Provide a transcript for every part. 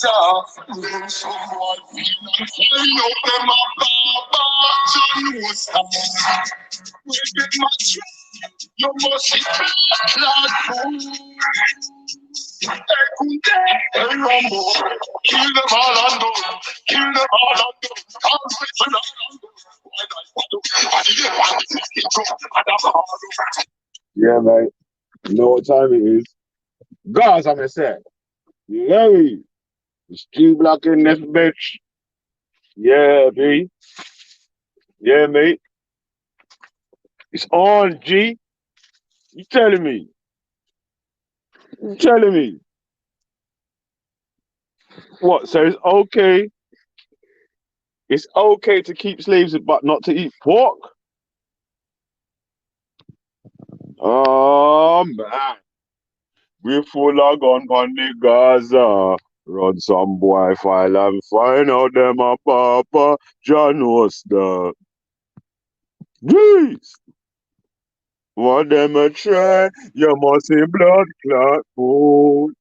Someone find out them a baba, John was where get my trust? You must be clad fool. Hey, Rumble, kill them all and go, kill them all and go. Can't wait for that and go. Why not? I didn't want to take it from and yeah, mate. You know what time it is? Guys, I'm gonna say, yeah, it's G Block in this bitch. Yeah, B. Yeah, mate. It's on, G. You telling me? You telling me? What? So it's okay. It's okay to keep slaves, but not to eat pork? Oh man, we full of gun on the Gaza. Run some boy file and find out them a papa. John was the jeez. What them a try? You must see blood clot food.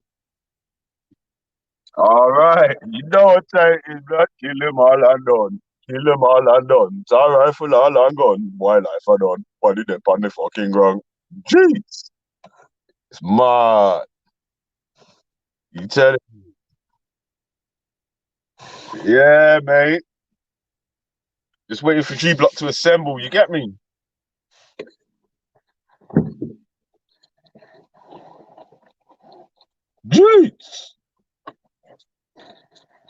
All right, you know what time is that? Kill them all and done. Kill them all and done. It's all rifle all and gun. Boy, life are done. Body them on the fucking ground. Jeez, it's mad. You tell it. Yeah, mate. Just waiting for G Block to assemble. You get me? Jeez.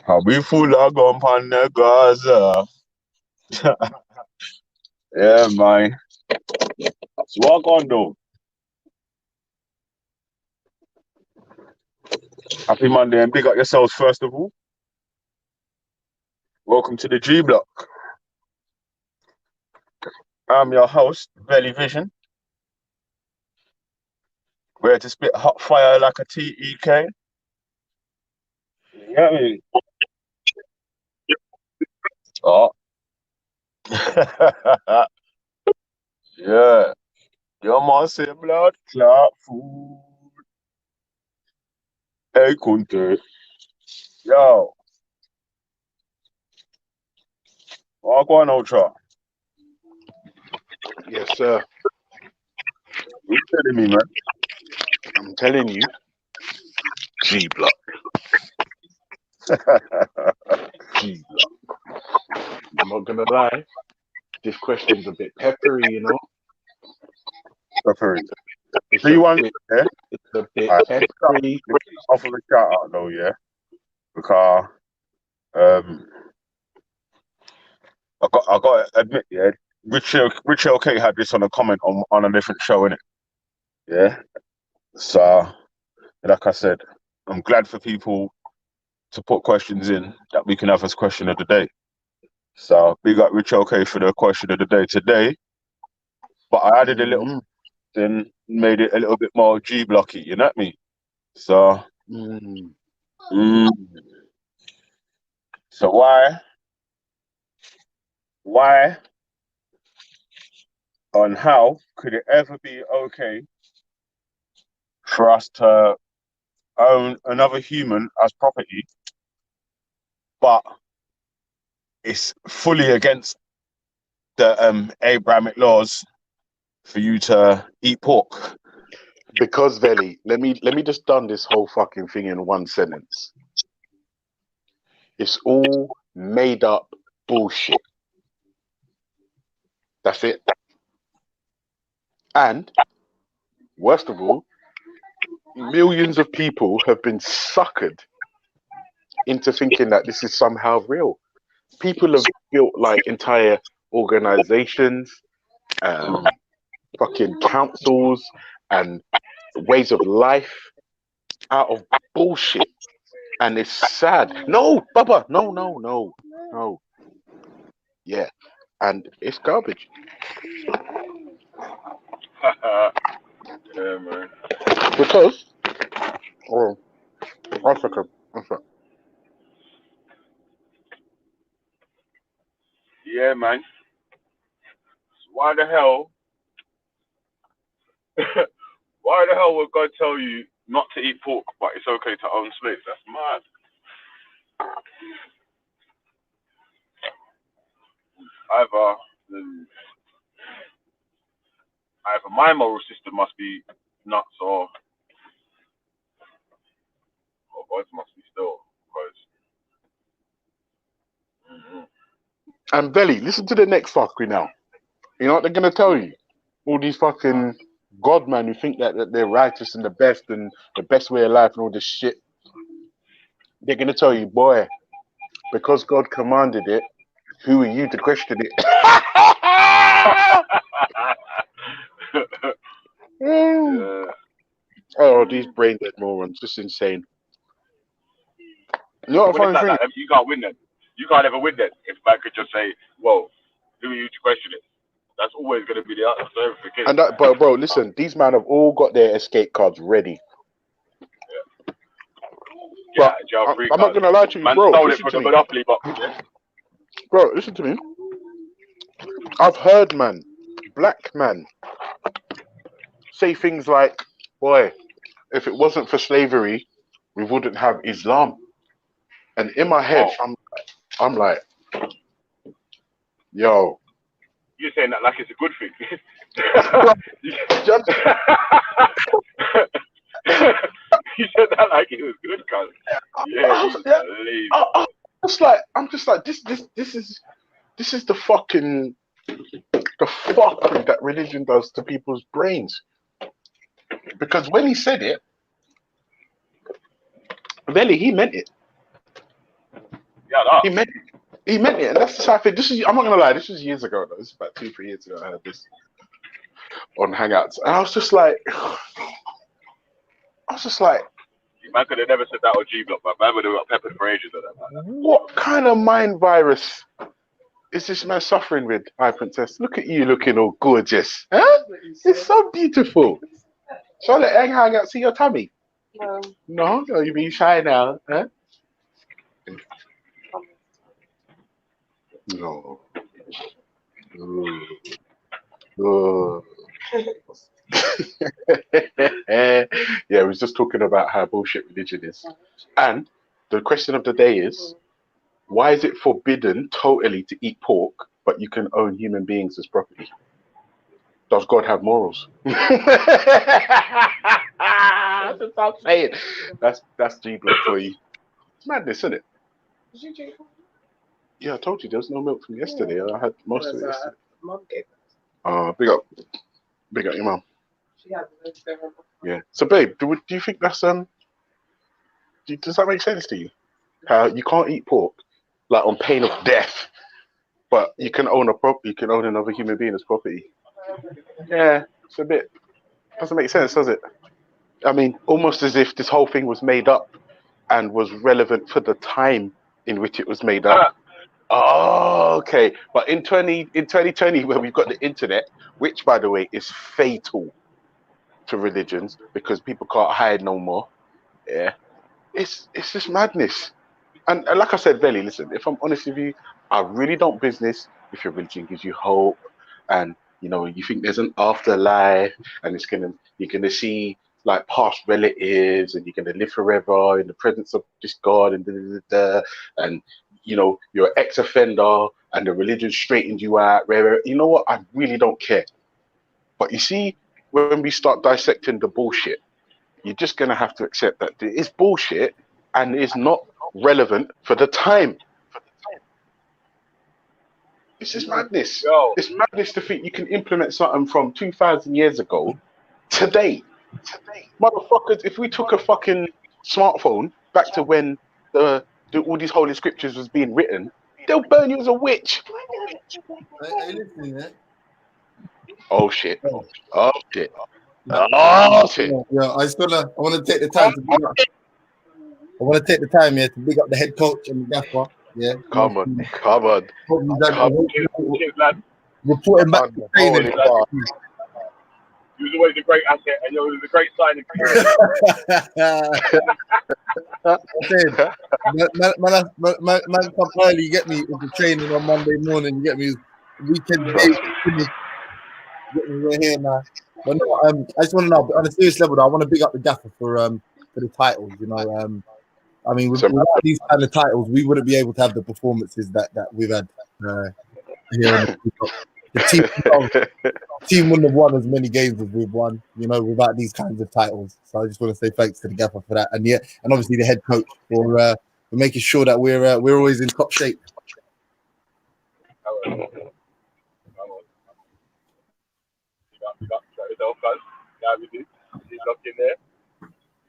How we full of gun on the Gaza. Yeah, man. So walk on though. Happy Monday and big up yourselves first of all. Welcome to the G Block. I'm your host, Belly Vision. Ready to spit hot fire like a TEK. You get me? Oh. Yeah. You must say blood clot food. Hey, Kunte. Yo. Walk on, Ultra. Yes, sir. You telling me, man? I'm telling you, G Block. G Block. I'm not gonna lie. This question's a bit peppery, you know. Peppery. It's Do you a want bit. yeah? It's a bit Alright, peppery. offer a shout out though, yeah? Because um I got to admit, yeah, Rich LK had this on a comment on a different show, innit? Yeah. So like I said, I'm glad for people to put questions in that we can have as question of the day. So big up Rich LK for the question of the day today. But I added a little Mm, thing, made it a little bit more G blocky, you know what I mean? So mm. mm, so why and how could it ever be okay for us to own another human as property, but it's fully against the Abrahamic laws for you to eat pork? Because Veli, let me just done this whole fucking thing in one sentence. It's all made up bullshit. That's it. And worst of all, millions of people have been suckered into thinking that this is somehow real. People have built like entire organizations, fucking councils, and ways of life out of bullshit. And it's sad. No, Baba, no. Yeah. And it's garbage. Yeah, man. Because, oh, one second. One second. Yeah, man. Why the hell? Why the hell would God tell you not to eat pork, but it's okay to own slaves? That's mad. either my moral system must be nuts or God's must be still. Because And Belly, listen to the next fuckery now. You know what they're gonna tell you? All these fucking God man who think that they're righteous and the best way of life and all this shit. They're gonna tell you, boy, because God commanded it, who are you to question it? Oh, these brain dead morons, just insane. You know what when it's like that, you can't win then. You can't ever win then. If man could just say, "Whoa, who are you to question it?" That's always going to be the answer to everything. And that, but bro, listen, these men have all got their escape cards ready. Yeah, but I'm not gonna lie to you, bro. Stole it from the Monopoly box. Yeah? Bro, listen to me. I've heard black man, say things like, "Boy, if it wasn't for slavery, we wouldn't have Islam." And in my head, I'm like, yo. You're saying that like it's a good thing. You said that like it was good, cuz. I'm just like, this is the fuckery that religion does to people's brains. Because when he said it, really, he meant it. Yeah, he meant it, and that's the side thing. I'm not gonna lie, this was years ago though. This is about 2-3 years ago. I heard this on Hangouts, and I was just like, man could have never said that on G Block, but man would have got peppered for ages of that. Man. What kind of mind virus is this man suffering with, High Princess? Look at you looking all gorgeous. Huh? It's so beautiful. Charlotte, hang out, see your tummy? No, you being shy now, huh? No. Yeah, we was just talking about how bullshit religion is. And the question of the day is, why is it forbidden totally to eat pork, but you can own human beings as property? Does God have morals? That's what I'm saying. That's G-Block for you. It's madness, isn't it? Did you drink? Yeah, I told you there was no milk from yesterday. I had most of it yesterday. Mum gave Oh, big up your mum. She had the Yeah. So, babe, do you think that's does that make sense to you? How you can't eat pork, like on pain of death, but you can own another human being as property. Yeah, it's a bit doesn't make sense, does it? I mean, almost as if this whole thing was made up and was relevant for the time in which it was made up. Oh, okay. But in 2020, when we've got the internet, which by the way is fatal to religions because people can't hide no more. Yeah, it's just madness. And like I said, Belly, listen, if I'm honest with you, I really don't business if your religion gives you hope and you think there's an afterlife and you're gonna see like past relatives and you're gonna live forever in the presence of this God and you're an ex-offender and the religion straightened you out. You know what? I really don't care. But you see, when we start dissecting the bullshit, you're just gonna have to accept that it's bullshit and it's not relevant for the time. It's just madness. Yo. It's madness to think you can implement something from 2,000 years ago today. Motherfuckers, if we took a fucking smartphone back to when all these holy scriptures was being written, they'll burn you as a witch. Hey, listen, yeah? Oh shit. Oh shit. Yeah, I want to take the time to big up. I want to take the time here to big up the head coach and the gaffer. Yeah. Come on. Reporting back to training. He was always a great asset, and it was a great signing. Man, come early. You get me with the training on Monday morning. You get me weekend day. Get me right here now. But no, I just want to know on a serious level. Though, I want to big up the gaffer for the titles. I mean, without these kind of titles, we wouldn't be able to have the performances that we've had. here on the team wouldn't have won as many games as we've won, you know, without these kinds of titles. So I just want to say thanks to the gaffer for that, and obviously the head coach for making sure that we're always in top shape.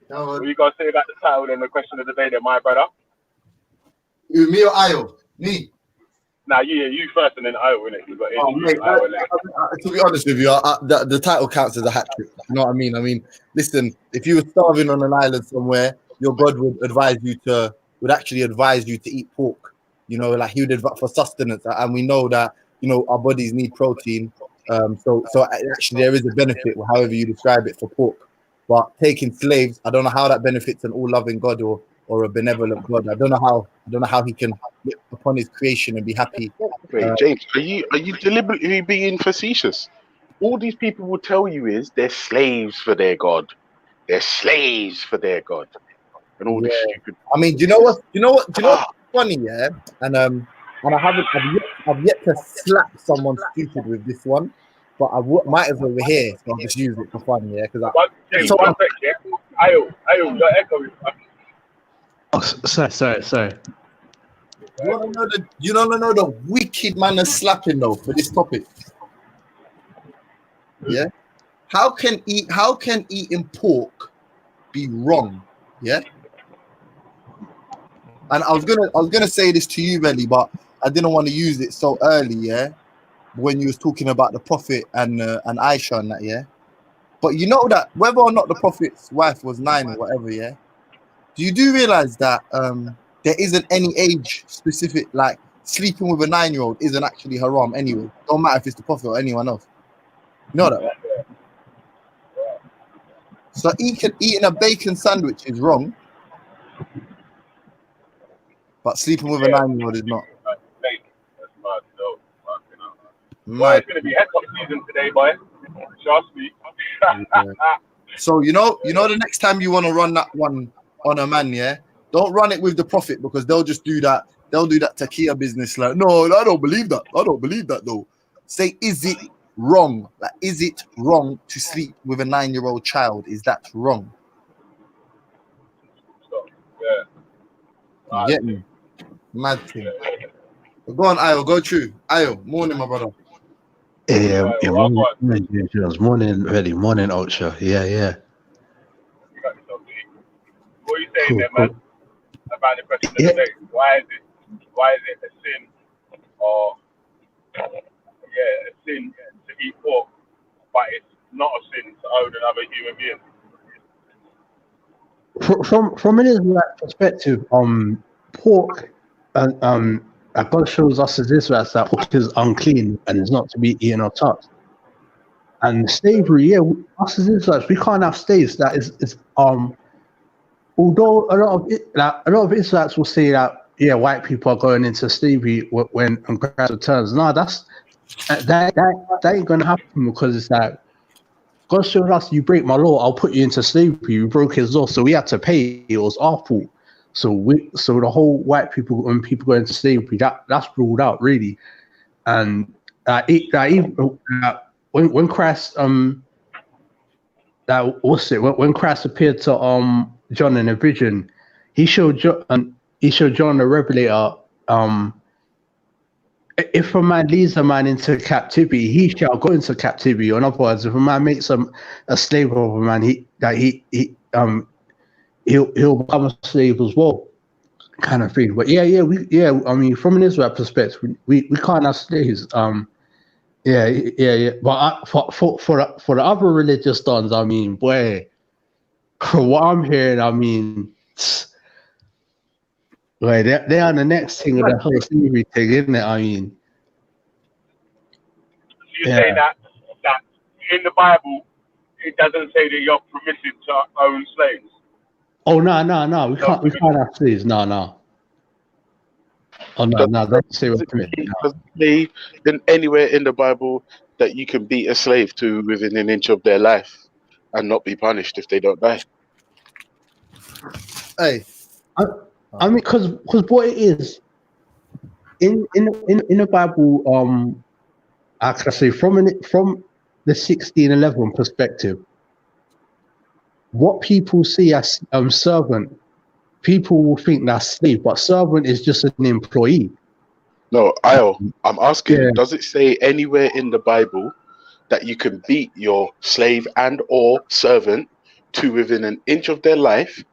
What you guys say about the title and the question of the day, there, my brother? Me or Ayo? Me. Nah, you first, and then Ayo, innit? You got to be honest with you, the title counts as a hat trick. You know what I mean? I mean, listen, if you were starving on an island somewhere, your God would actually advise you to eat pork. You know, like he would advise for sustenance, and we know that our bodies need protein. So actually there is a benefit, however you describe it, for pork. But taking slaves, I don't know how that benefits an all-loving God or a benevolent God. I don't know how he can look upon his creation and be happy. Wait, James, are you deliberately being facetious? All these people will tell you is they're slaves for their God. They're slaves for their God. And all this stupid. I mean, do you know what's funny, yeah? And I've yet to slap someone stupid with this one, but might as well over here, so I'll just use it for fun, yeah? Because one sec, yeah. Ayo, you're echoing. Oh, sorry. You want to know the wicked man of slapping though for this topic? Yeah. How can eating pork be wrong? Yeah. And I was gonna say this to you, Belly, but I didn't want to use it so early, yeah. When you was talking about the Prophet and Aisha and that, yeah. But you know that whether or not the Prophet's wife was 9 or whatever, yeah. Do you realize that there isn't any age specific, like sleeping with a 9-year-old isn't actually haram anyway. Don't matter if it's the Prophet or anyone else. You know that, right? So eating a bacon sandwich is wrong, but sleeping with a 9-year-old is not. Boy, it's gonna be head top season today, boy. Trust me. So you know the next time you want to run that one on a man, yeah, don't run it with the Prophet, because they'll just do that. They'll do that takia business. Like, no, I don't believe that. I don't believe that though. Say, is it wrong? Like, is it wrong to sleep with a 9-year-old child? Is that wrong? Yeah. You get me? Mad thing. Go on, Ayo. Go through. Ayo, morning, my brother. Yeah, morning, James Jones. Morning, ready. Morning, Ultra. Yeah. What are you saying there, man? About the question of the day. Why is it a sin or a sin to eat pork, but it's not a sin to own another human being? From an Israelite perspective, pork and God shows us as Israelites that pork is unclean and is not to be eaten or touched. And slavery, us as Israelites, we can't have slaves. That is although a lot of Israelites will say that white people are going into slavery when Christ returns. No, that ain't gonna happen, because it's like God showed us, you break my law, I'll put you into slavery. You broke his law, so we had to pay. It was our fault. So the whole white people, when people go into slavery, that's ruled out really. And when Christ when Christ appeared to John in a vision, he showed John the Revelator, if a man leads a man into captivity, he shall go into captivity. In other words, if a man makes a slave of a man, he'll become a slave as well, kind of thing. But I mean, from an Israelite perspective, we can't have slaves. But for the other religious dons, I mean, boy, from what I'm hearing, I mean, boy, they are the next thing of the whole slavery thing, isn't it? I mean, so you're saying that in the Bible it doesn't say that you're permitted to own slaves? Oh no, we can't have slaves. No. Oh no, don't say what I mean. Doesn't say anywhere in the Bible that you can beat a slave to within an inch of their life and not be punished if they don't die. Hey, I mean, because what it is, in the Bible, how can I say, from the 1611 perspective, what people see as servant, people will think that's slave, but servant is just an employee. No, I'm asking, Yeah. does it say anywhere in the Bible that you can beat your slave and or servant to within an inch of their life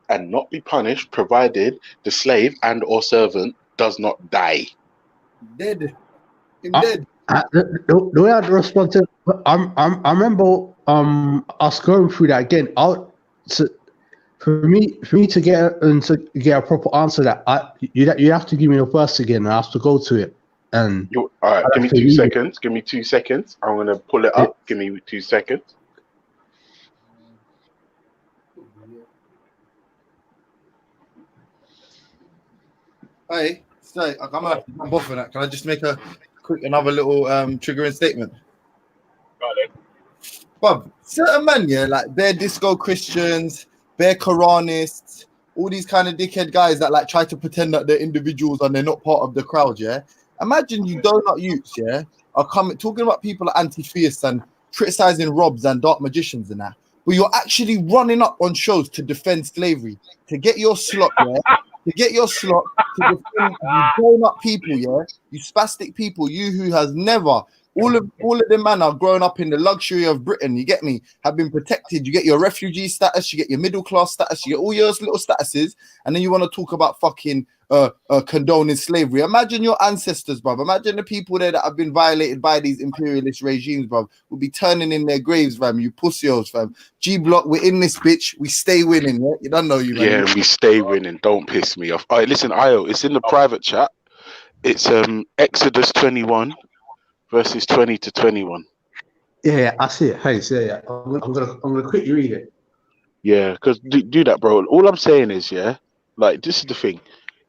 and not be punished, provided the slave and or servant does not die? Dead. Him I, dead. the way I'd respond to, I remember us going through that again. For me to get a proper answer, that you have to give me the verse again. I have to go to it. And All right, I give me have to 2 read it. seconds. Give me 2 seconds. I'm gonna pull it up. Give me 2 seconds. Hey, so I'm gonna have to jump off of that. Can I just make a quick another little triggering statement? Got it. Bob, certain man, yeah, like they're disco Christians, they're Quranists, all these kind of dickhead guys that like try to pretend that they're individuals and they're not part of the crowd, yeah. Imagine you donut youths, yeah, are coming talking about people like anti-theists and criticizing robs and dark magicians and that, but you're actually running up on shows to defend slavery, to get your slot, yeah, to get your slot, to defend you donut people, yeah, you spastic people, you who has never. All of them man are growing up in the luxury of Britain. You get me? Have been protected. You get your refugee status. You get your middle class status. You get all your little statuses, and then you want to talk about fucking condoning slavery. Imagine your ancestors, bruv. Imagine the people there that have been violated by these imperialist regimes, bruv. Will be turning in their graves, fam. You pussios, fam. G Block, we're in this bitch. We stay winning. Yeah? You don't know you, man. Yeah, we stay winning. Don't piss me off. All right, listen, Io, it's in the private chat. It's Exodus 21 verses 20 to 21. Yeah, I see it. Hey, yeah. I'm gonna quickly read it. Yeah, because do that, bro. All I'm saying is, yeah, like this is the thing.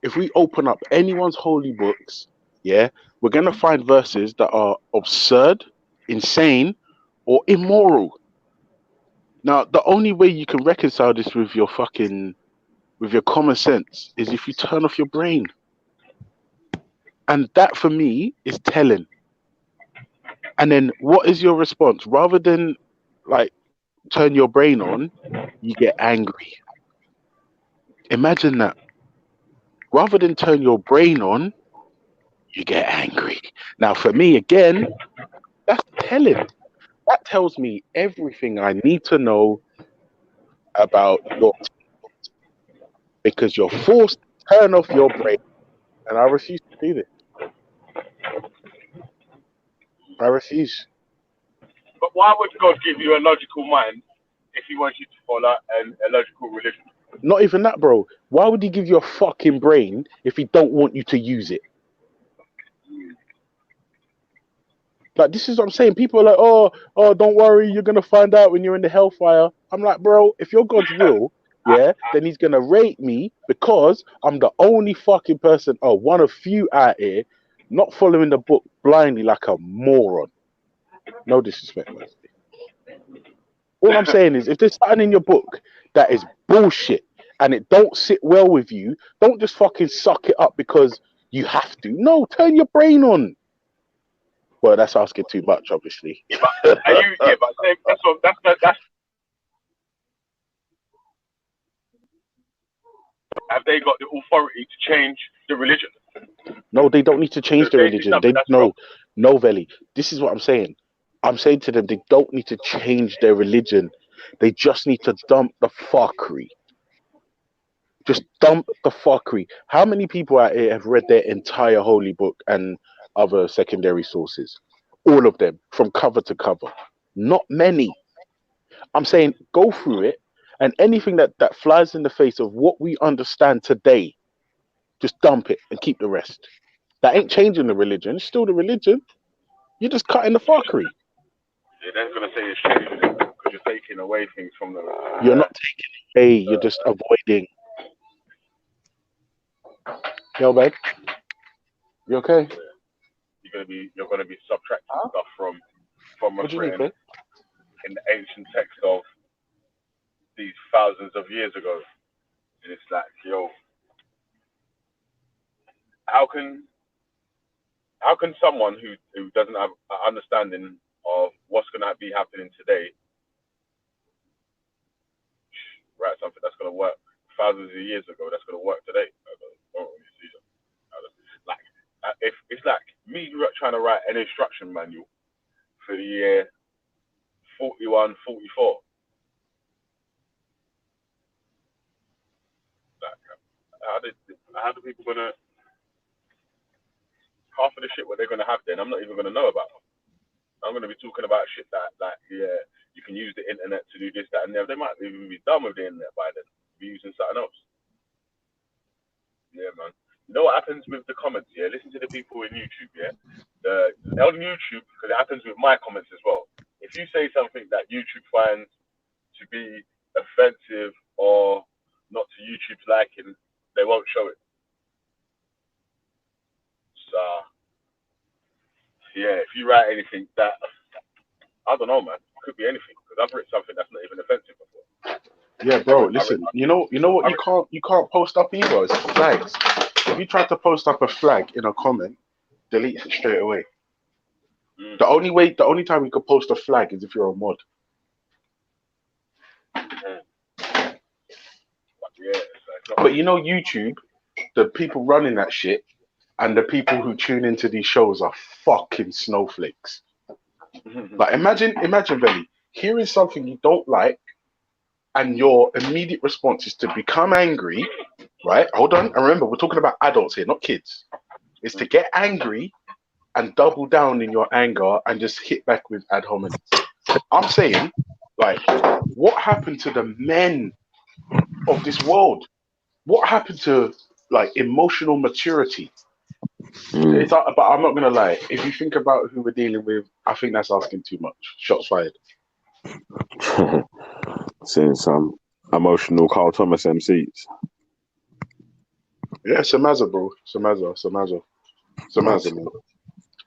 If we open up anyone's holy books, yeah, we're gonna find verses that are absurd, insane, or immoral. Now, the only way you can reconcile this with your common sense is if you turn off your brain. And that for me is telling. And then what is your response? Rather than like turn your brain on, you get angry. Imagine that. Rather than turn your brain on, you get angry. Now, for me, again, that's telling. That tells me everything I need to know about your because you're forced to turn off your brain. And I refuse to do this. I refuse. But why would God give you a logical mind if He wants you to follow a logical religion? Not even that, bro. Why would he give you a fucking brain if he don't want you to use it? Like, this is what I'm saying. People are like, oh, don't worry, you're gonna find out when you're in the hellfire. I'm like, bro, if you're God's will, yeah, then he's gonna rate me because I'm the only fucking person, one of few out here, not following the book blindly like a moron. No disrespect, man. All I'm saying is, if there's something in your book that is bullshit and it don't sit well with you, don't just fucking suck it up because you have to. No, turn your brain on. Well, that's asking too much, obviously. But that's have they got the authority to change the religion? No, they don't need to change the religion. No, Veli. This is what I'm saying. I'm saying to them, they don't need to change their religion. They just need to dump the fuckery. Just dump the fuckery. How many people out here have read their entire holy book and other secondary sources? All of them, from cover to cover. Not many. I'm saying go through it, and anything that flies in the face of what we understand today, just dump it and keep the rest. That ain't changing the religion. It's still the religion. You're just cutting the fuckery. Yeah, they're going to say it's changing it because you're taking away things from them. You're not taking away. You're just avoiding. Yo, babe. You okay? You're gonna be subtracting stuff from what's written in the ancient text of these thousands of years ago. And it's like, yo, how can how can someone who doesn't have an understanding of what's going to be happening today write something that's going to work thousands of years ago that's going to work today? I don't really see that. Like, if it's like me trying to write an instruction manual for the year 41, 44. Like, how do people gonna half of the shit what they're gonna have then I'm not even gonna know about. I'm gonna be talking about shit that like you can use the internet to do this, that, and the other. They might even be done with the internet by then, be using something else. Yeah, man. You know what happens with the comments? Yeah, listen to the people in YouTube. Yeah, on YouTube, because it happens with my comments as well. If you say something that YouTube finds to be offensive or not to YouTube's liking, they won't show it. So yeah, if you write anything that I don't know, man, it could be anything because I've written something that's not even offensive before. Yeah, bro. Listen, you know what you can't post up either. It's flags. If you try to post up a flag in a comment, delete it straight away. The only time you could post a flag is if you're a mod. But you know, YouTube, the people running that shit and the people who tune into these shows are fucking snowflakes. Like imagine, Veli, hearing something you don't like, and your immediate response is to become angry, right? Hold on, and remember, we're talking about adults here, not kids. It's to get angry and double down in your anger and just hit back with ad hominem. I'm saying, like, what happened to the men of this world? What happened to like emotional maturity? It's not, but I'm not gonna lie. If you think about who we're dealing with, I think that's asking too much. Shots fired. Seeing some emotional Carl Thomas MCs. Yeah, Samaza, bro. Samaza, man.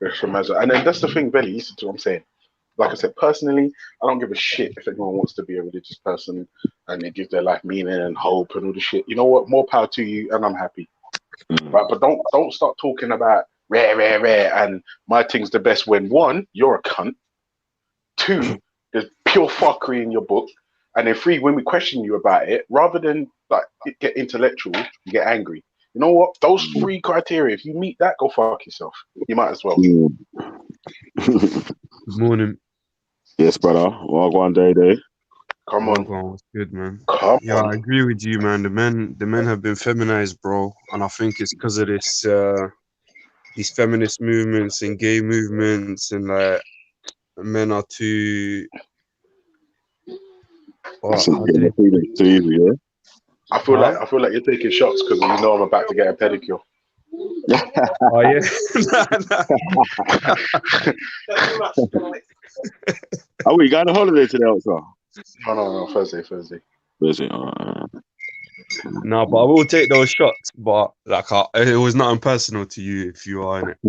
Yeah, Samaza. And then that's the thing, Belly. Listen to what I'm saying. Like I said, personally, I don't give a shit if anyone wants to be a religious person and it gives their life meaning and hope and all the shit. You know what? More power to you, and I'm happy. Right? But don't start talking about rare, and my thing's the best when one, you're a cunt. Two, there's pure fuckery in your book. And then three, when we question you about it, rather than like get intellectual, you get angry. You know what? Those three criteria, if you meet that, go fuck yourself. You might as well. Good morning. Yes, brother. Well, one day. Come on. What's good, man? Come Yeah, on. I agree with you, man. The men have been feminized, bro, and I think it's because of this these feminist movements and gay movements, and like men are too. Too easy, yeah. I feel like you're taking shots because you know I'm about to get a pedicure. Oh yeah. Are we going on holiday today also? No, Thursday. No, but I will take those shots. But like, it was nothing personal to you if you are in it.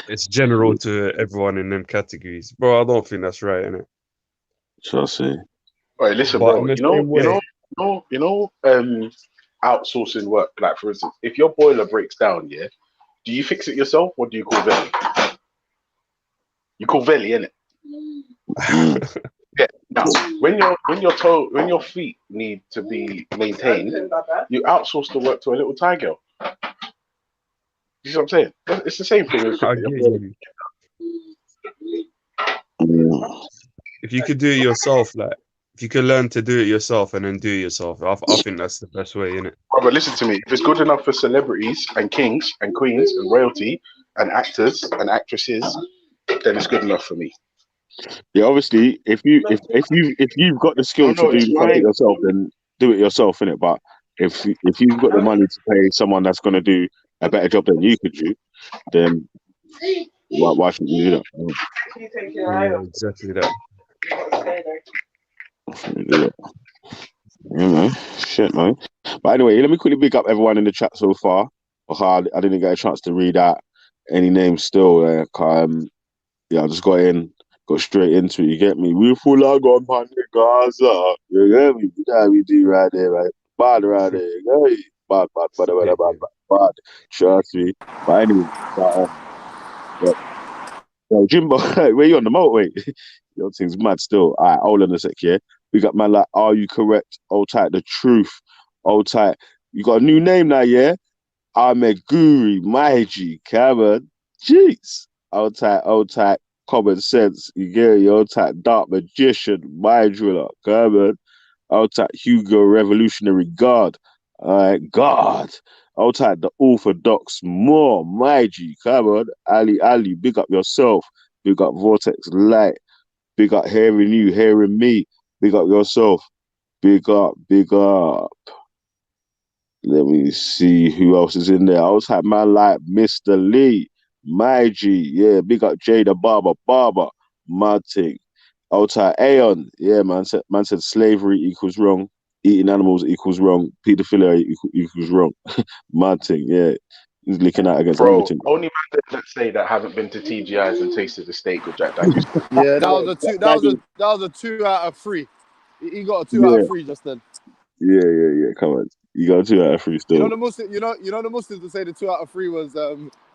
It's general to everyone in them categories, bro. I don't think that's right, innit? Shall I see? All right, listen, But bro. You know, outsourcing work. Like for instance, if your boiler breaks down, yeah, do you fix it yourself or do you call Veli? You call Veli, innit? Yeah. Now, when your feet need to be maintained, you outsource the work to a little Thai girl. You see what I'm saying? It's the same thing. I get you. If you could do it yourself, like if you could learn to do it yourself and then do it yourself, I think that's the best way, innit? But listen to me. If it's good enough for celebrities and kings and queens and royalty and actors and actresses, then it's good enough for me. Yeah, obviously, if you've got the skill to do something yourself, then do it yourself, innit? But if you've got the money to pay someone that's going to do a better job than you could do, then why shouldn't you do that? Yeah, exactly that. Yeah, man. Shit, man. But anyway, let me quickly pick up everyone in the chat so far. I didn't get a chance to read out any names still. Yeah, I just got straight into it. You get me? We full of gun on the Gaza. You get me? Yeah, we do right there, right? Bad right there. You get me? Bad. Trust me. But anyway, Yo, Jimbo, where you on the motorway? Your thing's mad still. All right, hold on a sec, yeah? We got man like, are you correct? Old tight, the truth. Old tight. You got a new name now, yeah? Ahmed Guri, Maiji, Cameron. Jeez. Old tight, common sense. You get it? Old tight, dark magician, mind driller, Cameron. Old tight, Hugo, revolutionary guard. All right, God. Old tight, the orthodox, more, Maiji, Cameron. Ali, big up yourself. Big up Vortex Light. Big up hearing you, hearing me. Big up yourself. Big up, big up. Let me see who else is in there. I also had man like Mr. Lee, my G, yeah, big up Jada Barber, my thing. Outside Aeon, yeah, man said slavery equals wrong, eating animals equals wrong, pedophilia equals wrong. My thing, yeah. He's looking out against Bro, everything. only man that say that haven't been to TGI's and tasted the steak with Jack Daniels. Yeah, that was a 2 out of 3. He got a 2 out Yeah, of 3 just then. yeah. Come on. You got 2 out of 3 You know still. the Muslim, the Muslims that say the 2 out of 3 was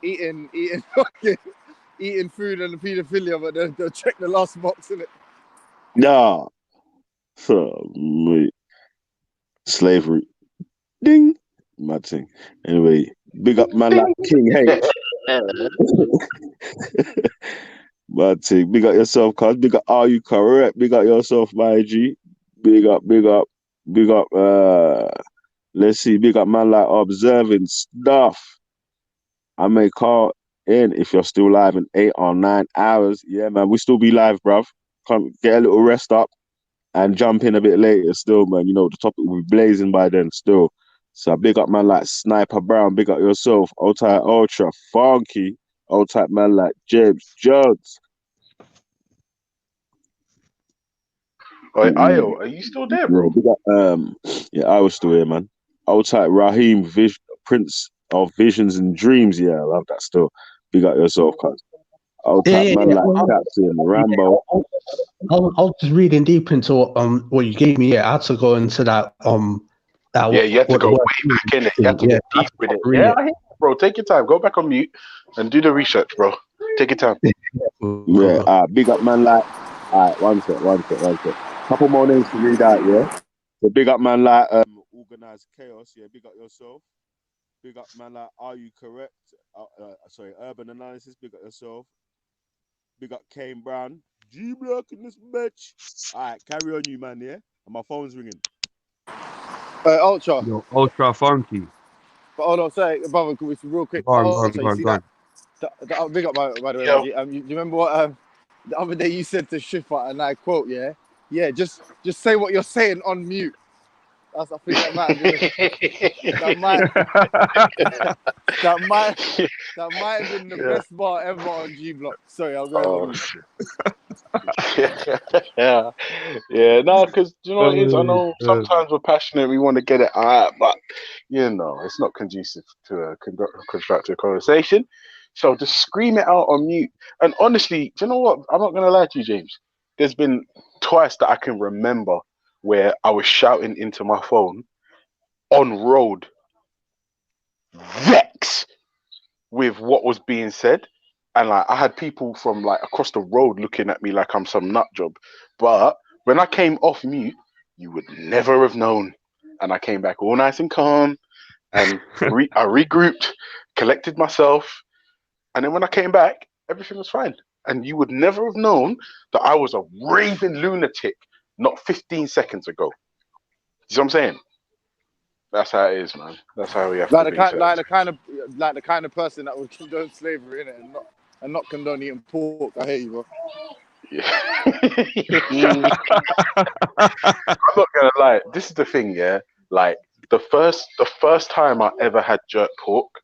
eating fucking eating food and the paedophilia, but they'll check the last box in it. Nah. So, mate. Slavery. Ding. Mad thing. Anyway, big up man like King H. Mad thing. Big up yourself, cuz. Big up, are you correct? Big up yourself, my G. Big up. Let's see. Big up man like observing stuff. I may call in if you're still live in 8 or 9 hours. Yeah, man. We still be live, bruv. Come get a little rest up and jump in a bit later still, man. You know, the topic will be blazing by then still. So big up man like Sniper Brown, big up yourself, old type Ultra, Funky, old type man like James Jones. Ayo, are you still there, bro? Yeah, big up, yeah, I was still here, man. Old type Raheem, Prince of Visions and Dreams, yeah, I love that still. Big up yourself, cuz. Old type man like Captain Rambo. I was just reading deep into what you gave me. Yeah, I had to go into that Yeah, you had to go way back in it. You had to get deep with it. Yeah, I hear you, bro. Take your time. Go back on mute and do the research, bro. Take your time. Yeah, big up man like. Alright, one sec. Couple more names to read out, yeah. So big up man like Organized Chaos, yeah. Big up yourself. Big up man like Are You Correct? Urban Analysis. Big up yourself. Big up Kane Brown. G Block in this bitch. Alright, carry on, you man, yeah. And my phone's ringing. Ultra. Yo, Ultra Funky. But hold on, say, brother, can we real quick? Go on. Big up, by the way, Yo. Reggie. You remember what the other day you said to Shifa, and I quote, yeah, just say what you're saying on mute. I think that might have been the best bar ever on G Block. Sorry, I'll go yeah, no, because you know what it is. I know sometimes we're passionate, we want to get it out, but you know, it's not conducive to a constructive conversation. So just scream it out on mute. And honestly, do you know what? I'm not gonna lie to you, James. There's been twice that I can remember where I was shouting into my phone on road, vexed with what was being said. And like I had people from like across the road looking at me like I'm some nut job. But when I came off mute, you would never have known. And I came back all nice and calm, and I regrouped, collected myself, and then when I came back, everything was fine. And you would never have known that I was a raving lunatic not 15 seconds ago. You know what I'm saying? That's how it is, man. That's how we have to be. Like the kind of person that would condone slavery, innit, and not condone eating pork. I hear you, bro. Yeah. I'm not gonna lie. This is the thing, yeah. Like the first time I ever had jerk pork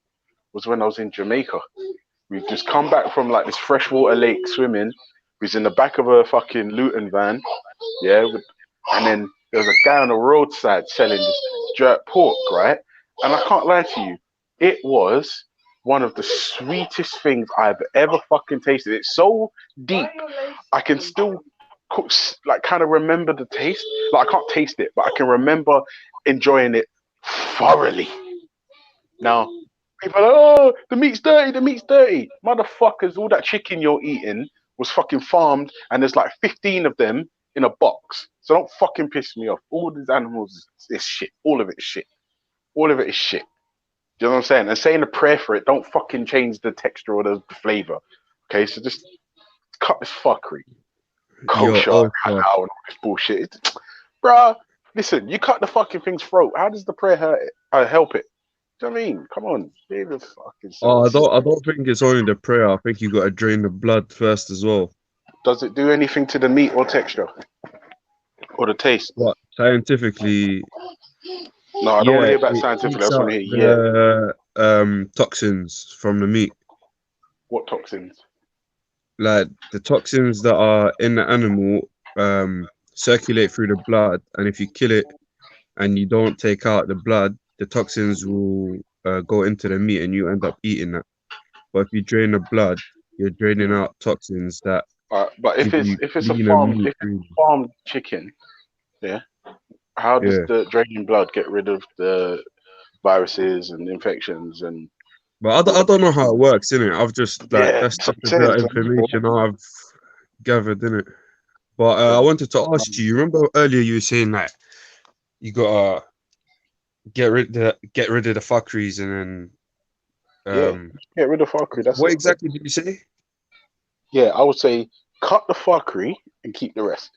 was when I was in Jamaica. We've just come back from like this freshwater lake swimming. We was in the back of a fucking Luton van, yeah. And then there was a guy on the roadside selling this jerk pork, right? And I can't lie to you, it was one of the sweetest things I've ever fucking tasted. It's so deep, I can still like kind of remember the taste. Like I can't taste it, but I can remember enjoying it thoroughly. Now, People are, oh, the meat's dirty, the meat's dirty. Motherfuckers, all that chicken you're eating was fucking farmed, and there's like 15 of them in a box. So don't fucking piss me off. All these animals is shit. All of it is shit. All of it is shit. Do you know what I'm saying? And saying a prayer for it don't fucking change the texture or the flavor. Okay, so just cut this fuckery. Kosher, Ultra. halal, and all this bullshit. Bruh, listen, you cut the fucking thing's throat. How does the prayer hurt it? Help it? Do you know what I mean? Come on, be the fucking Oh, sense. I don't think it's only the prayer. I think you got to drain the blood first as well. Does it do anything to the meat or texture or the taste? But scientifically, No, I don't want to yeah, hear about it scientifically. I keeps just want out to hear, the toxins from the meat. what toxins? Like the toxins that are in the animal circulate through the blood, and if you kill it and you don't take out the blood, the toxins will go into the meat and you end up eating that. But if you drain the blood, you're draining out toxins that But if give it's you if it's a leaner farmed meat. if it's farmed chicken, yeah, how does Yeah. the draining blood get rid of the viruses and infections and But I don't know how it works, innit? I've just like yeah, that's so just a bit of so information I've gathered, innit? But I wanted to ask you. You remember earlier you were saying that you gotta get rid of the fuckeries and then get rid of fuckery. That's what it. exactly did you say? Yeah, I would say cut the fuckery and keep the rest.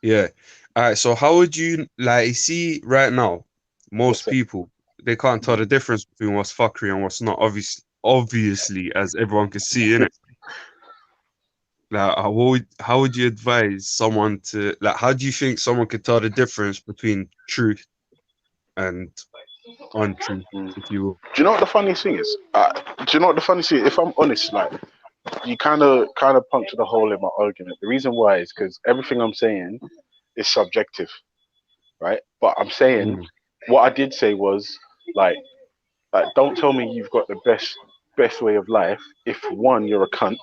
Yeah. All right. So how would you like see right now? Most Yes, sir. people they can't tell the difference between what's fuckery and what's not. Obviously, as everyone can see, innit? Like, how would you advise someone to like? How do you think someone could tell the difference between truth and untruth, if you will? Do you know what the funniest thing is? Do you know what the funniest thing is? If I'm honest, like you kind of punctured a hole in my argument. The reason why is because everything I'm saying is subjective, right? But I'm saying what I did say was like don't tell me you've got the best way of life if one, you're a cunt.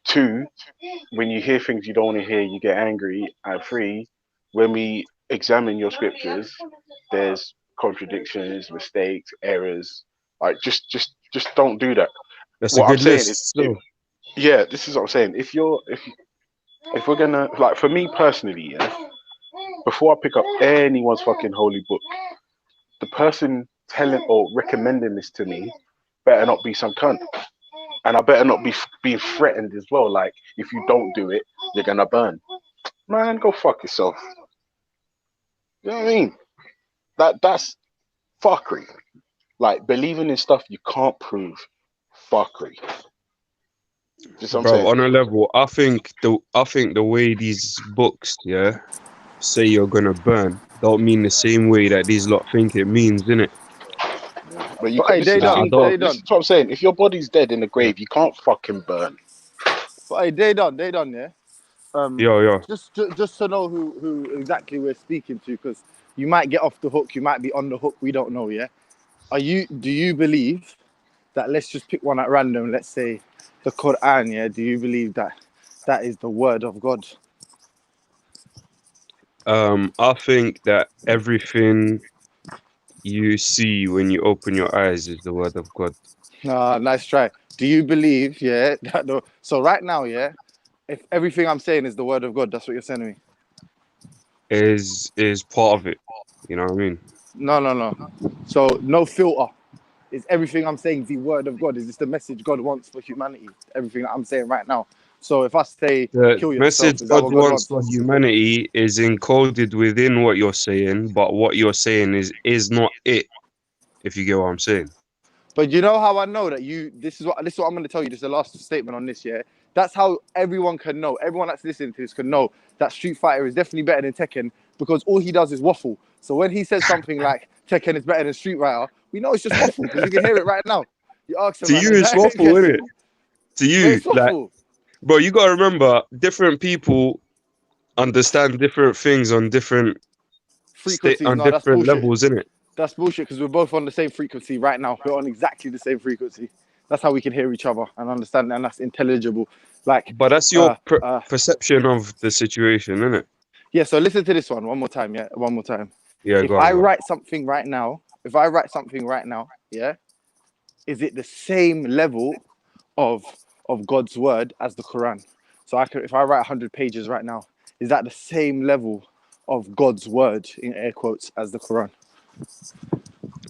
Two, when you hear things you don't want to hear, you get angry. And three, when we examine your scriptures, there's contradictions, mistakes, errors. Like just don't do that. That's What a I'm good saying list. is, So, yeah, this is what I'm saying. If we're gonna like, for me personally, yeah, before I pick up anyone's fucking holy book, the person telling or recommending this to me better not be some cunt. And I better not be being threatened as well. Like, if you don't do it, you're gonna burn. Man, go fuck yourself. You know what I mean? That's fuckery. Like believing in stuff you can't prove. Fuckery. Just what I'm bro, saying. on a level, I think the way these books, yeah, say you're gonna burn, don't mean the same way that these lot think it means, innit? But you But can't. hey, This is they the Like, I done. thing, bro. don't. They This done. is what I'm saying. If your body's dead in the grave, you can't fucking burn. But hey, they done. They done. Yeah. Yo. Just to know who exactly we're speaking to, because you might get off the hook, you might be on the hook. We don't know. Yeah. Do you believe that? Let's just pick one at random. Let's say the Quran. Yeah. Do you believe that that is the word of God? I think that everything you see when you open your eyes is the word of God. Nice try. Do you believe? Yeah. So right now, yeah. If everything I'm saying is the word of God, that's what you're saying to me. Is part of it. You know what I mean? No. So no filter. Is everything I'm saying the word of God? Is this the message God wants for humanity? Everything that I'm saying right now. So if I say The kill yourself, message is that God what God wants wants? for humanity is encoded within what you're saying, but what you're saying is not it. If you get what I'm saying. But you know how I know that this is what I'm going to tell you. This is the last statement on this, yeah? That's how everyone can know. Everyone that's listening to this can know that Street Fighter is definitely better than Tekken, because all he does is waffle. So when he says something like Tekken is better than Street Fighter, we know it's just waffle, because we can hear it right now. You ask him, To man, you, and it's that waffle, gets isn't it. it? To But you, it's like, waffle. bro, you gotta remember, different people understand different things on different Frequencies, no, that's bullshit. levels, innit? That's bullshit, because we're both on the same frequency right now. We're on exactly the same frequency. That's how we can hear each other and understand, and that's intelligible. Like, But that's your perception of the situation, innit? yeah, so listen to this one more time, one more time. Yeah, If go on. I write something right now, yeah, is it the same level of God's word as the Quran? So if I write 100 pages right now, is that the same level of God's word in air quotes as the Quran?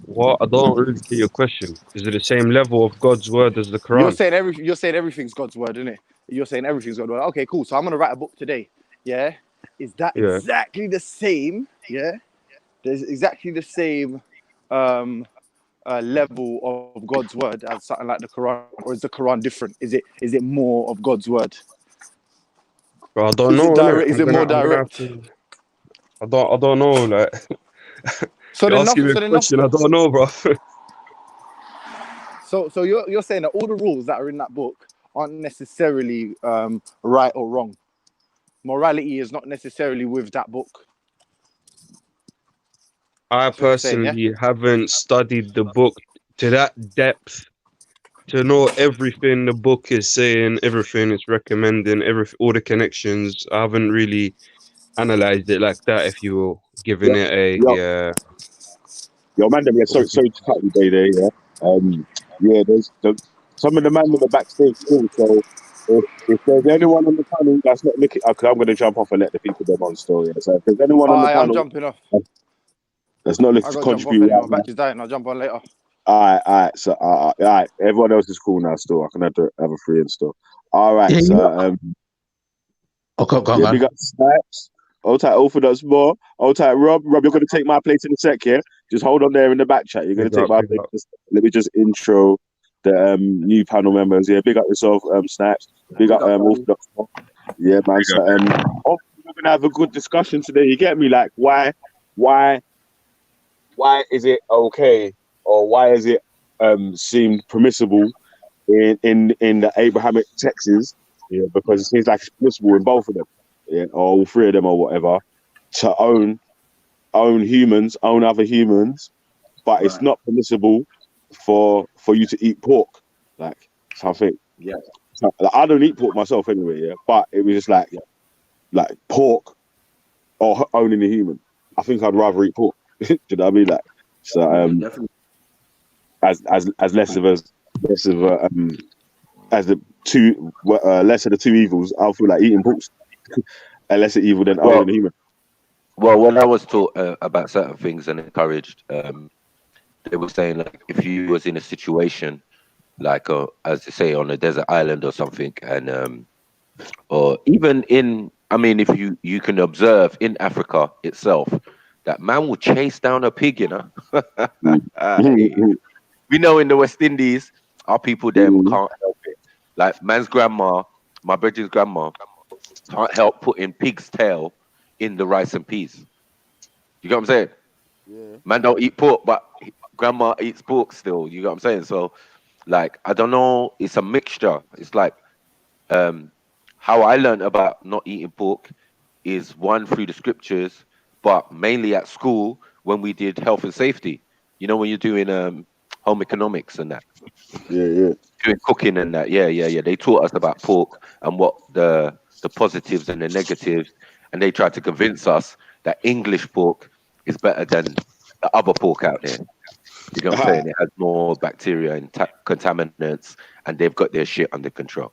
What? I don't really get your question. Is it the same level of God's word as the You're Quran? saying everything's God's word, isn't it? You're saying everything's God's word. Okay, cool. So I'm gonna write a book today. Yeah. Is that Yeah. exactly the same? Yeah. There's exactly the same level of God's word as something like the Quran, or is the Quran different? Is it more of God's word? But I don't Is know, it innit? direct? Is it more I'm gonna have direct? to. I don't know. Like, So you're then asking nothing. me a So then question. nothing. I don't know, bro. So you're saying that all the rules that are in that book aren't necessarily right or wrong. Morality is not necessarily with that book. I That's what you're saying, yeah? personally haven't studied the book to that depth to know everything the book is saying, everything it's recommending, all the connections. I haven't really analyzed it like that. If you will, giving Yo, it a yo, yo, man, them, yeah, what would you sorry to cut you there, yeah. Yeah, some of the man in the backstage too. So if there's anyone on the panel that's not looking, okay, I'm gonna jump off and let the people them on story. Yeah. So if there's anyone on the I'm panel jumping off. that's not looking I to got to jump off contribute anyway. right My now, battery's dying. I'll jump on later. all right. So all right, everyone else is cool now. Still, I can have a free and still. All right, Yeah, you so know. Go yeah, on. big up Snipes. Hold tight, Orthodox more. Hold tight, Rob. Rob, you're going to take my place in a sec, yeah? Just hold on there in the back chat. You're going to big take up, my big place. up. Let me just intro the new panel members. Yeah, big up yourself, Snipes. Big up Orthodox more. Yeah, man. So hopefully we're going to have a good discussion today. You get me? Like, why is it okay, or why is it seemed permissible in the Abrahamic texts? Yeah, because it seems like it's permissible in both of them. Yeah, or all three of them or whatever, to own humans, own other humans, but it's not permissible for you to eat pork. Like something. Yeah. So, like, I don't eat pork myself anyway, yeah. But it was just like pork or owning a human. I think I'd rather eat pork. Do you know what I mean? Like, so as less of a as the two less of the two evils, I feel like eating pork a lesser evil than owning a human. Well, when I was taught about certain things and encouraged, they were saying like if you was in a situation like as they say on a desert island or something, and or even if you can observe in Africa itself that man will chase down a pig, you know. We know in the West Indies, our people them can't help it. Like man's grandma, my brother's grandma, can't help putting pig's tail in the rice and peas. You get what I'm saying? Yeah. Man don't eat pork, but grandma eats pork still. You get what I'm saying? So, like, I don't know. It's a mixture. It's like how I learned about not eating pork is one through the scriptures, but mainly at school when we did health and safety. You know, when you're doing home economics and that. Yeah. Doing cooking and that. Yeah. They taught us about pork and what the positives and the negatives, and they tried to convince us that English pork is better than the other pork out there. You know what I'm saying? It has more bacteria and contaminants, and they've got their shit under control.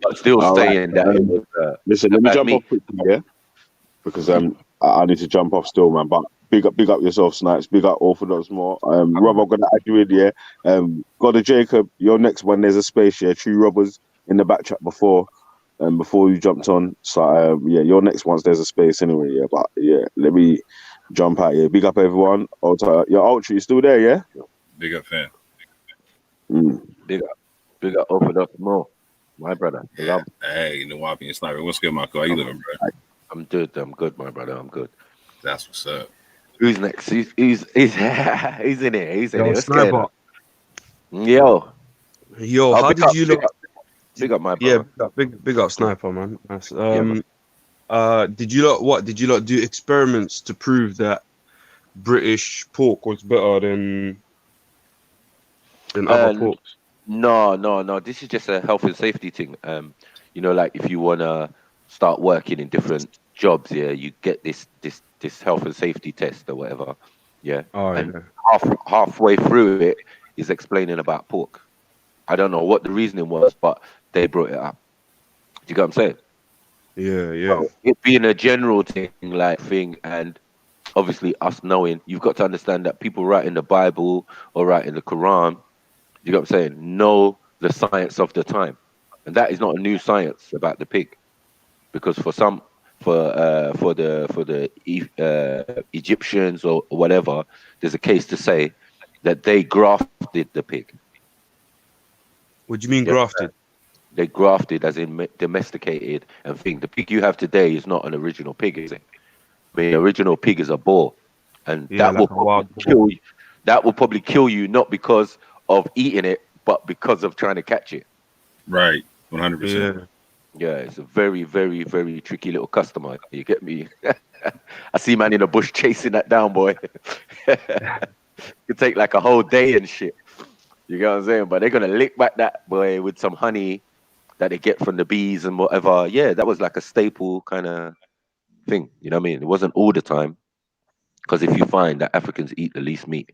But still saying that it was. Listen, let me jump off quickly, yeah, because I need to jump off still, man. But big up yourself, Snipes. Big up Orthodox more. Rob, I'm gonna add you in, yeah. God of Jacob, your next one. There's a space, yeah. True Robbers in the back chat before you jumped on. So yeah, your next one's there's a space anyway, yeah. But yeah, let me jump out, yeah. Big up everyone. Your Ultra, you still there, yeah? Big up, fam. Big up Orthodox more. My brother. Hey, you know what? Being Sniper. What's good, Marco? How you living, bro? I'm good, my brother. I'm good. That's what's up. Who's next? He's in here. He's in here. What's going on? Yo, how did you look? Big up my brother. Yeah, big up Sniper, man. Nice. Did you lot do experiments to prove that British pork was better than other porks? No. This is just a health and safety thing. You know, like if you wanna start working in different jobs, yeah, you get this health and safety test or whatever. Yeah. Oh, and halfway through it is explaining about pork. I don't know what the reasoning was, but they brought it up. Do you get what I'm saying? Yeah. It being a general thing, and obviously us knowing, you've got to understand that people writing the Bible or writing the Quran, you know what I'm saying, know the science of the time. And that is not a new science about the pig. Because for the Egyptians or whatever, there's a case to say that they grafted the pig. What do you mean grafted? They grafted as in domesticated and thing. The pig you have today is not an original pig, is it? The original pig is a boar, and that will probably kill you. That will probably kill you not because of eating it, but because of trying to catch it. Right, 100%. Yeah, it's a very, very, very tricky little customer. You get me? I see man in the bush chasing that down, boy. It could take like a whole day and shit. You get what I'm saying? But they're gonna lick back that boy with some honey that they get from the bees and whatever. Yeah, that was like a staple kind of thing. You know what I mean? It wasn't all the time, because if you find that Africans eat the least meat,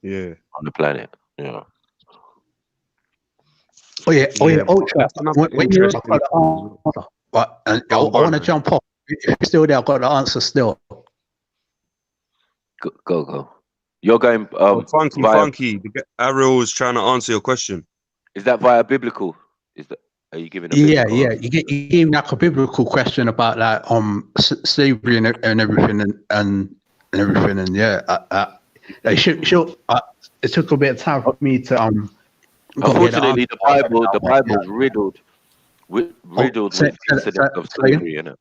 on the planet, Oh yeah, Ultra. When you're but I want to jump off. If you're still there, I've got the answer still. Go. You're going. Funky. Ariel was trying to answer your question. Is that via biblical? Are you giving? Yeah. You gave like a biblical question about like slavery and everything and everything, and yeah, it took a bit of time for me to Unfortunately, the Bible is riddled with incidents of slavery. You know,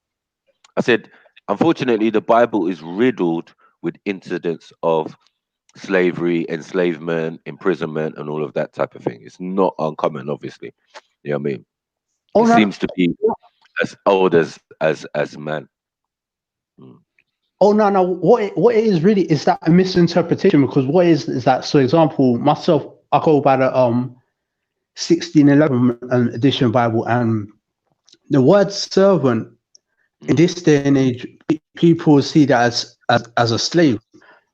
I said, unfortunately, the Bible is riddled with incidents of slavery, enslavement, imprisonment, and all of that type of thing. It's not uncommon, obviously. You know what I mean? It seems to be as old as man. Oh no! What it is really is that a misinterpretation, because what is that? So, example, myself, I go by the 1611 edition Bible, and the word servant in this day and age, people see that as a slave.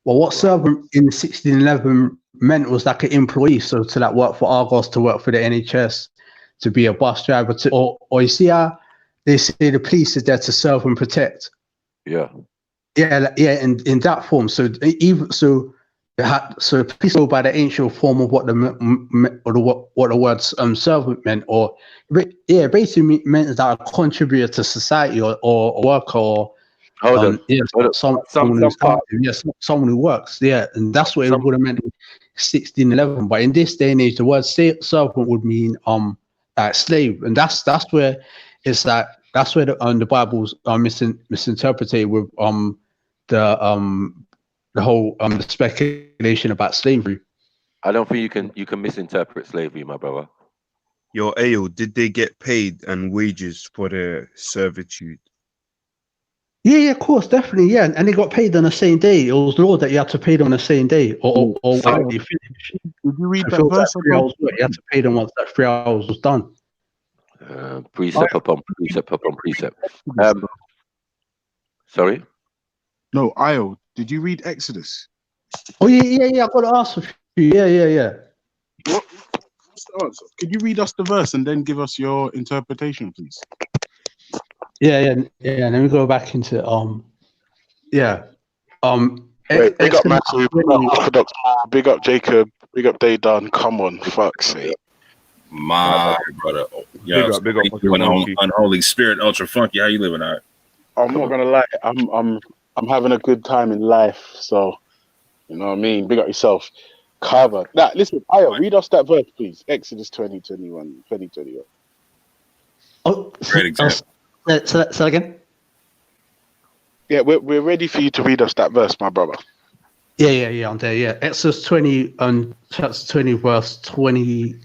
Well, what servant in 1611 meant was like an employee, so to like work for Argos, to work for the NHS, to be a bus driver, or you see how they say the police is there to serve and protect. Yeah, in that form. So the police go by the ancient form of what the words servant meant, or basically meant that a contributor to society or a worker or. Someone who works, and that's what it would have meant in 1611. But in this day and age, the word servant would mean slave, and that's where it's like that's where the Bible's misinterpreted with the whole the speculation about slavery. I don't think you can misinterpret slavery, my brother. Your ale, did they get paid and wages for their servitude? Yeah, of course, definitely, yeah. And they got paid on the same day. It was law that you had to pay them on the same day, or when you finish. Did you read that verse? You had to pay them once that 3 hours was done. Precept upon precept. Sorry? No, Io, did you read Exodus? Oh yeah. I've got to ask for you. Yeah. What's the answer? Could you read us the verse and then give us your interpretation, please? Yeah. Let me go back into Big up Matthew, big up Orthodox, big up Jacob, big up Day Done. Come on, fuck's sake. My brother. Yeah, big up Unholy Spirit, Ultra Funky. How you living out? I'm not gonna lie, I'm having a good time in life, so you know what I mean. Big up yourself. Cover. Listen, Io, read us that verse, please. Exodus 2021. Oh, great example. So again? Yeah, we're ready for you to read us that verse, my brother. Yeah, I'm there. Yeah, Exodus 20 chapter 20 verse 20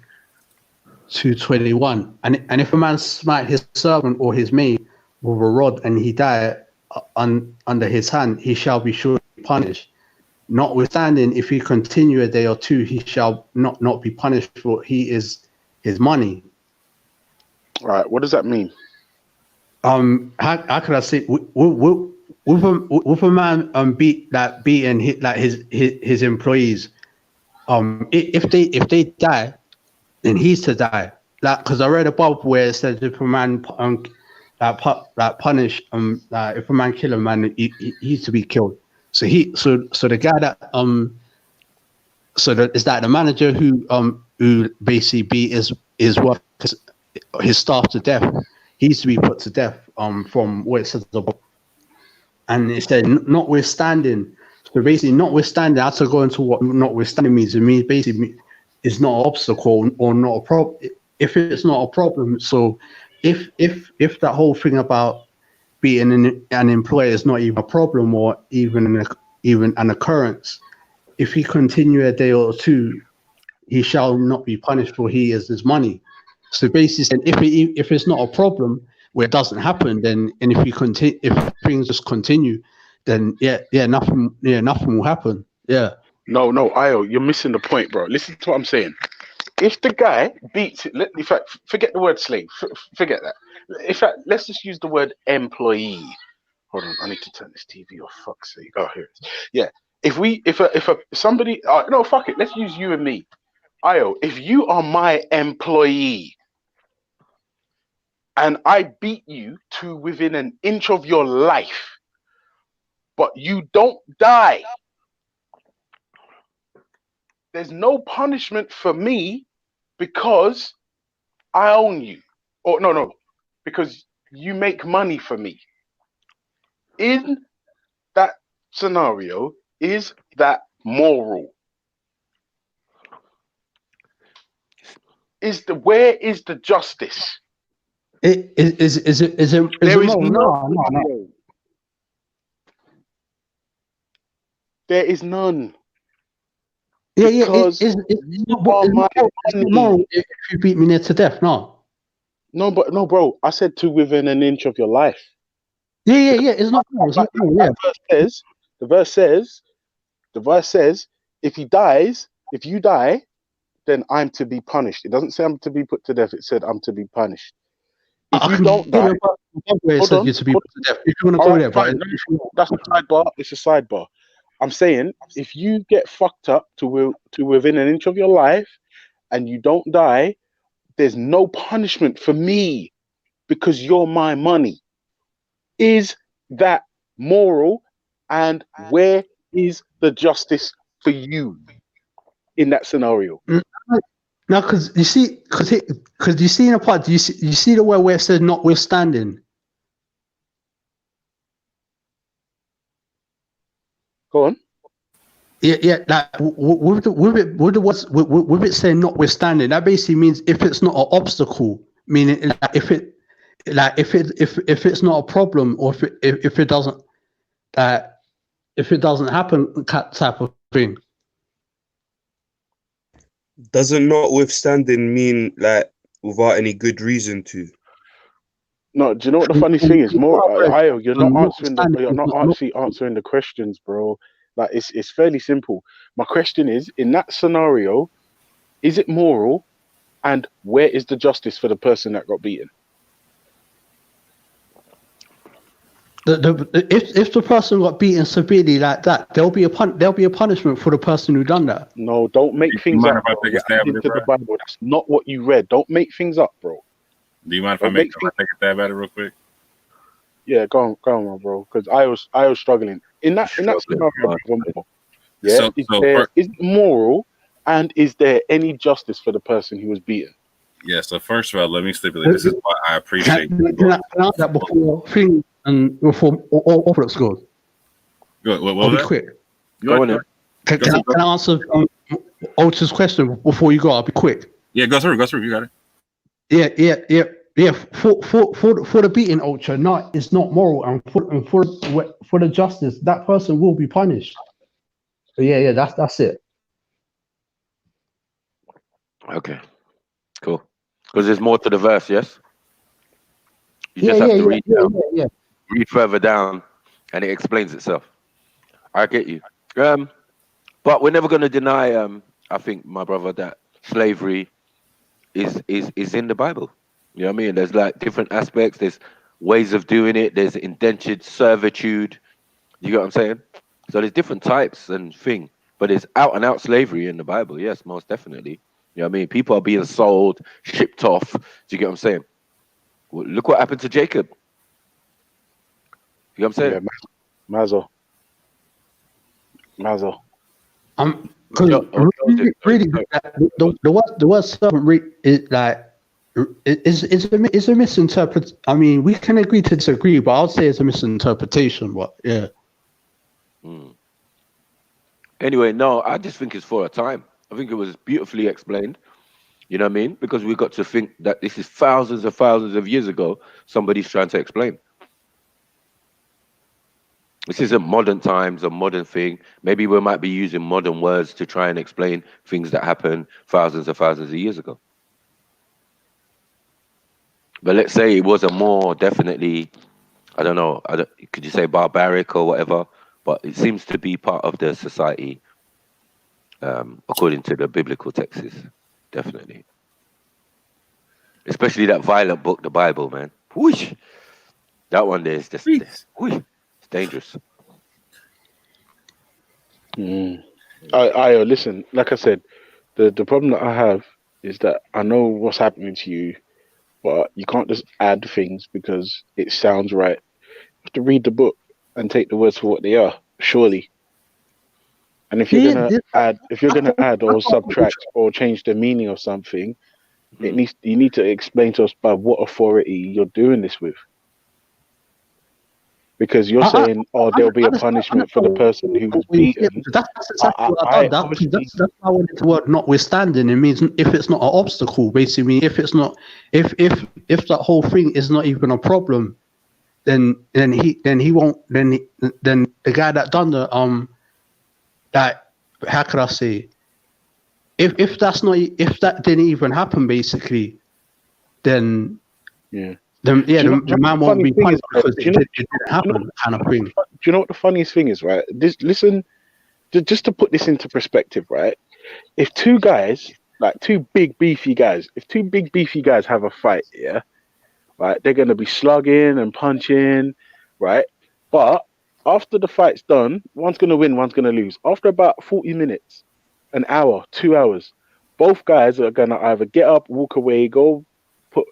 to 21. And if a man smite his servant or his maid with a rod and he die under his hand, he shall be surely punished. Notwithstanding, if he continue a day or two, he shall not be punished, for he is his money. All right, what does that mean? How could I say with a man beat and hit like his employees, if they die, then he's to die. Like, because I read above where it says if a man punish like if a man kill a man, he's to be killed. So the guy that is that the manager who basically beat his workers, his staff to death. He's to be put to death from what it says above. And it said notwithstanding. So basically, notwithstanding, I have to go into what notwithstanding means. It means basically it's not an obstacle or not a problem. If it's not a problem, so if that whole thing about being an employer is not even a problem or even an occurrence, if he continue a day or two, he shall not be punished, for he is his money. So basically, if it's not a problem where it doesn't happen, then and if things just continue, then nothing will happen. Yeah. No, Io, you're missing the point, bro. Listen to what I'm saying. If the guy beats it, in fact, forget the word slave. Forget that. In fact, let's just use the word employee. Hold on, I need to turn this TV off. Fuck's sake. Oh, here it is. Yeah. If somebody, no, fuck it. Let's use you and me. Io, if you are my employee and I beat you to within an inch of your life, but you don't die, there's no punishment for me because I own you. Or no, because you make money for me. In that scenario, is that moral? Where is the justice? Is it There is moral? No. none. There is none. Yeah. Because It's you are my moral if you beat me near to death. No, bro. I said to within an inch of your life. Yeah. It's not moral. It's not moral. Yeah. The verse says, if you die, then I'm to be punished. It doesn't say I'm to be put to death. It said I'm to be punished. If you don't die, hold on. If you want to go there, but that's a sidebar. It's a sidebar. I'm saying if you get fucked up to within an inch of your life and you don't die, there's no punishment for me because you're my money. Is that moral? And where is the justice for you in that scenario? No, because you see in a part, you see the word where it says notwithstanding. Go on. Yeah. Like with it saying notwithstanding, that basically means if it's not an obstacle, meaning like if it's not a problem, or if it doesn't happen, type of thing. Doesn't notwithstanding mean like without any good reason to? No, do you know what the funny thing is? Io, you're not actually answering the questions, bro. Like it's fairly simple. My question is, in that scenario, is it moral, and where is the justice for the person that got beaten? If the person got beaten severely like that, there'll be a punishment for the person who done that. No, don't make things up. Into the Bible. That's not what you read. Don't make things up, bro. Do you mind if I take a stab at it real quick? Yeah, go on, bro. Because I was struggling in that scenario. Yeah, is it moral, and is there any justice for the person who was beaten? Yeah. So first of all, let me stipulate. This is why I appreciate. Can I ask that before Orthodox goes? Good. I'll be quick. Can I answer Ultra's question before you go? I'll be quick. Yeah, go through. You got it. Yeah. For the beating, Ultra, no, it's not moral, and for the justice, that person will be punished. So yeah, that's it. Okay, cool. Because there's more to the verse, yes. You just have to read down. Read further down, and it explains itself. I get you. But we're never going to deny. I think, my brother, that slavery is in the Bible. You know what I mean? There's like different aspects. There's ways of doing it. There's indentured servitude. You get what I'm saying? So there's different types and thing. But it's out and out slavery in the Bible. Yes, most definitely. You know what I mean? People are being sold, shipped off. Do you get what I'm saying? Well, look what happened to Jacob. You know what I'm saying? Yeah, Mazel. Because really, the word servant is like is a misinterpret. I mean, we can agree to disagree, but I'll say it's a misinterpretation. But yeah. Anyway, no, I just think it's for a time. I think it was beautifully explained. You know what I mean? Because we got to think that this is thousands of years ago. Somebody's trying to explain. This isn't modern times, a modern thing. Maybe we might be using modern words to try and explain things that happened thousands of years ago. But let's say it was a more definitely, I don't know, could you say barbaric or whatever? But it seems to be part of the society, according to the biblical texts, definitely. Especially that violent book, the Bible, man. Whoosh! That one there is just, whoosh, it's dangerous. Listen, like I said, the problem that I have is that I know what's happening to you, but you can't just add things because it sounds right. You have to read the book and take the words for what they are, surely. And if you're gonna add or subtract or change the meaning of something, you need to explain to us by what authority you're doing this with. Because you're saying, there'll be a punishment for the person who was beaten. That's exactly what I've done. That's why I wanted the word notwithstanding. It means if it's not an obstacle, basically, if it's not, if that whole thing is not even a problem, then he won't. Then the guy that done the that, how could I say? If that didn't even happen, basically, then the man won't be punished because it didn't happen, kind of thing. Do you know what the funniest thing is, right? Listen, just to put this into perspective, right? If two guys, like two big beefy guys have a fight, yeah, right, they're gonna be slugging and punching, right? But after the fight's done, one's gonna win, one's gonna lose. After about 40 minutes, an hour, 2 hours, both guys are gonna either get up, walk away, go put,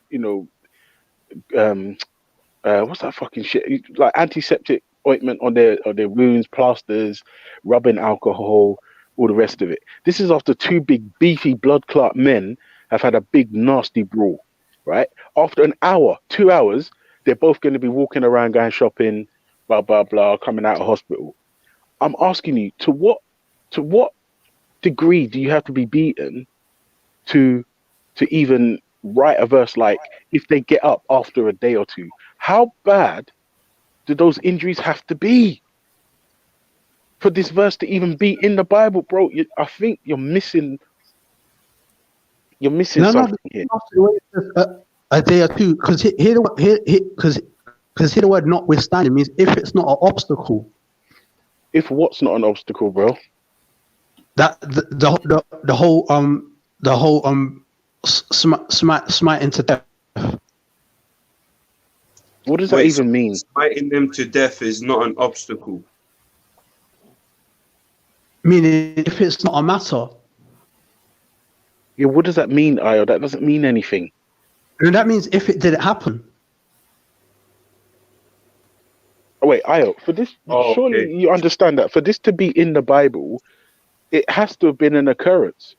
what's that fucking shit? Like antiseptic ointment on their wounds, plasters, rubbing alcohol, all the rest of it. This is after two big beefy blood clot men have had a big nasty brawl, right? After an hour, 2 hours, they're both going to be walking around, going shopping, blah blah blah, coming out of hospital. I'm asking you, to what degree do you have to be beaten to even write a verse like, if they get up after a day or two? How bad do those injuries have to be for this verse to even be in the Bible, bro? I think you're missing something here. A day or two, because here the word notwithstanding means if it's not an obstacle. If what's not an obstacle, bro? That the whole smiting to death. What does that even mean? Smiting them to death is not an obstacle. Meaning, if it's not a matter. Yeah, what does that mean, Ayo? That doesn't mean anything. And that means if it didn't happen. Oh, wait, Ayo, for this, surely you understand that for this to be in the Bible, it has to have been an occurrence.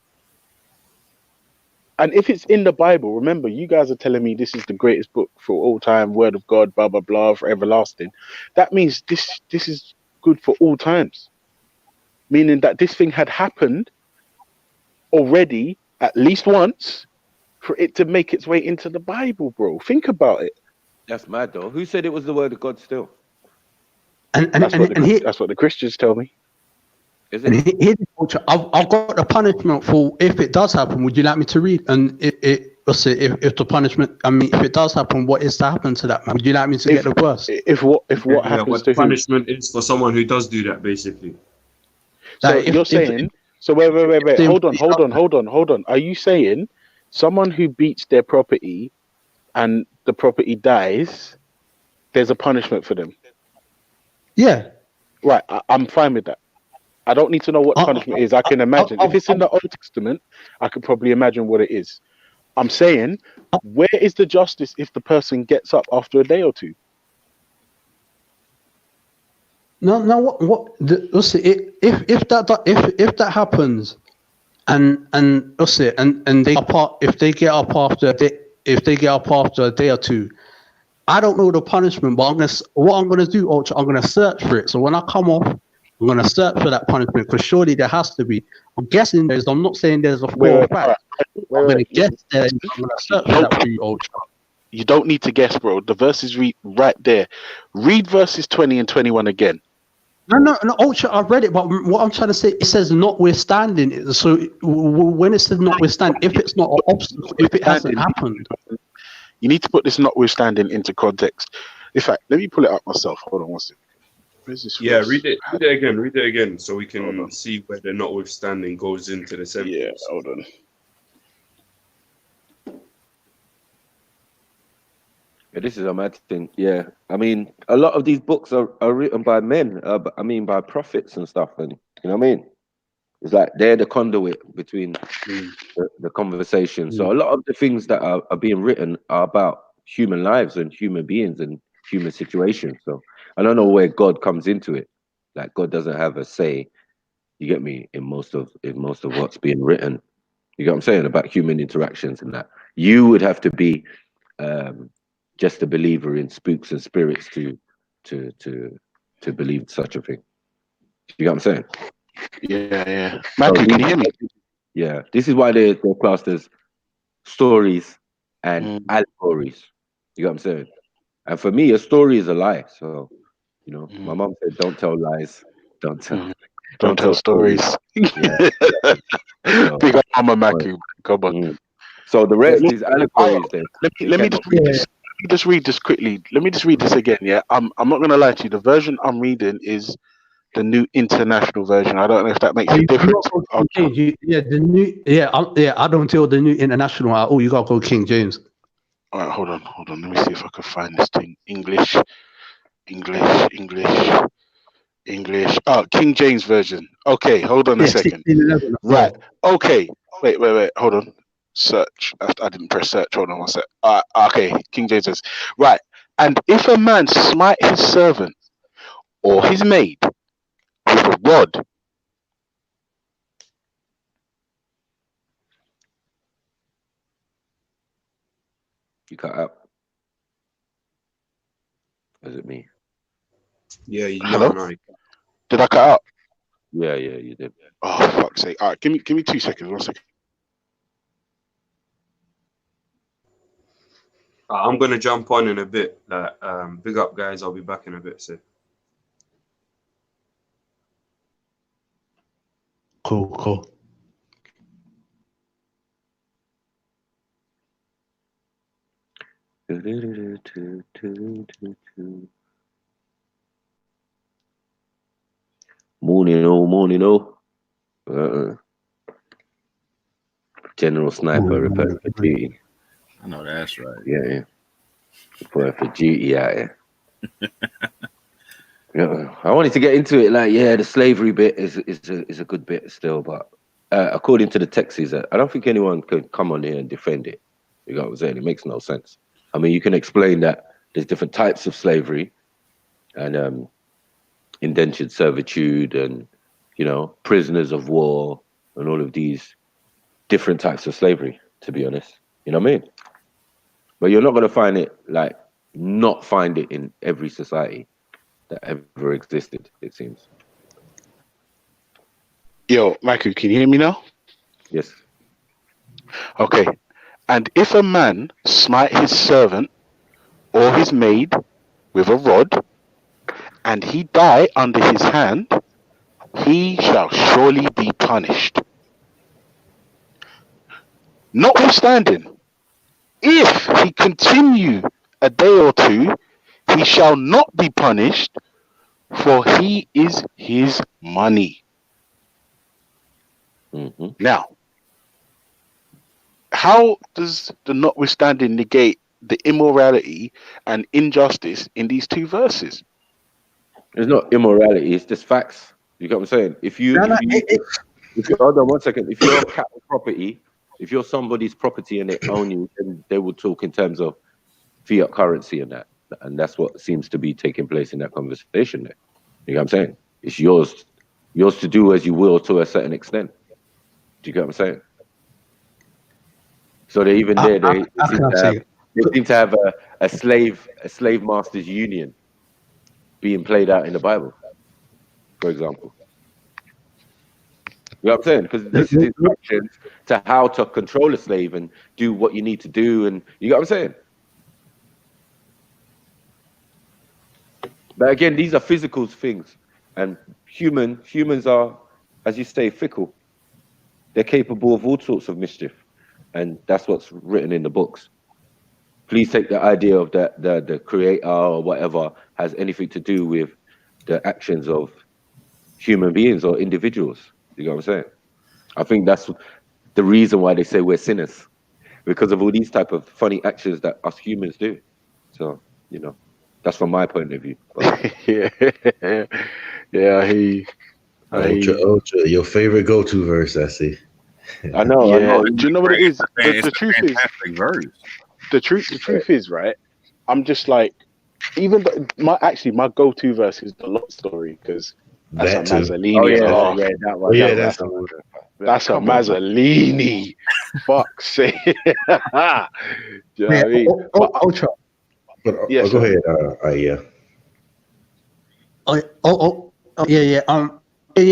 And if it's in the Bible, remember, you guys are telling me this is the greatest book for all time, word of God, blah, blah, blah, for everlasting. That means this is good for all times. Meaning that this thing had happened already at least once for it to make its way into the Bible, bro. Think about it. That's mad, though. Who said it was the word of God still? That's what the Christians tell me. Is it? I've got a punishment for if it does happen. Would you like me to read? And if the punishment, I mean, if it does happen, what is to happen to that man? Would you like me to get the verse? If what happens what to punishment is for someone who does do that, basically. So you're saying, wait. Hold on. Are you saying someone who beats their property and the property dies, there's a punishment for them? Yeah. Right. I'm fine with that. I don't need to know what the Uh, punishment is. I can imagine. If it's in the Old Testament, I could probably imagine what it is. I'm saying, where is the justice if the person gets up after a day or two? No, no. Let's see. If that happens, and let's see, and they apart if they get up after a day or two, I don't know the punishment, but what I'm gonna do, Ultra, I'm gonna search for it. So when I come off, I'm gonna search for that punishment because surely there has to be. I'm guessing there's. I'm not saying there's a full fact. I'm gonna guess there. And I'm gonna search for that for you, Ultra. You don't need to guess, bro. The verse is right there. Read verses 20 and 21 again. No, Ultra, I've read it, but what I'm trying to say, it says notwithstanding. So when it says notwithstanding, if it's not an obstacle, if it hasn't happened. You need to put this notwithstanding into context. In fact, let me pull it up myself. Hold on one second. Where's this? Yeah, verse? read it again, so we can see where the notwithstanding goes into the sentence. Yeah, hold on. Yeah, this is a mad thing. Yeah, I mean, a lot of these books are written by men. By prophets and stuff, and you know what I mean. It's like they're the conduit between the conversation. So a lot of the things that are being written are about human lives and human beings and human situations. So I don't know where God comes into it. Like God doesn't have a say. You get me in most of what's being written. You get what I'm saying about human interactions and that. You would have to be just a believer in spooks and spirits to believe such a thing. You get what I'm saying? Yeah. Matthew, can you hear me? Yeah, this is why they're classed as stories and allegories. You know what I'm saying? And for me, a story is a lie. So, you know, my mom said, "Don't tell lies. Don't tell stories." Yeah. So, Big up Mama Matthew. Come on. So the rest is allegories. Then Let me just read this. Let me just read this quickly. Let me just read this again. Yeah, I'm not gonna lie to you. The version I'm reading is the New International Version. I don't know if that makes a difference. I don't tell the New International. Oh, you gotta go King James. All right, hold on. Let me see if I can find this thing. English. Oh, King James Version. Okay, hold on a second. 1611. Right. Okay. Wait. Hold on. Search. I didn't press search. Hold on one sec. Okay. King James says, right. And if a man smite his servant or his maid with a rod, you cut out. Is it me? Yeah, hello? no. Did I cut out? Yeah, you did. Oh, fuck's sake. All right, give me 2 seconds. 1 second. I'm gonna jump on in a bit. Big up, guys. I'll be back in a bit. So. Cool. Morning. General Sniper reporting for duty. I know that's right. Yeah. Reporting for duty out here. Yeah, I wanted to get into it. Like, the slavery bit is a good bit still, but according to the texts, I don't think anyone could come on here and defend it. You know what I'm saying? It makes no sense. I mean, you can explain that there's different types of slavery, and indentured servitude, and prisoners of war, and all of these different types of slavery. To be honest, you know what I mean? But you're not going to not find it in every society that ever existed, it seems. Yo, Michael, can you hear me now? Yes. Okay. And if a man smite his servant or his maid with a rod, and he die under his hand, he shall surely be punished. Notwithstanding, if he continue a day or two, he shall not be punished, for he is his money. Mm-hmm. Now, how does the notwithstanding negate the immorality and injustice in these two verses? It's not immorality, it's just facts. You get what I'm saying? If you hold on one second, if you're cattle property, if you're somebody's property and they own you, then they will talk in terms of fiat currency and that. And that's what seems to be taking place in that conversation there. You know what I'm saying? It's yours to do as you will to a certain extent. Do you get what I'm saying? So they even there, they seem to have a slave masters union being played out in the Bible, for example. You know what I'm saying? Because this is instructions to how to control a slave and do what you need to do, and you know what I'm saying? But again, these are physical things, and humans are, as you say, fickle. They're capable of all sorts of mischief, and that's what's written in the books. Please take the idea of that the creator or whatever has anything to do with the actions of human beings or individuals. You know what I'm saying? I think that's the reason why they say we're sinners, because of all these type of funny actions that us humans do. So, you know, that's from my point of view. Yeah, Ultra, your favorite go-to verse, I see. I know. Yeah. Do you know what it is? It's The a truth is, fantastic verse. the truth is, right? I'm just like, even my go-to verse is the Lot story, because that's That a too. Mazzolini. Oh yeah, Oh, that one. Yeah, that that's one. that's a Come on, man. Mazzolini. Fuck's sake. Do you know what I mean? But, Ultra. But yes, go sir. ahead. Yeah.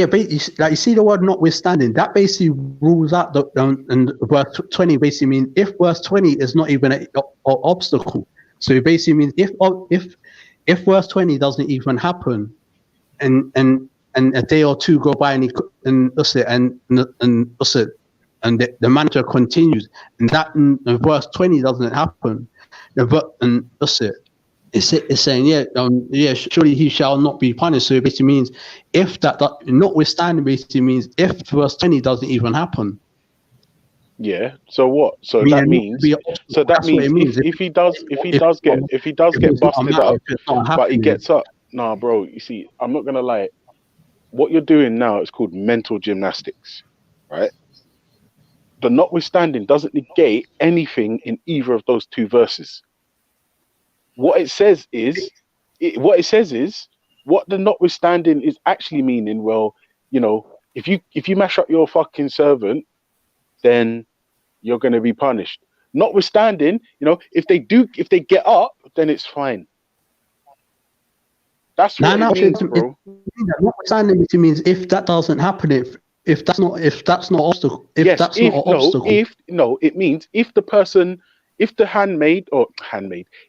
But you see the word notwithstanding, that basically rules out the and verse 20 basically means if verse 20 is not even an obstacle. So it basically means if verse 20 doesn't even happen, and a day or two go by and the manager continues, and verse 20 doesn't happen, and that's it. It's saying, surely he shall not be punished. So it basically means if that notwithstanding basically means if verse 20 doesn't even happen. Yeah. So what? So that means if he does get busted up, but he gets up. Nah, bro. You see, I'm not gonna lie. What you're doing now is called mental gymnastics, right? The notwithstanding doesn't negate anything in either of those two verses. What it says is what the notwithstanding is actually meaning. Well, you know, if you mash up your fucking servant, then you're going to be punished. Notwithstanding, you know, if they get up, then it's fine. That's what it means, bro. Notwithstanding means if that doesn't happen, if that's not obstacle, it means if the person, if the handmaid,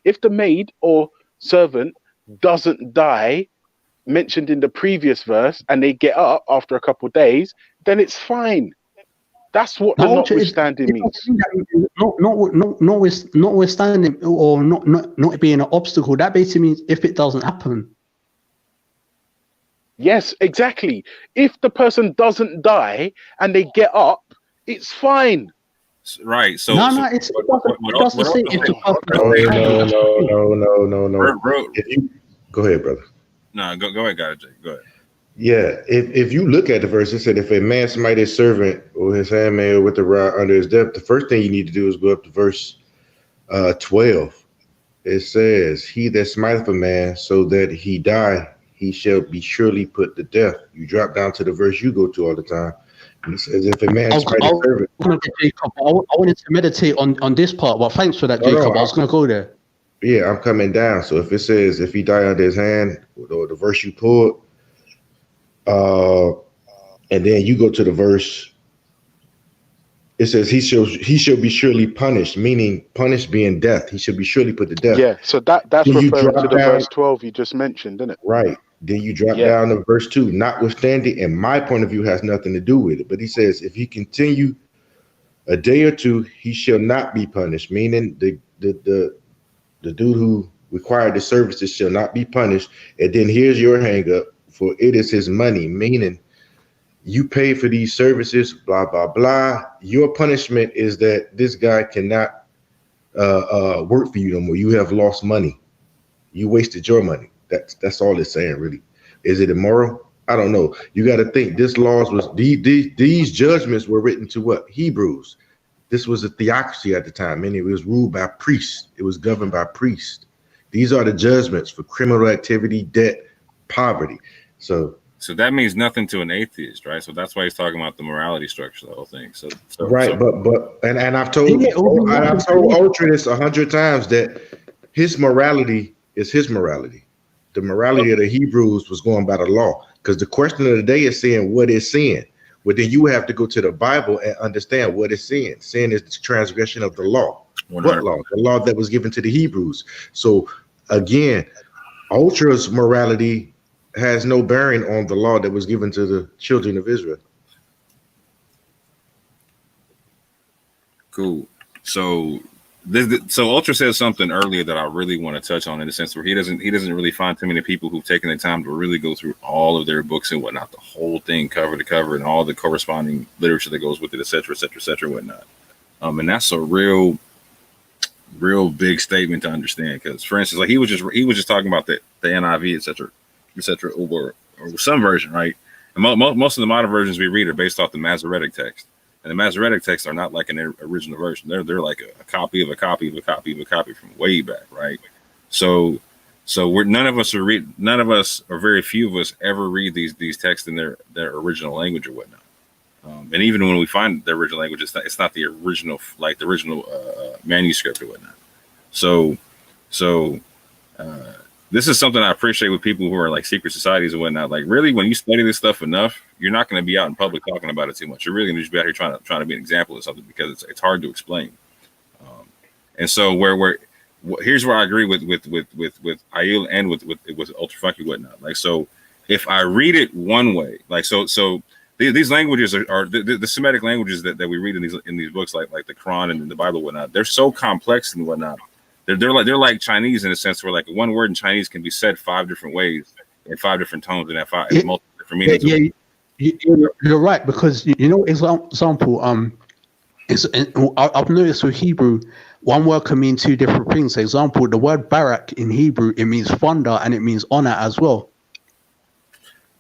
if the maid or servant doesn't die, mentioned in the previous verse, and they get up after a couple of days, then it's fine. That's what the notwithstanding means. Notwithstanding or not being an obstacle, that basically means if it doesn't happen. Yes, exactly. If the person doesn't die and they get up, it's fine. Right. So it doesn't say if the No. Go ahead, brother. No, go ahead, guys. Go ahead. Yeah, if you look at the verse, it said if a man smite his servant or his handmaid with the rod under his depth, the first thing you need to do is go up to verse 12. It says, he that smiteth a man so that he die, he shall be surely put to death. You drop down to the verse you go to all the time. And it says, if a man smite his servant. I wanted to meditate on this part, but thanks for that, Jacob. I was going to go there. Yeah, I'm coming down. So if it says, if he die under his hand, or the verse you pulled, and then you go to the verse, it says he shall be surely punished, meaning punished being death. He should be surely put to death. Yeah, so that's referring to the verse 12 you just mentioned, isn't it? Right. Then you drop down to verse 2. Notwithstanding, in my point of view, has nothing to do with it. But he says, if he continue a day or two, he shall not be punished, meaning the dude who required the services shall not be punished. And then here's your hang up, for it is his money, meaning you pay for these services, blah, blah, blah. Your punishment is that this guy cannot work for you no more. You have lost money. You wasted your money. That's all it's saying, really. Is it immoral? I don't know. You got to think this laws was these judgments were written to what? Hebrews. This was a theocracy at the time, meaning it was ruled by priests. It was governed by priests. These are the judgments for criminal activity, debt, poverty. So that means nothing to an atheist, right? So that's why he's talking about the morality structure, the whole thing. So right, but I've told Ultra this 100 times that his morality is his morality. The morality of the Hebrews was going by the law, because the question of the day is saying what is sin. Well, then you have to go to the Bible and understand what is sin. Sin is the transgression of the law. 100%. What law? The law that was given to the Hebrews. So again, Ultra's morality has no bearing on the law that was given to the children of Israel. Cool. So Ultra said something earlier that I really want to touch on, in the sense where he doesn't really find too many people who've taken the time to really go through all of their books and whatnot, the whole thing cover to cover, and all the corresponding literature that goes with it, et cetera, whatnot. And that's a real big statement to understand, because, for instance, like he was just talking about the NIV, et cetera, or some version, right? And most of the modern versions we read are based off the Masoretic text. And the Masoretic texts are not like an original version. They're like a copy of a copy of a copy of a copy from way back, right? So none of us, or very few of us, ever read these texts in their original language or whatnot. And even when we find the original language, it's not the original, like the original manuscript or whatnot. So this is something I appreciate with people who are like secret societies and whatnot. Like, really, when you study this stuff enough, you're not going to be out in public talking about it too much. You're really going to just be out here trying to be an example of something, because it's hard to explain. And so here's where I agree with Aiel and with Ultra Funky whatnot. Like, so if I read it one way, like so these languages are the Semitic languages that we read in these books, like the Quran and the Bible and whatnot. They're so complex and whatnot. They're like Chinese, in a sense where like one word in Chinese can be said 5 different ways in 5 different tones and have multiple different meanings. Yeah, you're right, because example, I've noticed with Hebrew, one word can mean 2 different things. For example, the word barak in Hebrew, it means thunder and it means honor as well.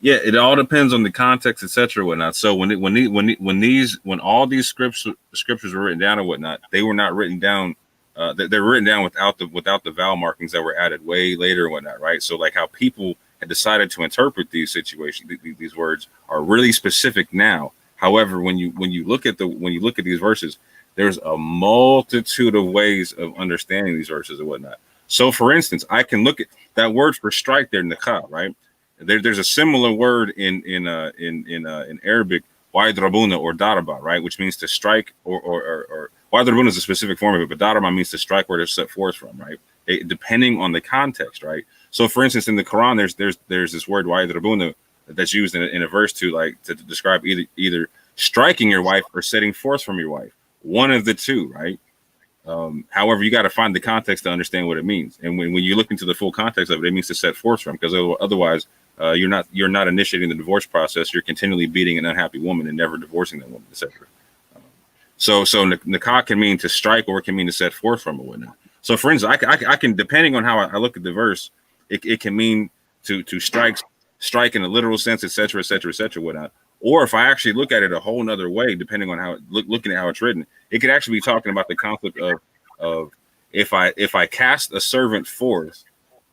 Yeah, it all depends on the context, etc., whatnot. So when all these scriptures were written down and whatnot, they were not written down. They're written down without the vowel markings that were added way later and whatnot, right? So like how people had decided to interpret these situations, these words are really specific now. However, when you look at these verses, there's a multitude of ways of understanding these verses and whatnot. So, for instance, I can look at that word for strike there, nikah, right? There's a similar word in Arabic, waidrabuna or daraba, right, which means to strike or waidrabuna is a specific form of it, but daraba means to strike where they're set forth from, right? Depending on the context, right? So, for instance, in the Quran, there's this word waidrabuna that's used in a verse to describe either striking your wife or setting forth from your wife, one of the two, right? However, you got to find the context to understand what it means, and when you look into the full context of it, it means to set forth from, because otherwise, you're not initiating the divorce process. You're continually beating an unhappy woman and never divorcing that woman, etc. So nikah can mean to strike, or it can mean to set forth from or whatnot. So, for instance, I can, depending on how I look at the verse, it can mean to strike in a literal sense, etc., whatnot. Or if I actually look at it a whole nother way, depending on how looking at how it's written, it could actually be talking about the concept of if I cast a servant forth.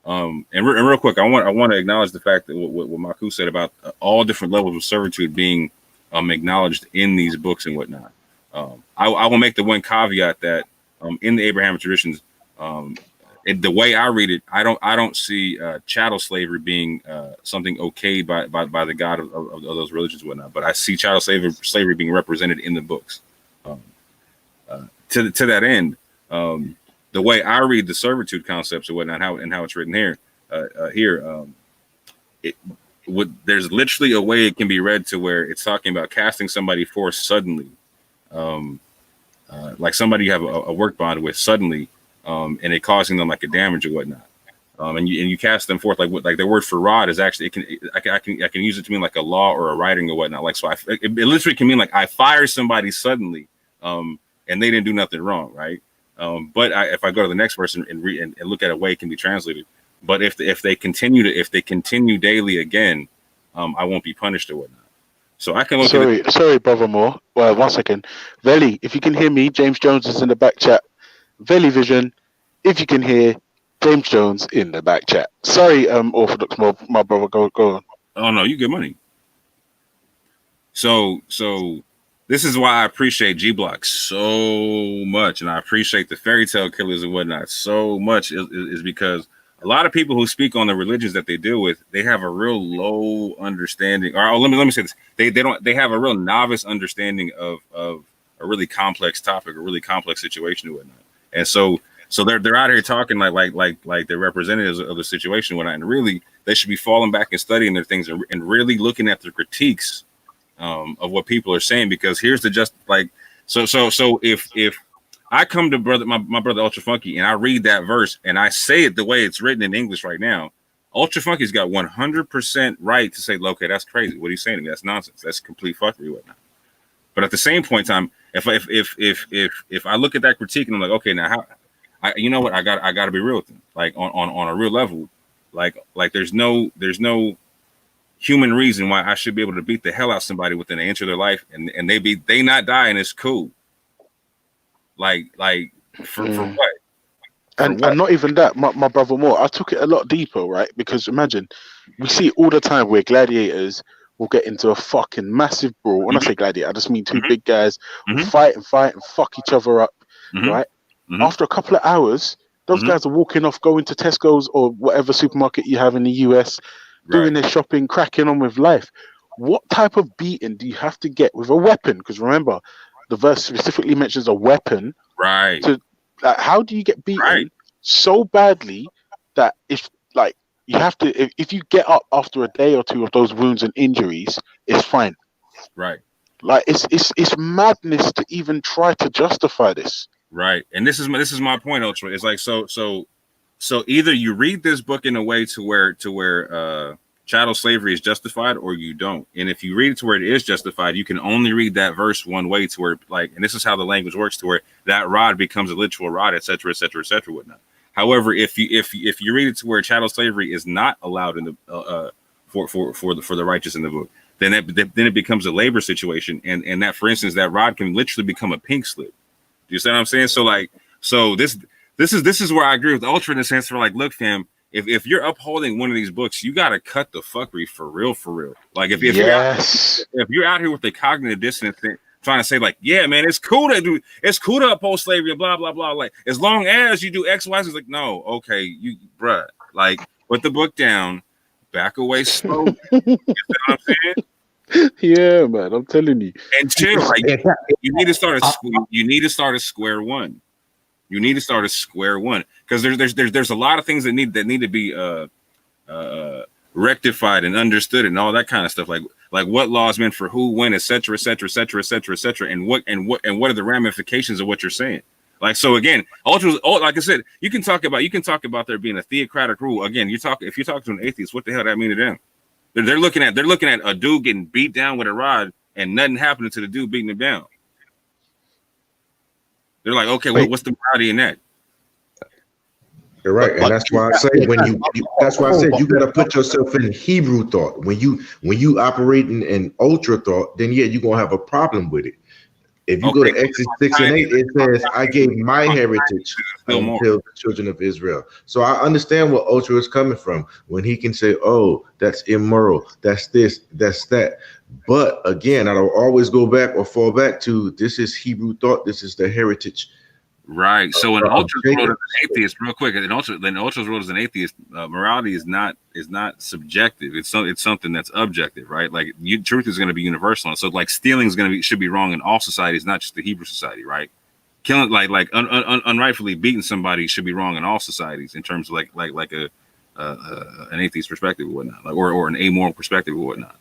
And real quick, I want to acknowledge the fact that what Maku said about all different levels of servitude being acknowledged in these books and whatnot. I will make the one caveat that in the Abrahamic traditions, the way I read it, I don't see chattel slavery being something okay by the God of those religions and whatnot. But I see chattel slavery being represented in the books. To that end, the way I read the servitude concepts and whatnot, how it's written here, there's literally a way it can be read to where it's talking about casting somebody forth suddenly, like somebody you have a work bond with suddenly, and it causing them like a damage or whatnot, and you cast them forth like the word for rod is actually I can use it to mean like a law or a writing or whatnot. Like, so it literally can mean like I fire somebody suddenly, and they didn't do nothing wrong, right? But if I go to the next verse and read and look at a way it can be translated, but if they continue daily again, I won't be punished or whatnot. So I can look at it. Sorry, brother Moore. Well, 1 second. Veli, if you can hear me, James Jones is in the back chat. Veli Vision, if you can hear James Jones in the back chat. Sorry, Orthodox Moore, my brother. Go on. Oh no, you get money. So this is why I appreciate G Block so much, and I appreciate the fairy tale killers and whatnot so much, is because a lot of people who speak on the religions that they deal with, they have a real low understanding. Or let me say this: they have a real novice understanding of a really complex topic, a really complex situation and whatnot. And so they're out here talking like they're representatives of the situation and whatnot. And really, they should be falling back and studying their things and really looking at their critiques of what people are saying. Because here's the just like so if I come to my brother Ultra Funky and I read that verse and I say it the way it's written in English right now, Ultra Funky's got 100% right to say, okay, that's crazy. What he's saying to me, that's nonsense. That's complete fuckery and whatnot. But at the same point in time, if I look at that critique and I'm like, okay, now how, you know what, I got to be real with them, like on a real level, like there's no human reason why I should be able to beat the hell out of somebody within an inch of their life and they not die and it's cool. Like for what? And not even that, my brother Moore, I took it a lot deeper, right? Because imagine, we see it all the time where gladiators will get into a fucking massive brawl. When I say gladiator, I just mean two big guys who fight and fuck each other up, right? After a couple of hours, those guys are walking off, going to Tesco's or whatever supermarket you have in the US, doing their shopping, cracking on with life. What type of beating do you have to get with a weapon? Because remember, the verse specifically mentions a weapon. Right. So, how do you get beaten so badly that if you have to, if you get up after a day or two of those wounds and injuries, it's fine. Right. Like it's madness to even try to justify this. Right. And this is my point, Ultra. It's like so either you read this book in a way to where chattel slavery is justified, or you don't. And if you read it to where it is justified, you can only read that verse one way, to where and this is how the language works, to where that rod becomes a literal rod, etc., whatnot. However, if you read it to where chattel slavery is not allowed in the for the righteous in the book, then it becomes a labor situation, and that, for instance, that rod can literally become a pink slip. Do you see what I'm saying? So this is where I agree with Ultra in the sense, for like, look, fam, if you're upholding one of these books, you got to cut the fuckery for real. Like if you're out here with the cognitive dissonance thing, trying to say like, yeah, man, it's cool to uphold slavery and blah blah blah. Like as long as you do X, Y, it's like, no, okay, you bruh, like put the book down, back away slow. You know what I'm saying? Yeah, man, I'm telling you. And chill. Like you need to start at square one. You need to start at square one, because there's a lot of things that need to be rectified and understood and all that kind of stuff. Like what laws meant for who, when, etc., and what are the ramifications of what you're saying. Like, so again, like I said, you can talk about there being a theocratic rule. Again, if you talk to an atheist, what the hell that mean to them? They're looking at a dude getting beat down with a rod and nothing happening to the dude beating him down. They're like, okay, well, what's the morality in that? You're right, and that's why I say that's why I said you got to put yourself in Hebrew thought. When you operating in ultra thought, then yeah, you're gonna have a problem with it. If you go to Exodus 6 and 8, it says, "I gave my heritage until the children of Israel." So I understand what Ultra is coming from when he can say, "Oh, that's immoral. That's this. That's that." But again, I don't always go back or fall back to this is Hebrew thought. This is the heritage. Right. So in Ultra's world as an atheist, real quick, in Ultra's world as an atheist, morality is not subjective. It's something that's objective, right? Like truth is going to be universal. And so like stealing should be wrong in all societies, not just the Hebrew society, right? Killing unrightfully beating somebody should be wrong in all societies in terms of an atheist perspective or whatnot, or an amoral perspective or whatnot.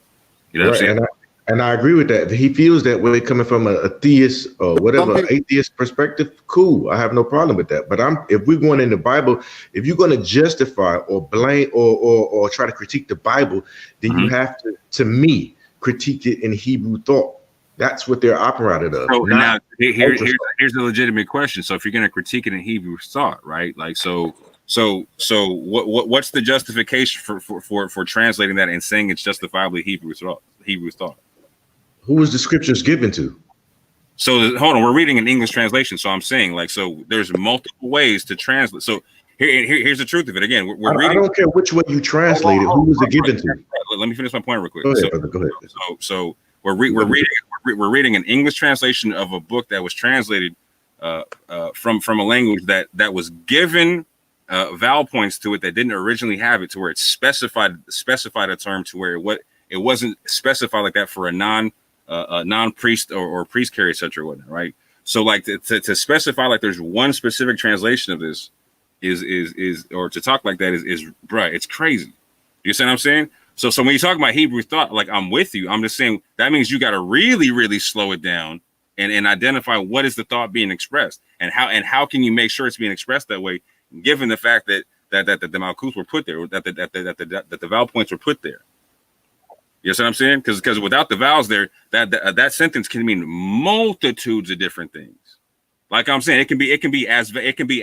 You know what I'm saying? And I agree with that. He feels that way coming from a theist or whatever atheist perspective. Cool, I have no problem with that. But if we're going in the Bible, if you're going to justify or blame or try to critique the Bible, then you have to me, critique it in Hebrew thought. That's what they're operated of. So now here's a legitimate question. So if you're going to critique it in Hebrew thought, right? Like so So what's the justification for translating that and saying it's justifiably Hebrew thought? Who was the scriptures given to? So hold on, we're reading an English translation. So I'm saying, like, so there's multiple ways to translate. So here's the truth of it. Again, we're reading. I don't care which way you translate it. Who was it given to? Let me finish my point real quick. Go ahead, brother. Go ahead. So we're reading an English translation of a book that was translated from a language that was given vowel points to it that didn't originally have it, to where it specified a term to where it wasn't specified like that for a non-priest or priest carry, etc. whatnot, right? So like to specify like there's one specific translation of this is or to talk like that is bruh, it's crazy. You see what I'm saying? So when you talk about Hebrew thought, like, I'm with you. I'm just saying that means you got to really, really slow it down and identify what is the thought being expressed and how can you make sure it's being expressed that way, given the fact that the malkuth were put there, that the vowel points were put there. You know what I'm saying? Because without the vowels there, that sentence can mean multitudes of different things. Like I'm saying, it can be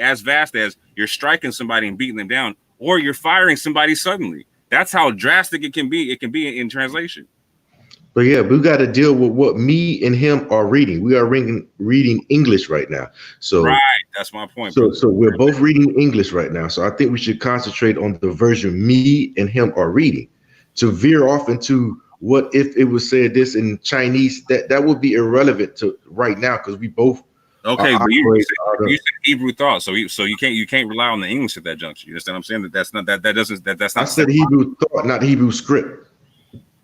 as vast as you're striking somebody and beating them down, or you're firing somebody suddenly. That's how drastic it can be. It can be in translation. But yeah, we got to deal with what me and him are reading. We are reading English right now. So right, that's my point. So we're both reading English right now. So I think we should concentrate on the version me and him are reading. To veer off into what if it was said this in Chinese, that would be irrelevant to right now, because we both. Okay, but you said Hebrew thought, so you can't rely on the English at that juncture. You understand what I'm saying? That's not. I said Hebrew thought, not Hebrew script.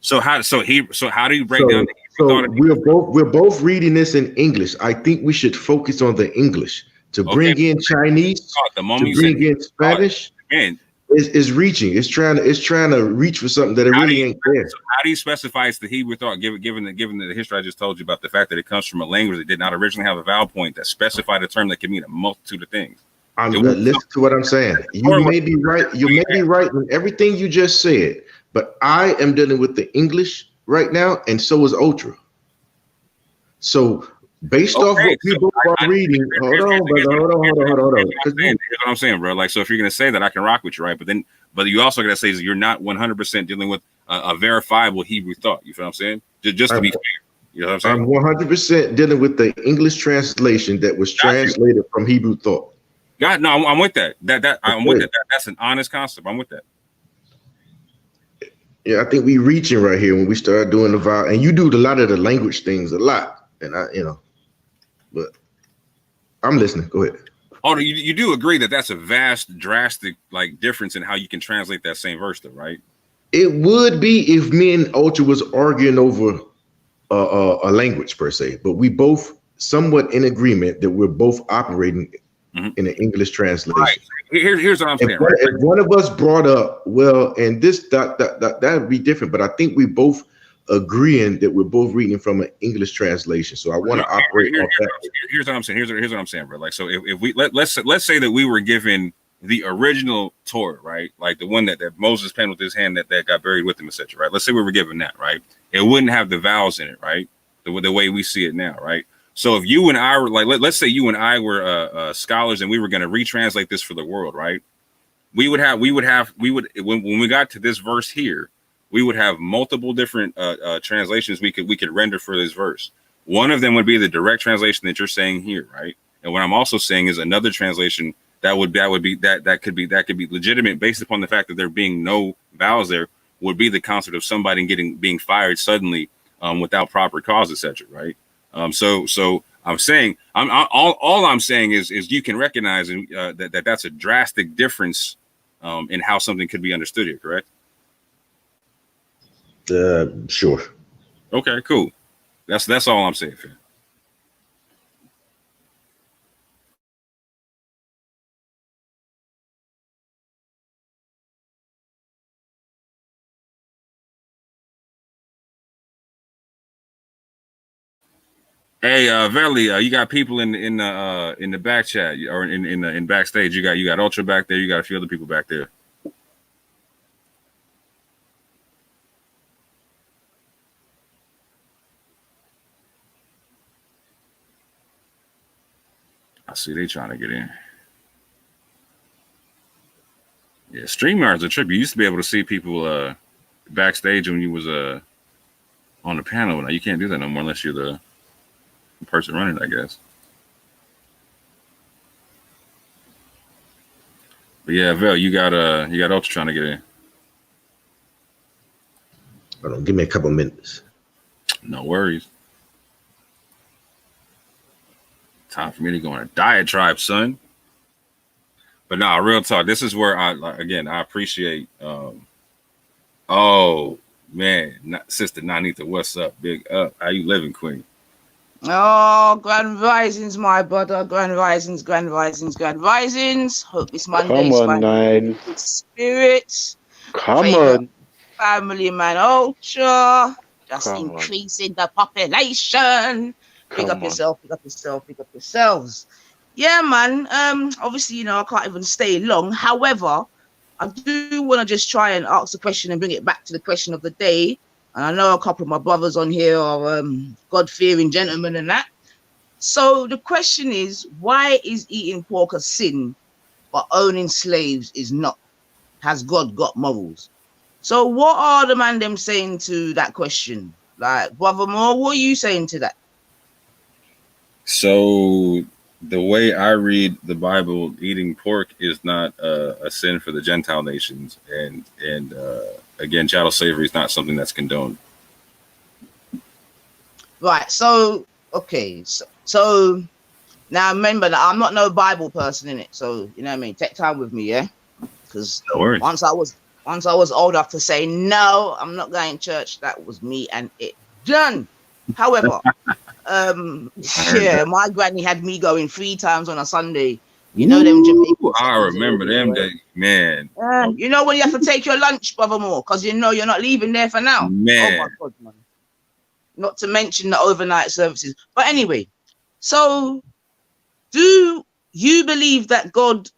So how do you break down the Hebrew thought? We're both reading this in English. I think we should focus on the English. To bring in Chinese, to bring in Spanish, is reaching. It's trying to reach for something that it really ain't there. So how do you specify it's the Hebrew thought, given the history I just told you about, the fact that it comes from a language that did not originally have a vowel point that specified a term that can mean a multitude of things? Listen to what I'm saying. You may be right. You may be right in everything you just said, but I am dealing with the English right now, and so is Ultra. So based off what people are reading, hold on. Here's what I'm saying, bro. Like, so if you're gonna say that, I can rock with you, right? But you also gotta say is you're not 100% dealing with a verifiable Hebrew thought. You feel what I'm saying? Just to be fair. You know what I'm saying? I'm 100% dealing with the English translation that was translated from Hebrew thought. God, no, I'm with that. I'm with that. That's an honest concept. I'm with that. Yeah, I think we reaching right here when we start doing the vowel, and you do a lot of the language things a lot, and but I'm listening. Go ahead. Oh, you do agree that that's a vast, drastic like difference in how you can translate that same verse, though, right? It would be if me and Ultra was arguing over a language per se, but we both somewhat in agreement that we're both operating in an English translation. Right. Here's what I'm saying. If one of us brought up, well, and this that would be different, but I think we both agreeing that we're both reading from an English translation. So I want to operate off that. Here's what I'm saying. Here's what I'm saying, bro. Like, so if we let's say that we were given the original Torah, right? Like the one that Moses penned with his hand that got buried with him, etc. Right? Let's say we were given that, right? It wouldn't have the vowels in it, right? The way we see it now, right? So if you and I were like, let's say you and I were scholars and we were going to retranslate this for the world, right? We would when we got to this verse here, we would have multiple different translations we could render for this verse. One of them would be the direct translation that you're saying here, right? And what I'm also saying is another translation that could be legitimate based upon the fact that there being no vowels there, would be the concept of somebody being fired suddenly without proper cause, etc. Right? So I'm saying all I'm saying is you can recognize that that's a drastic difference in how something could be understood here, correct? Sure. Okay, cool. That's all I'm saying, fam. Hey, Verly, you got people in the back chat or in backstage. You got Ultra back there. You got a few other people back there. I see they trying to get in. Yeah, StreamYard's a trip. You used to be able to see people backstage when you was on the panel. Now you can't do that no more unless you're the person running it, I guess. But yeah, Vel, you got Ultra trying to get in. Hold on, give me a couple minutes. No worries. Time for me to go on a diatribe, son. But no, real talk. This is where I appreciate. Oh man, Sister Nanita, what's up? Big up. How you living, Queen? Oh, grand risings, my brother. Grand risings, grand risings, grand risings. Hope this Monday is finding good spirits. Come on. Family man Ultra. Just increasing the population. Pick up yourself, pick up yourself, pick up yourselves. Yeah, man. Obviously, I can't even stay long. However, I do want to just try and ask a question and bring it back to the question of the day. And I know a couple of my brothers on here are God-fearing gentlemen and that. So the question is, why is eating pork a sin, but owning slaves is not? Has God got morals? So what are the man them saying to that question? Like, Brother Moore, what are you saying to that? So the way I read the Bible, eating pork is not a sin for the Gentile nations, and again, chattel slavery is not something that's condoned. Right. So okay. So now remember that I'm not no Bible person in it. So you know what I mean. Take time with me, yeah. Because once I was old enough to say no, I'm not going to church. That was me and it done. However. Yeah, my granny had me going 3 times on a Sunday. You know them Jamaican. I remember them days, man. You know when you have to take your lunch, Brother Moore, because you know you're not leaving there for now. Man. Oh my God, man. Not to mention the overnight services. But anyway, so do you believe that God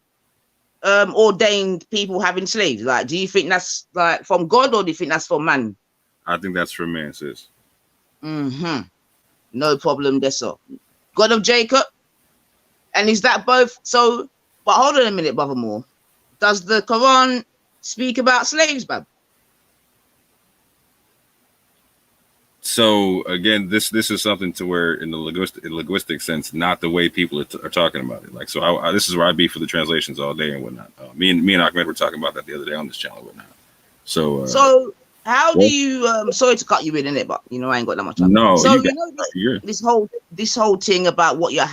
ordained people having slaves? Like, do you think that's like from God, or do you think that's from man? I think that's from man, sis. Mm-hmm. No problem there, so God of Jacob. And is that both? So, but hold on a minute, Brother Moore. Does the Quran speak about slaves, Bab? So again, this is something to where in the linguistic sense, not the way people are talking about it. Like, so this is where I be for the translations all day and whatnot. Me and Ahmed were talking about that the other day on this channel and whatnot. So how do you sorry to cut you in it, but I ain't got that much time. No, so this whole thing about what your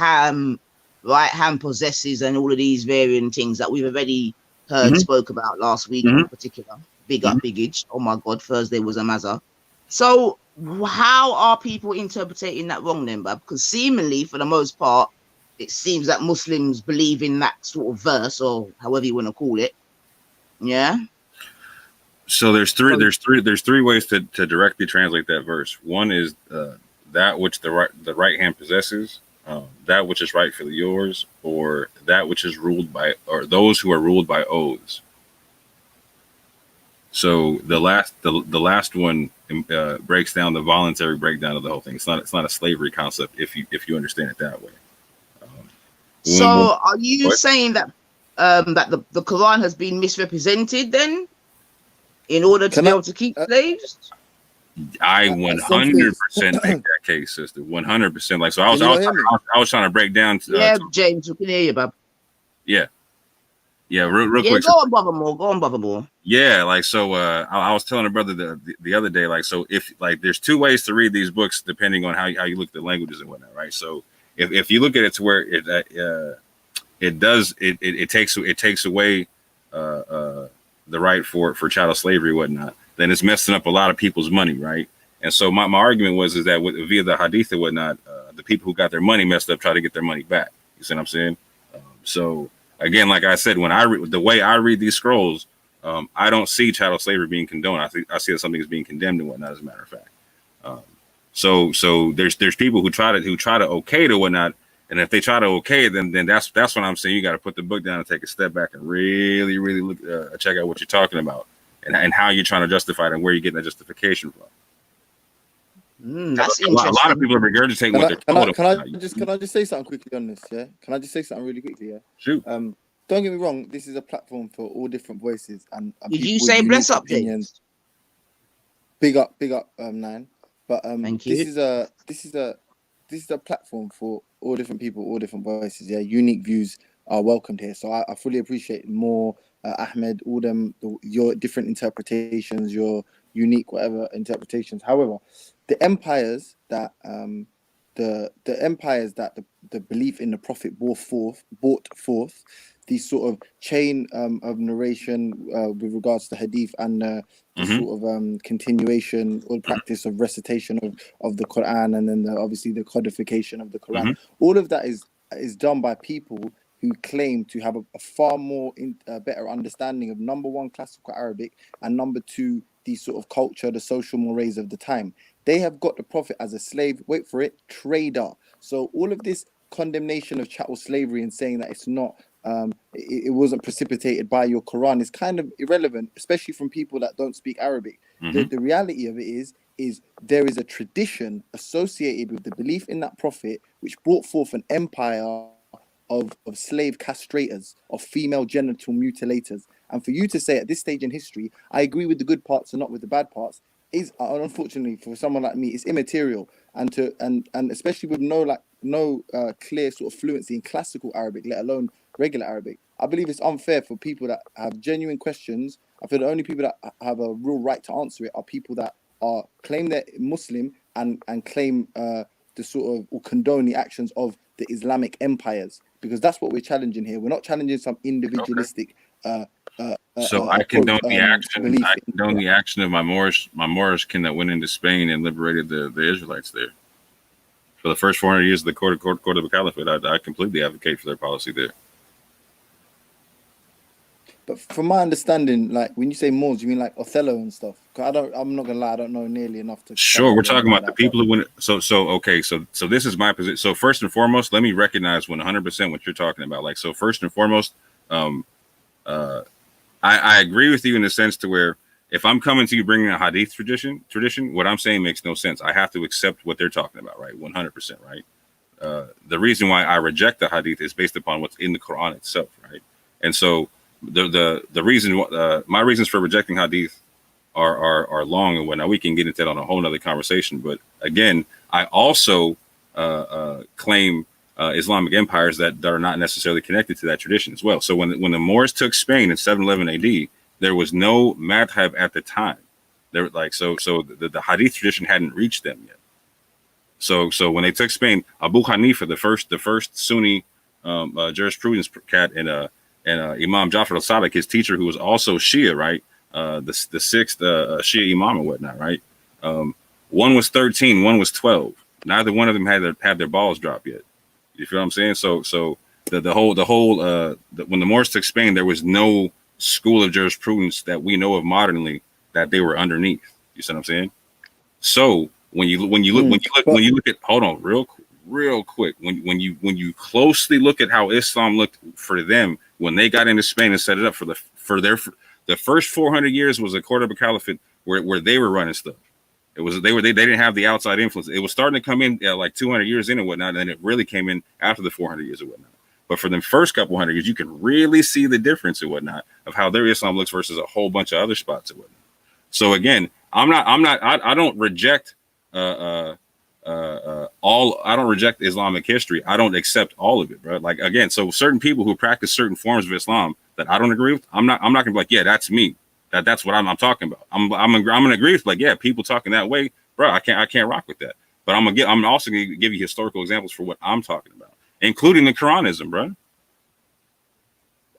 right hand possesses and all of these varying things that we've already heard spoke about last week in particular. Big up, biggage. Oh my God, Thursday was a mazza. So how are people interpreting that wrong then, Bab? Because seemingly, for the most part, it seems that Muslims believe in that sort of verse, or however you want to call it. Yeah. So there's three ways to directly translate that verse. One is that which the right hand possesses, that which is rightfully yours, or that which is ruled by, or those who are ruled by oaths. So the last one breaks down the voluntary breakdown of the whole thing. It's not a slavery concept if you understand it that way. So are you saying that that the Quran has been misrepresented then, in order to be able to keep slaves? I 100% make that case, sister. 100%. Like, so I was trying to break down. James, we can hear you, Bob. Yeah, real quick. Go on, Brother Moore. Yeah, like, so I was telling a brother the other day, like, so if like there's two ways to read these books depending on how you look at the languages and whatnot, right? So if you look at it to where it takes away the right for chattel slavery and whatnot, then it's messing up a lot of people's money, right? And so my argument was that via the hadith and whatnot, the people who got their money messed up try to get their money back. You see what I'm saying? So again, like I said, when the way I read these scrolls, I don't see chattel slavery being condoned. I see that something is being condemned and whatnot, as a matter of fact. So there's people who try to okay it or whatnot, and if they try to okay it, then that's what I'm saying. You got to put the book down and take a step back and really look, check out what you're talking about and how you're trying to justify it and where you're getting that justification from. That's a lot of people are regurgitating what they're told. Can I just say something quickly on this? Yeah, can I just say something really quickly? Yeah. Shoot. don't get me wrong. This is a platform for all different voices and Did people you with say unique bless up, opinions. James? Big up, Nine. But Thank this you. is a platform for all different people, all different voices. Yeah, unique views are welcomed here. So I fully appreciate more Ahmed, all your different interpretations, your unique whatever interpretations. However, the empires that the belief in the prophet brought forth these sort of chain of narration with regards to hadith and the sort of continuation or practice of recitation of the Quran, and then obviously the codification of the Quran. All of that is done by people who claim to have a far more better understanding of, number one, classical Arabic, and number two, the sort of culture, the social mores of the time. They have got the prophet as a slave, wait for it, trader. So all of this condemnation of chattel slavery and saying that it's not, it wasn't precipitated by your Quran is kind of irrelevant, especially from people that don't speak Arabic. The reality of it is there is a tradition associated with the belief in that prophet which brought forth an empire of slave castrators, of female genital mutilators. And for you to say at this stage in history, I agree with the good parts and not with the bad parts, is unfortunately for someone like me, it's immaterial. And especially with no clear sort of fluency in classical Arabic, let alone regular Arabic, I believe it's unfair for people that have genuine questions. I feel the only people that have a real right to answer it are people that claim they're Muslim and claim the sort of, or condone the actions of the Islamic empires, because that's what we're challenging here. We're not challenging some individualistic So I condone the action. belief I in condone the action of my Moorish kin that went into Spain and liberated the Israelites there. For the first 400 years of the court of the Caliphate, I completely advocate for their policy there. But from my understanding, like when you say Moors, you mean like Othello and stuff? 'Cause I'm not gonna lie, I don't know nearly enough to. Sure, we're talking about the people who went. So this is my position. So first and foremost, let me recognize 100% what you're talking about. Like, so first and foremost, I agree with you in the sense to where if I'm coming to you bringing a hadith tradition, what I'm saying makes no sense. I have to accept what they're talking about, right? 100%, right? The reason why I reject the hadith is based upon what's in the Quran itself, right? And so the reason, my reasons for rejecting hadith are long and whatnot. We can get into that on a whole nother conversation. But again, I also claim Islamic empires that are not necessarily connected to that tradition as well. So when the Moors took Spain in 711 AD, there was no madhab at the time. There like so the hadith tradition hadn't reached them yet. So when they took Spain, Abu Hanifa, the first Sunni jurisprudence cat, and Imam Jafar al-Sadiq, his teacher, who was also Shia, right? The sixth Shia Imam and whatnot, right? One was 13, one was 12. Neither one of them had their balls dropped yet. You feel what I'm saying? So the whole when the Moors took Spain, there was no school of jurisprudence that we know of modernly that they were underneath. You see what I'm saying? So when you look at, hold on real quick, when you closely look at how Islam looked for them when they got into Spain and set it up the first 400 years was a Cordoba Caliphate where they were running stuff. It was they didn't have the outside influence. It was starting to come in like 200 years in and whatnot, and then it really came in after the 400 years and whatnot. But for the first couple hundred years, you can really see the difference and whatnot of how their Islam looks versus a whole bunch of other spots and whatnot. So again, I don't reject I don't reject Islamic history. I don't accept all of it, bro. Like again, so certain people who practice certain forms of Islam that I don't agree with, I'm not gonna be like, yeah, that's me. That's what I'm talking about. I'm gonna agree with, like, yeah, people talking that way, bro. I can't rock with that. But I'm also gonna give you historical examples for what I'm talking about, including the Quranism, bro.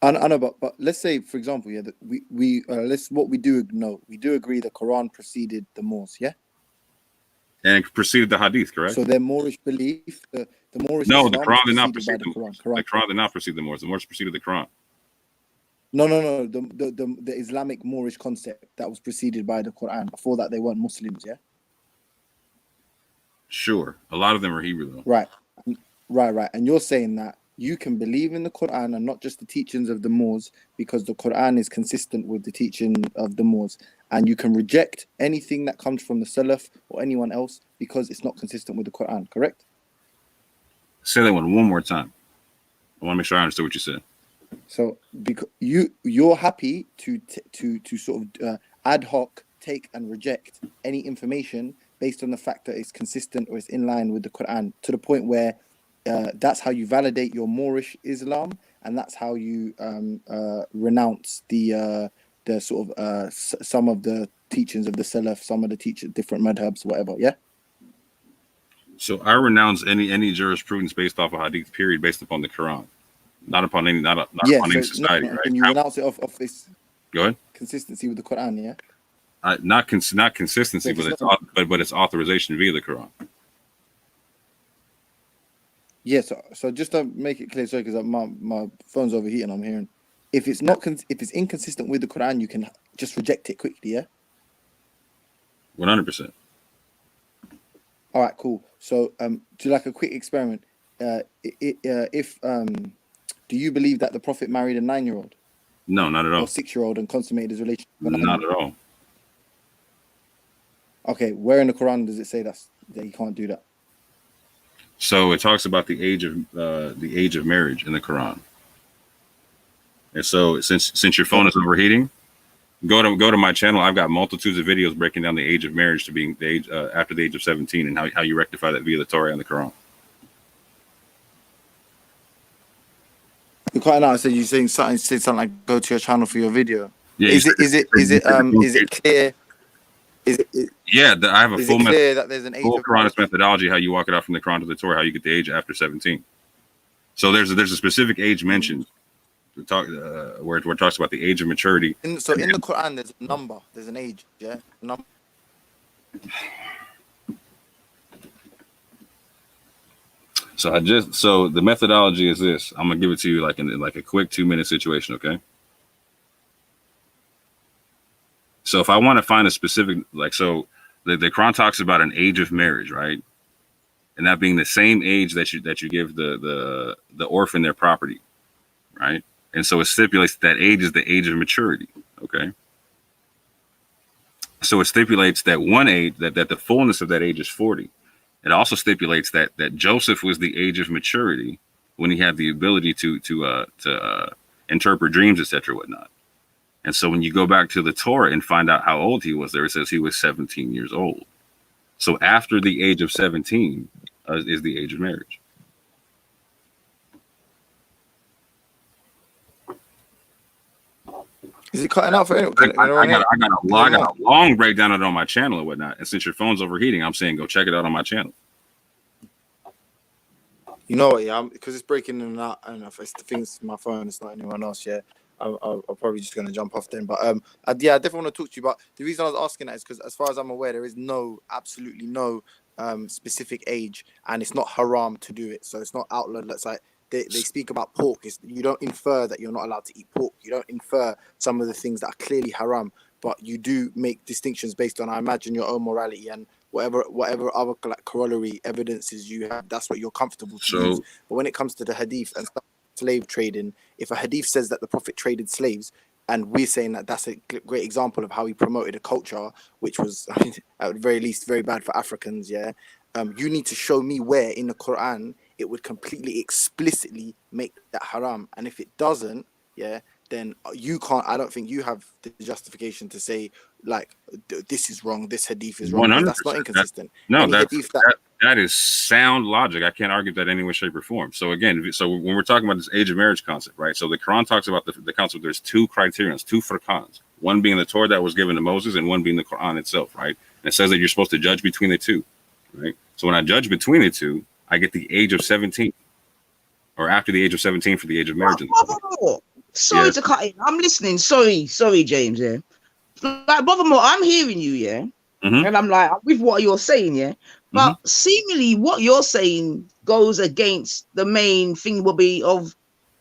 I know, but let's say, for example, yeah, that we do agree the Quran preceded the Moors, yeah, and it preceded the Hadith, correct? So their Moorish belief, the Moorish no, Islam the Quran did not preceded precede by the the Quran. The Quran did not precede the Moors. The Moors preceded the Quran. No. The Islamic Moorish concept that was preceded by the Quran. Before that, they weren't Muslims, yeah. Sure, a lot of them are Hebrew though. Right. And you're saying that you can believe in the Quran and not just the teachings of the Moors, because the Quran is consistent with the teaching of the Moors, and you can reject anything that comes from the Salaf or anyone else because it's not consistent with the Quran, correct? Say that one more time. I want to make sure I understood what you said. So because you're happy to sort of ad hoc take and reject any information based on the fact that it's consistent or it's in line with the Quran, to the point where that's how you validate your Moorish Islam, and that's how you renounce the sort of some of the teachings of the Salaf, some of the different madhabs, whatever. Yeah. So I renounce any jurisprudence based off of hadith, period, based upon the Quran, not upon any upon any society. Right? Can you renounce it off this? Go ahead. Consistency with the Quran, yeah. Not consistency, So but it's authorization via the Quran. Yeah. So just to make it clear, sorry, because my phone's overheating. I'm hearing if it's not if it's inconsistent with the Quran, you can just reject it quickly. Yeah. 100%. All right, cool. So, do like a quick experiment. If do you believe that the Prophet married a 9-year-old? No, not at all. Or 6-year-old and consummated his relationship? Not at all. Okay, where in the Quran does it say that you can't do that? So it talks about the age of marriage in the Quran. And so since your phone is overheating, go to my channel. I've got multitudes of videos breaking down the age of marriage to being the age after the age of 17 and how you rectify that via the Torah and the Quran. You're quite nice. So you're saying something like go to your channel for your video. Yeah. Is it clear? Yeah, I have a Is full it clear that there's an age full of Quranist methodology how you walk it out from the Quran to the Torah, how you get the age after 17. So there's a specific age mentioned to talk where it talks about the age of maturity. So in the Quran, there's a number, there's an age, yeah, number. So the methodology is this. I'm gonna give it to you like in like a quick 2-minute situation, okay? So if I want to find a specific, the Quran talks about an age of marriage, right? And that being the same age that you give the orphan their property, right? And so it stipulates that age is the age of maturity, okay? So it stipulates that one age, that the fullness of that age is 40. It also stipulates that Joseph was the age of maturity when he had the ability to interpret dreams, etc., whatnot. And so when you go back to the Torah and find out how old he was, there it says he was 17 years old. So after the age of 17 is the age of marriage. Is it cutting out for anyone? I got a long breakdown of it on my channel and whatnot. And since your phone's overheating, I'm saying go check it out on my channel. You know what? Yeah, because it's breaking in and out. I don't know if it's the things my phone. It's not anyone else. Yeah, I'm probably just gonna jump off then. But I definitely want to talk to you. But the reason I was asking that is because, as far as I'm aware, there is absolutely no specific age, and it's not haram to do it. So it's not outlawed. That's like they speak about pork. You don't infer that you're not allowed to eat pork. You don't infer some of the things that are clearly haram. But you do make distinctions based on, I imagine, your own morality and whatever other like corollary evidences you have. That's what you're comfortable to use. But when it comes to the hadith and slave trading, if a hadith says that the Prophet traded slaves, and we're saying that that's a great example of how he promoted a culture which was, I mean, at the very least, very bad for Africans. Yeah, you need to show me where in the Quran it would completely explicitly make that haram. And if it doesn't, yeah, then you can't. I don't think you have the justification to say like this is wrong, this hadith is wrong. That's not inconsistent. That is sound logic. I can't argue that any way, shape, or form. So again, when we're talking about this age of marriage concept, right? So the Quran talks about the concept. There's two criterions, two furqans. One being the Torah that was given to Moses, and one being the Quran itself, right? And it says that you're supposed to judge between the two, right? So when I judge between the two, I get the age of 17, or after the age of 17 for the age of marriage. Sorry to cut in. I'm listening. Sorry, James. Yeah, like Brother Moore, I'm hearing you. Yeah, and I'm like with what you're saying. Yeah, but seemingly what you're saying goes against the main thing will be of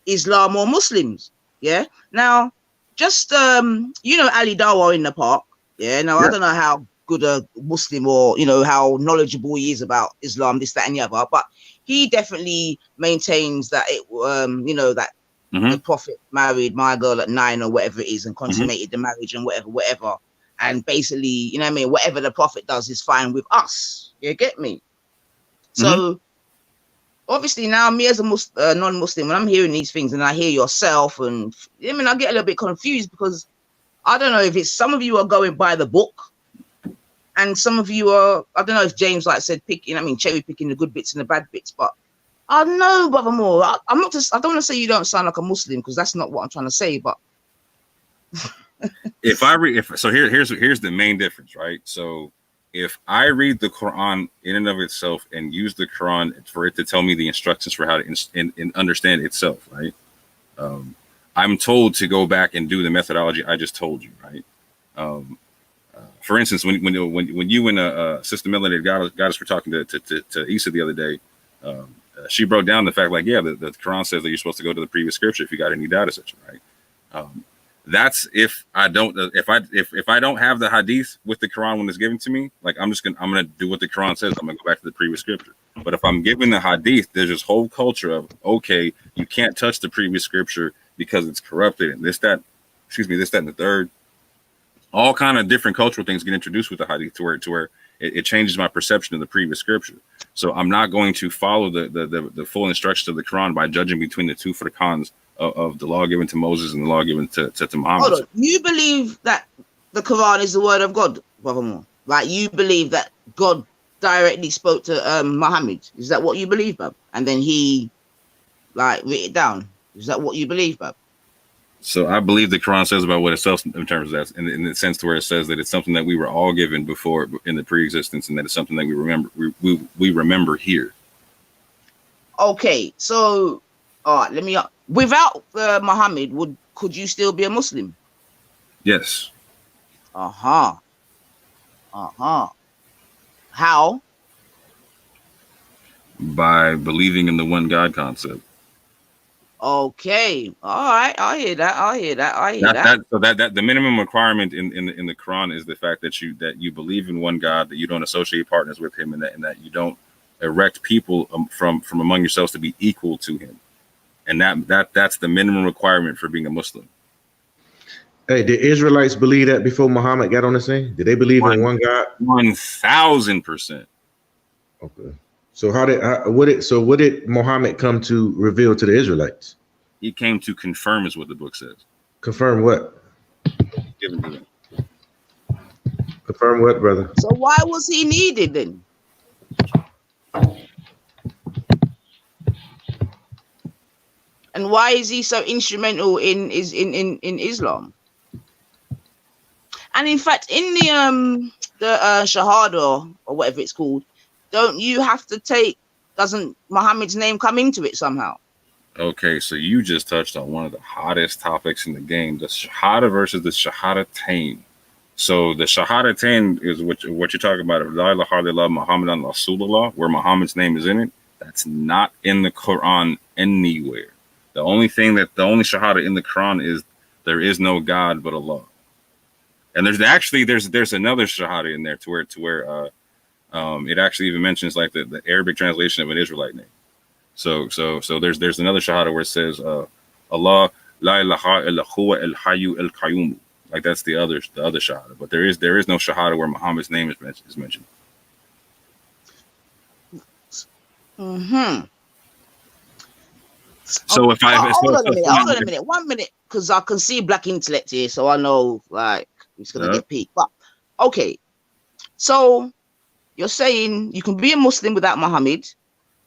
Islam or Muslims. Yeah. Now, just Ali Dawah in the park. Yeah. Now I don't know how good a Muslim or how knowledgeable he is about Islam, this, that, and the other, but he definitely maintains that that. The Prophet married my girl at 9 or whatever it is and consummated the marriage and whatever. And basically, whatever the Prophet does is fine with us. You get me? So obviously now me as a non-Muslim, when I'm hearing these things and I hear yourself, and I mean, I get a little bit confused because I don't know if it's some of you are going by the book, and some of you are, I don't know if James like said cherry picking the good bits and the bad bits, but I know, Brother Moore, I'm not just, I don't want to say you don't sound like a Muslim because that's not what I'm trying to say, but here's the main difference, right? So if I read the Quran in and of itself and use the Quran for it to tell me the instructions for how to understand itself, right? I'm told to go back and do the methodology I just told you, right? For instance, when you and Sister Melanie Goddess were talking to Issa the other day, she broke down the fact like, yeah, the Quran says that you're supposed to go to the previous scripture if you got any doubt, etc., right? That's if I don't have the hadith with the Quran when it's given to me, like I'm gonna do what the Quran says. I'm gonna go back to the previous scripture. But if I'm given the hadith, there's this whole culture of, okay, you can't touch the previous scripture because it's corrupted, and this, that, and the third. All kind of different cultural things get introduced with the hadith to where it changes my perception of the previous scripture. So I'm not going to follow the full instructions of the Quran by judging between the two furqans of the law given to Moses and the law given to Muhammad. Hold on. You believe that the Quran is the word of God, Brother Moore? Like, you believe that God directly spoke to Muhammad? Is that what you believe, Bab? And then he like wrote it down? Is that what you believe, Bab? So I believe the Quran says about what it says in terms of that, in the sense to where it says that it's something that we were all given before in the pre-existence, and that it's something that we remember. We remember here. Okay, so let me. Without Muhammad, could you still be a Muslim? Yes. How? By believing in the one God concept. Okay. All right. I hear that. So the minimum requirement in the Quran is the fact that you believe in one God, that you don't associate partners with him, and that you don't erect people from among yourselves to be equal to him. And that's the minimum requirement for being a Muslim. Hey, did Israelites believe that before Muhammad got on the scene? Did they believe in one God? 1000%. Okay. So what did Muhammad come to reveal to the Israelites? He came to confirm is what the book says. Confirm what? Given to them. Confirm what, brother? So why was he needed then? And why is he so instrumental in Islam? And in fact, in the Shahada or whatever it's called, don't you have to doesn't Muhammad's name come into it somehow? Okay, so you just touched on one of the hottest topics in the game, the Shahada versus the Shahadatain. So the Shahadatain is what you're talking about, La ilaha illallah Muhammadan Rasulullah, where Muhammad's name is in it. That's not in the Quran anywhere. The only Shahada in the Quran is there is no God but Allah. And there's another Shahada in there to where it actually even mentions like the Arabic translation of an Israelite name. So there's another Shahada where it says Allah la ilaha illa huwa al hayyu al qayyum. Like that's the other Shahada. But there is no Shahada where Muhammad's name is mentioned. Mm-hmm. So if hold on a minute, 1 minute, because I can see black intellect here, so I know like it's gonna get peaked. But okay, so you're saying you can be a Muslim without Muhammad,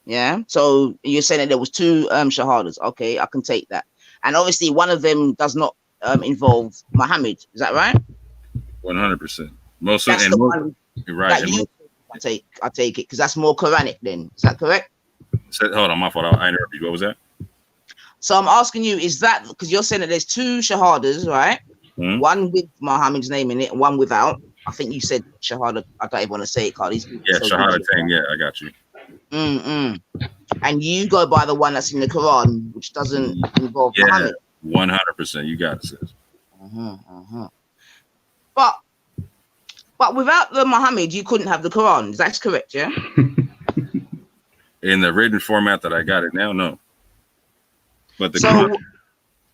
yeah? So you're saying that there was two shahadas. Okay, I can take that. And obviously one of them does not involve Muhammad. Is that right? 100%. Most of That's the one right. I take it because that's more Quranic. Then is that correct? Hold on, my fault. I interrupted you. What was that? So I'm asking you, is that because you're saying that there's two shahadas, right? Mm-hmm. One with Muhammad's name in it, one without. I think you said shahada. I don't even want to say it, Carl. Yeah, Shahadatain. Yeah, I got you. And you go by the one that's in the Quran, which doesn't involve Muhammad. 100%. You got it, sis. But without the Muhammad, you couldn't have the Quran. That's correct, yeah? In the written format that I got it now, no. But the Quran,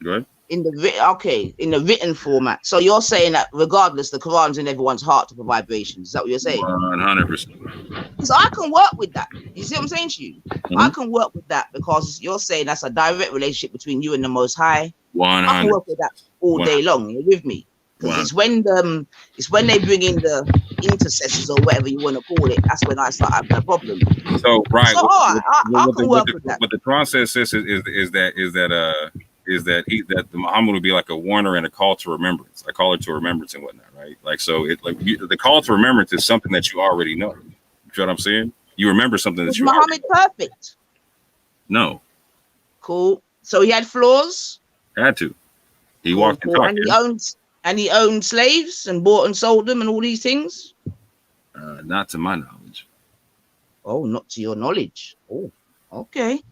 go ahead. in the written format. So you're saying that regardless, the Quran's in everyone's heart to provide vibrations. Is that what you're saying? 100%. Because I can work with that. You see what I'm saying to you? I can work with that because you're saying that's a direct relationship between you and the Most High. 100. I can work with that all day long. You're with me? Because it's when they bring in the intercessors or whatever you want to call it. That's when I start having a problem. So right, So I can work with that. What the Quran says, sis, is that the Muhammad would be like a warner and a call to remembrance, a caller to remembrance and whatnot, right? Like so, the call to remembrance is something that you already know. You know what I'm saying? You remember something that Was you. Muhammad perfect? No. Cool. So he had flaws. Had to. He walked and talked. And he owned slaves and bought and sold them and all these things. Not to my knowledge. Oh, not to your knowledge. Oh, okay.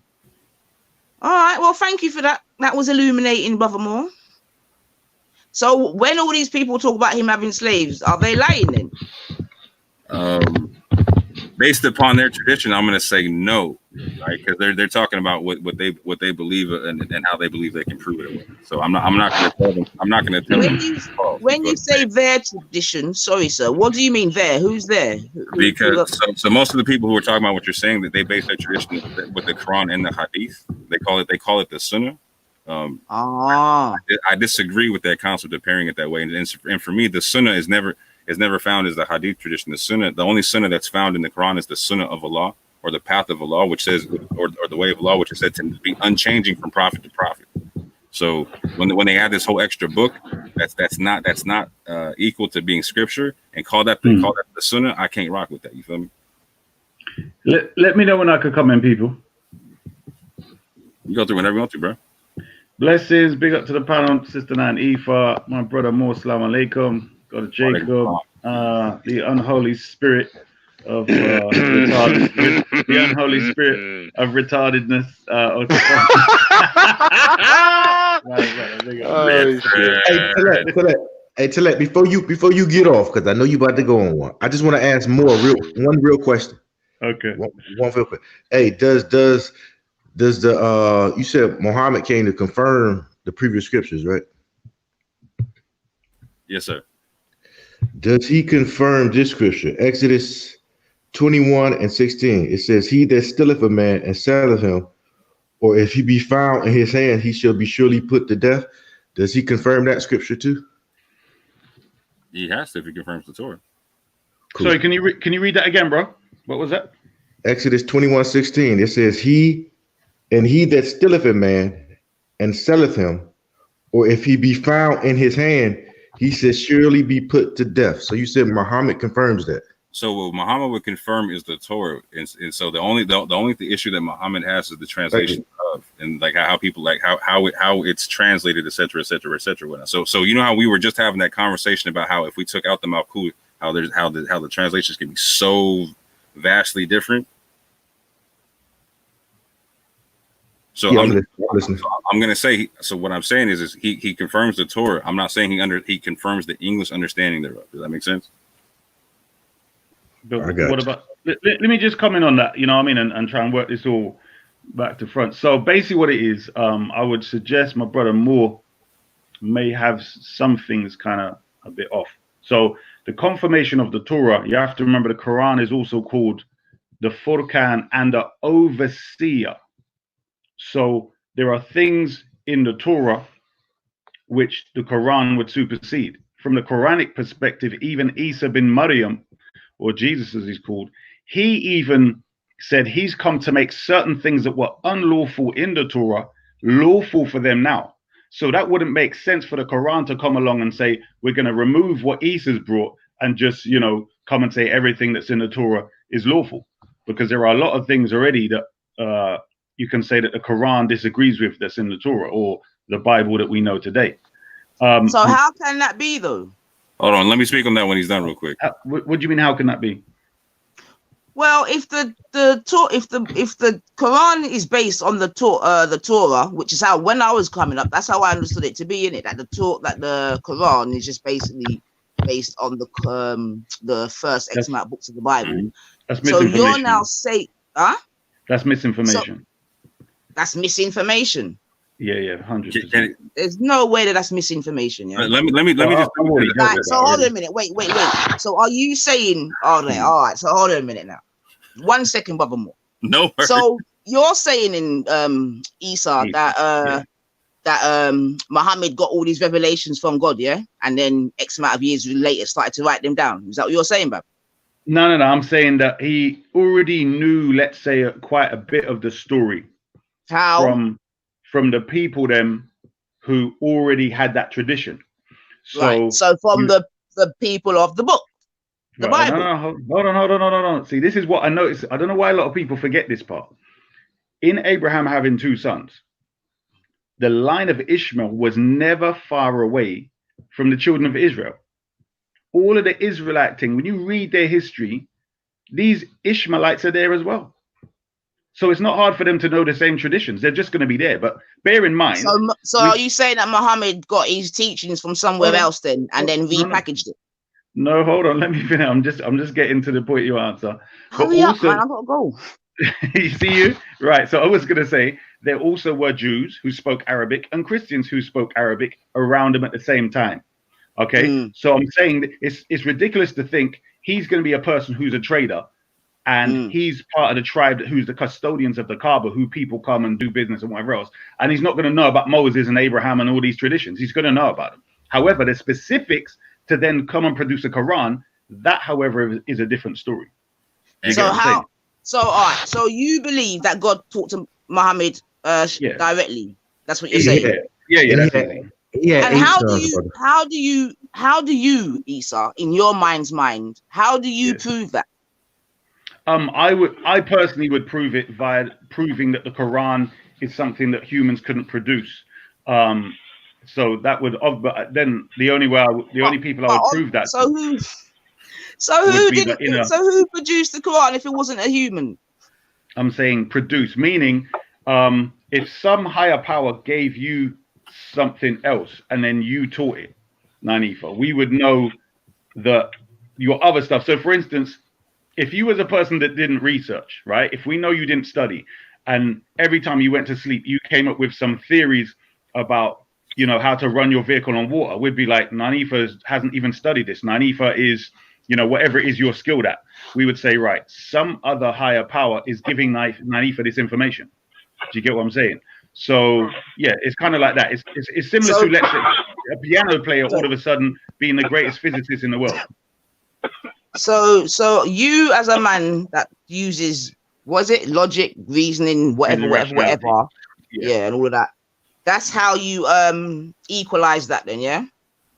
All right. Well, thank you for that. That was illuminating, Brother Moore. So when all these people talk about him having slaves, are they lying then? Based upon their tradition, I'm going to say no, right? Because they're talking about what they believe and how they believe they can prove it. So I'm not going to tell them. I'm not going to tell them. When you say their tradition, sorry, sir, what do you mean there? Who's there? Because so most of the people who are talking about what you're saying, that they base their tradition with the Quran and the Hadith. They call it the Sunnah. I disagree with that concept of pairing it that way. And for me, the Sunnah is never found as the Hadith tradition. The only Sunnah that's found in the Quran is the Sunnah of Allah, or the path of Allah, which says, or the way of Allah, which is said to be unchanging from prophet to prophet. So when they add this whole extra book, that's not equal to being scripture, and call that the Sunnah, I can't rock with that. You feel me? Let me know when I could come in, people. You go through whenever you want to, bro. Blessings, big up to the panel, Sister Nan Ifa, my brother Mo, Salam Alaikum. Got a Jacob, the unholy spirit of retarded, the unholy spirit of retardedness. Hey, Talette, before you get off, because I know you about to go on one. I just want to ask one real question. Okay. One real quick. Hey, does the you said Muhammad came to confirm the previous scriptures, right? Yes, sir. Does he confirm this scripture? Exodus 21:16. It says, "He that stealeth a man and selleth him, or if he be found in his hand, he shall be surely put to death." Does he confirm that scripture too? He has to if he confirms the Torah. Cool. Sorry, can you read that again, bro? What was that? Exodus 21:16. It says, he that stealeth a man and selleth him, or if he be found in his hand, he says surely be put to death. So you said Muhammad confirms that. So what Muhammad would confirm is the Torah, and so the only issue that Muhammad has is the translation of, and like how people like how it's translated, etc., etc., etc. So you know how we were just having that conversation about how if we took out the Malkut, how the translations can be so vastly different. So yeah, I'm listening. I'm going to say, so what I'm saying is he confirms the Torah. I'm not saying he confirms the English understanding thereof. Does that make sense? But what about, let me just comment on that, you know what I mean, and try and work this all back to front. So basically what it is, I would suggest my brother Moore may have some things kind of a bit off. So the confirmation of the Torah, you have to remember the Quran is also called the Furqan and the overseer. So there are things in the Torah which the Quran would supersede. From the Quranic perspective, even Isa bin Maryam, or Jesus as he's called, he even said he's come to make certain things that were unlawful in the Torah lawful for them now. So that wouldn't make sense for the Quran to come along and say, we're going to remove what Isa's brought and just, you know, come and say everything that's in the Torah is lawful. Because there are a lot of things already that you can say that the Quran disagrees with that's in the Torah or the Bible that we know today. So how can that be though? Hold on, let me speak on that when he's done real quick. What do you mean? How can that be? Well, if the Quran is based on the Torah, which is how when I was coming up, that's how I understood it to be, in it that the Quran is just basically based on the first X amount of books of the Bible. So you're now saying, huh? That's misinformation. That's misinformation. Yeah, 100%. There's no way that that's misinformation. Yeah. Let me just. Right, so hold on a minute. Wait. So are you saying? All right. So hold on a minute now. 1 second, Brother Moore. No. So you're saying in Isa that Muhammad got all these revelations from God, yeah, and then X amount of years later started to write them down. Is that what you're saying, Bab? No. I'm saying that he already knew, let's say, quite a bit of the story. How? From the people them who already had that tradition. So, right. So from the people of the book, the Bible. No, hold on. See, this is what I noticed. I don't know why a lot of people forget this part. In Abraham having 2 sons, the line of Ishmael was never far away from the children of Israel. All of the Israelite thing, when you read their history, these Ishmaelites are there as well. So it's not hard for them to know the same traditions. They're just going to be there. But bear in mind. So are you saying that Muhammad got his teachings from somewhere else then, and then repackaged it? No, hold on. Let me finish. I'm just getting to the point you answer. Hurry up, man. I've got to go. You see you? Right. So I was going to say there also were Jews who spoke Arabic and Christians who spoke Arabic around them at the same time. Okay. So I'm saying that it's ridiculous to think he's going to be a person who's a trader. And he's part of the tribe who's the custodians of the Kaaba, who people come and do business and whatever else. And he's not going to know about Moses and Abraham and all these traditions. He's going to know about them. However, the specifics to then come and produce a Quran, that, however, is a different story. All right. So you believe that God talked to Muhammad directly? That's what you're saying? Yeah. And how do you, Isa, in your mind's mind, how do you prove that? I personally would prove it via proving that the Quran is something that humans couldn't produce. So that would, but then the only people I would prove that. So who produced the Quran if it wasn't a human? I'm saying produce, meaning if some higher power gave you something else and then you taught it, Nanifa, we would know that your other stuff. So for instance, if you was a person that didn't research, right? If we know you didn't study, and every time you went to sleep, you came up with some theories about, how to run your vehicle on water, we'd be like, Nanifa hasn't even studied this. Nanifa is, whatever it is you're skilled at. We would say, right, some other higher power is giving Nanifa this information. Do you get what I'm saying? So yeah, it's kind of like that. It's similar to, let's say, a piano player all of a sudden being the greatest physicist in the world. So you as a man that uses, logic, reasoning, whatever, and all of that. That's how you equalize that then, yeah?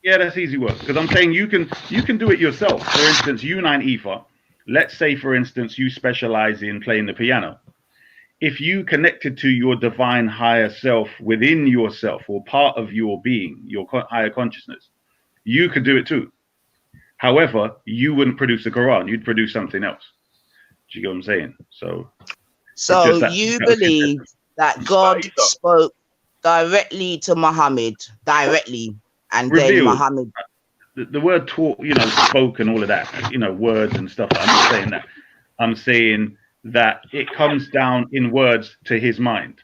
Yeah, that's easy work. Because I'm saying you can do it yourself. For instance, you 9Ifa, let's say for instance you specialize in playing the piano. If you connected to your divine higher self within yourself or part of your being, your higher consciousness, you could do it too. However, you wouldn't produce the Quran, you'd produce something else. Do you get what I'm saying? So you believe that God spoke directly to Muhammad, and revealed. Then Muhammad. The word taught, spoke and all of that, words and stuff. I'm not saying that. I'm saying that it comes down in words to his mind.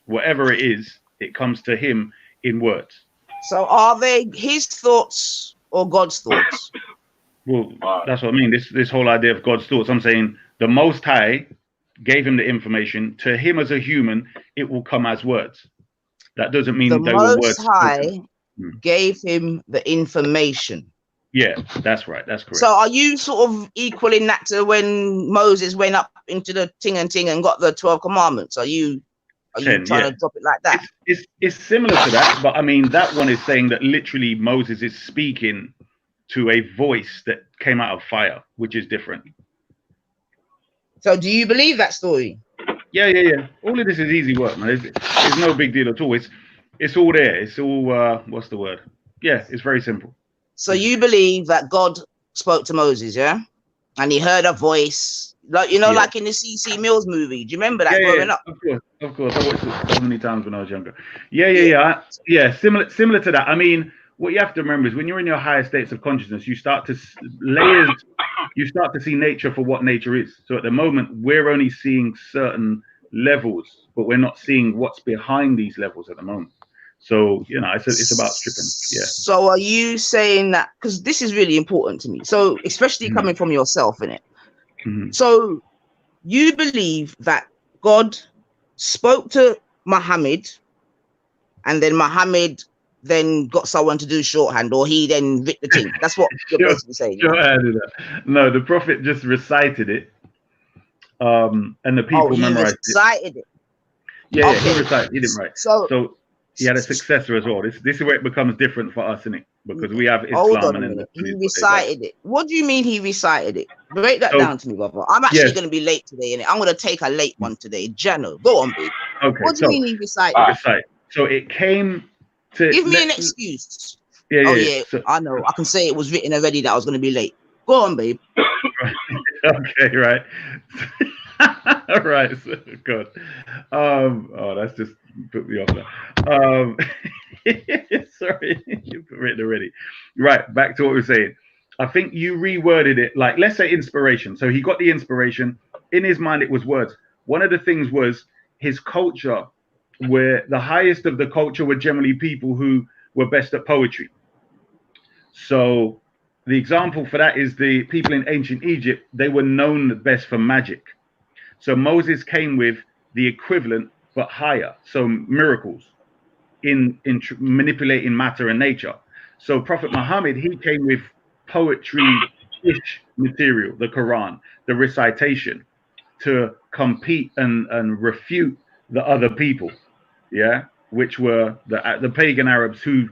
Whatever it is, it comes to him in words. So are they his thoughts or God's thoughts? Well, that's what I mean. This whole idea of God's thoughts. I'm saying the Most High gave him the information. To him as a human, it will come as words. That doesn't mean the they were words. Most High gave him the information. Yeah, that's right. That's correct. So are you sort of equaling that to when Moses went up into the ting and got the 12 commandments? Are you trying to drop it like that? It's similar to that, but I mean that one is saying that literally Moses is speaking to a voice that came out of fire, which is different. So do you believe that story? Yeah. All of this is easy work, man. It's no big deal at all. It's all there. It's all what's the word? Yeah, it's very simple. So you believe that God spoke to Moses, yeah? And he heard a voice, like like in the C.C. Mills movie. Do you remember that growing up? Of course. I watched it so many times when I was younger. Yeah. Similar to that. I mean, what you have to remember is when you're in your higher states of consciousness, you start to see nature for what nature is. So at the moment, we're only seeing certain levels, but we're not seeing what's behind these levels at the moment. So, you know, it's about stripping. Yeah. So are you saying that, because this is really important to me, so especially coming from yourself, innit? So you believe that God spoke to Muhammad, and then Muhammad then got someone to do shorthand, or he then writ the thing? That's what you're basically saying. No, the prophet just recited it, and the people memorized recited it. Yeah, Okay. he recited. He didn't write. So he had a successor as well. This is where it becomes different for us, isn't it? Because we have Hold Islam on a and minute. then He recited it. What do you mean he recited it? Break that down to me, brother. I'm actually going to be late today, and I'm going to take a late one today. Jano, go on, babe. Okay. What do you mean he recited it? So it came to Give me an excuse. Yeah. So, I know. I can say it was written already that I was going to be late. Go on, babe. Okay, right. All right, so good. Oh, that's just put me off now. Sorry, you've written already. Right, back to what we were saying. I think you reworded it like, let's say inspiration. So he got the inspiration. In his mind, it was words. One of the things was his culture, where the highest of the culture were generally people who were best at poetry. So the example for that is the people in ancient Egypt, they were known the best for magic. So Moses came with the equivalent, but higher. So miracles in manipulating matter and nature. So Prophet Muhammad, he came with poetry-ish material, the Quran, the recitation, to compete and refute the other people, yeah, which were the pagan Arabs who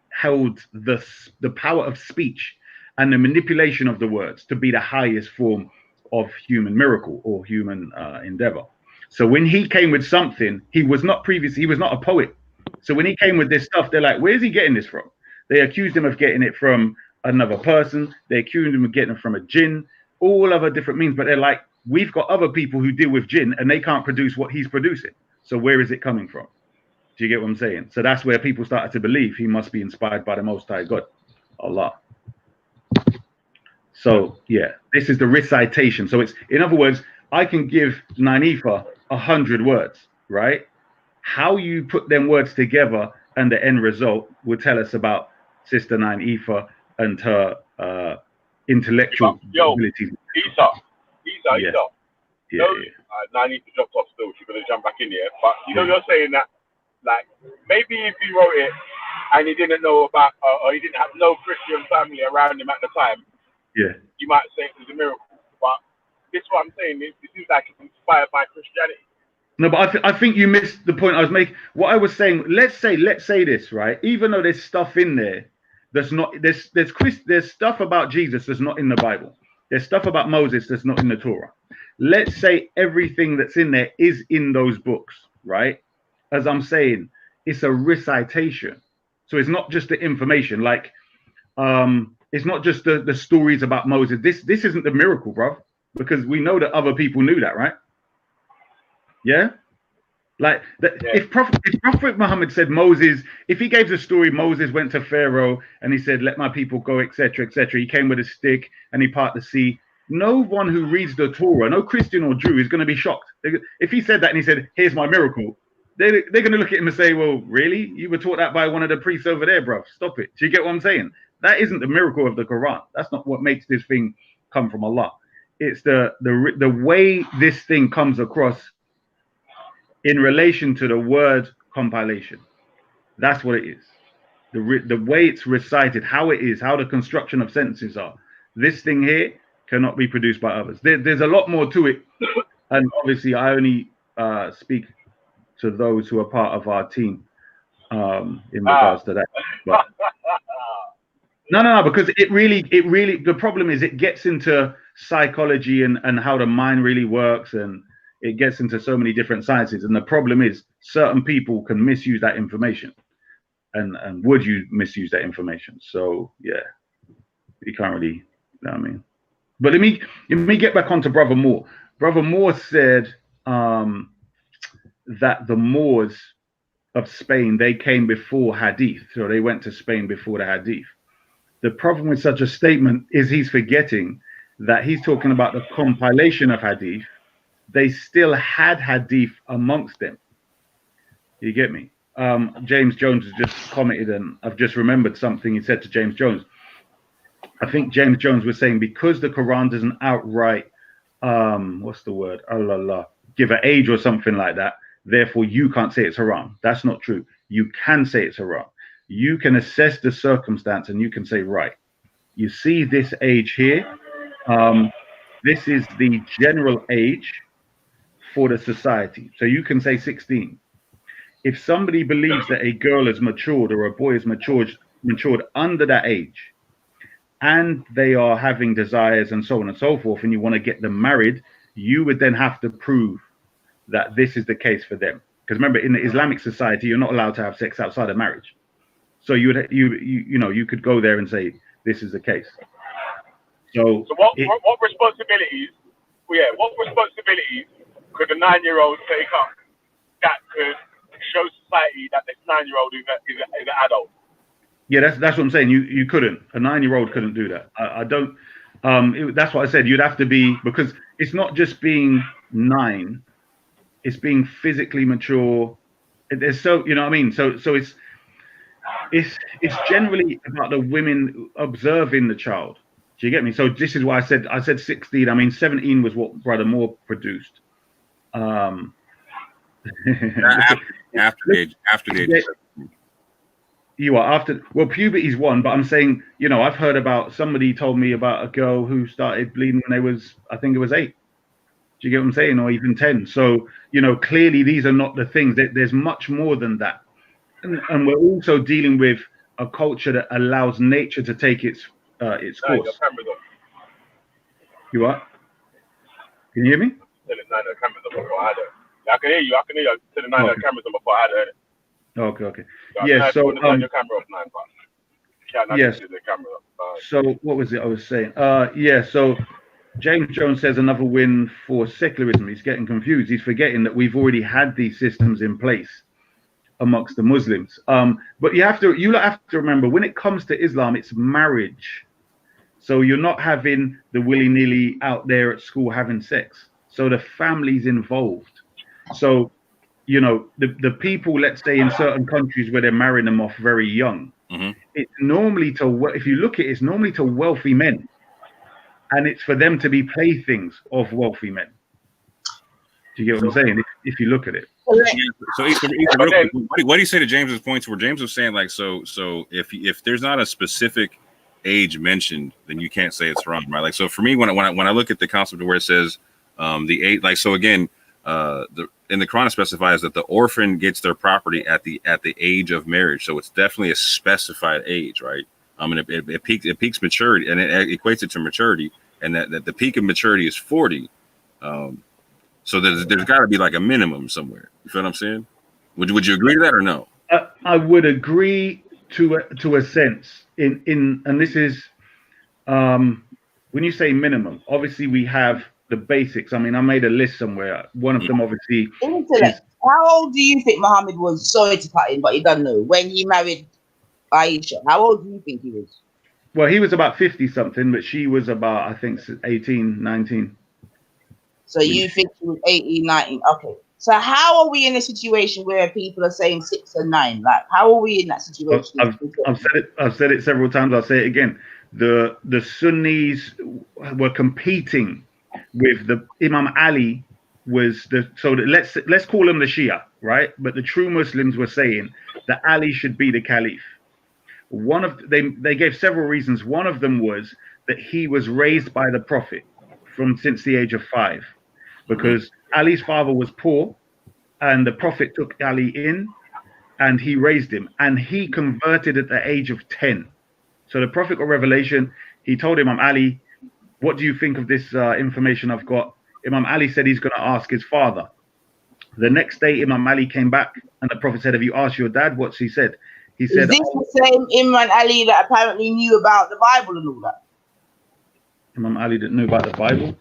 held the power of speech and the manipulation of the words to be the highest form of human miracle or human endeavor. So when he came with something, he was not a poet. So when he came with this stuff, they're like, where's he getting this from? They accused him of getting it from another person. They accused him of getting it from a jinn, all other different means. But they're like, we've got other people who deal with jinn and they can't produce what he's producing. So where is it coming from? Do you get what I'm saying? So that's where people started to believe he must be inspired by the Most High God, Allah. So yeah, this is the recitation. So it's, in other words, I can give Nanifa 100 words, right? How you put them words together and the end result will tell us about Sister Nanifa and her intellectual abilities. Isa. Yeah. I need to drop off still. She's gonna jump back in here. But you know, you're saying that, like, maybe if he wrote it and he didn't know about, or he didn't have no Christian family around him at the time, yeah, you might say it was a miracle. But this is what I'm saying. It seems like it's inspired by Christianity. No, but I think you missed the point I was making. What I was saying, let's say this, right? Even though there's stuff in there that's not, there's stuff about Jesus that's not in the Bible. There's stuff about Moses that's not in the Torah. Let's say everything that's in there is in those books, right? As I'm saying, it's a recitation. So it's not just the information, like, it's not just the stories about Moses. This isn't the miracle, bro, because we know that other people knew that, right? Yeah, like if Prophet Muhammad said Moses, if he gave the story, Moses went to Pharaoh and he said, "Let my people go," etc., etc. He came with a stick and he parted the sea. No one who reads the Torah, no Christian or Jew, is going to be shocked. If he said that and he said, "Here's my miracle," they're going to look at him and say, "Well, really? You were taught that by one of the priests over there, bro. Stop it." Do you get what I'm saying? That isn't the miracle of the Quran. That's not what makes this thing come from Allah. It's the way this thing comes across in relation to the word compilation. That's what it is. The way it's recited, how it is, how the construction of sentences are. This thing here cannot be produced by others. There's a lot more to it. And obviously I only speak to those who are part of our team in regards to that. But no, because it really, the problem is it gets into psychology and how the mind really works, and it gets into so many different sciences. And the problem is certain people can misuse that information. And would you misuse that information? So yeah, you can't really, you know what I mean? But let me get back onto Brother Moore. Brother Moore said that the Moors of Spain, they came before Hadith. So they went to Spain before the Hadith. The problem with such a statement is he's forgetting that he's talking about the compilation of Hadith, they still had hadith amongst them. You get me? James Jones has just commented, and I've just remembered something he said to James Jones. I think James Jones was saying because the Quran doesn't outright, what's the word? Give an age or something like that. Therefore, you can't say it's haram. That's not true. You can say it's haram. You can assess the circumstance and you can say, right, you see this age here. This is the general age for the society. So you can say 16. If somebody believes that a girl is matured or a boy is matured under that age, and they are having desires and so on and so forth, and you want to get them married, you would then have to prove that this is the case for them. Because remember, in the Islamic society, you're not allowed to have sex outside of marriage. So you could go there and say this is the case. So what responsibilities? Well, yeah, what responsibilities could a 9-year-old take up that could show society that this 9-year-old is an adult? Yeah, that's what I'm saying. You couldn't. A 9-year-old couldn't do that. I don't. That's what I said. You'd have to be, because it's not just being 9. It's being physically mature. There's so, you know what I mean. So it's generally about the women observing the child. Do you get me? So this is why I said 16. I mean 17 was what Brother Moore produced. After the age. You are after, well, puberty's one, but I'm saying, I've heard about, somebody told me about a girl who started bleeding when I think it was 8. Do you get what I'm saying? Or even 10. So, clearly these are not the things. There's much more than that. And we're also dealing with a culture that allows nature to take its course. You are? Can you hear me? I can hear you. To the 9 cameras on before I had it. Okay. Yeah, so turn your camera off, 9, but yes. the camera off. So what was it I was saying? So James Jones says another win for secularism. He's getting confused. He's forgetting that we've already had these systems in place amongst the Muslims. But you have to remember, when it comes to Islam, it's marriage. So you're not having the willy-nilly out there at school having sex. So the family's involved. So the people, let's say in certain countries where they're marrying them off very young, it's normally if you look at it, it's normally to wealthy men, and it's for them to be playthings of wealthy men. Do you get what I'm saying? If you look at it. So what do you say to James's points? Where James was saying, like, so if there's not a specific age mentioned, then you can't say it's wrong, right? Like, so for me, when I look at the concept of where it says the age, like, so again, in the Quran specifies that the orphan gets their property at the age of marriage, so it's definitely a specified age, right? And it peaks maturity, and it equates it to maturity, and that the peak of maturity is 40. So there's got to be like a minimum somewhere. You feel what I'm saying? Would you agree to that or no? I would agree to a sense. And this is when you say minimum, obviously we have the basics. I mean, I made a list somewhere. One of them, obviously. How old do you think Muhammad was? Sorry to cut in, but you don't know. When he married Aisha, how old do you think he was? Well, he was about 50 something, but she was about, I think, 18, 19. So you think he was 18, 19? Okay. So how are we in a situation where people are saying 6 and 9? Like, how are we in that situation? I've said it several times. I'll say it again. The Sunnis were competing with the Imam Ali let's call him the Shia, right? But the true Muslims were saying that Ali should be the caliph. They gave several reasons. One of them was that he was raised by the Prophet since the age of 5, because Ali's father was poor, and the Prophet took Ali in, and he raised him, and he converted at the age of 10. So the Prophet got revelation. He told Imam Ali, "What do you think of this information I've got?" Imam Ali said he's going to ask his father. The next day, Imam Ali came back, and the Prophet said, "Have you asked your dad?" What's he said? He said, "Is this the same Imam Ali that apparently knew about the Bible and all that?" Imam Ali didn't know about the Bible.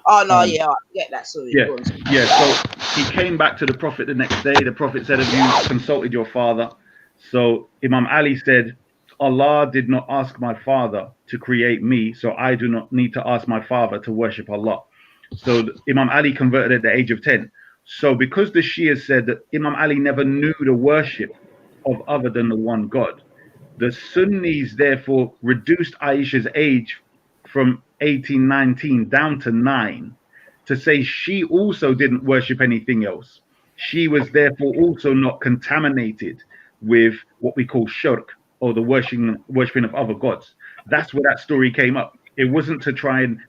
Oh no, I get that. Sorry. Yeah. So he came back to the Prophet the next day. The Prophet said, "Have you consulted your father?" So Imam Ali said, "Allah did not ask my father to create me, so I do not need to ask my father to worship Allah." So Imam Ali converted at the age of 10. So because the Shia said that Imam Ali never knew the worship of other than the one God, the Sunnis therefore reduced Aisha's age from 18, 19 down to 9 to say she also didn't worship anything else. She was therefore also not contaminated with what we call shirk, or the worshiping of other gods. That's where that story came up. It wasn't to try and,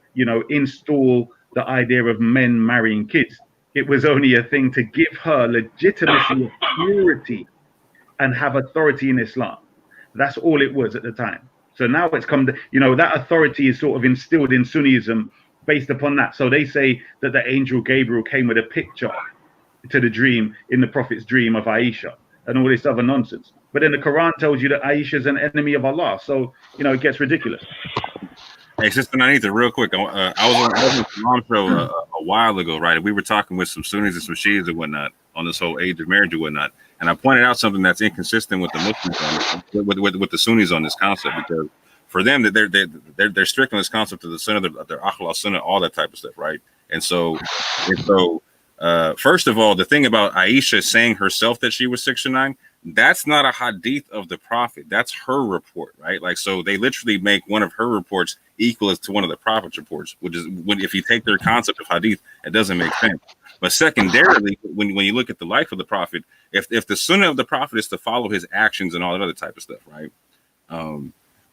install the idea of men marrying kids. It was only a thing to give her legitimacy of purity and have authority in Islam. That's all it was at the time. So now it's come to, that authority is sort of instilled in Sunnism based upon that. So they say that the angel Gabriel came with a picture to the dream, in the prophet's dream, of Aisha and all this other nonsense. But then the Quran tells you that Aisha is an enemy of Allah. So, it gets ridiculous. Hey, Sister Nanita, real quick. I was on the Imam show a while ago, right? And we were talking with some Sunnis and some Shias and whatnot on this whole age of marriage and whatnot. And I pointed out something that's inconsistent with the Muslims, with the Sunnis on this concept, because for them, they're strict on this concept of the sunnah, their akhlaq sunnah, all that type of stuff, right? And so, first of all, the thing about Aisha saying herself that she was 6 or 9, that's not a hadith of the Prophet. That's her report, right? Like, so they literally make one of her reports equal to one of the Prophet's reports, which is, if you take their concept of hadith, it doesn't make sense. But secondarily, when you look at the life of the Prophet, if the sunnah of the Prophet is to follow his actions and all that other type of stuff, right?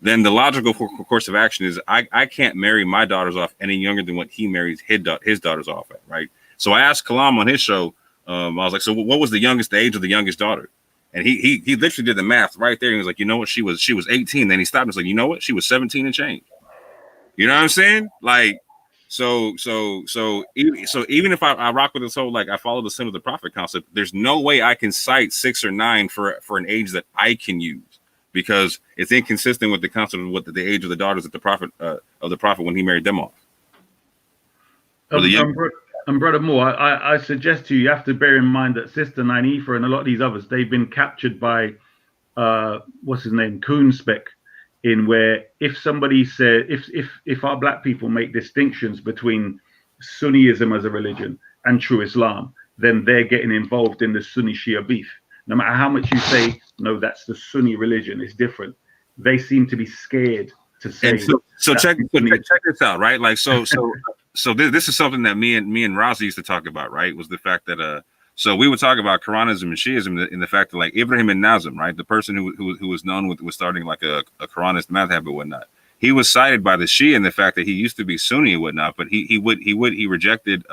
Then the logical course of action is I can't marry my daughters off any younger than what he marries his daughters off at, right? So I asked Kalam on his show, I was like, so what was the age of the youngest daughter? And he literally did the math right there. He was like, you know what? She was 18. Then he stopped and was like, you know what? She was 17 and change. You know what I'm saying? Like, so even if I rock with this whole, like, I follow the son of the Prophet concept, there's no way I can cite 6 or 9 for an age that I can use, because it's inconsistent with the concept of what the age of the daughters of the Prophet when he married them off. And Brother Moore, I suggest to you have to bear in mind that Sister Nanifa and a lot of these others, they've been captured by what's his name, Coonspec, in where if somebody said, if our black people make distinctions between Sunniism as a religion and true Islam, then they're getting involved in the Sunni Shia beef. No matter how much you say, no, that's the Sunni religion, it's different, they seem to be scared to say. So check this out, right? Like, so this is something that me and Raza used to talk about, right? Was the fact that so we would talk about Quranism and Shiism in the fact that, like, Ibrahim ibn Nazim, right, the person who was known with starting like a Quranist madhab and whatnot, he was cited by the Shia in the fact that he used to be Sunni and whatnot, but he rejected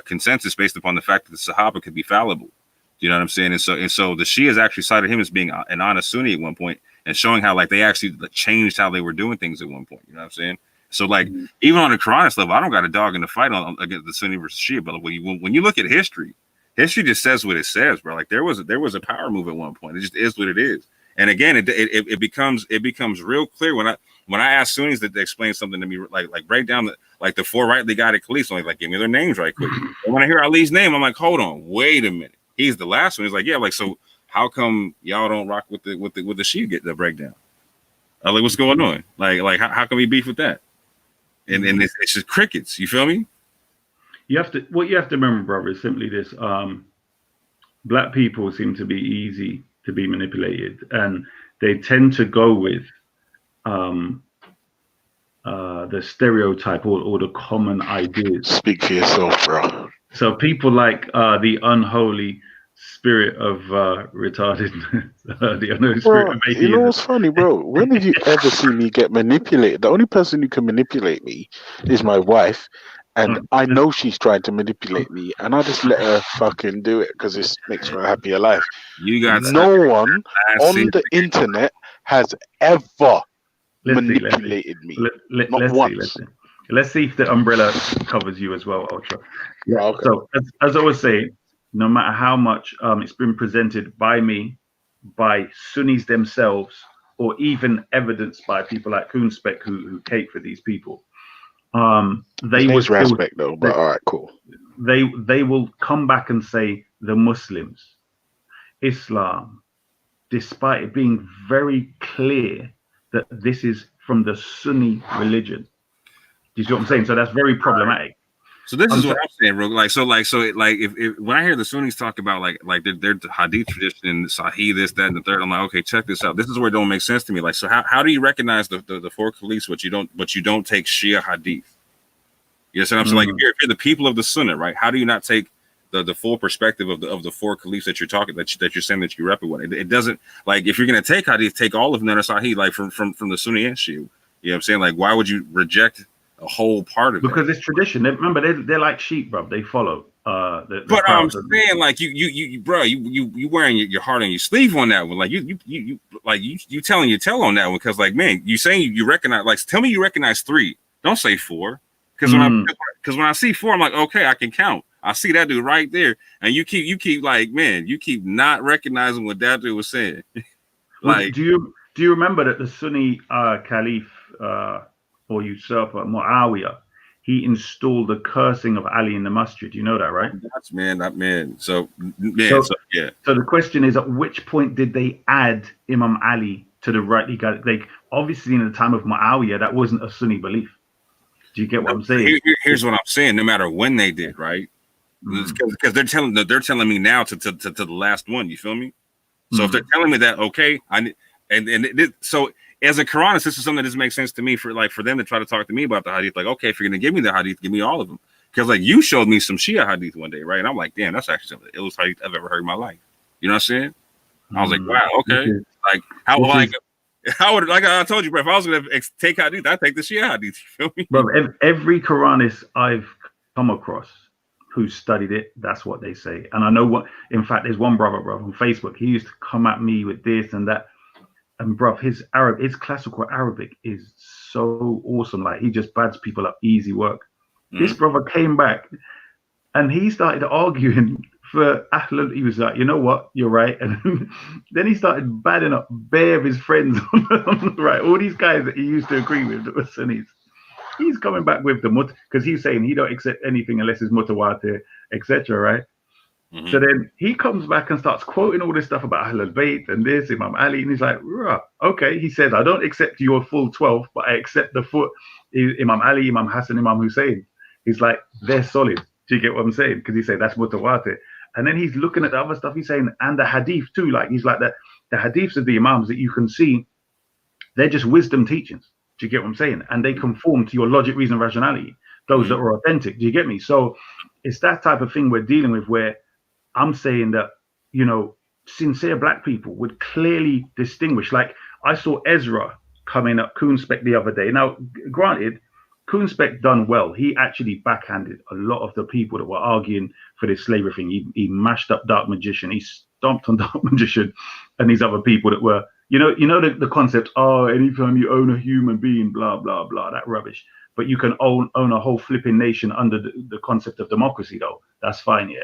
consensus based upon the fact that the Sahaba could be fallible. You know what I'm saying? And so the Shias actually cited him as being an honest Sunni at one point, and showing how, like, they actually changed how they were doing things at one point. You know what I'm saying? So, like, even on a Quranist level, I don't got a dog in the fight against the Sunni versus Shia. But when you look at history just says what it says, bro. Like, there was a power move at one point. It just is what it is. And again, it becomes real clear when I ask Sunnis that they explain something to me, like break down the 4 rightly guided caliphs. Like give me their names right quick. And when I hear Ali's name, I'm like, hold on, wait a minute. He's the last one. He's like, yeah, like, so how come y'all don't rock with the Shia get the breakdown? Like, what's going on? Like how can we beef with that? And it's just crickets. You feel me? What you have to remember, brother, is simply this: black people seem to be easy to be manipulated, and they tend to go with the stereotype or the common ideas. Speak for yourself, bro. So people like the unholy spirit of retardedness, the unholy spirit of atheism. You know what's funny, bro? When did you ever see me get manipulated? The only person who can manipulate me is my wife, and I know she's trying to manipulate me, and I just let her fucking do it because it makes for a happier life. No one on the internet has ever manipulated me. Not once. Let's see if the umbrella covers you as well, Ultra. Yeah, okay. So, as I was saying, no matter how much it's been presented by me, by Sunnis themselves, or even evidenced by people like Coonspec who cape for these people, they will respect though. But all right, cool. They will come back and say the Muslims, Islam, despite it being very clear that this is from the Sunni religion. Do you see what I'm saying? So that's very problematic. So this I'm is what sa- I'm saying, bro. If when I hear the Sunnis talk about like their hadith tradition, Sahih, this, that, and the third, I'm like, okay, check this out. This is where it don't make sense to me. Like, so how do you recognize the four caliphs, but you don't take Shia hadith? You know what I'm saying? Like, if you're the people of the Sunnah, right? How do you not take the full perspective of the four caliphs that you're talking that you're saying that you rep with? It doesn't, like, if you're gonna take hadith, take all of them that are Sahih, like from the Sunni and Shia. You know what I'm saying? Like, why would you reject a whole part of it? Because it's tradition. Remember, they're like sheep, bro. They follow. The But I'm crowd. saying, like, you bro, you wearing your heart on your sleeve on that one. Like, you telling your tell on that one, because, like, man, you saying you recognize, like, tell me you recognize 3. Don't say 4, because when I see 4, I'm like, okay, I can count. I see that dude right there, and you keep like, man, you keep not recognizing what that dude was saying. Like, do you remember that the Sunni caliph or usurper Muawiyah, he installed the cursing of Ali in the masjid? You know that, right? That's that man. So yeah. So the question is, at which point did they add Imam Ali to the right? Like, obviously, in the time of Muawiyah, that wasn't a Sunni belief. Do you get what I'm saying? Here's what I'm saying. No matter when they did, right? Because they're telling me now to the last one. You feel me? So if they're telling me that, okay, so as a Quranist, this is something that doesn't make sense to me for them to try to talk to me about the hadith. Like, okay, if you're gonna give me the hadith, give me all of them. Because, like, you showed me some Shia hadith one day, right? And I'm like, damn, that's actually some of the illest hadith I've ever heard in my life. You know what I'm saying? I was like, wow, okay. Like, how would, like I told you, bro, if I was gonna take hadith, I'd take the Shia hadith. You feel me? Bro, every Quranist I've come across who studied it, that's what they say. And I know what, in fact, there's one brother, on Facebook, he used to come at me with this and that. And bro, his classical Arabic is so awesome. Like, he just bads people up, easy work. This brother came back and he started arguing for Ahlul. He was like, you know what, you're right. And then he started badding up bare of his friends right, all these guys that he used to agree with that were Sunnis. He's coming back with the because he's saying he don't accept anything unless it's mutawatir, etc. Right? So then he comes back and starts quoting all this stuff about Ahlul Bayt and this, Imam Ali, and he's like, okay. He says, I don't accept your full 12, but I accept the full Imam Ali, Imam Hassan, Imam Hussein. He's like, they're solid. Do you get what I'm saying? Because he said that's mutawatir. And then he's looking at the other stuff. He's saying, and the hadith too. Like, he's like, the hadiths of the Imams that you can see, they're just wisdom teachings. Do you get what I'm saying? And they conform to your logic, reason, rationality, those that are authentic. Do you get me? So it's that type of thing we're dealing with, where I'm saying that, you know, sincere black people would clearly distinguish. Like, I saw Ezra coming up Coonspec the other day. Now, granted, Coonspec done well. He actually backhanded a lot of the people that were arguing for this slavery thing. He mashed up Dark Magician. He stomped on Dark Magician and these other people that were, you know the concept, anytime you own a human being, blah, blah, blah, that rubbish. But you can own a whole flipping nation under the concept of democracy, though. That's fine, yeah.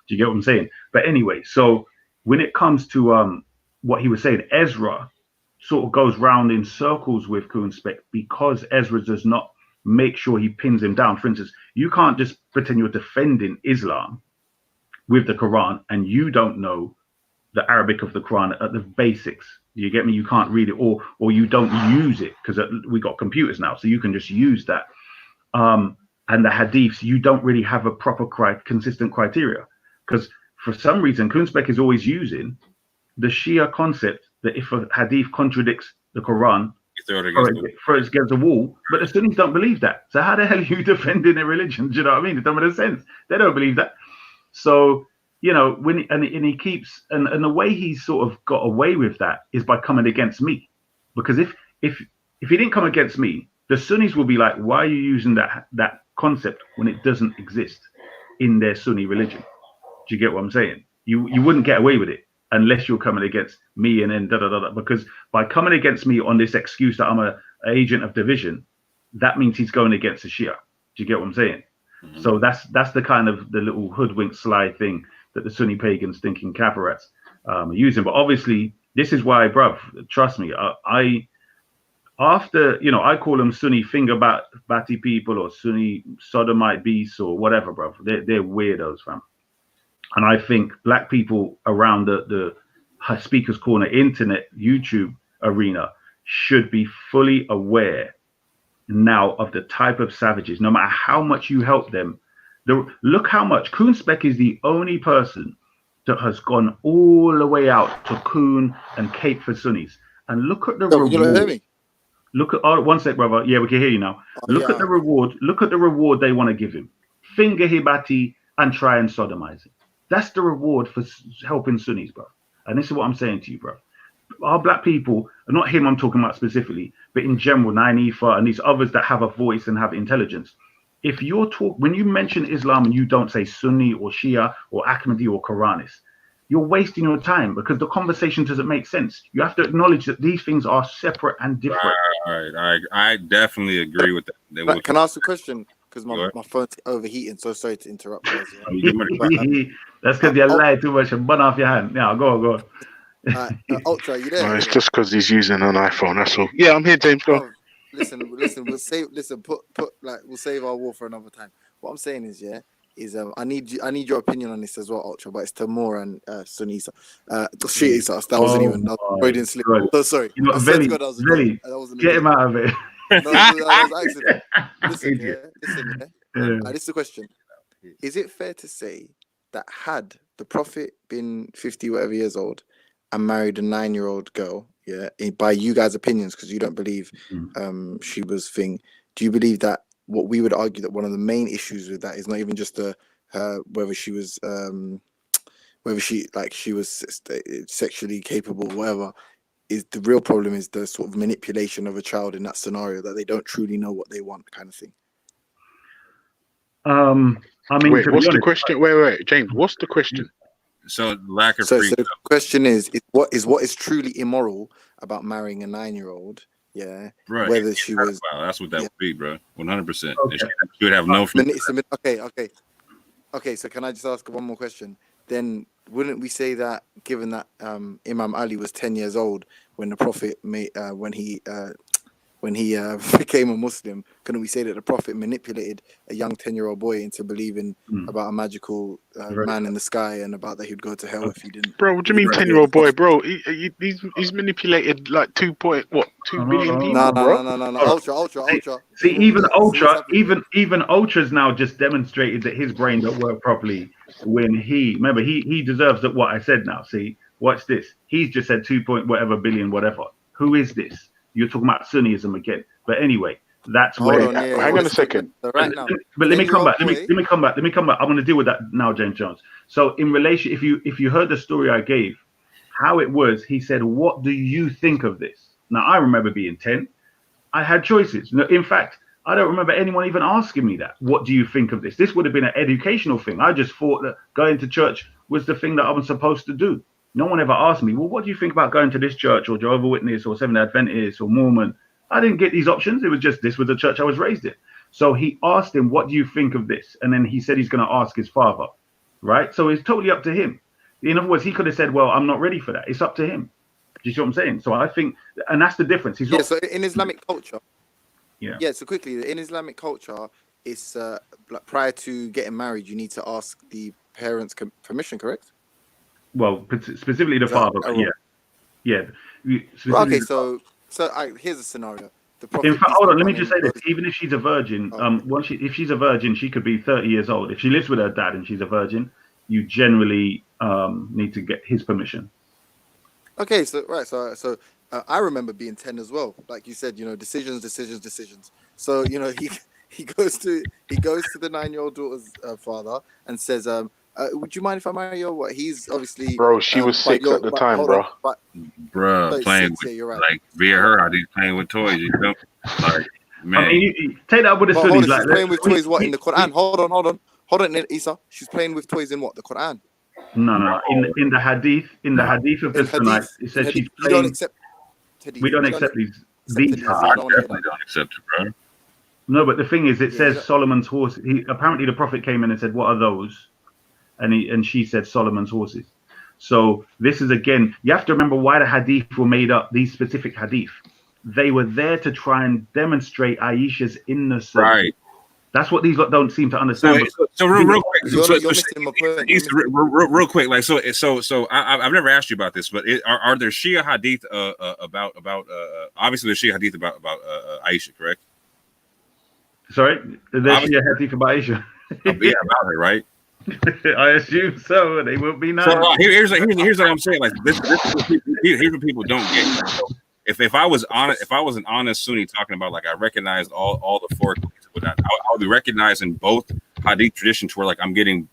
Do you get what I'm saying? But anyway, so when it comes to what he was saying, Ezra sort of goes round in circles with Coonspec, because Ezra does not make sure he pins him down. For instance, you can't just pretend you're defending Islam with the Quran and you don't know the Arabic of the Quran at the basics. Do you get me? You can't read it, or you don't use it, because we got computers now, so you can just use that. And the hadiths, you don't really have a proper consistent criteria, because for some reason Coonspec is always using the Shia concept that if a hadith contradicts the Quran, throw it against the wall. But the Sunnis don't believe that. So how the hell are you defending their religion? Do you know what I mean? It doesn't make sense. They don't believe that. So, you know, when he keeps, and the way he sort of got away with that is by coming against me. Because if he didn't come against me, the Sunnis will be like, why are you using that concept when it doesn't exist in their Sunni religion? Do you get what I'm saying? You wouldn't get away with it unless you're coming against me and then da-da-da-da. Because by coming against me on this excuse that I'm an agent of division, that means he's going against the Shia. Do you get what I'm saying? So that's the kind of the little hoodwink sly thing that the Sunni pagans thinking Kafarats are using. But obviously, this is why, bruv, trust me, I call them Sunni finger batty people or Sunni sodomite beasts or whatever, bruv. They're weirdos, fam. And I think black people around the Speaker's Corner internet, YouTube arena should be fully aware now of the type of savages, no matter how much you help them, Look how much Kuhn Speck is the only person that has gone all the way out to Kuhn and Cape for Sunnis. And look at the Can you not hear reward. me? Look at one sec, brother. Yeah, we can hear you now. Look at the reward. Look at the reward they want to give him. Finger Hibati and try and sodomize him. That's the reward for helping Sunnis, bro. And this is what I'm saying to you, bro. Our black people, not him I'm talking about specifically, but in general, Nainifa and these others that have a voice and have intelligence. If you're when you mention Islam and you don't say Sunni or Shia or Ahmadi or Quranis, you're wasting your time because the conversation doesn't make sense. You have to acknowledge that these things are separate and different. Right. I definitely agree with that. But can I ask a question? Because my phone's overheating, so sorry to interrupt. Guys, That's because you lie too much and burn off your hand. Yeah, go on. Ultra, you there? No, it's just because he's using an iPhone. That's all. Yeah, I'm here, James. Go. Listen. We'll save our war for another time. What I'm saying is, I need your opinion on this as well, Ultra. But it's Tamor and Sunni Isa, Shia Isa. That wasn't even. Freudian slip. So sorry. You know, Veli, get him out of it. No, that was accident. Listen. This is the question: is it fair to say that had the Prophet been 50 whatever years old and married a 9-year-old girl, by you guys' opinions, because you don't believe she was thing, do you believe that what we would argue that one of the main issues with that is not even just whether she was sexually capable, whatever, is the real problem is the sort of manipulation of a child in that scenario, that they don't truly know what they want, kind of thing? I mean, wait, what's the question? Wait, James, what's the question? So lack of So freedom. the question is what is truly immoral about marrying a 9-year-old? Yeah, Right. whether she was. Wow, that's what that would be, bro. 100%. She would have no freedom. Okay. So can I just ask one more question? Then wouldn't we say that, given that Imam Ali was 10 years old when the Prophet when he became a Muslim, couldn't we say that the Prophet manipulated a young 10-year-old boy into believing about a magical man in the sky and about that he'd go to hell if he didn't? Bro, what do you mean 10-year-old boy, bro? He's manipulated like 2 billion people, bro. No. Ultra. See, even Ultra's now just demonstrated that his brain don't work properly when he deserves that what I said now. See, watch this. He's just said 2 point whatever billion, whatever. Who is this? You're talking about Sunnism again. But anyway, that's where. Hang on a second. Right now, but let me come back. Let me come back. I'm going to deal with that now, James Jones. So in relation, if you heard the story I gave, how it was, he said, "What do you think of this?" Now I remember being 10. I had choices. In fact, I don't remember anyone even asking me that. What do you think of this? This would have been an educational thing. I just thought that going to church was the thing that I was supposed to do. No one ever asked me, well, what do you think about going to this church or Jehovah's Witness or Seventh-day Adventist or Mormon? I didn't get these options. It was just, this was the church I was raised in. So he asked him, what do you think of this? And then he said he's going to ask his father, right? So it's totally up to him. In other words, he could have said, well, I'm not ready for that. It's up to him. Do you see what I'm saying? So I think, and that's the difference. So in Islamic culture, so quickly, in Islamic culture, it's like prior to getting married, you need to ask the parents' permission, correct? Well, specifically the father, yeah. Okay, so here's a scenario. In fact, hold on, let me just say this. Even if she's a virgin, if she's a virgin, she could be 30 years old. If she lives with her dad and she's a virgin, you generally need to get his permission. Okay, so I remember being 10 as well. Like you said, decisions. So he goes to the 9-year-old daughter's father and says, would you mind if I marry you? What? He's obviously. Bro, she was 6 at the time, bro. Bro, playing with, like, via her, he's playing with toys, you know? Like, man. I mean, you take that with the Sunnis. She's playing with toys, what, in the Quran? Hold on, Isa. She's playing with toys in what? The Quran? No. In the hadith of the Sunnah, it says she's playing. You don't accept. We don't accept these. I definitely don't accept it, bro. No, but the thing is, it says Solomon's horse. Apparently, the Prophet came in and said, "What are those?" And she said Solomon's horses. So this is, again, you have to remember why the hadith were made up, these specific hadith. They were there to try and demonstrate Aisha's innocence. Right. That's what these lot don't seem to understand. So real quick, real quick, like so I've never asked you about this, but are there Shia hadith about obviously there's Shia hadith about Aisha, correct? Sorry, there's Shia hadith about Aisha. Yeah, about it, right? I assume so. They will be nice. So here's what I'm saying. Like this here's what people don't get. Right? So if I was honest, if I was an honest Sunni talking about like I recognized all the four, I'll be recognizing both Hadith traditions where like I'm getting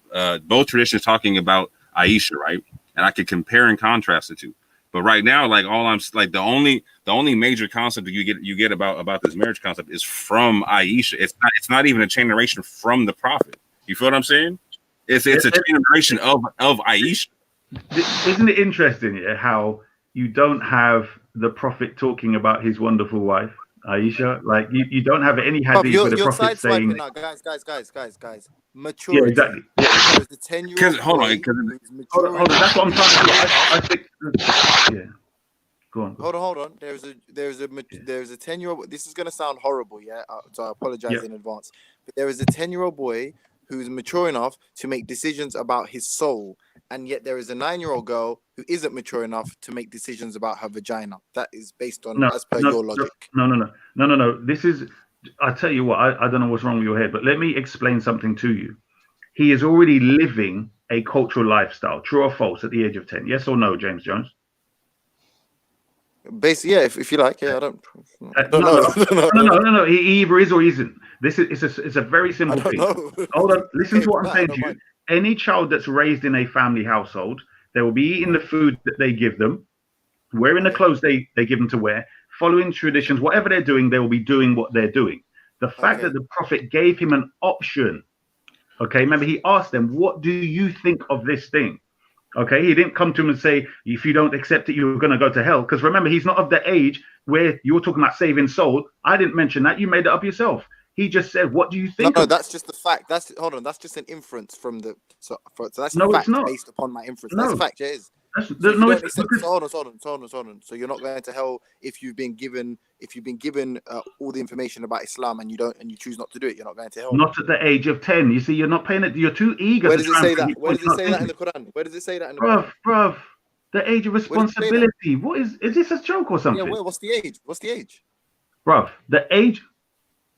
both traditions talking about Aisha, right? And I could compare and contrast the two. But right now, like all I'm like the only major concept that you get about this marriage concept is from Aisha. It's not even a chain narration from the Prophet. You feel what I'm saying? It's a generation of Aisha. Isn't it interesting how you don't have the Prophet talking about his wonderful wife, Aisha? Like you don't have any hadith where the Prophet saying, now, guys. Maturity. Yeah, exactly. There's the 10-year-old. Hold on. Hold on. That's what I'm trying to do. I think. Yeah. Go on. Hold on. There's a 10-year-old. This is gonna sound horrible, yeah. So I apologize in advance. But there is a 10-year-old boy who's mature enough to make decisions about his soul, and yet there is a 9-year-old girl who isn't mature enough to make decisions about her vagina. That is based on as per your logic. No. This is. I tell you what. I don't know what's wrong with your head, but let me explain something to you. He is already living a cultural lifestyle. True or false? At the age of 10? Yes or no, James Jones? Basically, yeah. If you like, yeah. I don't No. He either is or isn't. This is it's a very simple thing. Hold on. Listen to what I'm saying to you. Any child that's raised in a family household, they will be eating the food that they give them, wearing the clothes they give them to wear, following traditions, whatever they're doing, they will be doing what they're doing. The fact that the Prophet gave him an option, okay, remember he asked them, what do you think of this thing? Okay, he didn't come to him and say, if you don't accept it, you're going to go to hell. Because remember, he's not of the age where you're talking about saving soul. I didn't mention that. You made it up yourself. He just said, what do you think? No, that's just the fact. That's just an inference from the. So that's a fact based upon my inference. That's a fact. Yeah, it is. Hold on. So you're not going to hell if you've been given all the information about Islam and you choose not to do it. You're not going to hell. Not at the age of 10. You see, you're not paying it. You're too eager. Where does it say that? Where does it say that in the Quran? Where does it say that in the Quran? Bruv, the age of responsibility. What is this a joke or something? Yeah. What's the age? Bruv, the age.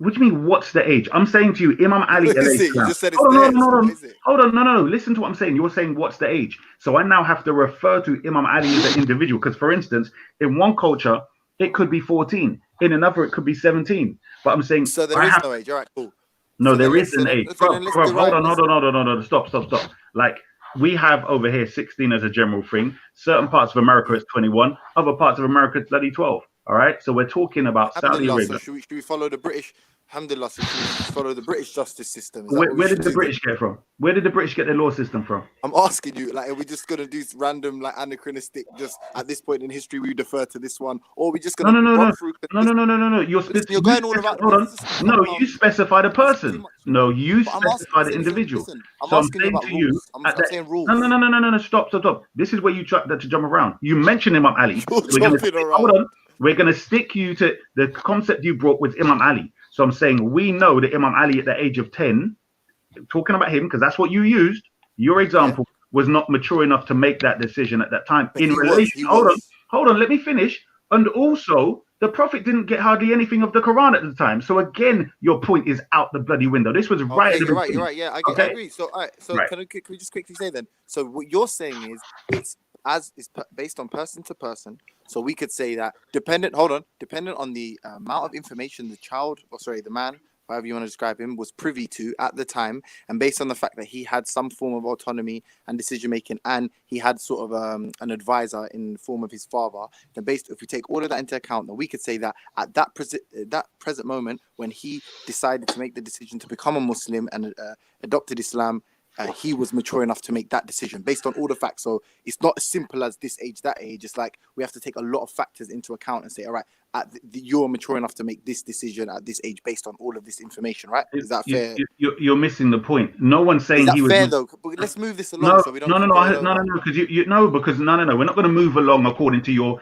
What do you mean? What's the age? I'm saying to you, Imam Ali. You just said it's Hold on. No. Listen to what I'm saying. You're saying what's the age? So I now have to refer to Imam Ali as an individual because, for instance, in one culture it could be 14, in another it could be 17. But I'm saying so there is no age. All right, cool. No, there is an age. Hold on. Stop. Like we have over here 16 as a general thing. Certain parts of America it's 21. Other parts of America it's bloody 12. All right, so we're talking about Saudi Arabia. So should we follow the British? Alhamdulillah, so should we follow the British justice system? Where did the British get from? Where did the British get their law system from? I'm asking you, like, are we just gonna do random, like, anachronistic? Just at this point in history, we defer to this one, or are we just gonna No. You're going all about. Hold on. No, you specify the person. No, you specify the individual. I'm asking about rules. I'm saying rules. No. Stop. This is where you try to jump around. You mentioned Imam Ali. Hold on. We're going to stick you to the concept you brought with Imam Ali. So I'm saying we know that Imam Ali at the age of 10, talking about him, because that's what you used, your example was not mature enough to make that decision at that time. Hold on, let me finish. And also, the Prophet didn't get hardly anything of the Quran at the time. So again, your point is out the bloody window. This was right. You're right. Yeah, I agree. So, all right. So can we just quickly say then? So what you're saying is it's based on person to person. So we could say that dependent on the amount of information the man, however you want to describe him, was privy to at the time, and based on the fact that he had some form of autonomy and decision making, and he had sort of an advisor in the form of his father, then if we take all of that into account, then we could say that at that present moment when he decided to make the decision to become a Muslim and adopted Islam, he was mature enough to make that decision based on all the facts. So it's not as simple as this age, that age. It's like we have to take a lot of factors into account and say, all right, you're mature enough to make this decision at this age based on all of this information, right? Is that fair? You're missing the point. No one's saying he was fair though. But let's move this along. No, because we're not going to move along according to your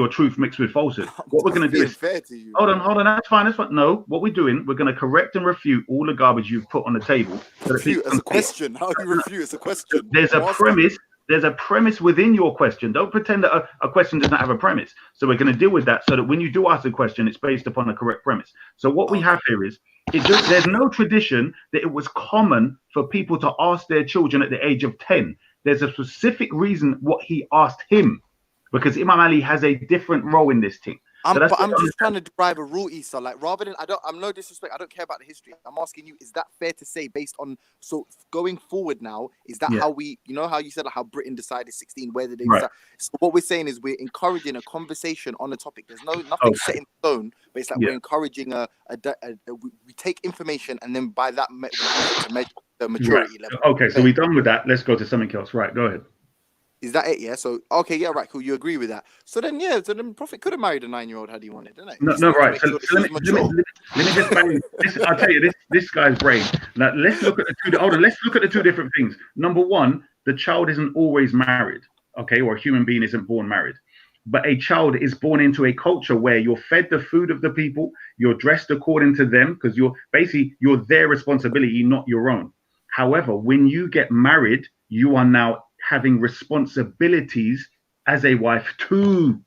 truth mixed with falsehood. What we're going to do is fair to you. Hold on, that's fine. No, what we're doing, we're going to correct and refute all the garbage you've put on the table. Refute as a question. How do you refute as a question? There's a premise. there's a premise within your question. Don't pretend that a question does not have a premise. So we're going to deal with that so that when you do ask a question, it's based upon a correct premise. So what we have here is, there's no tradition that it was common for people to ask their children at the age of 10. There's a specific reason what he asked him, because Imam Ali has a different role in this thing. I'm just trying to derive a rule, Issa. Like, rather than I'm no disrespect. I don't care about the history. I'm asking you: is that fair to say, based on going forward now? Is that how we, you know, how you said, like, how Britain decided 16? Where did they decide? So what we're saying is we're encouraging a conversation on the topic. There's nothing set in stone, but it's like we're encouraging we take information and then by that we use it to measure the maturity level. Okay, so we're done with that. Let's go to something else. Right, go ahead. Is that it? Yeah. So okay, yeah, right, cool. You agree with that? So then, Prophet could have married a 9-year-old had he wanted, didn't it? No, right. So let me just bang this. I'll tell you, this guy's brain. Now let's look at the two. Hold on, let's look at the two different things. Number one, the child isn't always married, okay, or a human being isn't born married, but a child is born into a culture where you're fed the food of the people, you're dressed according to them, because you're their responsibility, not your own. However, when you get married, you are now having responsibilities as a wife to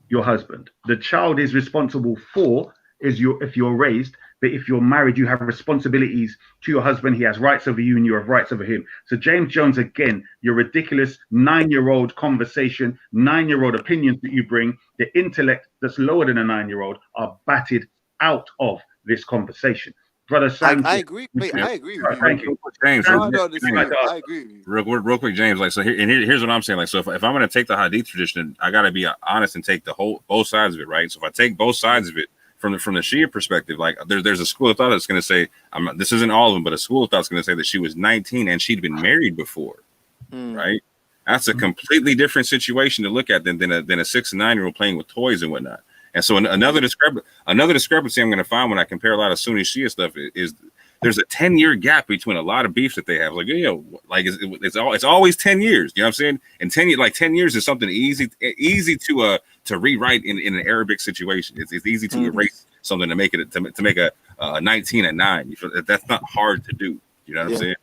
your husband. The child is responsible for if you're raised, but if you're married, you have responsibilities to your husband. He has rights over you and you have rights over him. So James Jones, again, your ridiculous 9-year-old conversation, 9-year-old opinions that you bring, the intellect that's lower than a 9-year-old are batted out of this conversation. Brother Sam, I agree. Wait, I agree with you. Thank you, James. I agree with you. Real quick, James. Like, so here's what I'm saying. Like, so if I'm gonna take the Hadith tradition, I gotta be honest and take both sides of it, right? So if I take both sides of it from the Shia perspective, like there's a school of thought that's gonna say, this isn't all of them, but a school of thought is gonna say that she was 19 and she'd been married before, right? That's a completely different situation to look at than a 6 and 9-year-old playing with toys and whatnot. And so another discrepancy I'm going to find when I compare a lot of Sunni Shia stuff is there's a 10-year gap between a lot of beefs that they have. Like, it's always 10 years. You know what I'm saying? And 10 years is something easy to rewrite in an Arabic situation. It's easy to erase something to make it to make a 19 and 9. That's not hard to do. You know what I'm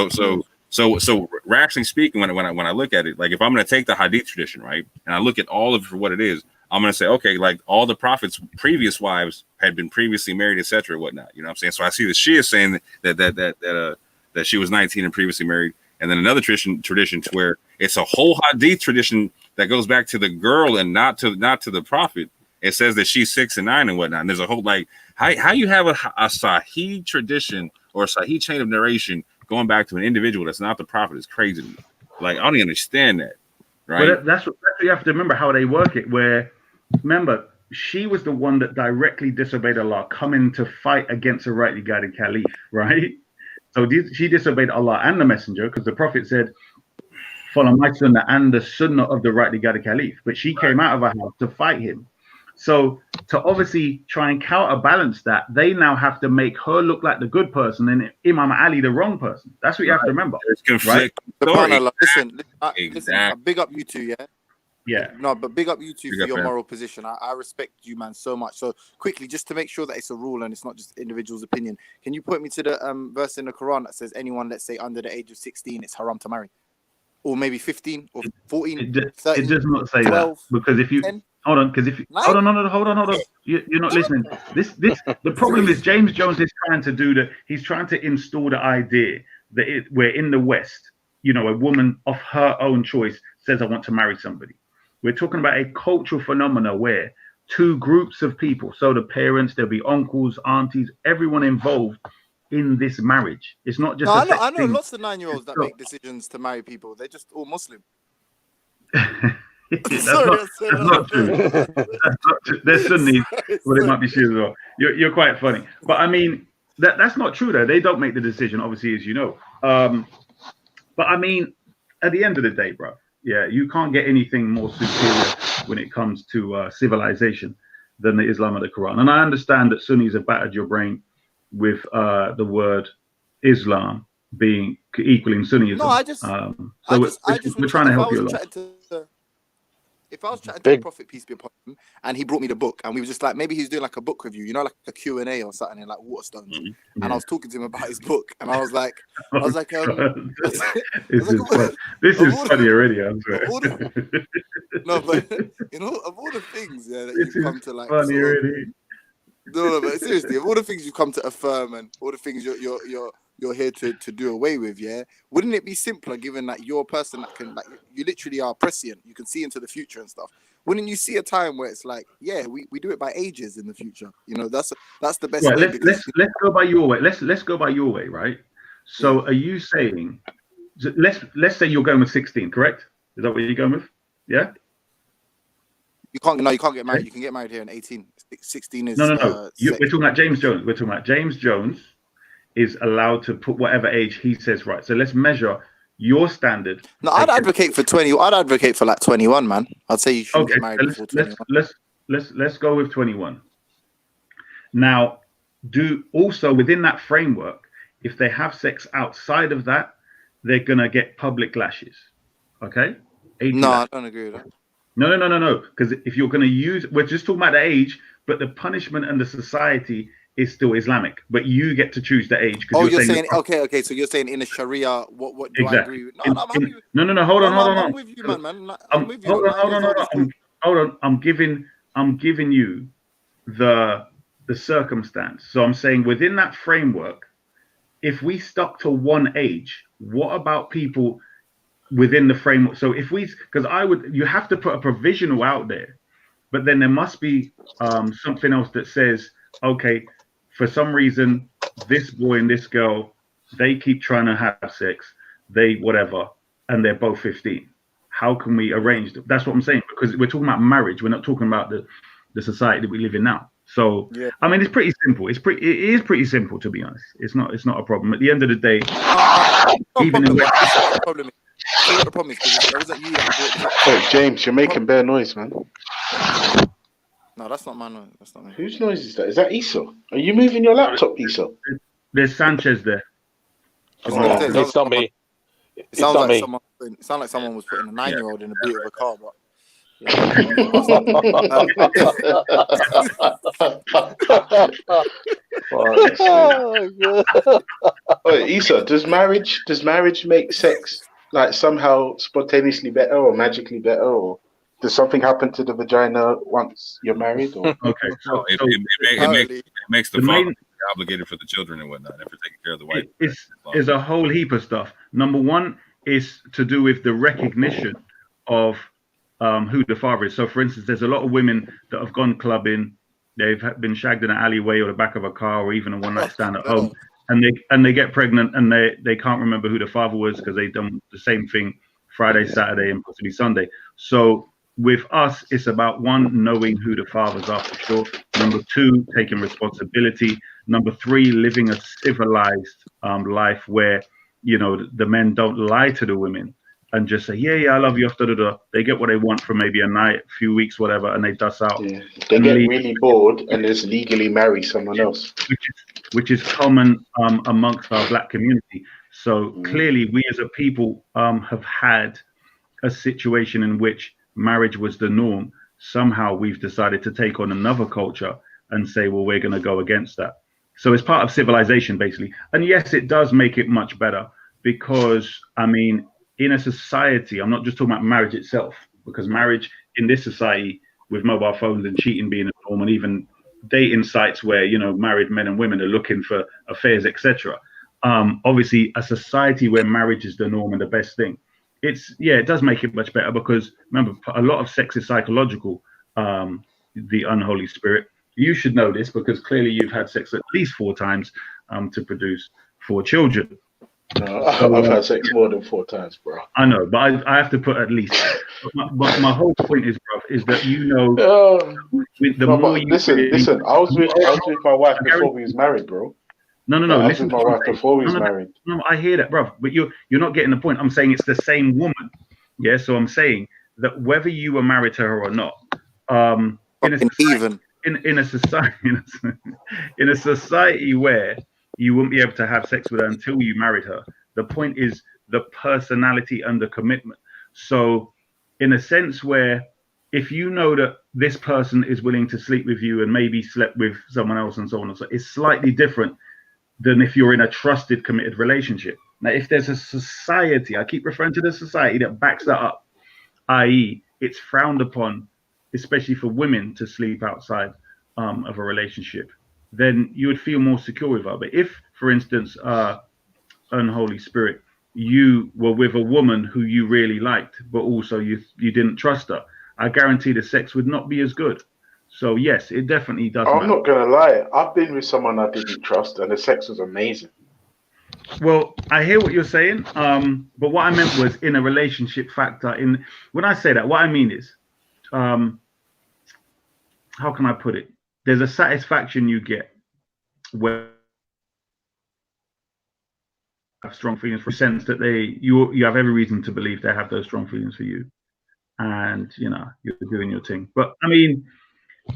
saying? So rationally speaking, when I look at it, like if I'm going to take the Hadith tradition, right, and I look at all of it for what it is, I'm going to say, okay, like all the prophets' previous wives had been previously married, etc., whatnot. You know what I'm saying? So I see the Shia saying that she was 19 and previously married, and then another tradition to where it's a whole Hadith tradition that goes back to the girl and not to the prophet. It says that she's 6 and 9 and whatnot. And there's a whole how you have a Sahih tradition or a Sahih chain of narration going back to an individual that's not the prophet is crazy to me. Like, I don't even understand that, right? But that's what you have to remember how they work it. Where, remember, she was the one that directly disobeyed Allah, coming to fight against a rightly guided caliph, right? So she disobeyed Allah and the messenger because the prophet said, follow my sunnah and the sunnah of the rightly guided caliph. But she came out of her house to fight him. So to obviously try and counterbalance that, they now have to make her look like the good person and Imam Ali the wrong person. That's what you have to remember. Right? Listen, I big up you two, yeah? Yeah. No, but big up you two for your moral position. I respect you, man, so much. So quickly, just to make sure that it's a rule and it's not just individual's opinion, can you point me to the verse in the Quran that says anyone, let's say, under the age of 16, it's haram to marry? Or maybe 15 or 14, 13, it does not say 12, that. Because if you... 10? Hold on, because if you hold on. You're not listening. The problem is James Jones is trying to do that. He's trying to install the idea that we're in the West. You know, a woman of her own choice says, "I want to marry somebody." We're talking about a cultural phenomena where two groups of people, so the parents, there'll be uncles, aunties, everyone involved in this marriage. It's not just. I know lots of 9-year-olds that make decisions to marry people. They're just all Muslim. That's not true. There's Sunnis, but it might be Shias as well. You're quite funny, but I mean that's not true though. They don't make the decision, obviously, as you know. But I mean, at the end of the day, bro, yeah, you can't get anything more superior when it comes to civilization than the Islam of the Quran. And I understand that Sunnis have battered your brain with the word Islam being equaling Sunnism. No, we're trying to help you a lot. if I was chatting to Big. the Prophet, peace be upon him, and he brought me the book, and we were just like, maybe he's doing like a book review, you know, like a Q&A or something in like Waterstones, and I was talking to him about his book, and I was like, God. this This is funny. This is funny already. I swear. no, but you know, of all the things that This you've is come to like, funny sort of, already. no, but seriously, of all the things you've come to affirm and all the things you're here to do away with, yeah, wouldn't it be simpler given that you're a person that can, like, you literally are prescient, you can see into the future and stuff? Wouldn't you see a time where it's like, yeah, we do it by ages in the future? You know, that's the best Right, way. let's go by your way. Let's go by your way, right? So are you saying, let's say you're going with 16, correct? Is that what you're going with? Yeah. You can't get married. You can get married here in 18. 16 is No. We're sex. talking about James Jones. We're talking about James Jones is allowed to put whatever age he says, right? So let's measure your standard. No, I'd advocate for 20. I'd advocate for like 21, man. I'd say you shouldn't get married before 21. Let's go with 21. Now, do also within that framework, if they have sex outside of that, they're gonna get public lashes. Okay? 18 No, lashes. I don't agree with that. No. Because if you're going to use, we're just talking about the age, but the punishment and the society is still Islamic. But you get to choose the age. Oh, you're saying okay. So you're saying in the Sharia, what do I agree with? No, I'm happy with. No. Hold on. I'm with you, man. I'm with you. Hold on. I'm giving you the circumstance. So I'm saying within that framework, if we stuck to one age, what about people within the framework? So if you have to put a provisional out there, but then there must be something else that says, okay, for some reason, this boy and this girl, they keep trying to have sex, whatever, and they're both 15. How can we arrange that? That's what I'm saying, because we're talking about marriage. We're not talking about the society that we live in now. So, yeah. I mean, it's pretty simple. It is pretty simple, to be honest. It's not a problem. At the end of the day, the problem is because it wasn't you that Hey, James, you're making bare noise, man. No, that's not my noise. That's not me. Whose noise is that? Is that Esau? Are you moving your laptop, Esau? There's Sanchez there. It's not me. It sounds like someone was putting a 9-year-old in the boot of a car, but. Wait, Esau, does marriage make sex like somehow spontaneously better or magically better, or does something happen to the vagina once you're married? Or? Okay, so it makes the father obligated for the children and whatnot, and for taking care of the wife. It's a whole heap of stuff. Number one is to do with the recognition of who the father is. So, for instance, there's a lot of women that have gone clubbing, they've been shagged in an alleyway or the back of a car or even a one-night stand at home, and they get pregnant and they can't remember who the father was because they've done the same thing Friday, Saturday, and possibly Sunday. So with us, it's about one, knowing who the fathers are for sure. Number two, taking responsibility. Number three, living a civilized life where, you know, the men don't lie to the women and just say, yeah, I love you, They get what they want for maybe a night, a few weeks, whatever, and they dust out. Yeah. They get really bored and just legally marry someone else. Which is common amongst our black community. So clearly we as a people have had a situation in which marriage was the norm. Somehow we've decided to take on another culture and say, well, we're going to go against that. So it's part of civilization, basically. And yes, it does make it much better because, I mean, in a society, I'm not just talking about marriage itself, because marriage in this society with mobile phones and cheating being a norm and even dating sites where, you know, married men and women are looking for affairs, etc. Obviously, a society where marriage is the norm and the best thing. It does make it much better because remember, a lot of sex is psychological, the unholy spirit. You should know this because clearly you've had sex at least 4 times to produce 4 children. No, I've had sex more than 4 times, bro. I know, but I have to put at least. But my whole point is, bro, is that you know, listen. I was with my wife before we was married, bro. No. I was with my wife before we was married. No, I hear that, bro. But you're not getting the point. I'm saying it's the same woman. Yeah, so I'm saying that whether you were married to her or not, in a society where you wouldn't be able to have sex with her until you married her. The point is the personality and the commitment. So in a sense where if you know that this person is willing to sleep with you and maybe slept with someone else and so on and so on, it's slightly different than if you're in a trusted, committed relationship. Now, if there's a society, I keep referring to the society that backs that up, i.e., it's frowned upon, especially for women, to sleep outside of a relationship, then you would feel more secure with her. But if, for instance, unholy spirit, you were with a woman who you really liked, but also you didn't trust her, I guarantee the sex would not be as good. So yes, it definitely does. I'm not gonna lie. I've been with someone I didn't trust, and the sex was amazing. Well, I hear what you're saying, but what I meant was in a relationship factor. When I say that, what I mean is, how can I put it? There's a satisfaction you get where have strong feelings, for a sense that you have every reason to believe they have those strong feelings for you, and you know you're doing your thing. But I mean,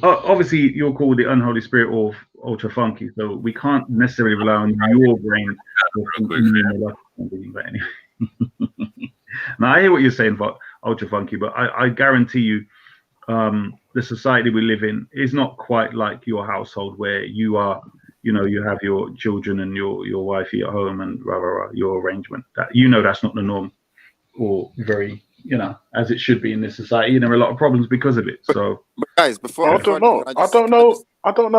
obviously you're called the unholy spirit or ultra funky, so we can't necessarily rely on your brain. But anyway. Now I hear what you're saying about ultra funky, but I guarantee you, the society we live in is not quite like your household where you are. You know, you have your children and your wifey at home and your arrangement. That's not the norm, or very, as it should be in this society. And there are a lot of problems because of it. So, guys, I don't know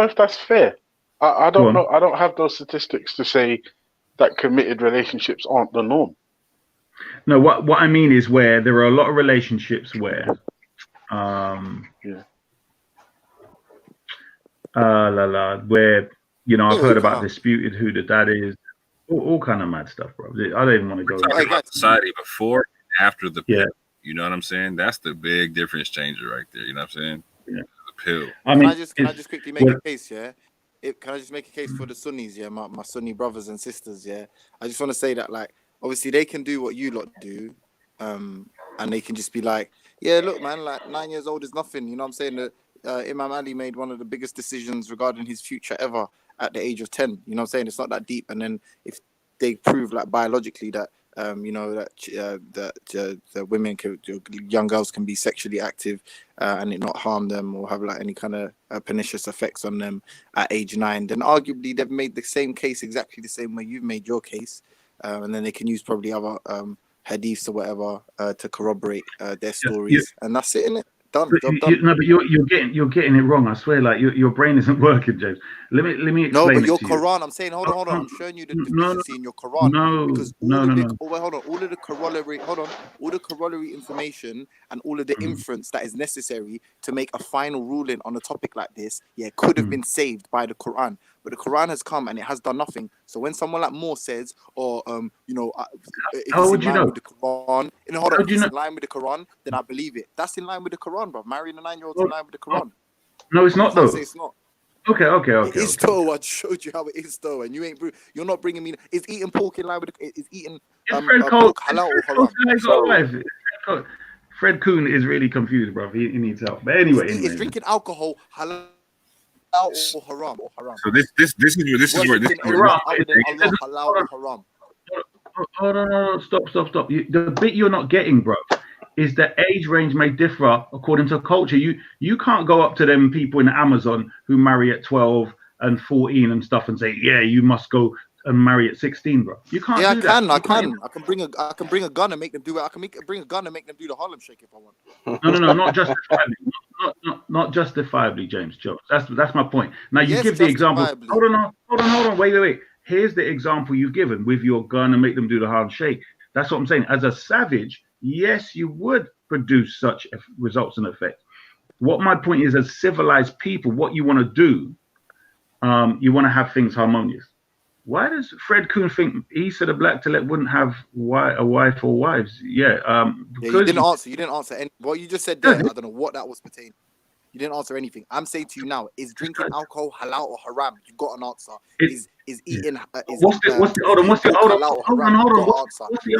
if that's fair. I don't know. I don't have those statistics to say that committed relationships aren't the norm. No, what I mean is where there are a lot of relationships where, where. I've heard about disputed who the dad is, all kind of mad stuff, bro. I don't even want to go there. About society before and after the pill. Yeah. You know what I'm saying? That's the big difference changer right there. You know what I'm saying? Yeah. The pill. Can I just quickly make a case, yeah? Can I just make a case for the Sunnis, yeah? My Sunni brothers and sisters, yeah? I just want to say that, like, obviously they can do what you lot do, and they can just be like, yeah, look, man, like 9 years old is nothing. You know what I'm saying? That Imam Ali made one of the biggest decisions regarding his future ever at the age of 10. You know what I'm saying? It's not that deep. And then if they prove like biologically that that women young girls can be sexually active and it not harm them or have like any kind of pernicious effects on them at age 9, then arguably they've made the same case exactly the same way you've made your case, and then they can use probably other hadiths or whatever to corroborate their stories, and that's it, innit? Done. No, but you're getting it wrong. I swear, like your brain isn't working, James. Let me explain. No, but your to Quran. You. I'm saying, hold on. I'm showing you the deficiency in your Quran because all of the corollary information and all of the inference that is necessary to make a final ruling on a topic like this, could have been saved by the Quran. But the Quran has come and it has done nothing. So when someone like Moore says, if how it's would in you line know? with the Quran, if it's in line with the Quran, then I believe it. That's in line with the Quran, bro. Marrying a 9-year-old in line with the Quran. No, it's not though. It's not. Okay. It is though. I showed you how it is though, and you're not bringing me. Is eating pork in line with? Is eating pork halal or haram? Fred Kuhn is really confused, bro. He needs help. But anyway, is drinking alcohol halal or haram? So this is where halal or haram. Hold on, stop. The bit you're not getting, bro, is the age range may differ according to culture. You can't go up to them people in the Amazon who marry at 12 and 14 and stuff and say, yeah, you must go and marry at 16, bro. You can't. Yeah, do that. I can. I can bring a gun and make them do it. I can bring a gun and make them do the Harlem Shake if I want. No, not justifiably. Not justifiably, James Jones. That's my point. Now you give the example. Hold on. Wait. Here's the example you've given with your gun and make them do the Harlem Shake. That's what I'm saying. As a savage, yes, you would produce such results and effects. What my point is, as civilized people, what you want to do, you want to have things harmonious. Why does Fred Kuhn think Issa the Black Tillet wouldn't have a wife or wives? Because you didn't answer any. What you just said there, I don't know what that was pertaining. You didn't answer anything. I'm saying to you now: is drinking alcohol halal or haram? You got an answer. Is eating? What's the answer?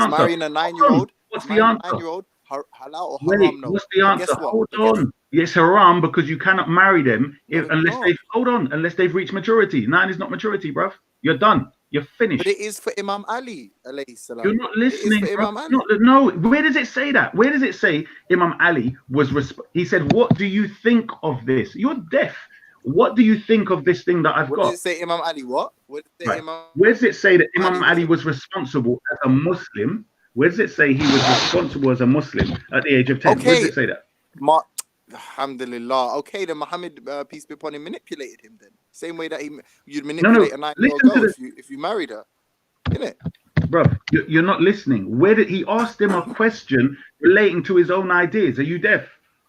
Marrying a 9-year-old. What's the answer? 9-year-old halal or haram? No. What's the answer? Hold on. Yes, haram because you cannot marry them unless they've reached maturity. 9 is not maturity, bruv. You're done. You're finished. But it is for Imam Ali, alayhi salam. You're not It listening. is for Bro. Imam Ali. No, where does it say that? Where does it say Imam Ali was? He said, "What do you think of this?" You're deaf. What do you think of this thing that I've What got? does it say, Imam Ali? What? What does it say, Right. Imam Where does it say that Imam Ali Ali was responsible as a Muslim? Where does it say he was responsible as a Muslim at the age of 10? Where Okay. does it say that? Alhamdulillah. Okay, then Muhammad, peace be upon him, manipulated him then. Same way that you'd No, manipulate a 9-year-old listen to girl this. if you married her. Innit? Bro, you're not listening. Where did he asked him a question relating to his own ideas? Are you deaf?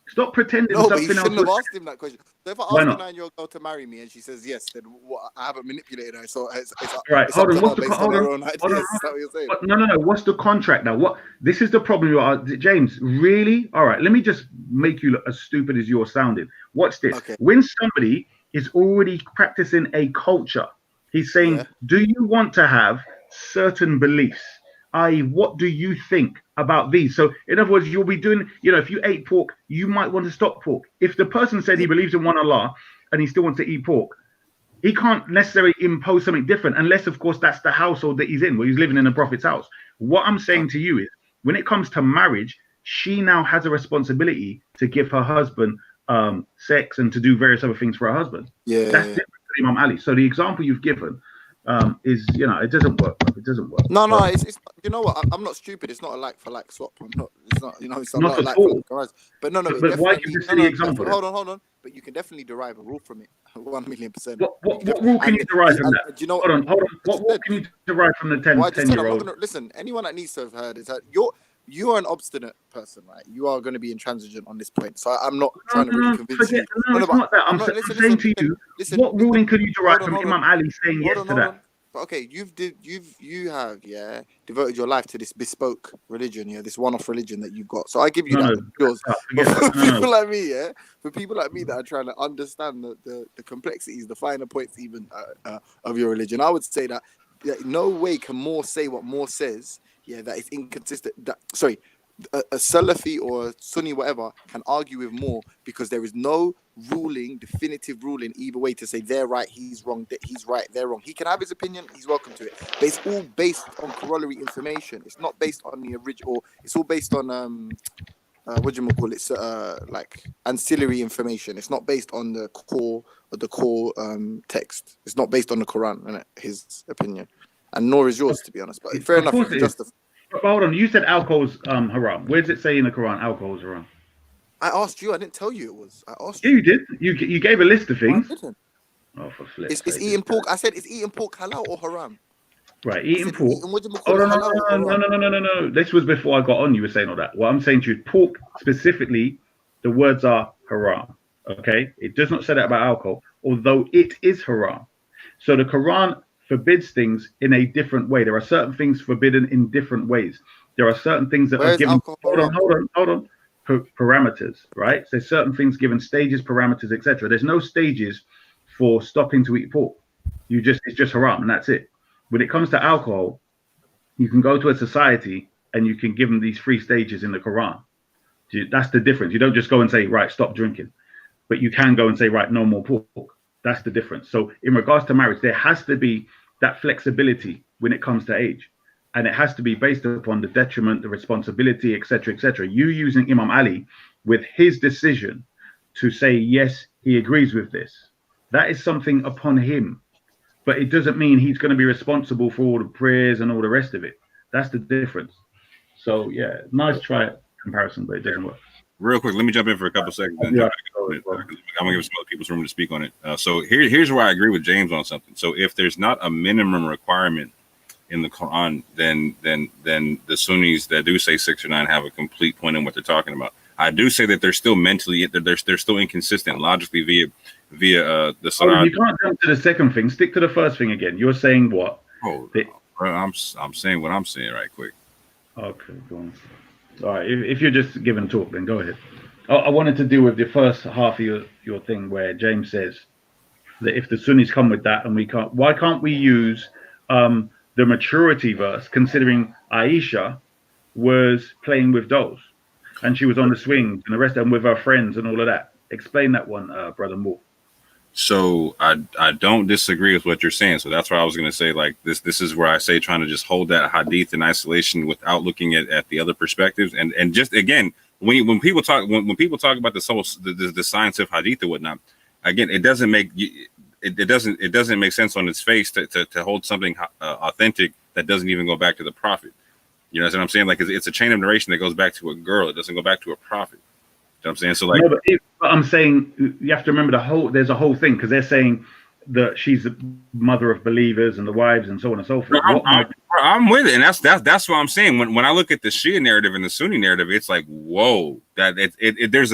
Stop pretending No, but you something else. shouldn't have asked him that question. So if I Why ask a not? 9-year-old girl to marry me and she says yes, then what? I haven't manipulated her. So it's Right, it's hold up on. to her What's the based on hold her on? own ideas. Hold on. Is that what you're saying? No. What's the contract now? What? This is the problem. You are, James. Really? All right. Let me just make you look as stupid as you're sounding. Watch this. Okay. When somebody is already practicing a culture, he's saying, Yeah. "Do you want to have certain beliefs? I.e., what do you think about these?" So, in other words, you'll be doing. If you ate pork, you might want to stop pork. If the person said he believes in one Allah and he still wants to eat pork, he can't necessarily impose something different unless, of course, that's the household that he's in, where he's living in the Prophet's house. What I'm saying to you is, when it comes to marriage, she now has a responsibility to give her husband sex and to do various other things for her husband. Yeah. That's different to Imam Ali. So the example you've given is, it doesn't work. It doesn't work. No, So, it's you know what? I'm not stupid. It's not a like for like swap. I'm not. It's not. It's Not not a at like for all. like comparison. But no. But why give the silly example then? Hold on. But you can definitely derive a rule from it. 1,000,000%. What rule can you derive from that? Do you know? Hold on. What rule can you derive from the 10-year-old? Listen, anyone that needs to have heard is that you are an obstinate person, right? You are going to be intransigent on this point. So I'm not trying to really convince you. No, it's not that. I'm saying to you, what ruling could you derive from Imam Ali saying yes to that? But okay, you have devoted your life to this bespoke religion, this one-off religion that you've got. So I give you yours. But for people like me, for people like me that are trying to understand the complexities, the finer points even of your religion, I would say that no way can Moore say what Moore says. That is inconsistent. A Salafi or a Sunni, whatever, can argue with Moore because there is no definitive ruling either way to say they're right, he's wrong, he's right, they're wrong. He can have his opinion, he's welcome to it. But it's all based on corollary information. It's not based on the original. It's all based on what do you call it? Like ancillary information. It's not based on the core text. It's not based on the Quran, isn't it? His opinion, and nor is yours, to be honest. But fair enough. But hold on, you said alcohol's haram. Where does it say in the Quran alcohol's haram? I asked you. I didn't tell you it was. I asked you. Yeah, you did. You gave a list of things. I didn't. Oh, for flip's sake. It's eating pork. I said, is eating pork halal or haram? Right, eating pork. No. This was before I got on. You were saying all that. What I'm saying to you, pork specifically, the words are haram. Okay? It does not say that about alcohol, although it is haram. So the Quran forbids things in a different way. There are certain things forbidden in different ways. There are certain things that are given. Hold on. Parameters, right? So certain things given stages, parameters, etc. There's no stages for stopping to eat pork. It's just haram, and that's it. When it comes to alcohol, you can go to a society and you can give them these 3 stages in the Quran. That's the difference. You don't just go and say, right, stop drinking, but you can go and say, right, no more pork. That's the difference. So in regards to marriage, there has to be that flexibility when it comes to age. And it has to be based upon the detriment, the responsibility, etc., etc. You using Imam Ali with his decision to say, yes, he agrees with this. That is something upon him. But it doesn't mean he's going to be responsible for all the prayers and all the rest of it. That's the difference. So, yeah, nice try comparison, but it doesn't work. Real quick, let me jump in for a couple seconds. I'm going to give some other people's room to speak on it. So here's where I agree with James on something. So if there's not a minimum requirement in the Quran, then the Sunnis that do say 6 or 9 have a complete point in what they're talking about. I do say that they're still they're still inconsistent logically via the Salah. You can't jump to the second thing. Stick to the first thing again. You're saying what? I'm saying what I'm saying right quick. Okay, go on. All right, if you're just giving talk, then go ahead. I wanted to deal with the first half of your thing where James says that if the Sunnis come with that and we can't, why can't we use the maturity verse, considering Aisha was playing with dolls and she was on the swings and the rest of them with her friends and all of that? Explain that one, Brother Moore. So I don't disagree with what you're saying. So that's why I was going to say, like, this is where I say trying to just hold that hadith in isolation without looking at the other perspectives. And just again, when people talk about this whole the science of hadith and whatnot, again, it doesn't make sense on its face to hold something authentic that doesn't even go back to the prophet. You know what I'm saying? Like, it's a chain of narration that goes back to a girl. It doesn't go back to a prophet. You know what I'm saying? So, like, no, but I'm saying you have to remember there's a whole thing, because they're saying that she's the mother of believers and the wives and so on and so forth. I'm with it, and that's what I'm saying. When I look at the Shia narrative and the Sunni narrative, it's like, whoa, that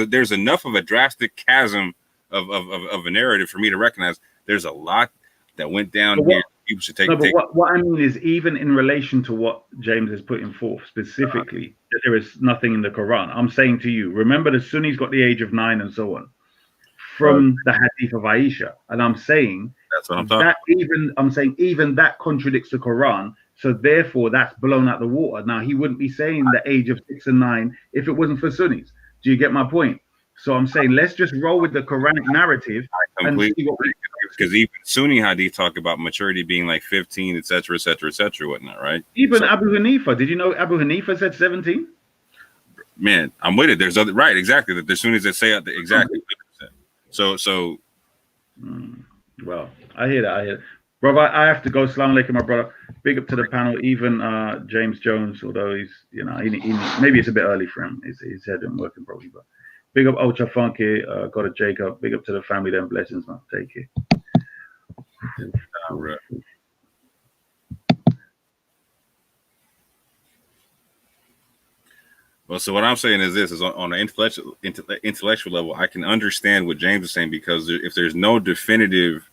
there's enough of a drastic chasm of a narrative for me to recognize there's a lot that went down here. People should take. What I mean is, even in relation to what James is putting forth specifically, that there is nothing in the Quran. I'm saying to you, remember the Sunnis got the age of 9 and so on from the Hadith of Aisha, and I'm saying that's what I'm talking. Even that contradicts the Quran. So therefore, that's blown out the water. Now he wouldn't be saying the age of 6 and 9 if it wasn't for Sunnis. Do you get my point? So I'm saying let's just roll with the Quranic narrative and see what we. Because even Sunni hadith talk about maturity being like 15, etc., whatnot, right? Even Abu Hanifa. Did you know Abu Hanifa said 17? Man, I'm with it. There's other right, exactly. That there's Sunnis that say exactly. So. Well, I hear that. Brother, I have to go. Assalamu alaikum, my brother. Big up to the panel. Even James Jones, although he's, he maybe it's a bit early for him. His head isn't working probably, but big up Ultra Funky. Got a Jacob. Big up to the family. Them blessings, man. Take care. Well, so what I'm saying is this: is on an intellectual level, I can understand what James is saying, because if there's no definitive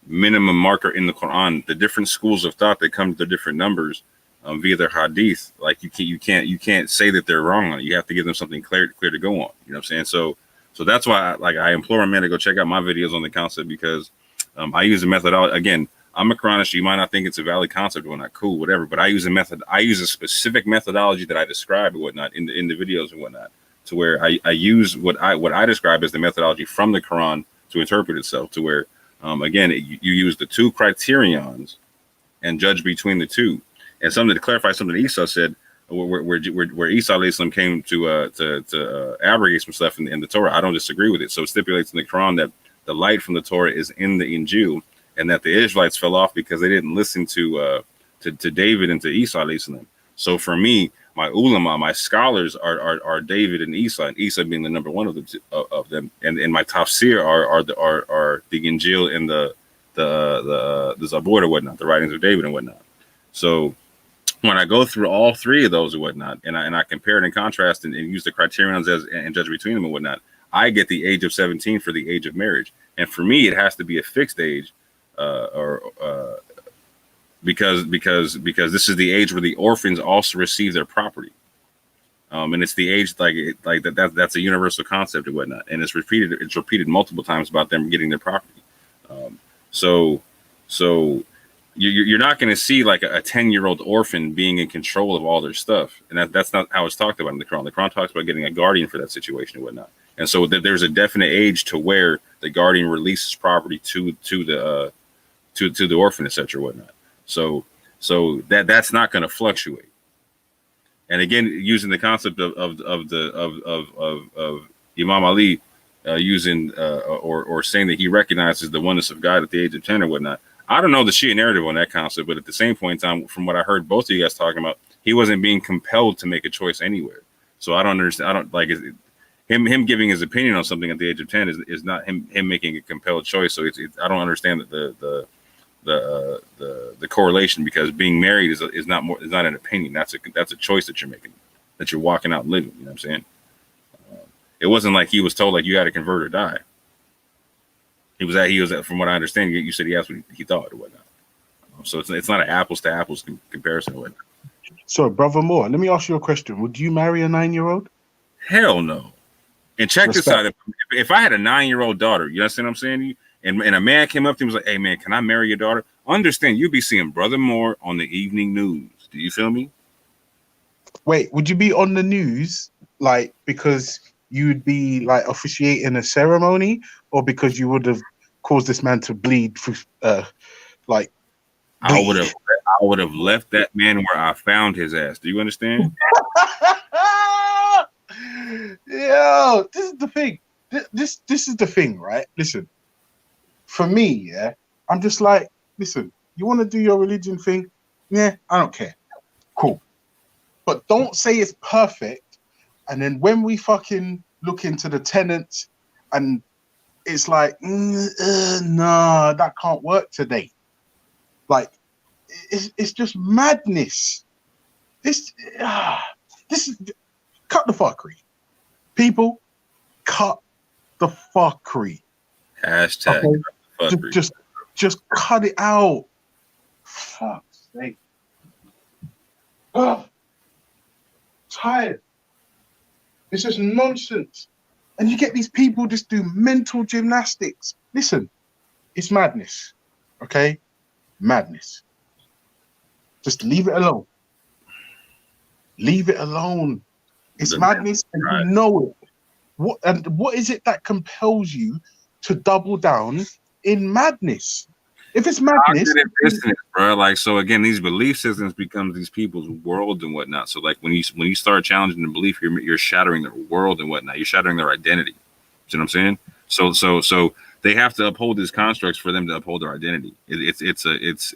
minimum marker in the Quran, the different schools of thought that come to the different numbers via their hadith, like you can't say that they're wrong on it. You have to give them something clear to go on. You know what I'm saying? So that's why I implore a man to go check out my videos on the concept, because I use a methodology. Again, I'm a Quranist. You might not think it's a valid concept or not, cool, whatever. But I use a specific methodology that I describe and whatnot in the videos and whatnot, to where I use what I describe as the methodology from the Quran to interpret itself, to where again you use the two criterions and judge between the two. And something to clarify something Isa said, where Isa alayhi salam came to abrogate some stuff in the Torah. I don't disagree with it. So it stipulates in the Quran that the light from the Torah is in the Injil, and that the Israelites fell off because they didn't listen to David and to Isa alayhi salam. So for me, my ulama, my scholars are David and Isa being the number one of them, and my tafsir are the Injil and the Zabur or whatnot, the writings of David and whatnot. So when I go through all three of those and whatnot, and I compare it and contrast and use the criterions and judge between them and whatnot, I get the age of 17 for the age of marriage. And for me, it has to be a fixed age, because this is the age where the orphans also receive their property, and it's the age like that's a universal concept and whatnot, and it's repeated multiple times about them getting their property. So you're not going to see like a 10-year-old orphan being in control of all their stuff, and that's not how it's talked about in the Quran. The Quran talks about getting a guardian for that situation and whatnot, and so there's a definite age to where the guardian releases property to the orphan, etc. whatnot. So that's not going to fluctuate. And again, using the concept of Imam Ali using or saying that he recognizes the oneness of God at the age of 10 or whatnot. I don't know the Shia narrative on that concept, but at the same point in time, from what I heard both of you guys talking about, he wasn't being compelled to make a choice anywhere. So I don't understand. I don't like him giving his opinion on something at the age of 10 is not him making a compelled choice. So I don't understand the correlation, because being married is not an opinion. That's a choice that you're making, that you're walking out and living. You know what I'm saying? It wasn't like he was told like you got to convert or die. He was from what I understand, you said he asked what he thought or whatnot. So it's not an apples to apples comparison or whatnot. So, Brother Moore, let me ask you a question. Would you marry a 9-year-old? Hell no. And check this out. If I had a 9-year-old daughter, you understand what I'm saying? And a man came up to him and was like, hey, man, can I marry your daughter? Understand, you'd be seeing Brother Moore on the evening news. Do you feel me? Wait, would you be on the news, like, because you'd be, like, officiating a ceremony? or because you would have caused this man to bleed through, like I would have left that man where I found his ass. Do you understand? Yo, this is the thing. This is the thing, right? Listen, for me, yeah, I'm just like, listen, you want to do your religion thing? Yeah, I don't care. Cool. But don't say it's perfect. And then when we fucking look into the tenets and it's like, nah, that can't work today. Like, it's just madness. This is cut the fuckery. People, cut the fuckery. Hashtag Okay? cut the fuckery. Just cut it out. Fuck's sake. Oh, tired. It's just nonsense. And you get these people just do mental gymnastics. Listen, it's madness. Okay? Madness. Just leave it alone. Leave it alone. It's madness and you know it. What is it that compels you to double down in madness? If it's madness, dissonance, bro. Like, so again, these belief systems become these people's world and whatnot. So like when you start challenging the belief, you're shattering their world and whatnot. You're shattering their identity. You know what I'm saying? So they have to uphold these constructs for them to uphold their identity. It's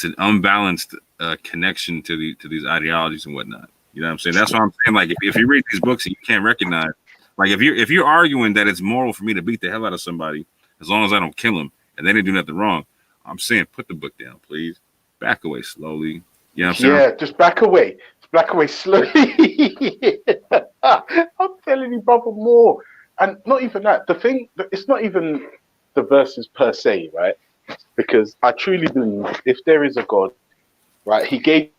an unbalanced connection to these ideologies and whatnot. You know what I'm saying? That's what I'm saying. Like if you read these books and you can't recognize, like if you're arguing that it's moral for me to beat the hell out of somebody as long as I don't kill him and they didn't do nothing wrong, I'm saying put the book down, please. Back away slowly. You know what I'm saying? Yeah, just back away. Back away slowly. I'm telling you, brother, more. And not even that. The thing, it's not even the verses per se, right? Because I truly believe if there is a God, right, he gave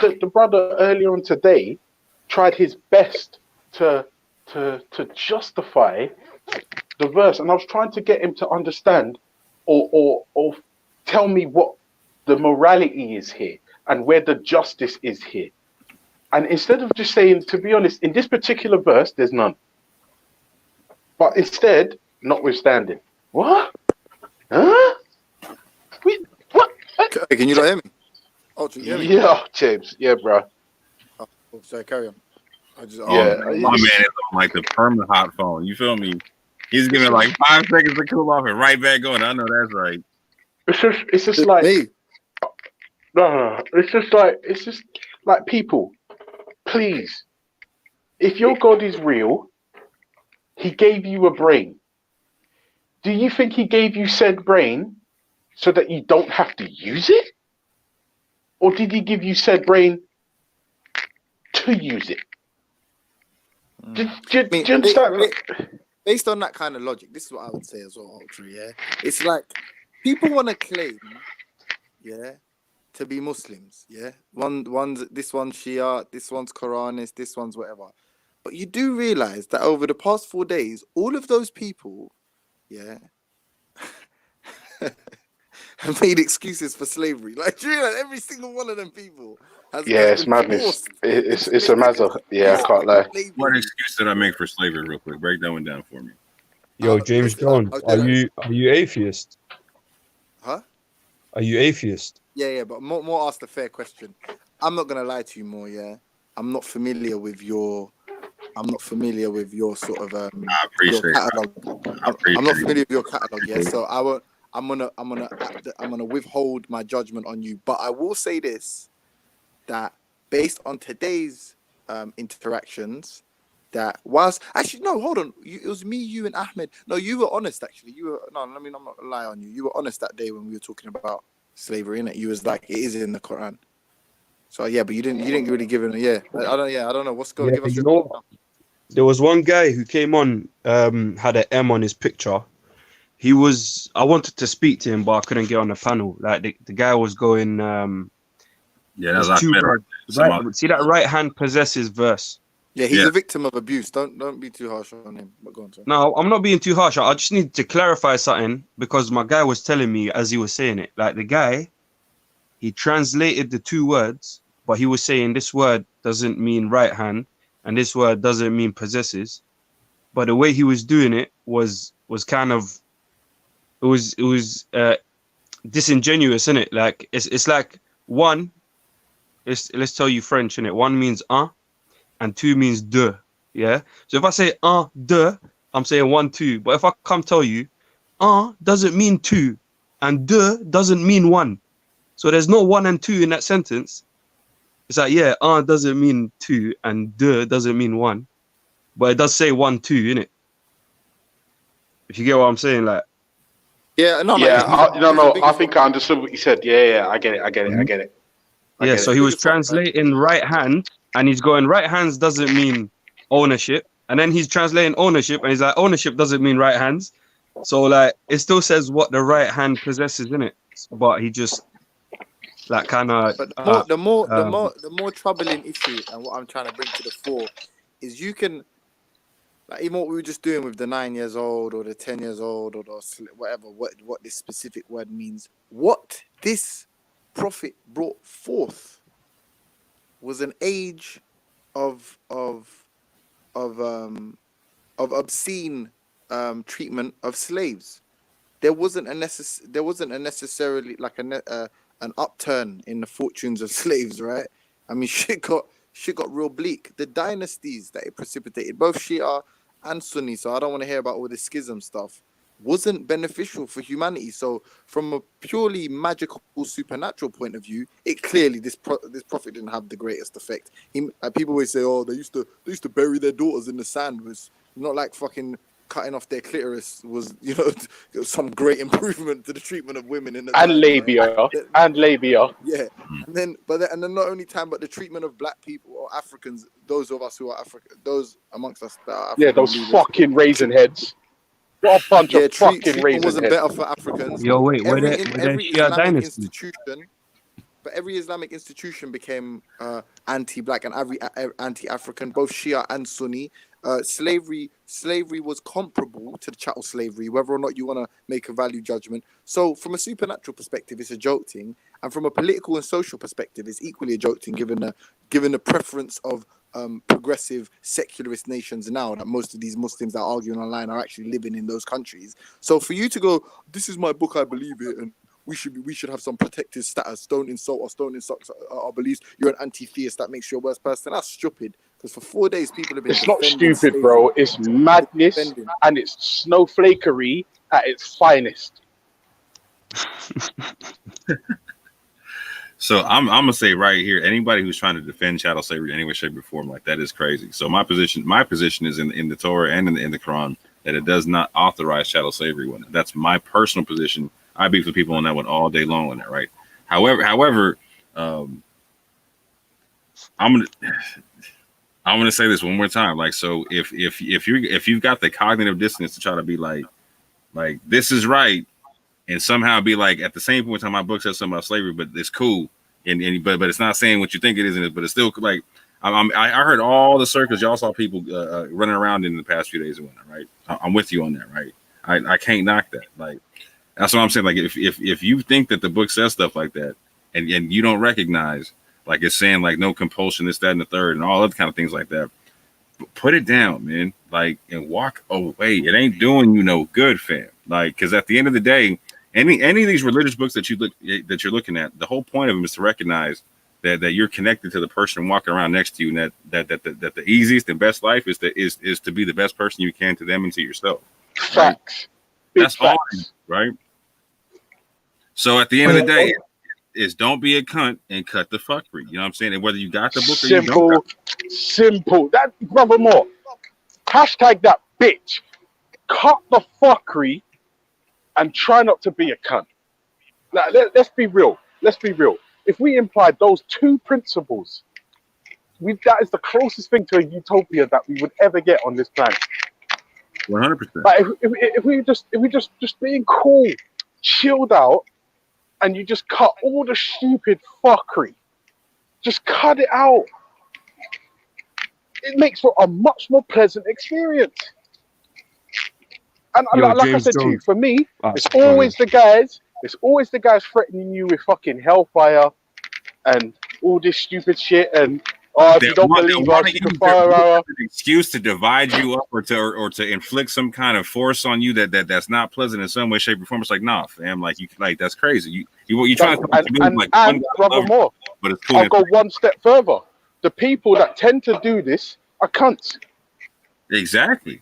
the brother earlier on today tried his best to justify the verse, and I was trying to get him to understand or tell me what the morality is here and where the justice is here. And instead of just saying, to be honest, in this particular verse, there's none. But instead, notwithstanding. What? Huh? What? Can you not hear me? Oh, can you hear me? Yeah, James. Yeah, bro. Oh, sorry, carry on. Yeah, my man is on like the permanent hot phone. You feel me? He's giving it like 5 seconds to cool off and right back on. I know that's right. It's just like no. It's just like people. Please, if your God is real, he gave you a brain. Do you think he gave you said brain so that you don't have to use it? Or did he give you said brain to use it? Do you understand? Based on that kind of logic, this is what I would say as well, Ultra, yeah? It's like people want to claim, yeah, to be Muslims, yeah? This one's Shia, this one's Quranist, this one's whatever. But you do realize that over the past 4 days, all of those people, yeah, have made excuses for slavery. Like, do you realize every single one of them people has it's madness. It's a matter. Yeah, I can't lie. What excuse did I make for slavery, real quick? Break that one down for me. Yo, James Jones, are you atheist? Huh? Are you atheist? Yeah, but more asked a fair question. I'm not gonna lie to you more, yeah. I'm not familiar with your sort of I appreciate your catalog. I'm not familiar with your catalog, yeah. So I'm gonna withhold my judgment on you. But I will say this, that based on today's interactions, that whilst actually no, hold on, it was me, you, and Ahmed. No, you were honest. Actually, I'm not gonna lie on you. You were honest that day when we were talking about slavery, innit? You was like, it is in the Quran. So yeah, but you didn't really give it. Yeah, I don't know what's going to give us. You know, there was one guy who came on, had an M on his picture. I wanted to speak to him, but I couldn't get on the panel. Like the guy was going. Yeah, that's right. See that right hand possesses verse. Yeah, he's a victim of abuse. Don't be too harsh on him. But go on, sir. No, I'm not being too harsh. I just need to clarify something because my guy was telling me as he was saying it. Like the guy, he translated the two words but he was saying this word doesn't mean right hand, and this word doesn't mean possesses. But the way he was doing it was kind of, it was disingenuous, innit? Like it's like one, let's tell you French, innit? One means un, and two means deux. Yeah. So if I say un, deux, I'm saying 1, 2. But if I come tell you, un doesn't mean 2, and deux doesn't mean 1. So there's no 1 and 2 in that sentence. It's like, yeah, un doesn't mean 2, and deux doesn't mean 1. But it does say 1, 2, innit? If you get what I'm saying, like. Yeah, no, I think I understood what you said. Yeah, I get it. Yeah, so he was translating right hand, and he's going, right hands doesn't mean ownership. And then he's translating ownership, and he's like, ownership doesn't mean right hands. So, like, it still says what the right hand possesses, innit? But he just, like, kind of. But the more troubling issue, and what I'm trying to bring to the fore, is you can, like, even what we were just doing with the 9 years old or the 10 years old or the whatever, what this specific word means. What this prophet brought forth was an age of obscene treatment of slaves. There wasn't a necessarily like an upturn in the fortunes of slaves, right? I mean, shit got real bleak. The dynasties that it precipitated, both Shia and Sunni, so I don't want to hear about all this schism stuff, wasn't beneficial for humanity. So from a purely magical, supernatural point of view, it clearly this prophet didn't have the greatest effect. People always say, "Oh, they used to bury their daughters in the sand." It was not like fucking cutting off their clitoris was, you know, some great improvement to the treatment of women in the and time, labia right? and labia. Yeah, and then not only time, but the treatment of black people or Africans, those of us who are African, those amongst us that are African. Yeah, those fucking raisin heads. What a bunch of fucking treatment raisin wasn't heads. better for Africans. Yo, wait, were every there Shia Islamic dynasties? institution, but every Islamic institution became anti-black and anti-African, both Shia and Sunni. Slavery was comparable to the chattel slavery, whether or not you want to make a value judgment. So from a supernatural perspective, it's a joke thing, and from a political and social perspective, it's equally a joke thing, given the preference of progressive secularist nations now, that most of these Muslims that are arguing online are actually living in those countries. So for you to go, this is my book, I believe it, and we should have some protected status, don't insult us, don't insult our beliefs, you're an anti-theist, that makes you a worse person. That's stupid. Because for 4 days people have been It's not stupid, bro. It's madness and it's snowflakery at its finest. So I'm gonna say right here, anybody who's trying to defend chattel slavery in any way, shape, or form, like, that is crazy. So my position is in the Torah and in the Quran that it does not authorize chattel slavery. That's my personal position. I beef with people on that one all day long on that, right? However, I'm gonna say this one more time. Like, so if you've got the cognitive dissonance to try to be like this is right, and somehow be like, at the same point in time, my book says something about slavery, but it's cool, but it's not saying what you think it is, but it's still like, I heard all the circles y'all saw people running around in the past few days and whatnot, right? I'm with you on that, right? I can't knock that. Like, that's what I'm saying. Like, if you think that the book says stuff like that, and you don't recognize, like, it's saying like no compulsion, this, that, and the third, and all other kind of things like that, put it down, man. Like, and walk away. It ain't doing you no good, fam. Like, because at the end of the day, any of these religious books that you're looking at, the whole point of them is to recognize that you're connected to the person walking around next to you, and that the easiest and best life is to be the best person you can to them and to yourself. Right? Facts. That's all, right? So at the end of the day, is don't be a cunt and cut the fuckery. You know what I'm saying? And whether you got the book or you don't. Simple. That, brother Moore. Hashtag that bitch. Cut the fuckery and try not to be a cunt. Now, let's be real. Let's be real. If we imply those two principles, that is the closest thing to a utopia that we would ever get on this planet. 100%. Like, if we just being cool, chilled out, and you just cut all the stupid fuckery, just cut it out. It makes for a much more pleasant experience. And Yo, like I James said to you, Jones. for me, Ah, it's always the guys threatening you with fucking hellfire and all this stupid shit, and if you don't believe us, you can fire our. An excuse to divide you up or to inflict some kind of force on you that's not pleasant in some way, shape, or form. It's like, nah, fam, like you that's crazy. You trying to and brother more. But it's cool. I'll go one step further. The people that tend to do this are cunts. Exactly.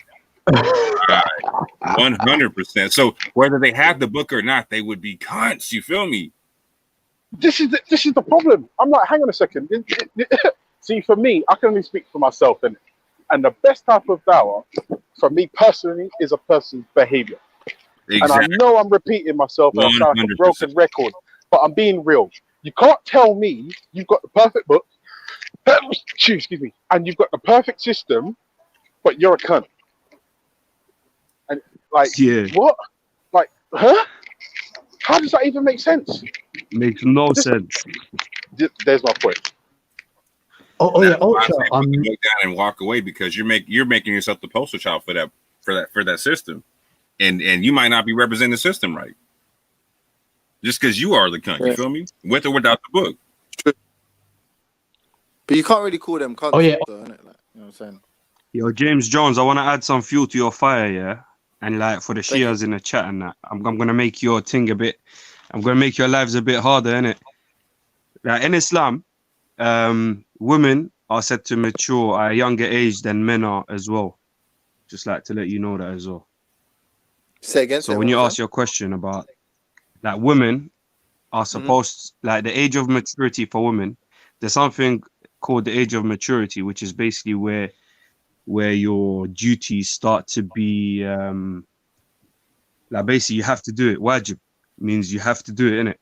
100%. So whether they have the book or not, they would be cunts. You feel me? This is the problem. I'm like, hang on a second. See, for me, I can only speak for myself, and the best type of dawah, for me personally, is a person's behavior. Exactly. And I know I'm repeating myself, and I sound like a broken record, but I'm being real. You can't tell me you've got the perfect book, excuse me, and you've got the perfect system, but you're a cunt. And like, what? Like, huh? How does that even make sense? Makes no sense. There's my point. Yeah, look down and walk away because you're making yourself the poster child for that system, and you might not be representing the system right. Just because you are the cunt, you feel me? With or without the book. But you can't really call them cunts. Though, innit? Like, you know what I'm saying? Yo, James Jones, I want to add some fuel to your fire, yeah. And like for the Shias in the chat and that, I'm gonna make your thing I'm gonna make your lives a bit harder, innit? Like in Islam, women are said to mature at a younger age than men are as well. Just like to let you know that as well. Say again. So when you ask your question about like women are supposed like the age of maturity for women, there's something called the age of maturity, which is basically where your duties start to be like basically you have to do it. Wajib means you have to do it, innit?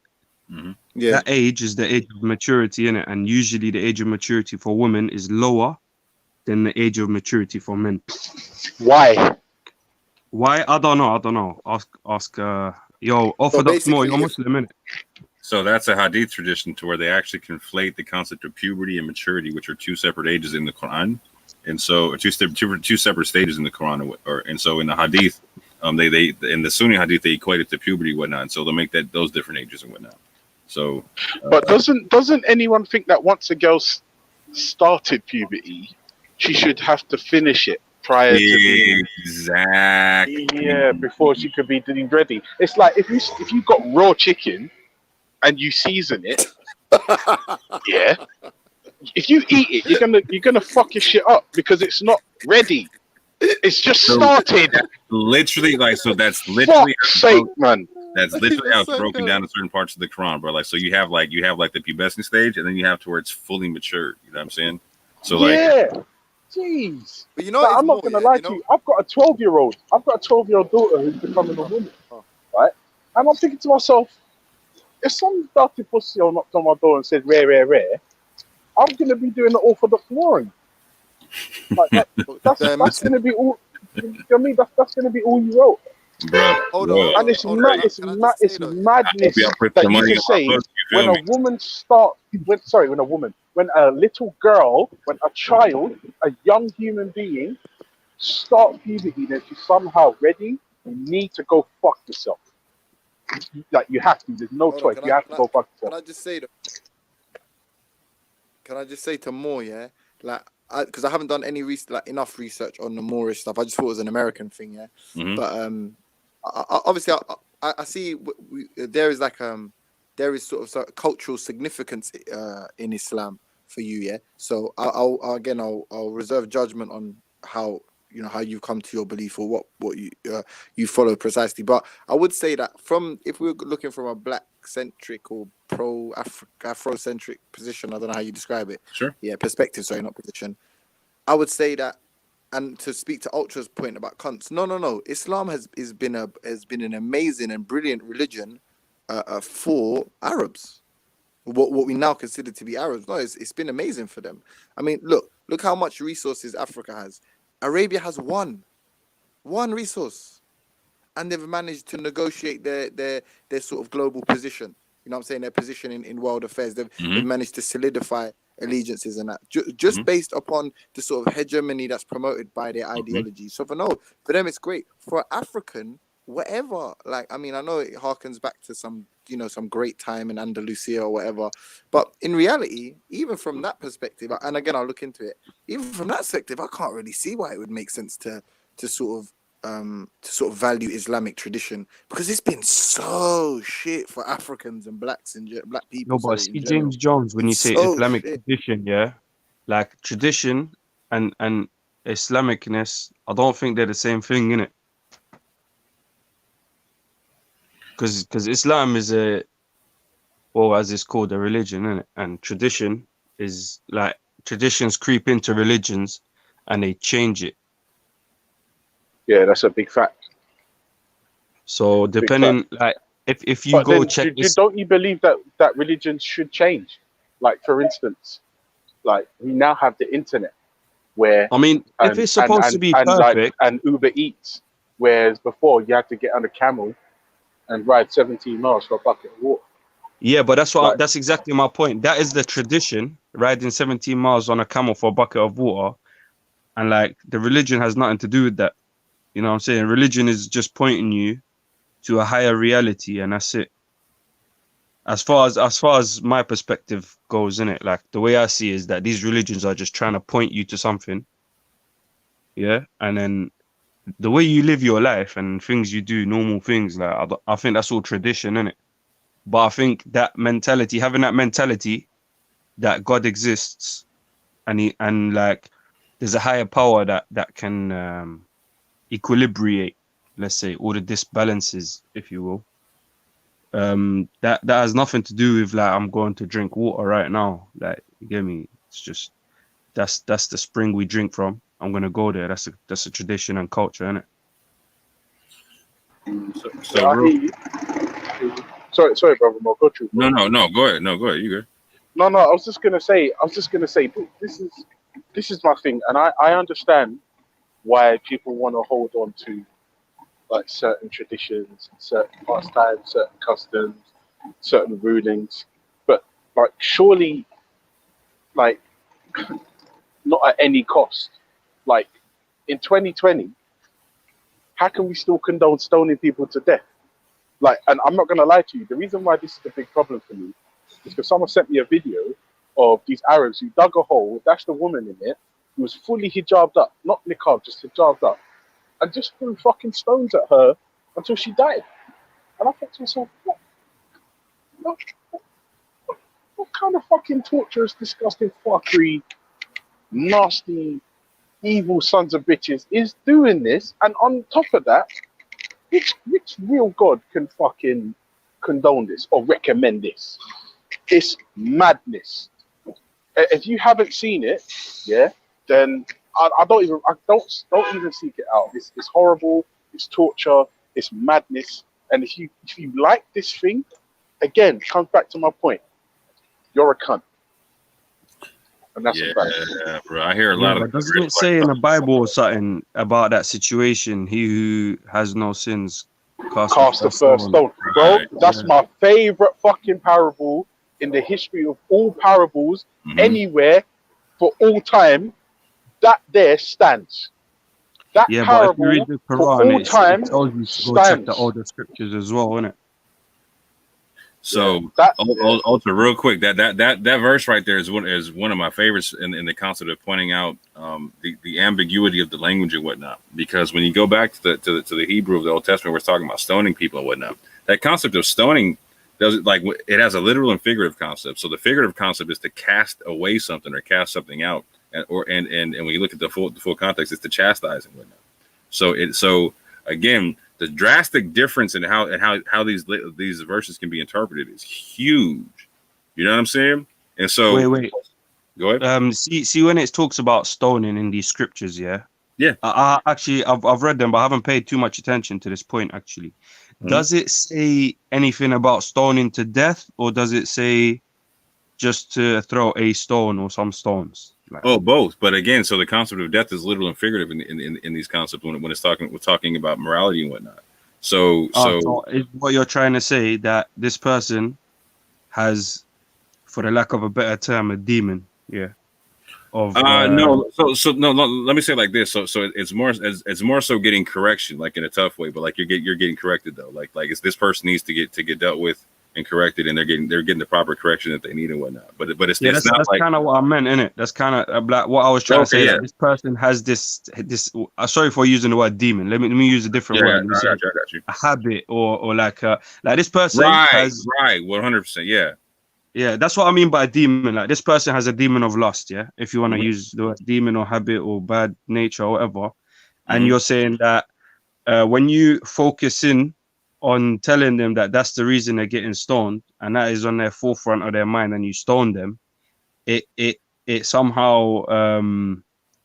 Yeah. That age is the age of maturity, innit? And usually the age of maturity for women is lower than the age of maturity for men. Why? I don't know. Ask Orthodox more, you're Muslim, innit? So that's a hadith tradition to where they actually conflate the concept of puberty and maturity, which are two separate ages in the Quran. And so two separate stages in the Quran, and so in the hadith, they in the Sunni hadith they equate it to puberty and whatnot. So they'll make that those different ages and whatnot. So, but doesn't anyone think that once a girl started puberty, she should have to finish it prior to being before she could be deemed ready? It's like if you got raw chicken and you season it, if you eat it, you're gonna fuck your shit up because it's not ready. It's just started. Literally, that's literally Fuck's sake, man. That's literally how it's broken down in certain parts of the Quran, bro. Like, so you have the pubescent stage, and then you have to where it's fully mature. You know what I'm saying? So jeez. But you know, I'm not gonna lie to you. I've got a 12-year-old. I've got a 12-year-old daughter who's becoming a woman, right? And I'm thinking to myself, if some dirty pussy or knocked on my door and said rare, I'm gonna be doing the Orthodox warring. Like that's gonna be all. You know what I mean? That's gonna be all you wrote. Bro, and it's madness that you can say when a woman starts. When a little girl, when a child, a young human being starts puberty, that she's somehow ready. You need to go fuck yourself. Like you have to. There's no choice. You have to go fuck yourself. Can I just say to more, like, because I haven't done any enough research on the Moorish stuff. I just thought it was an American thing, But obviously, I see there is sort of cultural significance in Islam for you, So I'll reserve judgment on how you come to your belief or what you follow precisely. But I would say that if we're looking from a black centric or pro Afrocentric position, I don't know how you describe it. Sure. Yeah, perspective. Sorry, not position. I would say that, and to speak to Ultra's point about cunts, no. Islam has been an amazing and brilliant religion for Arabs. What we now consider to be Arabs. No, it's been amazing for them. I mean, look how much resources Africa has. Arabia has one resource, and they've managed to negotiate their sort of global position. You know what I'm saying? Their position in world affairs. They've managed to solidify allegiances and that just based upon the sort of hegemony that's promoted by their ideology. So for them it's great. For African, whatever, like, I mean, I know it harkens back to some some great time in Andalusia or whatever. But in reality, even from that perspective, and again, I'll look into it. Even from that perspective, I can't really see why it would make sense to sort of value Islamic tradition, because it's been so shit for Africans and blacks and black people. No, but sorry, in see general. James Jones, when you It's say so Islamic shit. tradition, yeah, like tradition and Islamicness, I don't think they're the same thing, innit? Because Islam is as it's called, a religion, innit? And tradition is like traditions creep into religions and they change it. Yeah, that's a big fact. So Big fact. depending, like, if you But go then, check this, don't you believe that religions should change? Like, for instance, like we now have the internet, where I mean, if it's supposed to be perfect, and Uber Eats, whereas before you had to get on a camel and ride 17 miles for a bucket of water. yeah, but that's what Like, that's exactly my point. That is the tradition, riding 17 miles on a camel for a bucket of water, and like the religion has nothing to do with that. You know what I'm saying? Religion is just pointing you to a higher reality, and that's it. As far as my perspective goes, in it, like the way I see is that these religions are just trying to point you to something, yeah, and then the way you live your life and things you do, normal things, like I think that's all tradition, innit? But I think that mentality, having that mentality that God exists, and like there's a higher power that can equilibrate, let's say, all the disbalances, if you will. That has nothing to do with like I'm going to drink water right now. Like, you get me? It's just that's the spring we drink from. I'm gonna go there. That's a tradition and culture, innit? I hear you. Sorry, brother Mo, go through. No, go ahead. No, go ahead. You good? No, I was just gonna say, this is my thing, and I understand why people want to hold on to like certain traditions, certain pastimes, certain customs, certain rulings, but like surely, like not at any cost. Like in 2020, how can we still condone stoning people to death? Like, and I'm not gonna lie to you, the reason why this is a big problem for me is because someone sent me a video of these Arabs who dug a hole, dashed a woman in it, who was fully hijabbed up, not niqab, just hijabbed up, and just threw fucking stones at her until she died. And I thought to myself, what kind of fucking torturous, disgusting fuckery, nasty, evil sons of bitches is doing this? And on top of that, which real God can fucking condone this or recommend this? It's madness. If you haven't seen it, yeah, then I don't even seek it out. It's horrible. It's torture. It's madness. And if you like this thing, again, comes back to my point. You're a cunt. And that's a fact. Yeah, bro. I hear a lot of. Doesn't it say in the Bible or something about that situation? He who has no sins cast the first stone. Bro, that's my favorite fucking parable in the history of all parables, anywhere, for all time. That there stands. That Yeah, but if parable you read the for Quran, all it time tells you to go check the stands. older scriptures as well, innit? So, Ultra, real quick, that verse right there is one of my favorites in the concept of pointing out the ambiguity of the language and whatnot. Because when you go back to the Hebrew of the Old Testament, we're talking about stoning people and whatnot. That concept of stoning it has a literal and figurative concept. So the figurative concept is to cast away something or cast something out, and when you look at the full context, it's to chastise and whatnot. So again, the drastic difference in how these verses can be interpreted is huge. You know what I'm saying? And so Wait. Go ahead. See when it talks about stoning in these scriptures, yeah. Yeah. I've read them, but I haven't paid too much attention to this point actually. Does it say anything about stoning to death, or does it say just to throw a stone or some stones? Both. But again, so the concept of death is literal and figurative in these concepts when we're talking about morality and whatnot. So is what you're trying to say that this person has, for the lack of a better term, a demon? Yeah. No. So no. Let me say it like this. So it's more so getting correction, like in a tough way, but like you're getting corrected though. Like it's this person needs to get dealt with and corrected, and they're getting the proper correction that they need and whatnot. But it's Yeah, it's that's not like kind of what I meant, innit? That's kind of like what I was trying to say. yeah. That this person has this. Sorry for using the word demon. Let me use a different word. Let me I say got you. a habit or like this person has 100%. Yeah, that's what I mean by demon. Like this person has a demon of lust. Yeah, if you want to use the word demon or habit or bad nature or whatever, and you're saying that when you focus in on telling them that that's the reason they're getting stoned, and that is on their forefront of their mind, and you stone them, it somehow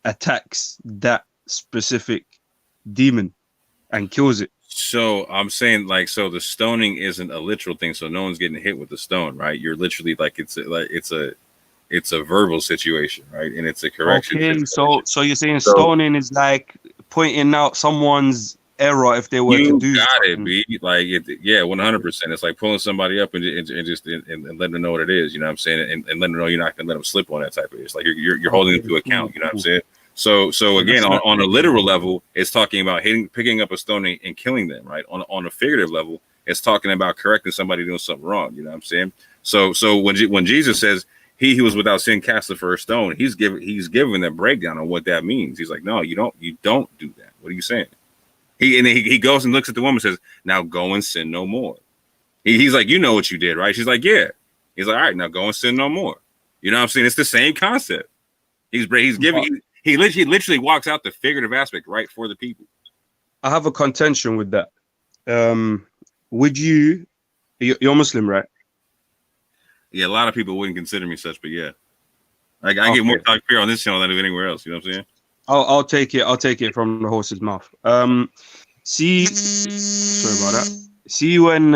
attacks that specific demon and kills it. So I'm saying so the stoning isn't a literal thing, so no one's getting hit with the stone, right? You're literally it's a verbal situation, right? And it's a correction. Okay, so you're saying stoning is like pointing out someone's error if they were to do. You got it, B. 100%. It's like pulling somebody up and just letting them know what it is. You know what I'm saying? And letting them know you're not gonna let them slip on that type of. It's like you're holding them to account. You know what I'm saying? So again, on a literal level, it's talking about picking up a stone and killing them, right? On a figurative level, it's talking about correcting somebody doing something wrong. You know what I'm saying? So when Jesus says he who was without sin cast the first stone, he's giving a breakdown on what that means. He's like, no, you don't do that. What are you saying? He goes and looks at the woman and says, now go and sin no more. He's like, you know what you did, right? She's like, yeah. He's like, all right, now go and sin no more. You know what I'm saying? It's the same concept. He literally walks out the figurative aspect right for the people. I have a contention with that. Would you're Muslim, right? Yeah, a lot of people wouldn't consider me such, but yeah. I get more talk here on this channel than I do anywhere else. You know what I'm saying? I'll take it from the horse's mouth. Sorry about that. See when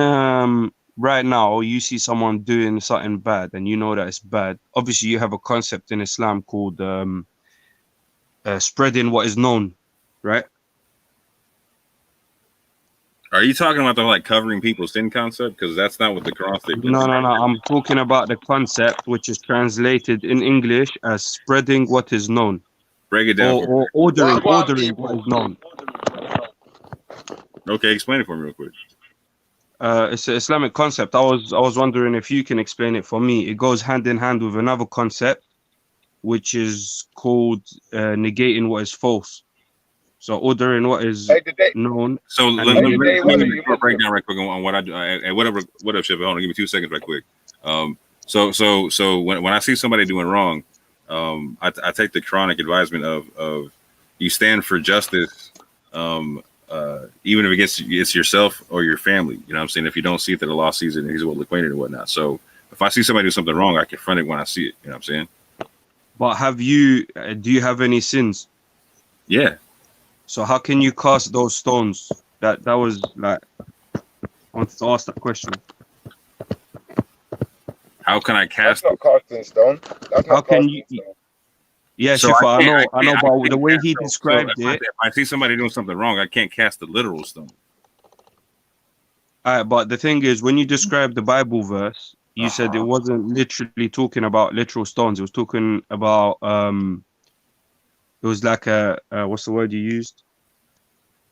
right now you see someone doing something bad and you know that it's bad. Obviously, you have a concept in Islam called spreading what is known, right? Are you talking about the covering people's sin concept? Because that's not what the Quran says. No. I'm talking about the concept which is translated in English as spreading what is known. Break it down. Or ordering what is known. Okay, explain it for me real quick. It's an Islamic concept. I was wondering if you can explain it for me. It goes hand in hand with another concept, which is called negating what is false. So ordering what is known. So let me break down right quick on what I do. What up, Chef? Hold on, give me 2 seconds right quick. So when I see somebody doing wrong, I take the Quranic advisement of you stand for justice, even if it's yourself or your family. You know what I'm saying? If you don't see it, that Allah sees it and He's well acquainted and whatnot. So if I see somebody do something wrong, I confront it when I see it. You know what I'm saying? But do you have any sins? Yeah. So how can you cast those stones? That was like, I wanted to ask that question. How can I cast? That's not casting stone. That's How not can casting you? stone. Yes, So I know, I but the way can't he cast described stone. it. If I see somebody doing something wrong, I can't cast the literal stone. But the thing is, when you describe the Bible verse, you said it wasn't literally talking about literal stones. It was talking about it was like a what's the word you used?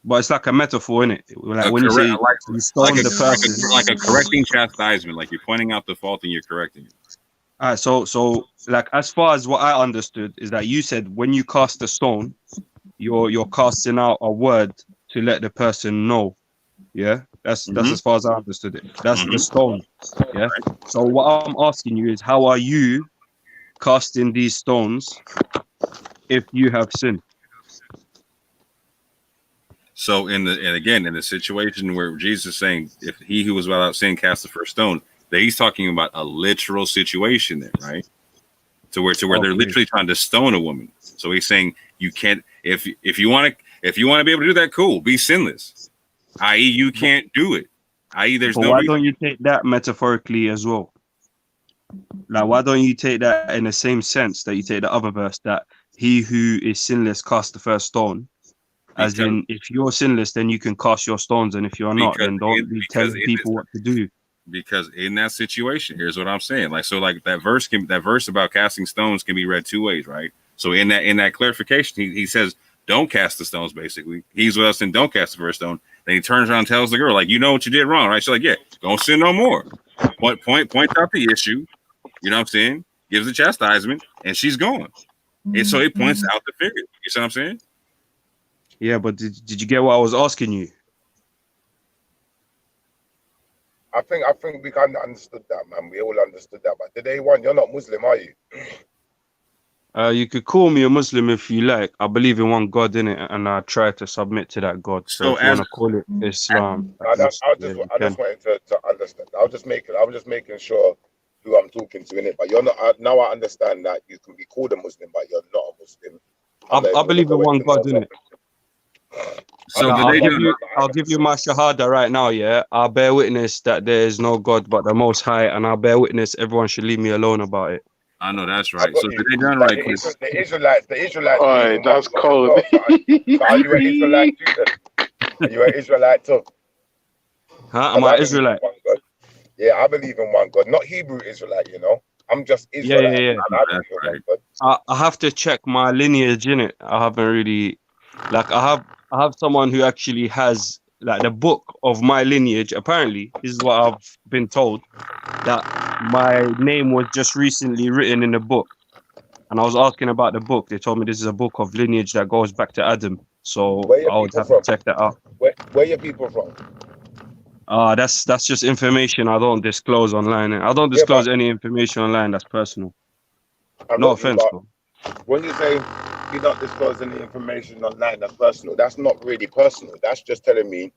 But it's like a metaphor, innit? Like when you say you stone the person, like a correcting chastisement, like you're pointing out the fault and you're correcting it. All right, so like as far as what I understood is that you said when you cast a stone, you're casting out a word to let the person know. Yeah, that's as far as I understood it. That's the stone. Yeah. So what I'm asking you is, how are you casting these stones if you have sinned? So in the situation where Jesus is saying, if he who was without sin cast the first stone, that he's talking about a literal situation there, right? To where they're literally trying to stone a woman. So he's saying you can't, if you want to be able to do that, cool, be sinless. I.e., you can't do it. I.e., there's no. Why don't you take that metaphorically as well? Like, why don't you take that in the same sense that you take the other verse that he who is sinless cast the first stone? As in, if you're sinless, then you can cast your stones, and if you're not, then don't be telling people what to do. Because in that situation, here's what I'm saying. That verse about casting stones can be read two ways, right? So in that clarification, he says, don't cast the stones, basically. He's with us and don't cast the first stone. Then he turns around and tells the girl, like, you know what you did wrong, right? She's like, yeah, don't sin no more. points out the issue. You know what I'm saying? Gives a chastisement, and she's gone. And so it points out the figure. You see what I'm saying? Yeah, but did you get what I was asking you? I think we kind of understood that, man. We all understood that. But today, you're not Muslim, are you? You could call me a Muslim if you like. I believe in one God, in it, and I try to submit to that God. So if you want to call it Islam, I just wanted to understand. I was just making sure who I'm talking to in it. But you're not. Now I understand that you can be called a Muslim, but you're not a Muslim. I believe in one God, in it. So I'll give you my shahada right now, yeah. I'll bear witness that there is no God but the Most High, and I'll bear witness everyone should leave me alone about it. I know that's right. So they done right, Chris. The Israelites. All right, that's cold. So are you an Israelite too? Then? Are you an Israelite too? Huh? Am I Israelite? Yeah, I believe in one God, not Hebrew Israelite. You know, I'm just Israelite. Yeah. I have to check my lineage in it. I haven't really, like, I have someone who actually has like the book of my lineage. Apparently, this is what I've been told, that my name was just recently written in the book. And I was asking about the book. They told me this is a book of lineage that goes back to Adam. So I would have to check that out. Where are your people from? That's just information I don't disclose online. I don't disclose any information online that's personal. No offense, bro. When you say you don't disclose any information online that's personal, that's not really personal. That's just telling me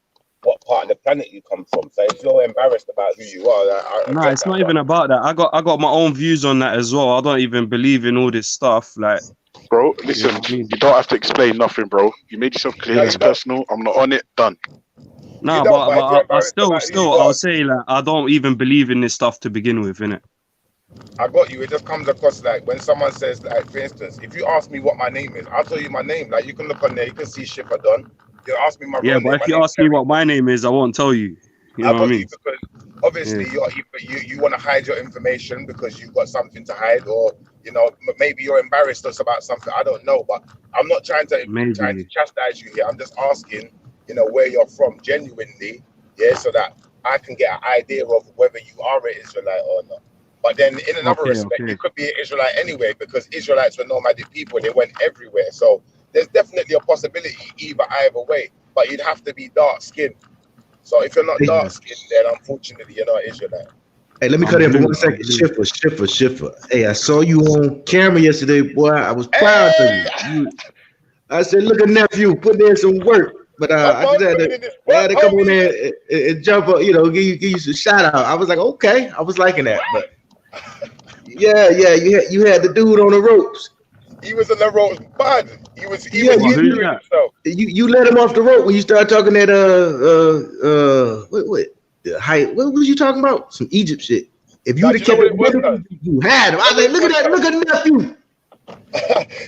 what part of the planet you come from. So if you're embarrassed about who you are, no, it's not even about that. I got my own views on that as well. I don't even believe in all this stuff. Like, bro, listen, you don't have to explain nothing, bro. You made yourself clear. It's personal. I'm not on it. Done. No, but I still, I'll say, like, I don't even believe in this stuff to begin with, innit? I got you. It just comes across like when someone says, like, for instance, if you ask me what my name is, I'll tell you my name. Like, you can look on there, you can see Shipper Don. You ask me my real name. Yeah, but if you ask me what my name is, I won't tell you. You know what I mean? Because obviously you want to hide your information because you've got something to hide, or you know, maybe you're embarrassed us about something. I don't know, but I'm not trying to chastise you here. I'm just asking, you know, where you're from genuinely, yeah, so that I can get an idea of whether you are an Israelite or not. But then in another respect, you could be an Israelite anyway, because Israelites were nomadic people. They went everywhere. So there's definitely a possibility either way. But you'd have to be dark skinned. So if you're not dark skinned, then unfortunately you're not Israelite. Hey, let me cut in for 1 second. Schiffer. Hey, I saw you on camera yesterday, boy. I was proud of you. I said, look at nephew, put in some work. But I just had to come on there and jump up, you know, give you some shout out. I was like, okay, I was liking that. But yeah, you had the dude on the ropes. He was on the ropes, bud. He was injuring himself. You let him off the rope when you started talking that what was you talking about? Some Egypt shit. If you would have kept it with him, you had him. I was like, look at nephew.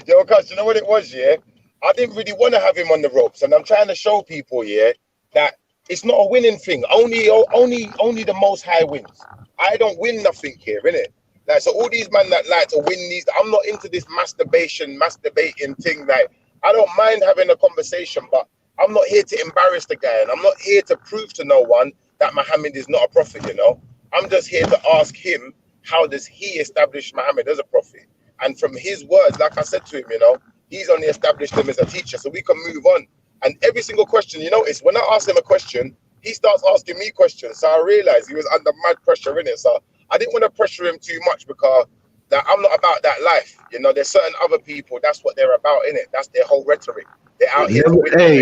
Yo, cuz, you know what it was, yeah? I didn't really want to have him on the ropes, and I'm trying to show people, yeah, that it's not a winning thing. Only the Most High wins. I don't win nothing here, innit? Like, so all these men that like to win these, I'm not into this masturbating thing. Like, I don't mind having a conversation, but I'm not here to embarrass the guy, and I'm not here to prove to no one that Muhammad is not a prophet, you know? I'm just here to ask him, how does he establish Muhammad as a prophet? And from his words, like I said to him, you know, he's only established him as a teacher, so we can move on. And every single question, you notice, when I ask him a question, he starts asking me questions. So I realized he was under mad pressure in it. So I didn't want to pressure him too much, because that I'm not about that life. You know, there's certain other people, that's what they're about, in it. That's their whole rhetoric. They're out here.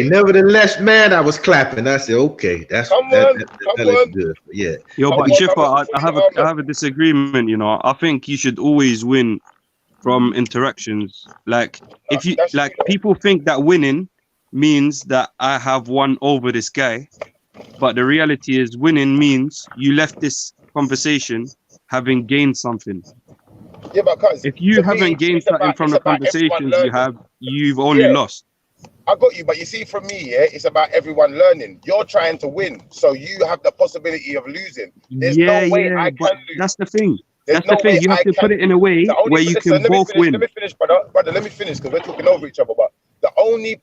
Nevertheless, man, I was clapping. I said, okay, that's good. Yeah. Yo, but Schiffer, I have a disagreement, you know. I think you should always win from interactions. Like, if you like, people think that winning means that I have won over this guy, but the reality is winning means you left this conversation having gained something. Yeah, because if you haven't gained something from the conversations you've only lost. I got you, but you see, for me, yeah, it's about everyone learning. You're trying to win, so you have the possibility of losing. There's no way I can lose. That's the thing. That's the thing. You have to put it in a way where you can both win. Let me finish, brother. Let me finish, because we're talking over each other. But the only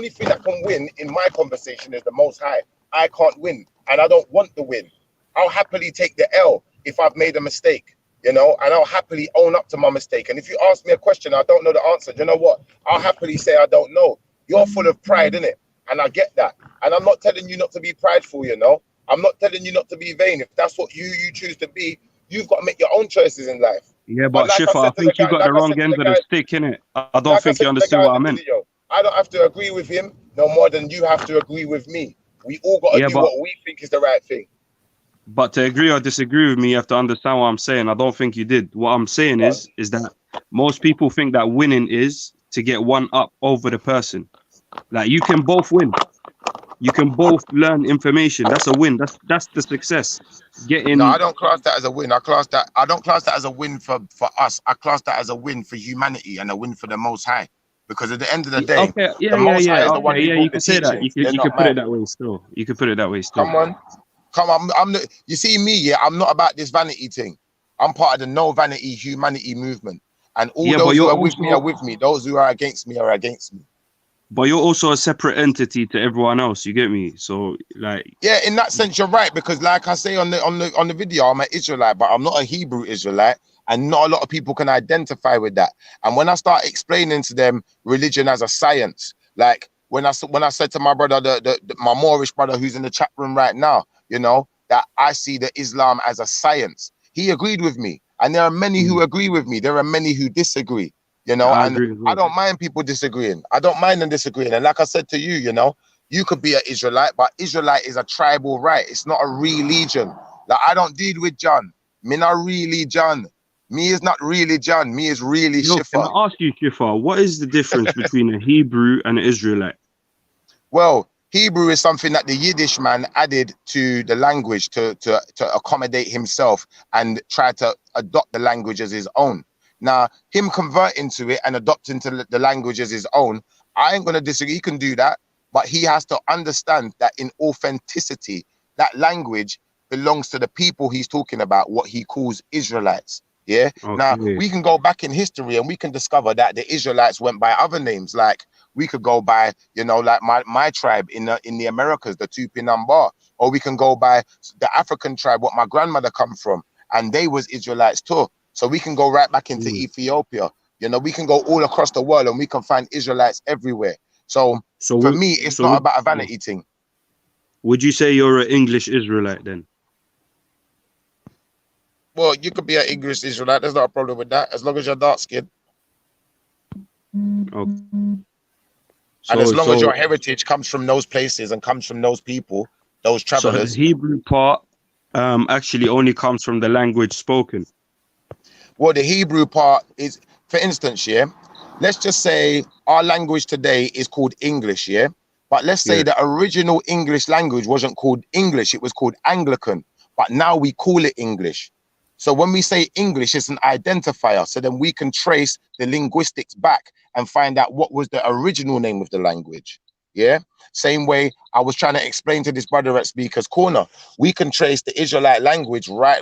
thing that can win in my conversation is the Most High. I can't win, and I don't want to win. I'll happily take the L if I've made a mistake, you know, and I'll happily own up to my mistake. And if you ask me a question, I don't know the answer. Do you know what? I'll happily say I don't know. You're full of pride, innit? And I get that. And I'm not telling you not to be prideful, you know. I'm not telling you not to be vain. If that's what you choose to be, you've got to make your own choices in life. Yeah, but like Shifa, I think you got the wrong end of the stick, innit? I don't think you understood what I meant. I don't have to agree with him no more than you have to agree with me. We all got to do what we think is the right thing. But to agree or disagree with me, you have to understand what I'm saying. I don't think you did. What I'm saying is that most people think that winning is to get one up over the person. Like, you can both win. You can both learn information. That's a win. That's the success. No, I don't class that as a win. I don't class that as a win for us. I class that as a win for humanity and a win for the Most High. Because at the end of the day, the Most High is the one who brought you can say that. You can put it that way still. You can put it that way still. Come on. You see me, yeah, I'm not about this vanity thing. I'm part of the no vanity humanity movement. And all those who are with me are with me. Those who are against me are against me. But you're also a separate entity to everyone else. You get me? So, like, yeah, in that sense, you're right. Because, like I say on the video, I'm an Israelite, but I'm not a Hebrew Israelite, and not a lot of people can identify with that. And when I start explaining to them religion as a science, like when I said to my brother, my Moorish brother who's in the chat room right now, you know, that I see the Islam as a science, he agreed with me. And there are many who agree with me. There are many who disagree. You know, I don't mind people disagreeing. I don't mind them disagreeing. And like I said to you, you know, you could be an Israelite, but Israelite is a tribal right. It's not a religion. Like, I don't deal with John. Me not really John. Me is not really John. Me is really Shifa. Can I ask you, Shifa, what is the difference between a Hebrew and an Israelite? Well, Hebrew is something that the Yiddish man added to the language to accommodate himself and try to adopt the language as his own. Now, him converting to it and adopting to the language as his own, I ain't going to disagree. He can do that, but he has to understand that in authenticity, that language belongs to the people he's talking about, what he calls Israelites. Yeah. Okay. Now, we can go back in history and we can discover that the Israelites went by other names. Like, we could go by, you know, like my tribe in the Americas, the Tupinamba, or we can go by the African tribe, what my grandmother come from, and they was Israelites too. So we can go right back into Ethiopia. You know, we can go all across the world and we can find Israelites everywhere. So for me, it's not about a vanity thing. Would you say you're an English Israelite then? Well, you could be an English Israelite. There's not a problem with that, as long as you're dark skinned. Okay. And as long as your heritage comes from those places and comes from those people, those travelers. So the Hebrew part actually only comes from the language spoken. Well, the Hebrew part is, for instance, yeah, let's just say our language today is called English, yeah? But let's say the original English language wasn't called English, it was called Anglican, but now we call it English. So when we say English, it's an identifier. So then we can trace the linguistics back and find out what was the original name of the language. Yeah. Same way I was trying to explain to this brother at Speaker's Corner, we can trace the Israelite language right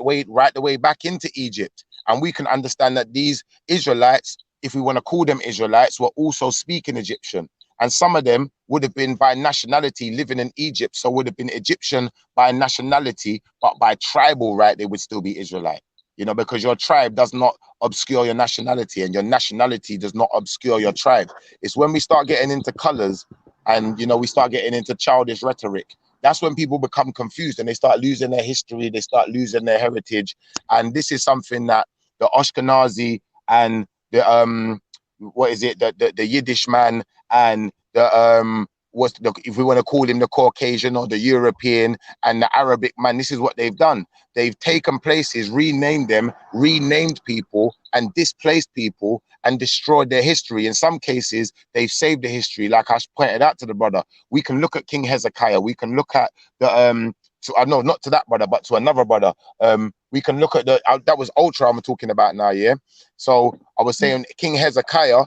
the way back into Egypt. And we can understand that these Israelites, if we want to call them Israelites, were also speaking Egyptian. And some of them would have been by nationality living in Egypt. So would have been Egyptian by nationality, but by tribal right, they would still be Israelite. You know, because your tribe does not obscure your nationality and your nationality does not obscure your tribe. It's when we start getting into colors and, you know, we start getting into childish rhetoric. That's when people become confused and they start losing their history. They start losing their heritage. And this is something that the Ashkenazi and the, the Yiddish man and the, if we want to call him the Caucasian or the European and the Arabic man, this is what they've done. They've taken places, renamed them, renamed people and displaced people and destroyed their history. In some cases, they've saved the history. Like I pointed out to the brother, we can look at King Hezekiah. We can look at the, not to that brother, but to another brother. We can look at that was Ultra I'm talking about now, yeah? So I was saying King Hezekiah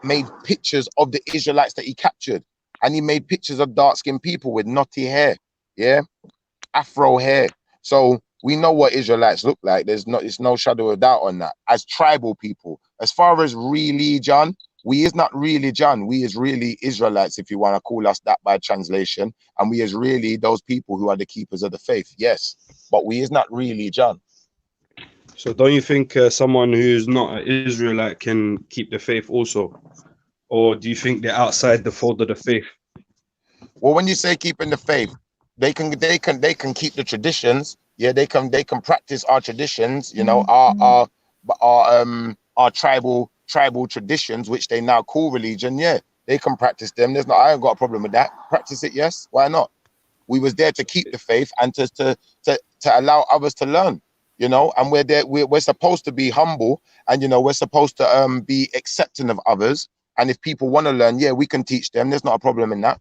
made pictures of the Israelites that he captured. And he made pictures of dark-skinned people with knotty hair, yeah, afro hair. So we know what Israelites look like. It's no shadow of doubt on that. As tribal people, as far as religion, we is not really John. We is really Israelites, if you want to call us that by translation. And we is really those people who are the keepers of the faith. Yes, but we is not really John. So don't you think someone who's not an Israelite can keep the faith also? Or do you think they're outside the fold of the faith? Well, when you say keeping the faith, they can keep the traditions. Yeah, they can practice our traditions, you know, our tribal traditions, which they now call religion. Yeah, they can practice them. I ain't got a problem with that. Practice it, yes. Why not? We was there to keep the faith and to allow others to learn, you know, and we're supposed to be humble, and you know, we're supposed to be accepting of others. And if people want to learn, yeah, we can teach them. There's not a problem in that.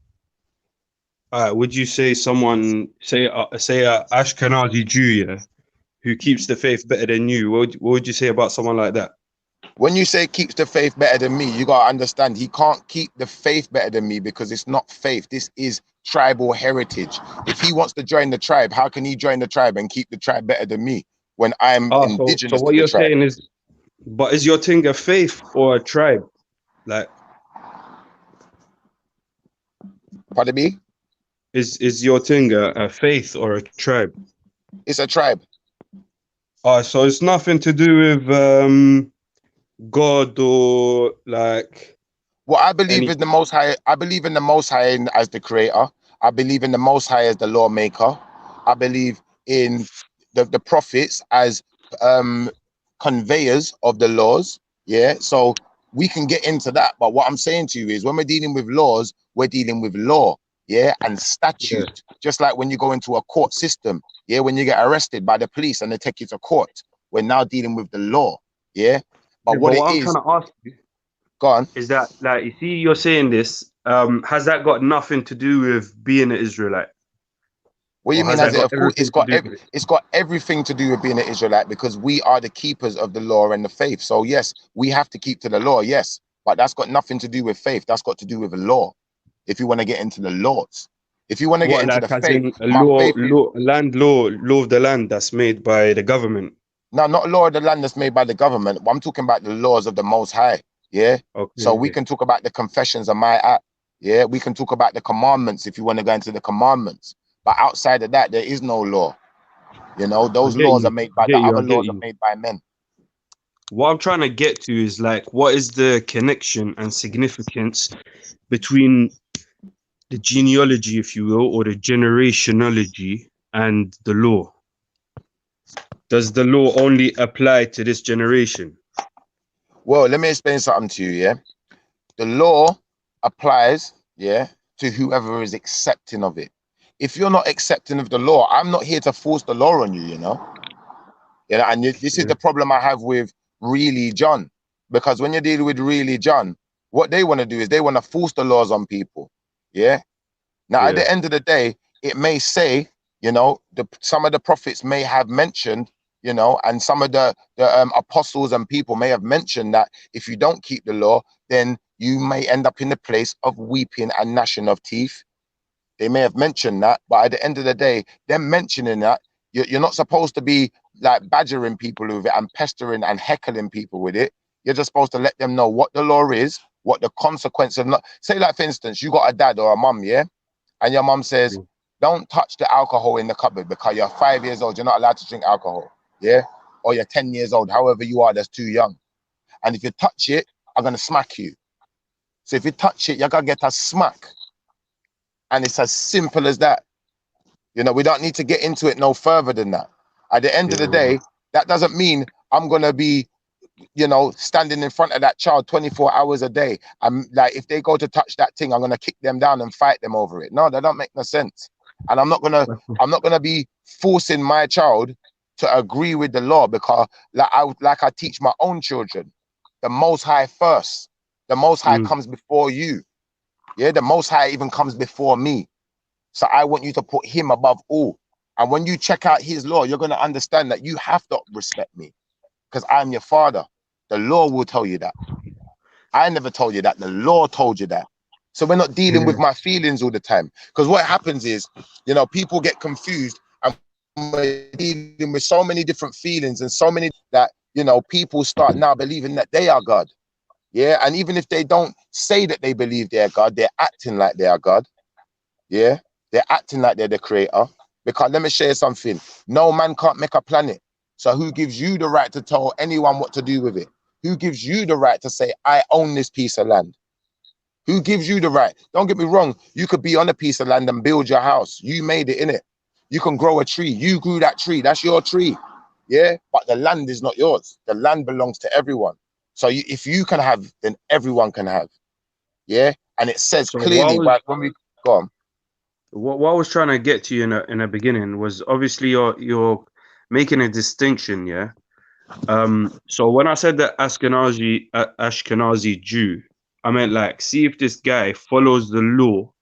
Would you say someone, say a Ashkenazi Jew, yeah, who keeps the faith better than you? What would you say about someone like that? When you say keeps the faith better than me, you gotta understand he can't keep the faith better than me because it's not faith. This is tribal heritage. If he wants to join the tribe, how can he join the tribe and keep the tribe better than me when I'm indigenous so what to you're the tribe? saying is, but is your thing a faith or a tribe? Like, pardon me? Is your thing a faith or a tribe? It's a tribe. So it's nothing to do with God or like. Well, I believe in the Most High. I believe in the Most High as the creator. I believe in the Most High as the lawmaker. I believe in the prophets as conveyors of the laws. Yeah, so we can get into that. But what I'm saying to you is, when we're dealing with laws, we're dealing with law. Yeah, and statute. Yeah. Just like when you go into a court system. Yeah, when you get arrested by the police and they take you to court, we're now dealing with the law. Yeah, but what I'm it is. trying to ask you, go on. Is that, like, you see, you're saying this. Has that got nothing to do with being an Israelite? What do you mean? Has it? Of course, it's got everything to do with being an Israelite, because we are the keepers of the law and the faith. So yes, we have to keep to the law. Yes, but that's got nothing to do with faith. That's got to do with the law. If you want to get into the laws, if you want to get into the faith, land law of the land that's made by the government. No, not law of the land that's made by the government. I'm talking about the laws of the Most High. Yeah. Okay. So we can talk about the confessions of my act. Yeah. We can talk about the commandments if you want to go into the commandments. But outside of that, there is no law. You know, those laws are made by the other laws are made by men. What I'm trying to get to is, like, what is the connection and significance between the genealogy, if you will, or the generationology and the law? Does the law only apply to this generation? Well, let me explain something to you, yeah? The law applies, yeah, to whoever is accepting of it. If you're not accepting of the law, I'm not here to force the law on you, you know? Yeah, and this is the problem I have with really John. Because when you're dealing with really John, what they want to do is they want to force the laws on people. Yeah. Now, at the end of the day, it may say, you know, some of the prophets may have mentioned, you know, and some of the apostles and people may have mentioned that if you don't keep the law, then you may end up in the place of weeping and gnashing of teeth. They may have mentioned that, but at the end of the day, them mentioning that, you're not supposed to be like badgering people with it and pestering and heckling people with it. You're just supposed to let them know what the law is, what the consequence of not. Say, like, for instance, you got a dad or a mum, yeah? And your mum says, don't touch the alcohol in the cupboard because you're 5 years old, you're not allowed to drink alcohol, yeah? Or you're 10 years old, however you are, that's too young. And if you touch it, I'm going to smack you. So if you touch it, you're going to get a smack. And it's as simple as that. You know, we don't need to get into it no further than that. At the end of the day, that doesn't mean I'm going to be, you know, standing in front of that child 24 hours a day. I'm like, if they go to touch that thing, I'm going to kick them down and fight them over it. No, that don't make no sense. And I'm not going to be forcing my child to agree with the law, because like I teach my own children, the Most High first. The Most High comes before you. Yeah, the Most High even comes before me. So I want you to put him above all. And when you check out his law, you're going to understand that you have to respect me because I'm your father. The law will tell you that. I never told you that. The law told you that. So we're not dealing with my feelings all the time. Because what happens is, you know, people get confused and we're dealing with so many different feelings and so many that, you know, people start now believing that they are God. Yeah, and even if they don't say that they believe they're God, they're acting like they are God. Yeah, they're acting like they're the creator. Because let me share something. No man can't make a planet. So who gives you the right to tell anyone what to do with it? Who gives you the right to say, I own this piece of land? Who gives you the right? Don't get me wrong. You could be on a piece of land and build your house. You made it, innit? You can grow a tree. You grew that tree. That's your tree. Yeah, but the land is not yours. The land belongs to everyone. So if you can have, then everyone can have. Yeah, and it says So clearly, right, when we go on. what I was trying to get to you in the beginning was obviously you're making a distinction, yeah. So when I said that Ashkenazi Jew, I meant like, see if this guy follows the law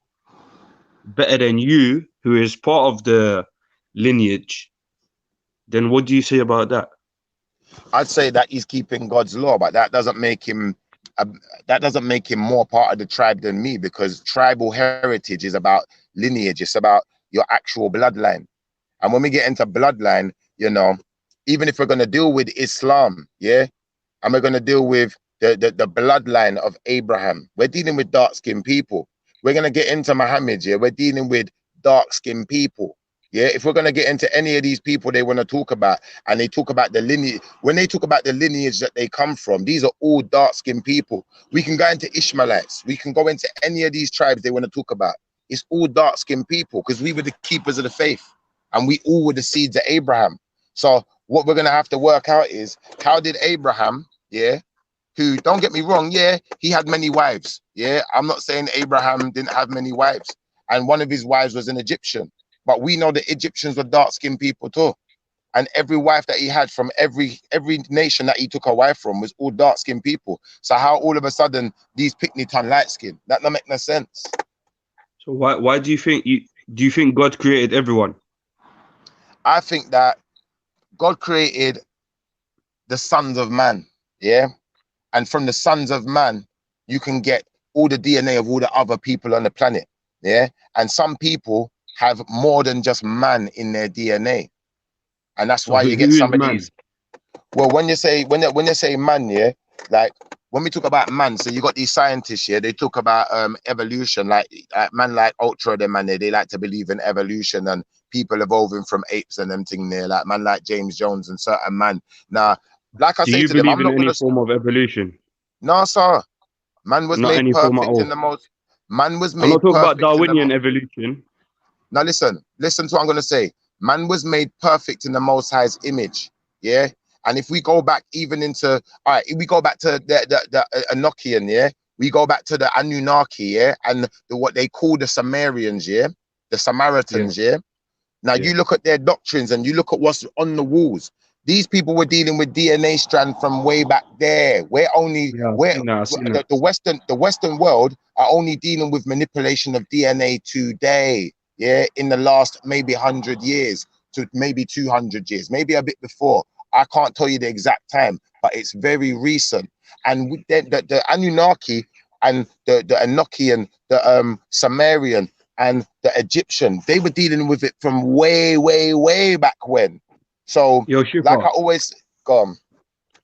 better than you, who is part of the lineage. Then what do you say about that? I'd say that he's keeping God's law, but that doesn't make him more part of the tribe than me, because tribal heritage is about lineage. It's about your actual bloodline. And when we get into bloodline, you know, even if we're going to deal with Islam, yeah, and we're going to deal with the bloodline of Abraham, we're dealing with dark-skinned people. We're going to get into Muhammad, yeah, we're dealing with dark-skinned people. Yeah, if we're going to get into any of these people they want to talk about, and they talk about the lineage, when they talk about the lineage that they come from, these are all dark-skinned people. We can go into Ishmaelites. We can go into any of these tribes they want to talk about. It's all dark-skinned people, because we were the keepers of the faith, and we all were the seeds of Abraham. So what we're going to have to work out is, how did Abraham, yeah, who, don't get me wrong, yeah, he had many wives. Yeah, I'm not saying Abraham didn't have many wives, and one of his wives was an Egyptian. But we know the Egyptians were dark-skinned people too. And every wife that he had from every nation that he took a wife from was all dark-skinned people. So how all of a sudden these picnic turn light-skinned? That don't make no sense. So why do you think God created everyone? I think that God created the sons of man, yeah? And from the sons of man, you can get all the DNA of all the other people on the planet, yeah? And some people have more than just man in their DNA, and that's why you get some of these. Well, when you say man, yeah, like when we talk about man, so you got these scientists here, they talk about evolution, like man like Ultra, them man, they like to believe in evolution and people evolving from apes and them thing there, like man like James Jones and certain man. Now, like I say to them, I'm not in any form of evolution? No, sir. Man was Not made any form at perfect all. in the most. Man was made I'm not talking about perfect in the Darwinian evolution. Now listen to what I'm going to say. Man was made perfect in the Most High's image, yeah? And if we go back even into, all right, if we go back to the Enochian, yeah? We go back to the Anunnaki, yeah? And what they call the Sumerians, yeah? The Samaritans, yeah? Now you look at their doctrines and you look at what's on the walls. These people were dealing with DNA strand from way back there. We're only, the Western world are only dealing with manipulation of DNA today. Yeah, in the last maybe 100 years to maybe 200 years, maybe a bit before. I can't tell you the exact time, but it's very recent. And with the Anunnaki and the Enochian, the Sumerian and the Egyptian, they were dealing with it from way back when. So, like I always go on.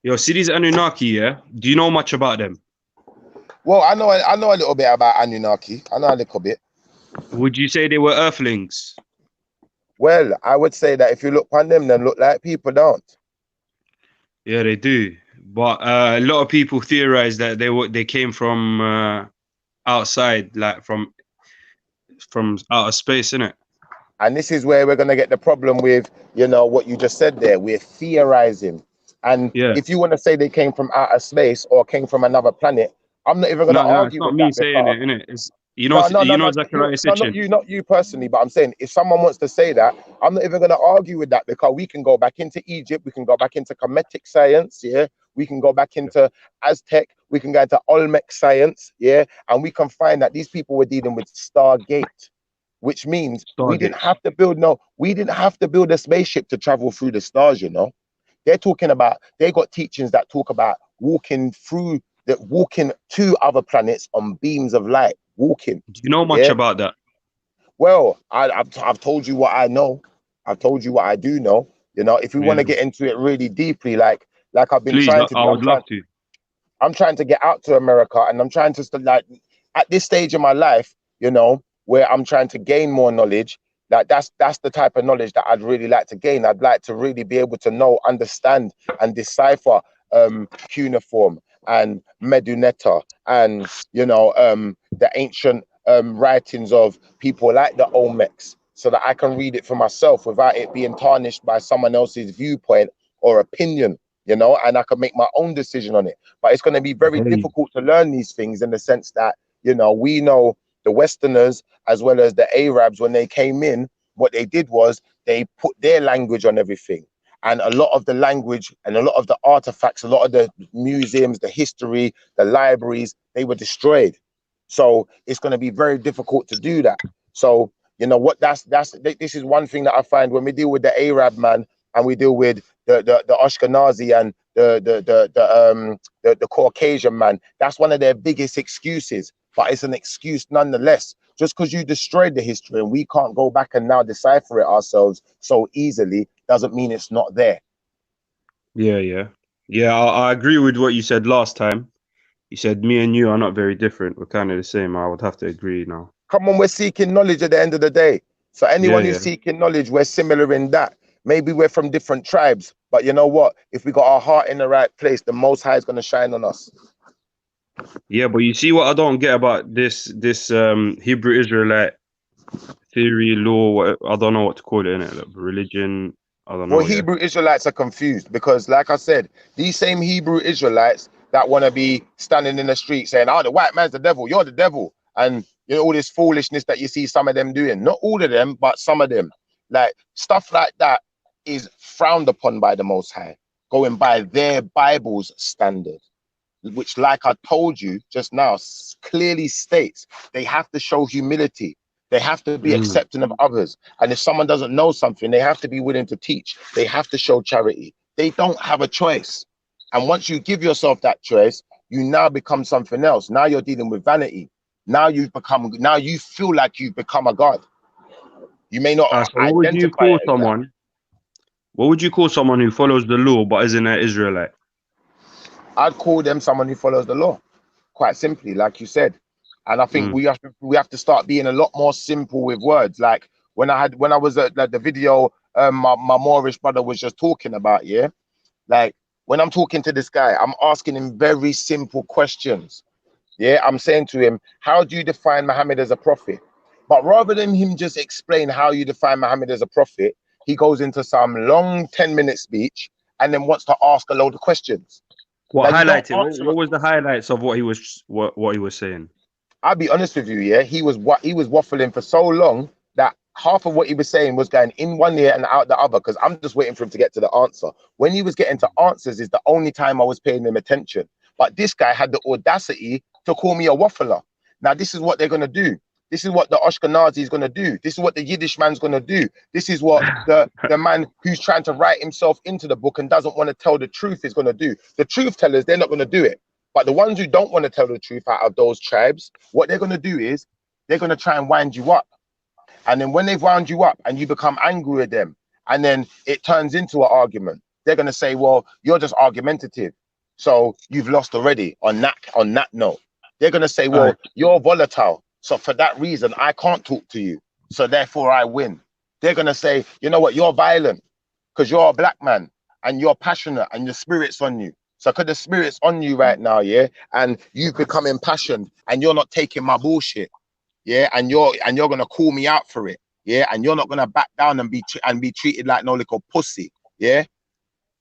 Yo, see these Anunnaki, yeah? Do you know much about them? Well, I know a little bit about Anunnaki. I know a little bit. Would you say they were earthlings? Well, I would say that if you look on them, then look like people, don't. Yeah, they do. But a lot of people theorize that they came from outside, like from outer space, innit? And this is where we're gonna get the problem with, you know, what you just said there. We're theorizing. And if you want to say they came from outer space or came from another planet, I'm not even gonna argue with that. It's not me saying it, innit? It's Zachariah Sitchin. Not you personally, but I'm saying if someone wants to say that, I'm not even going to argue with that, because we can go back into Egypt, we can go back into Kemetic science, yeah, we can go back into Aztec, we can go into Olmec science, yeah, and we can find that these people were dealing with Stargate, which means we didn't have to build a spaceship to travel through the stars, you know. They're talking about, they got teachings that talk about walking to other planets on beams of light. Walking. Do you know much about that? Well, I've told you what I know. I've told you what I do know. You know, if we want to get into it really deeply, like I've been trying to do. I would love to. I'm trying to get out to America, and I'm trying to like at this stage of my life, you know, where I'm trying to gain more knowledge. Like that's the type of knowledge that I'd really like to gain. I'd like to really be able to know, understand, and decipher cuneiform and Medunetta, and you know the ancient writings of people like the Olmecs, so that I can read it for myself without it being tarnished by someone else's viewpoint or opinion, you know, and I can make my own decision on it. But it's going to be very difficult to learn these things in the sense that, you know, we know the Westerners as well as the Arabs, when they came in, what they did was they put their language on everything. And a lot of the language and a lot of the artifacts, a lot of the museums, the history, the libraries, they were destroyed. So it's going to be very difficult to do that. So, you know what, this is one thing that I find when we deal with the Arab man and we deal with the Ashkenazi and the Caucasian man, that's one of their biggest excuses. But it's an excuse nonetheless. Just because you destroyed the history and we can't go back and now decipher it ourselves so easily doesn't mean it's not there. Yeah. I agree with what you said last time. You said me and you are not very different. We're kind of the same. I would have to agree now. Come on, we're seeking knowledge at the end of the day. So anyone who's seeking knowledge, we're similar in that. Maybe we're from different tribes, but you know what? If we got our heart in the right place, the Most High is going to shine on us. Yeah, but you see what I don't get about this Hebrew Israelite theory, law, I don't know what to call it, innit? Like religion, I don't know. Well, Hebrew Israelites are confused because, like I said, these same Hebrew Israelites that want to be standing in the street saying, oh, the white man's the devil, you're the devil. And you know, all this foolishness that you see some of them doing. Not all of them, but some of them. Like, stuff like that is frowned upon by the Most High, going by their Bible's standard, which, like I told you just now, clearly states they have to show humility. They have to be accepting of others. And if someone doesn't know something, they have to be willing to teach. They have to show charity. They don't have a choice. And once you give yourself that choice, you now become something else. Now you're dealing with vanity. Now you feel like you've become a god. You may not so what would you call someone? What would you call someone who follows the law but isn't an Israelite? I'd call them someone who follows the law, quite simply, like you said. And I think we have to start being a lot more simple with words. Like when I was at the video, my Moorish brother was just talking about, like when I'm talking to this guy, I'm asking him very simple questions. I'm saying to him, how do you define Muhammad as a prophet? But rather than him just explain how you define Muhammad as a prophet, he goes into some long 10-minute speech and then wants to ask a load of questions. What was the highlights of what he was saying? I'll be honest with you, he was waffling for so long that half of what he was saying was going in one ear and out the other, because I'm just waiting for him to get to the answer. When he was getting to answers is the only time I was paying him attention. But this guy had the audacity to call me a waffler. Now, this is what they're going to do. This is what the Ashkenazi is going to do. This is what the Yiddish man's going to do. This is what the man who's trying to write himself into the book and doesn't want to tell the truth is going to do. The truth tellers, they're not going to do it. But the ones who don't want to tell the truth out of those tribes, what they're going to do is they're going to try and wind you up. And then when they've wound you up and you become angry with them, and then it turns into an argument, they're going to say, well, you're just argumentative, so you've lost already on that note. They're going to say, well, you're volatile, so for that reason, I can't talk to you, so therefore I win. They're going to say, you know what, you're violent because you're a black man and you're passionate and the spirit's on you. So because the spirit's on you right now, and you've become impassioned and you're not taking my bullshit, and you're gonna call me out for it, and you're not gonna back down and be treated like no little pussy, they're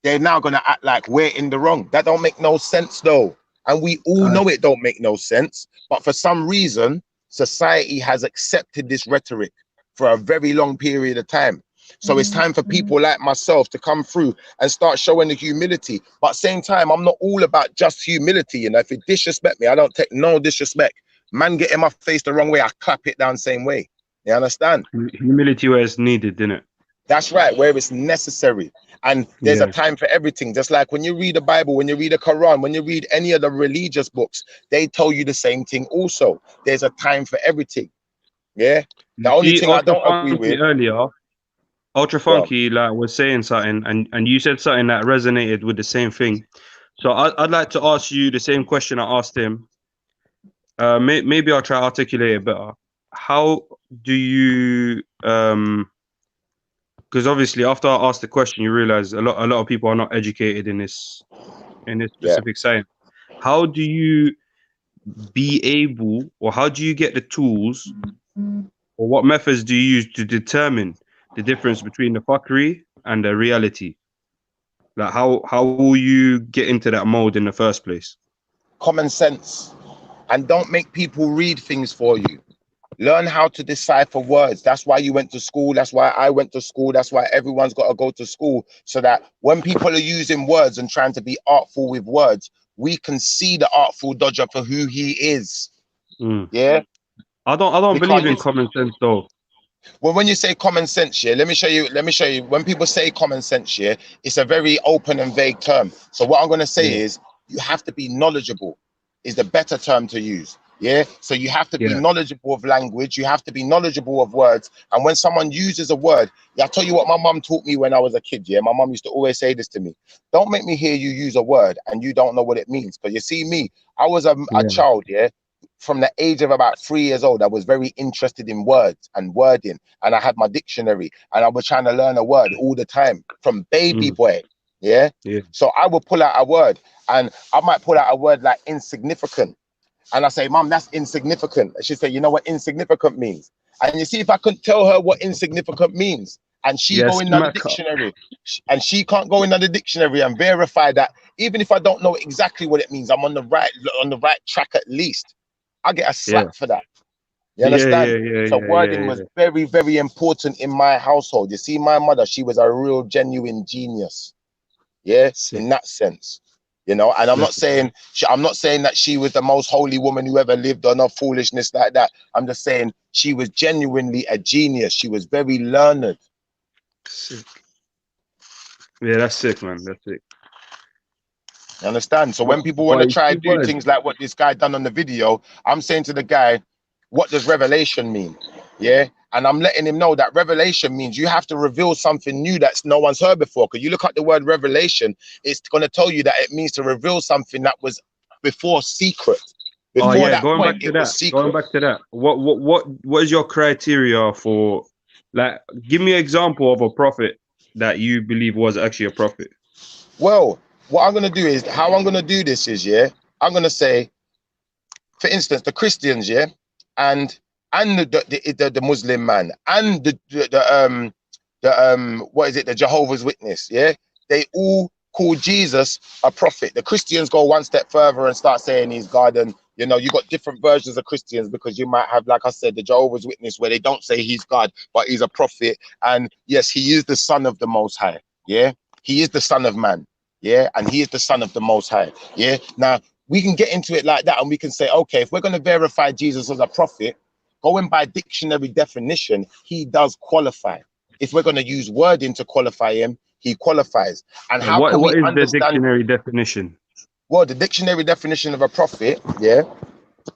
now gonna act like we're in the wrong. That don't make no sense though, and we all know it don't make no sense. But for some reason, society has accepted this rhetoric for a very long period of time. So it's time for people like myself to come through and start showing the humility. But same time, I'm not all about just humility. You know, if you disrespect me, I don't take no disrespect. Man, get in my face the wrong way, I clap it down same way. You understand? Humility where it's needed, didn't it? That's right, where it's necessary. And there's a time for everything. Just like when you read the Bible, when you read the Quran, when you read any of the religious books, they tell you the same thing also. There's a time for everything. The only thing I don't agree with earlier, Ultra Funky was saying something, and you said something that resonated with the same thing. So I'd like to ask you the same question I asked him. Maybe I'll try to articulate it better. How do you because obviously after I asked the question, you realize a lot of people are not educated in this specific science. How do you be able, or how do you get the tools, or what methods do you use to determine the difference between the fuckery and the reality? Like how will you get into that mode in the first place? Common sense, and don't make people read things for you. Learn how to decipher words. That's why you went to school. That's why I went to school. That's why everyone's got to go to school, so that when people are using words and trying to be artful with words, we can see the artful dodger for who he is. Yeah. I don't believe in common sense though. Well, when you say common sense, yeah, let me show you. When people say common sense, yeah, it's a very open and vague term. So what I'm going to say is you have to be knowledgeable is the better term to use. Yeah. So you have to be knowledgeable of language. You have to be knowledgeable of words. And when someone uses a word, I'll tell you what my mum taught me when I was a kid. Yeah. My mum used to always say this to me. Don't make me hear you use a word and you don't know what it means. Because you see me, I was a child. Yeah. From the age of about 3 years old, I was very interested in words and wording. And I had my dictionary and I was trying to learn a word all the time from baby boy. Yeah. So I would pull out a word and I might pull out a word like insignificant. And I say, Mom, that's insignificant. And she say, you know what insignificant means? And you see, if I couldn't tell her what insignificant means, and she go in the dictionary, and she can't go in the dictionary and verify that, even if I don't know exactly what it means, I'm on the right track at least. I get a slap for that. You understand? So wording was very, very important in my household. You see, my mother, she was a real genuine genius. Yeah, in that sense. You know, and I'm not saying that she was the most holy woman who ever lived or no foolishness like that. I'm just saying she was genuinely a genius. She was very learned. Sick. Yeah, that's sick, man. That's sick. You understand? So when people want to try and do things like what this guy done on the video, I'm saying to the guy, what does revelation mean? Yeah. And I'm letting him know that revelation means you have to reveal something new that's no one's heard before. Because you look at the word revelation, it's going to tell you that it means to reveal something that was before secret. Before that going point, back to that. Going back to that. What is your criteria for, like, give me an example of a prophet that you believe was actually a prophet? Well, what I'm going to do is, how I'm going to do this is, I'm going to say, for instance, the Christians, and the Muslim man and the Jehovah's Witness, they all call Jesus a prophet. The Christians go one step further and start saying he's God, and you know, you got different versions of Christians, because you might have, like I said, the Jehovah's Witness where they don't say he's God, but he's a prophet, and yes, he is the Son of the Most High. He is the Son of Man. And he is the Son of the Most High. Now we can get into it like that, and we can say, okay, if we're going to verify Jesus as a prophet, going by dictionary definition, he does qualify. If we're going to use wording to qualify him, he qualifies. And how what is understand the dictionary definition? Well, the dictionary definition of a prophet,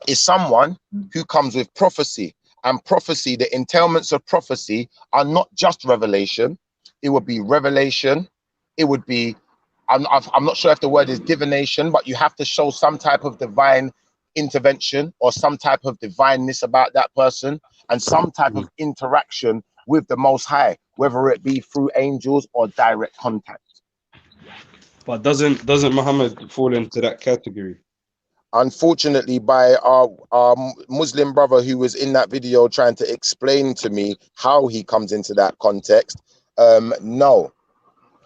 is someone who comes with prophecy. And prophecy, the entailments of prophecy are not just revelation. It would be revelation. It would be, I'm not sure if the word is divination, but you have to show some type of divine intervention or some type of divineness about that person, and some type of interaction with the Most High, whether it be through angels or direct contact. But doesn't Muhammad fall into that category? Unfortunately, by our Muslim brother who was in that video trying to explain to me how he comes into that context, no.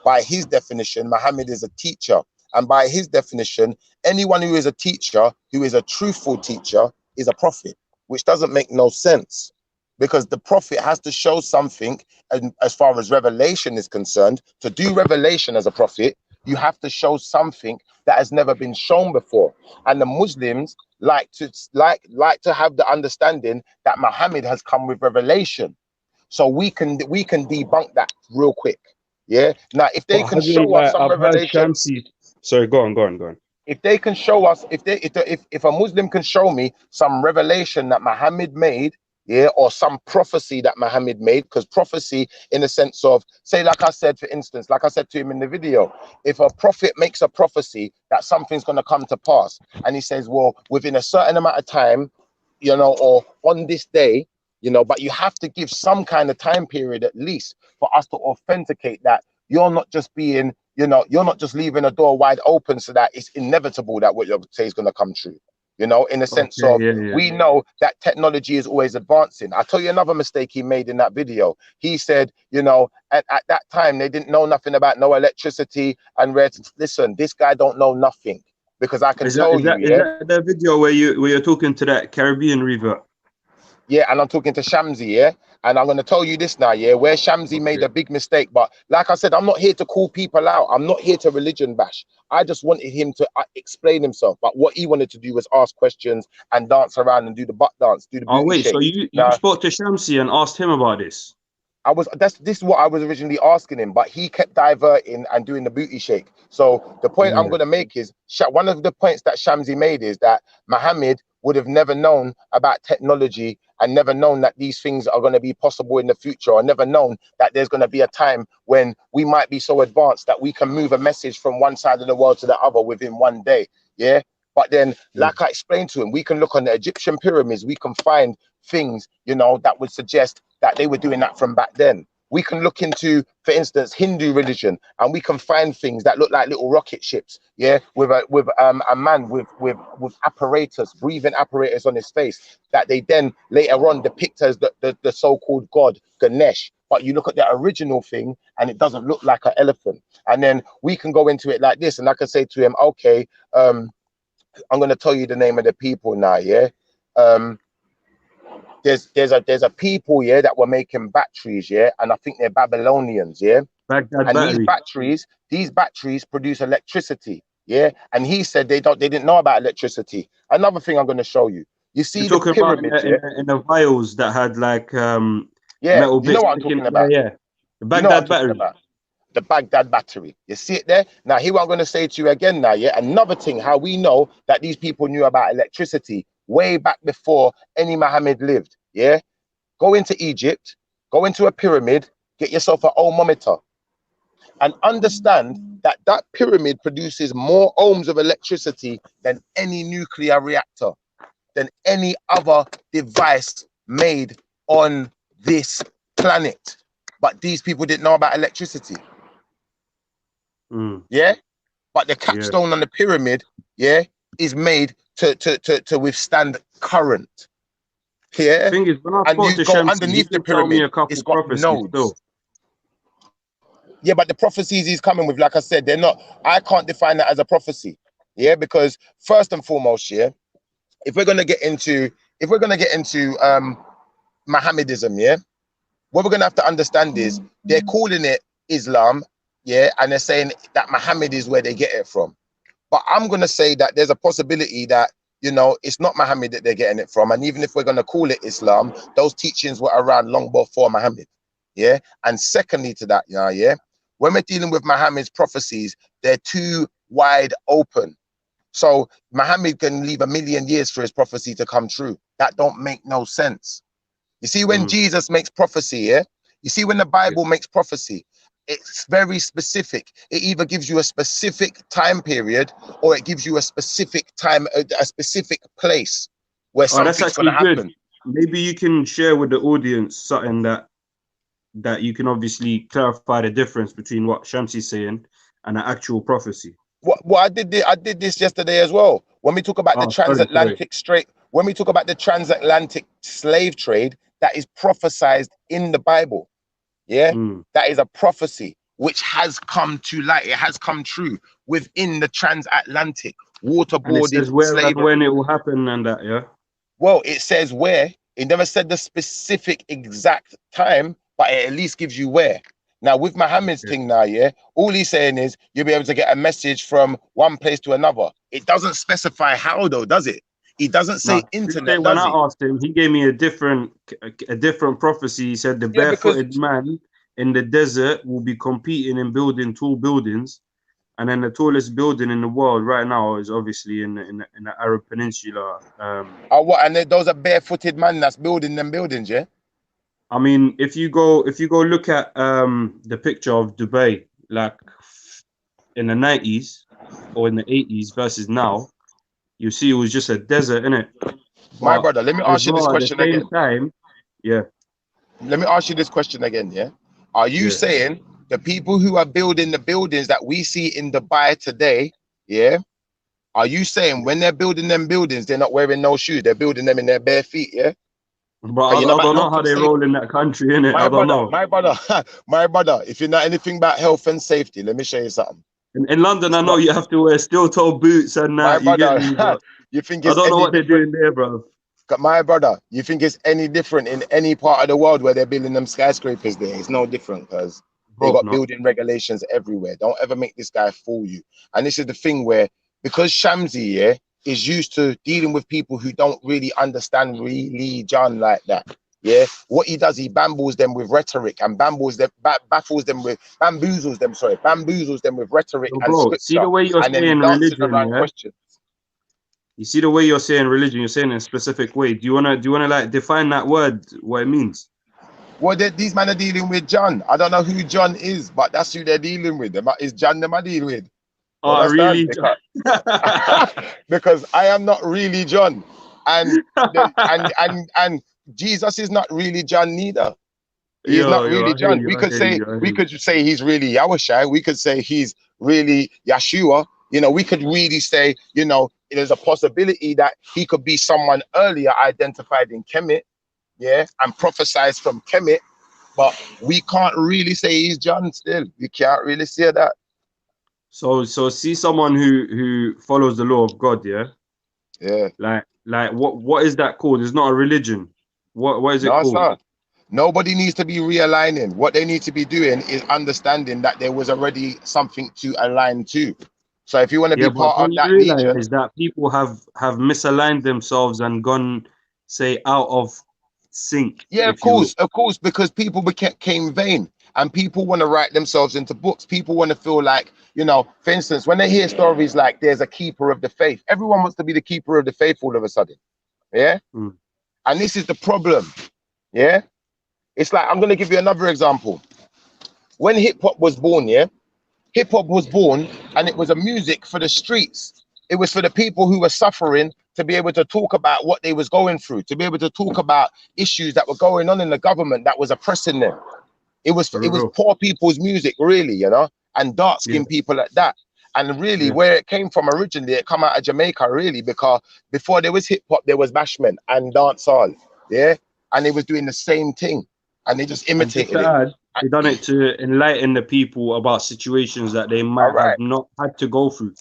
By his definition, Muhammad is a teacher. And by his definition, anyone who is a teacher, who is a truthful teacher, is a prophet, which doesn't make no sense, because the prophet has to show something. And as far as revelation is concerned, to do revelation as a prophet, you have to show something that has never been shown before. And the Muslims like to have the understanding that Muhammad has come with revelation. So we can debunk that real quick. Now, if they can show us some revelation, sorry, go on. If they can show us, if a Muslim can show me some revelation that Muhammad made yeah, or some prophecy that Muhammad made, because prophecy in the sense of, say, like I said, for instance, like I said to him in the video, if a prophet makes a prophecy that something's going to come to pass, and he says, well, within a certain amount of time, you know, or on this day, you know, but you have to give some kind of time period at least for us to authenticate that you're not just being, you know, you're not just leaving a door wide open so that it's inevitable that what you say is going to come true. You know, in the sense of, we know that technology is always advancing. I'll tell you another mistake he made in that video. He said, you know, at that time, they didn't know nothing about no electricity and listen, this guy don't know nothing, because I can tell you, is that the video where you're talking to that Caribbean revert? Yeah, and I'm talking to Shamsi, yeah? And I'm going to tell you this now, yeah? Where Shamsi made a big mistake. But like I said, I'm not here to call people out. I'm not here to religion bash. I just wanted him to explain himself. But what he wanted to do was ask questions and dance around and do the butt dance, do the booty Oh, wait, shake. so you Now, spoke to Shamsi and asked him about this? this is what I was originally asking him, but he kept diverting and doing the booty shake. So the point I'm going to make is, one of the points that Shamsi made is that Muhammad would have never known about technology and never known that these things are going to be possible in the future, or never known that there's going to be a time when we might be so advanced that we can move a message from one side of the world to the other within one day. Yeah. But then, like I explained to him, we can look on the Egyptian pyramids, we can find things, you know, that would suggest that they were doing that from back then. We can look into, for instance, Hindu religion, and we can find things that look like little rocket ships, yeah, with a man with apparatus, breathing apparatus on his face, that they then later on depict as the so-called god Ganesh. But you look at the original thing, and it doesn't look like an elephant. And then we can go into it like this, and I can say to him, okay, I'm going to tell you the name of the people now, yeah. There's a people, yeah, that were making batteries, yeah, and I think they're Babylonians, yeah. Baghdad and battery. these batteries produce electricity, yeah. And he said they didn't know about electricity. Another thing I'm going to show you. You see You're the talking pyramids, about in the vials that had like yeah, metal you bits. know what I'm talking about. Yeah, the You know what Baghdad I'm talking battery. about. The Baghdad battery. You see it there? Now, here what I'm going to say to you again now, yeah? Another thing, how we know that these people knew about electricity way back before any Muhammad lived, yeah? Go into Egypt, go into a pyramid, get yourself an ohmmeter, and understand that that pyramid produces more ohms of electricity than any nuclear reactor, than any other device made on this planet. But these people didn't know about electricity. Yeah, but the capstone on the pyramid, yeah, is made to withstand current. Yeah, Thing is, when I and spoke you to go Shamsi, underneath he the did tell me pyramid, a couple it's got prophecies nodes. still. Yeah, but the prophecies he's coming with, like I said, they're not. I can't define that as a prophecy. Yeah, because first and foremost, yeah, if we're gonna get into Mohammedism, yeah, what we're gonna have to understand is they're calling it Islam, yeah, and they're saying that Muhammad is where they get it from. But I'm gonna say that there's a possibility that, you know, it's not Muhammad that they're getting it from, and even if we're gonna call it Islam, those teachings were around long before Muhammad. Yeah, and secondly to that, yeah, when we're dealing with Muhammad's prophecies, they're too wide open. So Muhammad can leave 1,000,000 years for his prophecy to come true. That don't make no sense. You see, when Jesus makes prophecy, yeah, you see when the Bible makes prophecy, it's very specific. It either gives you a specific time period, or it gives you a specific time, a specific place where Oh, that's something's going actually to good. happen. Maybe you can share with the audience something that you can obviously clarify the difference between what Shamsi's saying and the actual prophecy. Well, I did this yesterday as well. When we talk about the transatlantic strait, when we talk about the transatlantic slave trade, that is prophesied in the Bible. Yeah, that is a prophecy which has come to light. It has come true within the transatlantic waterboarding. And it says where slavery. and when it will happen and that, yeah. Well, it says where. It never said the specific exact time, but it at least gives you where. Now, with Muhammad's thing now, yeah, all he's saying is you'll be able to get a message from one place to another. It doesn't specify how, though, does it? He doesn't say internet, When does I he? asked him, he gave me a different prophecy. He said the barefooted man in the desert will be competing in building tall buildings, And then the tallest building in the world right now is obviously in the Arab Peninsula. Oh, what? And those are barefooted man that's building them buildings, yeah. I mean, if you go look at the picture of Dubai, like in the 90s or in the 80s versus now, you see it was just a desert, innit? My brother, let me ask you this question at the same again. time, yeah. Let me ask you this question again, yeah. Are you saying the people who are building the buildings that we see in Dubai today, yeah? Are you saying when they're building them buildings, they're not wearing no shoes, they're building them in their bare feet, yeah? But I don't know how they roll in that country, innit? I don't know. My brother, if you're not anything about health and safety, let me show you something. In London, I know you have to wear steel-toe boots and that. You get me? But you think I it's don't know any what they're doing there, bro. My brother, you think it's any different in any part of the world where they're building them skyscrapers there? It's no different because they got building regulations everywhere. Don't ever make this guy fool you. And this is the thing where, because Shamsi, yeah, is used to dealing with people who don't really understand religion like that. Yeah, what he does, he bamboozles them with rhetoric and bamboozles them with rhetoric So, and bro, scripture. see the way you're And then he saying dances religion, around yeah? questions. You see the way you're saying religion, you're saying it in a specific way. Do you wanna like define that word, what it means? Well, these men are dealing with John. I don't know who John is, but that's who they're dealing with. Is John them I deal with? You Oh, understand? really? Because I am not really John, and and Jesus is not really John neither. He's not really I hear John. you, We I could hear say you, I hear you. he's really Yahushua. We could say he's really Yeshua. You know, we could really say, you know, there's a possibility that he could be someone earlier identified in Kemet, yeah, and prophesied from Kemet, but we can't really say he's John still. We can't really say that. So see someone who follows the law of God, yeah? Yeah. Like what is that called? It's not a religion. What is it No, called? sir. Nobody needs to be realigning. What they need to be doing is understanding that there was already something to align to. So if you want to Yeah, be but part don't of you that legion, realize that people have misaligned themselves and gone, say, out of sync, yeah, if you will. of course, because people became vain and people want to write themselves into books. People want to feel like, you know, for instance, when they hear stories like there's a keeper of the faith, everyone wants to be the keeper of the faith all of a sudden. Yeah. And this is the problem. Yeah. It's like, I'm going to give you another example. When hip hop was born, yeah, hip hop was born and it was a music for the streets. It was for the people who were suffering to be able to talk about what they was going through, to be able to talk about issues that were going on in the government that was oppressing them. It was poor people's music, really, you know, and dark-skinned people at that. And really, where it came from originally, it come out of Jamaica, really, because before there was hip hop, there was bashment and dancehall, yeah, and they was doing the same thing, and they just imitated it. They done it to enlighten the people about situations that they might have not had to go through.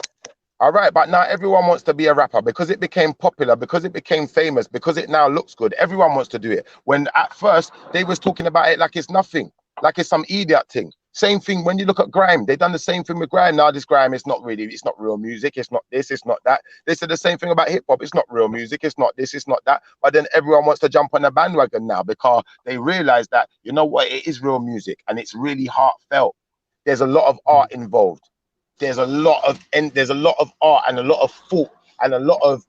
All right, but now everyone wants to be a rapper because it became popular, because it became famous, because it now looks good. Everyone wants to do it. When at first they was talking about it like it's nothing, like it's some idiot thing. Same thing when you look at grime. They done the same thing with grime. Now this grime is not real music. It's not this, it's not that. They said the same thing about hip hop. It's not real music. It's not this, it's not that. But then everyone wants to jump on the bandwagon now because they realize that, you know what, it is real music and it's really heartfelt. There's a lot of art involved. There's a lot of art and a lot of thought and a lot of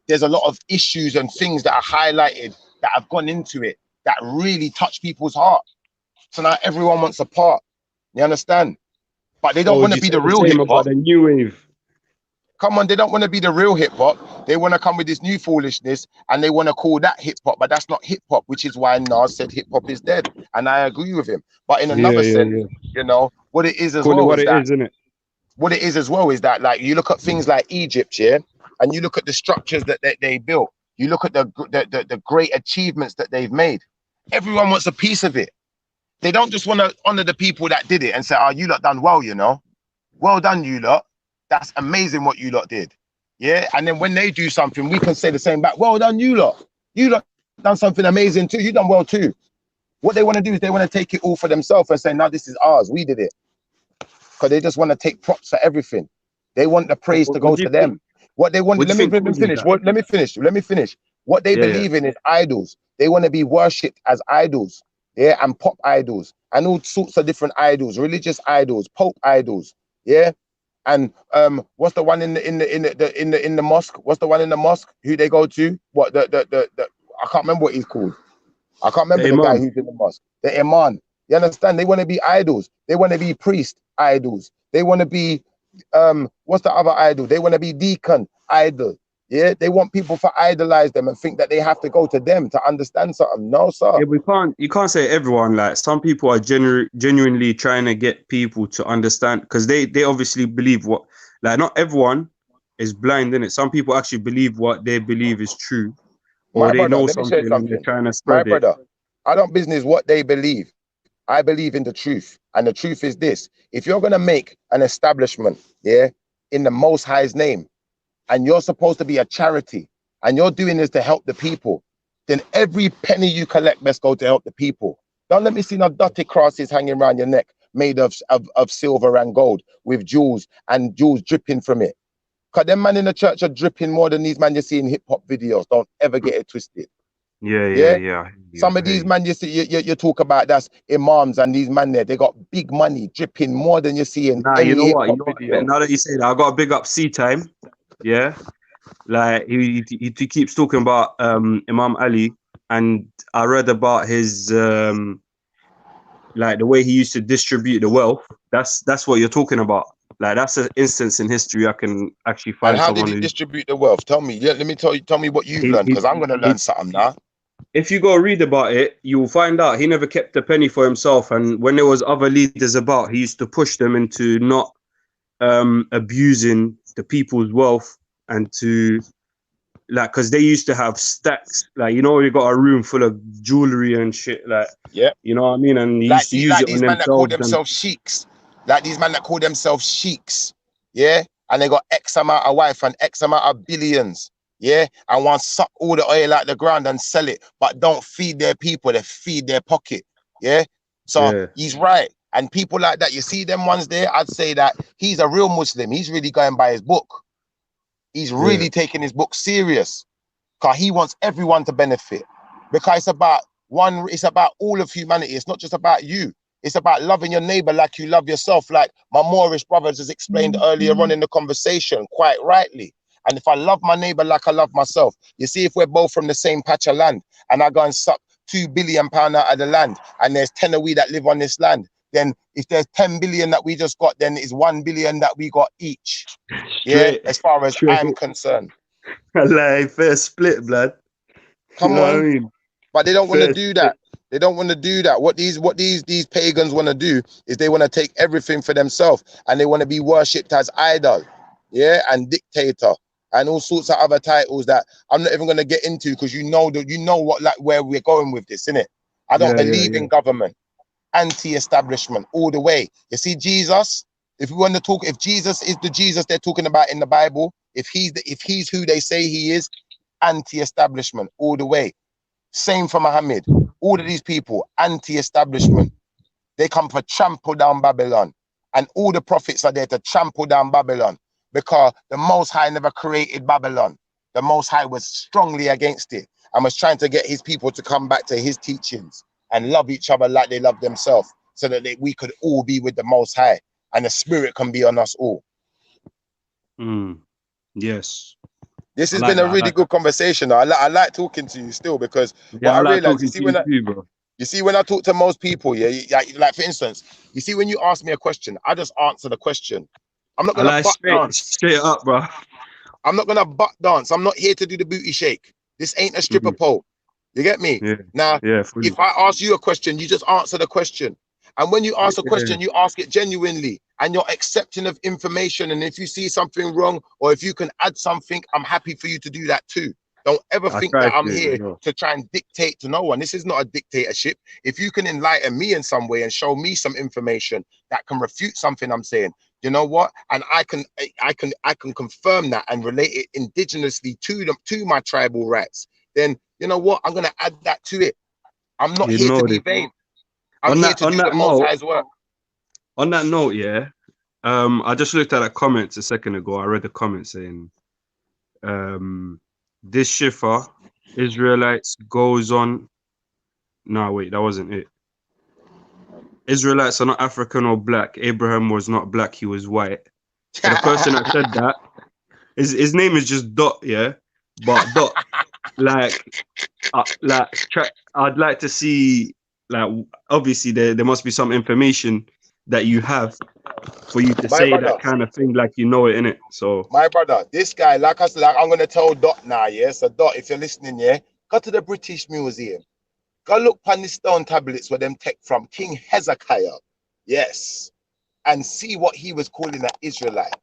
there's a lot of issues and things that are highlighted that have gone into it that really touch people's heart. So now everyone wants a part. You understand? But they don't want to be the real hip hop. The new wave. Come on, they don't want to be the real hip hop. They want to come with this new foolishness and they want to call that hip hop, but that's not hip hop, which is why Nas said hip hop is dead. And I agree with him. But in another sense, you know, what it is as well is that what it is as well is that, like, you look at things like Egypt, yeah, and you look at the structures that they built. You look at the great achievements that they've made. Everyone wants a piece of it. They don't just want to honor the people that did it and say, oh, you lot done well, you know. Well done, you lot. That's amazing what you lot did. Yeah. And then when they do something, we can say the same back. Well done, you lot. You lot done something amazing too. You done well too. What they want to do is they want to take it all for themselves and say, no, this is ours. We did it. Because they just want to take props for everything. They want the praise to go to them. What they want, let me finish. Let me finish. What they believe in is idols. They want to be worshipped as idols. Yeah, and pop idols and all sorts of different idols, religious idols, Pope idols. Yeah. And what's the one in the mosque? What's the one in the mosque? Who they go to? What the I can't remember what he's called. I can't remember the guy who's in the mosque. The imam. You understand? They want to be idols. They want to be priest idols. They want to be what's the other idol? They want to be deacon idol. Yeah, they want people to idolize them and think that they have to go to them to understand something. No, sir. Yeah, you can't say everyone. Like, some people are genuinely trying to get people to understand, because they obviously believe what, like, not everyone is blind, in it. Some people actually believe what they believe is true, or My they brother, know let me say something and they're something. trying to My spread it. brother, I don't business what they believe. I believe in the truth. And the truth is this: if you're gonna make an establishment, yeah, in the Most High's name, and you're supposed to be a charity, and you're doing this to help the people, then every penny you collect must go to help the people. Don't let me see no dirty crosses hanging around your neck made of silver and gold with jewels and jewels dripping from it. Because them man in the church are dripping more than these man you see in hip-hop videos. Don't ever get it twisted. Yeah. Some of these man you see, you talk about, that's imams and these man there, they got big money dripping more than you see in Nah, any you know what? hip-hop video. Now that you say that, I got a big up C Time. Yeah, like he keeps talking about Imam Ali, and I read about his like the way he used to distribute the wealth. That's what you're talking about. Like, that's an instance in history I can actually And find how did someone he who distribute the wealth? Tell me. Yeah, let me tell me what you've learned, because I'm gonna learn something now. if you go read about it, you will find out he never kept a penny for himself. And when there was other leaders about, he used to push them into not abusing the people's wealth, and to, like, because they used to have stacks, like, you know, you got a room full of jewelry and shit, like, yeah, you know what I mean, and he used to use like it on these men that call themselves. And themselves sheiks, like these men that call themselves sheiks, yeah, and they got X amount of wife and X amount of billions, yeah, and want to suck all the oil out the ground and sell it, but don't feed their people, they feed their pocket, yeah. So yeah, he's right, and people like that, you see them ones there, I'd say that he's a real Muslim. He's really going by his book. He's really taking his book serious, because he wants everyone to benefit, because it's about all of humanity. It's not just about you. It's about loving your neighbor like you love yourself, like my Moorish brothers has explained earlier on in the conversation, quite rightly. And if I love my neighbor like I love myself, you see, if we're both from the same patch of land and I go and suck £2 billion out of the land, and there's 10 of we that live on this land, then if there's 10 billion that we just got, then it's 1 billion that we got each. Yeah, as far as I'm concerned. like, fair split, blood. Come You know on. what I mean? But they don't want to Fair do split. that. They don't want to do that. What these pagans want to do is they want to take everything for themselves, and they want to be worshipped as idol, yeah, and dictator, and all sorts of other titles that I'm not even going to get into, because you know what, like, where we're going with this, innit? I don't believe in government, anti-establishment all the way. You see, Jesus, if we want to talk, if Jesus is the Jesus they're talking about in the Bible, if he's who they say he is, anti-establishment all the way. Same for Muhammad. All of these people, anti-establishment. They come to trample down Babylon. And all the prophets are there to trample down Babylon, because the Most High never created Babylon. The Most High was strongly against it and was trying to get his people to come back to his teachings and love each other like they love themselves, so that we could all be with the Most High and the Spirit can be on us all. Yes. This has been a really good conversation. I like talking to you still, because what I realize, you see, when I talk to most people, like for instance, you see, when you ask me a question, I just answer the question. I'm not gonna butt dance. Straight up, bro. I'm not gonna butt dance. I'm not here to do the booty shake. This ain't a stripper pole. You get me? Now, if I ask you a question, you just answer the question. And when you ask a question, you ask it genuinely, and you're accepting of information. And if you see something wrong, or if you can add something, I'm happy for you to do that too. Don't ever think that I'm here to try and dictate to no one. This is not a dictatorship. If you can enlighten me in some way and show me some information that can refute something I'm saying, you know what? And I can confirm that and relate it indigenously to my tribal rights. Then you know what? I'm gonna add that to it. I'm not here to be vain. I'm here to do the Most High's work. On that note, yeah, I just looked at the comments a second ago. I read the comment saying, this Shifa, Israelites goes on. No, wait, that wasn't it. Israelites are not African or black. Abraham was not black, he was white. So the person that said that, his name is just Dot, yeah? But Dot, I'd like to see, like, obviously there must be some information that you have for you to My say brother. that kind of thing like you know it, innit? So My brother, this guy, like I said, like, I'm going to tell Dot now, yeah? So, Dot, if you're listening, yeah, go to the British Museum. Go look on the stone tablets where them take from King Hezekiah. Yes. And see what he was calling an Israelite.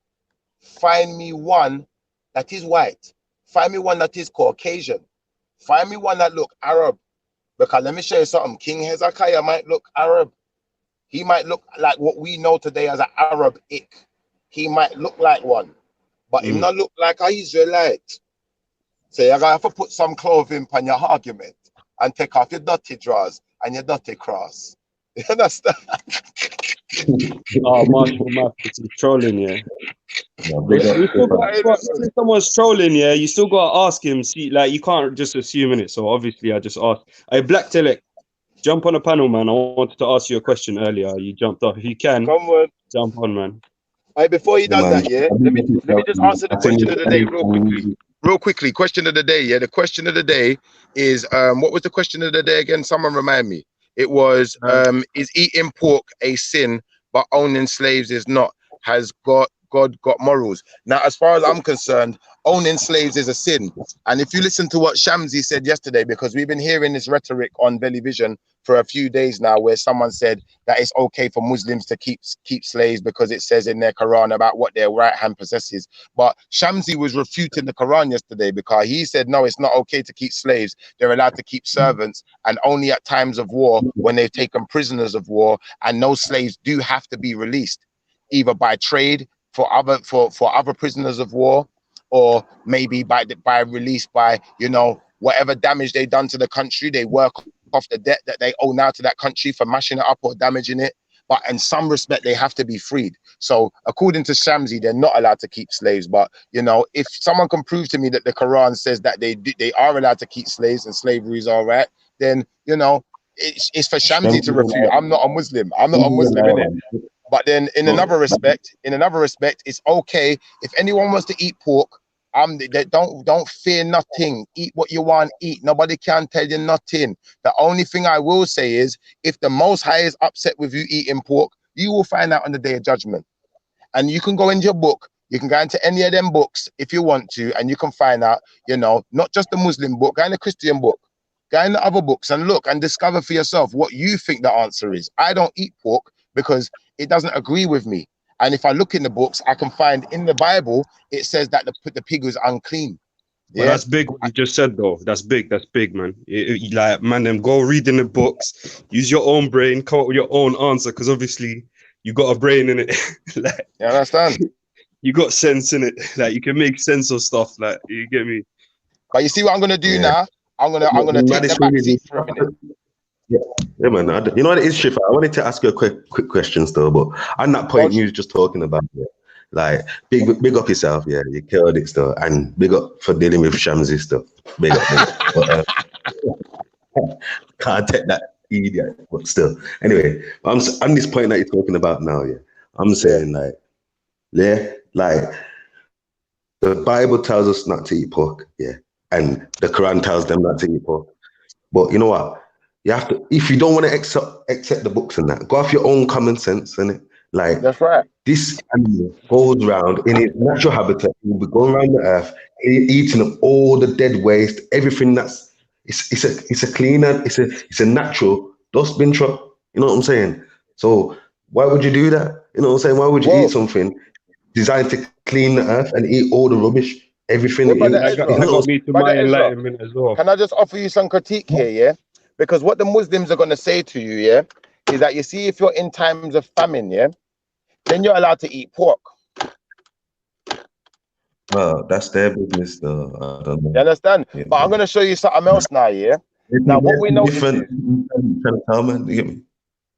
Find me one that is white. Find me one that is Caucasian. Find me one that look Arab. Because let me show you something. King Hezekiah might look Arab. He might look like what we know today as an Arabic. He might look like one. But he not look like an Israelite. So you're going to have to put some clothing on your argument and take off your dirty drawers and your dirty cross. You understand? oh, Marshall, it's trolling, yeah. If someone's trolling, yeah, you still gotta ask him. See, like, you can't just assume in it. So obviously, I just asked. Hey, Black Telek, jump on the panel, man. I wanted to ask you a question earlier. You jumped off. If you can, come on, jump on, man. Hey, before he does that, yeah, let me just answer the question of the day real quickly. Real quickly, question of the day, yeah. The question of the day is what was the question of the day again? Someone remind me. It was is eating pork a sin, but owning slaves is not? Has God got morals? Now, as far as I'm concerned, owning slaves is a sin. And if you listen to what Shamsi said yesterday, because we've been hearing this rhetoric on Belly Vision for a few days now, where someone said that it's okay for Muslims to keep slaves because it says in their Quran about what their right hand possesses. But Shamsi was refuting the Quran yesterday because he said, no, it's not okay to keep slaves. They're allowed to keep servants, and only at times of war, when they've taken prisoners of war, and those slaves do have to be released, either by trade for other prisoners of war, or maybe by release by, you know, whatever damage they done to the country, they work off the debt that they owe now to that country for mashing it up or damaging it. But in some respect, they have to be freed. So according to Shamsi, they're not allowed to keep slaves. But, you know, if someone can prove to me that the Quran says that they are allowed to keep slaves and slavery is all right, then, you know, it's for Shamsi to refute. I'm not a Muslim. I'm not a Muslim, innit? But then in another respect, it's okay if anyone wants to eat pork. They don't fear nothing. Eat what you want, eat. Nobody can tell you nothing. The only thing I will say is, if the Most High is upset with you eating pork, you will find out on the Day of Judgment. And you can go into your book. You can go into any of them books if you want to, and you can find out, you know, not just the Muslim book, go in the Christian book, go in the other books and look and discover for yourself what you think the answer is. I don't eat pork because it doesn't agree with me. And if I look in the books, I can find in the Bible, it says that the pig was unclean. Yeah, well, that's big what you just said, though. That's big, man. Like, man, then go read in the books, use your own brain, come up with your own answer, because obviously you got a brain in it. Like, you understand? You got sense in it. Like, you can make sense of stuff. Like, you get me? But you see what I'm gonna do now? I'm gonna take the back seat for a minute. Yeah, man. You know what it is, Shifa? I wanted to ask you a quick question still, but on that point you was just talking about, yeah, like big up yourself, yeah, you killed it still, and big up for dealing with Shamsi still. Big up. But, can't take that idiot, but still. Anyway, I'm on this point that you're talking about now, yeah. I'm saying like the Bible tells us not to eat pork, yeah, and the Quran tells them not to eat pork. But you know what? You have to, if you don't want to accept the books and that, go off your own common sense, innit? Like, that's right. This animal goes around in its natural habitat. It will be going around the earth, eating up all the dead waste, everything that's it's a cleaner, it's a natural dustbin truck. You know what I'm saying? So why would you do that? You know what I'm saying? Why would you eat something designed to clean the earth and eat all the rubbish, everything? Can I just offer you some critique here, yeah? Because what the Muslims are going to say to you, yeah, is that, you see, if you're in times of famine, yeah, then you're allowed to eat pork. Well, that's their business, though. I don't know. You understand? Yeah. But I'm going to show you something else now, yeah? Now, what we notice is...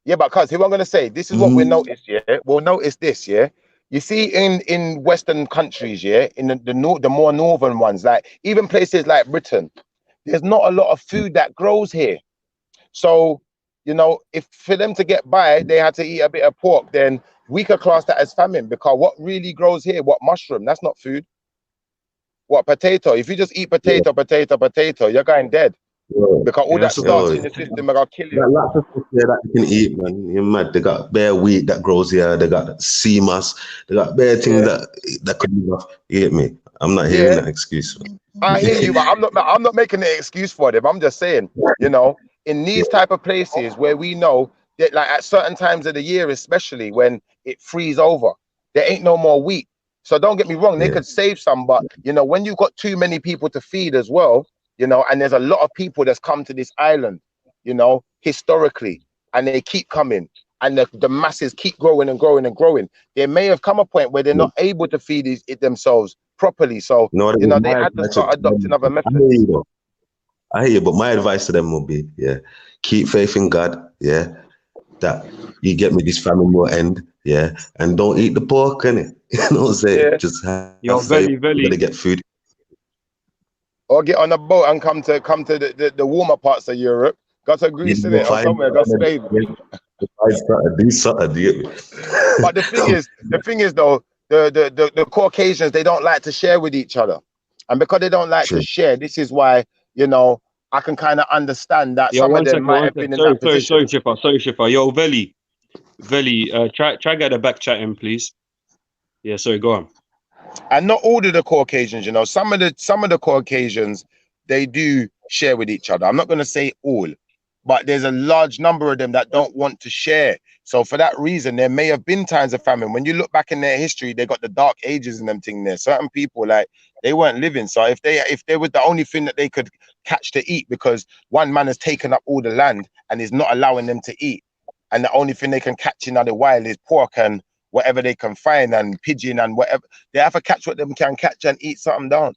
Yeah, but cuz, here I'm going to say, this is what we notice, yeah? We'll notice this, yeah? You see, in Western countries, yeah, in the more northern ones, like even places like Britain, there's not a lot of food that grows here. So, you know, if for them to get by, they had to eat a bit of pork, then we could class that as famine, because what really grows here, what mushroom, that's not food. What potato? If you just eat potato, you're going dead. Because all that starch in the system are gonna kill you. That lots of stuff there that you can eat, man. You're mad. They got bare wheat that grows here. They got sea moss. They got bare things that could be off. You get me? I'm not hearing that excuse. I hear you, but I'm not making an excuse for them. I'm just saying, you know, in these type of places where we know that, like at certain times of the year, especially when it freezes over, there ain't no more wheat. So don't get me wrong, they could save some, but you know, when you've got too many people to feed as well, you know, and there's a lot of people that's come to this island, you know, historically, and they keep coming, and the masses keep growing and growing and growing. There may have come a point where they're not able to feed it themselves properly. So, you know, they had to start adopting other methods. I hear you, but my advice to them will be, keep faith in God, that you get me, this famine will end, and don't eat the pork, innit? You know what I'm saying? Just have faith, you're gonna get food. Or get on a boat and come to the warmer parts of Europe. Got to Greece in it or somewhere. Got Spain. But the thing is though, the Caucasians, they don't like to share with each other, and because they don't like to share, this is why, you know, I can kind of understand that some of them might have been in that position. Sorry, Shifa. Yo, Veli, try get the back chat in, please. Yeah, sorry, go on. And not all of the Caucasians, you know, some of the Caucasians, they do share with each other. I'm not going to say all, but there's a large number of them that don't want to share. So for that reason, there may have been times of famine. When you look back in their history, they got the dark ages and them thing there. Certain people, like, they weren't living. So if they were the only thing that they could catch to eat, because one man has taken up all the land and is not allowing them to eat, and the only thing they can catch in the wild is pork and whatever they can find, and pigeon and whatever, they have to catch what them can catch and eat something down.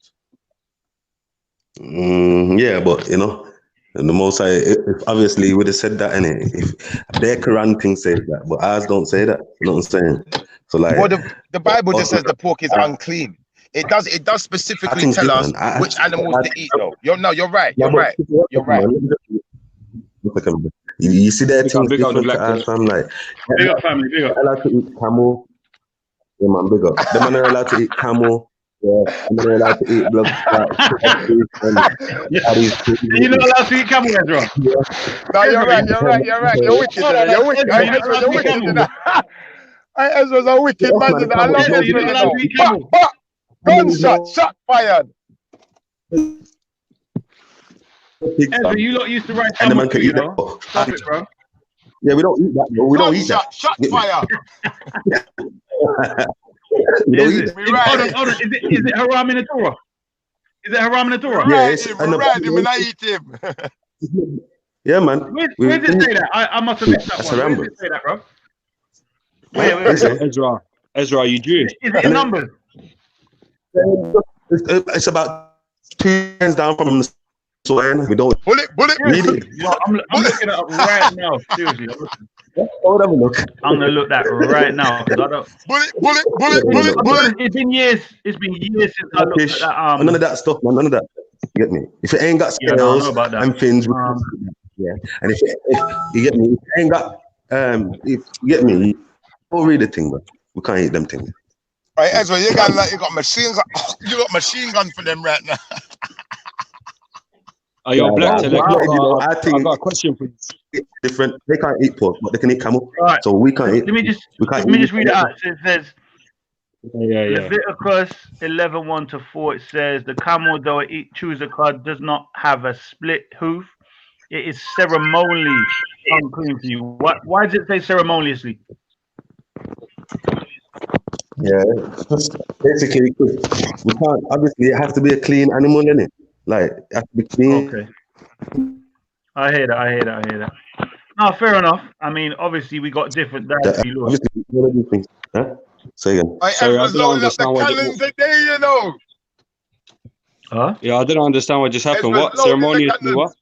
Yeah, but you know, and the most if obviously you would have said that, innit? If their Quran thing says that, but ours don't say that. You know what I'm saying? So like, well, the Bible just says the pork is unclean. It does specifically tell us which animals to eat, though. You're right. You're right. You see that things different to us, I'm like, big up family, big up. Allowed to eat camel. Yeah, man, big up. Them man are allowed to eat camel. Yeah, I'm not allowed to eat blood. You're not allowed to eat camel, Ezra. No, you're right. You're wicked. You're wicked. Ezra's a wicked man. I love you. You're not allowed to eat camel. Gunshot, shot fired. Ezra, you lot used to ride camel too, you know? Stop it, bro. Yeah, we don't eat that, bro. We don't eat that. Shot fire. Hold on. Is it haram in the Torah? Is it haram in the Torah? Yeah, it's ride him and I eat him. Yeah, man. Where did it say that? I must have missed that one. Where did it say that, bro? Wait. Ezra, are you Jewish? Is it in numbers? It's about 2 hands down from the soil. We don't. Bullet. Read it. Well, I'm looking it up right now. Seriously. Have a look. I'm gonna look that right now because I don't. Bullet. It's been years. It's been years since I looked at that. None of that stuff, man. None of that. You get me? If it ain't got scales and fins, yeah. And if you get me, if it ain't got if you get me, don't read the thing, but we can't eat them things. Right, Ezra, you got machine gun. You got machine gun for them right now. Are you black? I got a question for you. Different. They can't eat pork, but they can eat camel. Right. So we can't eat. Let me just read it out. It says. Yeah. Leviticus 11:1-4. It says the camel, though it chews a cud, does not have a split hoof. It is ceremonially unclean to you. Why does it say ceremoniously? Yeah, basically, we can't. Obviously, it has to be a clean animal, innit? Like, it has to be clean. Okay. I hear that. No, fair enough. I mean, obviously, we got different dietary laws. Obviously, one of these things. Huh? Say again. Sorry, I don't understand what today, you know. Huh? Yeah, I didn't understand what just happened. What ceremoniously? What?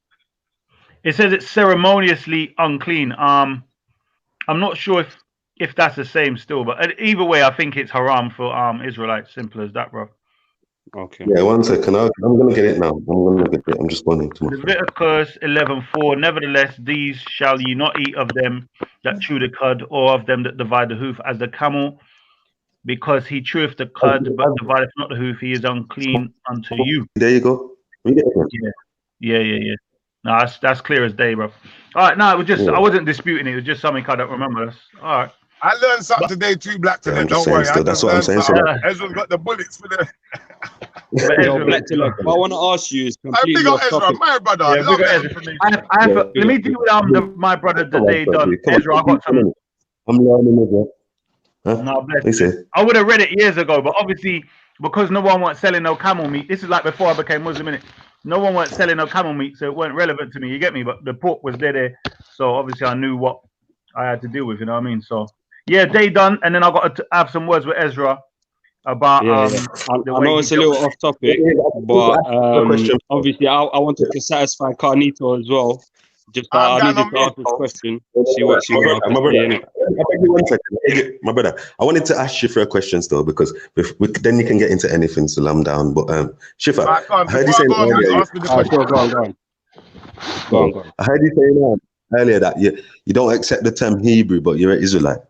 It says it's ceremoniously unclean. I'm not sure if that's the same still, but either way, I think it's haram for Israelites. Simple as that, bro. Okay. Yeah, 1 second. I'm gonna get it now. I'm gonna get it. I'm just going into my phone. Leviticus 11:4. Nevertheless, these shall ye not eat of them that chew the cud, or of them that divide the hoof, as the camel, because he cheweth the cud, but divideth not the hoof. He is unclean unto you. There you go. Read it again. Yeah. No, that's clear as day, bro. All right, no, it was just I wasn't disputing it. It was just something I don't remember. All right. I learned something today too, Black to Yeah, them. I'm just Don't worry. saying still. That's what I'm saying. So Ezra's got the bullets for the. Yo, Black to Love, what I want to ask you is completely big up off Ezra, topic. my brother. Yeah, Love big up that Ezra. Let me deal with my brother the day done. Come Ezra, I got some. I'm learning as well. Huh? No, bless What you you. say? I would have read it years ago, but obviously because no one was selling no camel meat. This is like before I became Muslim, innit? No one was selling no camel meat, so it weren't relevant to me. You get me? But the pork was there, so obviously I knew what I had to deal with. You know what I mean? So yeah, day done, and then I got to have some words with Ezra about I know it's a little off topic, but obviously I wanted to satisfy Carnito as well. Just I needed to ask this question. See what she got to say in it. I beg you 1 second. My brother, I wanted to ask you for a question still, because then you can get into anything, so I'm down. But Shifa, I heard you saying earlier. Go on. I heard you saying earlier that you don't accept the term Hebrew, but you're an Israelite,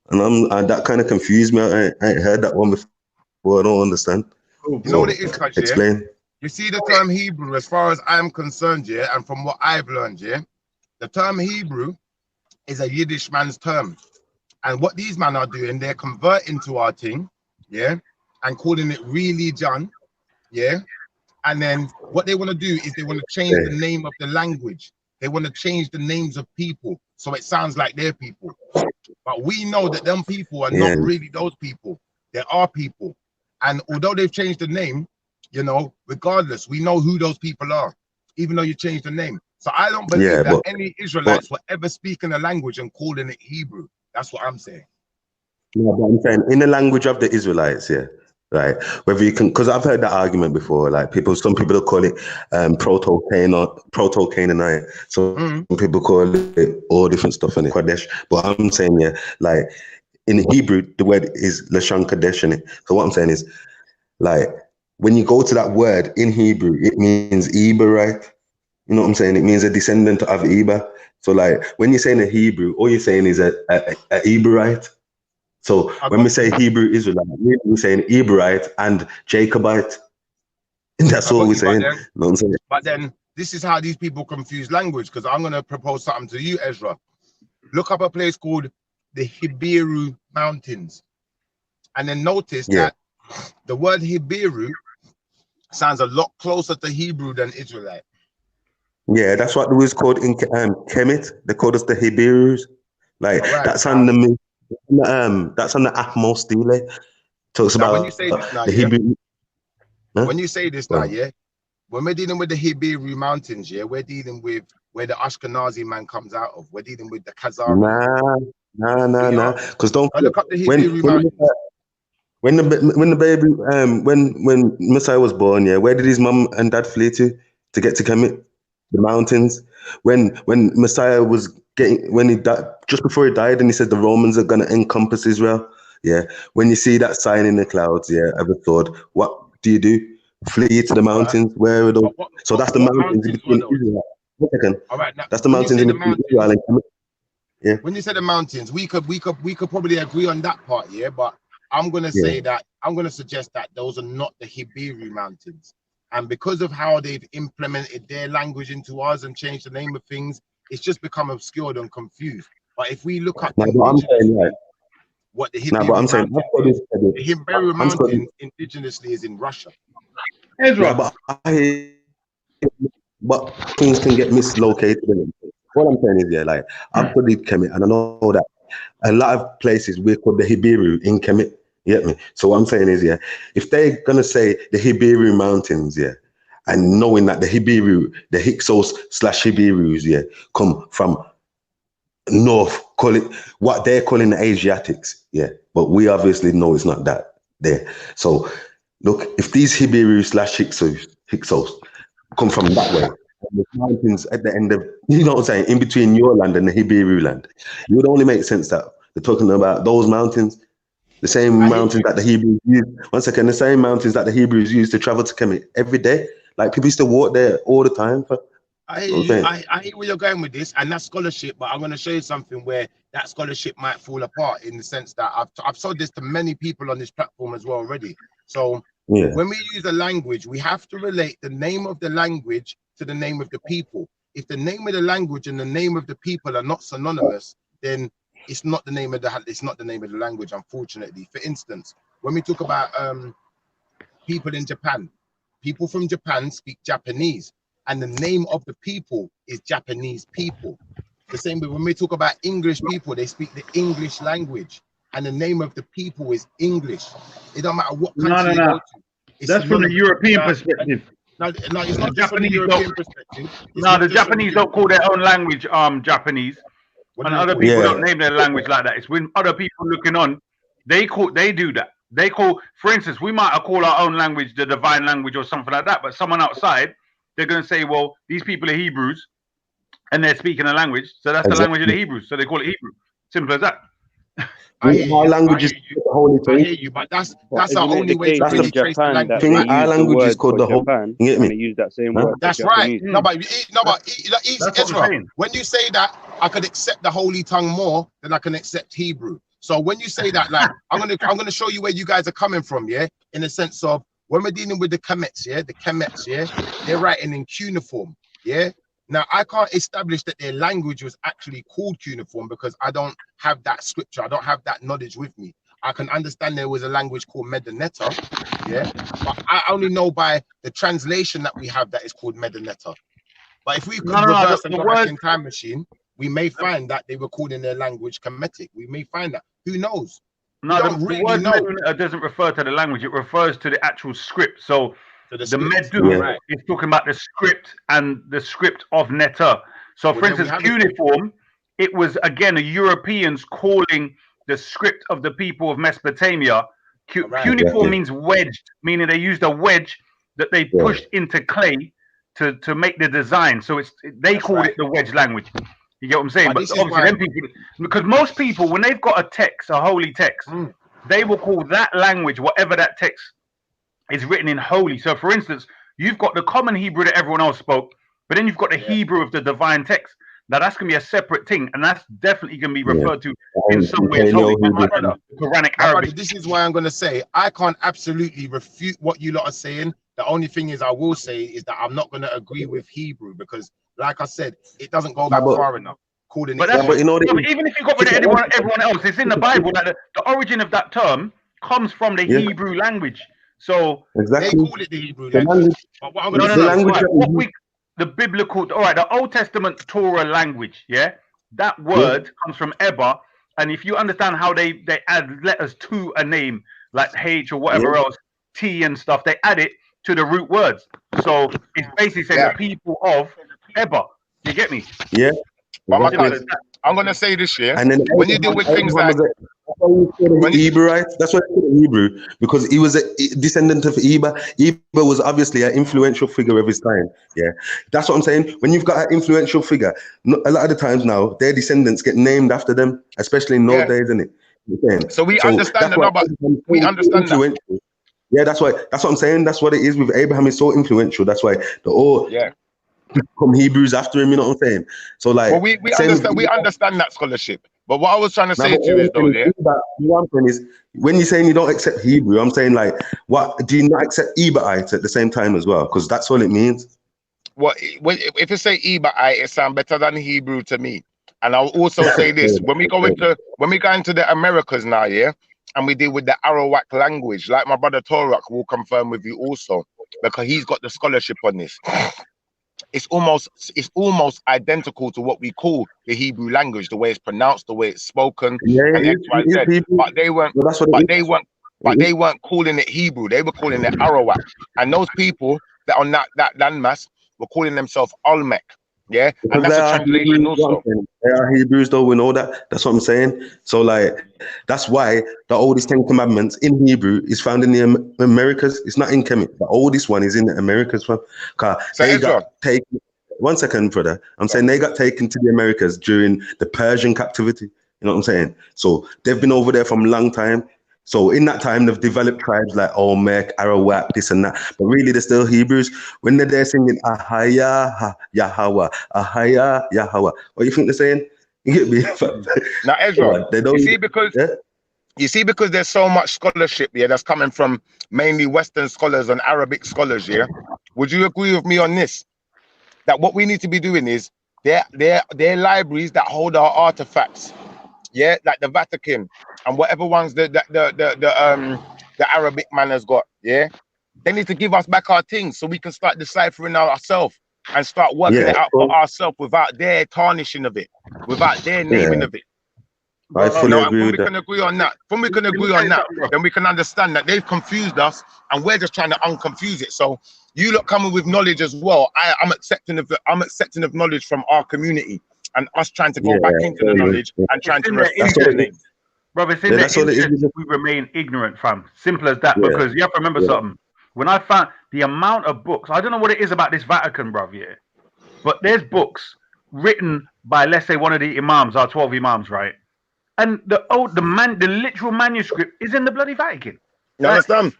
and that kind of confused me. I ain't heard that one before. I don't understand. You know what it is, Kaj, yeah? Explain. You see the term Hebrew, as far as I'm concerned, yeah, and from what I've learned, yeah, the term Hebrew is a Yiddish man's term. And what these men are doing, they're converting to our thing, yeah, and calling it religion, yeah. And then what they want to do is they want to change the name of the language. They want to change the names of people so it sounds like their people. But we know that them people are not really those people. There are people. And although they've changed the name, you know, regardless, we know who those people are, even though you changed the name. So I don't believe that any Israelites will ever speak in a language and calling it Hebrew. That's what I'm saying. No, but I'm saying in the language of the Israelites, yeah, right. Whether you can, because I've heard that argument before. Like some people will call it Proto-Canaanite. Some people call it all different stuff in it, Kodesh. But I'm saying, yeah, like in Hebrew, the word is Lashon Kodesh in it. So what I'm saying is, like, when you go to that word in Hebrew, it means Eber, right? You know what I'm saying? It means a descendant of Eber. So like when you're saying a Hebrew, all you're saying is a Eberite. So when we say Hebrew Israelite, we're saying Eberite and Jacobite. That's all we're saying. You know what I'm saying? But then this is how these people confuse language, because I'm going to propose something to you, Ezra. Look up a place called the Hibiru Mountains. And then notice that the word Hibiru sounds a lot closer to Hebrew than Israelite. Yeah, that's what it was called in Kemet. They called us the Hebrews. Like that's on the that's on the Atmos stele. Talks about when you say this now, the Hebrew. Huh? When you say this now, yeah, when we're dealing with the Hibiru Mountains, yeah, we're dealing with where the Ashkenazi man comes out of. We're dealing with the Khazari. Nah. Because don't look up the Hibiru Mountains. When Messiah was born, yeah, where did his mom and dad flee to get to Kemet? The mountains. When Messiah was just before he died, and he said the Romans are gonna encompass Israel. Yeah. When you see that sign in the clouds, yeah, ever thought, what do? Flee to the mountains. Where are those? So that's the mountains in between Israel. All right, now, that's the mountains in between Israel and Kemet. Yeah. When you say the mountains, we could probably agree on that part, yeah. But I'm gonna say that I'm gonna suggest that those are not the Hibiru Mountains. And because of how they've implemented their language into ours and changed the name of things, it's just become obscured and confused. But if we look up what the Hibiru Mountain indigenously is in Russia. Ezra. But things can get mislocated. What I'm saying is, like I've studied Kemet, and I know that a lot of places we call the Hibiru in Kemet. You get me? So what I'm saying is, if they're gonna say the Hibiru Mountains, and knowing that the Hibiru, the Hyksos / Hibirus, come from north, call it what they're calling the Asiatics, but we obviously know it's not that there. So look, if these Hibirus / Hyksos come from that way, the mountains at the end of, you know what I'm saying, in between your land and the Hibiru land, it would only make sense that they're talking about those mountains. The same mountains that the Hebrews used. One second, the same mountains that the Hebrews used to travel to Kemet every day. Like people used to walk there all the time. I hear you. I hear where you're going with this, and that's scholarship. But I'm going to show you something where that scholarship might fall apart in the sense that I've told this to many people on this platform as well already. So when we use a language, we have to relate the name of the language to the name of the people. If the name of the language and the name of the people are not synonymous, then it's not the name of the language, unfortunately. For instance, when we talk about people in Japan, people from Japan speak Japanese, and the name of the people is Japanese people. The same way when we talk about English people, they speak the English language, and the name of the people is English. It don't matter what country you go to. That's from the European perspective. No, it's not just from the European perspective. No, the Japanese don't call their own language Japanese, and other people don't name their language like that. It's when other people looking on, they do that. They call, for instance, we might call our own language the divine language or something like that, but someone outside, they're going to say, well, these people are Hebrews, and they're speaking a language, so that's the language of the Hebrews, so they call it Hebrew. Simple as that. Our language is the holy thing. I hear you, but that's our only way to really trace the language. Our language is called the whole. You get me? Use that same word. That's right. No, but Ezra, when you say that, I could accept the holy tongue more than I can accept Hebrew. So when you say that, like, I'm gonna show you where you guys are coming from, yeah, in the sense of when we're dealing with the Kemets, they're writing in cuneiform, yeah. Now, I can't establish that their language was actually called cuneiform because I don't have that scripture. I don't have that knowledge with me. I can understand there was a language called Medinetta, yeah, but I only know by the translation that we have that is called Medinetta. But if we could reverse and go back in time machine, we may find that they were calling their language Kemetic. We may find that. Who knows? No, the word Medunetta doesn't refer to the language. It refers to the actual script. So the Medu is talking about the script and the script of Netta. So, for instance, cuneiform, it was, again, the Europeans calling the script of the people of Mesopotamia. Cuneiform means wedged, meaning they used a wedge that they pushed into clay to make the design. So they called it the wedge language. You get what I'm saying? But obviously, them people, because most people, when they've got a text, a holy text, they will call that language, whatever that text is written in holy. So, for instance, you've got the common Hebrew that everyone else spoke, but then you've got the Hebrew of the divine text. Now, that's going to be a separate thing, and that's definitely going to be referred to in some way as holy. Quranic Arabic. This is why I'm going to say I can't absolutely refute what you lot are saying. The only thing is I will say is that I'm not going to agree with Hebrew because, like I said, it doesn't go back far enough. Even if you got rid of everyone else, it's in the Bible that the origin of that term comes from the Hebrew language. So they call it the Hebrew language. But what I'm going to say, the biblical, the Old Testament Torah language, that word comes from Eba, and if you understand how they add letters to a name like H or whatever else, T and stuff, they add it to the root words. So it's basically saying the people of Eba. You get me? Yeah. I'm gonna say this, and then when you deal with things like Hebrew, right? That's why it's Hebrew, because he was a descendant of Eba. Eba was obviously an influential figure of his time. Yeah, that's what I'm saying. When you've got an influential figure, a lot of the times now their descendants get named after them, especially in those days, isn't it? So we understand that. We understand that. Yeah, that's what I'm saying. That's what it is with Abraham. He's so influential. That's why become Hebrews after him, you know what I'm saying? So like, we understand that scholarship. But what I was trying to say to you is, one thing is, when you're saying you don't accept Hebrew, I'm saying like, what do you not accept Ebaite at the same time as well? Because that's all it means. Well, if you say Ebaite, it sounds better than Hebrew to me. And I'll also say this: when we go into the Americas now, and we deal with the Arawak language, like my brother Torak will confirm with you also, because he's got the scholarship on this. It's almost identical to what we call the Hebrew language, the way it's pronounced, the way it's spoken, and X, Y, Z. But they weren't. But they weren't calling it Hebrew. They were calling it Arawak. And those people that on that landmass were calling themselves Olmec. Yeah, and that's a translation also. They are Hebrews, though, we know that. That's what I'm saying. So, like, that's why the oldest 10 commandments in Hebrew is found in the Americas. It's not in Kemet. The oldest one is in the Americas. Because they got taken. One second, brother. I'm saying they got taken to the Americas during the Persian captivity. You know what I'm saying? So they've been over there from a long time. So in that time, they've developed tribes like Olmec, Arawak, this and that. But really, they're still Hebrews. When they're there singing Ahaya Yahweh, Ahaya Yahweh, what do you think they're saying? You get me? Now, Ezra, They don't. you see, because there's so much scholarship here that's coming from mainly Western scholars and Arabic scholars here. Would you agree with me on this? That what we need to be doing is they're libraries that hold our artifacts, yeah, like the Vatican and whatever ones the Arabic man has got, yeah. They need to give us back our things so we can start deciphering ourselves and start working it out for ourselves without their tarnishing of it, without their naming of it. I fully agree with we can agree on that. When we can agree on that, then we can understand that they've confused us and we're just trying to unconfuse it. So you lot coming with knowledge as well. I'm accepting of knowledge from our community and us trying to go back into the knowledge and trying to respect the name. Brother, it's in their interest we remain ignorant, fam. Simple as that. Because you have to remember something. When I found the amount of books, I don't know what it is about this Vatican, bruv, yeah, but there's books written by, let's say, one of the imams, our 12 imams, right? And the literal manuscript is in the bloody Vatican. You understand?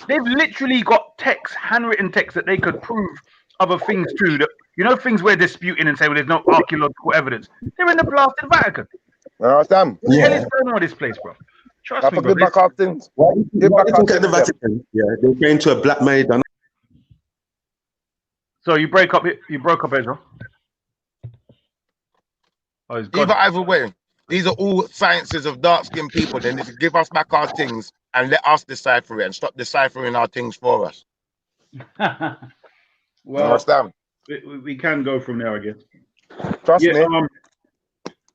They've literally got text, handwritten text that they could prove other things too. That, you know, things we're disputing and say, well, there's no archaeological evidence. They're in the blasted Vatican. You understand? What the hell is going on with this place, bro? Trust me, bro. Back our things. The Vatican. Yeah, they came to a black maid. So you broke up, Ezra. Oh, he's gone. Either way, these are all sciences of dark-skinned people. Then they give us back our things and let us decipher it and stop deciphering our things for us. Well, understand? We can go from there, I guess. Trust me.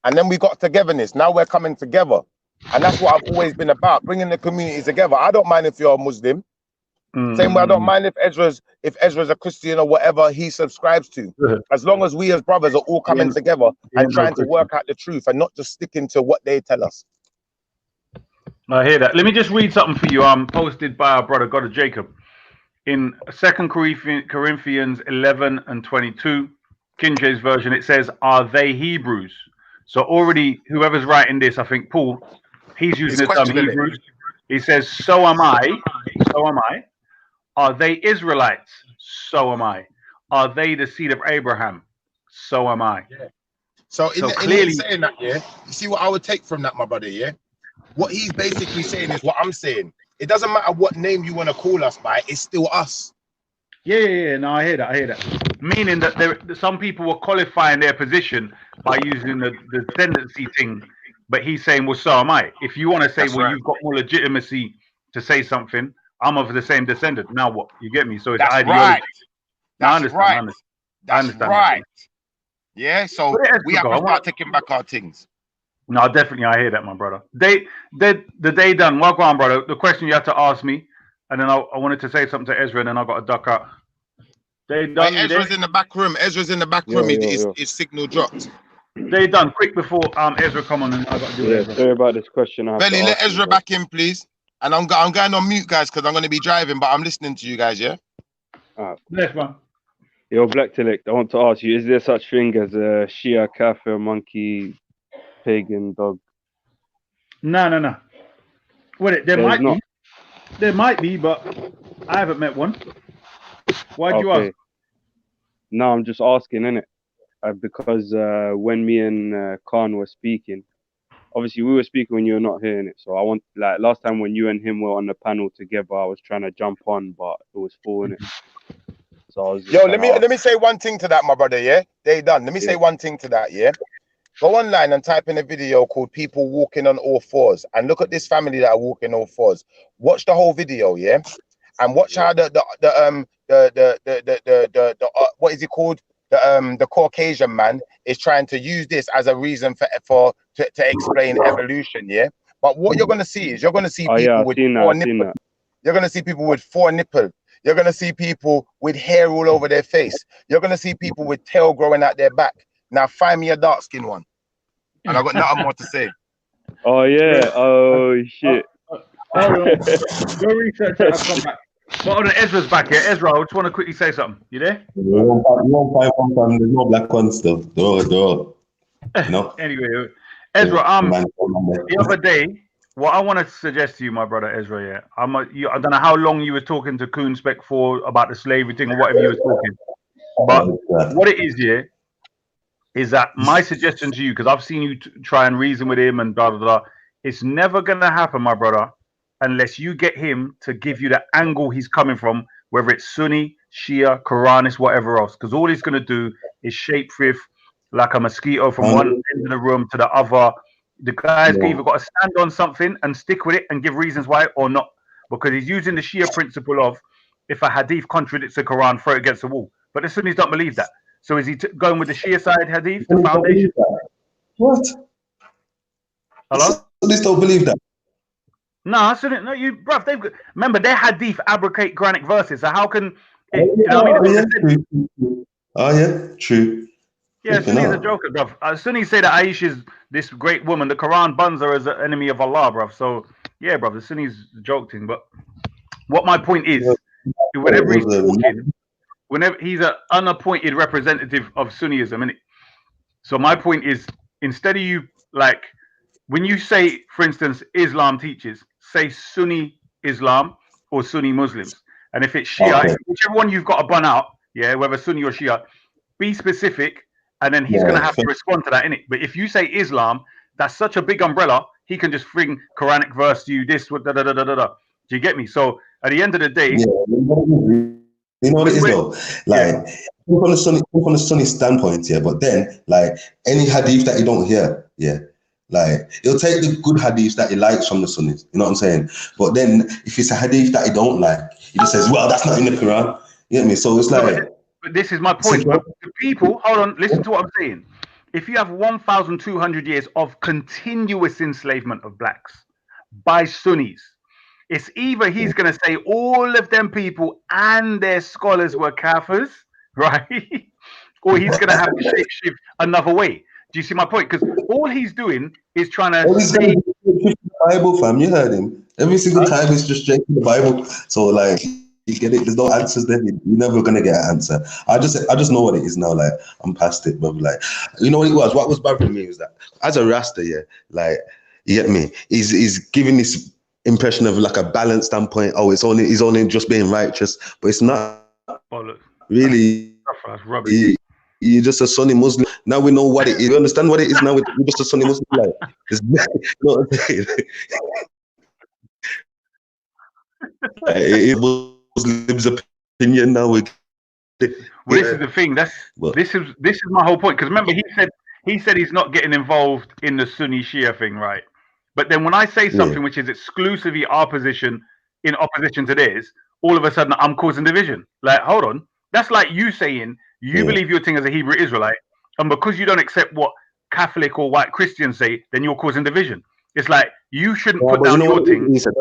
And then we got togetherness. Now we're coming together. And that's what I've always been about, bringing the community together. I don't mind if you're a Muslim. Same way I don't mind if Ezra's a Christian or whatever he subscribes to. As long as we as brothers are all coming together and trying to work out the truth and not just sticking to what they tell us. I hear that. Let me just read something for you. Posted by our brother God of Jacob in 2 Corinthians 11 and 22, King James version. It says, "Are they Hebrews?" So already, whoever's writing this, I think Paul, he's using the term Hebrews. He says, "So am I. So am I. Are they Israelites? So am I. Are they the seed of Abraham? So am I." Yeah. So clearly saying that, yeah, you see what I would take from that, my brother, yeah? What he's basically saying is what I'm saying. It doesn't matter what name you want to call us by, it's still us. Yeah. No, I hear that. Meaning that some people were qualifying their position by using the descendancy thing, but he's saying, well, so am I. If you want to say, you've got more legitimacy to say something, I'm of the same descendant. Now what? You get me? So it's ideology. Right. I understand. That's right. Yeah, so we have to start taking back our things. No, definitely, I hear that, my brother. The day done. Well, go on, brother. The question you had to ask me, and then I wanted to say something to Ezra, and then I got to duck out. They done. Hey, Ezra's in the back room. His signal dropped. They done quick before Ezra come on, and I got to do Ezra. Sorry about this question. Belly, let Ezra back in, please. And I'm going on mute, guys, because I'm going to be driving, but I'm listening to you guys. Yeah. Yes, man. Yo, Black Tillich, I want to ask you: is there such thing as a Shia, Kafir, monkey, pagan, dog? No. Well, there might be, but I haven't met one. Why'd you ask? No, I'm just asking, innit? Because when me and Khan were speaking, obviously we were speaking when you were not here, innit? So I want, like, last time when you and him were on the panel together, I was trying to jump on, but it was full, innit? So I was let me say one thing to that, my brother. Yeah, they done. Let me say one thing to that. Yeah. Go online and type in a video called "People Walking on All Fours" and look at this family that are walking all fours. Watch the whole video, yeah, and watch how the what is it called? The Caucasian man is trying to use this as a reason to explain evolution, yeah. But what you're gonna see is people with four nipples. You're gonna see people with four nipples. You're gonna see people with hair all over their face. You're gonna see people with tail growing out their back. Now find me a dark skin one. And I've got nothing more to say. Oh yeah. Oh shit. Go research it. I'll come back. But Ezra's back here. Ezra, I just want to quickly say something. You there? You won't find one. There's no black one still. No. Anyway, Ezra, the other day what I want to suggest to you, my brother Ezra, yeah, I don't know how long you were talking to Coon Spec for about the slavery thing or whatever you were talking, but what it is, yeah, is that my suggestion to you, because I've seen you try and reason with him and blah, blah, blah. It's never going to happen, my brother, unless you get him to give you the angle he's coming from, whether it's Sunni, Shia, Quranist, whatever else. Because all he's going to do is shapeshift like a mosquito from one end of the room to the other. The guy's either got to stand on something and stick with it and give reasons why or not. Because he's using the Shia principle of if a hadith contradicts the Quran, throw it against the wall. But the Sunnis don't believe that. So is he going with the Shia side hadith, the foundation? What? Hello? Sunnis don't believe that. No, no, bruv. Remember, their hadith abrogate Quranic verses. So how can you know what I mean? Oh yeah, true. Yeah, Sunni's a joker, bruv. Sunnis say that Aisha is this great woman. The Quran bans her as an enemy of Allah, bruv. So yeah, bruv, the Sunnis joking. But what my point is, whenever he's talking, whenever he's an unappointed representative of Sunnism, innit? So my point is, instead of you like when you say, for instance, Islam teaches, say Sunni Islam or Sunni Muslims, and if it's Shia, whichever one you've got to bun out, yeah, whether Sunni or Shia, be specific, and then he's gonna have to respond to that, innit? But if you say Islam, that's such a big umbrella, he can just bring Quranic verse to you, this, da da da da da da. Do you get me? So at the end of the day, you know what it is though? Like from the Sunni standpoint, yeah, but then like any hadith that you don't hear, yeah, like he'll take the good hadiths that he likes from the Sunnis, you know what I'm saying? But then if it's a hadith that he don't like, he just says, well, that's not in the Quran. You get me? So it's like but this is my point. But the people, hold on, listen to what I'm saying. If you have 1,200 years of continuous enslavement of blacks by Sunnis, it's either he's going to say all of them people and their scholars were kafirs, right? Or he's going to have to shapeshift another way. Do you see my point? Because all he's doing is trying to say the Bible, fam. You heard him. Every single time he's just drinking the Bible. So like you get it. There's no answers there. You're never gonna get an answer. I just know what it is now. Like I'm past it, but like you know what it was. What was bothering me was that as a Rasta, yeah, like you get me. He's giving this impression of like a balanced standpoint. Oh, he's only just being righteous, but it's not really. You're just a Sunni Muslim. Now we know what it is. You understand what it is now? We're just a Sunni Muslim. Like, it's, you know what I'm saying? It Muslims' opinion now. This is the thing. This is my whole point. Because remember, he said he's not getting involved in the Sunni Shia thing, right? But then when I say something which is exclusively our position in opposition to theirs, all of a sudden I'm causing division. Like, hold on, that's like you saying you believe your thing as a Hebrew Israelite, and because you don't accept what Catholic or white Christians say, then you're causing division. It's like you shouldn't put down your thing. He said,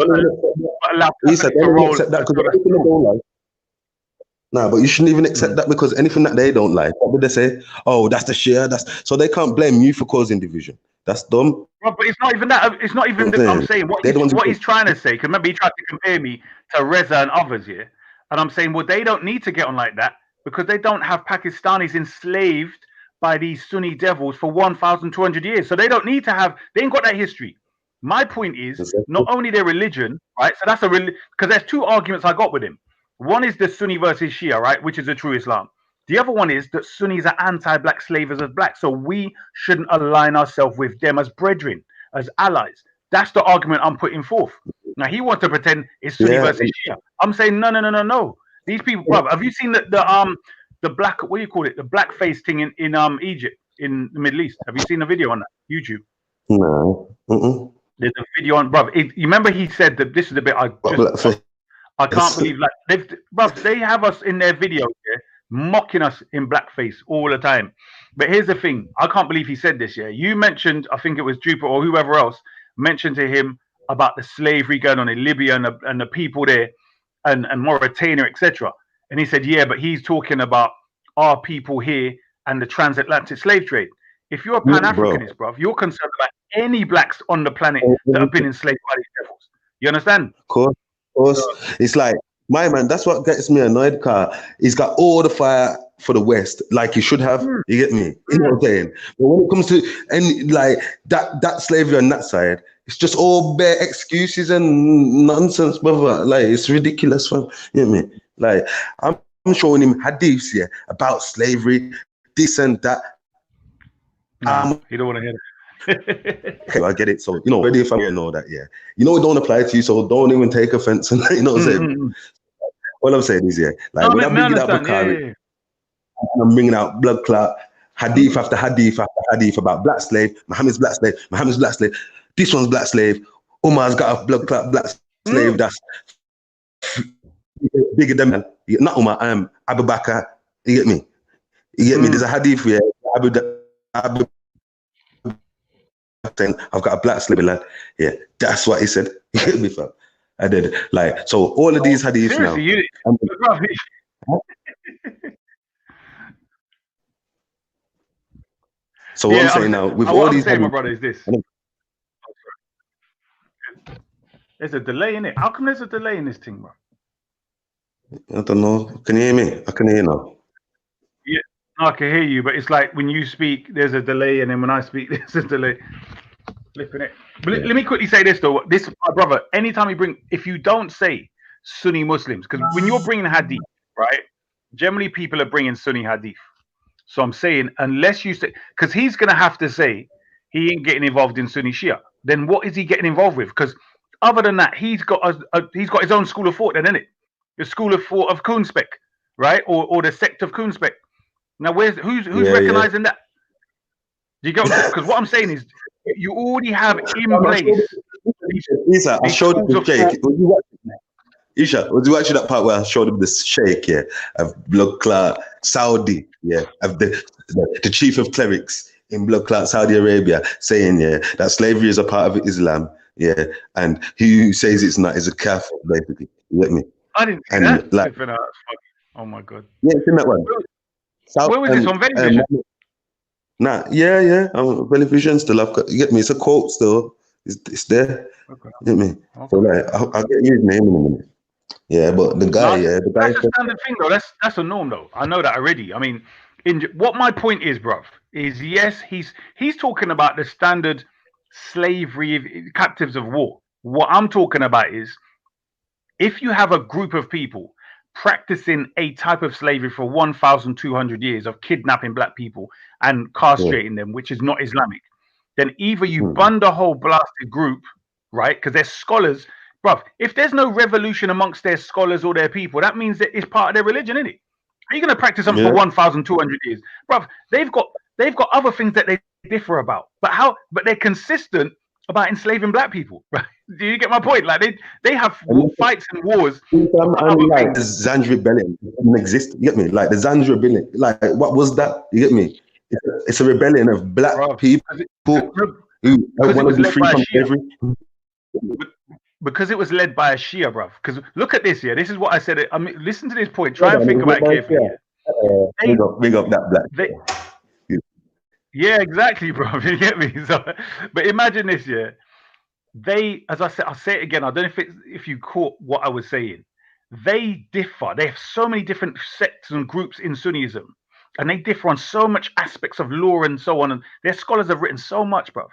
no, but you shouldn't even accept that because anything that they don't like, what would they say? Oh, that's the Shia. So they can't blame you for causing division. That's dumb. But it's not even that. It's not even that I'm saying what he's trying to say. Because remember, he tried to compare me to Reza and others here, and I'm saying, well, they don't need to get on like that because they don't have Pakistanis enslaved by these Sunni devils for 1,200 years. So they don't need to have. They ain't got that history. My point is not only their religion, right? So that's because there's two arguments I got with him. One is the Sunni versus Shia, right, which is the true Islam. The other one is that Sunnis are anti-black slavers as black, so we shouldn't align ourselves with them as brethren, as allies. That's the argument I'm putting forth. Now he wants to pretend it's Sunni versus Shia. I'm saying no. These people, brother, have you seen the black, what do you call it, the blackface thing in Egypt, in the Middle East? Have you seen the video on that YouTube? No. There's a video on, brother. You remember he said that this is the bit I can't believe, like they have us in their video here mocking us in blackface all the time. But here's the thing, I can't believe he said this. Yeah, you mentioned, I think it was Jupiter or whoever else mentioned to him about the slavery going on in Libya and the people there and Mauritania, etc. And he said, yeah, but he's talking about our people here and the transatlantic slave trade. If you're a Pan-Africanist, bro, you're concerned about any blacks on the planet that have been enslaved by these devils. You understand? Of course. It's like, my man, that's what gets me annoyed, car. He's got all the fire for the West like he should have. You get me? You know what I'm saying? But when it comes to and like that slavery on that side, it's just all bare excuses and nonsense, brother. Like it's ridiculous, fam. You get me? Like I'm showing him hadiths here about slavery, this and that. You don't want to hear it. Okay, I get it. So you know, already if I know that, yeah, you know, it don't apply to you, so don't even take offense. And you know what I'm saying? All I'm saying is, yeah, like when I'm bringing out Bukhari, I'm bringing out blood clot, hadith after hadith after hadith about black slave, Muhammad's black slave, Muhammad's black slave. This one's black slave. Umar's got a blood clot black slave that's bigger than not Umar. Abu Bakr. You get me? You get me? There's a hadith here. Abu I've got a black slave lad. Yeah, that's what he said. You get me, fam? I did. Like, so all of these hadiths now. So what I'm saying now, with all these hadiths, my brother, is this. There's a delay in it. How come there's a delay in this thing, bro? I don't know. Can you hear me? I can hear you now. Yeah, I can hear you, but it's like when you speak, there's a delay, and then when I speak, there's a delay. Flipping it. But let me quickly say this though. This, my brother, anytime you bring, if you don't say Sunni Muslims, because when you're bringing hadith, right? Generally, people are bringing Sunni hadith. So I'm saying, unless you say, because he's gonna have to say he ain't getting involved in Sunni Shia. Then what is he getting involved with? Because other than that, he's got his own school of thought, then, isn't it? The school of thought of Kunspek, right? Or the sect of Kunspek. Now, who's recognizing that? Do you get what I'm saying? Because what I'm saying is, you already have in place. Isa, I showed him the shake. Isha, was you watching that part where I showed him the shake? Yeah, of blood clot Saudi. Yeah, of the chief of clerics in blood clot Saudi Arabia saying, yeah, that slavery is a part of Islam. Yeah, and he who says it's not is a kafir, basically. You get me? I didn't see that. Like, oh my god. Yeah, it's in that one. Where was this on Television? Nah, yeah. Television still. You get me? It's a quote still. It's there. Okay. You get me? Okay. So like, I'll get you his name in a minute. Yeah, but the guy, the guy. That's a standard thing, though. That's a norm, though. I know that already. I mean, what my point is, bruv, is yes, he's talking about the standard slavery captives of war. What I'm talking about is, if you have a group of people practicing a type of slavery for 1,200 years of kidnapping black people and castrating them, which is not Islamic, then either you bun the whole blasted group, right? Because they're scholars. Bruv, if there's no revolution amongst their scholars or their people, that means that it's part of their religion, isn't it? Are you going to practice something for 1,200 years? Bruv, they've got other things that they differ about. But they're consistent about enslaving black people, right? Do you get my point? Like they have fights and wars. Like the Zanj rebellion doesn't exist. You get me? Like the Zanj rebellion, like what was that? You get me? It's a rebellion of black people who want to be free from slavery. Because it was led by a Shia, bruv. Because look at this here. This is what I said. I mean, listen to this point. Try and think about it carefully. Big up that black. Yeah, exactly, bro. You get me? So, but imagine this, yeah. They, as I said, I'll say it again. I don't know if you caught what I was saying. They differ. They have so many different sects and groups in Sunnism, and they differ on so much aspects of law and so on. And their scholars have written so much, bro.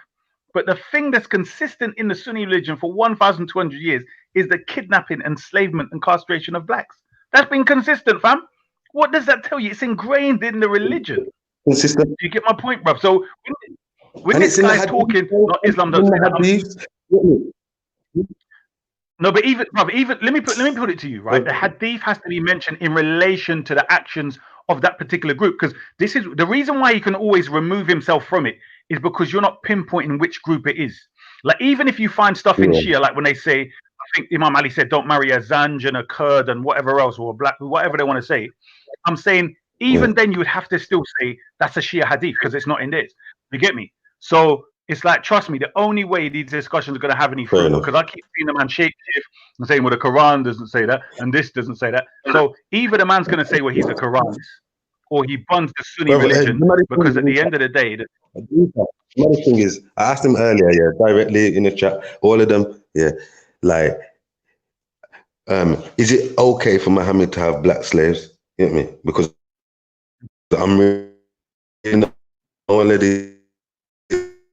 But the thing that's consistent in the Sunni religion for 1,200 years is the kidnapping, enslavement, and castration of blacks. That's been consistent, fam. What does that tell you? It's ingrained in the religion. Consistent. Do you get my point, bro? So when this guy's talking, not Islam, don't say that. No, but even let me put it to you, right? The hadith has to be mentioned in relation to the actions of that particular group, because this is the reason why he can always remove himself from it, is because you're not pinpointing which group it is. Like, even if you find stuff in Shia, like when they say, I think Imam Ali said, don't marry a Zanj and a Kurd and whatever else, or a black, whatever they want to say. I'm saying even then you would have to still say that's a Shia hadith because it's not in this. You get me? So it's like, trust me, the only way these discussions are going to have any fruit, because I keep seeing the man shape shift and saying, well, the Quran doesn't say that and this doesn't say that. So either the man's going to say, well, he's a Quranist, or he buns the Sunni religion, because at the end of the day, another thing is, I asked him earlier, directly in the chat, all of them, like, is it okay for Muhammad to have black slaves? You get me? Because I'm reading all of these.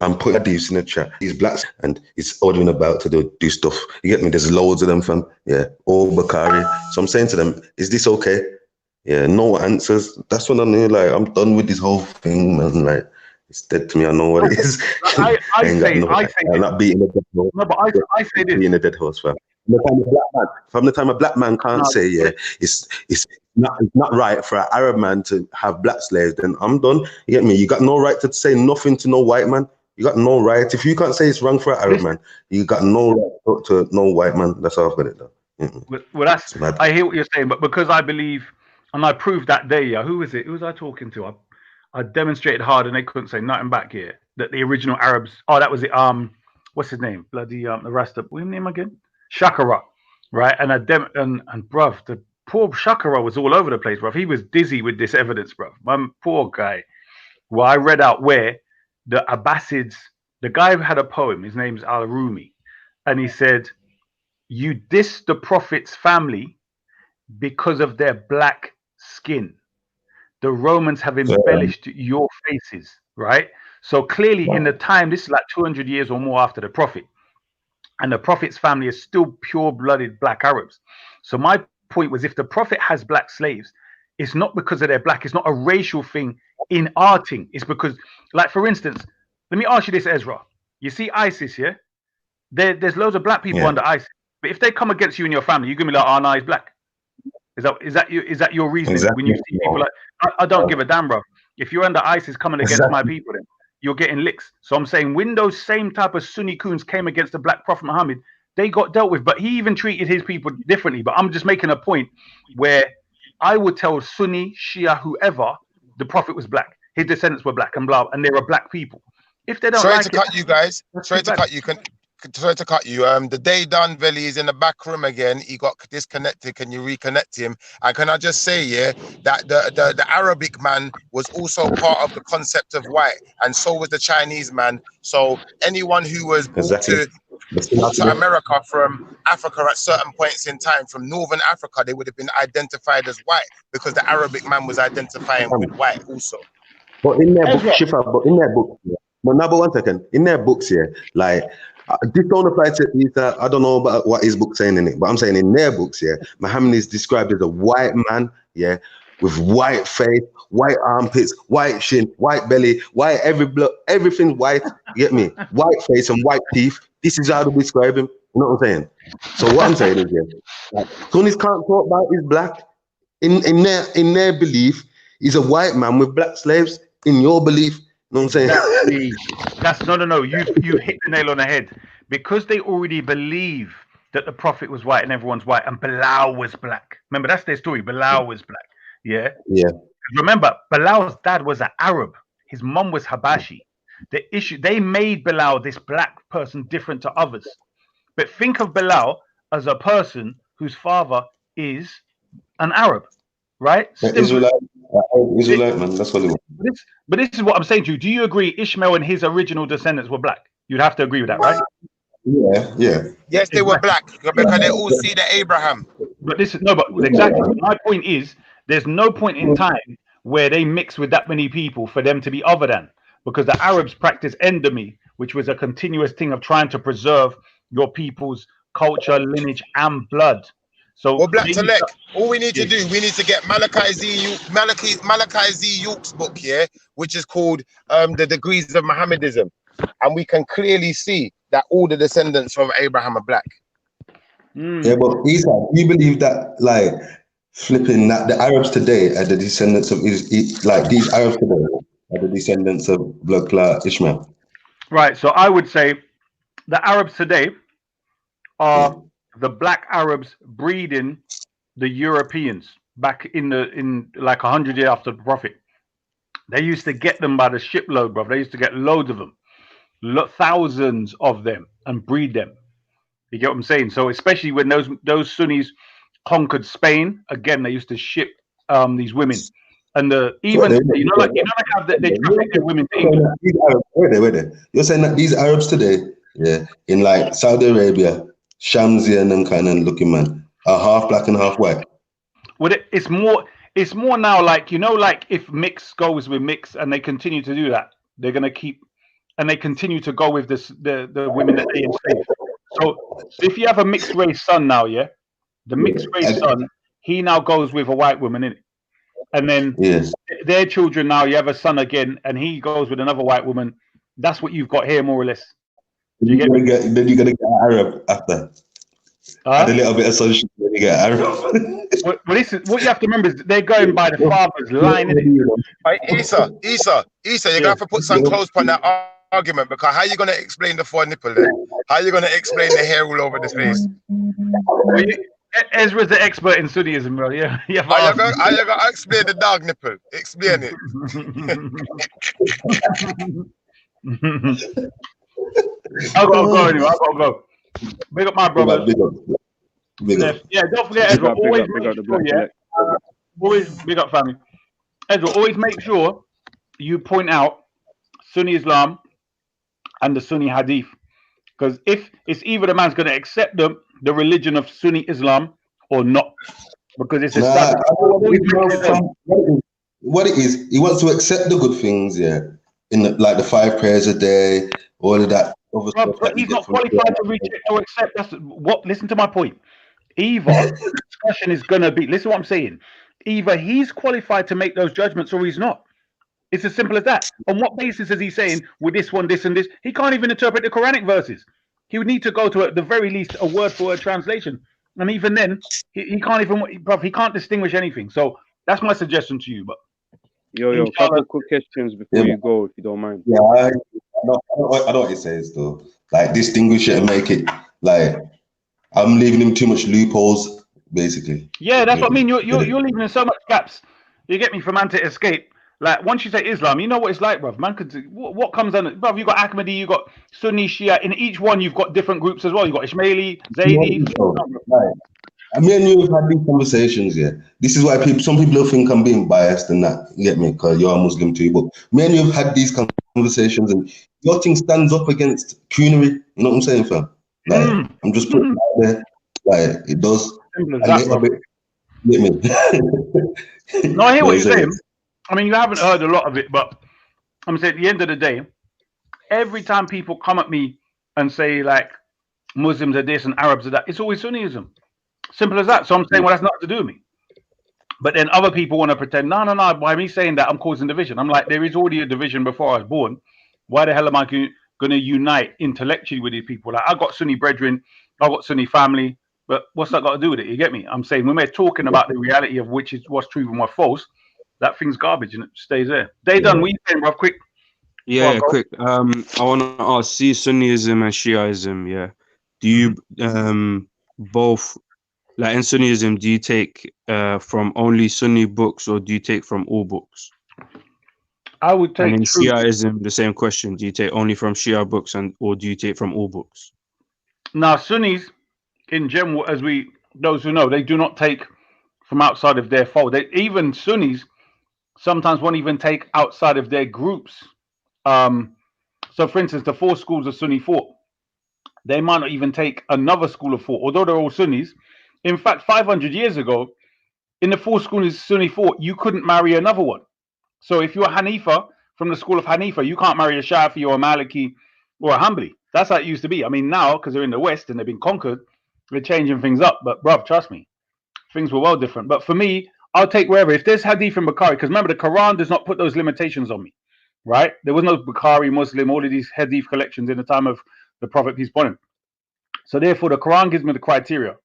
I'm putting these in the chat. These blacks and it's ordering about to do stuff. You get me? There's loads of them, fam. Yeah, all Bakari. So I'm saying to them, is this okay? Yeah, no answers. That's what I'm like. I'm done with this whole thing, man. Like, it's dead to me. I know what it is. I say I'm not beating the dead horse. No, but I say this. Beating the dead horse, fam. From the time a black man can't say, yeah, it's not right for an Arab man to have black slaves, then I'm done. You get me? You got no right to say nothing to no white man. You got no right. If you can't say it's wrong for an Arab man, you got no right to talk to no white man. That's how I've got it done. Well, that's. I hear what you're saying, but because I believe, and I proved that day, yeah. Who was it? Who was I talking to? I demonstrated hard, and they couldn't say nothing back here. That the original Arabs. Oh, that was it. What's his name? Bloody the Rasta. What's his name again? Shakara, right? And bruv, the poor Shakara was all over the place, bruv. He was dizzy with this evidence, bruv. My poor guy. Well, I read out where the Abbasids, the guy who had a poem, his name's Al-Rumi, and he said, you diss the Prophet's family because of their black skin. The Romans have embellished your faces, right? So clearly in the time, this is like 200 years or more after the Prophet, and the Prophet's family is still pure-blooded black Arabs. So my point was, if the Prophet has black slaves, it's not because of their black. It's not a racial thing in arting. It's because, like, for instance, let me ask you this, Ezra. You see ISIS, yeah? There's loads of black people under ISIS. But if they come against you and your family, you're going to be like, oh, no, he's black. Is that your reasoning? Exactly. When you see people like, I don't give a damn, bro. If you're under ISIS coming against my people, then you're getting licks. So I'm saying when those same type of Sunni coons came against the Black Prophet Muhammad, they got dealt with. But he even treated his people differently. But I'm just making a point where I would tell Sunni, Shia, whoever, the Prophet was black. His descendants were black and blah, and they were black people. If they don't sorry like to cut you guys. Sorry to cut you. Sorry to cut you. The day Don Valley is in the back room again. He got disconnected. Can you reconnect him? And can I just say, yeah, that the Arabic man was also part of the concept of white, and so was the Chinese man. So anyone who was brought to America from Africa at certain points in time, from Northern Africa, they would have been identified as white because the Arabic man was identifying with white also. But in their book, Shifa, but in their book, but now, but 1 second, in their books here, like, this don't apply to Isa. I don't know about what his book saying in it, but I'm saying in their books, yeah, Muhammad is described as a white man, yeah, with white face, white armpits, white shin, white belly, white everything white. You get me? White face and white teeth. This is how to describe him. You know what I'm saying? So what I'm saying is, yeah, like, Sunnis can't talk about his black. In their belief, he's a white man with black slaves. In your belief. You know what I'm saying? That's no. You hit the nail on the head, because they already believe that the Prophet was white and everyone's white, and Bilal was black. Remember, that's their story. Bilal was black. Yeah. Yeah. Remember, Bilal's dad was an Arab. His mom was Habashi. They made Bilal, this black person, different to others. But think of Bilal as a person whose father is an Arab, right? Israelite man. That's what it was. But this is what I'm saying to you. Do you agree Ishmael and his original descendants were black? You'd have to agree with that, right? Yeah. Yes, they were black because they all see the Abraham. But exactly. My point is, there's no point in time where they mix with that many people for them to be other than, because the Arabs practice endemy, which was a continuous thing of trying to preserve your people's culture, lineage, and blood. So, well, Black Talek, all we need to do, we need to get Malachi Z. York's book here, which is called The Degrees of Mohammedism. And we can clearly see that all the descendants of Abraham are black. Yeah, but Isa, do you believe that, like, flipping that the Arabs today are the descendants of, like, these Arabs today are the descendants of blood clot Ishmael? Right, so I would say the Arabs today are the black Arabs breeding the Europeans back in like 100 years after the Prophet. They used to get them by the shipload, bro. They used to get loads of them, thousands of them, and breed them. You get what I'm saying? So especially when those Sunnis conquered Spain, again, they used to ship these women, and they traffic their women to England. Wait there. You're saying that these Arabs today, yeah, in like Saudi Arabia, Shamsi and them kind of looking man, are half black and half white. Well, it's more. It's more now like, you know, like if mix goes with mix and they continue to do that, they're gonna keep, and they continue to go with this the women that they enslave. So if you have a mixed race son now, yeah, the mixed race son, he now goes with a white woman in it, and then Yes. their children now, you have a son again, and he goes with another white woman. That's what you've got here, more or less. Then you're gonna get an Arab after. Add a little bit of sunshine, then you get Arab. Well, this is, what you have to remember is they're going by the father's line, innit? Hey, Issa, you're gonna have to put some clothes on that argument, because how you gonna explain the 4 nipple then? How you gonna explain the hair all over the face? Ezra's the expert in Sunnism, bro. Yeah, yeah. How you gonna explain the dog nipple? Explain it. I gotta go anyway. I gotta go. Big up my brother. Big up. Yeah, don't forget, Ezra. Always make sure, yeah. Always big up, family. Ezra, always make sure you point out Sunni Islam and the Sunni Hadith, because if it's either the man's going to accept the religion of Sunni Islam or not, because it's established. What it is, he wants to accept the good things, yeah, in like the 5 prayers a day, all of that. But he's not qualified to reject or accept. That's what. Listen to my point. Either discussion is going to be. Listen to what I'm saying. Either he's qualified to make those judgments or he's not. It's as simple as that. On what basis is he saying with this one, this, and this? He can't even interpret the Quranic verses. He would need to go to, at the very least, a word-for-word translation. And even then, he can't even. He can't distinguish anything. So that's my suggestion to you. But yo, couple quick questions before you go, if you don't mind. Yeah, I know what he says though. Like distinguish it and make it like I'm leaving him too much loopholes, basically. Yeah, that's what I mean. You're leaving in so much gaps. You get me, for man to escape. Like once you say Islam, you know what it's like, bruv. Man could what comes under, bruv. You got Ahmadi, you got Sunni, Shia. In each one, you've got different groups as well. You got Ismaili, Zaidi. Right. I mean, you've had these conversations, yeah. This is why some people think I'm being biased and that. You get me? Because you're a Muslim too. But me and you've had these conversations, and your thing stands up against coonery. You know what I'm saying, fam? Like I'm just putting it out there. Like it does. Get me? No, I hear what you're saying. I mean, you haven't heard a lot of it, but I'm saying at the end of the day, every time people come at me and say like Muslims are this and Arabs are that, it's always Sunnism. Simple as that. So I'm saying, well, that's nothing to do with me. But then other people want to pretend, no, by me saying that, I'm causing division. I'm like, there is already a division before I was born. Why the hell am I going to unite intellectually with these people? Like, I got Sunni brethren, I got Sunni family, but what's that got to do with it? You get me? I'm saying when we're talking about the reality of which is what's true and what's false, that thing's garbage and it stays there. They done. What you saying, bro? Quick. Yeah, quick. I want to ask, see Sunnism and Shiaism, yeah. Do you both, like in Sunnism, do you take from only Sunni books or do you take from all books? I would take. And in Shiaism, the same question. Do you take only from Shia books or do you take from all books? Now, Sunnis, in general, as those who know, they do not take from outside of their fold. Even Sunnis sometimes won't even take outside of their groups. So, for instance, the 4 schools of Sunni thought, they might not even take another school of thought, although they're all Sunnis. In fact, 500 years ago, in the 4 schools of Sunni thought, you couldn't marry another one. So if you're a Hanifa, from the school of Hanifa, you can't marry a Shafi or a Maliki or a Hanbali. That's how it used to be. I mean, now, because they're in the West and they've been conquered, they're changing things up. But, bruv, trust me, things were well different. But for me, I'll take wherever. If there's Hadith and Bukhari, because remember, the Quran does not put those limitations on me, right? There was no Bukhari, Muslim, all of these Hadith collections in the time of the Prophet, peace upon him. So therefore, the Quran gives me the criteria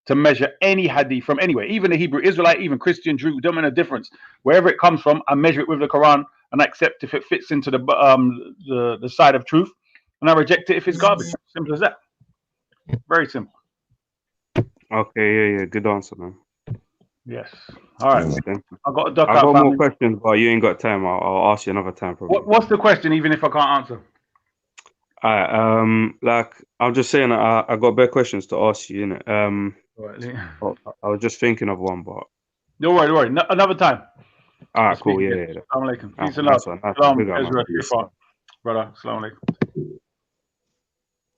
to measure any Hadith from anywhere, even the Hebrew Israelite, even Christian, Jew, don't make a difference. Wherever it comes from, I measure it with the Quran and I accept if it fits into the side of truth, and I reject it if it's garbage. Simple as that. Very simple. Okay, yeah, good answer, man. Yes. All right. I got a duck I out. got Family. more questions, but you ain't got time. I'll ask you another time, probably. What's the question, even if I can't answer? Alright, like I'm just saying, I got better questions to ask you, innit? Right. I was just thinking of one, but Don't worry. Another time. alright, cool, yeah. Assalamu alaikum. Peace and Nice love. one, Salam, big up, Ezra, man. Shifar. Brother, assalamu alaikum.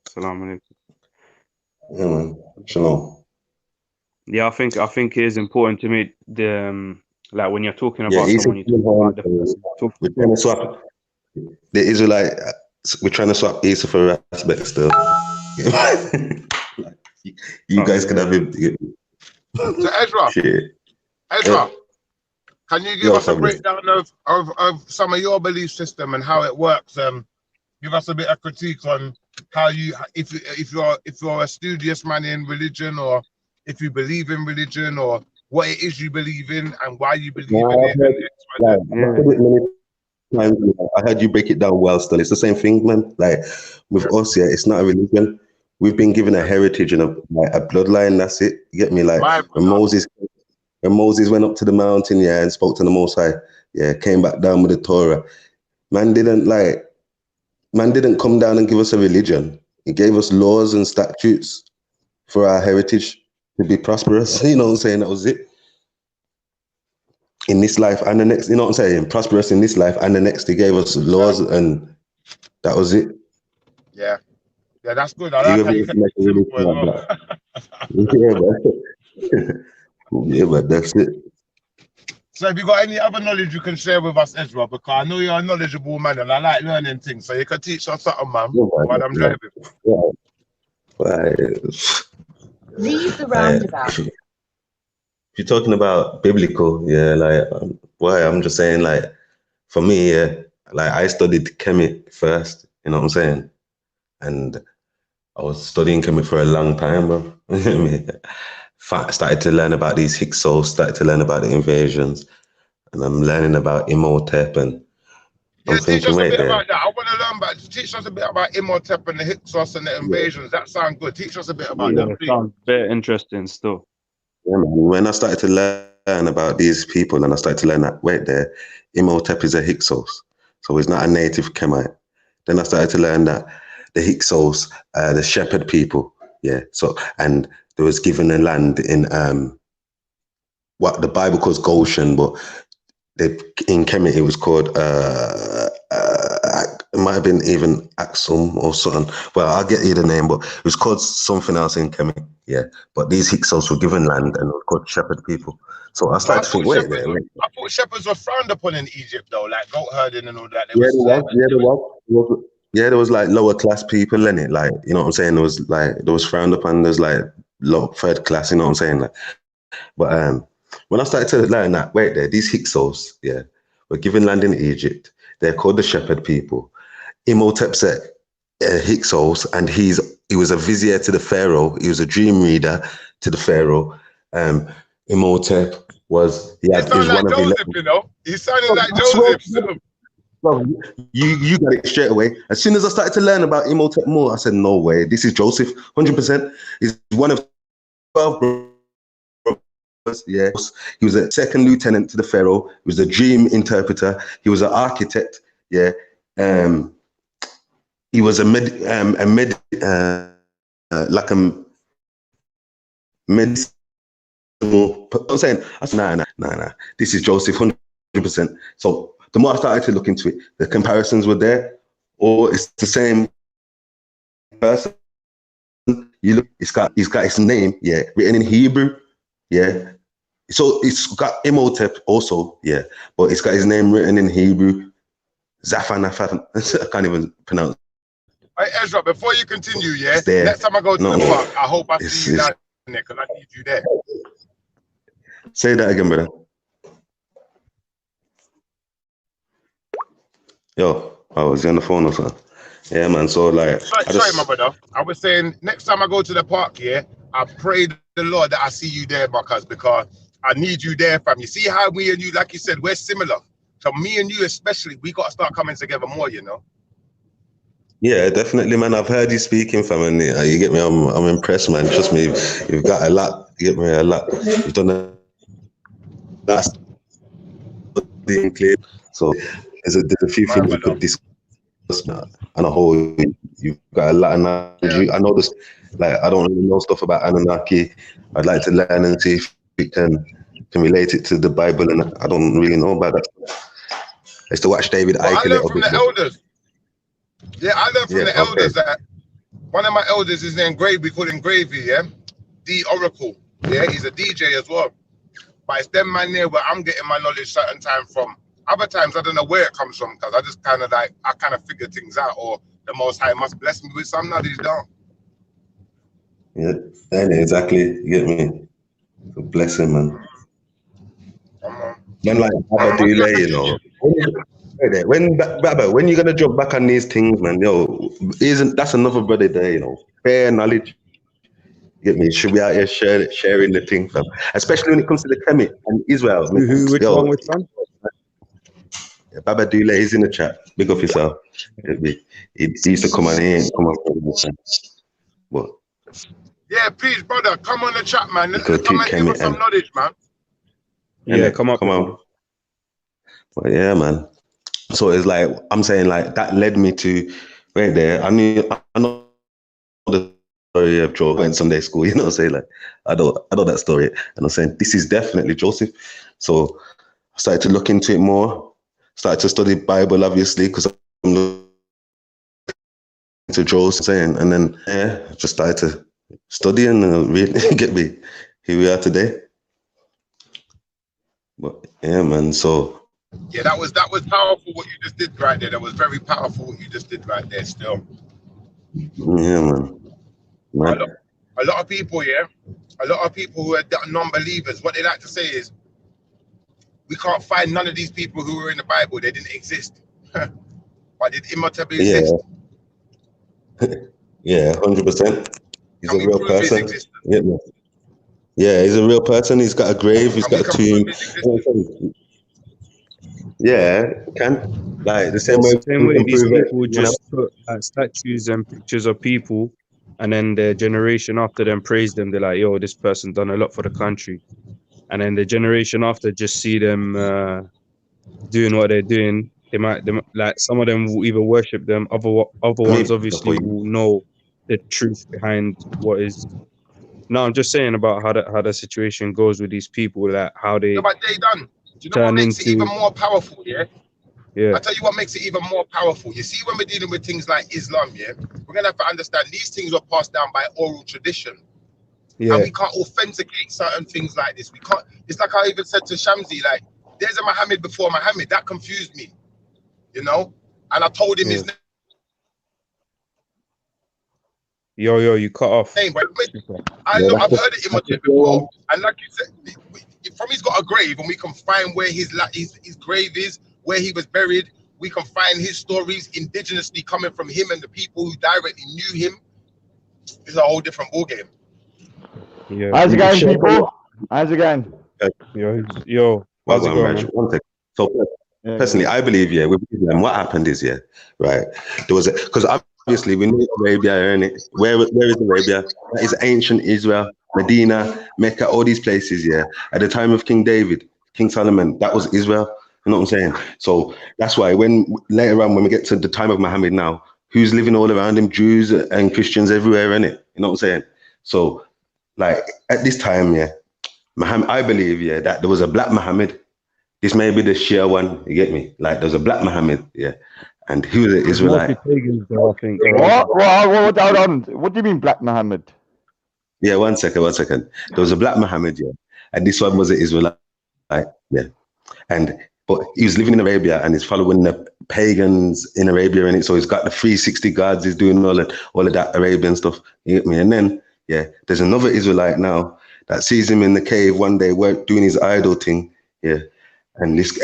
Salam alaikum. Yeah, man. Shalom. Yeah, I think it is important to make the Like when you're talking Yeah, about Esau someone, you came talk home. about the person. We're trying to swap the Israelite. We're trying to swap Esau for aspect still. You guys can have him. So Ezra, Shit. Ezra, can you give Yo, us a family. breakdown of some of your belief system and how it works? Give us a bit of critique on how you, if you're a studious man in religion, or if you believe in religion, or what it is you believe in and why you believe in it. Like, I've said it many times. I heard you break it down well. Still, it's the same thing, man. Like with us, yeah, it's not a religion. We've been given a heritage and a bloodline. That's it. You get me? Like when Moses went up to the mountain, yeah, and spoke to the Most High, yeah, came back down with the Torah. Man didn't come down and give us a religion. He gave us laws and statutes for our heritage to be prosperous. You know what I'm saying? That was it. In this life and the next, you know what I'm saying? Prosperous in this life and the next. He gave us laws and that was it. Yeah, that's good. I like how you kept it simple as well. Yeah, but that's it. So have you got any other knowledge you can share with us, Ezra? Because I know you're a knowledgeable man and I like learning things. So you can teach us something, man, while I'm driving. Leave the roundabout. If you're talking about biblical, yeah, I'm just saying, like, for me, yeah, like I studied chemi first, you know what I'm saying? And I was studying chemi for a long time, bro. Started to learn about these Hyksos, started to learn about the invasions, and I'm learning about Imhotep, and I'm teach us thinking, a wait bit there. about that. I want to learn about. Teach us a bit about Imhotep and the Hyksos and the invasions. That sounds good. Teach us a bit about Yeah, that, it please. sounds very interesting still. Yeah, man. When I started to learn about these people, and I started to learn that, wait there, Imhotep is a Hyksos, so he's not a native Kemite. Then I started to learn that the Hyksos, the shepherd people, yeah. So, and there was given a land in what the Bible calls Goshen, but in Kemet it was called it might have been even Axum or something. Well, I'll get you the name, but it was called something else in Kemet. Yeah, but these Hyksos were given land and were called shepherd people. So I started to think, wait there. I thought shepherds were frowned upon in Egypt, though, like goat herding and all that. There was like lower class people in it, like, you know what I'm saying? There was frowned upon. There's like low third class, you know what I'm saying? Like, but when I started to learn that, wait there, these Hyksos, yeah, were given land in Egypt. They're called the shepherd people. Imhotep said Hyksos, and he was a vizier to the Pharaoh. He was a dream reader to the Pharaoh. Imhotep was like one of Joseph, you know. He sounded like Joseph. Bro, you got it straight away. As soon as I started to learn about Imhotep more, I said, no way, this is Joseph, 100%. He's one of 12 brothers. Yeah, he was a second lieutenant to the Pharaoh. He was a dream interpreter. He was an architect. Yeah, he was I'm saying, nah. This is Joseph, 100%. So the more I started to look into it, the comparisons were there, or it's the same person. You look, he's got his name, yeah, written in Hebrew, yeah. So it's got Imhotep also, yeah, but it's got his name written in Hebrew. Zaphanaphan, I can't even pronounce. Hey, Ezra, before you continue, yeah, next time I go to the park, I hope I see you down there because I need you there. Say that again, brother. Yo, I was on the phone or something. Yeah, man. So like, sorry, my brother. I was saying next time I go to the park, yeah, I pray the Lord that I see you there, because I need you there, fam. You see how me and you, like you said, we're similar. So me and you especially, we got to start coming together more, you know. Yeah, definitely, man. I've heard you speaking, fam, and you get me. I'm impressed, man. Trust me, you've got a lot. You get me, a lot. You've done a that's being clear. So there's a few things we could discuss on a whole. You've got a lot of knowledge. I know this, like, I don't really know stuff about Anunnaki. I'd like to learn and see if we can relate it to the Bible, and I don't really know about that. I used to watch David Icke. I learned from the elders. Yeah, I learned from the elders that one of my elders is named Gravy, we call him Gravy, yeah? D Oracle. Yeah, he's a DJ as well. But it's them man there where I'm getting my knowledge certain time from. Other times I don't know where it comes from because I just kind of like I kind of figure things out, or the Most High must bless me with some knowledge down. Yeah, exactly. You get me? So bless him, man. Then like Baba Dule, you know. When you gonna jump back on these things, man? Yo, that's another brother there, you know. Fair knowledge. You get me? Should be out here sharing the thing, fam. Especially when it comes to the Kemet and Israel. Which one? Which one? Baba Dule, he's in the chat. Big up yourself. He used to come on here and come on. What? Yeah, please, brother, come on the chat, man. Come and give us some knowledge, man. Yeah, come on. Well, yeah, man. So it's like I'm saying, like that led me to right there. I know the story of Joe in Sunday school. You know, say like I know that story, and I'm saying this is definitely Joseph. So I started to look into it more. Started to study Bible, obviously, because I'm looking into Joseph saying, and then just started to study and read. Get me? Here we are today. But yeah, man. So yeah, that was powerful what you just did right there. That was very powerful what you just did right there. Still, yeah, man. A lot of people, a lot of people who are non-believers, what they like to say is, we can't find none of these people who were in the Bible. They didn't exist. But did Imhotep exist? Yeah, 100%. He's a real person. Yeah, he's a real person. He's got a grave. He's got a tomb. Yeah, can like the same way these people just put statues and pictures of people, and then the generation after them praise them. They're like, "Yo, this person done a lot for the country," and then the generation after just see them doing what they're doing. They might like some of them will even worship them. Other ones obviously will know the truth behind what is. No, I'm just saying about how the situation goes with these people, that how they. No, but they done. Do you know what makes it even more powerful? Yeah. I tell you what makes it even more powerful. You see, when we're dealing with things like Islam, we're gonna have to understand these things were passed down by oral tradition. And we can't authenticate certain things like this. We can't. It's like I even said to Shamsi, like, there's a Muhammad before Muhammad. That confused me, you know. And I told him his name. Yo, you cut off. But I've heard it in my tip before, and like you said, from he's got a grave, and we can find where his grave is, where he was buried. We can find his stories indigenously coming from him and the people who directly knew him. It's a whole different ballgame. Yeah. How's it going, people? How's it going? Yo, how's it going? One second. So personally, I believe, with Islam, what happened is, right, there was because obviously we know Arabia, where is Arabia? That is ancient Israel, Medina, Mecca, all these places, At the time of King David, King Solomon, that was Israel. You know what I'm saying? So that's why later on when we get to the time of Muhammad now, who's living all around him? Jews and Christians everywhere, innit? You know what I'm saying? So like at this time, Muhammad, I believe, that there was a black Muhammad. This may be the Shia one, you get me? Like there's a black Muhammad, and he was an Israelite. What? Hold on. What do you mean black Muhammad? Yeah, one second. There was a black Muhammad, and this one was an Israelite, but he was living in Arabia and he's following the pagans in Arabia, and so he's got the 360 gods. He's doing all of that Arabian stuff. You get me? And then there's another Israelite now that sees him in the cave one day, doing his idol thing. And this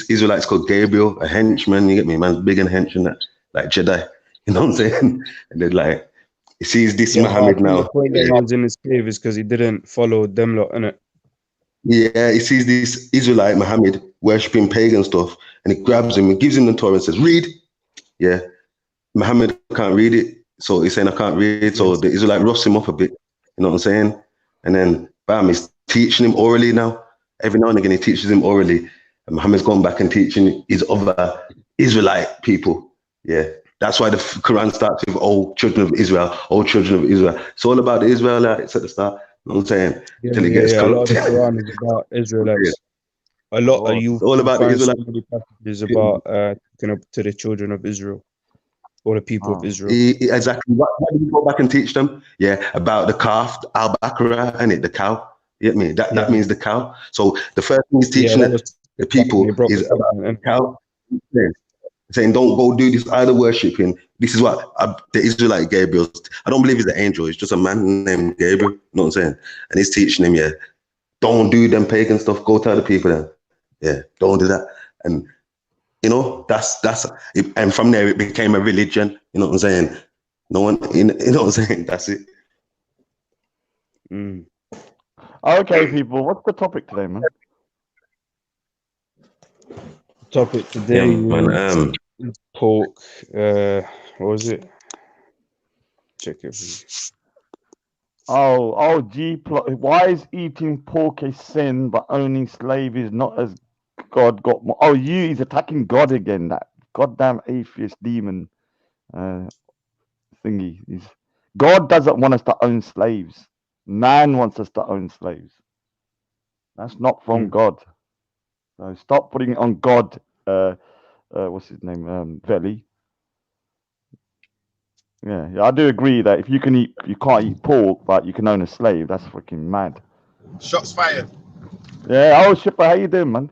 Israelite's called Gabriel, a henchman. You get me? Man's big and henchman, like Jedi. You know what I'm saying? And then like he sees this Muhammad now. The point that he was in his cave is because he didn't follow them lot, innit? Yeah, he sees this Israelite Muhammad worshipping pagan stuff, and he grabs him and gives him the Torah and says, "Read." Yeah, Muhammad can't read it, so he's saying, "I can't read." So the Israelite roughs him up a bit. You know what I'm saying? And then bam, he's teaching him orally now. Every now and again, he teaches him orally, and Muhammad's gone back and teaching his other Israelite people. Yeah, that's why the Quran starts with "O children of Israel, O children of Israel." It's all about the Israelites at the start. You know what I'm saying? Till it gets a lot of the Quran is about Israelites. A lot of you all about the Israelites. So many passages about to the children of Israel, or the people of Israel. Exactly. What did you go back and teach them? Yeah, about the calf, Al-Baqarah, and the cow. You get me? That means the cow. So the first thing he's teaching the people is about the cow. Saying, don't go do this idol worshipping. This is what the Israelite Gabriel. I don't believe he's an angel. He's just a man named Gabriel. You know what I'm saying? And he's teaching him, don't do them pagan stuff. Go tell the people then, don't do that. And you know, that's and from there it became a religion. You know what I'm saying? No one, you know what I'm saying? That's it. Okay, people. What's the topic today, man? Topic today man, is pork. What was it? Check it. Why is eating pork a sin, but owning slave is not, as God got more? Oh, he's attacking God again. That goddamn atheist demon thingy. God doesn't want us to own slaves. Man wants us to own slaves. That's not from God. So stop putting it on God. What's his name? Veli. Yeah, I do agree that if you can't eat pork, but you can own a slave. That's freaking mad. Shots fired. Yeah. Oh, Shipper, how you doing, man?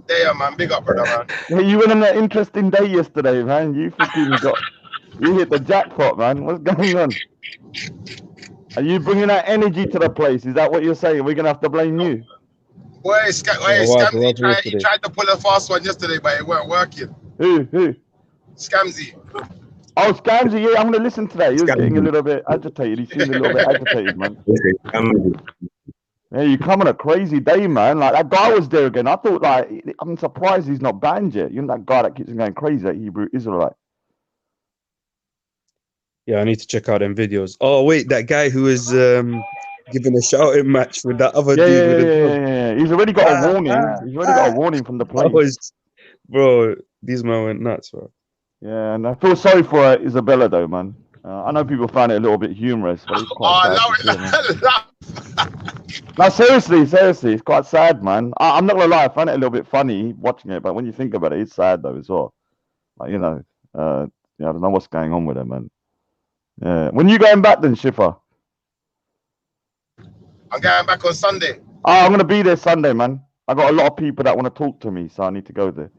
There, man. Big up, brother, man. Hey, you went on an interesting day yesterday, man. You hit the jackpot, man. What's going on? Are you bringing that energy to the place? Is that what you're saying? We're gonna have to blame you. Boy, Scamzy he tried to pull a fast one yesterday, but it weren't working. Who? Scamzy. Oh, Scamzy, yeah, I'm going to listen to that. He was getting a little bit agitated. He seemed a little bit agitated, man. Yeah, you come on a crazy day, man. Like, that guy was there again. I thought, like, I'm surprised he's not banned yet. You know that guy that keeps going crazy, that Hebrew Israelite. Yeah, I need to check out them videos. Oh, wait, that guy who was giving a shouting match with that other dude. Yeah. He's already got a warning. He's already got a warning from the police. Bro, these men went nuts, bro. Yeah, and I feel sorry for Isabella, though, man. I know people found it a little bit humorous, but it's quite sad. No, seriously, it's quite sad, man. I'm not gonna lie, I found it a little bit funny watching it, but when you think about it, it's sad though as well. Like, I don't know what's going on with it, man. Yeah, when you going back then, Schiffer? I'm going back on Sunday. Oh, I'm gonna be there Sunday, man. I got a lot of people that want to talk to me, so I need to go there.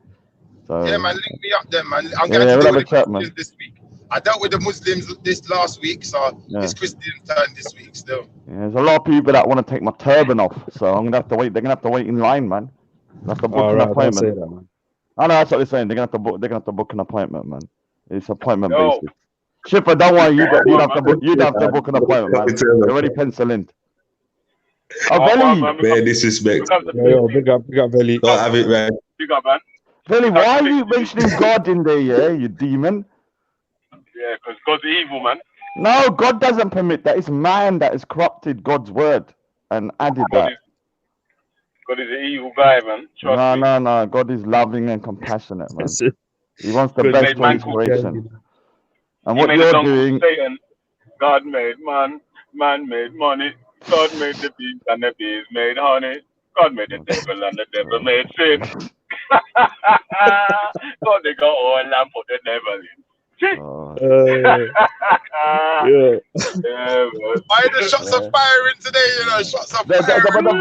So yeah, man, link me up then, man. I'm going to deal with the Muslims this week. I dealt with the Muslims this last week, so it's Christian's turn this week still. Yeah, there's a lot of people that want to take my turban off, so I'm gonna have to wait. They're gonna have to wait in line, man. I have to book an appointment. I know that's what they're saying. They're gonna have to book an appointment, man. It's appointment basis. Schiffer, don't worry. You'd have to book an appointment, man. You're already penciled in. Oh, Veli! Man, disrespect. Yo, big up, Veli. Don't have it, man. Big up, man. Veli, why are you mentioning God in there, you demon? Yeah, because God's evil, man. No, God doesn't permit that. It's man that has corrupted God's word and added that. God is an evil guy, man. No. God is loving and compassionate, man. He wants the best for his creation. And what you're doing... Satan. God made man, man made money. God made the bees and the bees made honey. God made the devil and the devil made sin. God, they got all lamp for the devil in. Why the shots are firing today? Shots are firing.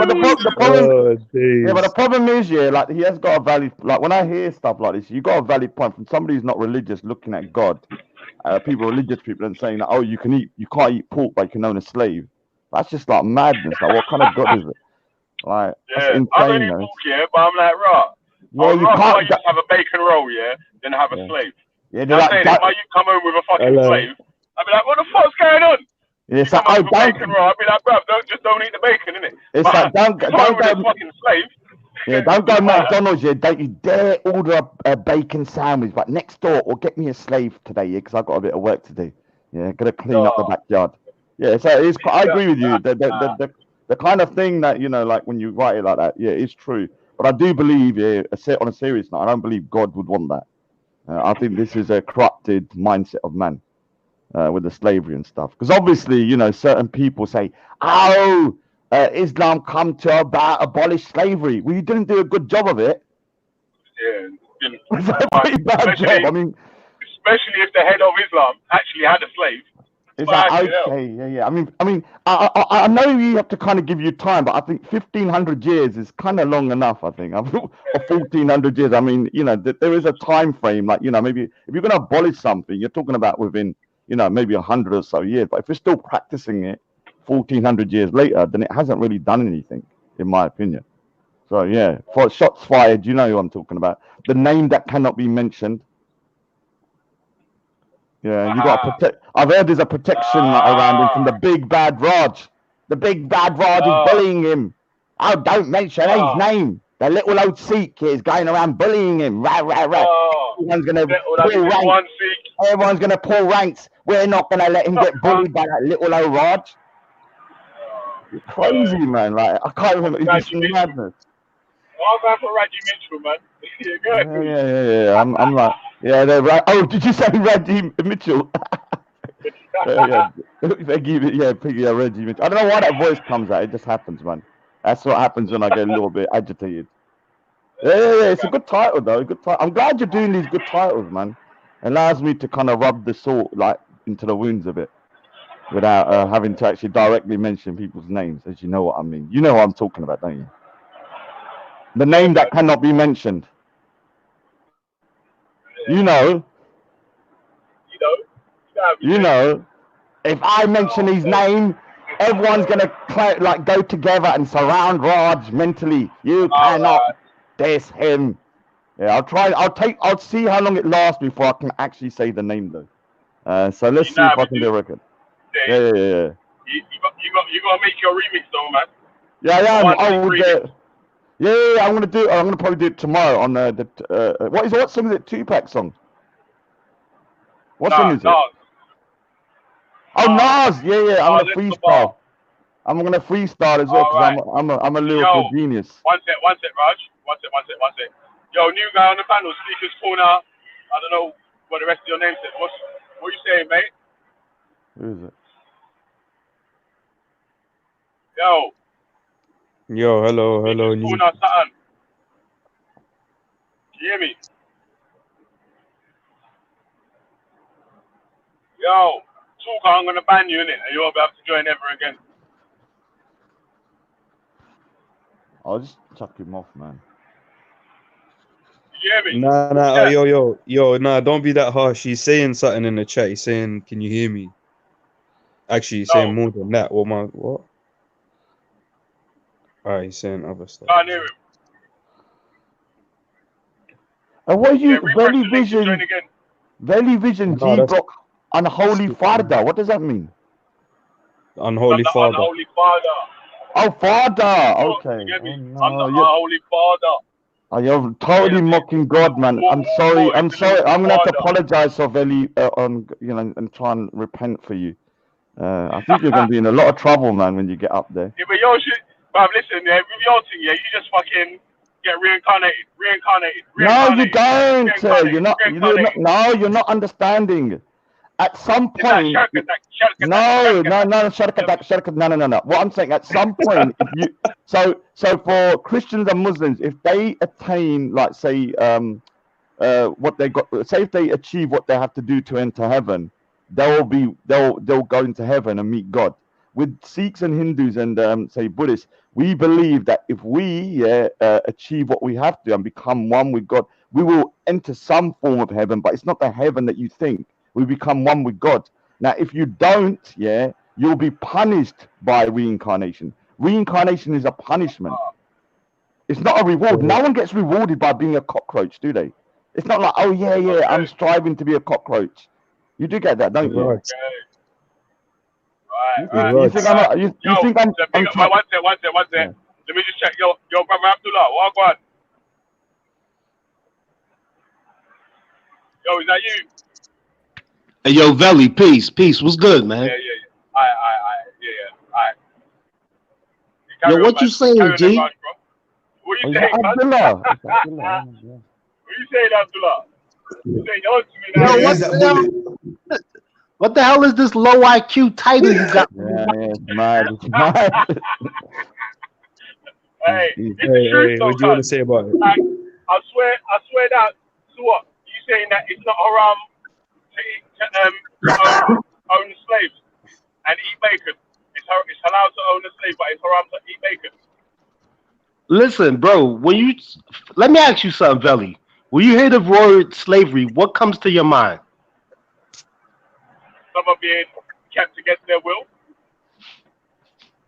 But the problem is, like he has got a valid. Like when I hear stuff like this, you got a valid point from somebody who's not religious, looking at God, religious people, and saying that you can't eat pork, but you can own a slave. That's just like madness. Like, what kind of God is it? Like, that's insane, I'm in pork, but I'm like, right. Well, you can't have a bacon roll, then have a slave. Yeah, they're like, why you come home with a fucking slave? I'd be like, what the fuck's going on? Yeah, it's like, bacon roll. I'd be like, bruv, don't eat the bacon, innit? It's like, don't go fucking slave. Yeah, don't go McDonald's, don't you dare order a bacon sandwich, but next door, or get me a slave today, because I've got a bit of work to do. Yeah, gotta clean up the backyard. Yeah, so it's. I agree with you. The kind of thing that, like when you write it like that, it's true. But I do believe, on a serious note, I don't believe God would want that. I think this is a corrupted mindset of man with the slavery and stuff. Because obviously, certain people say, Islam come to abolish slavery. Well, you didn't do a good job of it. Yeah. It's a pretty bad job. I mean, especially if the head of Islam actually had a slave. Is that Fucking hell. okay? Yeah. I know you have to kind of give you time, but I think 1,500 years is kind of long enough. I think, or 1,400 years. I mean, there is a time frame. Like, maybe if you're going to abolish something, you're talking about within, maybe 100 or so years. But if you're still practicing it 1,400 years later, then it hasn't really done anything, in my opinion. So yeah, for shots fired, you know who I'm talking about. The name that cannot be mentioned. Yeah, you got to protect. I've heard there's a protection around him from the big bad Raj. The big bad Raj is bullying him. Oh, don't mention his name. The little old Sikh is going around bullying him. Right. Everyone's gonna pull ranks. Everyone's gonna pull ranks. We're not gonna let him get bullied by that little old Raj. You're crazy, man. Like, I can't remember. It's madness. I'm going for Reggie Mitchell, man. Yeah. I'm like, yeah, they're right. Oh, did you say Reggie Mitchell? Reggie Mitchell. I don't know why that voice comes out. It just happens, man. That's what happens when I get a little bit agitated. Yeah. It's a good title, though. Good title. I'm glad you're doing these good titles, man. It allows me to kind of rub the salt like into the wounds a bit without having to actually directly mention people's names, as you know what I mean. You know what I'm talking about, don't you? The name that cannot be mentioned. You know, if I mention his name, everyone's gonna go together and surround Raj mentally. You cannot diss him. Yeah, I'll see how long it lasts before I can actually say the name though. So let's see if I can do a record. Yeah. You gotta make your remix though, man. Yeah, I'm gonna probably do it tomorrow on what song is it? Tupac song. What song is it? Nas. Oh, Nas. Yeah. I'm gonna freestyle. I'm gonna freestyle as well because I'm a lyrical genius. One sec, Raj. One sec. Yo, new guy on the panel, Speakers Corner. I don't know what the rest of your name said. What are you saying, mate? Who is it? Yo, hello. Corner, something. Can you hear me? Yo, Tuka, I'm gonna ban you, innit? And you'll have to join ever again. I'll just chuck him off, man. You hear me? Nah, yo, nah, don't be that harsh. He's saying something in the chat. He's saying, can you hear me? Actually, he's saying more than that. What? Alright, he's saying other stuff. Can't hear him. And what are you, Valley Vision, G Block, Unholy Father? What does that mean? Unholy Father. Unholy Father. Oh, Father. Okay. I'm the Unholy Father. Oh, you're totally mocking God, man. I'm sorry. I'm gonna have to apologize for Valley and try and repent for you. I think you're gonna be in a lot of trouble, man, when you get up there. Yeah, but yo, listen, with your thing, you just fucking get reincarnated. No, you don't. You're not understanding. At some point, no. What I'm saying, at some point, so for Christians and Muslims, if they attain, like, say, what they got, say if they achieve what they have to do to enter heaven, they'll go into heaven and meet God. With Sikhs and Hindus and say Buddhists, we believe that if we achieve what we have to and become one with God, we will enter some form of heaven, but it's not the heaven that you think. We become one with God. Now, if you don't, you'll be punished by reincarnation. Reincarnation is a punishment. It's not a reward. No one gets rewarded by being a cockroach, do they? It's not like, oh yeah, I'm striving to be a cockroach. You do get that, don't you? Right. You think I'm one sec. Let me just check. Yo, brother Abdullah, what go on? Yo, is that you? Hey, yo, Valley, peace. What's good, man? Yeah. Alright. Yo, what you saying, G? What you saying, Abdullah? What you saying, Abdullah? You saying, yo, to me now? What the hell is this low IQ title you got? It's mad. Hey, it's the truth, what do you want to say about it? Like, I swear that. So what? You saying that it's not haram to own slaves? and eat bacon. It's allowed to own a slave, but it's haram to eat bacon. Listen, bro, let me ask you something, Veli. When you hear the word slavery, what comes to your mind? Someone being kept against their will.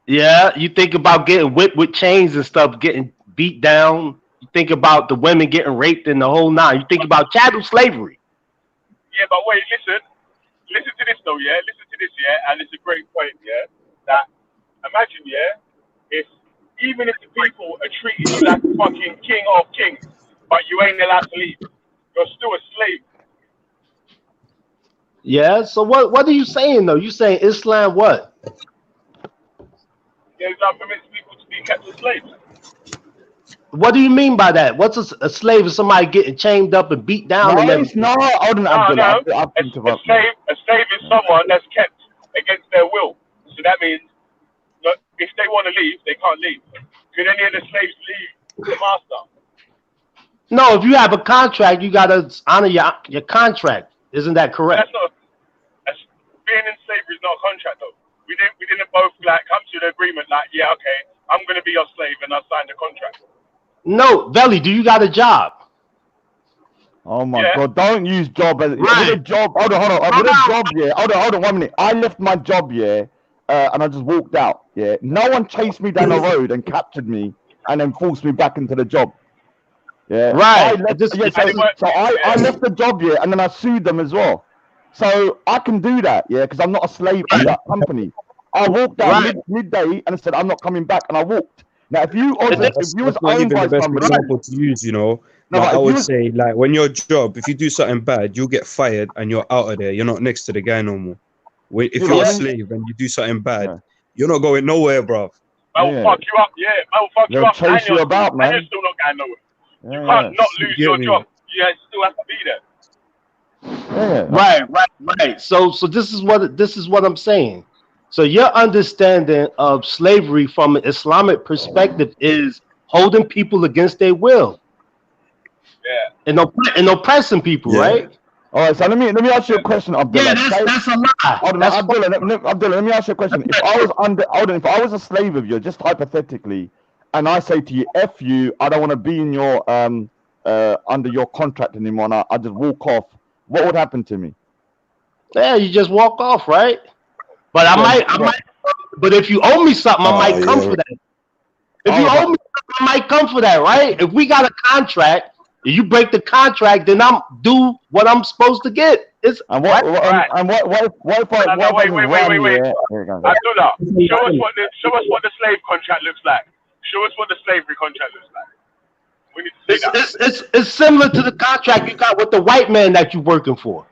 Yeah, you think about getting whipped with chains and stuff, getting beat down. You think about the women getting raped and the whole nine. You think about chattel slavery. Yeah, but wait, listen to this though, yeah? Listen to this, yeah? And it's a great point, yeah? That, imagine, yeah, even if the people are treating you like a fucking king of kings, but you ain't allowed to leave, you're still a slave. Yeah, so what are you saying though? You saying Islam what? Yeah, Islam permits people to be kept as slaves. What do you mean by that? What's a slave? Is somebody getting chained up and beat down? No, and it's everything? A slave is someone that's kept against their will. So that means that if they want to leave, they can't leave. Could any of the slaves leave the master? No, if you have a contract, you gotta honor your contract. Isn't that correct? Being in slavery is not a contract though. We didn't both like come to an agreement like, yeah, okay, I'm gonna be your slave and I signed the contract. No, Veli, do you got a job? Oh my God! Don't use job as with a job. Hold on. With a job, yeah. Hold on 1 minute. I left my job, yeah, and I just walked out. Yeah, no one chased me down the road and captured me and then forced me back into the job. Yeah, right. I left the job, yeah, and then I sued them as well. So I can do that, yeah, because I'm not a slave of that company. I walked out midday and I said I'm not coming back, and I walked. Now, if you was not even the best example to use, you know. No, like, I would say, like, when your job, if you do something bad, you'll get fired and you're out of there. You're not next to the guy no more. If you're a slave and you do something bad, you're not going nowhere, bro. I will fuck you up, yeah. I will fuck you up. Chase you about, man. And you're still not going nowhere. You can't not lose your job. You still have to be there. Right. So this is what I'm saying. So your understanding of slavery from an Islamic perspective is holding people against their will. Yeah. And oppressing people, right? All right. So let me ask you a question, Abdullah. Yeah, that's a lie. Abdullah, let me ask you a question. If I was a slave of yours, just hypothetically, and I say to you, "F you, I don't want to be in your under your contract anymore," and I just walk off, what would happen to me? Yeah, you just walk off, right? But I might. But if you owe me something, I might come for that. If you owe me something, I might come for that, right? If we got a contract, if you break the contract, then I'm do what I'm supposed to get. Wait. Abdullah, show us what the slave contract looks like. Show us what the slavery contract looks like. We need to see that. It's similar to the contract you got with the white man that you're working for.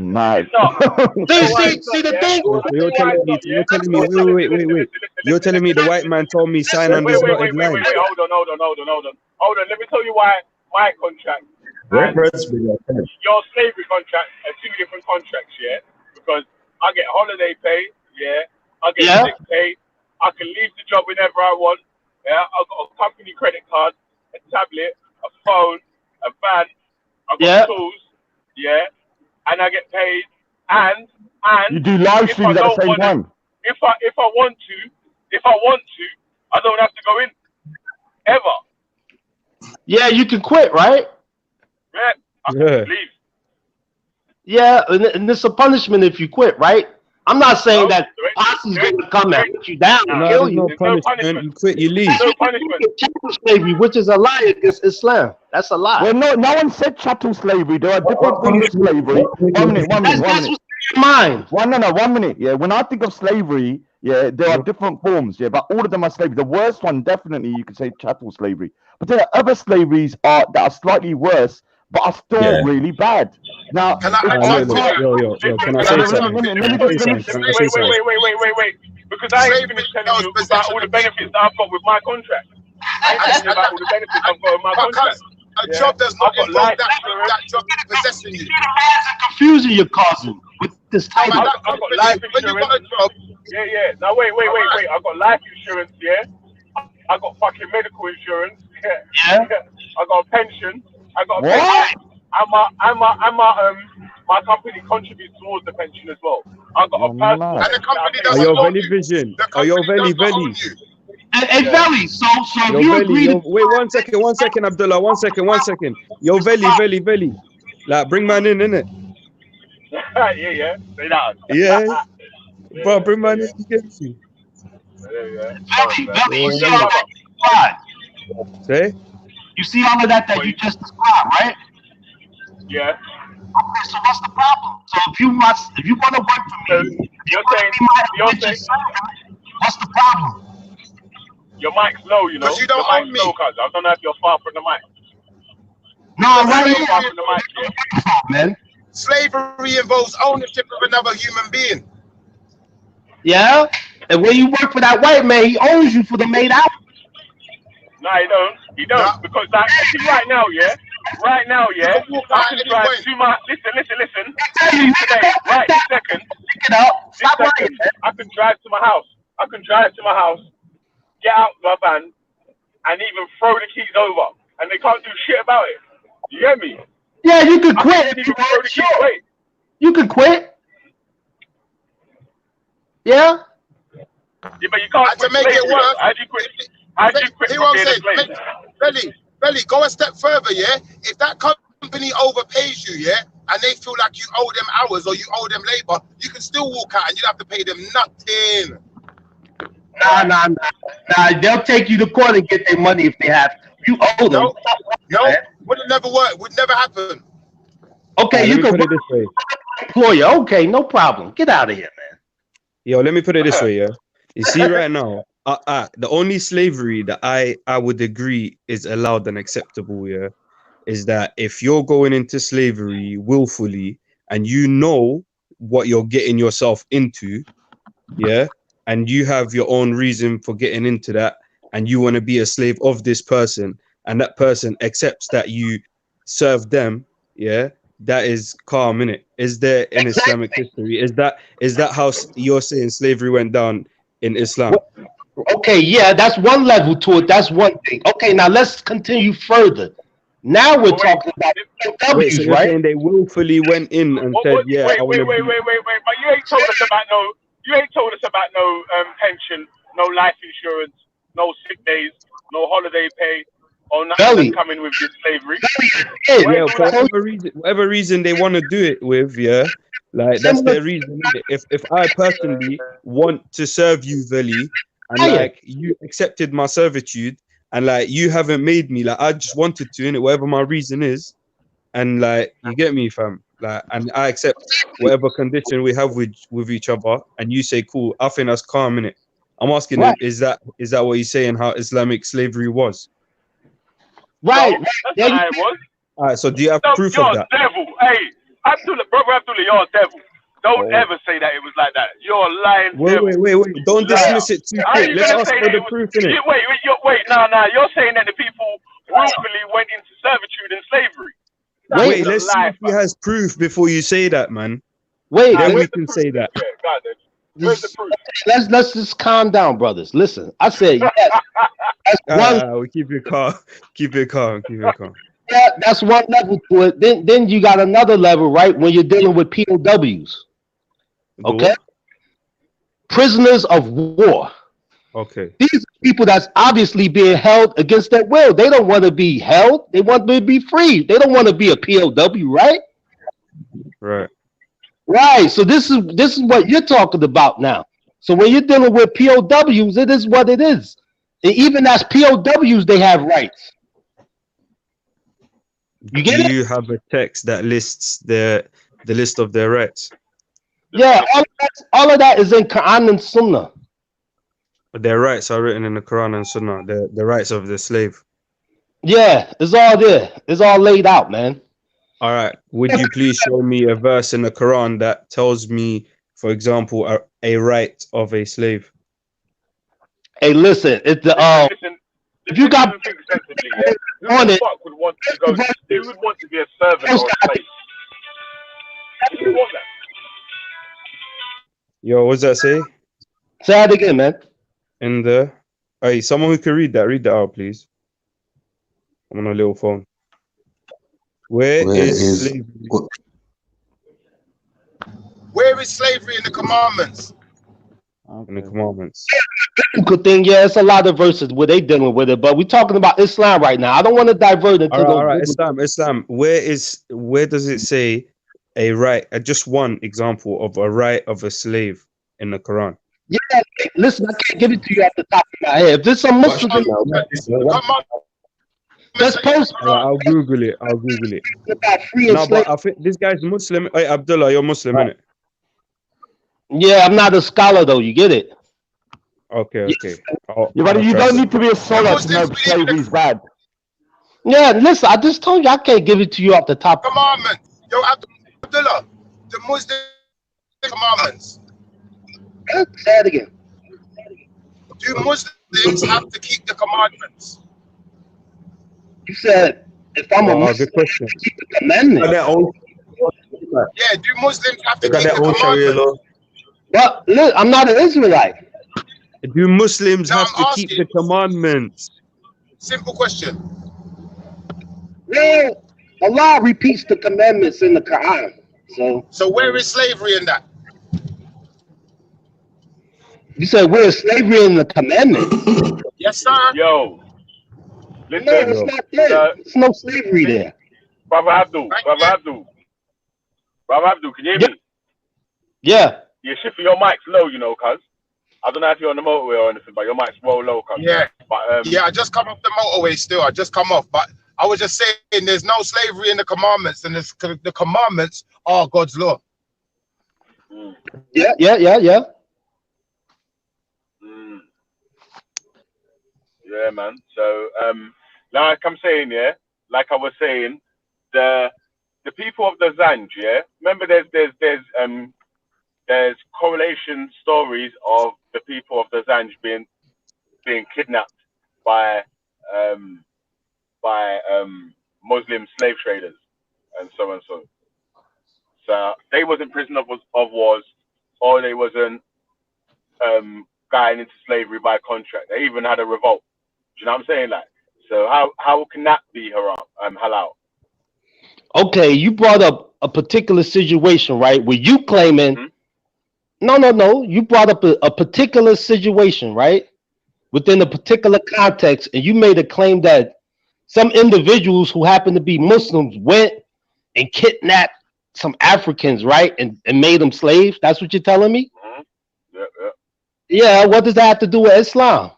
Nice. See the thing. You're telling me, wait. You're telling me the white man told me sign on this dotted line. Wait. Hold on. Let me tell you why my contract and your slavery contract are two different contracts, yeah? Because I get holiday pay, yeah? I get sick pay. I can leave the job whenever I want. Yeah, I've got a company credit card, a tablet, a phone, a van. I've got tools, yeah, and I get paid. And you do live streams at the same time. If I want to, I don't have to go in ever. Yeah, you can quit, right? Yeah, I can leave. Yeah, and it's a punishment if you quit, right? I'm not saying that posse's going to come and put you down and kill you. No punishment. You quit, you leave. No punishment. Chattel slavery, which is a lie against Islam. That's a lie. Well, no one said chattel slavery. There are different forms of slavery. One minute. That's what's in your mind. 1 minute. Yeah, when I think of slavery, yeah, there are different forms. Yeah, but all of them are slavery. The worst one, definitely, you could say chattel slavery. But there are other slaveries that are slightly worse, but are still really bad. Now, can I say something? Wait. Because I ain't finished telling you about all the benefits that I've got with my contract. I ain't telling you about all the benefits I've got with my contract. A job does not involve that job possessing you. Confusion you're causing with this title. I've got life insurance. Yeah. Now wait. I've got life insurance, yeah. I got fucking medical insurance, yeah. I got a pension. I got a pension. my company contributes towards the pension as well. I've got a personal. And the company Are doesn't your own Veli you. Vision? The Are your company Veli does not Veli? own you. Hey, Veli, so if Yo, you Veli, agree yo, to wait 1 second, Abdullah, 1 second. Yo, Veli. Like, bring man in, innit? yeah. Say that. Yeah, bro, bring man in. You get me? Veli, you see Yeah. all that described? Say? You see all of that you just described, right? Yeah. Okay, so what's the problem? So if you want to work for me, you're saying, what's the problem? Your mic's low, you know. Because you don't your own mic's me. low, cuz I don't know if you're far from the mic. No, I'm right far from the mic, yeah. Man. Slavery involves ownership of another human being. Yeah, and when you work for that white man, he owns you for the made out. No, he don't. He don't. Because like, see, right now, yeah. I can drive to my listen. Today, right this second. I can drive to my house. Get out of my van, and even throw the keys over, and they can't do shit about it. You get me? Yeah, you could I quit. can't even throw the keys away. You could quit. Yeah. Yeah, but you can't. And to make it worse, how do you quit? How do you quit hear from what I'm being a saying? slave? Belly, go a step further, yeah? If that company overpays you, yeah, and they feel like you owe them hours or you owe them labor, you can still walk out and you have to pay them nothing. Nah. They'll take you to court and get their money if they have to. You owe them. No, would it never work? Would never happen. Okay, you can put it this way. employer. Okay, no problem. Get out of here, man. Yo, let me put it this way, yeah. You see, right now, the only slavery that I would agree is allowed and acceptable, yeah, is that if you're going into slavery willfully and you know what you're getting yourself into, yeah, and you have your own reason for getting into that, and you want to be a slave of this person, and that person accepts that you serve them, yeah, that is calm, innit? Is there in Islamic history? Is that how you're saying slavery went down in Islam? Okay, yeah, that's one level to it. That's one thing. Okay, now let's continue further. Now we're talking about Wait, so POWs, you're right? saying they willfully went in and said, yeah, Wait, I want to but you ain't told us about no. You ain't told us about no pension, no life insurance, no sick days, no holiday pay, or nothing that's coming with this slavery. Yeah, for whatever reason they want to do it with, yeah, like that's their reason. If I personally want to serve you, Veli, and like you accepted my servitude, and like you haven't made me, like I just wanted to, innit, whatever my reason is, and like you get me, fam, like, and I accept whatever condition we have with each other, and you say cool, I think that's calm, innit. I'm asking, is that what you're saying? How Islamic slavery was? Right. That's how it was. All right. So do you have proof you're of that? A devil. Hey, brother Abdullah, you're a devil. Don't ever say that it was like that. You're a lying devil. Wait. Don't dismiss it too quick. Let's ask for the proof, innit? Wait. Nah. You're saying that the people willfully went into servitude and slavery. Wait, let's see if he has proof before you say that, man. Wait, then we can say that. Where's the proof? Let's just calm down, brothers. Listen, I said yes. We keep it calm. Keep it calm. Yeah, that's one level to it. Then you got another level, right? When you're dealing with POWs. Okay. Prisoners of war. Okay. These are people that's obviously being held against their will. They don't want to be held. They want to be free. They don't want to be a POW, right? Right. Right. So this is what you're talking about now. So when you're dealing with POWs, it is what it is. And even as POWs, they have rights. You get it? Do you have a text that lists the list of their rights? Yeah, all of that is in Quran and Sunnah. Their rights are written in the Quran and Sunnah. The rights of the slave. Yeah, it's all there. It's all laid out, man. All right. Would you please show me a verse in the Quran that tells me, for example, a right of a slave? Hey, listen, it's the if you got think sensibly, yeah? Who the fuck would want to go? Who would want to be a servant or a slave? Who would want that? Yo, what's that say? Say that again, man. In the hey, someone who can read that out, please. I'm on a little phone. Where is slavery? Where is slavery in the commandments? In the commandments. Good thing, yeah, it's a lot of verses where they dealing with it, but we're talking about Islam right now. I don't want to divert into All right, Islam. Where does it say a right? Just one example of a right of a slave in the Quran. Yeah, listen, I can't give it to you at the top of my head. If there's some Muslim, let's post. I'll Google it. About free and No, slave. but I think this guy's Muslim. Hey, Abdullah, you're Muslim, innit? Yeah, I'm not a scholar though. You get it? Okay. You don't need to be a scholar to know slavery is bad. Yeah, listen, I just told you I can't give it to you off the top. Commandments. Yo, Abdullah, the Muslim commandments. Say it again. Do Muslims have to keep the commandments? You said if I'm a Muslim, good question. keep the commandments. Yeah, do Muslims have to They got keep their the own Sharia commandments? law. But look, I'm not an Israelite. Do Muslims No, have I'm to keep the commandments? Simple question. Well, Allah repeats the commandments in the Quran. So where is slavery in that? You said where's slavery in the commandments? Yes, sir. Yo, listen. No, it's not there. There's no slavery there. Brother Abdul, can you hear me? Yeah. Yeah, Shiffy, your mic's low, you know, cuz. I don't know if you're on the motorway or anything, but your mic's well low, cuz. Yeah. But Yeah, I just come off the motorway still. I just come off. But I was just saying there's no slavery in the commandments, and the commandments are God's law. Yeah. Yeah, man. So, like I'm saying, yeah, like I was saying, the people of the Zanj, yeah. Remember, there's correlation stories of the people of the Zanj being kidnapped by Muslim slave traders and so on. So they wasn't prisoners of wars, or they wasn't going into slavery by contract. They even had a revolt. Do you know what I'm saying? Like, so how can that be halal? Okay, you brought up a particular situation, right? Where you claiming no. You brought up a particular situation, right? Within a particular context, and you made a claim that some individuals who happen to be Muslims went and kidnapped some Africans, right? And made them slaves. That's what you're telling me? Yeah, what does that have to do with Islam?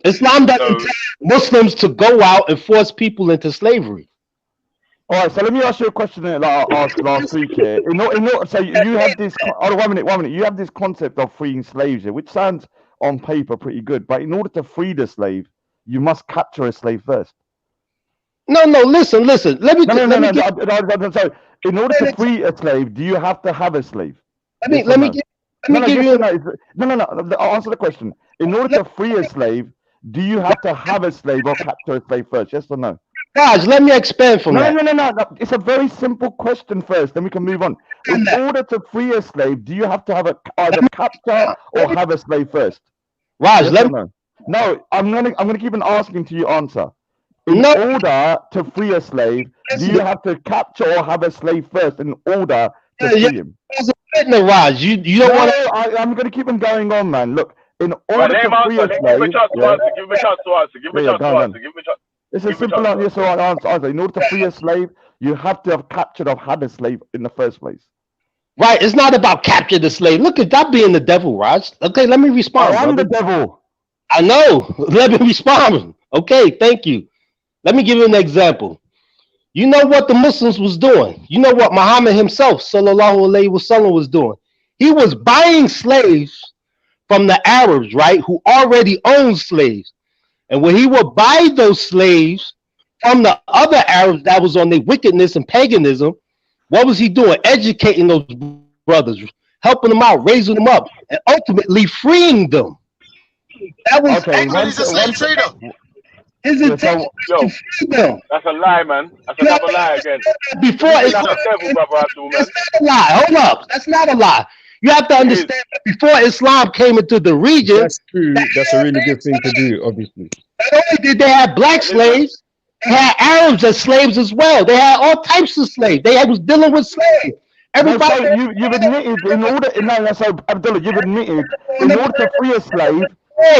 Islam doesn't tell Muslims to go out and force people into slavery. All right, so let me ask you a question that I asked last week here. So you have this. Oh, 1 minute. You have this concept of freeing slaves here, which sounds on paper pretty good, but in order to free the slave, you must capture a slave first. No. Listen. Let me. No. So, in order to free a slave, do you have to have a slave? Let me give you. No. Answer the question. In order to free a slave, do you have to have a slave or capture a slave first? Yes or no? Raj, let me expand from that. No. It's a very simple question first, then we can move on. In order to free a slave, do you have to have either capture or have a slave first? Raj, yes No, I'm gonna keep on asking till you answer. In order to free a slave, do you have to capture or have a slave first in order to free him? Raj, you don't want to. I'm gonna keep on going on, man. Look, in order to free a slave, give me a chance to answer. It's a simple yes or answer. In order to free a slave, you have to have captured or had a slave in the first place. Right. It's not about capture the slave. Look at that being the devil, Raj. Okay, let me respond. I'm the devil. I know. Let me respond. Okay, thank you. Let me give you an example. You know what the Muslims was doing? You know what Muhammad himself, sallallahu alaihi wasallam, was doing? He was buying slaves from the Arabs, right, who already owned slaves. And when he would buy those slaves from the other Arabs that was on their wickedness and paganism, what was he doing? Educating those brothers, helping them out, raising them up, and ultimately freeing them. That was he's a slave trader. His intention was to free them. That's a lie, man. That's another lie again. Before that's a devil, brother Abdul, man. That's not a lie. Hold up. That's not a lie. You have to understand that before Islam came into the region. That's true. That's a really good thing to do, obviously. Not only did they have black slaves, They had Arabs as slaves as well. They had all types of slaves. Was dealing with slaves. Everybody. No, so you've admitted in order. No, so Abdullah, you've admitted in order to free a slave.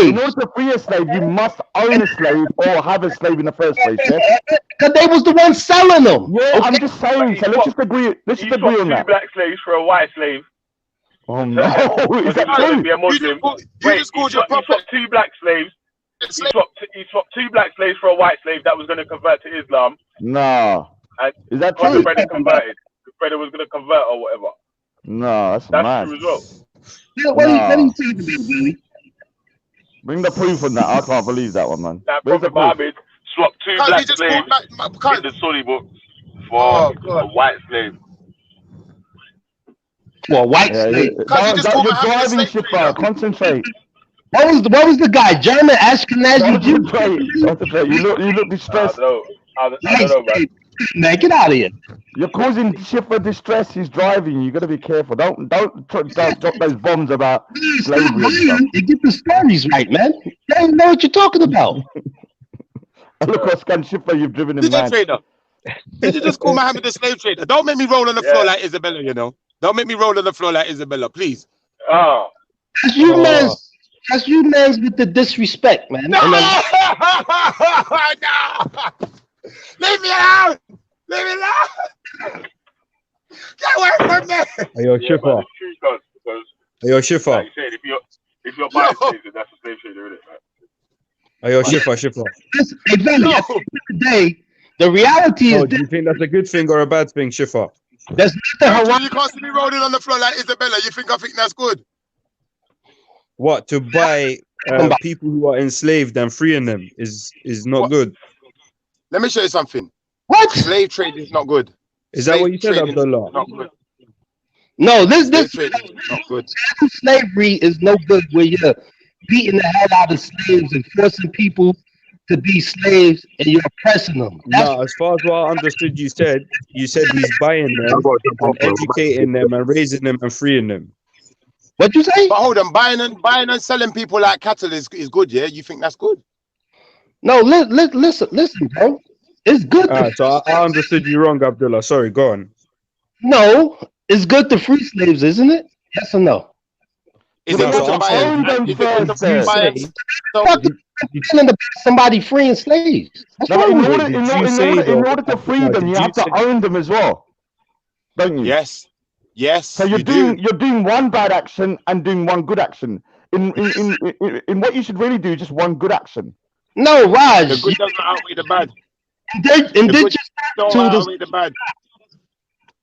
In order to free a slave, you must own a slave or have a slave in the first place. Yeah? Because they was the ones selling them. Yeah, okay. I'm just saying. So let's just agree. Let's just agree on that. 2 black slaves for a white slave. Oh no! Is that true? Be a Muslim. Wait, he swapped 2 black slaves. He swapped 2 black slaves for a white slave that was going to convert to Islam. No. And is that true? The brother converted. The brother was going to convert or whatever. No, that's true as well. Yeah, what are you saying to me, Billy? Bring the proof on that. I can't believe that one, man. That Prophet Muhammad swapped 2 black slaves in the Sunni book for a white slave. For a white slave. You're driving, Shifa. Concentrate. What was the guy? German Ashkenazi Jew? Concentrate. You look distressed. I don't know, man. Man, get out of here. You're causing Shifa distress. He's driving. You got to be careful. Don't drop those bombs about slavery and stuff. You get the stories right, man. You don't know what you're talking about. Look what scan Shifa you've driven him mad. Trader. Did you just call Muhammad a slave trader? Don't make me roll on the floor like Isabella, you know. Don't make me roll on the floor like Isabella, please. Oh. That's you mans with the disrespect, man. No! No! Leave me alone! Leave me alone! Get away from me! Are you a Shifa? Are you a Shifa? Like you said, if you're buying slaves, that's a slave trader, isn't it? Are you a Shifa? Hey, Billy, at the end of the day, the reality is. Do you think that's a good thing or a bad thing, Shifa? There's nothing haram. You can't see me rolling on the floor like Isabella. You think I think that's good? What, to buy people who are enslaved and freeing them is not good? Let me show you something. What? Slave trade is not good. Is that what you said, Abdullah? Not good. No, this trade is not good. Slavery is no good where you're beating the hell out of slaves and forcing people to be slaves and you're oppressing them. No, as far as what I understood, you said he's buying them and educating them and raising them and freeing them. What'd you say? But hold on, buying and selling people like cattle is good, yeah? You think that's good? No, listen, bro. It's good. So I understood you wrong, Abdullah. Sorry, go on. No, it's good to free slaves, isn't it? Yes or no? Is it good to buy somebody freeing slaves? No, in order to free them, you have to own them as well, don't you? Yes. So you're doing one bad action and doing one good action. In what you should really do, just one good action. No, Raj. The good doesn't outweigh the bad.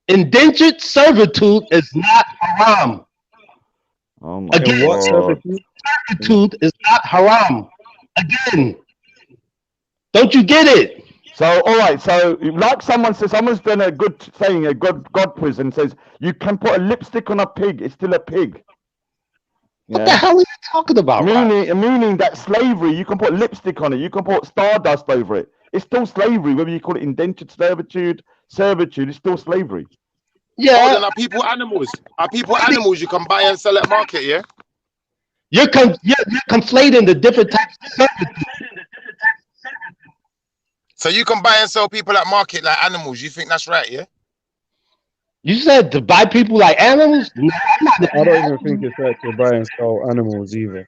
Indentured servitude is not haram. Oh my Again, God. servitude is not haram. Again, don't you get it? So, all right. So, like someone's done a good saying, a God quiz, and says you can put a lipstick on a pig; it's still a pig. What the hell are you talking about? Meaning that slavery, you can put lipstick on it, you can put stardust over it. It's still slavery, whether you call it indentured servitude, it's still slavery. Yeah. Oh, then are people animals? Are people animals you can buy and sell at market? Yeah. You're conflating the different types of servitude. So you can buy and sell people at market like animals. You think that's right? Yeah. You said to buy people like animals? No, I don't even think it's right to buy and sell animals either.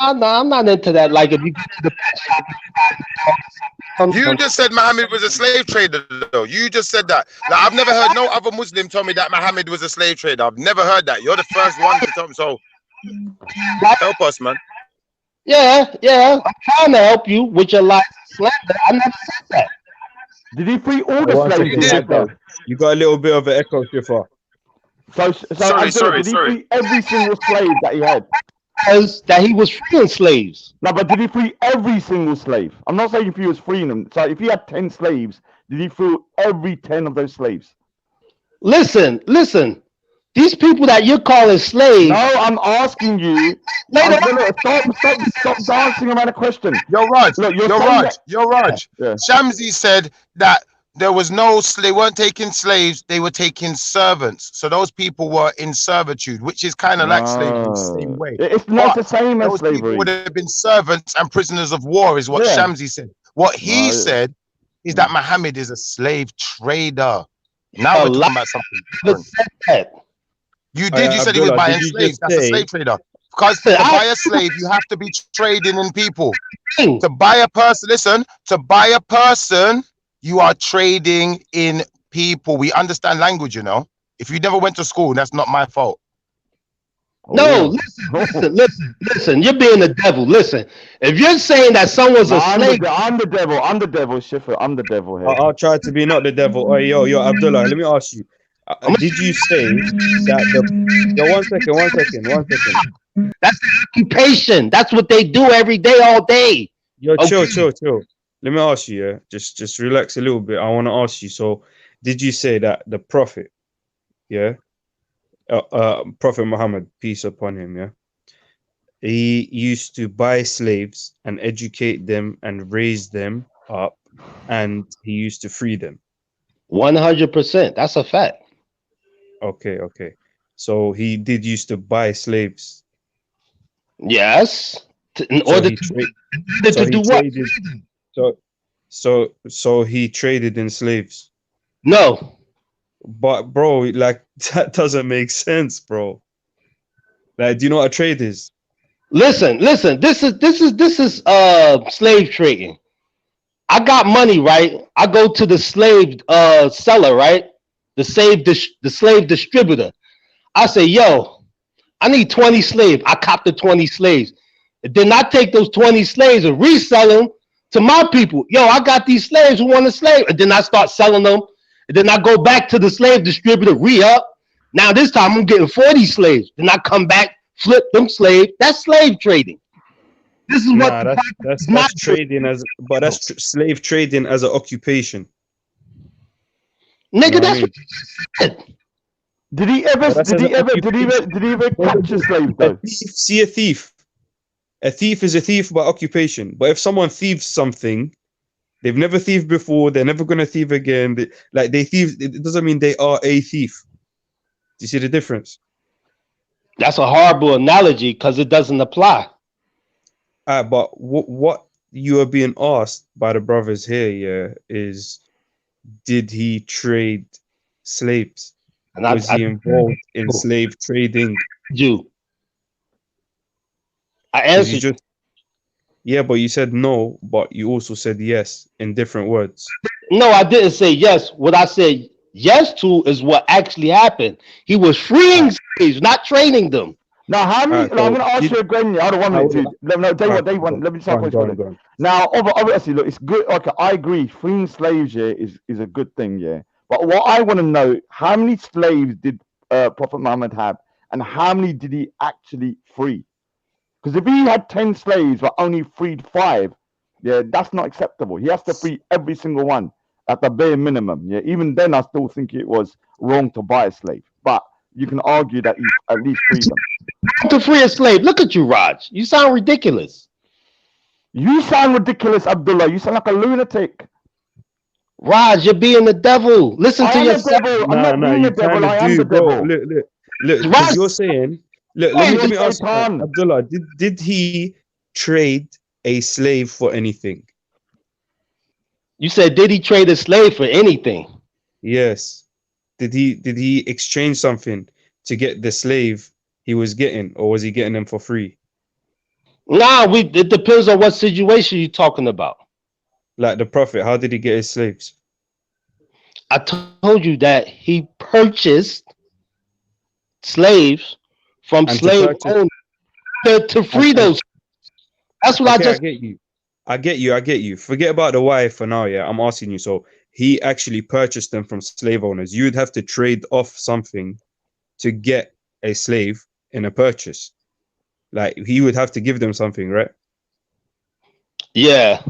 No, I'm not into that. Like if you go to the pet shop, you just said Muhammad was a slave trader, though. You just said that. Like, I've never heard no other Muslim tell me that Muhammad was a slave trader. I've never heard that. You're the first one to tell me. So help us, man. Yeah. I'm trying to help you with your life slander. I never said that. Did he free all the slaves? You got a little bit of an echo, Shifa. Sorry. Did he free every single slave that he had? That he was freeing slaves. No, but did he free every single slave? I'm not saying if he was freeing them. So if he had 10 slaves, did he free every 10 of those slaves? Listen. These people that you're calling slaves. No, I'm asking you. Stop dancing around a question. Yo, Raj. Look, Yo, Raj. Yeah. Shamsi said that there was they weren't taking slaves, they were taking servants. So those people were in servitude, which is kind of like slavery in the same way. It's not the same as slavery. Would have been servants and prisoners of war, is what Shamsi said. What he said is that Muhammad is a slave trader. Now we're talking about something different. Said that. You did. You said he was Abdullah, buying did you slaves. just That's a say- slave trader. Because to buy a slave, you have to be trading in people. To buy a person, listen, to buy a person, you are trading in people. We understand language, you know. If you never went to school, that's not my fault. No, listen. You're being the devil. Listen, if you're saying that someone's a slave, I'm the devil, Schiffer. I'm the devil here. I'll try to be not the devil. Oh, yo, Abdullah, let me ask you. Did you say that Yo, one second. That's the occupation. That's what they do every day, all day. Yo, Okay. chill. Let me ask you, yeah. Just relax a little bit. I want to ask you. So, did you say that the Prophet, yeah, Prophet Muhammad, peace upon him, yeah, he used to buy slaves and educate them and raise them up, and he used to free them? 100%. That's a fact. Okay. So he did used to buy slaves. Yes. In So order he to, tra- in order so to he do what? traded- So he traded in slaves. No. But bro, like that doesn't make sense, bro. Like, do you know what a trade is? Listen. This is slave trading. I got money, right? I go to the slave seller, right? The slave distributor. I say, yo, I need 20 slaves. I cop the 20 slaves. And then I take those 20 slaves and resell them to my people. Yo, I got these slaves who want a slave. And then I start selling them. And then I go back to the slave distributor, re-up. Now this time I'm getting 40 slaves. Then I come back, flip them slaves. That's slave trading. This is Nah, what that's trading slave trading as an occupation. Nigga, You know that's what what you said. Did he ever catch a slave though? See, a thief. A thief is a thief by occupation. But if someone thieves something, they've never thieved before, they're never gonna thieve again. They thieve, it doesn't mean they are a thief. Do you see the difference? That's a horrible analogy because it doesn't apply. But what you are being asked by the brothers here, yeah, is did he trade slaves? And was he involved in slave trading? I answered you. Yeah, but you said no, but you also said yes in different words. No, I didn't say yes. What I said yes to is what actually happened. He was freeing slaves, not trading them. Now, how many? I'm going to ask you again. I don't want to. Let me just have a question. Now, obviously, look, it's good. Okay, I agree. Freeing slaves, yeah, is a good thing, yeah. But what I want to know, how many slaves did Prophet Muhammad have, and how many did he actually free? Because if he had 10 slaves but only freed 5, yeah, that's not acceptable. He has to free every single one at the bare minimum. Yeah, even then, I still think it was wrong to buy a slave. But you can argue that he at least freed them. To free a slave. Look at you, Raj. You sound ridiculous. You sound ridiculous, Abdullah. You sound like a lunatic. Raj, you're being the devil. Listen to yourself. I'm not being the devil. I am the devil. Look, because you're saying, let me ask you, Abdullah, did he trade a slave for anything? You said, did he trade a slave for anything? Yes. Did he exchange something to get the slave he was getting, or was he getting them for free? Nah, it depends on what situation you're talking about. Like the Prophet, how did he get his slaves? I told you that he purchased slaves from slave owners to free those. That's what I get you. Forget about the wife for now, yeah. I'm asking you. So he actually purchased them from slave owners. You'd have to trade off something to get a slave in a purchase. Like he would have to give them something, right? Yeah.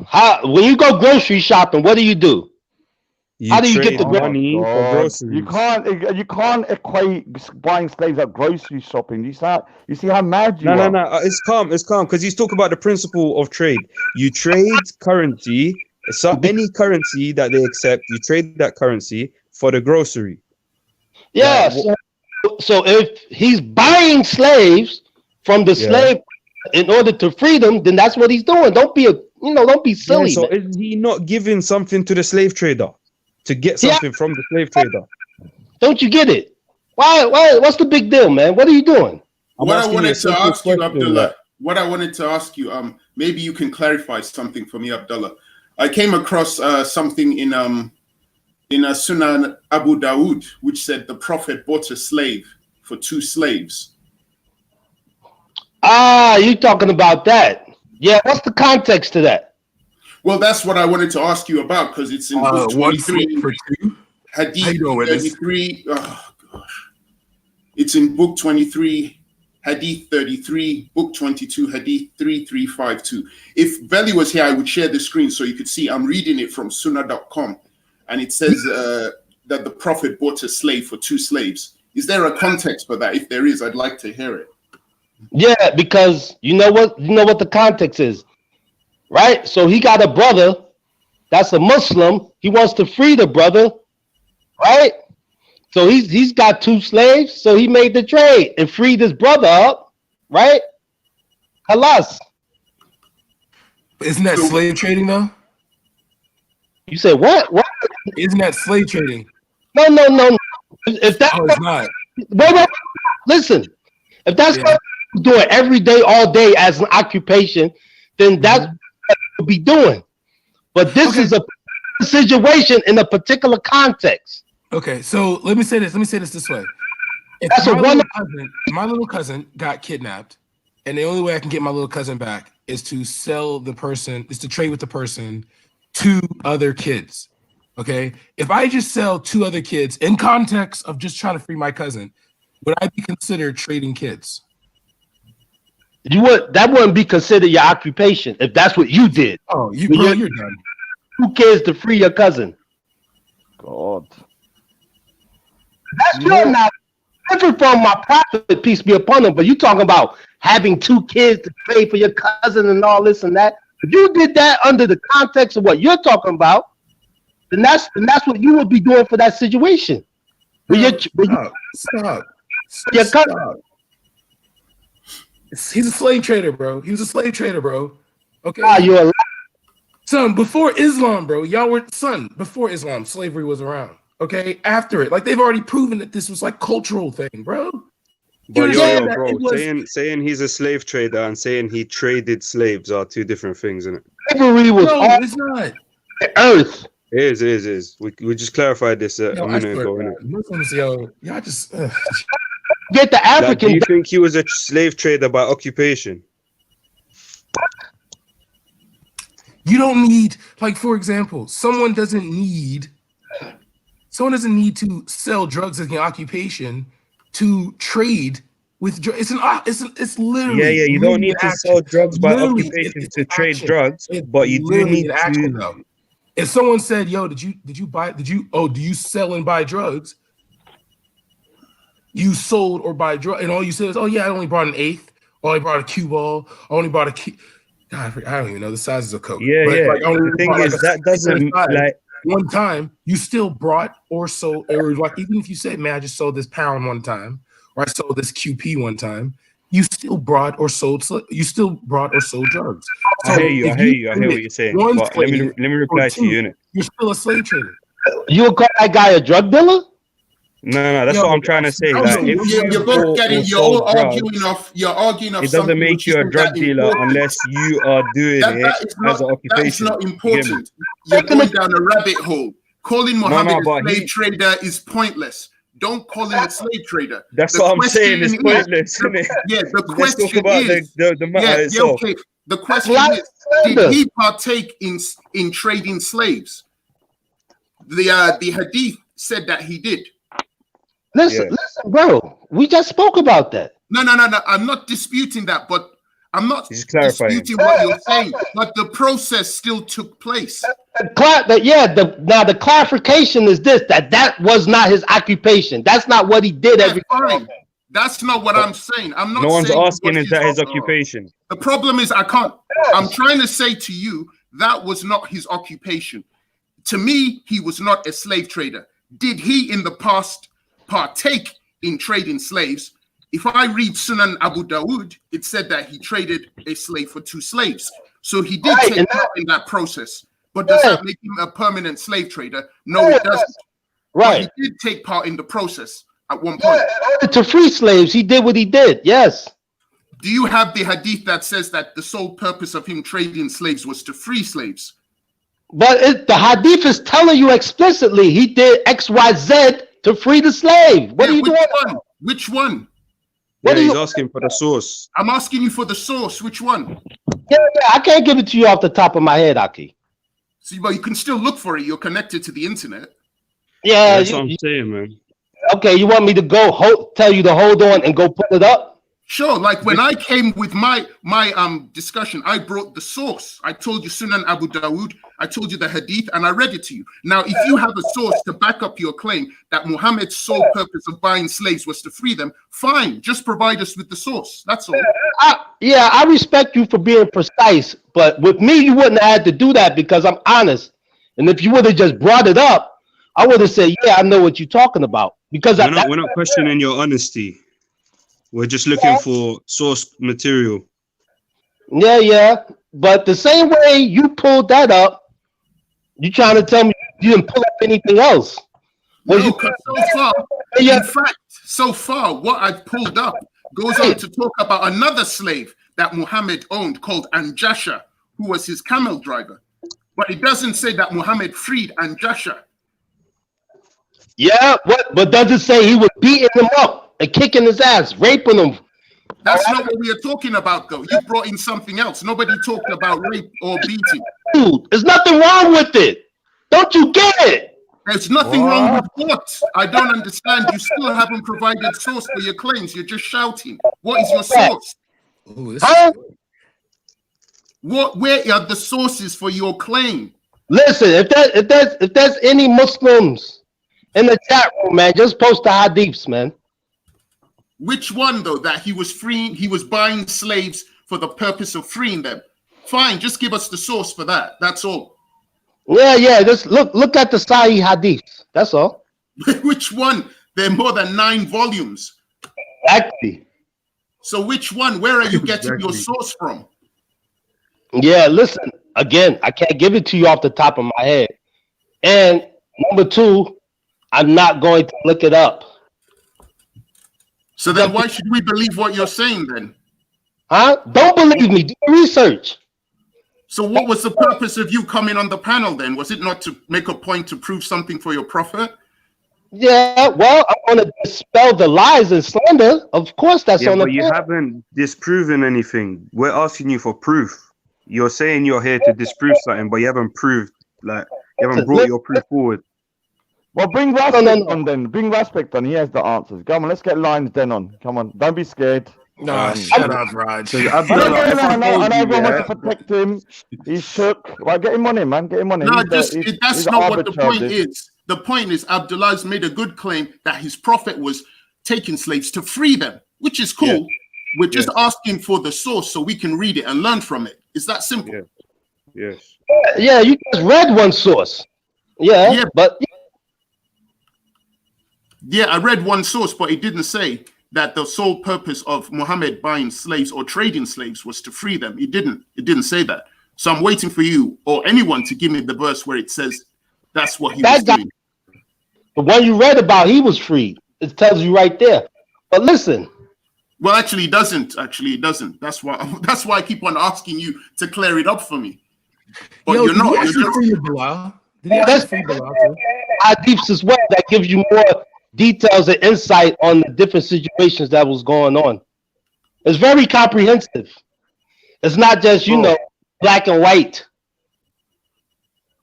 When you go grocery shopping, what do? How do you get the money for groceries? You can't equate buying slaves at grocery shopping. You see how mad you are. No. It's calm, because he's talking about the principle of trade. You trade currency, so any currency that they accept, you trade that currency for the grocery. Yeah. So if he's buying slaves from the slave in order to free them, then that's what he's doing. Don't be don't be silly. So man. is he not giving something to the slave trader to get something from the slave trader? Don't you get it? Why? What's the big deal, man? What are you doing? What I wanted to ask you, Abdullah. What I wanted to ask you, maybe you can clarify something for me, Abdullah. I came across something in Sunan Abu Dawood, which said the Prophet bought a slave for 2 slaves. Ah, you talking about that? Yeah. What's the context to that? Well, that's what I wanted to ask you about because it's in book 23, for 2? Hadith 33. Oh gosh, it's in book 23. Hadith 33, book 22, Hadith 3352. If Veli was here, I would share the screen so you could see. I'm reading it from sunnah.com, and it says that the Prophet bought a slave for 2 slaves. Is there a context for that? If there is, I'd like to hear it. Yeah, because you know what the context is, right? So he got a brother that's a Muslim. He wants to free the brother, right? So he's got 2 slaves, so he made the trade and freed his brother up, right? Halas. Isn't that slave trading though? You said what? What? Isn't that slave trading? No. If that it's not. Wait. Listen, if that's what you do it every day, all day as an occupation, then that's what you'll be doing. But this is a situation in a particular context. Okay, so let me say this this way. If my little cousin got kidnapped, and the only way I can get my little cousin back is to trade with the person 2 other kids. Okay, if I just sell 2 other kids in context of just trying to free my cousin, would I be considered trading kids? That wouldn't be considered your occupation if that's what you did. Oh, you're done. 2 kids to free your cousin. God. That's not different from my prophet, peace be upon him. But you talking about having 2 kids to trade for your cousin and all this and that. If you did that under the context of what you're talking about, then that's what you would be doing for that situation. Stop. He's a slave trader, bro. He was a slave trader, bro. Okay. You're a son. Before Islam, bro. Before Islam, slavery was around. Okay, after it, like they've already proven that this was like cultural thing, bro. But bro, saying he's a slave trader and saying he traded slaves are 2 different things, isn't it? Slavery was it's not. Earth. It is. We just clarified this a minute ago, innit? Muslims, y'all just get the African. Do you think he was a slave trader by occupation? You don't need, like, for example, someone doesn't need to sell drugs as an occupation to trade with drugs. It's literally you don't need to sell drugs by occupation to trade drugs, but you do need action, though. If someone said, "Yo, do you sell and buy drugs?" You sold or buy drugs, and all you said is, "Oh yeah, I only brought an 1/8. Oh, I brought a cue ball. I only brought a key." God, I don't even know the sizes of coke. Yeah. Like, the thing is, that doesn't like. One time, you still brought or sold, or like even if you said, "Man, I just sold this pound one time," or "I sold this QP one time," you still brought or sold. You still brought or sold drugs. So I hear you. I hear what you're saying. But let me reply to you, innit? You're still a slave trader. You would call that guy a drug dealer? No, that's what I'm trying to say. Like, you're both getting, you're all arguing off. You're arguing off. It doesn't make you a drug dealer unless you are doing it as an occupation. That's not important. You're going down a rabbit hole. Calling Muhammad a slave trader is pointless. Don't call him a slave trader. That's what I'm saying. It's pointless, isn't it? Yeah, the Let's question talk about is the matter itself. Okay. The question is, did he partake in trading slaves? The Hadith said that he did. Listen, bro. We just spoke about that. No. I'm not disputing that, but I'm not disputing what you're saying. But the process still took place. The clarification is this: that was not his occupation. That's not what he did every time. That's not what I'm saying. I'm not. No one's saying asking is that his occupation. The problem is I can't. I'm trying to say to you that was not his occupation. To me, he was not a slave trader. Did he in the past partake in trading slaves? If I read Sunan Abu Dawood, it said that he traded a slave for 2 slaves. So he did take part in that process. But does that make him a permanent slave trader? No, it doesn't. Right. But he did take part in the process at one point. To free slaves, he did what he did. Yes. Do you have the hadith that says that the sole purpose of him trading slaves was to free slaves? But the hadith is telling you explicitly he did X, Y, Z to free the slave. What are you doing? Which one? Yeah, he's asking for the source. I'm asking you for the source. Which one? Yeah, I can't give it to you off the top of my head, Aki. See, but you can still look for it. You're connected to the internet. Yeah, That's what I'm saying, man. Okay, you want me to go tell you to hold on and go pull it up? Sure, like when I came with my discussion, I brought the source. I told you Sunan Abu Dawood, I told you the hadith, and I read it to you. Now, if you have a source to back up your claim that Muhammad's sole purpose of buying slaves was to free them, fine, just provide us with the source. That's all. I respect you for being precise, but with me, you wouldn't have had to do that because I'm honest. And if you would have just brought it up, I would have said, yeah, I know what you're talking about. Because we're not questioning your honesty. We're just looking for source material. Yeah. But the same way you pulled that up, you trying to tell me you didn't pull up anything else. In fact, so far, what I've pulled up goes on to talk about another slave that Muhammad owned called Anjasha, who was his camel driver. But it doesn't say that Muhammad freed Anjasha. Yeah, but does it say he was beating him up and kicking his ass, raping him? That's not what we are talking about, though. You brought in something else. Nobody talked about rape or beating. Dude, there's nothing wrong with it. Don't you get it? There's nothing wrong with what? I don't understand. You still haven't provided source for your claims. You're just shouting. What is your source? Where are the sources for your claim? Listen, if there's any Muslims in the chat room, man, just post the hadiths, man. Which one, though, that he was freeing, he was buying slaves for the purpose of freeing them? Fine, just give us the source for that. That's all. Yeah. Just look at the Sahih hadiths. That's all. Which one? There are more than 9 volumes. Exactly. So which one? Where are you getting your source from? Yeah, listen, again, I can't give it to you off the top of my head. And number 2, I'm not going to look it up. So then why should we believe what you're saying then? Huh? Don't believe me. Do research. So what was the purpose of you coming on the panel then? Was it not to make a point to prove something for your prophet? Yeah, well, I want to dispel the lies and slander. Of course, that's on the but you haven't disproven anything. We're asking you for proof. You're saying you're here to disprove something, but you haven't proved, you haven't brought your proof forward. Well, bring Raspect on then. Bring Raspect on. He has the answers. Come on, let's get Lines Den on. Come on, don't be scared. No, shut up, Raj. I know everyone wants to protect him. He's shook. Well, get him on him, man. Get him on him. No, that's not what the point is. The point is Abdullah's made a good claim that his prophet was taking slaves to free them, which is cool. Yeah. We're just asking for the source so we can read it and learn from it. It's that simple. Yeah. Yes. Yeah, you just read one source. Yeah, but... Yeah, I read one source, but it didn't say that the sole purpose of Muhammad buying slaves or trading slaves was to free them. It didn't say that. So I'm waiting for you or anyone to give me the verse where it says that's what he was doing. The one you read about, he was freed. It tells you right there. But listen. Well, actually, it doesn't. That's why I keep on asking you to clear it up for me. But you're not. That's hadiths as well that gives you more details and insight on the different situations that was going on. It's very comprehensive. It's not just, black and white.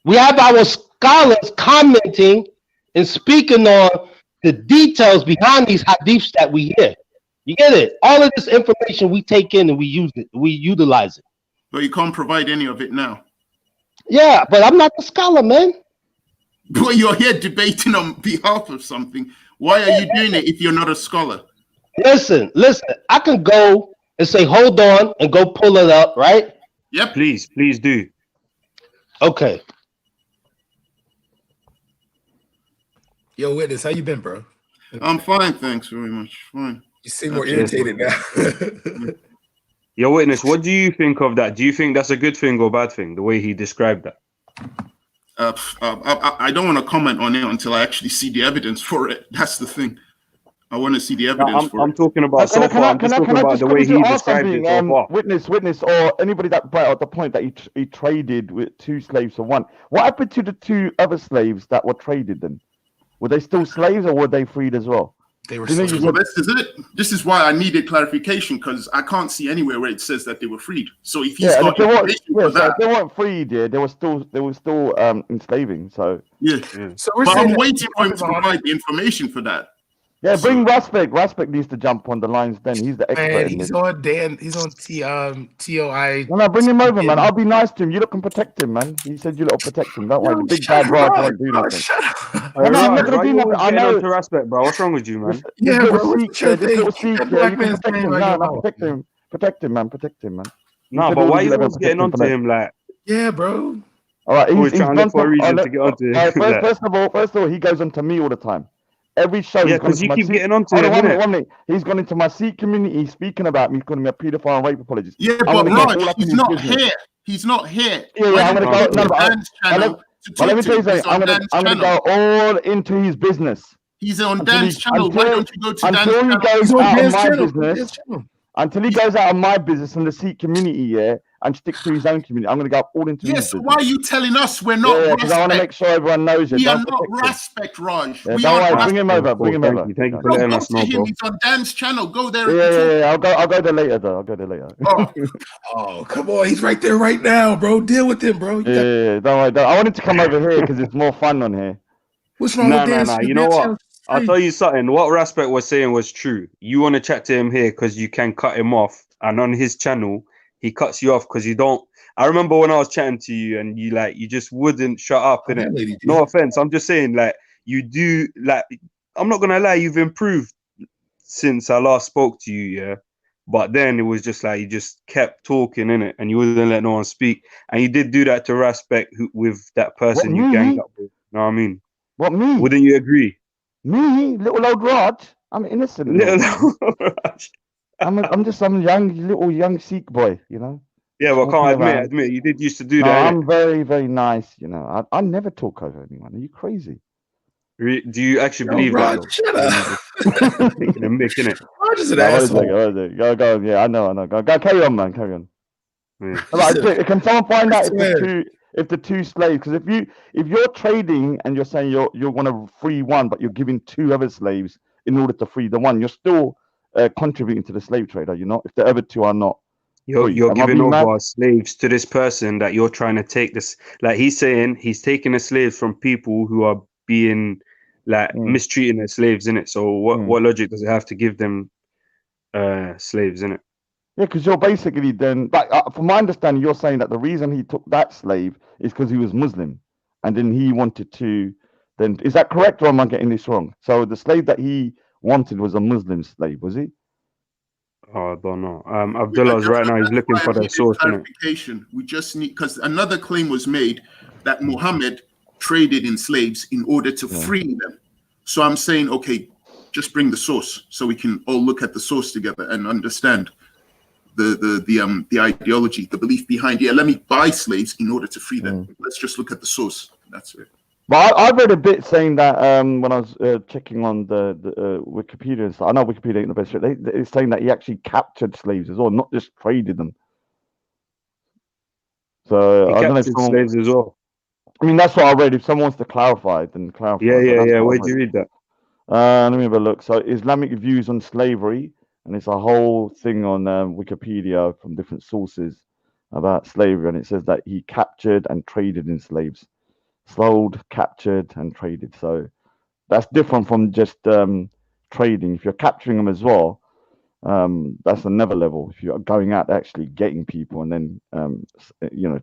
We have our scholars commenting and speaking on the details behind these hadiths that we hear. You get it? All of this information we take in and we use it. We utilize it. But you can't provide any of it now. Yeah, but I'm not a scholar, man. But you're here debating on behalf of something. Why are you doing it if you're not a scholar? Listen. I can go and say, hold on, and go pull it up, right? Yep. Please do. Okay. Yo, Witness, how you been, bro? I'm fine, thanks very much. Fine. You seem more irritated now. Your witness, what do you think of that? Do you think that's a good thing or bad thing, the way he described that? I don't want to comment on it until I actually see the evidence for it. That's the thing. I want to see the evidence for it. I'm talking about so far. I'm just talking about the way he described it so far. Witness, or anybody that brought out the point that he traded with 2 slaves for 1. What happened to the 2 other slaves that were traded then? Were they still slaves or were they freed as well? They were slaves. Well, this is it. This is why I needed clarification, because I can't see anywhere where it says that they were freed. So if he's got information for that, if they weren't freed, they were still enslaving. So So I'm waiting for him to provide the information for that. Yeah, bring Raspek. Raspek needs to jump on the lines. Then he's the expert. Man, he's on Dan. He's on TOI. No, bring him over, man. I'll be nice to him. You lot can protect him, man. He said you lot will protect him. Don't worry. The big bad Raj won't do nothing. I'm not gonna do nothing. I know. To Raspek, bro. What's wrong with you, man? Yeah, bro. This little Sikh, you can protect him. No, protect him, man. Protect him, man. No, but why you always getting onto him like? Yeah, bro. All right, he's trying to look for a reason to get onto him. First of all, he goes on to me all the time. Every show, because you keep getting onto him. One minute. He's gone into my Sikh community. He's speaking about me. He's calling me a paedophile and rape apologist. Yeah, but Raj, he's not here. He's not here. Yeah, I'm gonna go. Let me tell you something. I'm gonna go all into his business. He's on Dan's channel. Why don't you go to Dan's channel? Until he goes out of my business and the Sikh community, and sticks to his own community. I'm going to go all into his business. Why are you telling us we're not because I want to make sure everyone knows it. We are not Raspek, Raj. Don't worry, bring him over. Bring him over. Thank you for letting us know, bro. He's on Dan's channel. Go there. Yeah. I'll go there later, though. I'll go there later. Oh, come on. He's right there right now, bro. Deal with him, bro. Yeah. Don't worry. I wanted to come over here because it's more fun on here. What's wrong with Dan? No. You know what? I'll tell you something. What Raspek was saying was true. You want to chat to him here because you can cut him off, and on his channel, he cuts you off because you don't. I remember when I was chatting to you and you just wouldn't shut up, innit? No offense. I'm just saying, you do, I'm not gonna lie, you've improved since I last spoke to you, yeah. But then it was just you just kept talking, innit? And you wouldn't let no one speak. And you did do that to Raspek with that person you ganged up with. You know what I mean? What, me? Wouldn't you agree? Me? Little old Raj? I'm innocent. Little old Raj. I'm just some young Sikh boy, you know? Yeah, well, can't admit, you did used to do that. I'm very, very nice, you know. I never talk over anyone. Are you crazy? Do you actually believe that? Shut up. Taking a mic, innit? Raj is an asshole. Go. Yeah, I know. Go, carry on, man. Carry on. Yeah. Can someone find out if the two slaves? Because if you're trading and you're saying you're going to free one, but you're giving 2 other slaves in order to free the one, you're still contributing to the slave trade, are you not? If the other 2 are not. You're giving over slaves to this person that you're trying to take this. Like he's saying, he's taking the slaves from people who are being mistreating their slaves, innit? So what logic does it have to give them slaves, innit? Yeah, because you're basically then, from my understanding, you're saying that the reason he took that slave is because he was Muslim, and then he wanted to. Then is that correct, or am I getting this wrong? So the slave that he wanted was a Muslim slave, was he? Oh, I don't know. Abdullah's right now. He's looking for the source. Clarification. We just need, because another claim was made that Muhammad traded in slaves in order to free them. So I'm saying, okay, just bring the source so we can all look at the source together and understand the ideology, the belief behind. Yeah, let me buy slaves in order to free them. Let's just look at the source. That's it. But I read a bit saying that when I was checking on the Wikipedia and stuff. I know Wikipedia ain't the best. It's saying that he actually captured slaves as well, not just traded them. So I don't know if slaves as well. I mean, that's what I read. If someone wants to clarify, then clarify. Yeah. Where'd you read that? Let me have a look. So Islamic views on slavery, and it's a whole thing on Wikipedia from different sources about slavery, and it says that he captured and traded in slaves. Sold, captured, and traded. So that's different from just trading. If you're capturing them as well, that's another level. If you're going out actually getting people and then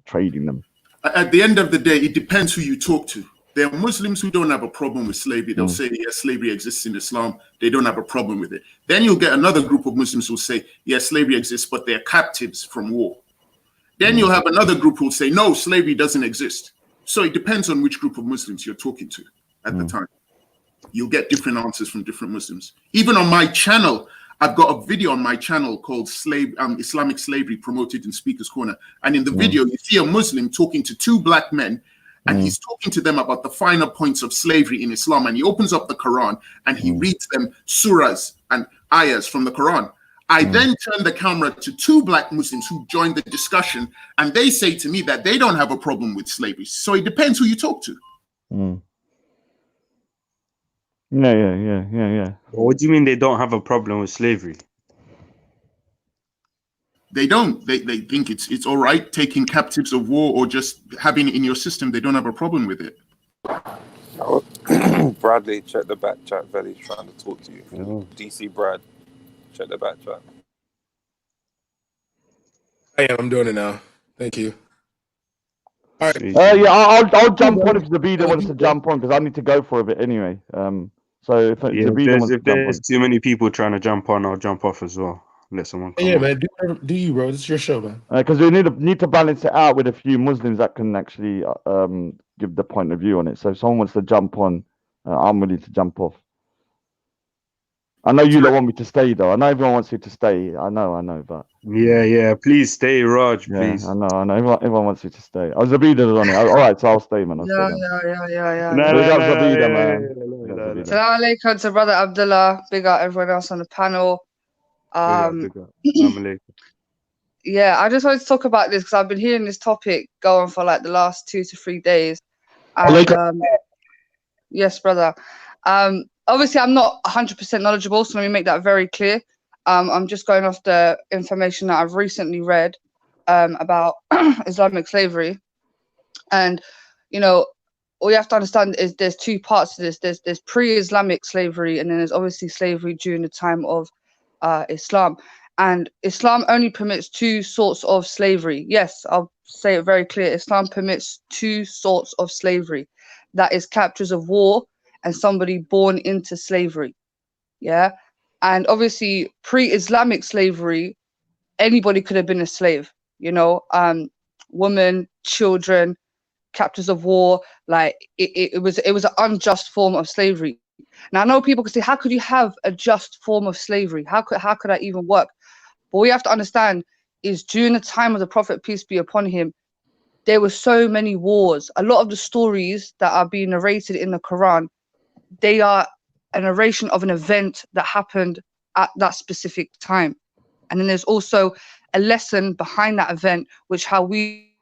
trading them. At the end of the day, it depends who you talk to. There are Muslims who don't have a problem with slavery. They'll say, yes, slavery exists in Islam. They don't have a problem with it. Then you'll get another group of Muslims who'll say, yes, slavery exists, but they're captives from war. Then you'll have another group who'll say, no, slavery doesn't exist. So it depends on which group of Muslims you're talking to at the time. You'll get different answers from different Muslims. Even on my channel, I've got a video on my channel called Islamic Slavery Promoted in Speaker's Corner. And in the video, you see a Muslim talking to two black men, and he's talking to them about the finer points of slavery in Islam. And he opens up the Quran and he reads them surahs and ayahs from the Quran. I then turn the camera to two black Muslims who joined the discussion, and they say to me that they don't have a problem with slavery. So it depends who you talk to. Yeah. What do you mean they don't have a problem with slavery? They don't. They think it's all right taking captives of war or just having it in your system. They don't have a problem with it. Bradley, check the back chat. Veli's trying to talk to you. DC Brad, check the back chat. I'm doing it now. Thank you. All right. Yeah, I'll jump on if Zabida wants to jump on, because I need to go for a bit anyway. So if there's too many people trying to jump on, I'll jump off as well. Let someone come on. Man, do you, bro? This is your show, man. Because we need to balance it out with a few Muslims that can actually give the point of view on it. So if someone wants to jump on, I'm willing to jump off. I know you don't want me to stay, though. I know everyone wants you to stay. I know, but yeah. Please stay, Raj. Please. I know. Everyone wants you to stay. Oh, Zabida's on it. All right, so I'll stay, man. Yeah. Zabida, man. Assalamu alaikum to brother Abdullah. Big up everyone else on the panel. Yeah, I just wanted to talk about this because I've been hearing this topic go on for like the last 2 to 3 days. And, yes, brother. Obviously, I'm not 100% knowledgeable, so let me make that very clear. I'm just going off the information that I've recently read about Islamic slavery. And, you know, all you have to understand is there's two parts to this. There's pre-Islamic slavery, and then there's obviously slavery during the time of Islam. And Islam only permits 2 sorts of slavery. Yes, I'll say it very clear. Islam permits 2 sorts of slavery. That is captures of war and somebody born into slavery. Yeah. And obviously pre-Islamic slavery, anybody could have been a slave, you know, women, children, captives of war. Like it was an unjust form of slavery. Now I know people can say, how could you have a just form of slavery? How could that even work? But what we have to understand is during the time of the Prophet, peace be upon him, there were so many wars. A lot of the stories that are being narrated in the Quran, they are a narration of an event that happened at that specific time. And then there's also a lesson behind that event, which how we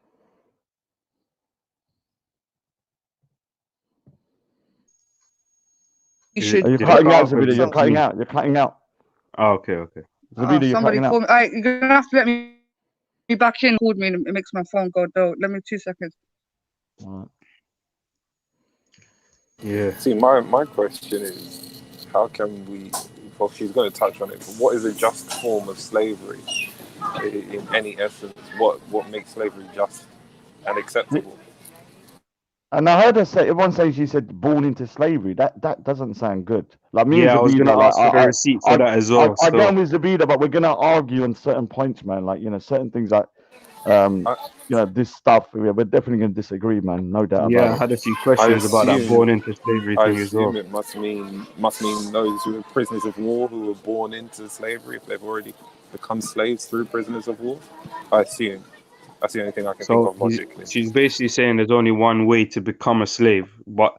should. You're cutting out, Zabida. You're cutting out. Oh, okay. Zabida, you're somebody cutting call out. me. All right, you're gonna have to let me back in. Called me and it makes my phone go down. Let me 2 seconds. Yeah. See, my question is, how can we? Well, she's going to touch on it. But what is a just form of slavery? In any essence, what makes slavery just and acceptable? And I heard her say, everyone says she said born into slavery. That doesn't sound good. Like me and I was Zabida, gonna ask for a receipt for that as well. I get on with Zabida, but we're gonna argue on certain points, man. Like, you know, certain things like you know, this stuff, we're definitely gonna disagree, man. No doubt about it. I had a few questions about that born into slavery thing as well. It must mean those who are prisoners of war who were born into slavery, if they've already become slaves through prisoners of war. I assume. That's the only thing I can think of logically. She's basically saying there's only one way to become a slave. But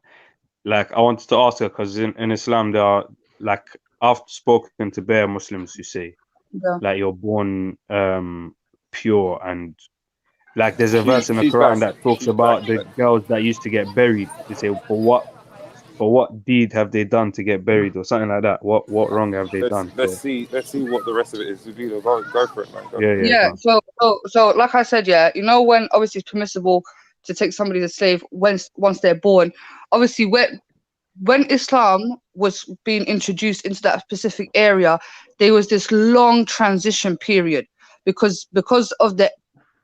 like, I wanted to ask her because in Islam there are, like, I've spoken to bare Muslims who say like you're born pure, and like there's a verse in the Quran that talks about the girls that used to get buried. They say, for what deed have they done to get buried, or something like that? What wrong have they done? Let's see what the rest of it is. Zabida, go for it, man. Yeah. So like I said, you know, when obviously it's permissible to take somebody as a slave once they're born. Obviously, when Islam was being introduced into that specific area, there was this long transition period because of the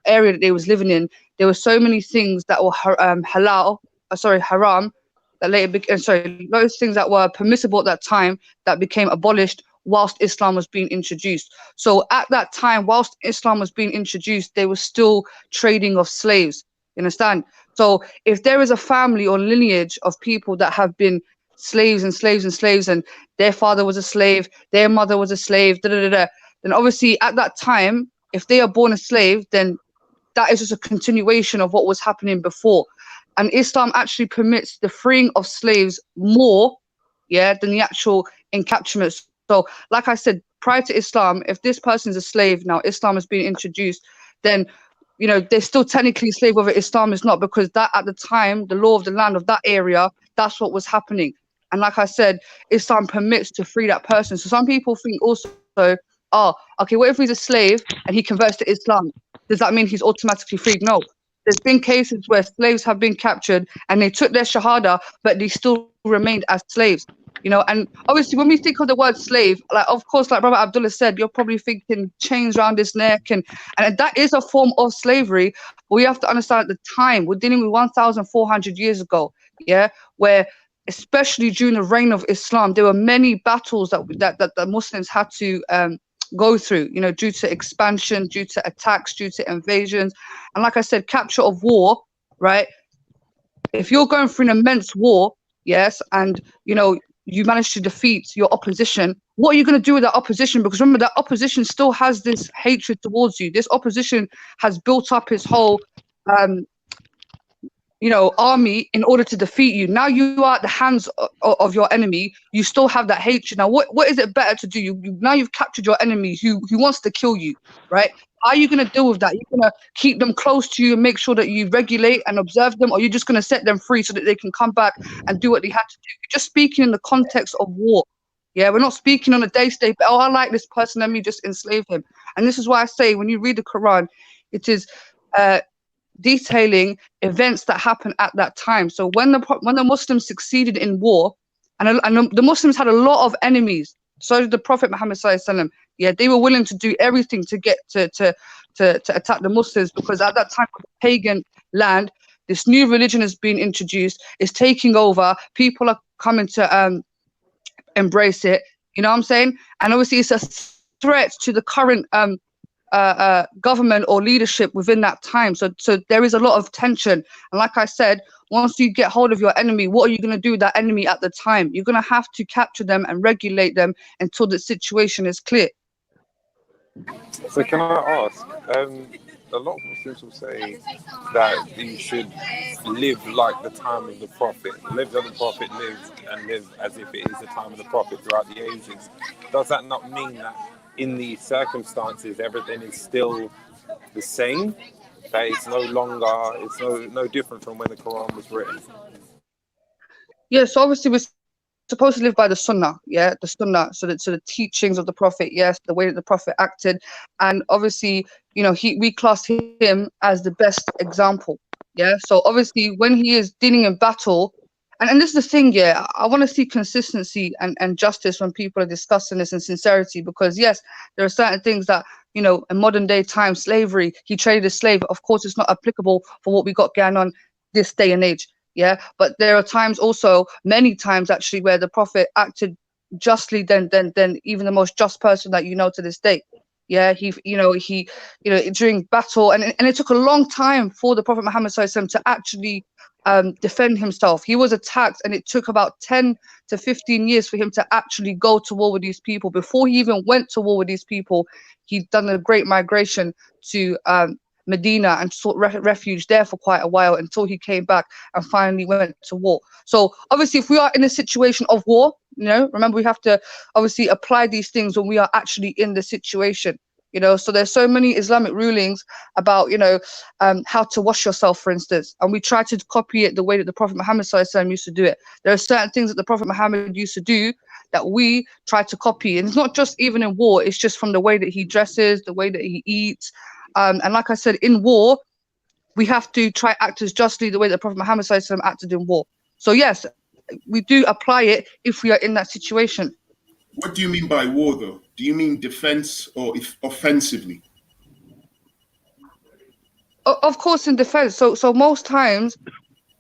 area that they was living in. There were so many things that were haram. That later those things that were permissible at that time that became abolished whilst Islam was being introduced. So at that time, whilst Islam was being introduced, they were still trading of slaves. You understand? So if there is a family or lineage of people that have been slaves and slaves and slaves, and their father was a slave, their mother was a slave, then obviously at that time, if they are born a slave, then that is just a continuation of what was happening before. And Islam actually permits the freeing of slaves more, than the actual encapsulation. So, like I said, prior to Islam, if this person is a slave, now Islam has been introduced, then they're still technically a slave, whether Islam is not, because that at the time, the law of the land of that area, that's what was happening. And like I said, Islam permits to free that person. So some people think also, oh, okay, what if he's a slave and he converts to Islam? Does that mean he's automatically freed? No. There's been cases where slaves have been captured and they took their shahada, but they still remained as slaves. And obviously when we think of the word slave, like, of course, like Brother Abdullah said, you're probably thinking chains around his neck, and that is a form of slavery. But we have to understand at the time, we're dealing with 1,400 years ago, where especially during the reign of Islam, there were many battles that the Muslims had to go through, due to expansion, due to attacks, due to invasions. And like I said, capture of war, right? If you're going through an immense war, yes, and you manage to defeat your opposition, what are you going to do with that opposition? Because remember, that opposition still has this hatred towards you. This opposition has built up his whole army in order to defeat you. Now you are at the hands of your enemy. You still have that hatred. Now, what is it better to do? Now you've captured your enemy who wants to kill you, right? How are you going to deal with that? You're going to keep them close to you and make sure that you regulate and observe them, or you're just going to set them free so that they can come back and do what they had to do? You're just speaking in the context of war. Yeah, we're not speaking on a day-to-day, oh, I like this person, let me just enslave him. And this is why I say, when you read the Quran, it is detailing events that happened at that time. So when the Muslims succeeded in war, and the Muslims had a lot of enemies, so did the Prophet Muhammad sallallahu alaihi wasallam. Yeah, they were willing to do everything to get to attack the Muslims, because at that time, pagan land, this new religion has been introduced, is taking over. People are coming to embrace it. You know what I'm saying? And obviously, it's a threat to the current government or leadership within that time. So there is a lot of tension. And like I said, once you get hold of your enemy, what are you going to do with that enemy at the time? You're going to have to capture them and regulate them until the situation is clear. So can I ask, a lot of Muslims will say that you should live like the time of the Prophet, live as the Prophet lived, and live as if it is the time of the Prophet throughout the ages. Does that not mean that in these circumstances everything is still the same? That it's no longer, it's no different from when the Quran was written? Yes, so obviously we're supposed to live by the Sunnah, the Sunnah, so the teachings of the Prophet, yes, the way that the Prophet acted, and obviously, we class him as the best example, So obviously, when he is dealing in battle, and this is the thing, I want to see consistency and justice when people are discussing this, and sincerity, because yes, there are certain things that, in modern day time, slavery, he traded a slave. Of course, it's not applicable for what we got going on this day and age. But there are times also, many times actually, where the Prophet acted justly than even the most just person that to this day. He during battle, and it took a long time for the Prophet Muhammad sallallahu alaihi wasallam to actually defend himself. He was attacked, and it took about 10 to 15 years for him to actually go to war with these people. Before he even went to war with these people, he'd done a great migration to Medina and sought refuge there for quite a while until he came back and finally went to war. So obviously, if we are in a situation of war, remember, we have to obviously apply these things when we are actually in the situation. So there's so many Islamic rulings about, how to wash yourself, for instance, and we try to copy it the way that the Prophet Muhammad sallallahu alaihi wasallam used to do it. There are certain things that the Prophet Muhammad used to do that we try to copy, and it's not just even in war, it's just from the way that he dresses, the way that he eats. And like I said, in war, we have to try act as justly the way that Prophet Muhammad sallallahu alaihi wasallam acted in war. So yes, we do apply it if we are in that situation. What do you mean by war, though? Do you mean defense or offensively? Of course, in defense. So most times,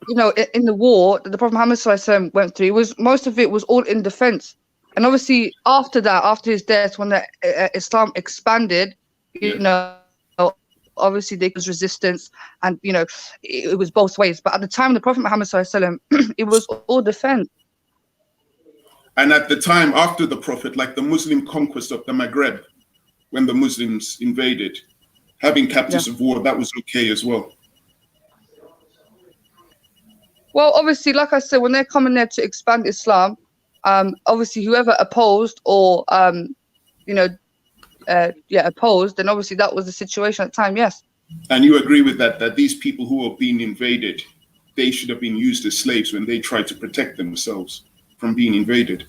in the war that the Prophet Muhammad sallallahu alaihi wasallam went through, most of it was all in defense. And obviously, after that, after his death, when the Islam expanded, obviously there was resistance, and it was both ways. But at the time of the Prophet Muhammad sallallahu alaihi wasallam, it was all defense. And at the time after the Prophet, like the Muslim conquest of the Maghreb, when the Muslims invaded, having captives of war, that was okay as well. Well, obviously, like I said, when they're coming there to expand Islam, obviously whoever opposed or opposed, then obviously that was the situation at the time. Yes. And you agree with that these people who are being invaded, they should have been used as slaves when they tried to protect themselves from being invaded.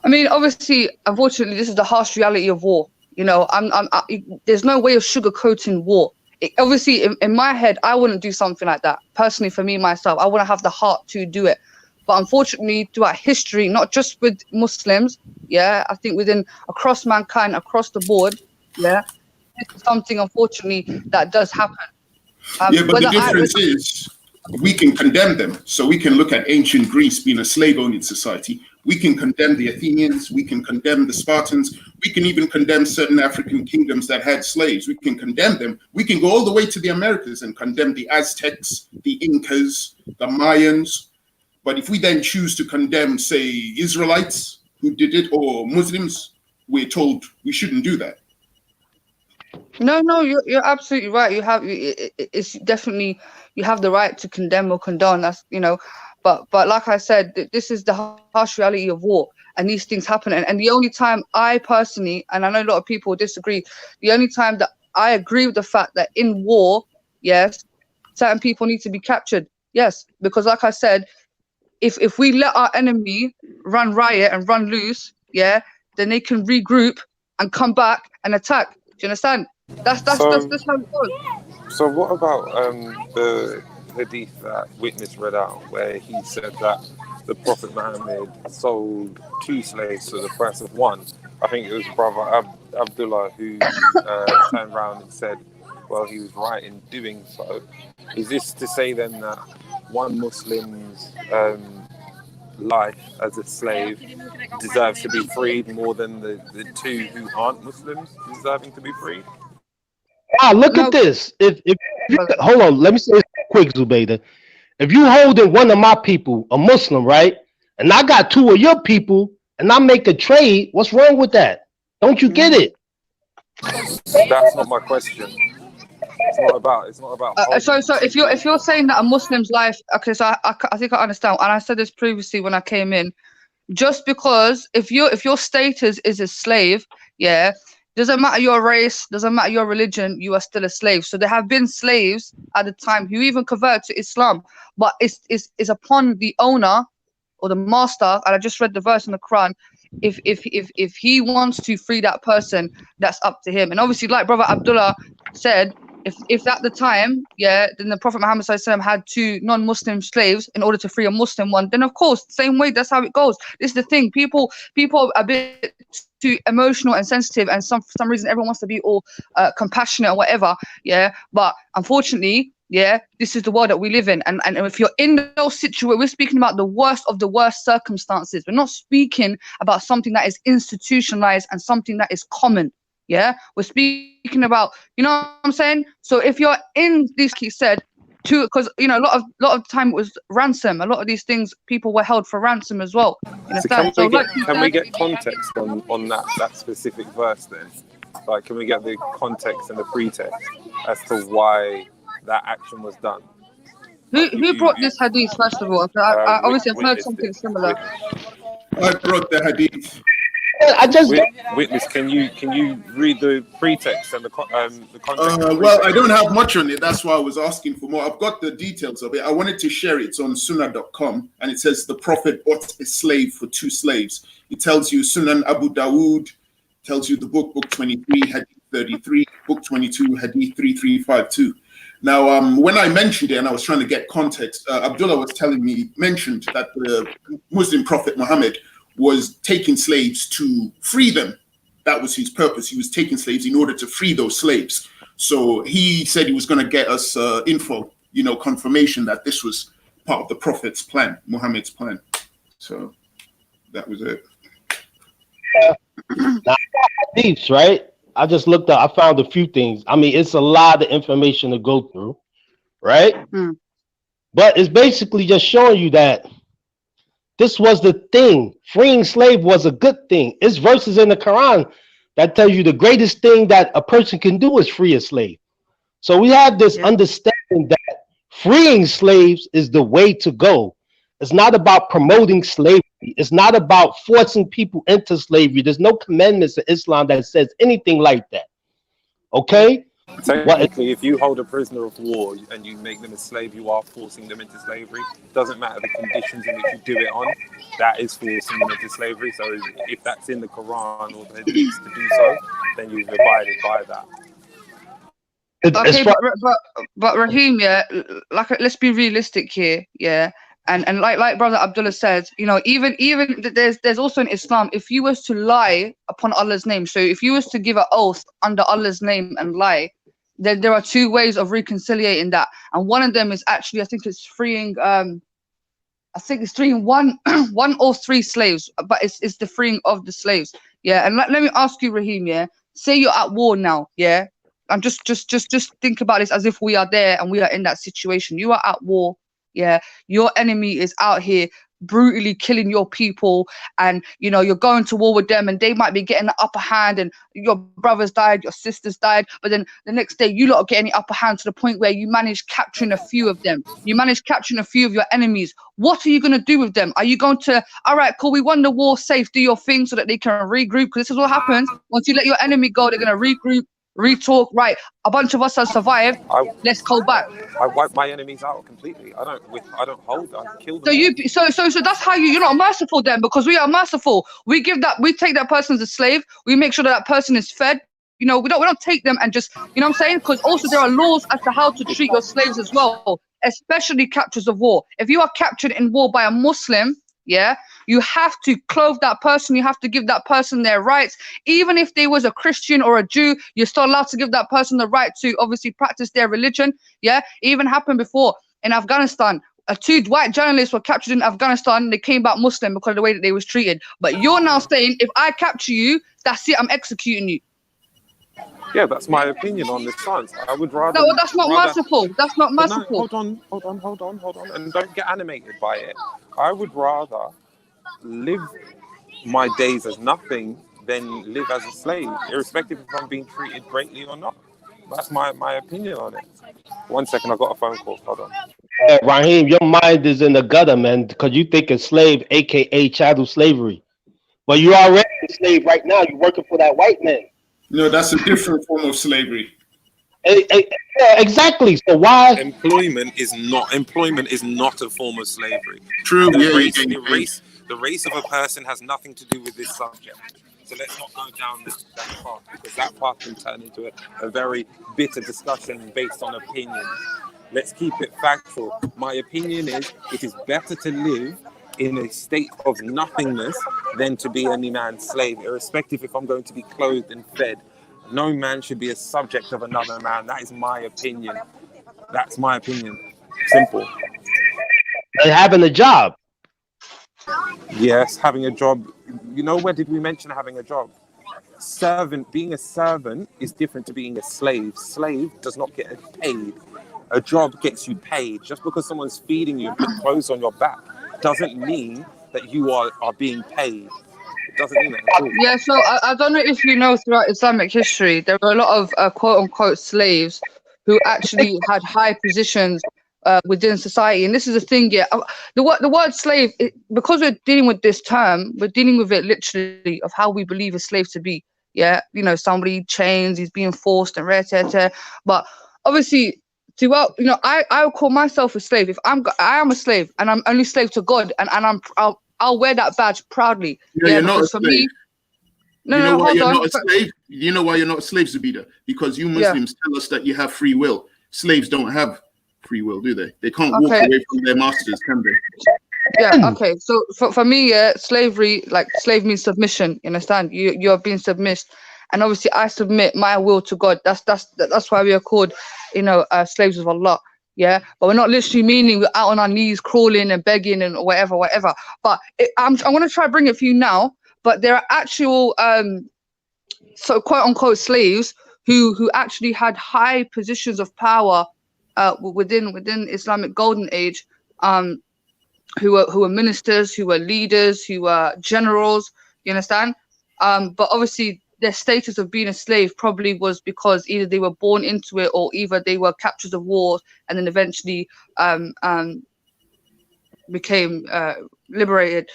I mean, obviously, unfortunately, this is the harsh reality of war. You know, there's no way of sugarcoating war. Obviously, in my head, I wouldn't do something like that. Personally, for me, myself, I wouldn't have the heart to do it. But unfortunately, throughout history, not just with Muslims, I think across mankind, across the board, it's something, unfortunately, that does happen. But the difference is we can condemn them. So we can look at ancient Greece being a slave-owning society. We can condemn the Athenians. We can condemn the Spartans. We can even condemn certain African kingdoms that had slaves. We can condemn them. We can go all the way to the Americas and condemn the Aztecs, the Incas, the Mayans. But if we then choose to condemn, say, Israelites who did it or Muslims, we're told we shouldn't do that. No, you're absolutely right. It's definitely, you have the right to condemn or condone. That's, but like I said, this is the harsh reality of war, and these things happen. And the only time I personally, and I know a lot of people disagree, the only time that I agree with the fact that in war, yes, certain people need to be captured. Yes, because like I said, if we let our enemy run riot and run loose, then they can regroup and come back and attack. Do you understand? That's how it goes. So what about the hadith that Witness read out, where he said that the Prophet Muhammad sold 2 slaves for the price of 1? I think it was brother Abdullah who turned around and said, well, he was right in doing so. Is this to say then that one Muslim's life as a slave deserves to be freed more than the 2 who aren't Muslims deserving to be freed? Look at this. If hold on, let me say this quick, Zubaydah. If you holding one of my people, a Muslim, right, and I got 2 of your people, and I make a trade, what's wrong with that? Don't you get it? That's not my question. It's not about. So if you're saying that a Muslim's life, okay, so I think I understand, and I said this previously when I came in. Just because if your status is a slave, doesn't matter your race, doesn't matter your religion, you are still a slave. So there have been slaves at the time who even convert to Islam, but it's upon the owner or the master. And I just read the verse in the Quran. If he wants to free that person, that's up to him. And obviously, like Brother Abdullah said, if at the time, then the Prophet Muhammad ﷺ had 2 non-Muslim slaves in order to free a Muslim one, then of course, same way, that's how it goes. This is the thing. People are a bit too emotional and sensitive, and for some reason everyone wants to be all compassionate or whatever. But unfortunately, this is the world that we live in. And if you're in those situations, we're speaking about the worst of the worst circumstances. We're not speaking about something that is institutionalized and something that is common. We're speaking about, you know what I'm saying? So if you're in this, he said, because a lot of time it was ransom. A lot of these things, people were held for ransom as well. Can we get context on that specific verse then? Like, can we get the context and the pretext as to why that action was done? Who brought this hadith first of all? I obviously I've heard something similar. I brought the hadith. Witness, can you read the pretext and the context? Well, I don't have much on it. That's why I was asking for more. I've got the details of it. I wanted to share it. It's on sunnah.com, and it says the Prophet bought a slave for 2 slaves. It tells you Sunan Abu Dawood, tells you the book 23, Hadith 33, book 22, Hadith 3352. Now, when I mentioned it and I was trying to get context, Abdullah was mentioned that the Muslim Prophet Muhammad was taking slaves to free them. That was his purpose. He was taking slaves in order to free those slaves. So he said he was going to get us info, confirmation that this was part of the Prophet's plan, Muhammad's plan. So that was it. Now, hadiths, right? I just looked up. I found a few things. I mean, it's a lot of information to go through, right? But it's basically just showing you that This was the thing. Freeing slave was a good thing. It's verses in the Quran that tells you the greatest thing that a person can do is free a slave. So we have this understanding that freeing slaves is the way to go. It's not about promoting slavery. It's not about forcing people into slavery. There's no commandments in Islam that says anything like that. Okay? Technically, if you hold a prisoner of war and you make them a slave, you are forcing them into slavery. It doesn't matter the conditions in which you do it on, that is forcing them into slavery. So if that's in the Quran or the Hadith to do so, then you've abided by that. Okay, but Raheem, yeah, like let's be realistic here, yeah. And like Brother Abdullah said, you know, even there's also in Islam, if you was to lie upon Allah's name, so if you was to give an oath under Allah's name and lie, then there are two ways of reconciliating that, and one of them is actually, I think it's freeing one or three slaves, but it's the freeing of the slaves, yeah. And let me ask you, Raheem, yeah, say you're at war now, yeah, and just think about this as if we are there and we are in that situation. You are at war. Yeah, your enemy is out here brutally killing your people, and you know you're going to war with them, and they might be getting the upper hand, and your brothers died, your sisters died, but then the next day you lot are getting the upper hand to the point where you manage capturing a few of them. You manage capturing a few of your enemies. What are you going to do with them? Are you going to, all right, cool, we won the war, safe, do your thing so that they can regroup? Because this is what happens once you let your enemy go. They're going to regroup, retalk, right, a bunch of us have survived, let's go back. I wipe my enemies out completely. I don't hold, I kill them. So that's how you're not merciful then, because we are merciful. We take that person as a slave, we make sure that person is fed. You know, we don't take them and just, you know what I'm saying? Because also there are laws as to how to treat your slaves as well, especially captures of war. If you are captured in war by a Muslim, yeah, you have to clothe that person, you have to give that person their rights. Even if they was a Christian or a Jew, you're still allowed to give that person the right to obviously practice their religion. Yeah, it even happened before in Afghanistan. Two white journalists were captured in Afghanistan and they came back Muslim because of the way that they was treated. But you're now saying if I capture you, that's it, I'm executing you. Yeah, that's my opinion on this science. I would rather. No, that's not merciful. That's not merciful. No, hold on, and don't get animated by it. I would rather live my days as nothing than live as a slave, irrespective if I'm being treated greatly or not. That's my opinion on it. 1 second, I got a phone call. Hold on. Raheem, your mind is in the gutter, man, because you think a slave, aka chattel slavery, but you're already a slave right now. You're working for that white man. No, that's a different form of slavery. Yeah, exactly. So why employment is not a form of slavery. True. The race of a person has nothing to do with this subject. So let's not go down that path, because that path can turn into a very bitter discussion based on opinion. Let's keep it factual. My opinion is it is better to live in a state of nothingness than to be any man's slave, irrespective if I'm going to be clothed and fed. No man should be a subject of another man. That is my opinion. That's my opinion. Simple. And having a job. Yes, having a job. You know, where did we mention having a job? Being a servant is different to being a slave. Slave does not get paid. A job gets you paid. Just because someone's feeding you and putting clothes on your back doesn't mean that you are being paid. It doesn't mean that at all. Yeah, so I don't know if you know, throughout Islamic history, there were a lot of quote-unquote slaves who actually had high positions within society. And this is the thing, yeah, the word slave, because we're dealing with this term, we're dealing with it literally of how we believe a slave to be. Yeah, you know, somebody chains, he's being forced and rare. But obviously, throughout, you know, I would call myself a slave. If I am a slave, and I'm only slave to God, and I'll wear that badge proudly. Yeah, you're not a slave. Me, you know why you're not a slave? You know why you're not a slave, Zubida? Because you Muslims tell us that you have free will. Slaves don't have free will, do they? They can't walk away from their masters, can they? Yeah, okay. So for me, slavery, like slave means submission. You understand? You're being submissive. And obviously I submit my will to God. That's why we are called, you know, slaves of Allah. Yeah, but we're not literally meaning we're out on our knees crawling and begging and whatever. But I'm going to try to bring it for you now. But there are actual so quote unquote slaves who actually had high positions of power within Islamic golden age. who were ministers, who were leaders, who were generals. You understand? But obviously their status of being a slave probably was because either they were born into it or either they were captives of war and then eventually became liberated.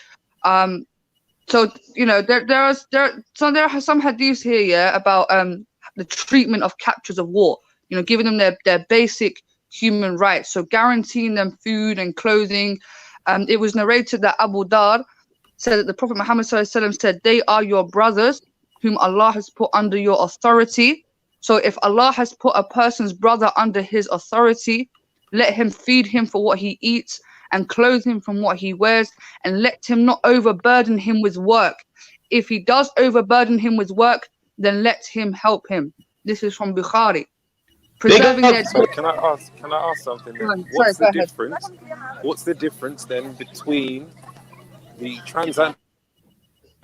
So you know there are some hadiths here, yeah, about the treatment of captives of war. You know, giving them their basic human rights, so guaranteeing them food and clothing. It was narrated that Abu Dar said that the Prophet Muhammad ﷺ said, "They are your brothers, whom Allah has put under your authority. So if Allah has put a person's brother under his authority, let him feed him for what he eats and clothe him from what he wears, and let him not overburden him with work. If he does overburden him with work, then let him help him." This is from Bukhari. Preserving their Can I ask something then? What's the difference then between the transatlantic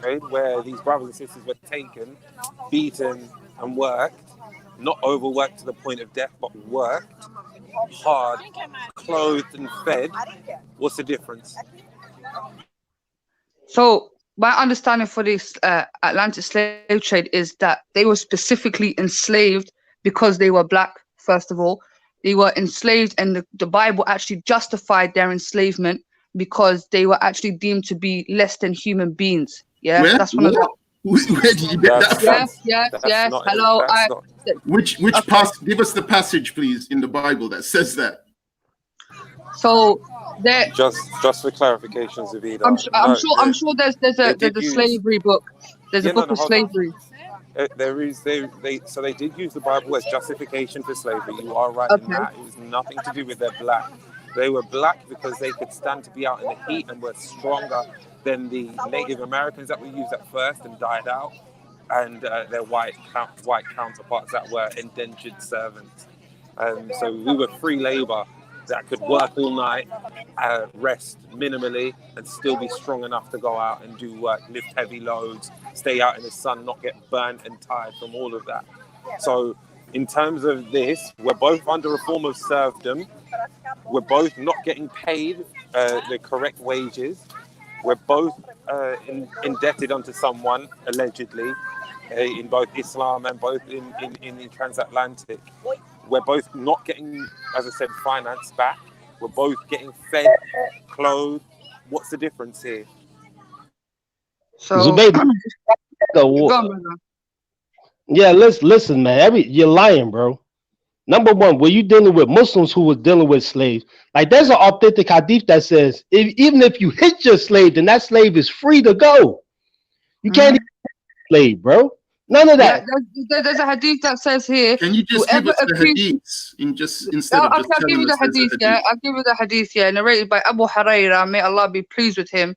trade, where these brothers and sisters were taken, beaten and worked, not overworked to the point of death, but worked hard, clothed and fed? What's the difference? So my understanding for this Atlantic slave trade is that they were specifically enslaved because they were black. First of all, they were enslaved, and the Bible actually justified their enslavement because they were actually deemed to be less than human beings. Yeah, that's one of the. Where did you get that from? Yes. Hello. Which give us the passage, please, in the Bible that says that. So there. Just for clarification, Zavida. I'm sure there's a slavery book. There's a book of slavery. So they did use the Bible as justification for slavery. You are right in that. It was nothing to do with their black. They were black because they could stand to be out in the heat and were stronger than the Native Americans that were used at first and died out, and their white counterparts that were indentured servants. So we were free labor that could work all night, rest minimally, and still be strong enough to go out and do work, lift heavy loads, stay out in the sun, not get burnt and tired from all of that. So in terms of this, we're both under a form of serfdom. We're both not getting paid the correct wages. We're both indebted unto someone, allegedly, in both Islam and both in the transatlantic. We're both not getting, as I said, finance back. We're both getting fed, clothed. What's the difference here? So yeah, listen, man. You're lying, bro. Number one, were you dealing with Muslims who were dealing with slaves? Like, there's an authentic hadith that says, even if you hit your slave, then that slave is free to go. You can't even hit a slave, bro. None of that. Yeah, there's a hadith that says here. Can you just give us the hadiths instead of just I'll give you the hadith. Yeah, I'll give you the hadith. Yeah, narrated by Abu Hurairah. May Allah be pleased with him.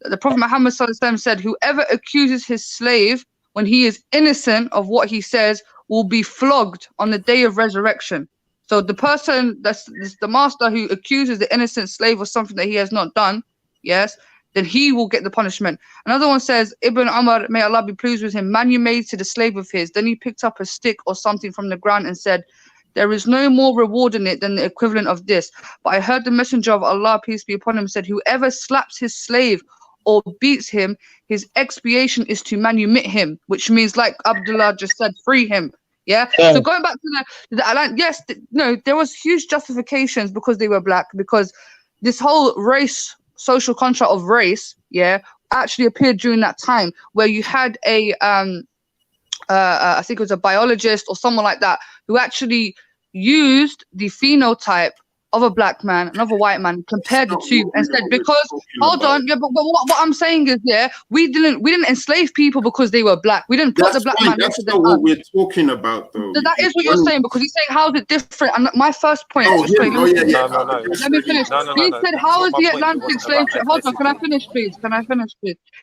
The Prophet Muhammad ﷺ said, "Whoever accuses his slave when he is innocent of what he says will be flogged on the day of resurrection." So the person that's the master who accuses the innocent slave of something that he has not done, yes, then he will get the punishment. Another one says, Ibn Umar, may Allah be pleased with him, manumitted a slave of his. Then he picked up a stick or something from the ground and said, "There is no more reward in it than the equivalent of this. But I heard the messenger of Allah, peace be upon him, said, whoever slaps his slave or beats him, his expiation is to manumit him," which means, like Abdullah just said, free him. Yeah. So going back to the Atlantic, yes, no, there was huge justifications because they were black, because this whole race, social contract of race, yeah, actually appeared during that time where you had a I think it was a biologist or someone like that who actually used the phenotype of a black man and of a white man, compared the two, and said, because hold on, yeah, but what I'm saying is, yeah, we didn't enslave people because they were black. We didn't put the black man. That's not what we're talking about, though. So that is what you're saying, because he's saying how is it different? And my first point. No. Let me finish. He said, "How is the Atlantic slave trade?" Hold on, can I finish, please?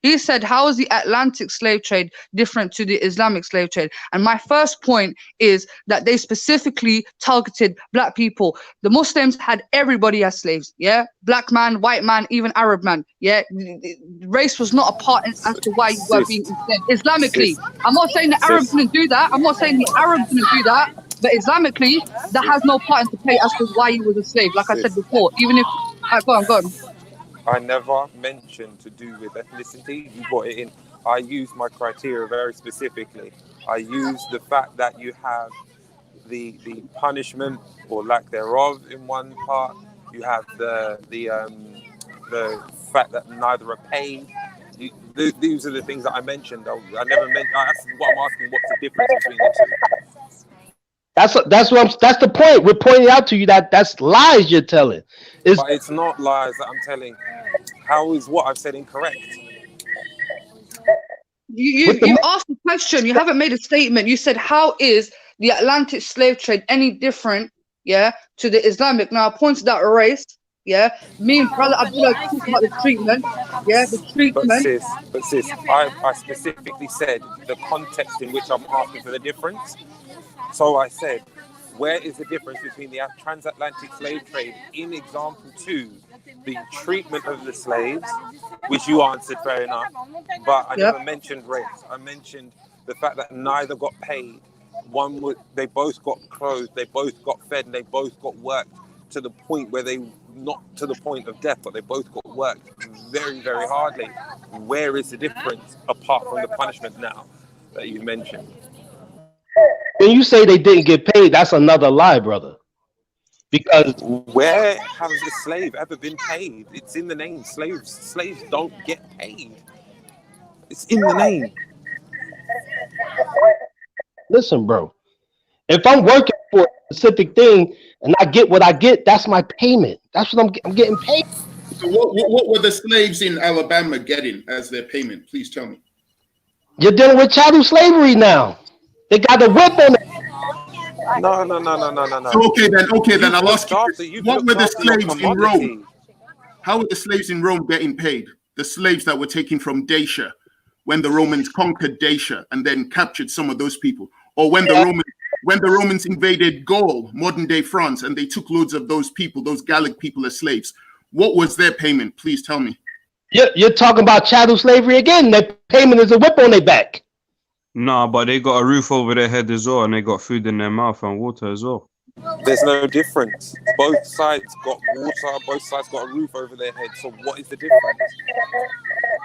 He said, "How is the Atlantic slave trade different to the Islamic slave trade?" And my first point is that they specifically targeted black people. The Muslims had everybody as slaves, yeah, black man, white man, even Arab man, yeah. Race was not a part as to why you were being enslaved. Islamically, I'm not saying the Arabs didn't do that. But Islamically, that has no part to play as to why you was a slave. Like I said before, even if go on. I never mentioned to do with ethnicity. You got it in. I used my criteria very specifically. I used the fact that you have the punishment or lack thereof in one part. You have the fact that neither are paid. These are the things that I mentioned. I never mentioned. That's what I'm asking. What's the difference between the two? That's the point. We're pointing out to you that that's lies you're telling. But it's not lies that I'm telling. How is what I've said incorrect? You asked a question. You haven't made a statement. You said, how is the Atlantic slave trade any different, yeah, to the Islamic? Now I pointed out a race, yeah. Me and brother Abdullah talked about the treatment, yeah, the treatment. But sis, I specifically said the context in which I'm asking for the difference. So I said, where is the difference between the transatlantic slave trade in example 2, the treatment of the slaves, which you answered fair enough, but I never mentioned race. I mentioned the fact that neither got paid. They both got clothed, they both got fed, and they both got worked to the point where they, not to the point of death, but they both got worked very, very hardly. Where is the difference apart from the punishment now that you mentioned? When you say they didn't get paid, that's another lie, brother. Because where has the slave ever been paid? It's in the name. Slaves don't get paid. It's in the name. Listen, bro. If I'm working for a specific thing and I get what I get, that's my payment. That's what I'm getting paid. So what were the slaves in Alabama getting as their payment? Please tell me. You're dealing with chattel slavery now. They got the whip on it. No. So, okay then. I'll ask you. What were the slaves in Rome? How were the slaves in Rome getting paid? The slaves that were taken from Dacia when the Romans conquered Dacia and then captured some of those people, or when the Romans invaded Gaul, modern day France, and they took loads of those people, those Gallic people, as slaves. What was their payment? Please tell me. You're talking about chattel slavery again. Their payment is a whip on their back. No, but they got a roof over their head as well, and they got food in their mouth and water as well. There's no difference. Both sides got water, both sides got a roof over their head. So what is the difference?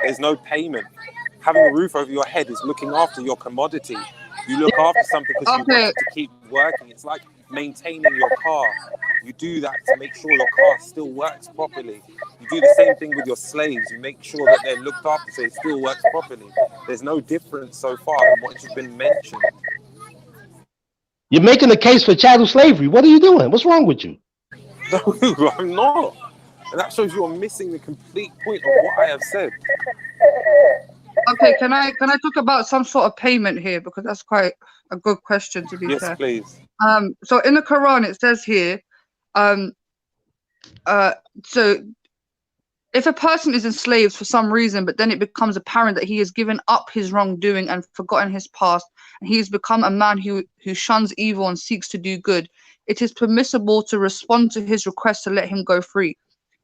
There's no payment. Having a roof over your head is looking after your commodity. You look after something because you want it to keep working. It's like maintaining your car. You do that to make sure your car still works properly. You do the same thing with your slaves. You make sure that they're looked after so it still works properly. There's no difference so far in what has been mentioned. You're making a case for chattel slavery. What are you doing? What's wrong with you? No, I'm not. And that shows you're missing the complete point of what I have said. Okay, can I talk about some sort of payment here, because that's quite a good question to be fair. Yes, please. So in the Quran it says here, so if a person is enslaved for some reason, but then it becomes apparent that he has given up his wrongdoing and forgotten his past, and he has become a man who shuns evil and seeks to do good, it is permissible to respond to his request to let him go free.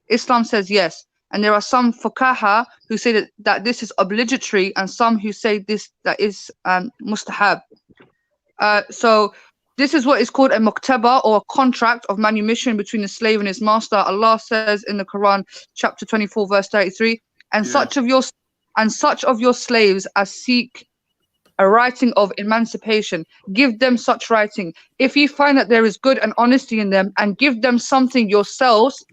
Islam says yes. And there are some fuqaha who say that this is obligatory, and some who say that is mustahab. So this is what is called a muktaba, or a contract of manumission between the slave and his master. Allah says in the Quran, chapter 24, verse 33, and such of your slaves as seek a writing of emancipation, give them such writing. If you find that there is good and honesty in them, and give them something yourselves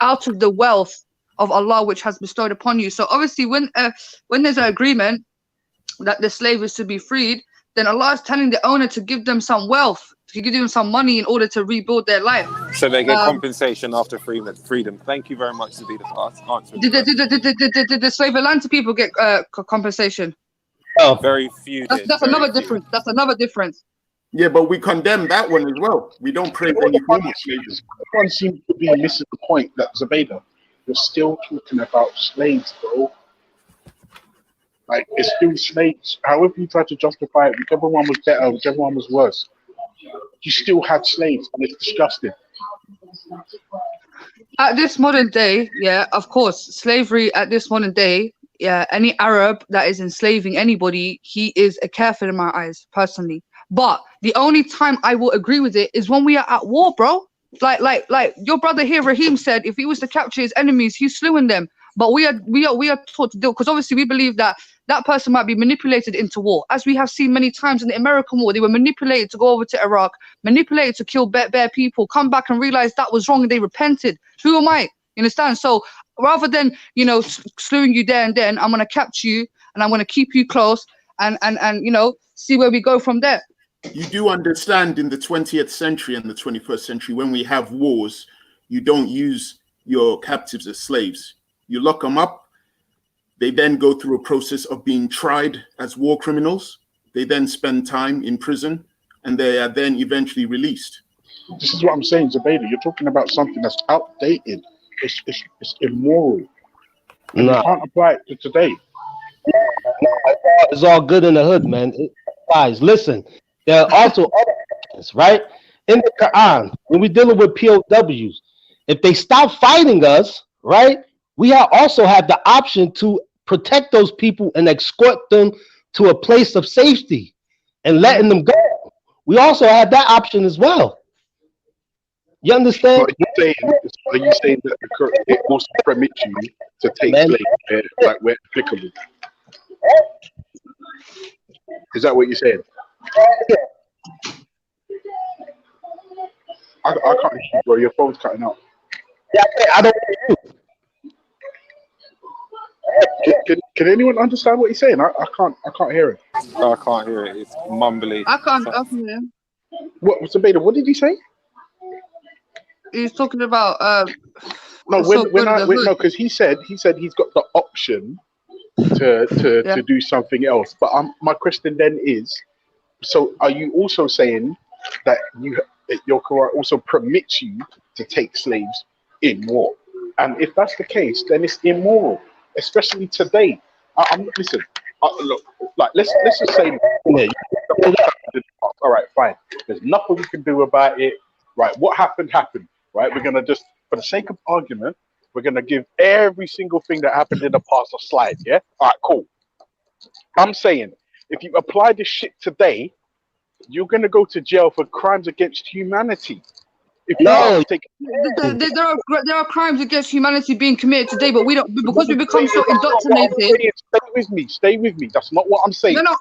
out of the wealth of Allah which has bestowed upon you. So obviously when there's an agreement that the slave is to be freed, then Allah is telling the owner to give them some wealth, to give them some money in order to rebuild their life. So they get compensation after freedom. Thank you very much, Zabida, for answering. Did the slave Atlanta people get compensation? Oh, very few. That's another difference. That's another difference. Yeah, but we condemn that one as well. We don't praise any form of slavery. Everyone seems to be missing the point that Zabeda, you're still talking about slaves, bro. Like, it's still slaves. However you try to justify it, whichever one was better, whichever one was worse, you still had slaves, and it's disgusting. At this modern day, yeah, of course, slavery at this modern day, yeah, any Arab that is enslaving anybody, he is a kafir in my eyes, personally. But the only time I will agree with it is when we are at war, bro. Like your brother here, Raheem, said if he was to capture his enemies, he's slewing them. but we are taught to deal, because obviously we believe that that person might be manipulated into war, as we have seen many times in the American war. They were manipulated to go over to Iraq, manipulated to kill bare people, come back and realize that was wrong and they repented. Who am I? You understand? So rather than, you know, slewing you there and then, I'm gonna capture you and I'm gonna keep you close and you know, see where we go from there. You do understand in the 20th century and the 21st century, when we have wars, you don't use your captives as slaves. You lock them up. They then go through a process of being tried as war criminals. They then spend time in prison, and they are then eventually released. This is what I'm saying, Zubaydah. You're talking about something that's outdated. It's immoral. And you can't apply it to today. It's all good in the hood, man. Guys, listen. There are also other actions, right? In the Quran, when we're dealing with POWs, if they stop fighting us, right, we also have the option to protect those people and escort them to a place of safety and letting them go. We also have that option as well. You understand? Are you saying that it also permits you to take slaves like where applicable? Is that what you're saying? I can't hear you, bro. Your phone's cutting out. Yeah, I don't hear you. Can anyone understand what he's saying? I can't hear it. I can't hear it. It's mumbly. I can hear. What, Zubaydah, what did he say? He's talking about no, because he said he's got the option to do something else. But my question then is, so are you also saying that your Quran also permits you to take slaves in war? And if that's the case, then it's immoral, especially today. Listen, look, like let's just say, all right, fine. There's nothing we can do about it. Right, what happened. Right, we're gonna just, for the sake of argument, we're gonna give every single thing that happened in the past a slide. Yeah. All right, cool. I'm saying, if you apply this shit today, you're gonna go to jail for crimes against humanity. If there are crimes against humanity being committed today, but we don't, because we become so indoctrinated. Stay with me. That's not what I'm saying. No,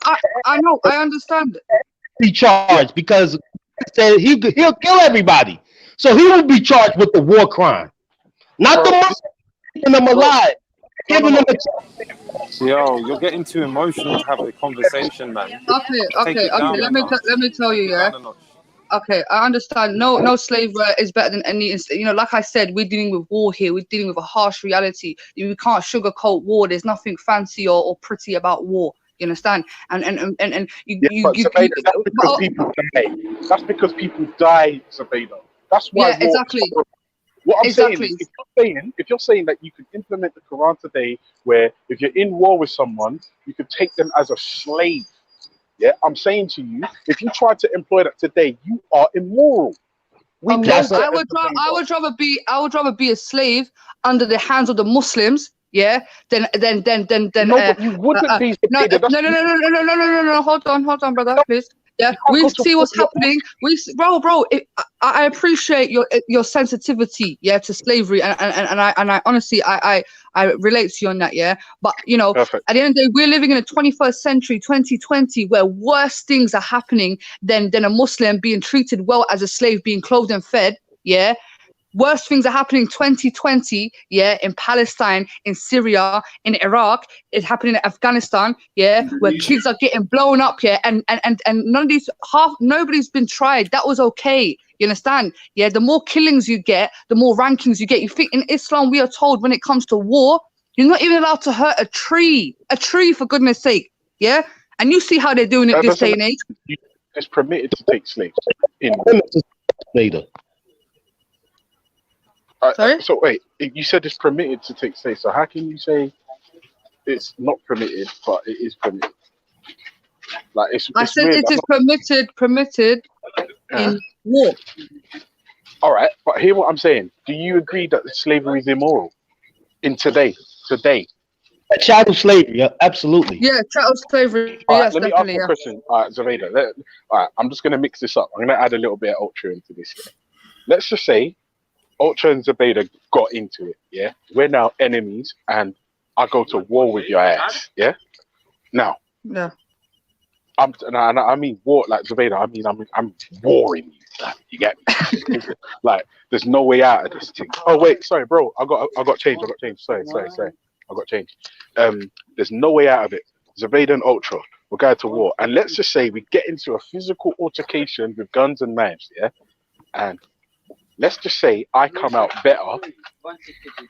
I know, I understand. Be charged because he'll kill everybody, so he will be charged with the war crime, not the Muslims keeping them alive, giving them a. Yo, you're getting too emotional to have a conversation, man. Okay. Let me tell you, yeah. Okay, I understand. No slave is better than any. You know, like I said, we're dealing with war here. We're dealing with a harsh reality. We can't sugarcoat war. There's nothing fancy or pretty about war. You understand? And that's because people die, Zubaydah. That's why. Yeah, exactly. What I'm saying is, if you're saying that you could implement the Quran today, where if you're in war with someone, you could take them as a slave. Yeah, I'm saying to you, if you try to employ that today, you are immoral. I would rather be a slave under the hands of the Muslims. Yeah, then. No, but you wouldn't be. No. Hold on, brother, please. Yeah, we see what's happening. Bro. I appreciate your sensitivity, yeah, to slavery, and I honestly I relate to you on that, yeah. But you know, Perfect. At the end of the day, we're living in a 21st century, 2020, where worse things are happening than a Muslim being treated well as a slave, being clothed and fed, yeah. Worst things are happening 2020, yeah, in Palestine, in Syria, in Iraq. It's happening in Afghanistan, yeah, where kids are getting blown up, yeah, and none of these, nobody's been tried. That was okay. You understand? Yeah, the more killings you get, the more rankings you get. You think in Islam we are told when it comes to war, you're not even allowed to hurt a tree for goodness sake, yeah. And you see how they're doing it this day and age. It's permitted to take slaves in later. Sorry? So wait, you said it's permitted to take slaves. So how can you say it's not permitted, but it is permitted? Like I said it is permitted in war. All right, but hear what I'm saying. Do you agree that slavery is immoral in today? Chattel slavery, yeah, absolutely. Yeah, chattel slavery. Right, yes, let me ask you a question. All right, Zubaydah. All right, I'm just going to mix this up. I'm going to add a little bit of ultra into this. Let's just say Ultra and Zebeda got into it, yeah? We're now enemies, and I go to war with your ass, yeah? Now, Yeah. I mean war, like Zebeda, I mean, I'm warring you, like, you get me? Like, there's no way out of this thing. Oh, wait, sorry, bro, I got change, sorry, I got change. There's no way out of it. Zebeda and Ultra, we're going to war, and let's just say we get into a physical altercation with guns and knives, yeah? And let's just say I come out better,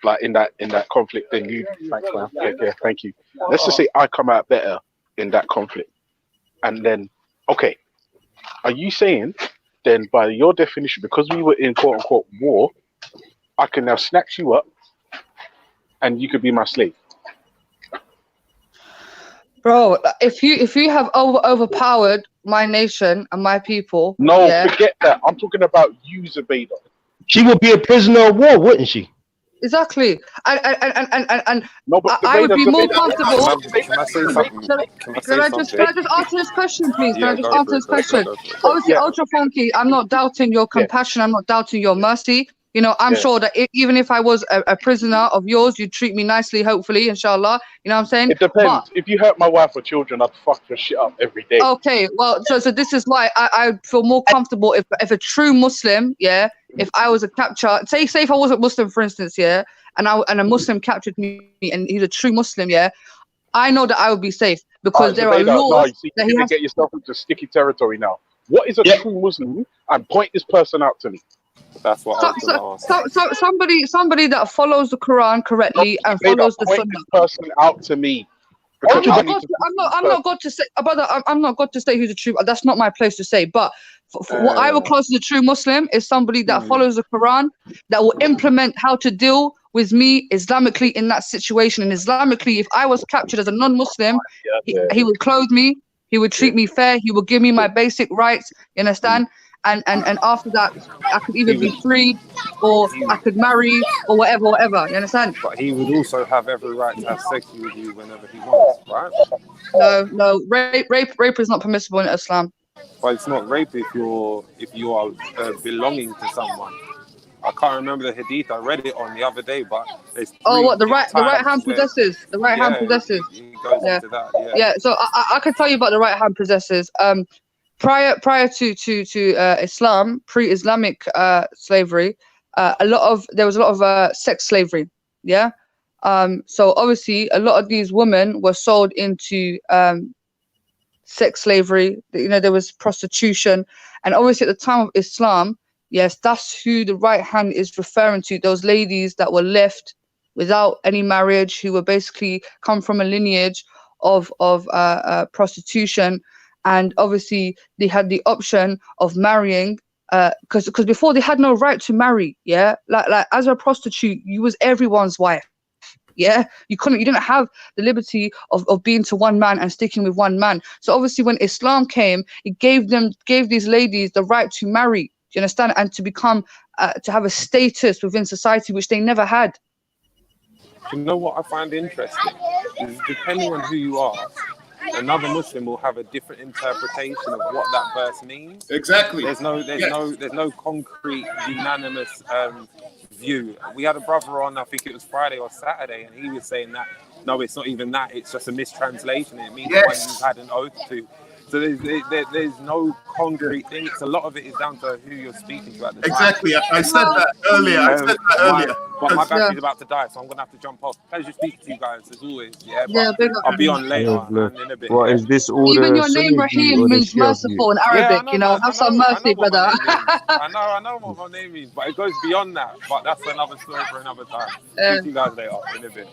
like in that conflict than you. Thanks, man. Yeah, thank you. Let's just say I come out better in that conflict, and then, okay, are you saying then, by your definition, because we were in quote unquote war, I can now snatch you up, and you could be my slave? Bro, if you have overpowered my nation and my people, No, yeah, forget that. I'm talking about you, Zebeda. She would be a prisoner of war, wouldn't she? exactly. And No, but I would be more Zebeda- comfortable. Can I say something? Can I say Can I just something? answer this question, please? Can Yeah, I just go answer for it, this go for it, question? go for it. Obviously, Yeah. Ultra Funky, I'm not doubting your compassion. I'm not doubting your mercy. You know, I'm Yeah. sure that even if I was a prisoner of yours, you'd treat me nicely, hopefully, inshallah. You know what I'm saying? It depends. But If you hurt my wife or children, I'd fuck your shit up every day. okay, well, so this is why I feel more comfortable if a true Muslim, yeah, if I was a capture, say if I wasn't Muslim, for instance, yeah, and a Muslim captured me and he's a true Muslim, yeah, I know that I would be safe because there are Zebeda, laws no, you see, that you're he gonna has. get yourself into sticky territory now. What is a true Muslim? And point this person out to me. That's what I was going to ask. Somebody that follows the Quran correctly and Zebeda, follows the point Sunnah. this person out to me. I'm Because I not need God. to I'm not God to say, brother. I'm not God to say who's a true. That's not my place to say. But for what I would class as a true Muslim is somebody that follows the Quran, that will implement how to deal with me Islamically in that situation. And Islamically, if I was captured as a non-Muslim, he would clothe me, he would treat me fair, he would give me my basic rights. You understand? And after that, I could either be freed or I could marry or whatever. You understand? But he would also have every right to have sex with you whenever he wants, right? No. Rape is not permissible in Islam. But it's not rape if you are belonging to someone. I can't remember the hadith. I read it on the other day, but there's What the right hand times where- possesses? The right hand Yeah, possesses. He goes Yeah. into that. Yeah. So I can tell you about the right hand possessors. Prior to Islam, pre-Islamic slavery, there was a lot of sex slavery. Yeah. So obviously a lot of these women were sold into sex slavery. You know, there was prostitution, and obviously at the time of Islam, yes, that's who the right hand is referring to. Those ladies that were left without any marriage, who were basically come from a lineage of prostitution. And obviously they had the option of marrying, because before they had no right to marry. Yeah, like as a prostitute, you was everyone's wife. Yeah, you didn't have the liberty of being to one man and sticking with one man. So obviously when Islam came, it gave these ladies the right to marry. Do you understand? And to become to have a status within society which they never had. You know what I find interesting is depending on who you are, another Muslim will have a different interpretation of what that verse means. Exactly. There's no concrete unanimous view. We had a brother on, I think it was Friday or Saturday, and he was saying that no, it's not even that. It's just a mistranslation. It means one you've had an oath to. So there's no concrete thing. It's a lot of it is down to who you're speaking to at the time. Exactly. I said that earlier. But my battery's about to die, so I'm gonna have to jump off. Pleasure speaking to you guys as always. Yeah, but big up. I'll be on later and in a bit. What is this order? Even your name Rahim means merciful in Arabic. I You know, know, have some mercy, brother. I know what my name means, but it goes beyond that. But that's another story for another time. See you guys later in a bit.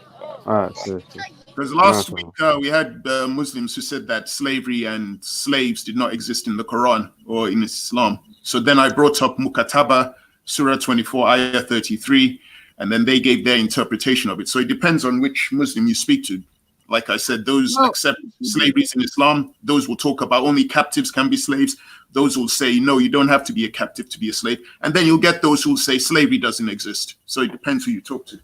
Alright, so Because last week we had Muslims who said that slavery and slaves did not exist in the Quran or in Islam. So then I brought up Mukataba, Surah 24, Ayah 33, and then they gave their interpretation of it. So it depends on which Muslim you speak to. Like I said, those accept slavery in Islam. Those will talk about only captives can be slaves. Those will say, no, you don't have to be a captive to be a slave. And then you'll get those who will say slavery doesn't exist. So it depends who you talk to.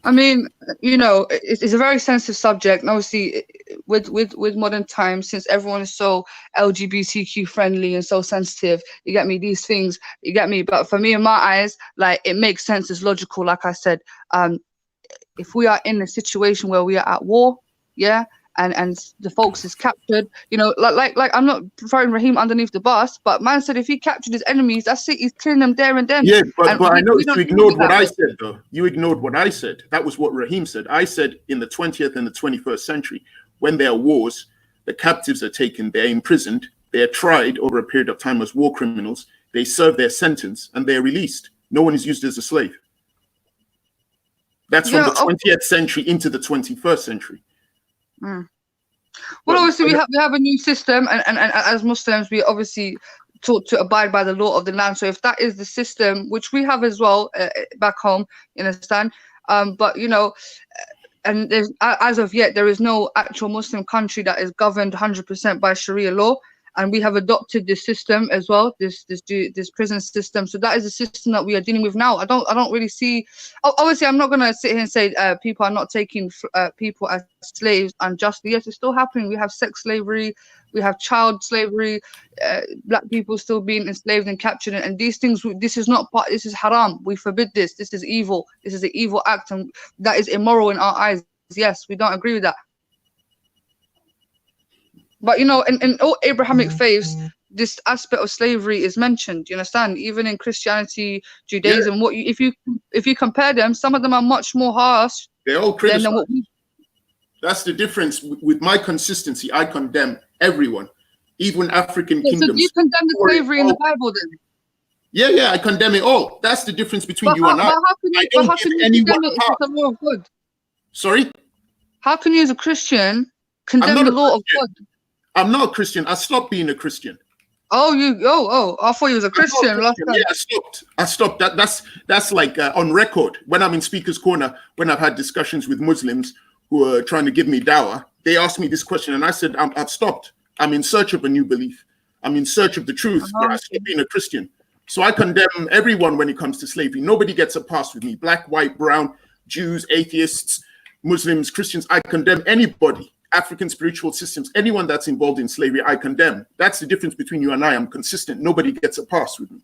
I mean, you know, it's a very sensitive subject, and obviously, with modern times, since everyone is so LGBTQ friendly and so sensitive, you get me. These things, you get me. But for me, in my eyes, like it makes sense. It's logical. Like I said, if we are in a situation where we are at war, yeah, and the folks is captured, you know, like I'm not throwing Raheem underneath the bus, but man said if he captured his enemies, that's it, he's killing them there and then. Yeah, but I know you ignored what I said. said, though. You ignored what I said. That was what Raheem said. I said in the 20th and the 21st century, when there are wars, the captives are taken, they're imprisoned, they're tried over a period of time as war criminals, they serve their sentence, and they're released. No one is used as a slave. That's from the 20th century into the 21st century. Mm. Well, obviously, we have a new system, and as Muslims, we obviously taught to abide by the law of the land. So if that is the system, which we have as well back home, you understand? But you know, and there's, as of yet, there is no actual Muslim country that is governed 100% by Sharia law. And we have adopted this system as well, this prison system. So that is the system that we are dealing with now. I don't really see. Obviously, I'm not gonna sit here and say people are not taking people as slaves unjustly. Yes, it's still happening. We have sex slavery, we have child slavery, black people still being enslaved and captured, and these things. This is not part. This is haram. We forbid this. This is evil. This is an evil act, and that is immoral in our eyes. Yes, we don't agree with that. But you know, in all Abrahamic faiths, this aspect of slavery is mentioned. You understand? Even in Christianity, Judaism, if you compare them, some of them are much more harsh. They're all criticized. That's the difference. With my consistency, I condemn everyone, even African kingdoms. So do you condemn the slavery in the Bible then? Yeah, I condemn it all. That's the difference between you and I. I don't give anyone a pass. Sorry? How can you, as a Christian, condemn the law of God? I'm not a Christian. I stopped being a Christian. Oh, I thought you was a Christian. Yeah, I stopped. That's like on record. When I'm in Speaker's Corner, when I've had discussions with Muslims who are trying to give me dawah, they asked me this question, and I said, I've stopped. I'm in search of a new belief. I'm in search of the truth. But I stopped being a Christian. So I condemn everyone when it comes to slavery. Nobody gets a pass with me. Black, white, brown, Jews, atheists, Muslims, Christians. I condemn anybody. African spiritual systems, anyone that's involved in slavery, I condemn. That's the difference between you and I. I'm consistent. Nobody gets a pass with me.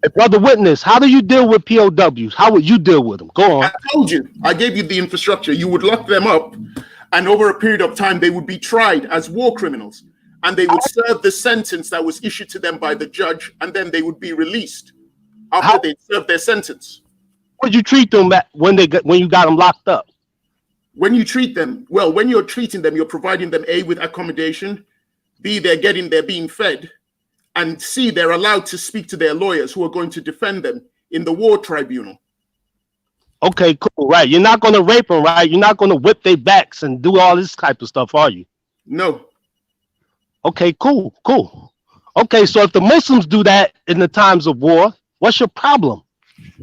Hey, Brother Witness, how do you deal with POWs? How would you deal with them? Go on. I told you. I gave you the infrastructure. You would lock them up, and over a period of time, they would be tried as war criminals, and they would serve the sentence that was issued to them by the judge, and then they would be released after they served their sentence. How would you treat them when you got them locked up? When you treat them, well, when you're treating them, you're providing them A, with accommodation, B, they're being fed, and C, they're allowed to speak to their lawyers who are going to defend them in the war tribunal. Okay, cool, right. You're not going to rape them, right? You're not going to whip their backs and do all this type of stuff, are you? No. Okay, cool. Okay, so if the Muslims do that in the times of war, what's your problem?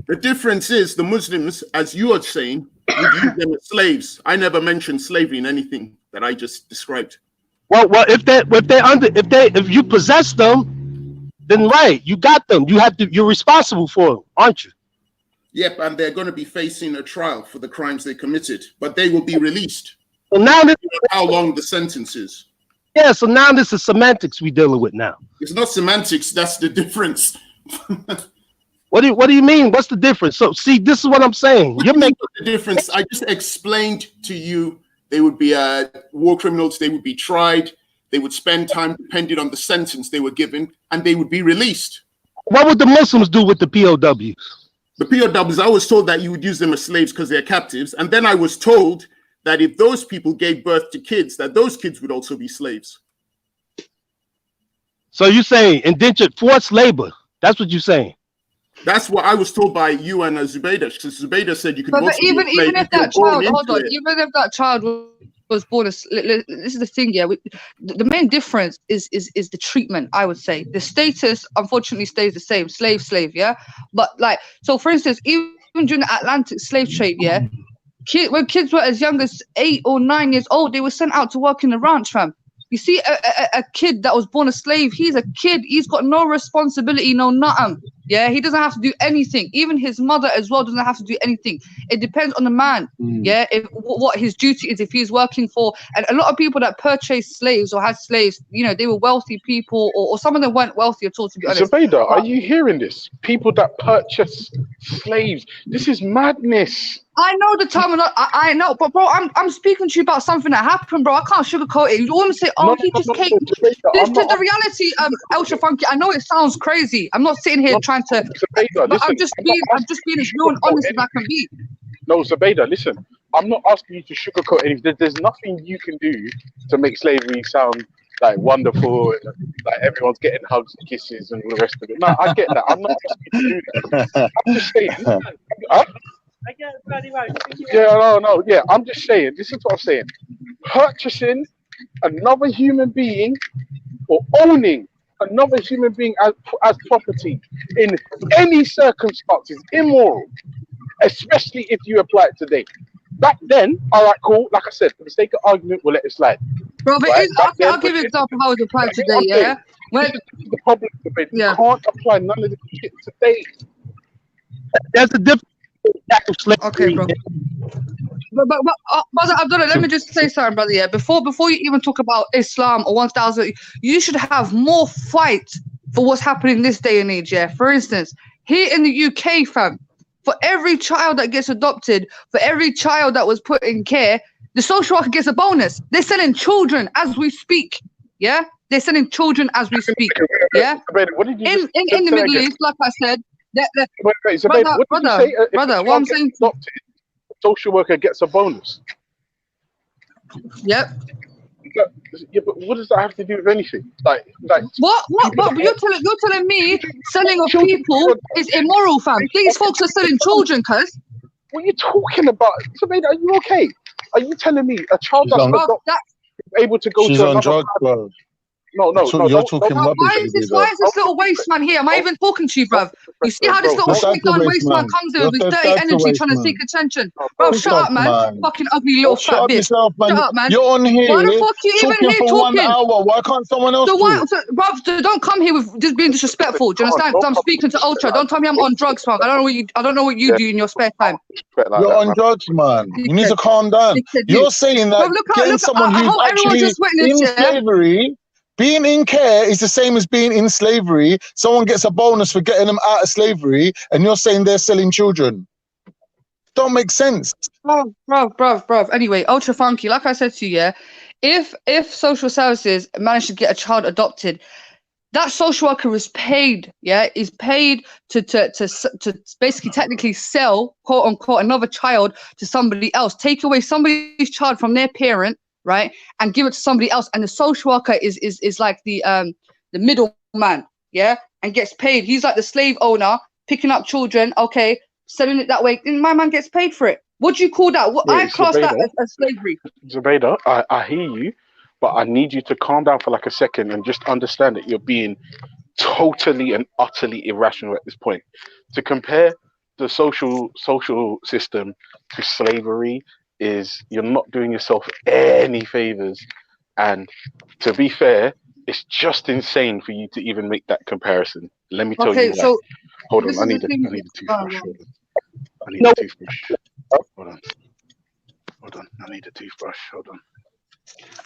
The difference is the Muslims, as you are saying, would use them as slaves. I never mentioned slavery in anything that I just described. Well, if you possess them, then right, you got them. You're responsible for them, aren't you? Yep, and they're going to be facing a trial for the crimes they committed, but they will be released. So now how long the sentence is. Yeah, so now this is semantics we're dealing with now. It's not semantics, that's the difference. What do you mean? What's the difference? So see, this is what I'm saying. You're making the difference. I just explained to you they would be war criminals, they would be tried, they would spend time depending on the sentence they were given, and they would be released. What would the Muslims do with the POWs? The POWs, I was told that you would use them as slaves because they're captives, and then I was told that if those people gave birth to kids, that those kids would also be slaves. So you're saying indentured forced labor? That's what you're saying? That's what I was told by you and Zubaydah. Because Zubaydah said you could. But even if that child, hold on, even if that child was born, this is the thing, yeah. The main difference is the treatment. I would say the status, unfortunately, stays the same. Slave, yeah. But like, so for instance, even during the Atlantic slave trade, yeah, when kids were as young as 8 or 9 years old, they were sent out to work in the ranch, fam. You see, a kid that was born a slave, he's a kid. He's got no responsibility, no nothing. Yeah, he doesn't have to do anything. Even his mother as well doesn't have to do anything. It depends on the man. Yeah, if what his duty is. If he's working for, and a lot of people that purchased slaves or had slaves, you know, they were wealthy people, or some of them weren't wealthy at all, to be honest. Zubaydah, are you hearing this? People that purchase slaves. This is madness. I know the term, I know, but bro, I'm speaking to you about something that happened, bro. I can't sugarcoat it. You want to say, oh, he just came. This is the reality, Ultra Funky. I know it sounds crazy. I'm not sitting here trying to. But I'm just being as real and honest as I can be. No, Zubaydah, listen. I'm not asking you to sugarcoat anything. There's nothing you can do to make slavery sound like wonderful, and like everyone's getting hugs and kisses and all the rest of it. No, I get that. I'm not asking you to do that. I'm just saying. Yeah, I'm just saying. This is what I'm saying. Purchasing another human being or owning another human being as property in any circumstance is immoral, especially if you apply it today. Back then, all right, cool. Like I said, for the sake of argument, we'll let it slide. Bro, but right? I'll give you an example how it's applied today. Yeah, the problem is you can't apply none of this shit today. There's a difference. Okay, bro. But brother Abdullah, let me just say something, brother. Yeah, before you even talk about Islam or 1,000, you should have more fight for what's happening this day and age. Yeah, for instance, here in the UK, fam, for every child that gets adopted, for every child that was put in care, the social worker gets a bonus. They're selling children as we speak. Yeah, they're selling children as we speak. Yeah, in the Middle East, like I said. Brother, what I'm saying, social worker gets a bonus. Yep. Yeah, but what does that have to do with anything? Like what? You're telling me selling of people is immoral, fam? These folks are selling children, cuz. What are you talking about? Zubaydah, are you okay? Are you telling me a child that's able to go she's to on another drugs, bro. No, you're talking rubbish. Why is this little waste man here? Am I even talking to you, bruv? You see how this little shit-done waste man comes in with his dirty energy trying to seek attention? Bro, shut up, man. Fucking ugly little fat bitch. Shut up, man. You're on here Why the fuck you even here for talking? 1 hour. Why can't someone else talk? Bruv, don't come here with just being disrespectful. Do you understand? Because I'm speaking to Ultra. Don't tell me I'm on drugs, fam. I don't know what you do in your spare time. You're on drugs, man. You need to calm down. You're saying that getting someone who's actually in slavery. Being in care is the same as being in slavery. Someone gets a bonus for getting them out of slavery, and you're saying they're selling children. Don't make sense. Bro. Anyway, Ultra Funky, like I said to you, yeah, if social services manage to get a child adopted, that social worker is paid, is paid to basically technically sell, quote unquote, another child to somebody else, take away somebody's child from their parent, right, and give it to somebody else, and the social worker is like the middleman, and gets paid. He's like the slave owner, picking up children, okay, selling it that way, and my man gets paid for it. What do you call that? I class that as slavery. Zubaydah, I hear you, but I need you to calm down for like a second and just understand that you're being totally and utterly irrational at this point. To compare the social system to slavery is you're not doing yourself any favors, and to be fair, it's just insane for you to even make that comparison. Let me tell you why. So hold on, I need a toothbrush. I need a toothbrush. Hold on, I need a toothbrush. Hold on.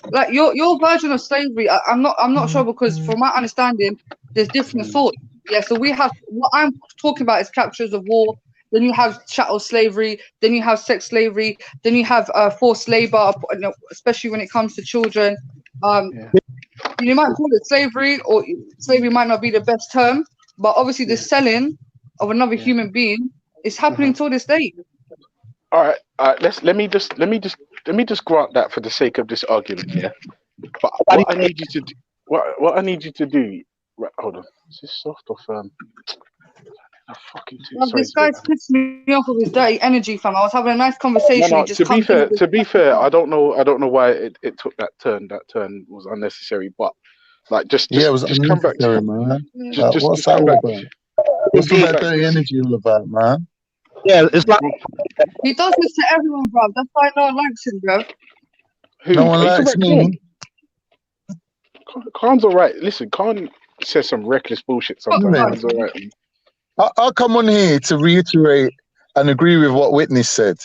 Like your version of slavery, I'm not sure, because from my understanding, there's different sorts. Yeah, so we have, what I'm talking about is captures of war. Then you have chattel slavery, then you have sex slavery, then you have forced labor, especially when it comes to children. You might call it slavery, or slavery might not be the best term, but obviously the selling of another human being is happening till this day. All right. Let me just grant that for the sake of this argument, yeah. But what I need you to do, what I need you to do, right, hold on, is this soft or firm? This guy's pissed me off with his dirty energy, fam. I was having a nice conversation. No, to be fair, I don't know why it took that turn. That turn was unnecessary, but like just it was just come back to man. Just come back. What's all that dirty energy all about, man? Yeah, it's like he does this to everyone, bro. That's why no one likes him, bro. No one likes me. Khan's all right. Listen, Khan says some reckless bullshit sometimes. He's all right. I come on here to reiterate and agree with what Witness said.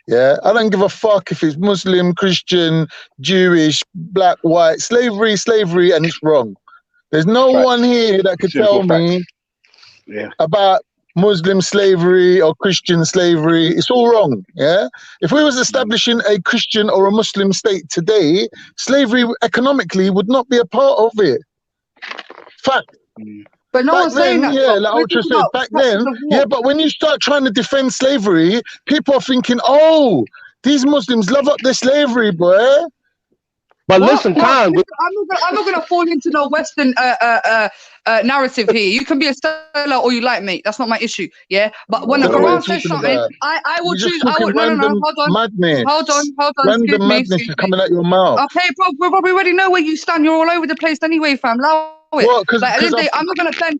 Yeah, I don't give a fuck if it's Muslim, Christian, Jewish, black, white, slavery, and it's wrong. There's no one here that could tell me about Muslim slavery or Christian slavery. It's all wrong. Yeah, if we was establishing a Christian or a Muslim state today, slavery economically would not be a part of it. Fact. But no one's saying that. Yeah, like Ultra said, back then, yeah, but when you start trying to defend slavery, people are thinking, oh, these Muslims love up their slavery, boy. But listen, Khan, I'm not gonna fall into no Western narrative here. You can be a stellar or you like, mate. That's not my issue. Yeah, but when the Quran says something, I will choose. I will, no. Hold on. Madness. Hold on. Random madness is coming out your mouth. Okay, bro. We already know where you stand. You're all over the place anyway, fam. Allow it. What? Because I'm not gonna defend.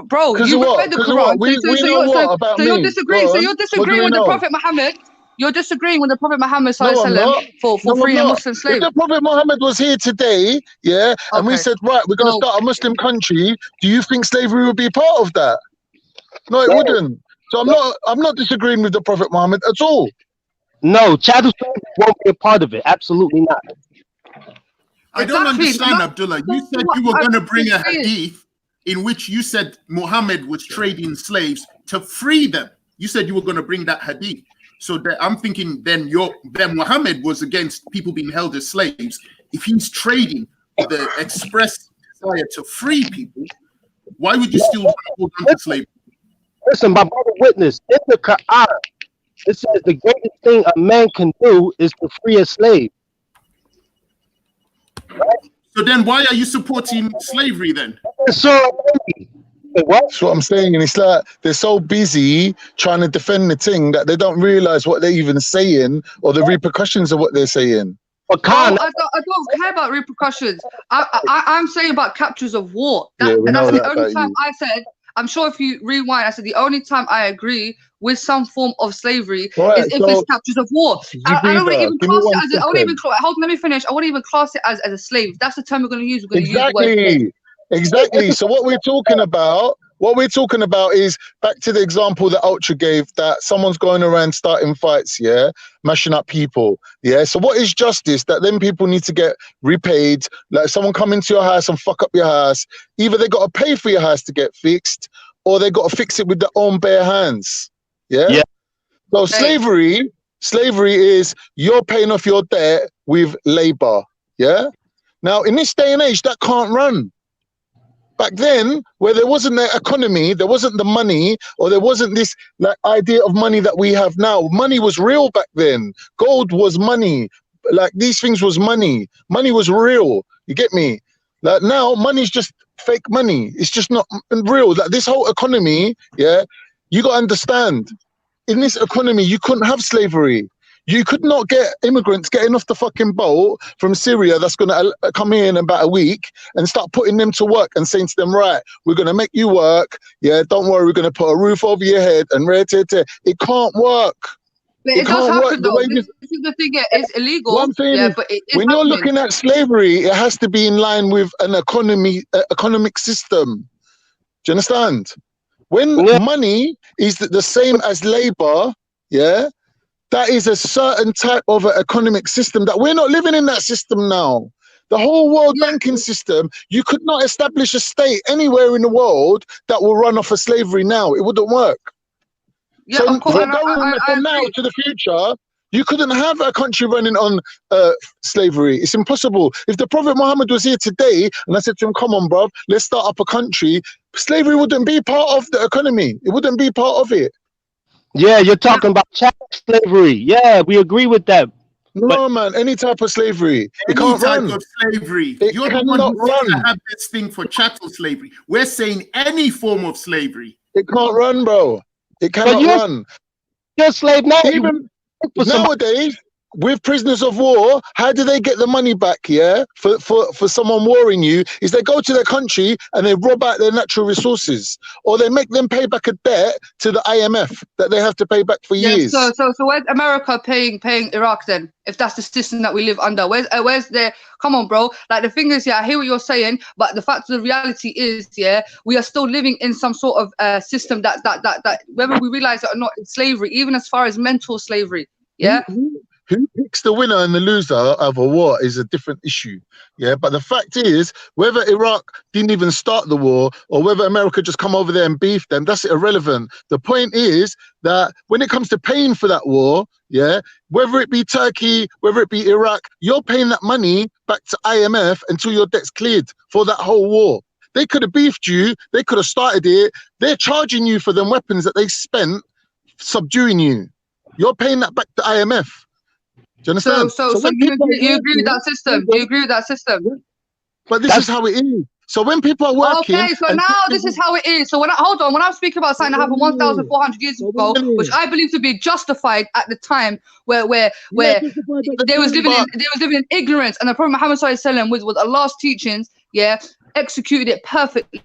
Bro, you defend the Quran. So you're disagreeing. So you're disagreeing with the Prophet Muhammad. You're disagreeing with the Prophet Muhammad for freeing a Muslim slave. If the Prophet Muhammad was here today, yeah, and we said, right, we're going to start a Muslim country, do you think slavery would be part of that? No, it wouldn't. So I'm not disagreeing with the Prophet Muhammad at all. No, chattel slavery won't be a part of it. Absolutely not. I don't understand, Abdullah. You said you were going to bring a hadith in which you said Muhammad was trading slaves to free them. You said you were going to bring that hadith. So I'm thinking then Muhammad was against people being held as slaves. If he's trading the express desire to free people, why would you still hold on to slavery? Listen, my brother Witness, in the Quran, it says the greatest thing a man can do is to free a slave. Right? So then why are you supporting slavery then? That's what I'm saying, and it's like they're so busy trying to defend the thing that they don't realize what they're even saying or the repercussions of what they're saying. I don't care about repercussions. I'm saying about captures of war. That's the only time I said. I'm sure if you rewind, I said the only time I agree with some form of slavery is if it's captures of war. I don't even class it as. Hold on, let me finish. I wouldn't even class it as a slave. That's the term we're going to use. We're going to use the word slave. Exactly. So what we're talking about is back to the example that Ultra gave, that someone's going around starting fights, yeah, mashing up people, yeah. So what is justice? That then people need to get repaid. Like someone come into your house and fuck up your house. Either they got to pay for your house to get fixed, or they got to fix it with their own bare hands. Yeah. So slavery is you're paying off your debt with labor. Yeah. Now in this day and age, that can't run. Back then, where there wasn't the economy, there wasn't the money, or there wasn't this like idea of money that we have now. Money was real back then. Gold was money. Like these things was money. Money was real. You get me? Like now, money's just fake money. It's just not real. Like this whole economy, yeah, you got to understand. In this economy, you couldn't have slavery. You could not get immigrants getting off the fucking boat from Syria that's going to come here in about a week and start putting them to work and saying to them, right, we're going to make you work. Yeah, don't worry, we're going to put a roof over your head and it can't work. But it does happen though. This is the thing, it's illegal. What I'm saying is, but it is when you're looking at slavery, it has to be in line with an economic system. Do you understand? When money is the same as labor, yeah, that is a certain type of an economic system that we're not living in that system now. The whole world banking system, you could not establish a state anywhere in the world that will run off of slavery now. It wouldn't work. Yeah, so of course, from now to the future, you couldn't have a country running on slavery. It's impossible. If the Prophet Muhammad was here today and I said to him, come on, bro, let's start up a country, slavery wouldn't be part of the economy. It wouldn't be part of it. Yeah, you're talking about chattel slavery. Yeah, we agree with that. No, man, any type of slavery. Any type of slavery. You're the one who's going to have this thing for chattel slavery. We're saying any form of slavery. It can't run, bro. It cannot run. You're a slave now. Even nowadays, with prisoners of war, how do they get the money back? Yeah, for someone warring you, is they go to their country and they rob out their natural resources, or they make them pay back a debt to the IMF that they have to pay back for years. So where's America paying Iraq then? If that's the system that we live under, where's their? Come on, bro. Like, the thing is, yeah, I hear what you're saying, but the fact of the reality is, yeah, we are still living in some sort of system that whether we realize it or not, it's slavery, even as far as mental slavery. Yeah. Who picks the winner and the loser of a war is a different issue. Yeah, but the fact is, whether Iraq didn't even start the war or whether America just come over there and beef them, that's irrelevant. The point is that when it comes to paying for that war, yeah, whether it be Turkey, whether it be Iraq, you're paying that money back to IMF until your debt's cleared for that whole war. They could have beefed you. They could have started it. They're charging you for them weapons that they spent subduing you. You're paying that back to IMF. Do you understand? So you agree with that system? You agree with that system? But this is how it is. So when people are working, okay, so now this is how it is. So when I'm speaking about something that happened 1,400 years ago, which I believe to be justified at the time, where they was living in ignorance, and the Prophet Muhammad sallallahu with Allah's teachings, yeah, executed it perfectly.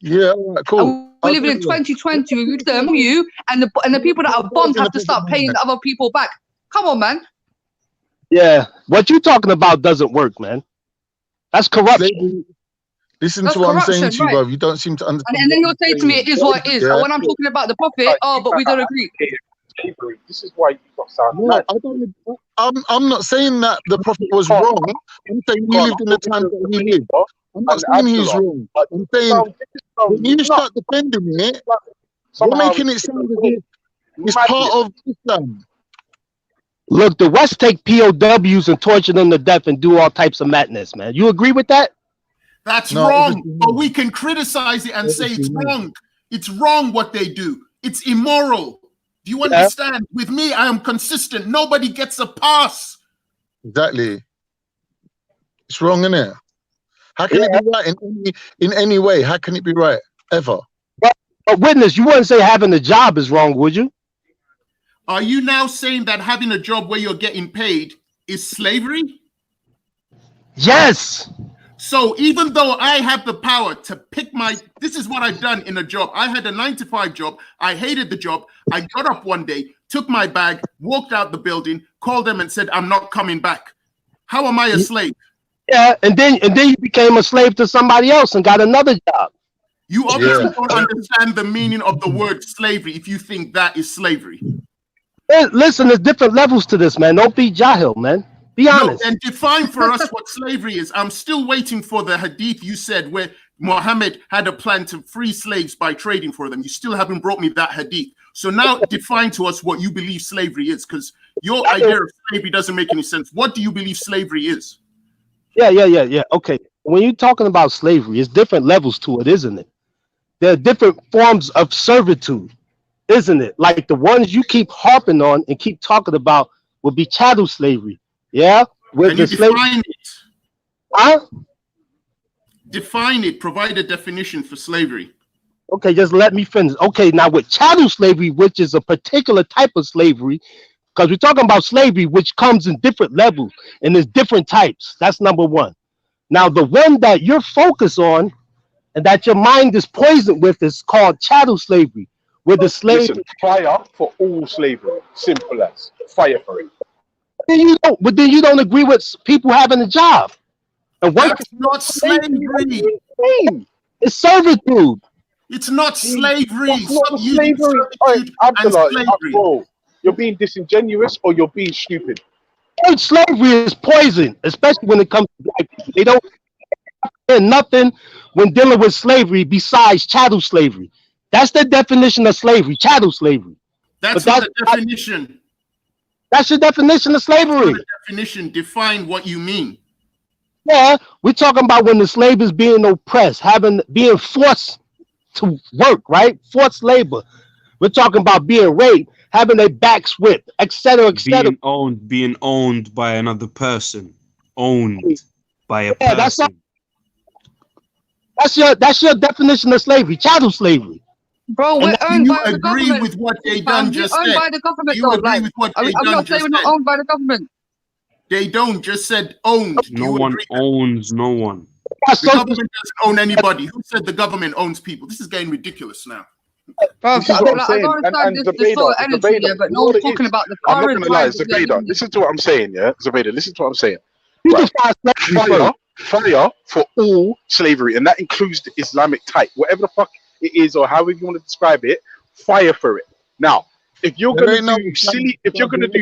Yeah, cool. And we're living in 2020. You and the people that are bombed have to start paying the other people back. Come on, man. Yeah, what you talking about doesn't work, man. That's corruption. Listen to what I'm saying to you, bro. You don't seem to understand. And then you'll say to me, it is what it is. And when I'm talking about the Prophet, but we don't agree. This is why you got sound. No, I don't. I'm not saying that the Prophet was wrong. I'm saying he lived in the time that he lived. I'm not saying he's wrong. I'm saying when you start defending it, you're making it sound as if it's part of Islam. Look, the West take POWs and torture them to death and do all types of madness, man. You agree with that? That's wrong. But we can criticize it and say it's wrong. It's wrong what they do. It's immoral. Do you understand? With me, I am consistent. Nobody gets a pass. Exactly. It's wrong, isn't it? How can it be right in any way? How can it be right ever? But witness, you wouldn't say having a job is wrong, would you? Are you now saying that having a job where you're getting paid is slavery? Yes. So even though I have the power to pick this is what I've done in a job. I had a 9-to-5 job. I hated the job. I got up one day, took my bag, walked out the building, called them and said, I'm not coming back. How am I a slave? Yeah, and then you became a slave to somebody else and got another job. You obviously don't understand the meaning of the word slavery if you think that is slavery. Hey, listen, there's different levels to this, man. Don't be jahil, man. Be honest. And define for us what slavery is. I'm still waiting for the hadith you said where Muhammad had a plan to free slaves by trading for them. You still haven't brought me that hadith. So now define to us what you believe slavery is, because your idea of slavery doesn't make any sense. What do you believe slavery is? Yeah. Okay. When you're talking about slavery, it's different levels to it, isn't it? There are different forms of servitude, isn't it? Like the ones you keep harping on and keep talking about would be chattel slavery. Yeah? Can you define it? Huh? Define it. Provide a definition for slavery. Okay, just let me finish. Okay, now with chattel slavery, which is a particular type of slavery, because we're talking about slavery, which comes in different levels and there's different types. That's number one. Now, the one that you're focused on and that your mind is poisoned with is called chattel slavery, where the slave... Listen, fire for all slavery. Simple as. Fire for it. But then you don't agree with people having a job. And that's not slavery. It's servitude. It's not slavery. You're being disingenuous or you're being stupid. Slavery is poison, especially when it comes to black people. They don't hear nothing when dealing with slavery besides chattel slavery. That's the definition of slavery, chattel slavery. That's not the definition. That's your definition of slavery. Definition. Define what you mean. Yeah, we're talking about when the slave is being oppressed, being forced to work, right? Forced labor. We're talking about being raped, having their backs whipped, etc., etc. Being owned by another person. Owned by a person. That's your definition of slavery, chattel slavery. Bro, we're owned by the government. You agree with what they done just said? We're owned by the government. You agree with what they I'm done not saying just we're said? not owned by the government. They don't, just said owned. No one owns no one. The government doesn't own anybody. Who said the government owns people? This is getting ridiculous now. Bro, This is what I'm I saying. don't And understand this Zabeda, sort of energy, Zabeda, yeah, but you no know what one's it talking is? about the I'm not current gonna lie, times. Zabeda. Listen to what I'm saying, yeah, Zabeda. Listen to what I'm saying. Right. Fire for all slavery, and that includes the Islamic type, whatever the fuck it is, or however you want to describe it. Fire for it. Now, if you're gonna do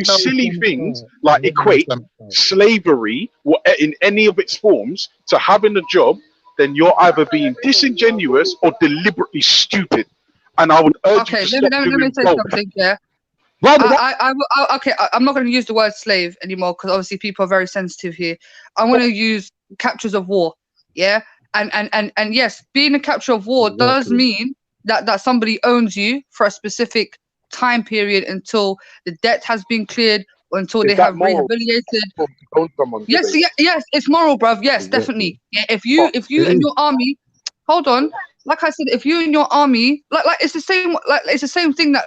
silly things like equate slavery in any of its forms to having a job, then you're either being disingenuous or deliberately stupid. And I would urge you to let me say both. something, yeah. I'm not going to use the word slave anymore because obviously people are very sensitive here. I'm going to use captures of war, yeah. And yes, being a capture of war does mean that somebody owns you for a specific time period until the debt has been cleared or until they have rehabilitated. Yes, it's moral, bruv. Yes, definitely. Yeah, if you in your army, hold on. Like I said, if you in your army, like it's the same. Like it's the same thing that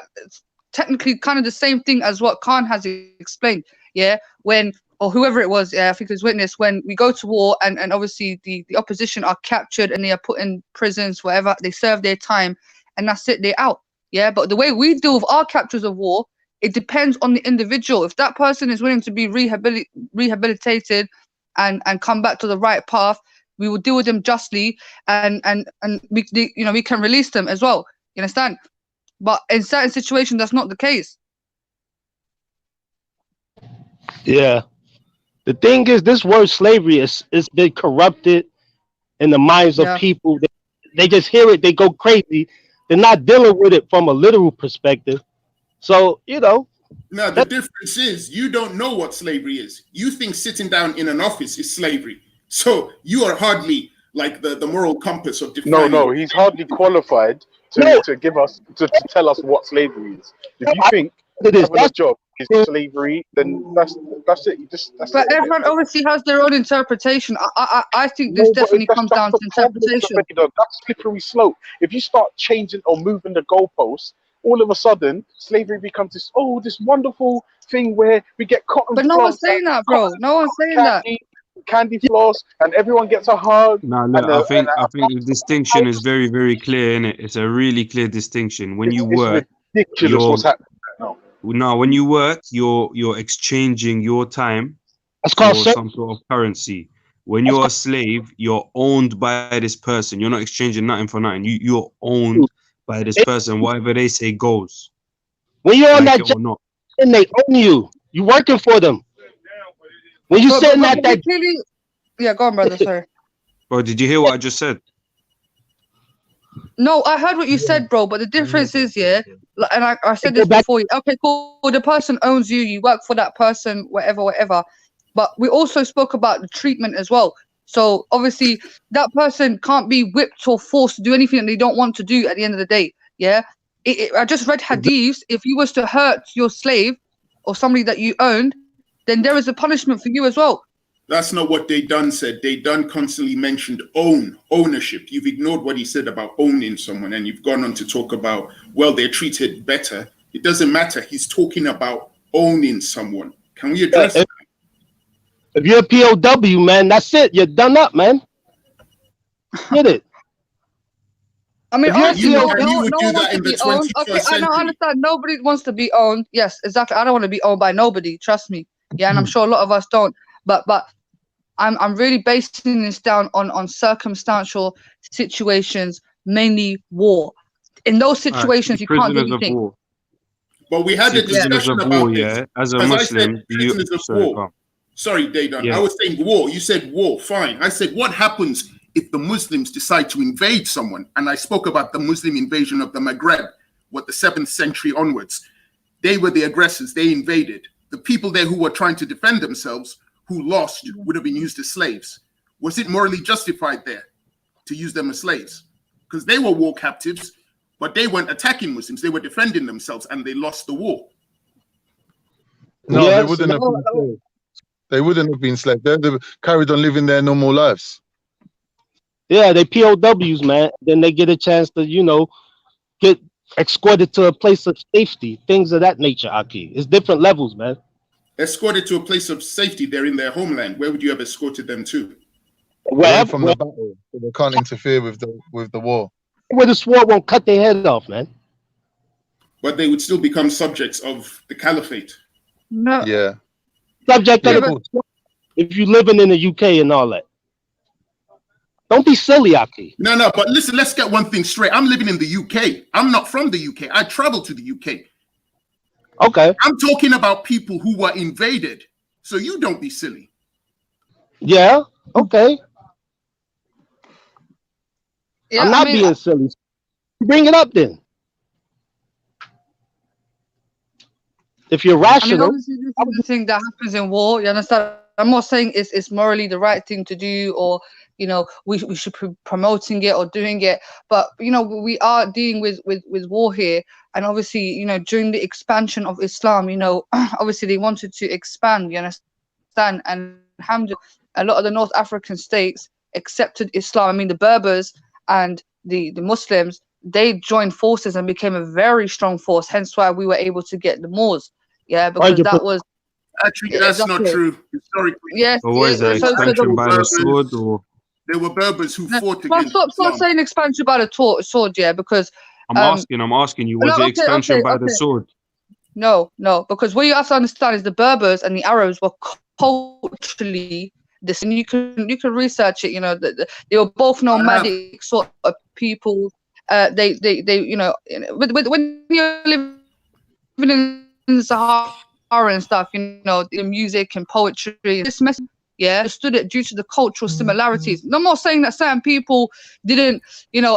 technically kind of the same thing as what Khan has explained. Yeah, when or whoever it was, I think it was Witness, when we go to war and obviously the opposition are captured and they are put in prisons, whatever, they serve their time and that's it, they're out. Yeah, but the way we deal with our captures of war, it depends on the individual. If that person is willing to be rehabilitated and come back to the right path, we will deal with them justly and we can release them as well. You understand? But in certain situations, that's not the case. Yeah. The thing is, this word slavery is been corrupted in the minds of people. They just hear it, they go crazy. They're not dealing with it from a literal perspective. So, Now, the difference is you don't know what slavery is. You think sitting down in an office is slavery. So you are hardly like the moral compass of defining. No, he's hardly qualified to give us to tell us what slavery is. If you think having a job is slavery, then that's it. But everyone obviously has their own interpretation. I think this definitely comes down to interpretation. That's slippery slope. If you start changing or moving the goalposts, all of a sudden slavery becomes this wonderful thing where we get cotton. But no one's saying that, bro. No one's saying that. Candy floss, and everyone gets a hug. No, look, I think the distinction is very, very clear, innit? It's a really clear distinction. When you work, ridiculous what's happening now. No, when you work, you're exchanging your time for some sort of currency. When you're a slave, you're owned by this person. You're not exchanging nothing for nothing. You're owned by this person. Whatever they say goes. When you're on that job and they own you, you're working for them. When you sitting at that, yeah, go on, brother. Sorry. Bro, did you hear what I just said? No, I heard what you said, bro. But the difference is, and I said this before. Okay, cool. The person owns you. You work for that person, whatever. But we also spoke about the treatment as well. So obviously, that person can't be whipped or forced to do anything that they don't want to do at the end of the day. Yeah. I just read hadiths. If you was to hurt your slave or somebody that you owned, then there is a punishment for you as well. That's not what they done said. They done constantly mentioned ownership. You've ignored what he said about owning someone, and you've gone on to talk about, well, they're treated better. It doesn't matter. He's talking about owning someone. Can we address that? If you're a POW, man, that's it. You're done up, man. Get it. I mean, honestly, no one do wants to be owned. Okay, I understand. Nobody wants to be owned. Yes, exactly. I don't want to be owned by nobody. Trust me. Yeah, and I'm sure a lot of us don't. But I'm really basing this down on circumstantial situations, mainly war. In those situations, you can't do anything. But we had a discussion about this. Yeah, as a Muslim, Sorry, Dayton. I was saying war. You said war. Fine. I said, what happens if the Muslims decide to invade someone? And I spoke about the Muslim invasion of the Maghreb, the 7th century onwards. They were the aggressors. They invaded. The people there who were trying to defend themselves, who lost, would have been used as slaves. Was it morally justified there to use them as slaves? Because they were war captives, but they weren't attacking Muslims. They were defending themselves, and they lost the war. No, they wouldn't have been slaves. They wouldn't have been slaves. They carried on living their normal lives. Yeah, they POWs, man. Then they get a chance to, get escorted to a place of safety, things of that nature, Aki. It's different levels, man. Escorted to a place of safety. They're in their homeland. Where would you have escorted them to? Away from the battle, so they can't interfere with the war. Where the sword won't cut their head off, man. But they would still become subjects of the caliphate. No. Yeah. Subject of the, if you're living in the UK and all that. Don't be silly, Aki. No, but listen, let's get one thing straight. I'm living in the UK. I'm not from the UK. I traveled to the UK. Okay. I'm talking about people who were invaded. So you don't be silly. Yeah, okay. Yeah, I'm not being silly. Bring it up then. If you're rational. Obviously, this is the thing that happens in war. You understand? I'm not saying it's morally the right thing to do, or we should be promoting it or doing it. But we are dealing with war here, and obviously during the expansion of Islam, obviously they wanted to expand. You understand? And alhamdulillah, a lot of the North African states accepted Islam. I mean, the Berbers and the Muslims, they joined forces and became a very strong force. Hence why we were able to get the Moors. Yeah, because that was actually that's not true historically. Yes. Or what is that, expansion by the sword, or there were Berbers who fought against Stop saying expansion by the sword, yeah, because I'm asking you, was it expansion by the sword? No, because what you have to understand is the Berbers and the Arabs were culturally this, and you can research it. They were both nomadic sort of people. They when you're living in the Sahara and stuff, the music and poetry, this message, understood it due to the cultural similarities. And I'm not saying that certain people didn't,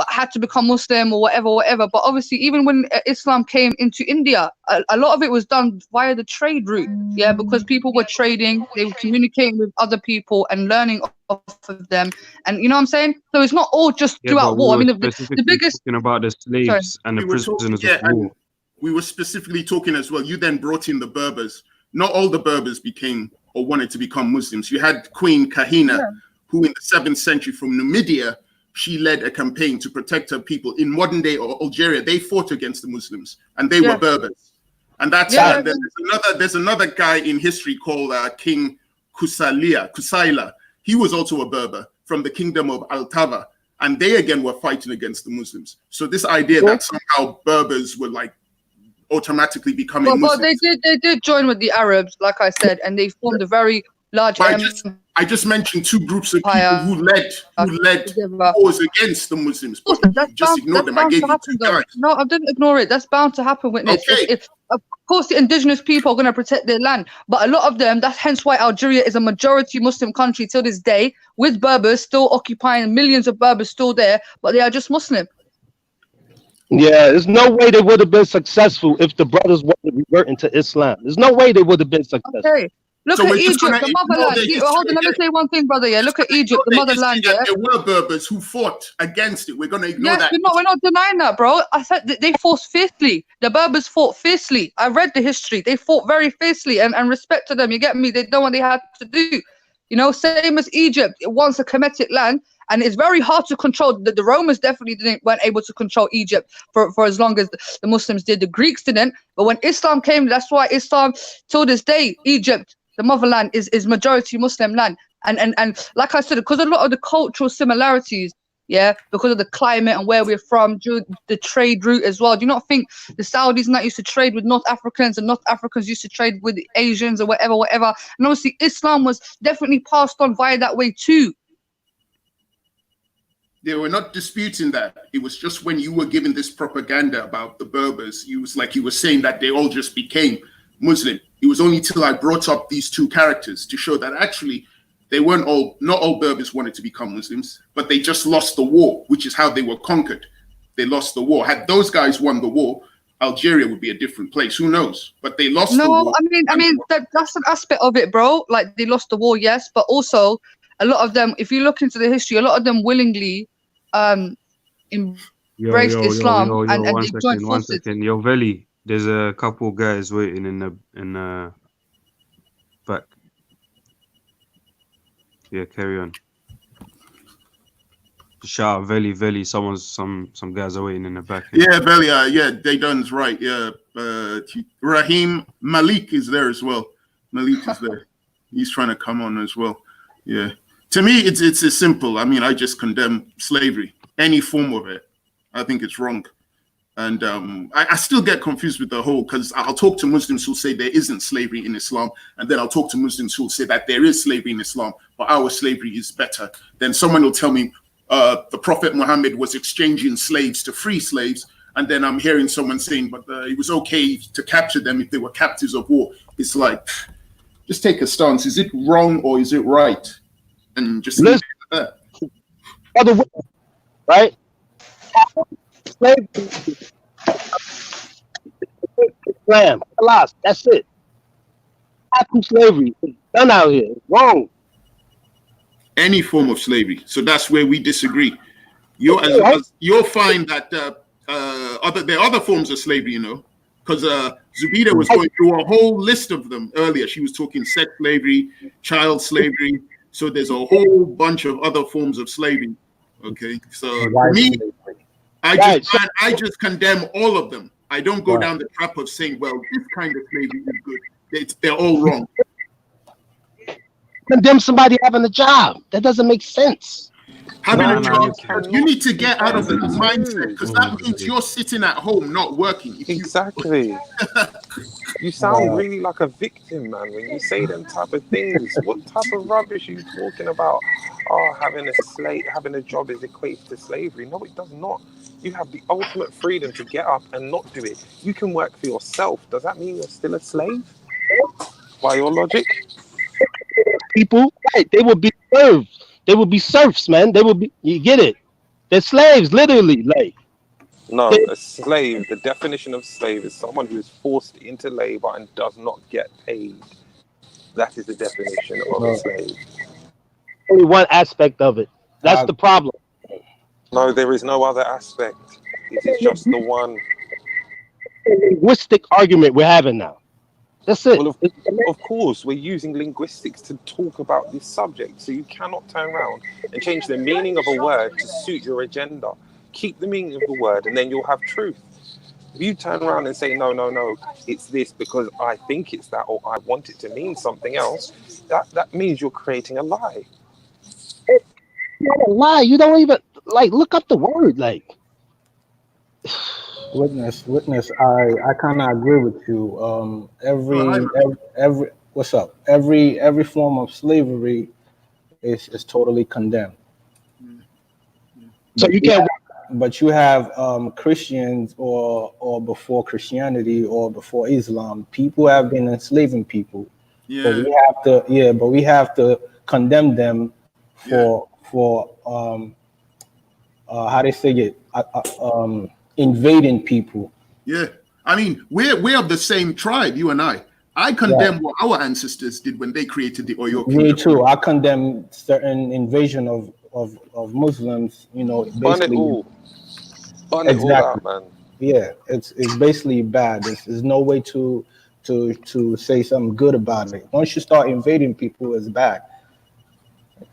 had to become Muslim or whatever. But obviously, even when Islam came into India, a lot of it was done via the trade route. Yeah, because people were trading, they were communicating with other people and learning off of them. And you know what I'm saying? So it's not all just throughout war. I mean, the biggest talking about the slaves and the prisoners of war. We were specifically talking as well. You then brought in the Berbers. Not all the Berbers became or wanted to become Muslims. You had Queen Kahina, who in the 7th century from Numidia, she led a campaign to protect her people. In modern day Algeria, they fought against the Muslims, and they were Berbers. And that's and there's another guy in history called King Kusaila. He was also a Berber from the kingdom of Altava, and they again were fighting against the Muslims. So this idea that somehow Berbers were like automatically becoming Muslims. But they did join with the Arabs, like I said, and they formed a very large. I just mentioned two groups of people who led wars against the Muslims, but you just ignored them. I gave you two guys. No, I didn't ignore it. That's bound to happen, witness. Okay. Of course, the indigenous people are going to protect their land, but a lot of them, that's hence why Algeria is a majority Muslim country till this day, with Berbers still occupying, millions of Berbers still there, but they are just Muslim. Yeah, there's no way they would have been successful if the brothers wasn't reverting to Islam. There's no way they would have been successful. Okay. Look at Egypt, the motherland. Hold on, let me say one thing, brother. Yeah, look at Egypt, the motherland. Yeah, there were Berbers who fought against it. We're going to ignore that. We're not denying that, bro. I said they fought fiercely. The Berbers fought fiercely. I read the history. They fought very fiercely, and respect to them. You get me? They know what they had to do. Same as Egypt. It wants a Kemetic land, and it's very hard to control. The Romans definitely weren't able to control Egypt for as long as the Muslims did. The Greeks didn't. But when Islam came, that's why Islam, till this day, Egypt, the motherland, is majority Muslim land. And like I said, because a lot of the cultural similarities, because of the climate and where we're from, the trade route as well. Do you not think the Saudis and that used to trade with North Africans, and North Africans used to trade with Asians or whatever? And obviously Islam was definitely passed on via that way too. They were not disputing that. It was just when you were giving this propaganda about the Berbers, you were saying that they all just became Muslim. It was only till I brought up these two characters to show that actually they weren't not all Berbers wanted to become Muslims, but they just lost the war, which is how they were conquered. They lost the war. Had those guys won the war, Algeria would be a different place. Who knows? But they lost the war. No, I mean that's an aspect of it, bro. Like, they lost the war, yes, but also a lot of them, if you look into the history, a lot of them willingly embraced Islam and they joined forces. 1 second. Yo, Veli, there's a couple guys waiting in the back. Yeah, carry on. Shout out Veli. Some guys are waiting in the back. Yeah, Belly. Yeah, they done's right. Yeah, Raheem Malik is there as well. Malik is there. He's trying to come on as well. Yeah. To me, it's as simple. I mean, I just condemn slavery, any form of it. I think it's wrong. And I still get confused with the whole, because I'll talk to Muslims who say there isn't slavery in Islam, and then I'll talk to Muslims who say that there is slavery in Islam, but our slavery is better. Then someone will tell me the Prophet Muhammad was exchanging slaves to free slaves, and then I'm hearing someone saying, but it was okay to capture them if they were captives of war. It's like, just take a stance. Is it wrong or is it right? And just leave it at that. Other way, right? Slavery, Islam, Halas, that's it. After slavery, it's done out here. It's wrong. Any form of slavery. So that's where we disagree. You'll find that there are other forms of slavery, you know, because Zubida was going through a whole list of them earlier. She was talking sex slavery, child slavery. So there's a whole bunch of other forms of slavery. Okay, so for me, I just condemn all of them. I don't go down the trap of saying, well, this kind of slavery is good. They're all wrong. Condemn somebody having a job. That doesn't make sense. Having a job, you need to get out of the mindset, because that means you're sitting at home not working. Exactly. You sound really like a victim, man, when you say them type of things. What type of rubbish are you talking about? Oh, having a job is equated to slavery. No, it does not. You have the ultimate freedom to get up and not do it. You can work for yourself. Does that mean you're still a slave? By your logic? People, right, they will be served. They will be serfs, man. They will be, you get it? They're slaves, literally. Like, no, a slave, the definition of slave is someone who is forced into labor and does not get paid. That is the definition of a slave. Only one aspect of it. That's the problem. No, there is no other aspect. It is just the one. Linguistic argument we're having now. That's it. Well, of course, we're using linguistics to talk about this subject. So you cannot turn around and change the meaning of a word to suit your agenda. Keep the meaning of the word and then you'll have truth. If you turn around and say, no, it's this because I think it's that, or I want it to mean something else, that means you're creating a lie. It's not a lie. You don't even, look up the word, Witness, I kind of agree with you. Every what's up? Every form of slavery is totally condemned. So you can't. But you have Christians or before Christianity or before Islam, people have been enslaving people. Yeah. But we have to condemn them for how they say it. Invading people. Yeah, I mean, we're of the same tribe, you and I. I condemn what our ancestors did when they created the Oyo Kingdom. Me too. I condemn certain invasion of Muslims. You know, basically. Burn it all out, man. Yeah, it's basically bad. There's no way to say something good about it. Once you start invading people, it's bad.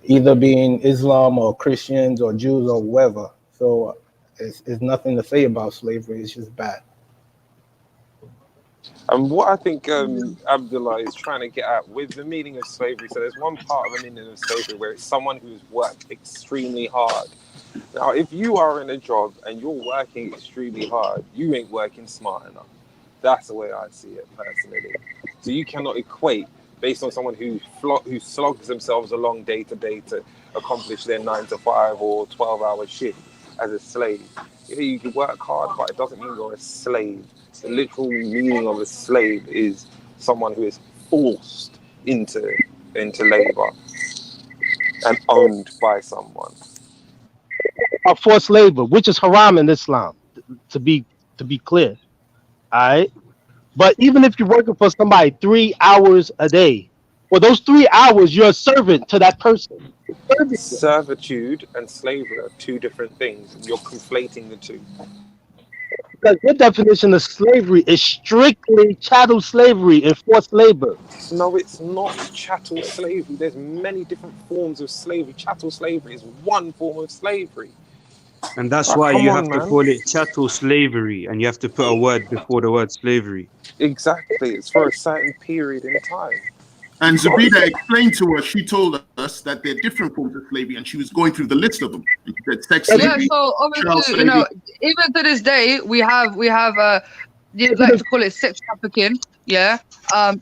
Either being Islam or Christians or Jews or whoever. So. It's nothing to say about slavery. It's just bad. And what I think Abdullah is trying to get at with the meaning of slavery, so there's one part of the meaning of slavery where it's someone who's worked extremely hard. Now, if you are in a job and you're working extremely hard, you ain't working smart enough. That's the way I see it personally. So you cannot equate based on someone who slogs themselves along day to day to accomplish their 9 to 5 or 12-hour shift as a slave. Yeah, you can work hard, but it doesn't mean you're a slave. The literal meaning of a slave is someone who is forced into labor and owned by someone. Or forced labor, which is haram in Islam, to be clear. All right. But even if you're working for somebody 3 hours a day, well, those 3 hours, you're a servant to that person. Servitude and slavery are two different things, and you're conflating the two. because your definition of slavery is strictly chattel slavery and forced labor. No, it's not chattel slavery. There's many different forms of slavery. Chattel slavery is one form of slavery. And that's Like, why come you on, have to man. call it chattel slavery, and you have to put a word before the word slavery. Exactly. It's for a certain period in time. And Zubida explained to us, she told us that there are different forms of slavery, and she was going through the list of them. And she said sex Yeah, slavery, so child obviously, you slavery. know, even to this day, we have you'd like to call it sex trafficking, yeah. And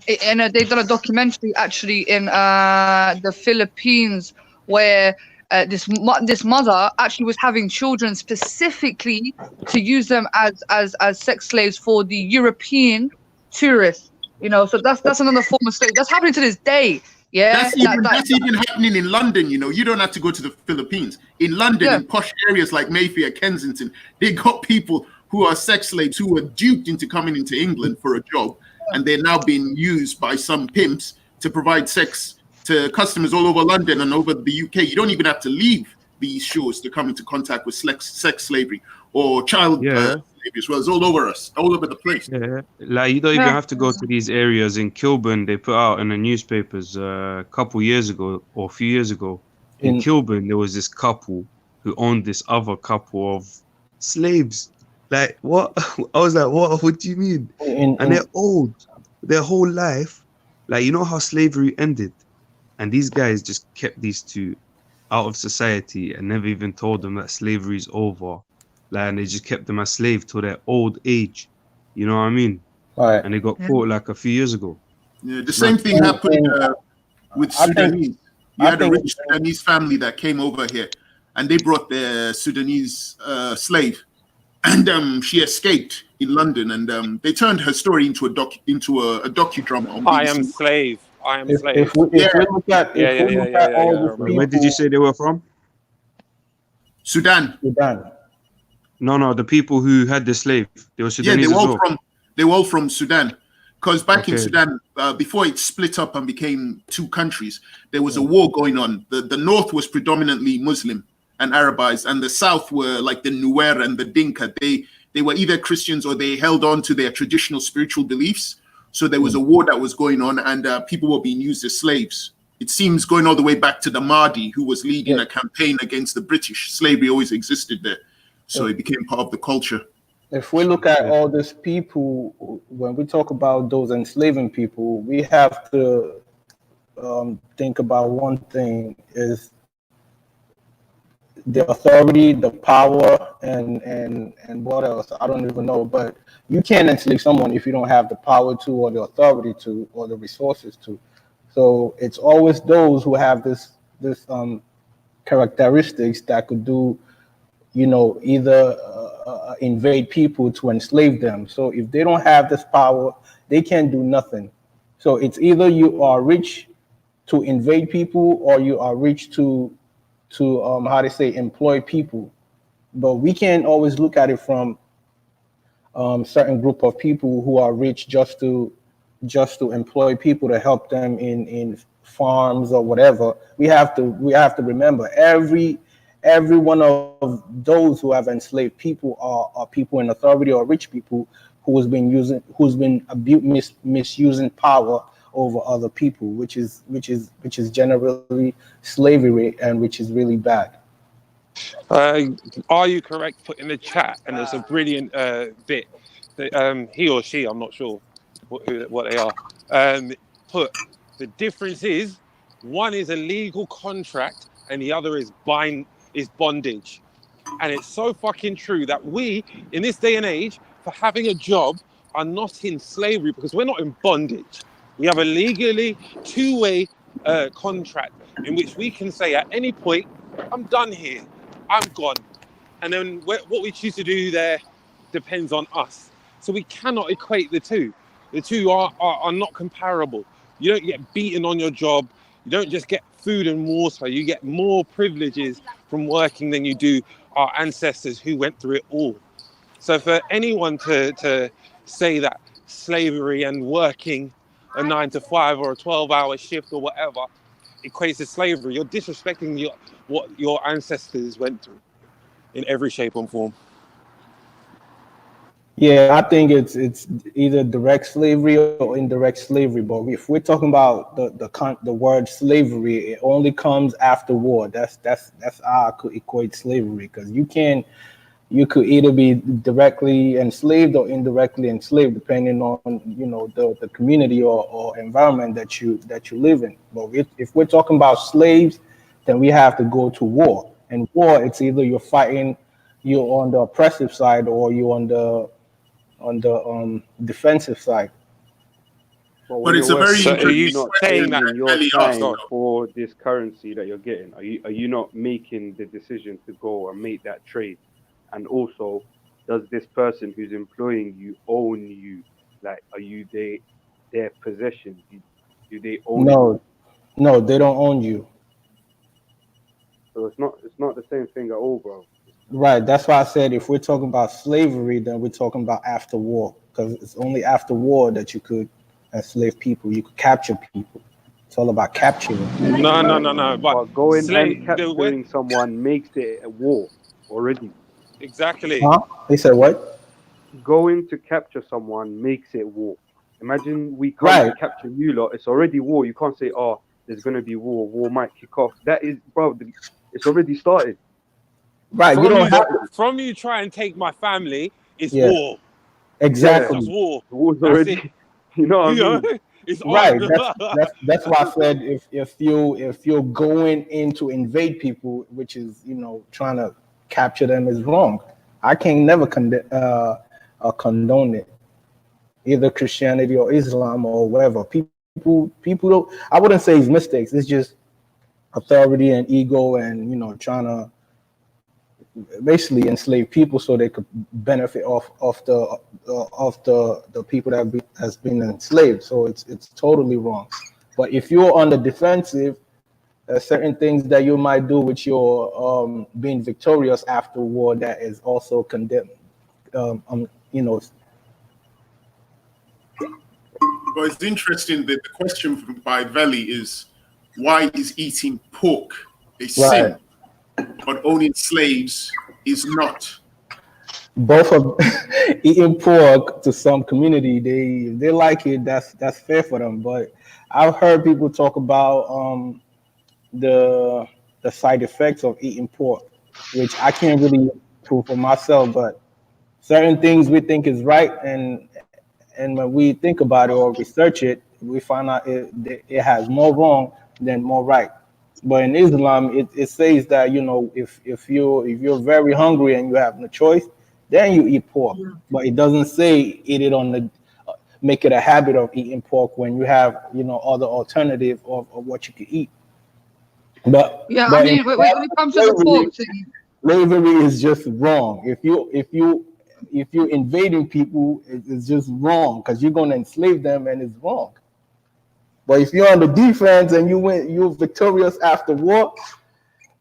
they've done a documentary actually in the Philippines where this mother actually was having children specifically to use them as sex slaves for the European tourists. You know, so that's another form of slavery. That's happening to this day. Yeah, That's even happening in London, you know. You don't have to go to the Philippines. In London, in posh areas like Mayfair, Kensington, they got people who are sex slaves who were duped into coming into England for a job, and they're now being used by some pimps to provide sex to customers all over London and over the UK. You don't even have to leave these shores to come into contact with sex slavery or child slavery as well. It's all over us, all over the place. Yeah, like you don't even have to go to these areas. In Kilburn, they put out in the newspapers a couple years ago or a few years ago. In Kilburn, there was this couple who owned this other couple of slaves. Like, what? I was like, what do you mean? And they're old. Their whole life, like, you know how slavery ended? And these guys just kept these two out of society and never even told them that slavery is over. Like, and they just kept them as slaves till their old age. You know what I mean? Right. And they got caught like a few years ago. Yeah, the same thing happened with Sudanese. You had a rich Sudanese family that came over here, and they brought their Sudanese slave, and she escaped in London, and they turned her story into a docudrama on BBC. I am slave. I am slave. If we look at Where did you say they were from? Sudan. No, the people who had the slave. They were Sudanese as well. They were all from Sudan. Because back in Sudan, before it split up and became two countries, there was a war going on. The north was predominantly Muslim and Arabized, and the south were like the Nuer and the Dinka. They were either Christians or they held on to their traditional spiritual beliefs. So there was a war that was going on, and people were being used as slaves. It seems going all the way back to the Mahdi, who was leading a campaign against the British. Slavery always existed there. So it became part of the culture. If we look at all these people, when we talk about those enslaving people, we have to think about one thing: is the authority, the power, and what else? I don't even know. But you can't enslave someone if you don't have the power to, or the authority to, or the resources to. So it's always those who have this characteristics that could do, you know, either invade people to enslave them. So if they don't have this power, they can't do nothing. So it's either you are rich to invade people, or you are rich to employ people. But we can't always look at it from certain group of people who are rich just to employ people to help them in farms or whatever. We have to remember every one of those who have enslaved people are people in authority or rich people who's been misusing power over other people, which is generally slavery, and which is really bad. Are you correct? Put in the chat, and there's a brilliant bit that he or she, I'm not sure what they are, put the difference is one is a legal contract and the other is bondage. And it's so fucking true that we, in this day and age, for having a job, are not in slavery because we're not in bondage. We have a legally two-way contract in which we can say at any point, I'm done here, I'm gone. And then what we choose to do there depends on us. So we cannot equate the two. The two are not comparable. You don't get beaten on your job. You don't just get food and water. You get more privileges from working than you do our ancestors who went through it all. So for anyone to say that slavery and working a 9 to 5 or a 12-hour shift or whatever equates to slavery, you're disrespecting what your ancestors went through in every shape and form. Yeah, I think it's either direct slavery or indirect slavery. But if we're talking about the word slavery, it only comes after war. That's how I could equate slavery, because you could either be directly enslaved or indirectly enslaved, depending on the community or environment that you live in. But if we're talking about slaves, then we have to go to war. And war, it's either you're on the oppressive side or you're on the defensive side. But it's a very so are you interesting not question that changing your Belly asked, time though. for this currency that you're getting? Are you not making the decision to go and make that trade? And also, does this person who's employing you own you? Like, are you their possession? Do they own you? No, they don't own you. So it's not the same thing at all, bro. Right. That's why I said if we're talking about slavery, then we're talking about after war, because it's only after war that you could enslave people. You could capture people. It's all about capturing. No. But going slave, and capturing someone makes it a war already. Exactly. Huh? He said what? Going to capture someone makes it war. Imagine we come to capture you lot. It's already war. You can't say, oh, there's going to be war. War might kick off. That is, bro, it's already started. Right. From you try and take my family, it's Yeah. war. Exactly. It's war. War's That's already. it. You know what I mean? It's Right. on. That's why I said if you're going in to invade people, which is trying to capture them, is wrong. I can never condone it, either Christianity or Islam or whatever. People don't. I wouldn't say it's mistakes. It's just authority and ego, and trying to basically enslave people so they could benefit off the people that has been enslaved. So it's totally wrong. But if you're on the defensive, there's certain things that you might do with your being victorious after war that is also condemned. But it's interesting that the question by Veli is, why is eating pork a sin, but owning slaves is not? Both of eating pork to some community, they like it. That's fair for them. But I've heard people talk about the side effects of eating pork, which I can't really prove for myself. But certain things we think is right, and when we think about it or research it, we find out it has more wrong than more right. But in Islam, it says that if you're very hungry and you have no choice, then you eat pork. But it doesn't say eat it make it a habit of eating pork when you have other alternative of what you could eat. But yeah, but I mean, when it comes to the pork thing, slavery is just wrong. If you're invading people, it's just wrong, because you're going to enslave them, and it's wrong. But if you're on the defense and you're victorious after war,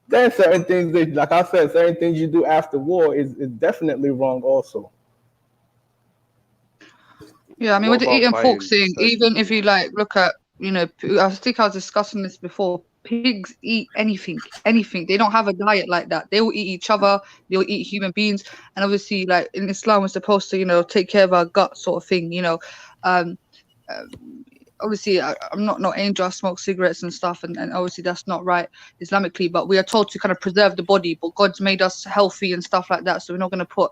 then certain things like I said, certain things you do after war is definitely wrong also. yeah, I mean, with the eating pork thing, even if you look at, I think I was discussing this before. Pigs eat anything. They don't have a diet like that. They will eat each other. They will eat human beings. And obviously, like in Islam, we're supposed to, take care of our gut, sort of thing. Obviously, I'm not no angel. I smoke cigarettes and stuff, and obviously that's not right Islamically. But we are told to kind of preserve the body. But God's made us healthy and stuff like that, so we're not going to put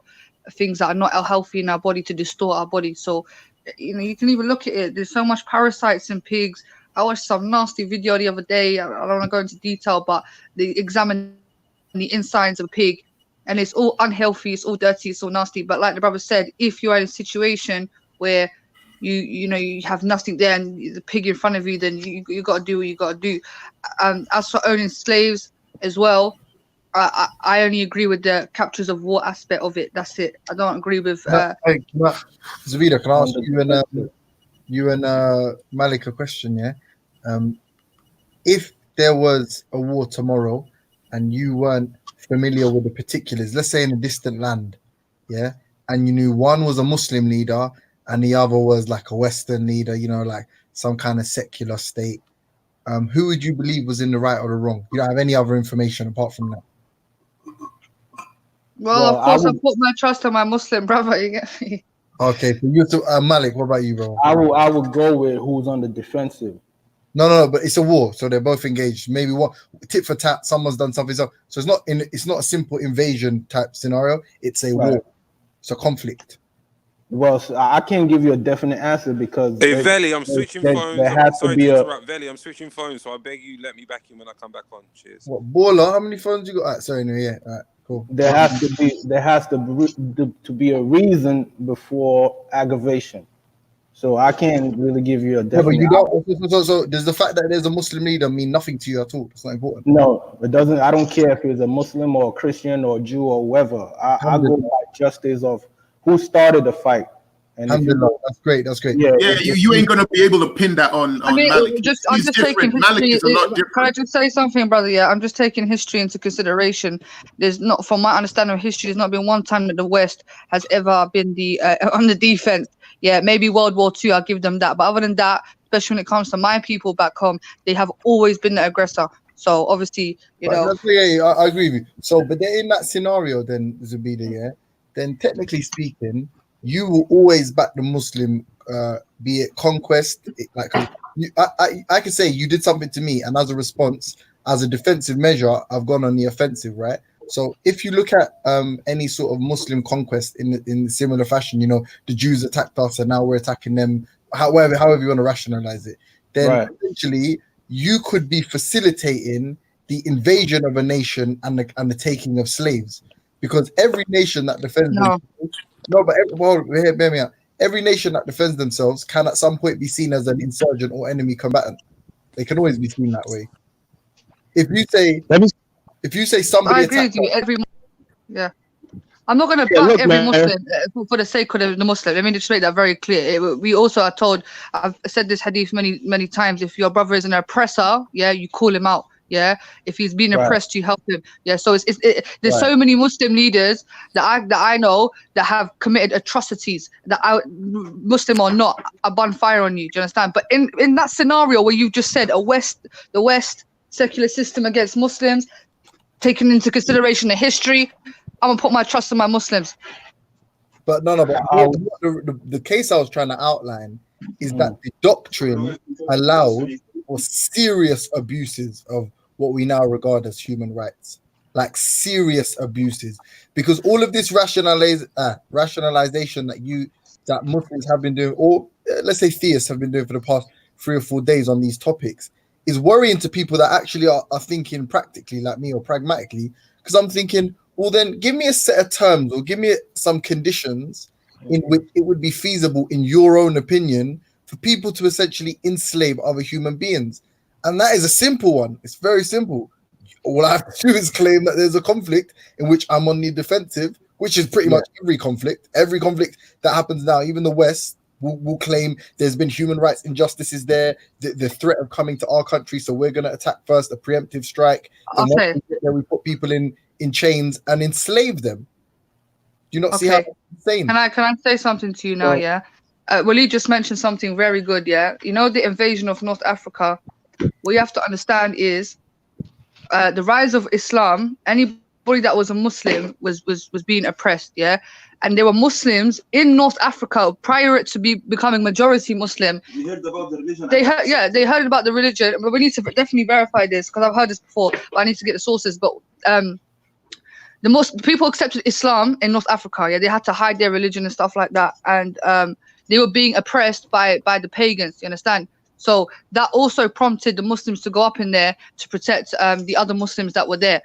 things that are not healthy in our body to distort our body. So, you can even look at it. There's so much parasites in pigs. I watched some nasty video the other day. I don't want to go into detail, but they examined the insides of a pig, and it's all unhealthy, it's all dirty, it's all nasty. But like the brother said, if you're in a situation where you have nothing there and the pig in front of you, then you got to do what you got to do. As for owning slaves as well, I only agree with the captures of war aspect of it. That's it. I don't agree with. Zavida, can I ask you and Malik a question? Yeah, if there was a war tomorrow and you weren't familiar with the particulars, let's say in a distant land, yeah, and you knew one was a Muslim leader and the other was like a Western leader, like some kind of secular state, who would you believe was in the right or the wrong? You don't have any other information apart from that. Well, of course, I put my trust on my Muslim brother. You get me? Okay, so you Malik, what about you, bro? I would go with who's on the defensive. No, but it's a war, so they're both engaged. Maybe what tit for tat, someone's done something. So it's not a simple invasion type scenario. It's a war. It's a conflict. Well, so I can't give you a definite answer because Hey, Veli, I'm switching phones. There has to Sorry be to interrupt, Veli. I'm switching phones, so I beg you let me back in when I come back on. Cheers. What baller? How many phones you got? All right, sorry, no, yeah. All right, cool. There has to be a reason before aggravation. So I can't really give you a definite. But you don't. So does the fact that there's a Muslim leader mean nothing to you at all? It's not important. No, it doesn't. I don't care if it's a Muslim or a Christian or a Jew or whoever. I go by justice of who started the fight. And that's great. Yeah, you ain't gonna be able to pin that on. I mean, Malik. I'm just taking Malik history. is a lot different. Can I just say something, brother? Yeah, I'm just taking history into consideration. There's not, from my understanding of history, there's not been one time that the West has ever been on the defense. Yeah, maybe World War II, I'll give them that. But other than that, especially when it comes to my people back home, they have always been the aggressor. So obviously, you know. Yeah, I agree with you. So, but then in that scenario, then Zubida, yeah, then technically speaking, you will always back the Muslim, be it conquest. I could say you did something to me, and as a response, as a defensive measure, I've gone on the offensive, right? So if you look at any sort of Muslim conquest in similar fashion, you know, the Jews attacked us and now we're attacking them, however you want to rationalize it, then essentially you could be facilitating the invasion of a nation and the taking of slaves, because every nation that defends every nation that defends themselves can at some point be seen as an insurgent or enemy combatant. They can always be seen that way. If you say somebody, I agree with you. I'm not going to back every Muslim for the sake of the Muslim. Let me just make that very clear. We also are told, I've said this hadith many times, if your brother is an oppressor, you call him out. If he's being oppressed, you help him. So there's so many Muslim leaders that I know that have committed atrocities that Muslim or not, I burn fire on you. Do you understand? But in that scenario where you just said the West secular system against Muslims, taking into consideration the history, I'm gonna put my trust in my Muslims. But the case I was trying to outline is that the doctrine allowed for serious abuses of what we now regard as human rights, like serious abuses, because all of this rationalization that Muslims have been doing, or let's say theists have been doing for the past 3 or 4 days on these topics, is worrying to people that actually are thinking practically like me or pragmatically, because I'm thinking, well, then give me a set of terms or give me some conditions in which it would be feasible, in your own opinion, for people to essentially enslave other human beings. And that is a simple one. It's very simple. All I have to do is claim that there's a conflict in which I'm on the defensive, which is pretty much every conflict. Every conflict that happens now, even the West will claim there's been human rights injustices there, the threat of coming to our country, so we're going to attack first, a preemptive strike. And Okay. we put people in chains and enslave them. Do you not see how that's insane? Can I say something to you now? Waleed just mentioned something very good. You know, the invasion of North Africa. What you have to understand is the rise of Islam. Anybody that was a Muslim was being oppressed. And there were Muslims in North Africa prior to becoming majority Muslim. You heard about the religion. They heard about the religion, but we need to definitely verify this, because I've heard this before, but I need to get the sources. But the people accepted Islam in North Africa. They had to hide their religion and stuff like that, and they were being oppressed by the pagans. You understand? So that also prompted the Muslims to go up in there to protect the other Muslims that were there.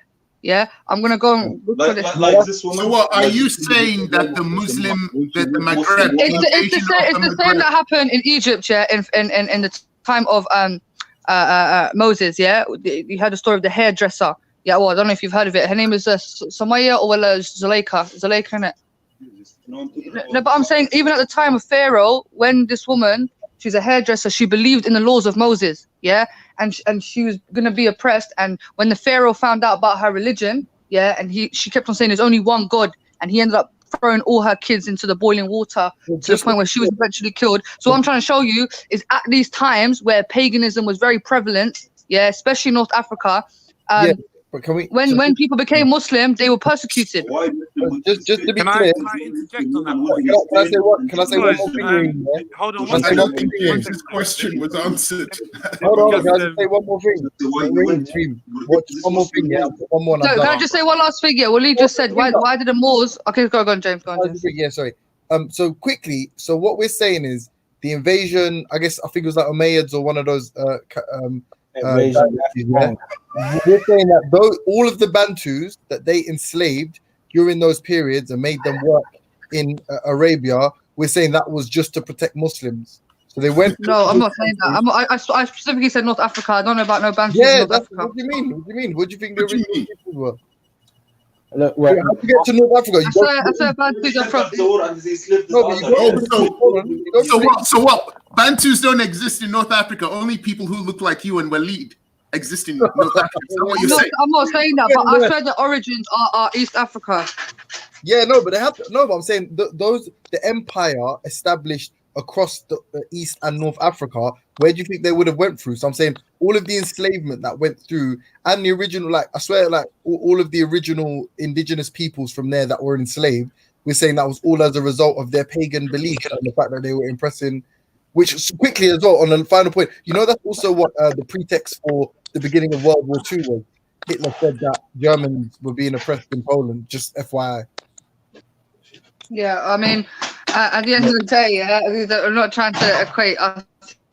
I'm gonna go and look for this. Like this woman. So what are you saying, that the Maghreb? It's the same that happened in Egypt, in the time of Moses. You heard the story of the hairdresser. Well, I don't know if you've heard of it. Her name is Samaya or Zuleika. Zuleika, innit? No, but I'm saying even at the time of Pharaoh, when this woman, she's a hairdresser, she believed in the laws of Moses, and she was gonna be oppressed. And when the Pharaoh found out about her religion, and she kept on saying there's only one God, and he ended up throwing all her kids into the boiling water to the point where she was eventually killed. So what I'm trying to show you is at these times where paganism was very prevalent, especially North Africa. But can we? When people became Muslim, they were persecuted. Just to be Can clear, I interject on that point? can I say one more thing? Hold on Can one I say one second. more thing? His question was answered. Hold on, can I just say one more thing? One more thing, yeah. One more. No, can I just say one last thing? Yeah, Waleed just said, why did the Moors? Okay, go on, James. Go on, James. Yeah, sorry. So quickly, so what we're saying is the invasion. I guess I think it was like Umayyads or one of those. Invasion. We're saying that all of the Bantus that they enslaved during those periods and made them work in Arabia, we're saying that was just to protect Muslims. So they went. No, I'm not saying that. I specifically said North Africa. I don't know about no Bantus Yeah, in North that's Africa. what do you mean? What do you mean? What do you think the original people were? Look, Yeah, how to get to North Africa? I said Bantus are from. So what? Bantus don't exist in North Africa. Only people who look like you and Waleed exist in North Africa. Is that what you're saying? I'm not saying that, but I said the origins are East Africa. Yeah, no, but they have to, no, but I'm saying the empire established across the East and North Africa. Where do you think they would have went through? So I'm saying all of the enslavement that went through and the original, like I swear, like all of the original indigenous peoples from there that were enslaved, we're saying that was all as a result of their pagan beliefs and the fact that they were impressing. Which quickly as well, on the final point, you know, that's also what the pretext for the beginning of World War II was. Hitler said that Germans were being oppressed in Poland, just FYI. Yeah, I mean, at the end of the day, I'm not trying to equate our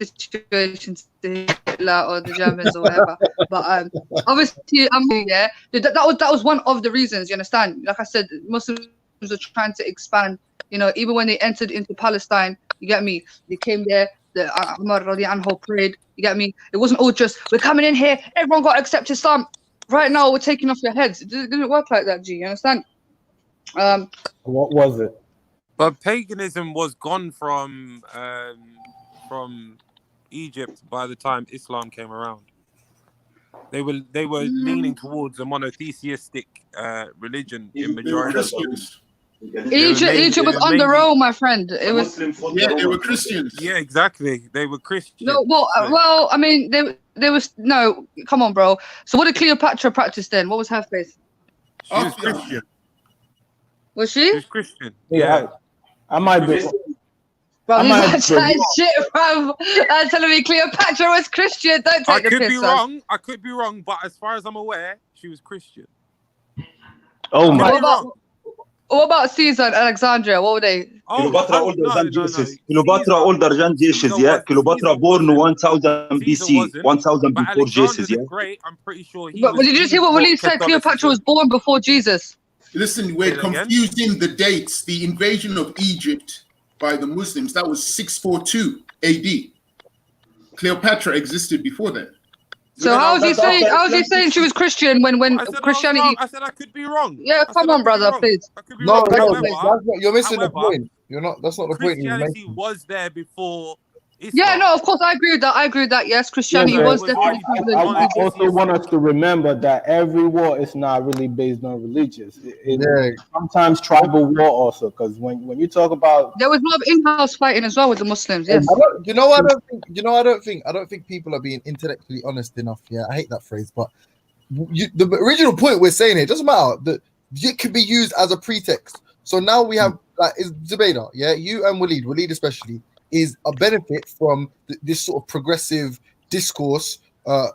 situation to Hitler or the Germans or whatever. But obviously, that was one of the reasons. You understand? Like I said, Muslims are trying to expand. You know, even when they entered into Palestine, you get me? They came there. The Umar radiallahu anhu prayed. You get me? It wasn't all just we're coming in here. Everyone got to accept Islam. Right now, we're taking off your heads. It didn't work like that, G. You understand? What was it? But paganism was gone from Egypt by the time Islam came around. They were leaning towards a monotheistic religion in majority. Egypt was on the road, my friend. It was. Yeah, they were Christians. Yeah, exactly. They were Christians. No, well, I mean, there was no. Come on, bro. So what did Cleopatra practice then? What was her faith? She was Christian. Was she? She was Christian. Yeah, I might be. Bro, these are shit, bro. Telling me Cleopatra was Christian. Don't take the piss. I could be wrong, but as far as I'm aware, she was Christian. Oh my. What about Caesar and Alexandria? What were they? Cleopatra older than Jesus, yeah. Cleopatra born 1000 BC, 1000 before Jesus, yeah. Great, I'm pretty sure he but did you just hear what Waleed said? Cleopatra was born before Jesus. Listen, we're confusing the dates. The invasion of Egypt by the Muslims, that was 642 AD. Cleopatra existed before that. So how was he saying she was Christian when Christianity? I said I could be wrong. Yeah, come on, brother, please. No, you're missing the point. You're not. That's not the point. Christianity was there before. Yeah, no, of course, I agree with that. I agree with that. Yes, Christianity was definitely. I also want us to remember that every war is not really based on religious. Sometimes tribal war also, because when you talk about there was more of in-house fighting as well with the Muslims. Yes. I don't think people are being intellectually honest enough. Yeah, I hate that phrase, but the original point we're saying here doesn't matter. That it could be used as a pretext. So now we have like is Zubaydah, yeah, you and Waleed especially. Is a benefit from this sort of progressive discourse,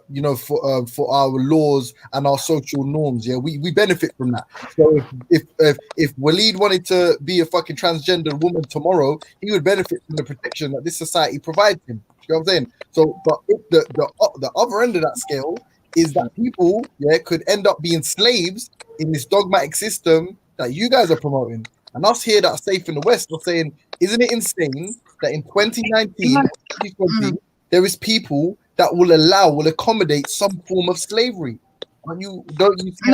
you know, for our laws and our social norms. Yeah, we benefit from that. So if Waleed wanted to be a fucking transgender woman tomorrow, he would benefit from the protection that this society provides him. You know what I'm saying? So, but if the other end of that scale is that people, could end up being slaves in this dogmatic system that you guys are promoting, and us here that are safe in the West are saying, isn't it insane that in 2019, 2020, there is people that will accommodate some form of slavery? Don't you see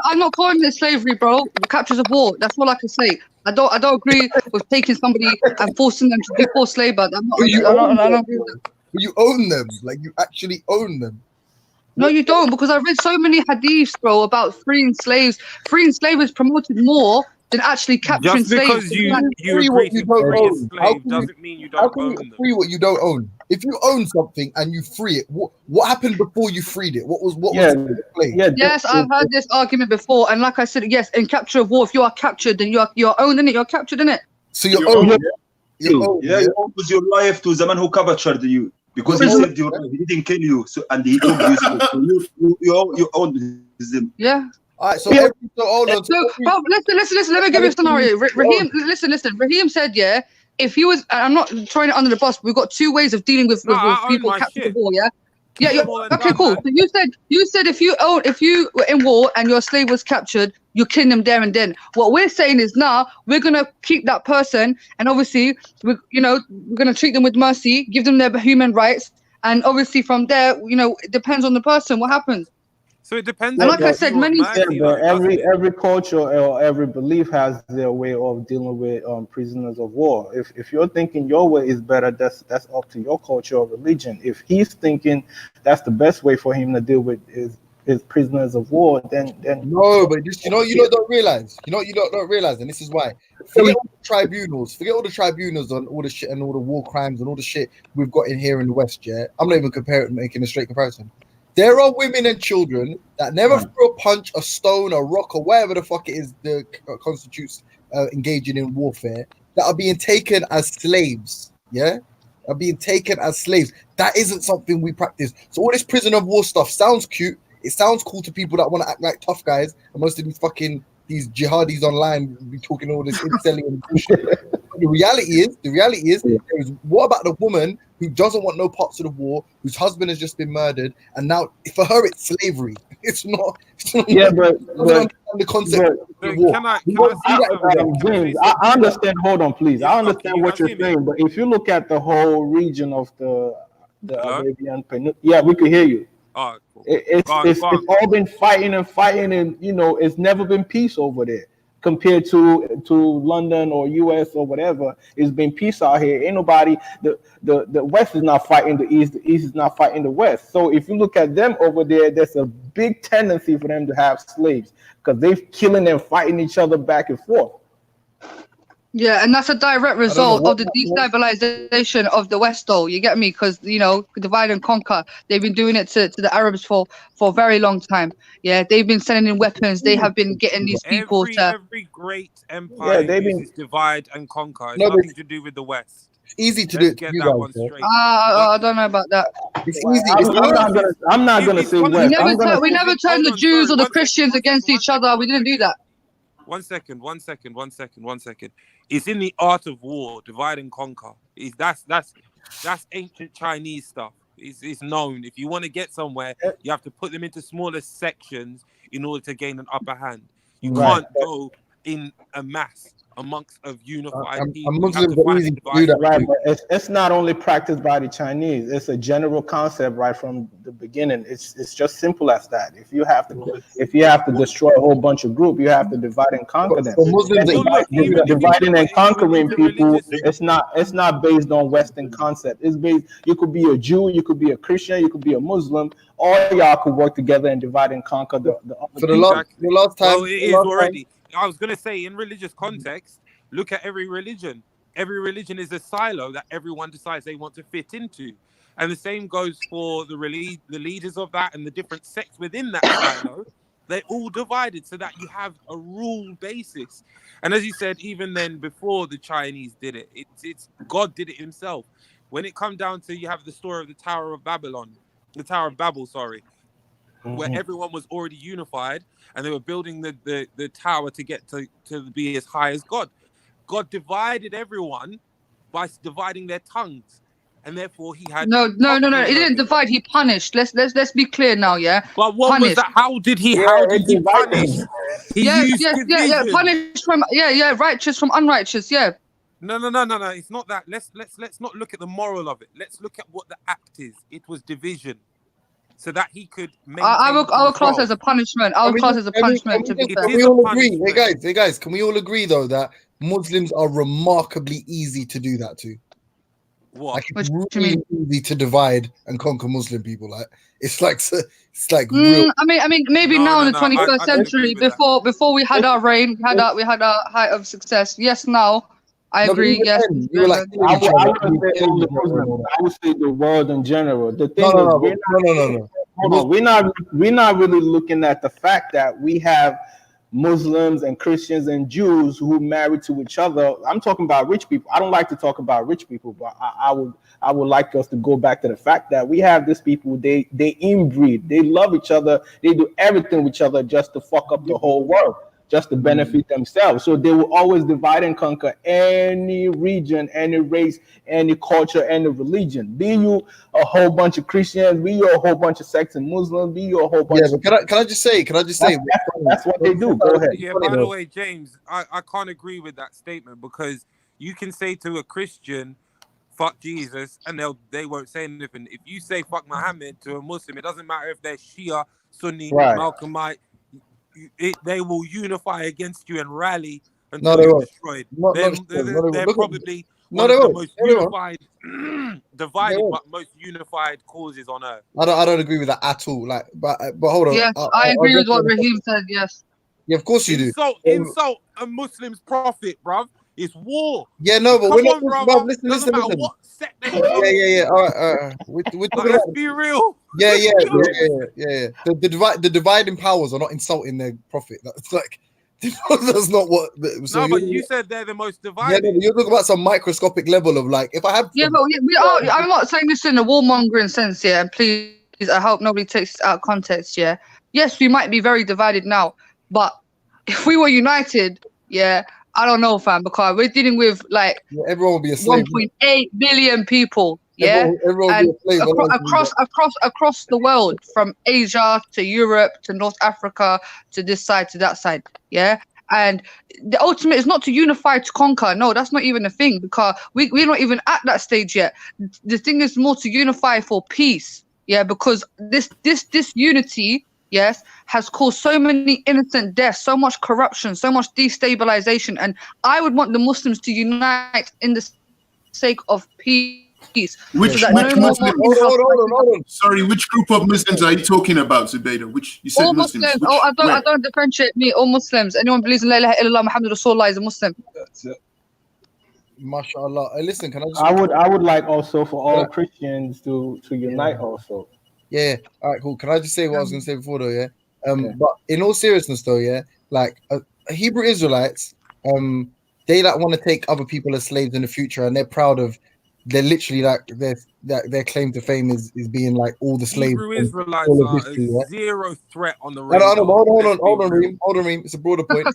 I'm not calling it slavery, bro. The captures of war. That's all I can say. I don't agree with taking somebody and forcing them to be forced labor. You own them, like you actually own them. No, you don't, because I read so many hadiths, bro, about freeing slaves. Freeing slaves is promoted more than actually capturing Just because slaves. you Free what agree you to don't free a own. How slave can doesn't mean you How don't can own you them. free what you don't own? If you own something and you free it, what happened before you freed it? What was the play? Yes, I've heard this argument before, and like I said, yes, in capture of war, if you are captured, then you're owned in it. You're captured in it. So You own, you own with your life to the man who captured you because he saved your life. He didn't kill you, so and he took you. So you own them. Yeah. All right, so Bro, listen. Let me give you a scenario. Raheem, listen. Raheem said, yeah, if he was, I'm not throwing it under the bus. We've got two ways of dealing with people captured in war. Yeah. Yeah. Okay. Cool. So you said if you were in war and your slave was captured, you kill them there and then. What we're saying is now we're gonna keep that person, and obviously we're gonna treat them with mercy, give them their human rights, and obviously from there, it depends on the person what happens. So it depends. And like I said, many but every culture or every belief has their way of dealing with prisoners of war. If you're thinking your way is better, that's up to your culture or religion. If he's thinking that's the best way for him to deal with his prisoners of war, then no, but just, you don't realize. You don't realize, and this is why. Forget all the tribunals on all the shit and all the war crimes and all the shit we've got in here in the West. Yeah, I'm not even making a straight comparison. There are women and children that never threw a punch, a stone, a rock, or whatever the fuck it is that constitutes engaging in warfare that are being taken as slaves. Yeah, are being taken as slaves. That isn't something we practice. So all this prison of war stuff sounds cute. It sounds cool to people that want to act like tough guys, and most of these jihadis online be talking all this inselling and bullshit. The reality is, what about the woman who doesn't want no parts of the war, whose husband has just been murdered, and now for her it's slavery. It's not. Yeah, but the concept of the war. James, I understand. Hold on, please. I understand what you're saying, but if you look at the whole region of the Arabian Peninsula, yeah, we could hear you. Oh, cool. It's all been fighting, and it's never been peace over there. Compared to London or US or whatever, it's been peace out here. Ain't nobody. The West is not fighting the East. The East is not fighting the West. So if you look at them over there, there's a big tendency for them to have slaves because they're killing and fighting each other back and forth. Yeah, and that's a direct result of the destabilization of the West, though. You get me? Because divide and conquer. They've been doing it to the Arabs for a very long time. Yeah, they've been sending in weapons. They have been getting these people every great empire uses divide and conquer. It's nothing to do with the West. It's easy to do. Get that one straight. I don't know about that. It's easy. I'm not gonna say West. We never turned the Jews or the Christians against each other. We didn't do that. One second. It's in the art of war, divide and conquer. That's ancient Chinese stuff. It's known. If you want to get somewhere, you have to put them into smaller sections in order to gain an upper hand. You can't go in a mass amongst of unified people. Muslims are easy to do that, right? But it's not only practiced by the Chinese. It's a general concept right from the beginning. It's just simple as that. If you have to destroy a whole bunch of group, you have to divide and conquer them. Dividing and conquering people, it's not based on Western concept. It's based. You could be a Jew, you could be a Christian, you could be a Muslim. All y'all could work together and divide and conquer the last time. Well, it is already. I was going to say, in religious context, look at every religion. Every religion is a silo that everyone decides they want to fit into. And the same goes for the leaders of that and the different sects within that silo. They're all divided so that you have a rule basis. And as you said, even then, before the Chinese did it, it's God did it himself. When it comes down to, you have the story of the Tower of Babel, where everyone was already unified and they were building the tower to get to be as high as God. God divided everyone by dividing their tongues, and therefore he had no. He didn't divide. He punished. Let's be clear now, yeah. But what was that? How did he punish? Yeah. Punish from righteous from unrighteous. Yeah. No. It's not that. Let's not look at the moral of it. Let's look at what the act is. It was division. So that he could make. I will class as a punishment. Class as a punishment. Can we all agree? Hey guys, can we all agree though that Muslims are remarkably easy to do that to? What? Like it's really easy to divide and conquer Muslim people. Like it's like real. I mean, maybe now in the 21st century, before we had our reign, we had our height of success. Yes, now I agree. Yes, I would say the world in general. The thing we're not really looking at the fact that we have Muslims and Christians and Jews who married to each other. I'm talking about rich people. I don't like to talk about rich people, but I would like us to go back to the fact that we have these people. They inbreed. They love each other. They do everything with each other just to fuck up the whole world, just to benefit themselves. So they will always divide and conquer any region, any race, any culture, any religion. Be you a whole bunch of Christians, be you a whole bunch of sects and Muslims, be you a whole bunch. Yeah, but can I just say? That's what they do. Go ahead. Yeah. By the way, James, I can't agree with that statement, because you can say to a Christian, "Fuck Jesus," and they won't say anything. If you say "fuck Muhammad" to a Muslim, it doesn't matter if they're Shia, Sunni, Malcolmite. They will unify against you and rally until you're destroyed. They're probably one of the most unified, divided but most unified causes on earth. I don't agree with that at all. Like, but hold on. Yes, I agree with what Raheem said. Yes. Yeah, of course you do. Insult a Muslim's prophet, bruv. It's war. Yeah, no, but we're not. Listen. What set Yeah. All right. We're talking let's be real. Yeah. The dividing powers are not insulting their prophet. That's like that's not what. So but you said they're the most divided. Yeah, you're talking about some microscopic level of like if I have. Yeah, but we are. I'm not saying this in a warmongering sense, yeah. And please, I hope nobody takes it out of context, yeah. Yes, we might be very divided now, but if we were united, yeah. I don't know, fam, because we're dealing with like everyone will be a slave. 1.8 billion people, yeah, everyone and across the world, from Asia to Europe to North Africa to this side to that side, yeah. And the ultimate is not to unify to conquer. No, that's not even a thing, because we're not even at that stage yet. The thing is more to unify for peace, yeah, because this unity, yes, has caused so many innocent deaths, so much corruption, so much destabilization. And I would want the Muslims to unite in the sake of peace. Which Muslims? Hold on. Sorry, which group of Muslims are you talking about, Zubaydah? Which you said all Muslims. I don't differentiate me. All Muslims. Anyone believes in La ilaha illallah Muhammad Rasulullah is a Muslim. That's it. MashaAllah. Listen, can I just? I would like also for all Christians to unite also. Yeah. All right. Cool. Can I just say what I was going to say before though? Yeah. But in all seriousness though, yeah, like Hebrew Israelites, they like want to take other people as slaves in the future, and they're proud of. They're literally like their claim to fame is being like all the slaves. Hebrew Israelites are zero threat on the road. Hold on, Reem. It's a broader point.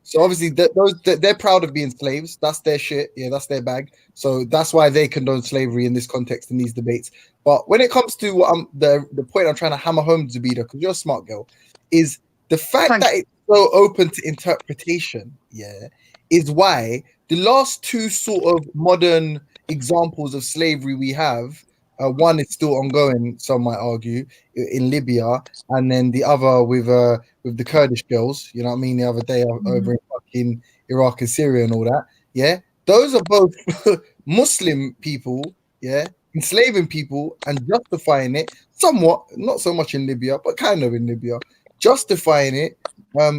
So obviously they're proud of being slaves. That's their shit. Yeah, that's their bag. So that's why they condone slavery in this context in these debates. But when it comes to what the point I'm trying to hammer home, Zubaydah, because you're a smart girl, is the fact that it's so open to interpretation. Yeah, is why the last two sort of modern examples of slavery we have. One is still ongoing, some might argue, in Libya, and then the other with the Kurdish girls, you know what I mean, the other day over in fucking Iraq and Syria and all that. Yeah, those are both Muslim people, yeah, enslaving people and justifying it somewhat, not so much in Libya, but kind of in Libya, justifying it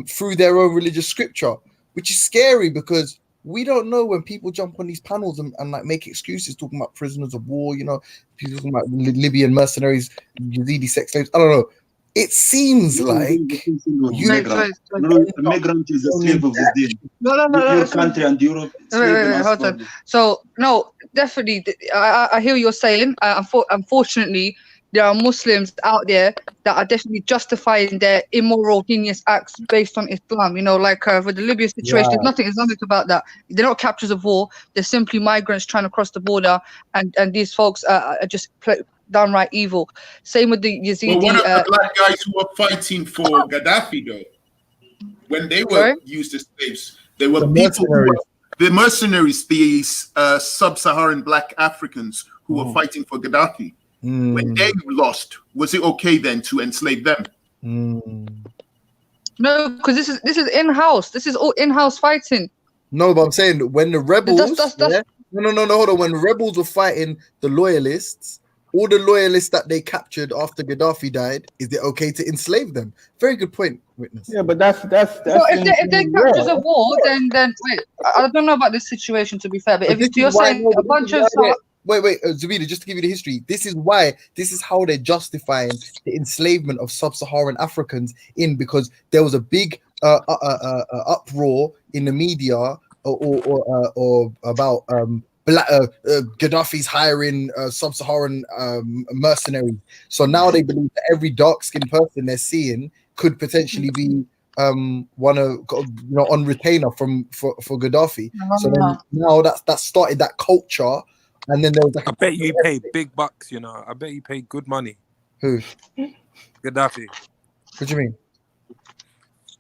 through their own religious scripture, which is scary because we don't know when people jump on these panels and like make excuses talking about prisoners of war, you know, people talking about Libyan mercenaries, Yazidi sex slaves. I don't know. It seems like a migrant is a slave of the deal. No. Your country and Europe. Hold on. So no, definitely, I hear what you're saying. Unfortunately, there are Muslims out there that are definitely justifying their immoral, heinous acts based on Islam. You know, like with the Libya situation, there's nothing Islamic about that. They're not captures of war. They're simply migrants trying to cross the border, and these folks are just downright evil. Same with the Yazidi. Well, what are the black guys who were fighting for Gaddafi, though? When they were used as slaves, they were the mercenaries, the sub-Saharan black Africans who were fighting for Gaddafi. When they lost, was it okay then to enslave them? No, because this is in-house. This is all in-house fighting. No, but I'm saying when the rebels, No. Hold on. When the rebels were fighting the loyalists, all the loyalists that they captured after Gaddafi died, is it okay to enslave them? Very good point, witness. Yeah, but that's So if they captures of war, then wait, I don't know about this situation to be fair, but if you're saying a bunch of Wait, Zabida, just to give you the history, this is how they're justifying the enslavement of sub-Saharan Africans because there was a big uproar in the media or about Gaddafi's hiring sub-Saharan mercenaries. So now they believe that every dark-skinned person they're seeing could potentially be one of on retainer for Gaddafi. So then now that started that culture. And then there was I bet you pay big bucks, I bet you pay good money. Who? Gaddafi. What do you mean?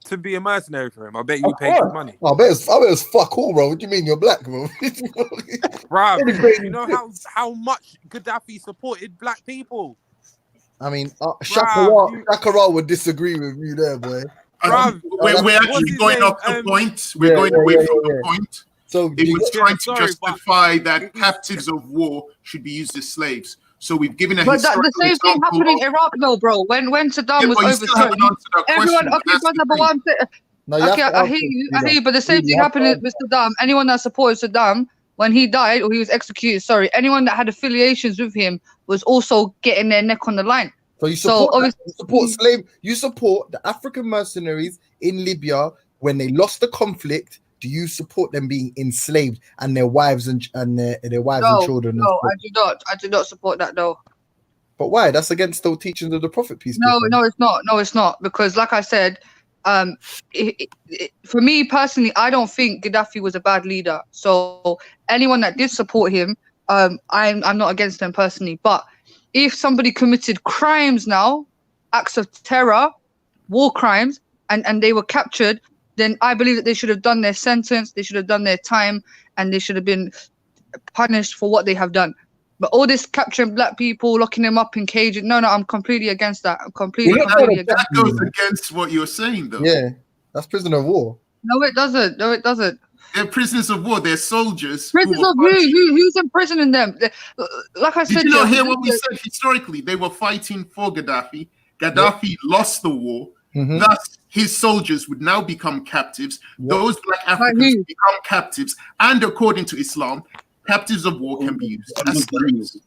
To be a mercenary for him, I bet you pay good money. I bet it's fuck all, bro. What do you mean you're black, bro? Bro, you know how much Gaddafi supported black people? I mean, Shakara would disagree with you there, boy. We're actually going off the point. We're going away from the point. So it was trying to justify that captives of war should be used as slaves. So we've given a historical the same thing happened in Iraq, though, bro. When Saddam was overthrown, everyone. Okay, brother, but one thing. I hear you. But the same thing happened with Saddam. Anyone that supported Saddam when he died or he was executed, anyone that had affiliations with him was also getting their neck on the line. So you support the African mercenaries in Libya when they lost the conflict. Do you support them being enslaved and their wives and their wives and children? No, I do not. I do not support that, though. But why? That's against the teachings of the Prophet. Peace. No, it's not. No, it's not. Because, like I said, for me personally, I don't think Gaddafi was a bad leader. So anyone that did support him, I'm not against them personally. But if somebody committed crimes now, acts of terror, war crimes, and they were captured, then I believe that they should have done their sentence, they should have done their time, and they should have been punished for what they have done. But all this capturing black people, locking them up in cages, no, I'm completely against that. I'm completely against that. That goes against what you're saying, though. Yeah, that's prisoner of war. No, it doesn't. They're prisoners of war. They're soldiers. Prisoners of who's imprisoning them? Like I said, did you not hear what we said historically? They were fighting for Gaddafi. Gaddafi lost the war. Mm-hmm. Thus, his soldiers would now become captives. Those black Africans become captives. And according to Islam, captives of war can be used as slaves.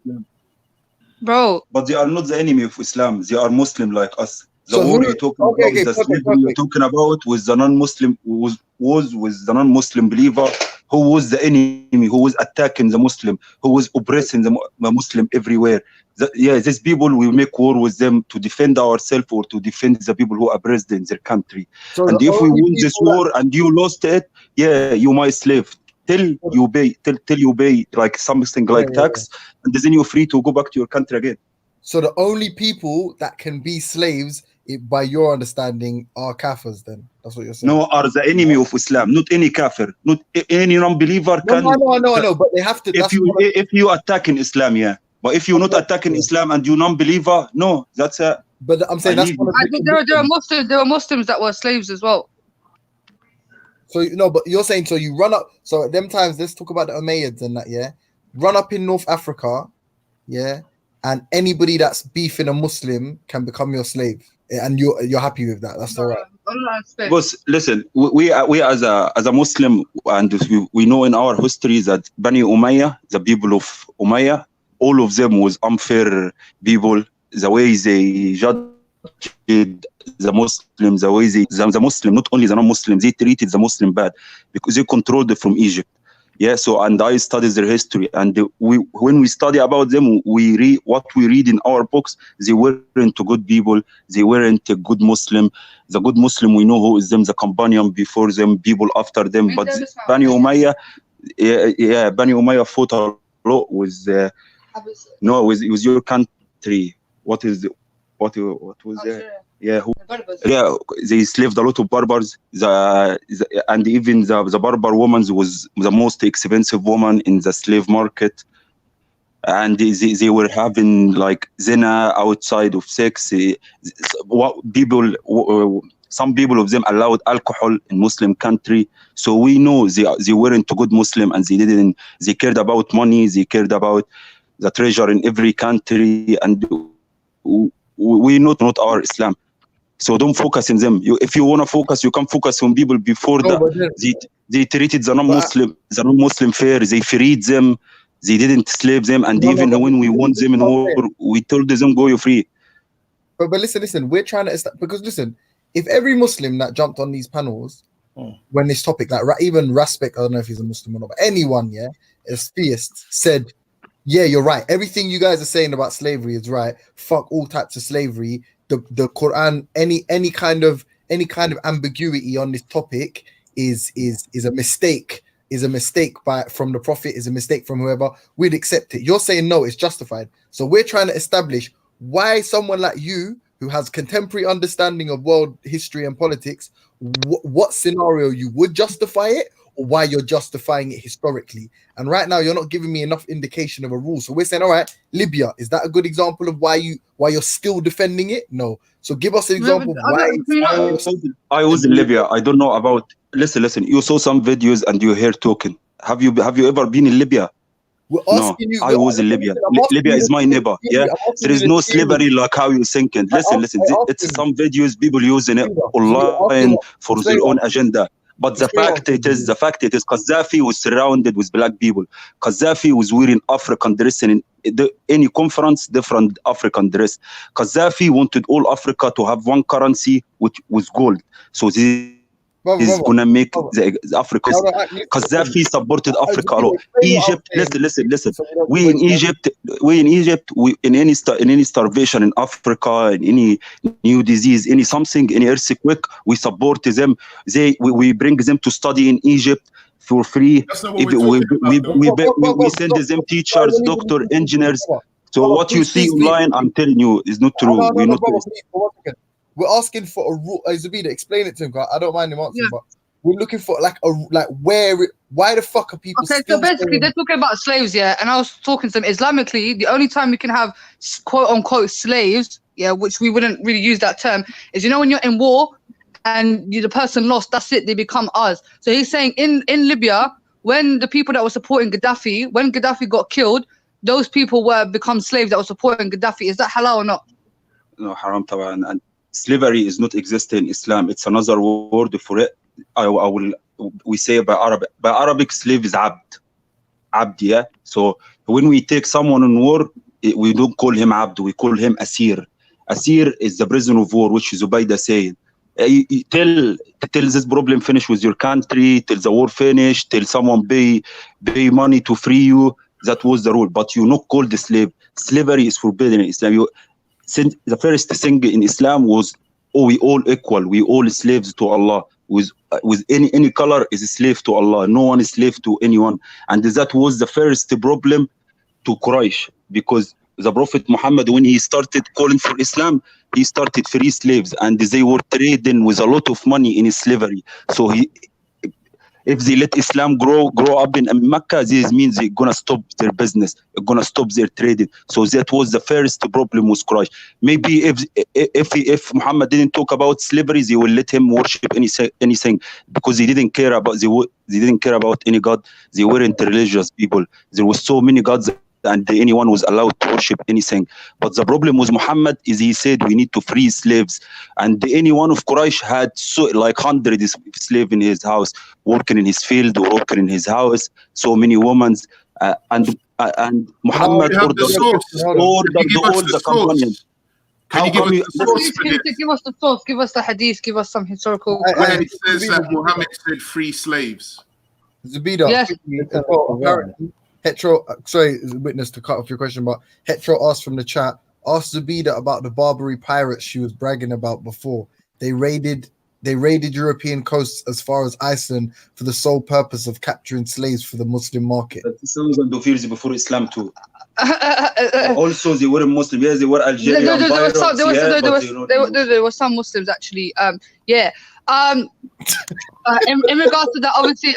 Bro. But they are not the enemy of Islam. They are Muslim like us. The war you're talking about, the slavery you're talking about was the non-Muslim, was with the non-Muslim believer who was the enemy, who was attacking the Muslim, who was oppressing the Muslim everywhere. These people, we make war with them to defend ourselves or to defend the people who oppressed in their country. So and if we win this war and you lost it, you my slave. Till you pay like something like tax, and then you're free to go back to your country again. So the only people that can be slaves, by your understanding, are kafirs. Then that's what you're saying. No, are the enemy of Islam, not any kafir, not any non-believer can. No, but they have to. If you attack in Islam, but if you're not attacking Islam and you're non-believer, no, that's a. But I'm saying that's. I think there were Muslims that were slaves as well. So but you're saying so you run up. So at them times, let's talk about the Umayyads and that. Run up in North Africa, and anybody that's beefing a Muslim can become your slave, and you're happy with that. That's all right. Because listen, we as a Muslim, and we know in our history that Bani Umayyah, the people of Umayyah, all of them was unfair people. The way they judged the Muslims, the way the Muslim, not only the non-Muslims, they treated the Muslim bad because they controlled it from Egypt. So and I studied their history, and when we study about them, we read what we read in our books. They weren't good people. They weren't a good Muslim. The good Muslim, we know who is them, the companion before them, people after them. But Bani Umayyah, Bani Umayyah fought a lot with it was your country. What was there? They slaved a lot of Berbers, and even the Berber woman was the most expensive woman in the slave market, and they were having like zina outside of sex. What people Some people of them allowed alcohol in Muslim country. So we know they weren't a good Muslim, and they cared about money, they cared about the treasure in every country, and we not our Islam. So don't focus in them. If you want to focus, you can focus on people before they treated the non-Muslim fair. They freed them. They didn't slave them. And even when we want them in war, we told them, go, you're free. But listen, we're trying to, because listen, if every Muslim that jumped on these panels when this topic, like even Raspek, I don't know if he's a Muslim or not, but anyone, as theist, said, yeah, you're right. Everything you guys are saying about slavery is right. Fuck all types of slavery. The Quran, any kind of ambiguity on this topic is a mistake. Is a mistake from the Prophet. Is a mistake from whoever. We'd accept it. You're saying no, it's justified. So we're trying to establish why someone like you, who has contemporary understanding of world history and politics, what scenario you would justify it, or why you're justifying it historically. And right now, you're not giving me enough indication of a rule. So we're saying, all right, Libya, is that a good example of why you're still defending it? No. So give us an example of why. I was in Libya. I don't know about. Listen. You saw some videos and you hear talking. Have you ever been in Libya? No, I was in Libya. Libya is my neighbor. Yeah, there is no slavery like how you thinking. Listen. It's some videos people using it online for their own agenda. But the fact it is, Gaddafi was surrounded with black people. Gaddafi was wearing African dress, and in any conference, different African dress. Gaddafi wanted all Africa to have one currency, which was gold. So this is gonna make the Africa. Gaddafi supported Africa a lot. Egypt, listen. We in Egypt, in any starvation in Africa, in any new disease, any earthquake, we support them. We bring them to study in Egypt for free. We send them teachers, doctors, engineers. So what you see online, I'm telling you, is not true. We're asking for a rule. Zabida, explain it to him. I don't mind him answering, but we're looking for why the fuck are people? Okay, so basically they're talking about slaves, and I was talking to them. Islamically, the only time we can have quote unquote slaves, which we wouldn't really use that term, is when you're in war and the person lost. That's it. They become ours. So he's saying in Libya, when the people that were supporting Gaddafi, when Gaddafi got killed, those people were become slaves that were supporting Gaddafi. Is that halal or not? No, haram taban. And slavery is not existing in Islam. It's another word for it. We say by Arabic, slave is abd. Abd, So when we take someone in war, we don't call him abd. We call him asir. Asir is the prisoner of war, which Zubaydah said. Till this problem finish with your country, till the war finish, till someone pay money to free you. That was the rule. But you not call the slave. Slavery is forbidden in Islam. The first thing in Islam was, we all equal. We all slaves to Allah. With any color is a slave to Allah. No one is slave to anyone. And that was the first problem to Quraysh, because the Prophet Muhammad, when he started calling for Islam, he started free slaves, and they were trading with a lot of money in slavery. So if they let Islam grow up in Mecca, this means they're gonna stop their business, they're gonna stop their trading. So that was the first problem with Quraysh. Maybe if Muhammad didn't talk about slavery, they will let him worship anything, because they didn't care about any god. They weren't religious people. There was so many gods, and anyone was allowed to worship anything. But the problem with Muhammad is he said we need to free slaves, and any one of Quraysh had hundreds of slaves in his house, working in his field or working in his house. So many women, and Muhammad ordered all the companions. Can you give us the source? Give us the hadith. Give us some historical. Where it says that Muhammad said free slaves. Zabida. Yes. Hetero, sorry, witness to cut off your question, but Hetero asked from the chat, asked Zabida about the Barbary pirates she was bragging about before. They raided European coasts as far as Iceland for the sole purpose of capturing slaves for the Muslim market. Before Islam too. Also, they were Muslim. Yes, they were Algerian. There were some Muslims actually. In regards to that, obviously,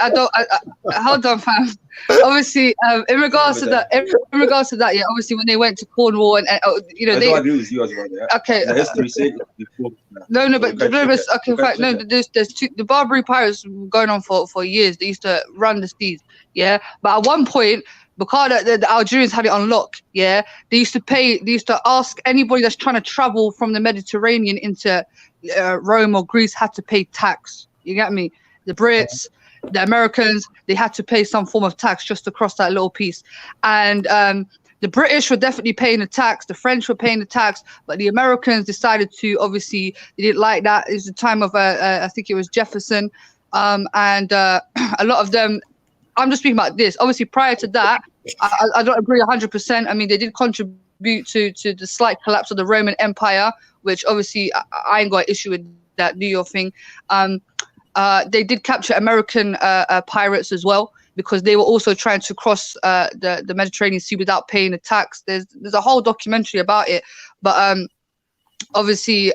hold on, fam. obviously, in regards to that, yeah, obviously when they went to Cornwall and you know, I they don't agree with you as well. Yeah. okay. The history said it before. There's the Barbary pirates were going on for years. They used to run the seas, yeah. But at one point, because the Algerians had it on lock, yeah, they used to ask anybody that's trying to travel from the Mediterranean into Rome or Greece had to pay tax. You get me? The Brits, the Americans, they had to pay some form of tax just to cross that little piece. And the British were definitely paying the tax, the French were paying the tax, but the Americans decided to, obviously, they didn't like that. It was the time of, I think it was Jefferson, and a lot of them, I'm just speaking about this. Obviously, prior to that, I don't agree 100%. I mean, they did contribute to the slight collapse of the Roman Empire, which obviously I ain't got an issue with that, do your thing. They did capture American pirates as well, because they were also trying to cross the Mediterranean Sea without paying a tax. There's a whole documentary about it, but obviously,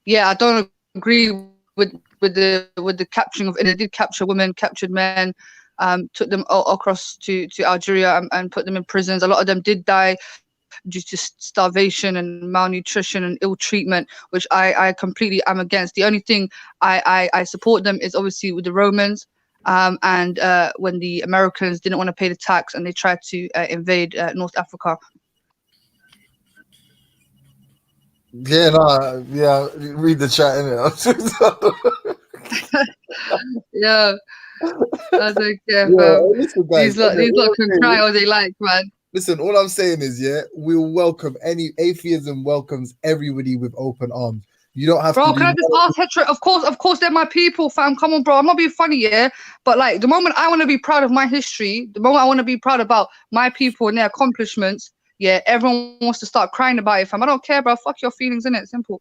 yeah, I don't agree with the capturing of. And they did capture women, captured men, took them across to Algeria and put them in prisons. A lot of them did die due to starvation and malnutrition and ill treatment, which I completely am against. The only thing I support them is obviously with the Romans, and when the Americans didn't want to pay the tax and they tried to invade North Africa. Yeah, no, yeah, read the chat, innit? Yeah, I don't care, Yeah, fam. listen, guys, These lot can cry all they like, man. Listen, all I'm saying is, yeah, we'll welcome any atheism welcomes everybody with open arms. You don't have Bro, to. can I just ask hetero? Of course, they're my people, fam. Come on, bro. I'm not being funny, yeah. But like, the moment I want to be proud of my history, the moment I want to be proud about my people and their accomplishments, yeah, everyone wants to start crying about it, fam. I don't care, bro. Fuck your feelings, innit? Simple.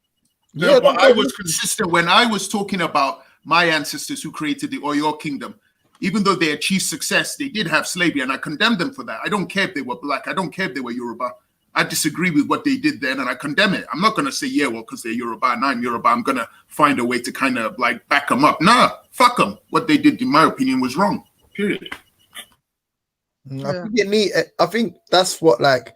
Yeah, but I was consistent when I was talking about my ancestors who created the Oyo Kingdom. Even though they achieved success, they did have slavery, and I condemned them for that. I don't care if they were black. I don't care if they were Yoruba. I disagree with what they did then, and I condemn it. I'm not going to say, yeah, well, because they're Yoruba and I'm Yoruba, I'm going to find a way to kind of like back them up. Nah, fuck them. What they did, in my opinion, was wrong. Period. I think that's what, like,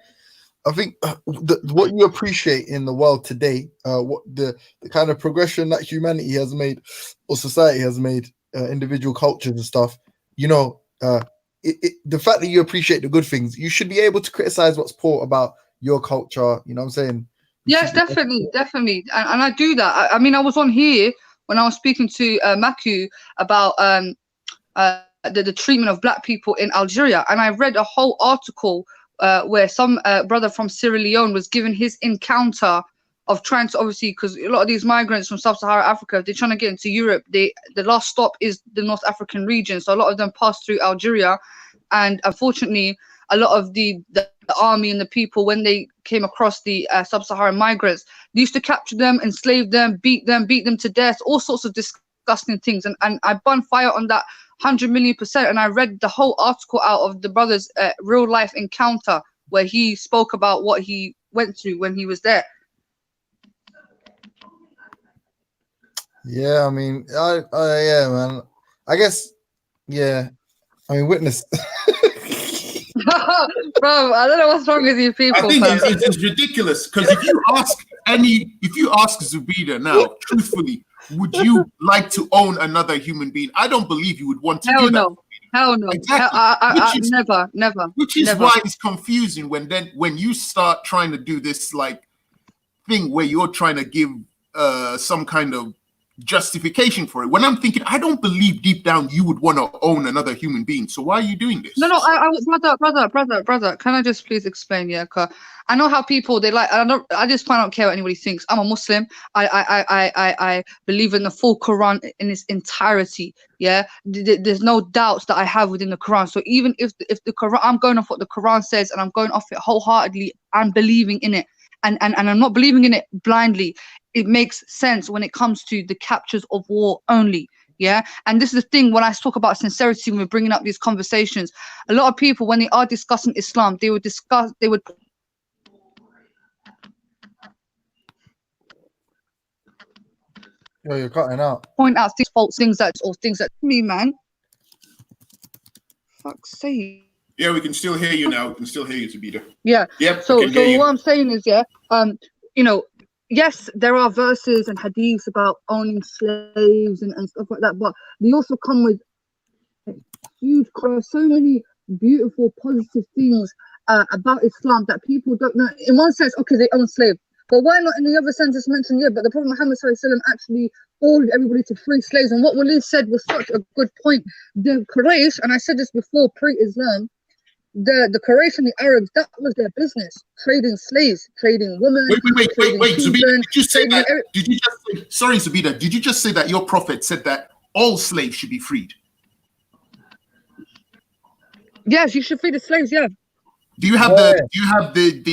I think what you appreciate in the world today, what the kind of progression that humanity has made or society has made, individual cultures and stuff, you know, the fact that you appreciate the good things, you should be able to criticize what's poor about your culture. You know what I'm saying? Yes, definitely. And I do that. I mean, I was on here when I was speaking to Maku about the treatment of black people in Algeria. And I read a whole article where some brother from Sierra Leone was given his encounter of trying to, obviously, because a lot of these migrants from Sub-Saharan Africa, if they're trying to get into Europe, the last stop is the North African region. So a lot of them pass through Algeria. And unfortunately, a lot of the army and the people, when they came across the Sub-Saharan migrants, they used to capture them, enslave them, beat them to death, all sorts of disgusting things. And I bun fire on that 100,000,000%. And I read the whole article out of the brother's real life encounter where he spoke about what he went through when he was there. Yeah, I mean, yeah, man. I guess, yeah. I mean, witness. Bro, I don't know what's wrong with you people. I think it's ridiculous, because if you ask Zubida now, truthfully, would you like to own another human being? I don't believe you would want to do that. Hell no. Exactly. Never. Which is why it's confusing when you start trying to do this like thing where you're trying to give some kind of justification for it. When I'm thinking, I don't believe deep down you would want to own another human being. So why are you doing this? No, brother. Can I just please explain? Yeah, cause I know how people they like. I just don't care what anybody thinks. I'm a Muslim. I believe in the full Quran in its entirety. Yeah, there's no doubts that I have within the Quran. So even if the Quran, I'm going off what the Quran says, and I'm going off it wholeheartedly. I'm believing in it, and I'm not believing in it blindly. It makes sense when it comes to the captures of war only. Yeah, and this is the thing when I talk about sincerity when we're bringing up these conversations. A lot of people, when they are discussing Islam, they would. Yo, you're cutting out. Point out these false things that me, man. Fuck's sake. Yeah, we can still hear you now. We can still hear you, Tabitha. Yeah. Yep. So, we can hear you. what I'm saying is, yeah, you know, yes, there are verses and hadiths about owning slaves and stuff like that, but they also come with huge, so many beautiful, positive things about Islam that people don't know. In one sense, okay, they own slaves, but why not in the other sense? It's mentioned, yeah, but the Prophet Muhammad ﷺ actually ordered everybody to free slaves, and what Walid said was such a good point. The Quraysh, and I said this before, pre-Islam, the Quraysh and the Arabs, that was their business, trading slaves, trading women. Wait, Zubida, did you say that? Did you just say, sorry, Zubida, did you just say that your prophet said that all slaves should be freed? Yes, you should free the slaves. Yeah. Do you have the Walid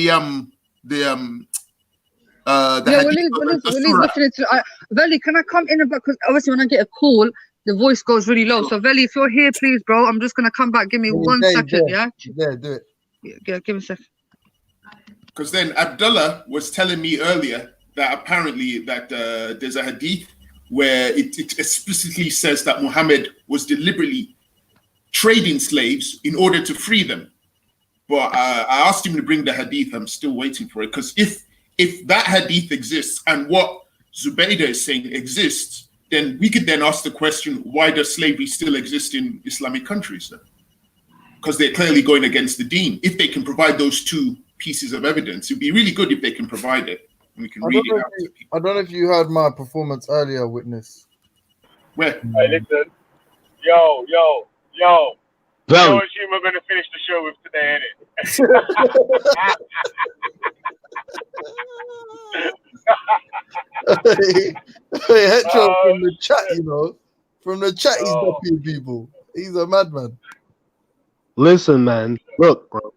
listening to Veli, can I come in about, because obviously when I get a call, the voice goes really low. So Veli, if you're here, please, bro, I'm just gonna come back. Give me 1 second, yeah? Yeah, do it. Yeah, give me a second. Because then Abdullah was telling me earlier that apparently that there's a hadith where it explicitly says that Muhammad was deliberately trading slaves in order to free them. But I asked him to bring the hadith. I'm still waiting for it, because if that hadith exists and what Zubaydah is saying exists, then we could then ask the question, why does slavery still exist in Islamic countries then? Because they're clearly going against the deen. If they can provide those two pieces of evidence, it'd be really good if they can provide it and we can read it out. I don't know if you heard my performance earlier, Witness. Where? Hey, listen. Yo. Very. What we're going to finish the show with today, innit? Hey, Hetro from the chat, you know. From the chat, he's dumping people. He's a madman. Listen, man. Look, bro.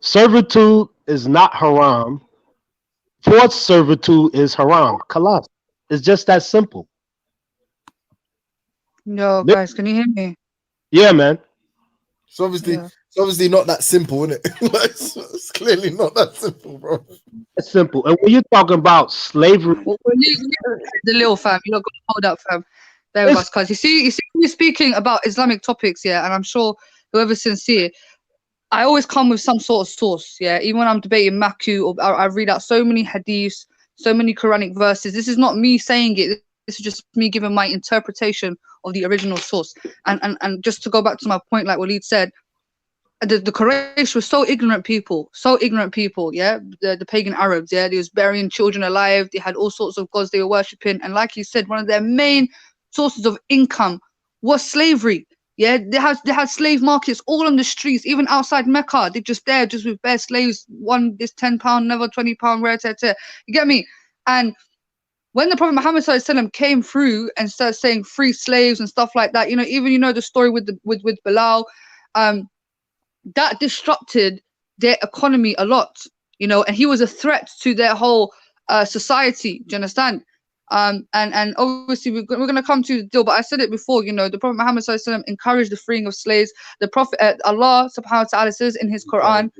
Servitude is not haram. Forced servitude is haram. Khalas. It's just that simple. No, guys, can you hear me? Yeah, man. It's obviously not that simple, isn't it? It's clearly not that simple, bro. It's simple. And when you're talking about slavery, The little fam, you know, hold up, fam. There we go, because you see, we're speaking about Islamic topics, yeah, and I'm sure whoever's sincere, I always come with some sort of source, yeah. Even when I'm debating Maku, or I read out so many hadiths, so many Quranic verses. This is not me saying it. This is just me giving my interpretation of the original source. And just to go back to my point, like Walid said, the Quraysh were so ignorant people, yeah. The pagan Arabs, yeah. They was burying children alive. They had all sorts of gods they were worshipping. And like you said, one of their main sources of income was slavery. Yeah, they had slave markets all on the streets, even outside Mecca. They just there, just with bare slaves. One is £10, another £20, rare. You get me? And when the Prophet Muhammad ﷺ came through and started saying free slaves and stuff like that, you know, even the story with Bilal, that disrupted their economy a lot, you know, and he was a threat to their whole society. Do you understand? And obviously we're going to come to the deal, but I said it before, you know, the Prophet Muhammad ﷺ encouraged the freeing of slaves. The Prophet, Allah subhanahu wa ta'ala says in his Quran,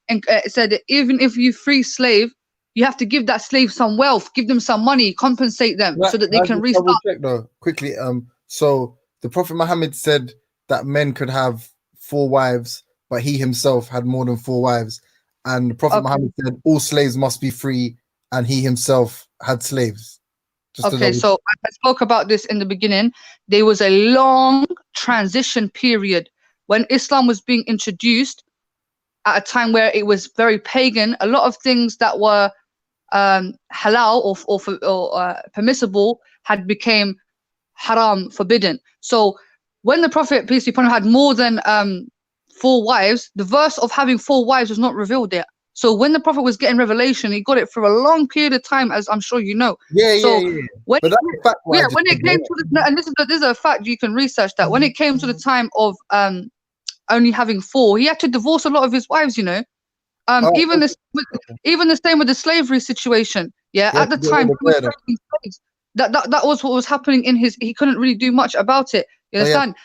and said that even if you free slave, you have to give that slave some wealth, give them some money, compensate them so that they can restart. Check though, quickly. So the Prophet Muhammad said that men could have 4 wives, but he himself had more than 4 wives. And the Prophet Muhammad said all slaves must be free, and he himself had slaves. Okay, so I spoke about this in the beginning. There was a long transition period when Islam was being introduced at a time where it was very pagan. A lot of things that were halal or permissible had became haram, forbidden. So when the Prophet, peace be upon him, had more than 4 wives, the verse of having 4 wives was not revealed yet. So when the Prophet was getting revelation, he got it for a long period of time, as I'm sure you know. Yeah. When but that's a fact. when it came to and this is a fact, you can research that. When it came to the time of only having 4, he had to divorce a lot of his wives, you know. Even the same with the slavery situation. Yeah, at the time, that was what was happening in his. He couldn't really do much about it. You understand?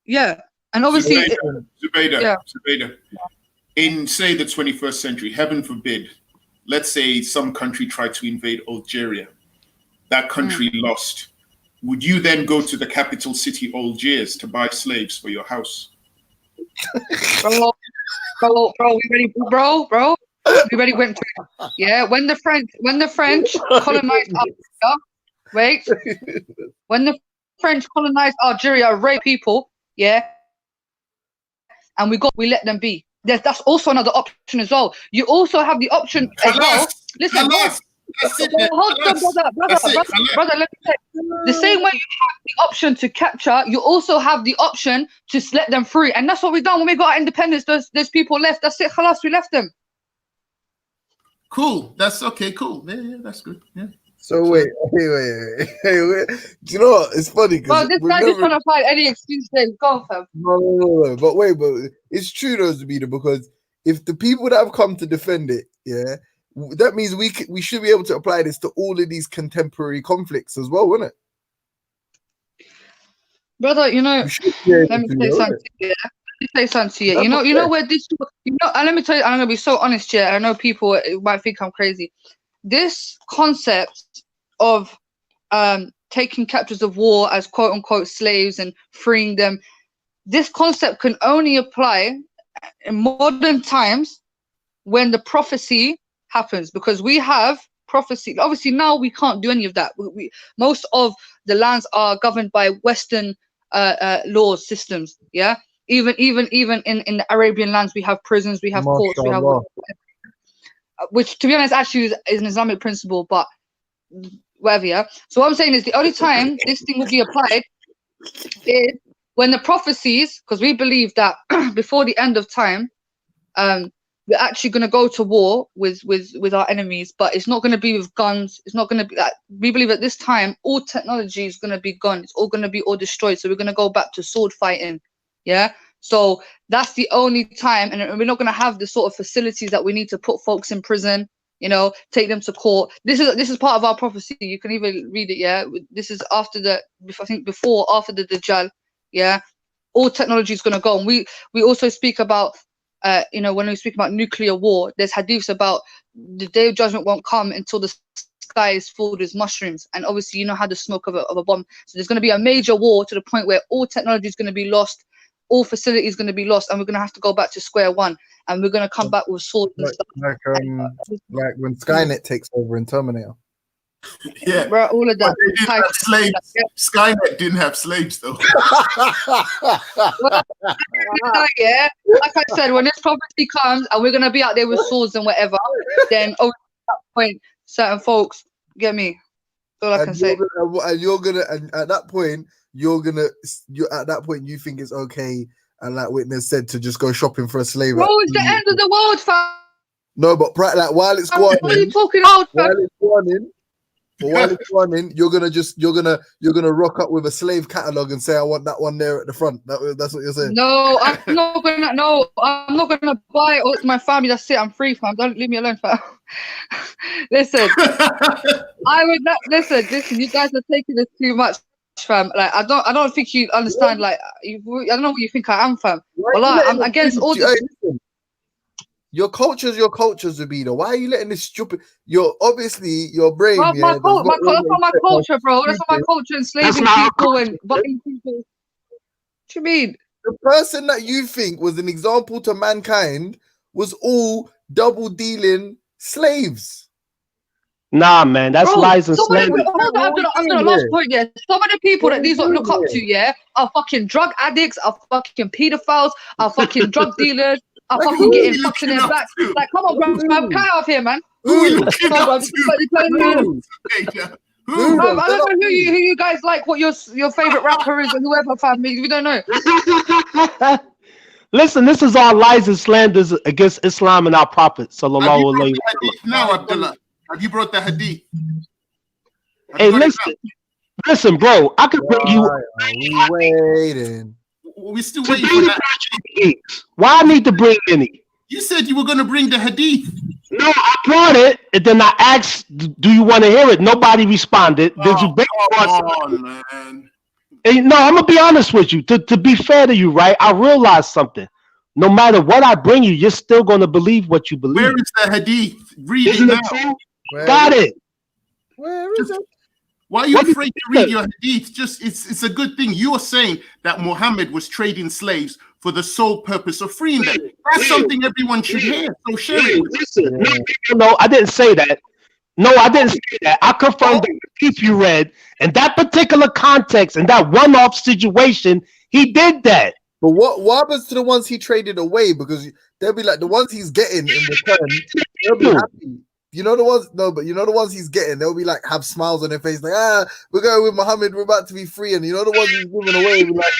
Yeah. And obviously, Zubaydah, in say the 21st century, heaven forbid, let's say some country tried to invade Algeria, that country lost. would you then go to the capital city, Algiers, to buy slaves for your house? Bro, we already went through. Yeah, when the French colonized Algeria, wait, when the French colonized Algeria, rape people, yeah, and we let them be. That's also another option as well. You also have the option as well. Listen, hold on, brother. Let me say, the same way you have the option to capture, you also have the option to let them free, and that's what we done when we got our independence. There's people left. That's it. Khalas, we left them. Cool. That's okay. Cool. Yeah, that's good. Yeah. So wait. Do you know what? It's funny Well, because this guy just trying to find any excuse. Then go on, fam. No. But wait, it's true though, Zabida, because if the people that have come to defend it, yeah, that means we should be able to apply this to all of these contemporary conflicts as well, wouldn't it? Brother, you know, let me say something to you. You know where this, and let me tell you, I'm gonna be so honest here. I know people might think I'm crazy. This concept of taking captives of war as quote unquote slaves and freeing them, this concept can only apply in modern times when the prophecy happens, because we have prophecy. Obviously now we can't do any of that. Most of the lands are governed by Western laws, systems. Yeah, even in the Arabian lands, we have prisons, we have courts, we have, which to be honest actually is an Islamic principle, but whatever. Yeah. So what I'm saying is the only time this thing will be applied is when the prophecies, because we believe that before the end of time, we're actually going to go to war with our enemies, but it's not going to be with guns. It's not going to be that. We believe at this time all technology is going to be gone. It's all going to be all destroyed. So we're going to go back to sword fighting. Yeah. So that's the only time, and we're not going to have the sort of facilities that we need to put folks in prison, you know, take them to court. This is part of our prophecy. You can even read it. Yeah. This is after the Dajjal. Yeah. All technology is going to go. And we also speak about, you know, when we speak about nuclear war, there's hadiths about the day of judgment won't come until the sky is filled with mushrooms. And obviously, you know how the smoke of a bomb. So there's going to be a major war to the point where all technology is going to be lost, all facilities going to be lost, and we're going to have to go back to square one. And we're going to come back with swords and stuff. Like when Skynet takes over in Terminator. Yeah, bro, all of that. They didn't have slaves. Skynet didn't have slaves though. Yeah, like I said, when this prophecy comes and we're gonna be out there with swords and whatever, then at that point, certain folks get me. That's all I can say. And at that point, you think it's okay, and like Witness said, to just go shopping for a slave. Bro, it's the end of the world, fam. No, but like while it's going, what are you talking about, fam? While it's running, you're gonna rock up with a slave catalog and say, I want that one there at the front. That's what you're saying. No, I'm not gonna buy it with my family. That's it. I'm free, fam. Don't leave me alone, fam. Listen, I would not listen. You guys are taking this too much, fam. Like I don't think you understand. Like I don't know what you think I am, fam. Well, I'm against all this. Your culture's Zabida. Why are you letting this stupid? You're obviously your brain. Bro, that's not my culture, bro. That's not my culture. Enslaving people and bucking people. What you mean? The person that you think was an example to mankind was all double dealing slaves. Nah, man, that's lies and slander. I'm gonna last point. Yeah, some of the people that these look up to, yeah, are fucking drug addicts, are fucking pedophiles, are fucking drug dealers. I'm fucking getting fucked in their back. Like, come on, bro, I'm kind of off here, man. I don't know who you guys like, what your favorite rapper is, and whoever, family. We don't know. Listen, this is all lies and slanders against Islam and our prophet. Sallallahu alaihi wasallam. Now, Abdullah, have you brought the hadith? Hey, listen, bro. I could bring you. Waiting. We're still waiting for that. Why I need to bring any? You said you were going to bring the hadith. No, I brought it, and then I asked, "Do you want to hear it?" Nobody responded. Did you bring it? Man. Hey, no, I'm gonna be honest with you. To be fair to you, right? I realized something. No matter what I bring you, you're still gonna believe what you believe. Where is the hadith? Read Isn't it it now. true? Got it. Where is it? Why are you afraid to read your hadith? Just it's a good thing. You are saying that Muhammad was trading slaves for the sole purpose of freeing them. That's something everyone should hear. So share it. No, I didn't say that. No, I didn't say that. I confirmed the piece you read. In that particular context, in that one-off situation, he did that. But what happens to the ones he traded away? Because they'll be like the ones he's getting in return, they'll be happy. You know the ones, no, but you know the ones he's getting, they'll be like have smiles on their face, like we're going with Muhammad, we're about to be free, and you know the ones he's giving away, be like,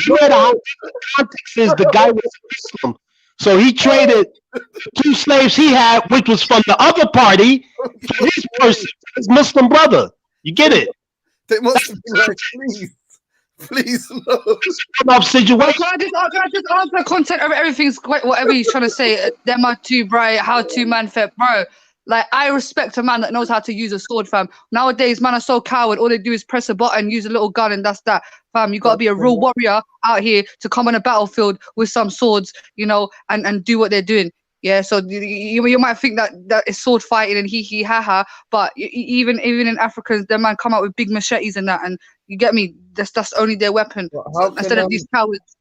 the context is the guy was Muslim, so he traded 2 slaves he had, which was from the other party, for his person, his Muslim brother. You get it? They must be like, please, no. Situation. Can I just answer the content of everything? Whatever he's trying to say, them are too bright. How to man fit, bro. Like, I respect a man that knows how to use a sword, fam. Nowadays, man are so coward. All they do is press a button, use a little gun, and that's that. Fam, you got to be a real warrior out here to come on a battlefield with some swords, you know, and do what they're doing. Yeah, so you might think that it's sword fighting and he ha ha, but even in Africans, their man come out with big machetes and that, and you get me. That's only their weapon instead of these cowards.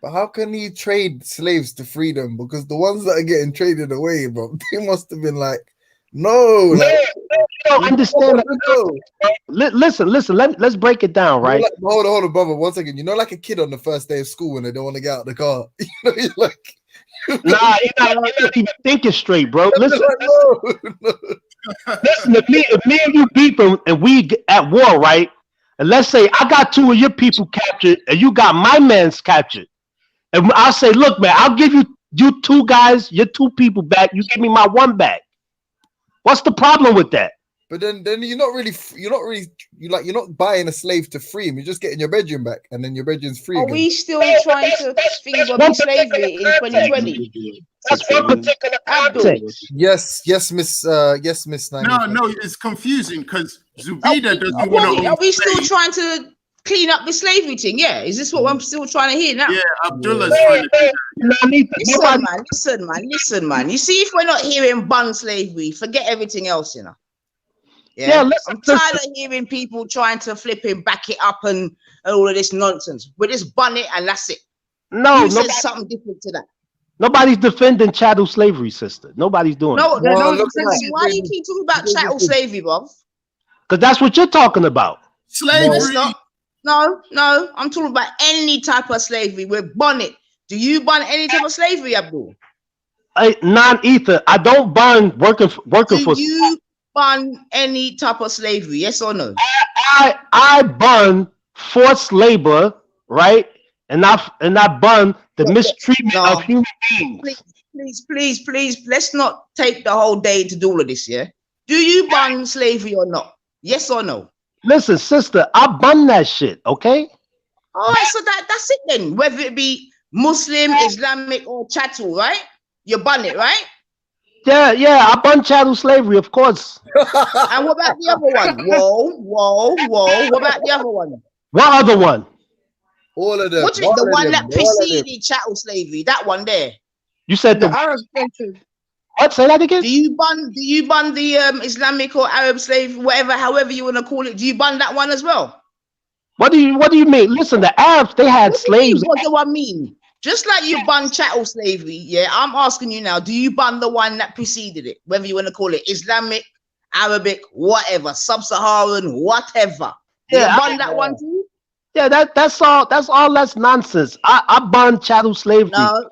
But how can he trade slaves to freedom? Because the ones that are getting traded away, bro, they must have been like, no. Like, you don't understand. Listen. Let's break it down, right? Like, hold on, brother. 1 second. You know, like a kid on the first day of school when they don't want to get out of the car. You know, you're like, nah, you're not even thinking straight, bro. Listen, listen. If me and you beef and we at war, right? And let's say I got 2 of your people captured and you got my man's captured. And I'll say, look, man, I'll give you 2 guys, your 2 people back. You give me my 1 back. What's the problem with that? But then you're not buying a slave to free him. You're just getting your bedroom back, and then your bedroom's free. Are we still trying to think about slavery in 2020? That's one particular context. Yes, Miss. No, it's confusing because Zubida doesn't want to. Are we still trying to clean up the slavery thing? Yeah, is this what I'm still trying to hear now? Yeah, Abdullah's trying to do that. Listen, man. You see, if we're not hearing bun slavery, forget everything else, you know. Yeah, I'm tired of hearing people trying to flip him, back it up, and all of this nonsense. We just bun it and that's it. No, says something different to that. Nobody's defending chattel slavery, sister. Nobody's doing it. Why do you keep talking about chattel slavery, bruv? Because that's what you're talking about. Slavery. No, I'm talking about any type of slavery. We're bun it. Do you bun any type of slavery, Abdul? Non-ether. I don't bun working for. Do you bun any type of slavery? Yes or no? I bun forced labor, right? And I bun the mistreatment of human beings. Please, let's not take the whole day to do all of this, yeah? Do you bun slavery or not? Yes or no? Listen, sister, I bun that shit, okay? All right, so that's it then. Whether it be Muslim, Islamic, or chattel, right? You bun it, right? Yeah, I bun chattel slavery, of course. And what about the other one? Whoa. What about the other one? What other one? All of them. What is the one that preceded chattel slavery? That one there. You said the Arab slavery. What? Say that again. Do you bun the Islamic or Arab slave, however you want to call it? Do you bun that one as well? What do you mean? Listen, the Arabs, they had slaves. What do I mean? Just like you bun chattel slavery, yeah. I'm asking you now, do you bun the one that preceded it? Whether you want to call it Islamic, Arabic, whatever, sub-Saharan, whatever. Do you bun that one too? Yeah, that's all. That's nonsense. I bun chattel slavery. No.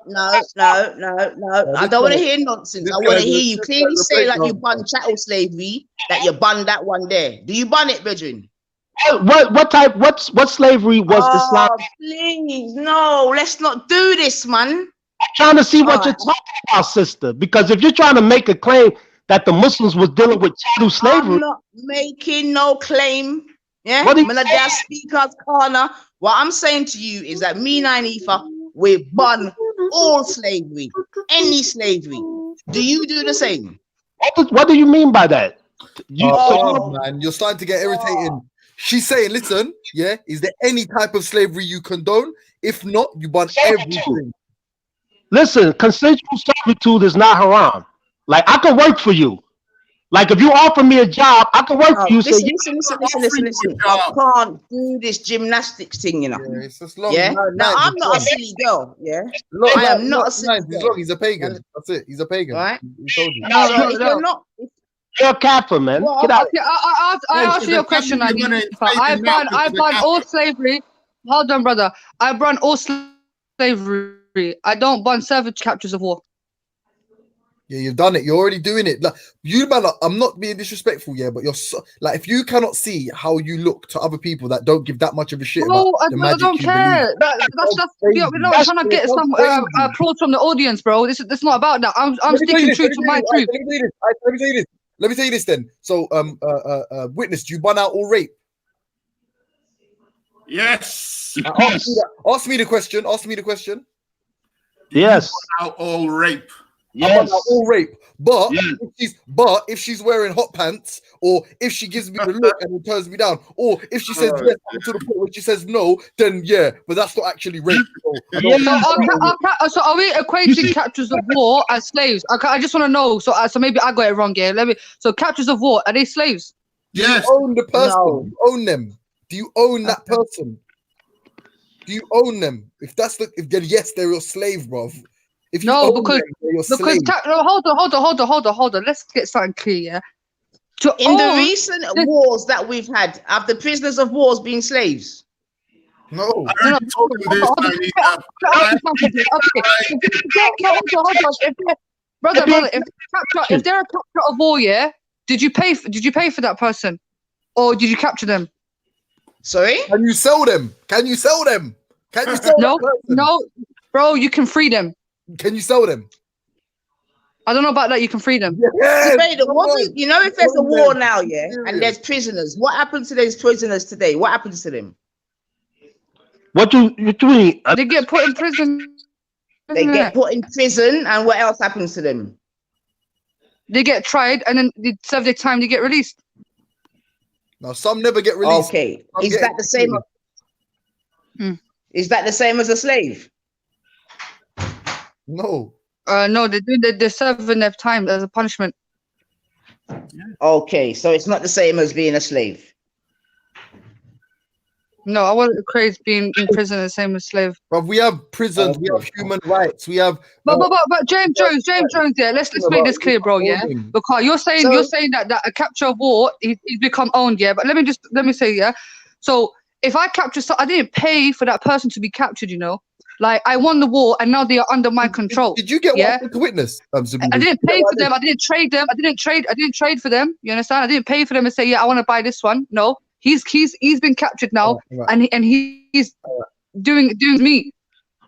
I don't want to hear nonsense. I want to hear you clearly say like you bun chattel slavery, that you bun that one there. Do you bun it, brethren? What slavery was Islam? Please, no, let's not do this, man. I'm trying to see what you're talking about, sister. Because if you're trying to make a claim that the Muslims was dealing with chattel slavery, I'm not making no claim. Yeah, what speakers corner. What I'm saying to you is that me and Ifa, we bun all slavery, any slavery. Do you do the same? What do you mean by that? Man, you're starting to get irritated. She's saying, listen, yeah, is there any type of slavery you condone? If not, you bun everything. Listen, consensual servitude is not haram. Like, I can work for you. Like if you offer me a job, I can work for you. Listen. I can't do this gymnastics thing, you know. Yeah, it's just long. Yeah. Nine, Now nine, I'm not a it's long. silly girl. Yeah. Look, I am nine, not a silly nine, he's girl. long. He's a pagan. That's it. He's a pagan. Right. He told you. So if you're not, you're a Kaffir, man. Well, Get out. okay, I asked you a question. I ban all slavery. Hold on, brother. I ban all slavery. I don't ban savage captures of war. Yeah, you've done it. You're already doing it. Like you, man. I'm not being disrespectful, yeah, but you're so, like, if you cannot see how you look to other people that don't give that much of a shit No, about the I magic don't you care. believe. We're not trying to get some applause from the audience, bro. This is not about that. I'm sticking true to my truth. Let me tell you this. Let me tell you this then. So, witness, do you ban out all rape? Yes. Ask me the question. Ask me the question. Yes. Ban out all rape. Yes. All rape. But if she's wearing hot pants, or if she gives me the look and it turns me down, or if she says yes to the point where she says no, then yeah, but that's not actually rape. So are we equating captures of war as slaves? I just want to know. So maybe I got it wrong here. So captures of war, are they slaves? Yes. Do you own the person? No. Do you own them? Do you own that person? Do you own them? If then yes, they're your slave, bro. If you no, own because them, hold on. Let's get something clear. Yeah. In the recent wars that we've had, have the prisoners of wars been slaves? No. Brother, if they're a capture of war, yeah, did you pay for that person, or did you capture them? Sorry? Can you sell them? Can you sell them? Can you sell no, bro, you can free them. Can you sell them? I don't know about that. You can free them. Yes, you know, if there's a war now, yeah, and there's prisoners, what happens to those prisoners today? What happens to them? What do you mean? They get put in prison. They get put in prison, and what else happens to them? They get tried, and then they serve their time. They get released. Now, some never get released. Okay, is that the same? Is that the same as a slave? No. No, they're serving their time as a punishment. Okay, so it's not the same as being a slave. No, I wasn't crazy being in prison the same as slave. But we have prisons, we have human rights, we have. But James Jones, yeah. Let's make this clear, bro. Yeah, because you're saying that a capture of war, he's become owned. Yeah, but let me say, yeah. So if I capture, I didn't pay for that person to be captured. You know. Like I won the war, and now they are under my control. Did you get one to witness? I didn't pay for them. I didn't trade them. I didn't trade for them. You understand? I didn't pay for them and say, yeah, I want to buy this one. No, he's been captured now, and he's doing me.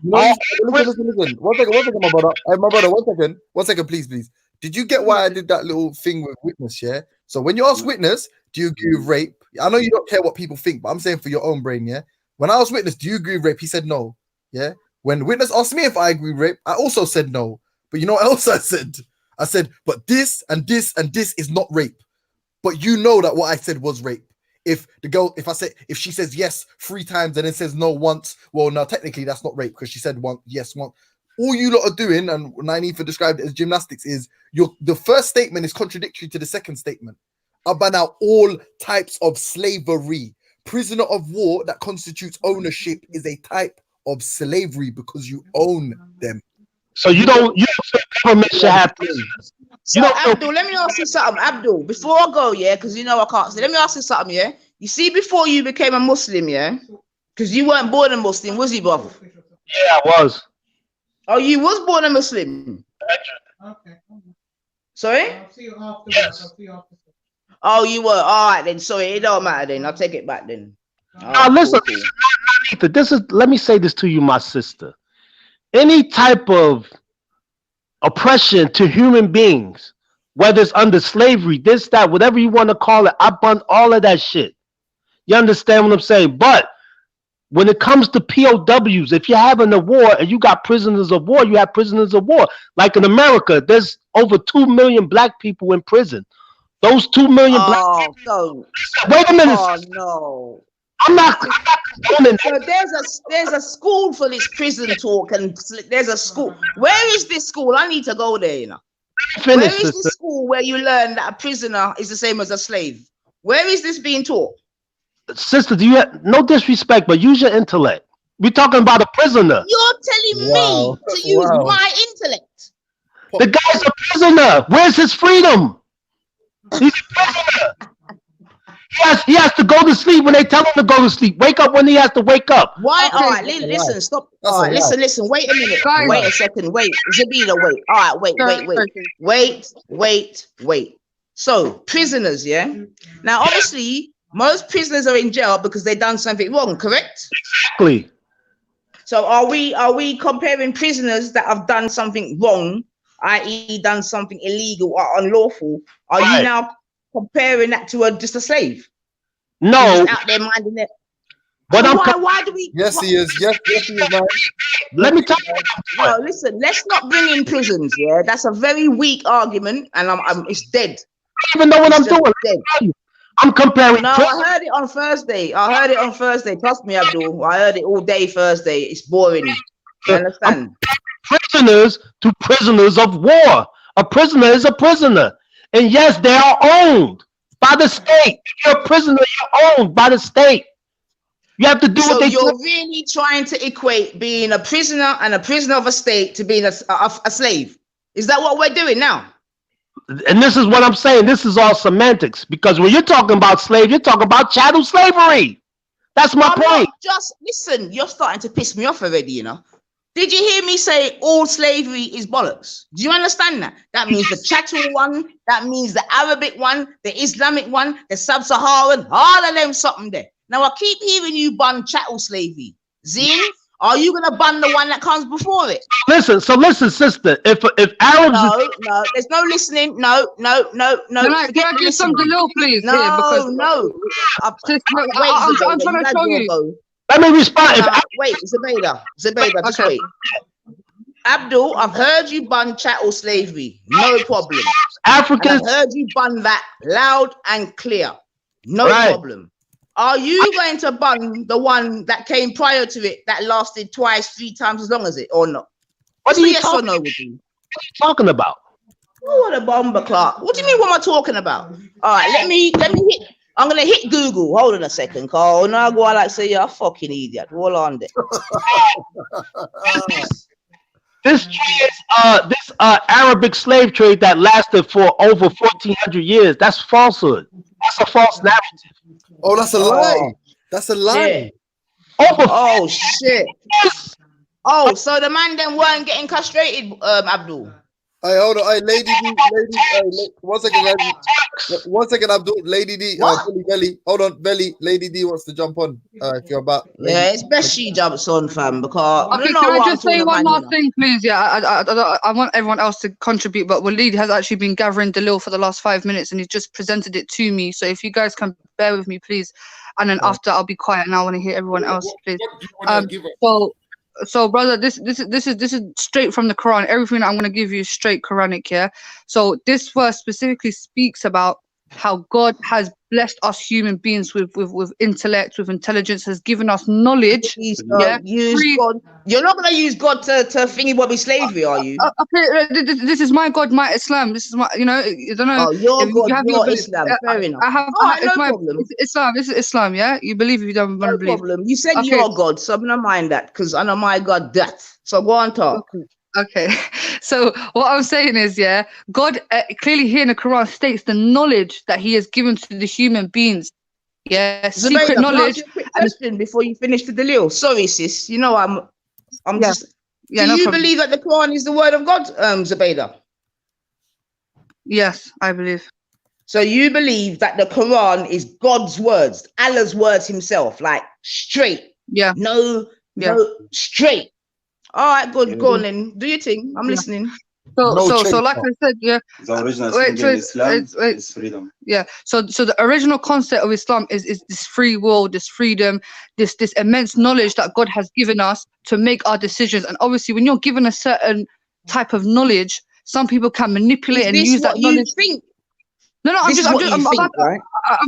No, listen. One second, my brother. My brother, one second, please. Did you get why I did that little thing with witness? Yeah. So when you ask witness, do you agree with rape? I know you don't care what people think, but I'm saying for your own brain, yeah. When I asked witness, do you agree with rape? He said no. Yeah. When witness asked me if I agree with rape, I also said no. But you know what else I said? I said, but this and this and this is not rape. But you know that what I said was rape. If she says yes 3 times and then says no once, well, no, technically that's not rape because she said yes once. All you lot are doing, and Nynefa described it as gymnastics, is the first statement is contradictory to the second statement. I ban out all types of slavery. Prisoner of war that constitutes ownership is a type of slavery because you own them. So you don't say government should have to. So Abdul, let me ask you something. Abdul, before I go, yeah, because you know I can't say. Let me ask you something, yeah. You see, before you became a Muslim, yeah, because you weren't born a Muslim, was you, brother? Yeah, I was. Oh, you was born a Muslim. Okay. Sorry? I'll see you afterwards. Oh, you were. All right, then. Sorry, it don't matter then. I'll take it back then. Now, listen, let me say this to you, my sister. Any type of oppression to human beings, whether it's under slavery, this, that, whatever you want to call it, I bun all of that shit. You understand what I'm saying? But when it comes to POWs, if you're having a war and you got prisoners of war, you have prisoners of war. Like in America, there's over 2 million black people in prison. Those 2 million black people. Wait a minute. Oh, no. I'm not condoning. So there's a school for this prison talk, and there's a school. Where is this school? I need to go there, you know. Where is the school where you learn that a prisoner is the same as a slave? Where is this being taught? Sister, do you have no disrespect, but use your intellect. We're talking about a prisoner. You're telling me to use my intellect. The guy's a prisoner. Where's his freedom? He's a prisoner. He has to go to sleep when they tell him to go to sleep. Wake up when he has to wake up. Why? All right, listen, stop. All right, listen. Wait a minute. Wait a second. Wait, Zabida, wait. All right, wait. So prisoners, yeah. Now, obviously, most prisoners are in jail because they done something wrong. Correct? Exactly. So are we comparing prisoners that have done something wrong, i.e., done something illegal or unlawful? Are you now comparing that to just a slave? No. Out there minding it. But so why do we? Yes, he is. Yes, he is. Man. Let me tell you. No, listen. Let's not bring in prisons. Yeah, that's a very weak argument, and it's dead. I don't even know what I'm doing. I'm comparing. No, I heard it on Thursday. Trust me, Abdul. I heard it all day Thursday. It's boring. You understand? Prisoners to prisoners of war. A prisoner is a prisoner. And yes, they are owned by the state. If you're a prisoner, you're owned by the state. You have to do what they do. So you're really trying to equate being a prisoner and a prisoner of a state to being a slave. Is that what we're doing now? And this is what I'm saying. This is all semantics, because when you're talking about slave, you're talking about chattel slavery. That's my point. Just listen, you're starting to piss me off already, you know. Did you hear me say all slavery is bollocks? Do you understand that? That means the chattel one, that means the Arabic one, the Islamic one, the sub-Saharan, all of them something there. Now I keep hearing you ban chattel slavery. Zin, are you gonna ban the one that comes before it? Listen, sister. If Arabs, no, there's no listening. No. Can I get some Dalil, please? No. I'm trying to show you. Let me respond. Wait, Zabeda, just wait. Abdul, I've heard you ban chattel slavery. No problem. Africans, I've heard you ban that loud and clear. No problem. Are you going to ban the one that came prior to it that lasted twice, 3 times as long as it, or not? What are you talking about? Oh, what a bomber clock. What do you mean? What am I talking about? All right, let me hit. I'm gonna hit Google. Hold on a second, Carl. Now I go like say you're a fucking idiot. Hold on there. This Arabic slave trade that lasted for over 1,400 years. That's falsehood. That's a false narrative. Oh, that's a lie. That's a lie. Oh shit. Oh, so the man then weren't getting castrated, Abdul. Hey, hold on. Hey, Lady D, 1 second, lady. 1 second, Abdul. Lady D, Belly. Hold on, Belly. Lady D wants to jump on. If you're about. Yeah, it's best she jumps on, fam, because okay, can I just say one last thing, please? Yeah, I want everyone else to contribute, but Waleed has actually been gathering Dalil for the last 5 minutes, and he's just presented it to me. So if you guys can bear with me, please, and then after I'll be quiet, and I want to hear everyone else, please. So brother, this is straight from the Quran. Everything I'm going to give you is straight Quranic, yeah? So this verse specifically speaks about how God has blessed us human beings with intellect, with intelligence, has given us knowledge. Use God. You're not going to use God to thingy bobby slavery, are you? Okay, this is my God, my Islam. This is my, you know, I don't know. Oh, your God, your Islam. Fair enough. No problem. It's Islam. This is Islam, yeah? You believe if you don't want to believe. No problem. You said your God, so I'm not mind that, because I know my God that. So go on talk. Okay, so what I'm saying is, yeah, God clearly here in the Quran states the knowledge that He has given to the human beings. Yeah, secret knowledge. Quick question before you finish the Dalil. Sorry, sis. You know I'm just. Yeah, do you believe that the Quran is the word of God, Zubaydah? Yes, I believe. So you believe that the Quran is God's words, Allah's words Himself, like straight. Yeah. No, straight. All right, good. Go on then. Do your thing. I'm listening. So like I said, yeah. The original Islam is freedom. Yeah. So the original concept of Islam is this free will, this freedom, this immense knowledge that God has given us to make our decisions. And obviously, when you're given a certain type of knowledge, some people can manipulate and use that knowledge. Think? No,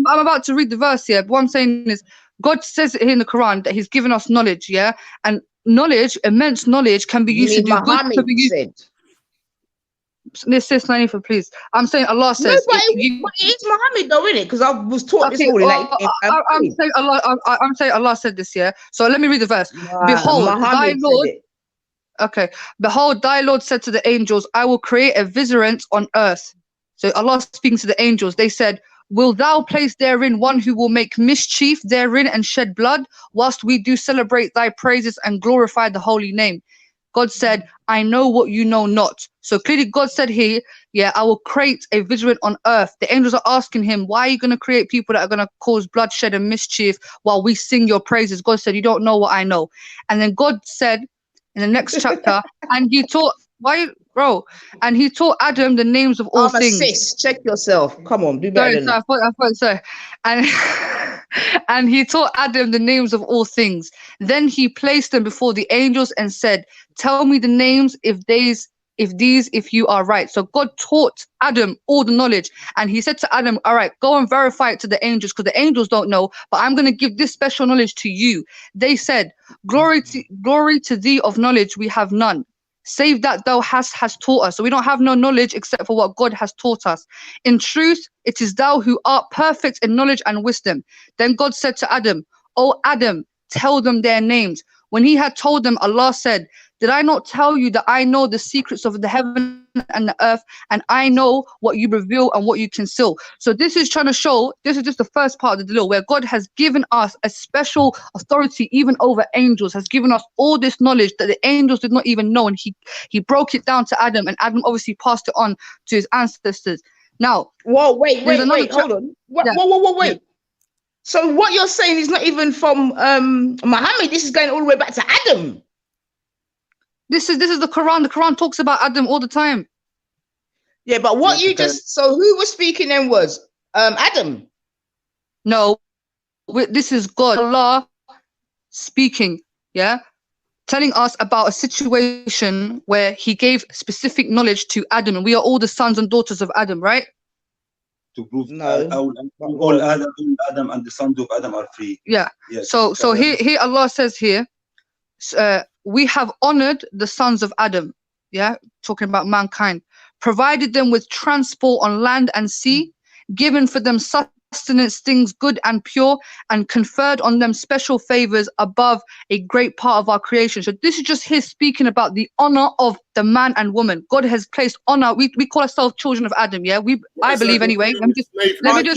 I'm about to read the verse here. But what I'm saying is, God says here in the Quran that He's given us knowledge, yeah, and knowledge, immense knowledge, can be used to do good. sis Nanifa, please. I'm saying Allah says. No, but it's Muhammad though, innit? Because I was taught this morning. I'm saying Allah said this, yeah. So let me read the verse. Behold, thy Lord. Okay. Behold, thy Lord said to the angels, I will create a vicegerent on earth. So Allah speaking to the angels, they said, will thou place therein one who will make mischief therein and shed blood, whilst we do celebrate thy praises and glorify the holy name? God said, I know what you know not. So clearly God said here, yeah, I will create a vicegerent on earth. The angels are asking him, why are you going to create people that are going to cause bloodshed and mischief while we sing your praises? God said, you don't know what I know. And then God said in the next chapter, and he taught, and he taught Adam the names of all things. Sis, check yourself. Come on, do better than that. I thought so. And he taught Adam the names of all things. Then he placed them before the angels and said, tell me the names if you are right. So God taught Adam all the knowledge, and he said to Adam, all right, go and verify it to the angels, because the angels don't know, but I'm going to give this special knowledge to you. They said, glory to thee of knowledge we have none, save that thou hast taught us. So we don't have no knowledge except for what God has taught us. In truth, it is thou who art perfect in knowledge and wisdom. Then God said to Adam, O Adam, tell them their names. When he had told them, Allah said, did I not tell you that I know the secrets of the heaven and the earth, and I know what you reveal and what you conceal? So this is trying to show, this is just the first part of the deal, where God has given us a special authority even over angels, has given us all this knowledge that the angels did not even know, and he broke it down to Adam, and Adam obviously passed it on to his ancestors. Now, wait, hold on. Wait. So what you're saying is not even from Muhammad. This is going all the way back to Adam. This is the Quran. The Quran talks about Adam all the time. Yeah, but what you just, so who was speaking then was Adam? No, this is God, Allah speaking, yeah? Telling us about a situation where he gave specific knowledge to Adam, and we are all the sons and daughters of Adam, right? To prove all Adam and the sons of Adam are free. Yeah. Yes. So here Allah says here, we have honored the sons of Adam, yeah, talking about mankind, provided them with transport on land and sea, given for them sustenance, things good and pure, and conferred on them special favors above a great part of our creation. So this is just his speaking about the honor of the man and woman. God has placed honor. We call ourselves children of Adam, yeah. I believe anyway. We're gonna go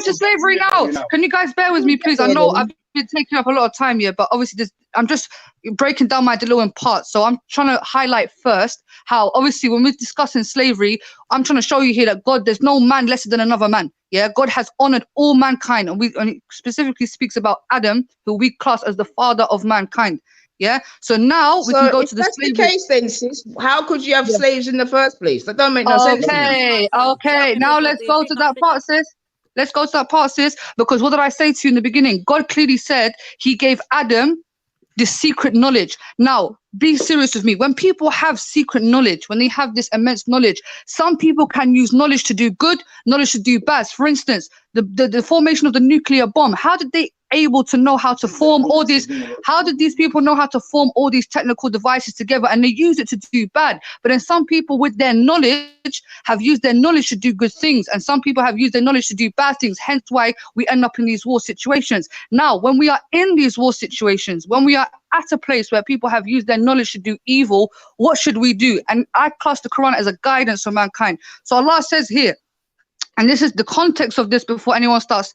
to slavery now. Can you guys bear with me, please? I know I've been taking up a lot of time here, but obviously I'm just breaking down my dilemma in parts. So I'm trying to highlight first how obviously when we're discussing slavery, I'm trying to show you here that God, there's no man lesser than another man. Yeah, God has honored all mankind, and it specifically speaks about Adam, who we class as the father of mankind. Yeah, so now we can go to the slavery. If that's the case, then sis, how could you have slaves in the first place? That don't make no sense. Okay. Now let's go to that part, sis. Let's go to that part, sis, because what did I say to you in the beginning? God clearly said he gave Adam the secret knowledge. Now, be serious with me. When people have secret knowledge, when they have this immense knowledge, some people can use knowledge to do good, knowledge to do bad. For instance, the formation of the nuclear bomb. How did they able to know how to form all these? How did these people know how to form all these technical devices together, and they use it to do bad? But then some people with their knowledge have used their knowledge to do good things, and some people have used their knowledge to do bad things, hence why we end up in these war situations. Now, when we are in these war situations, when we are at a place where people have used their knowledge to do evil, what should we do? And I class the Quran as a guidance for mankind. So Allah says here, and this is the context of this before anyone starts,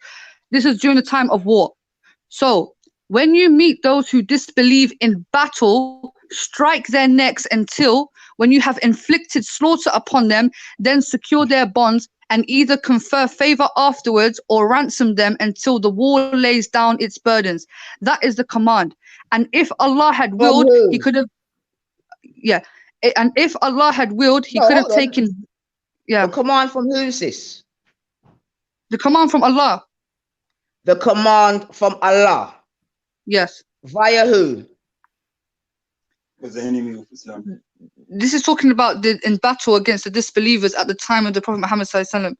this is during the time of war. So when you meet those who disbelieve in battle, strike their necks until, when you have inflicted slaughter upon them, then secure their bonds and either confer favor afterwards or ransom them until the war lays down its burdens. That is the command. And if Allah had willed, he could have, and if Allah had willed, he could have taken, The command from who is this? The command from Allah. The command from Allah. Yes. Via who? Was the enemy of Islam. This is talking about in battle against the disbelievers at the time of the Prophet Muhammad sallallahu alaihi wasallam.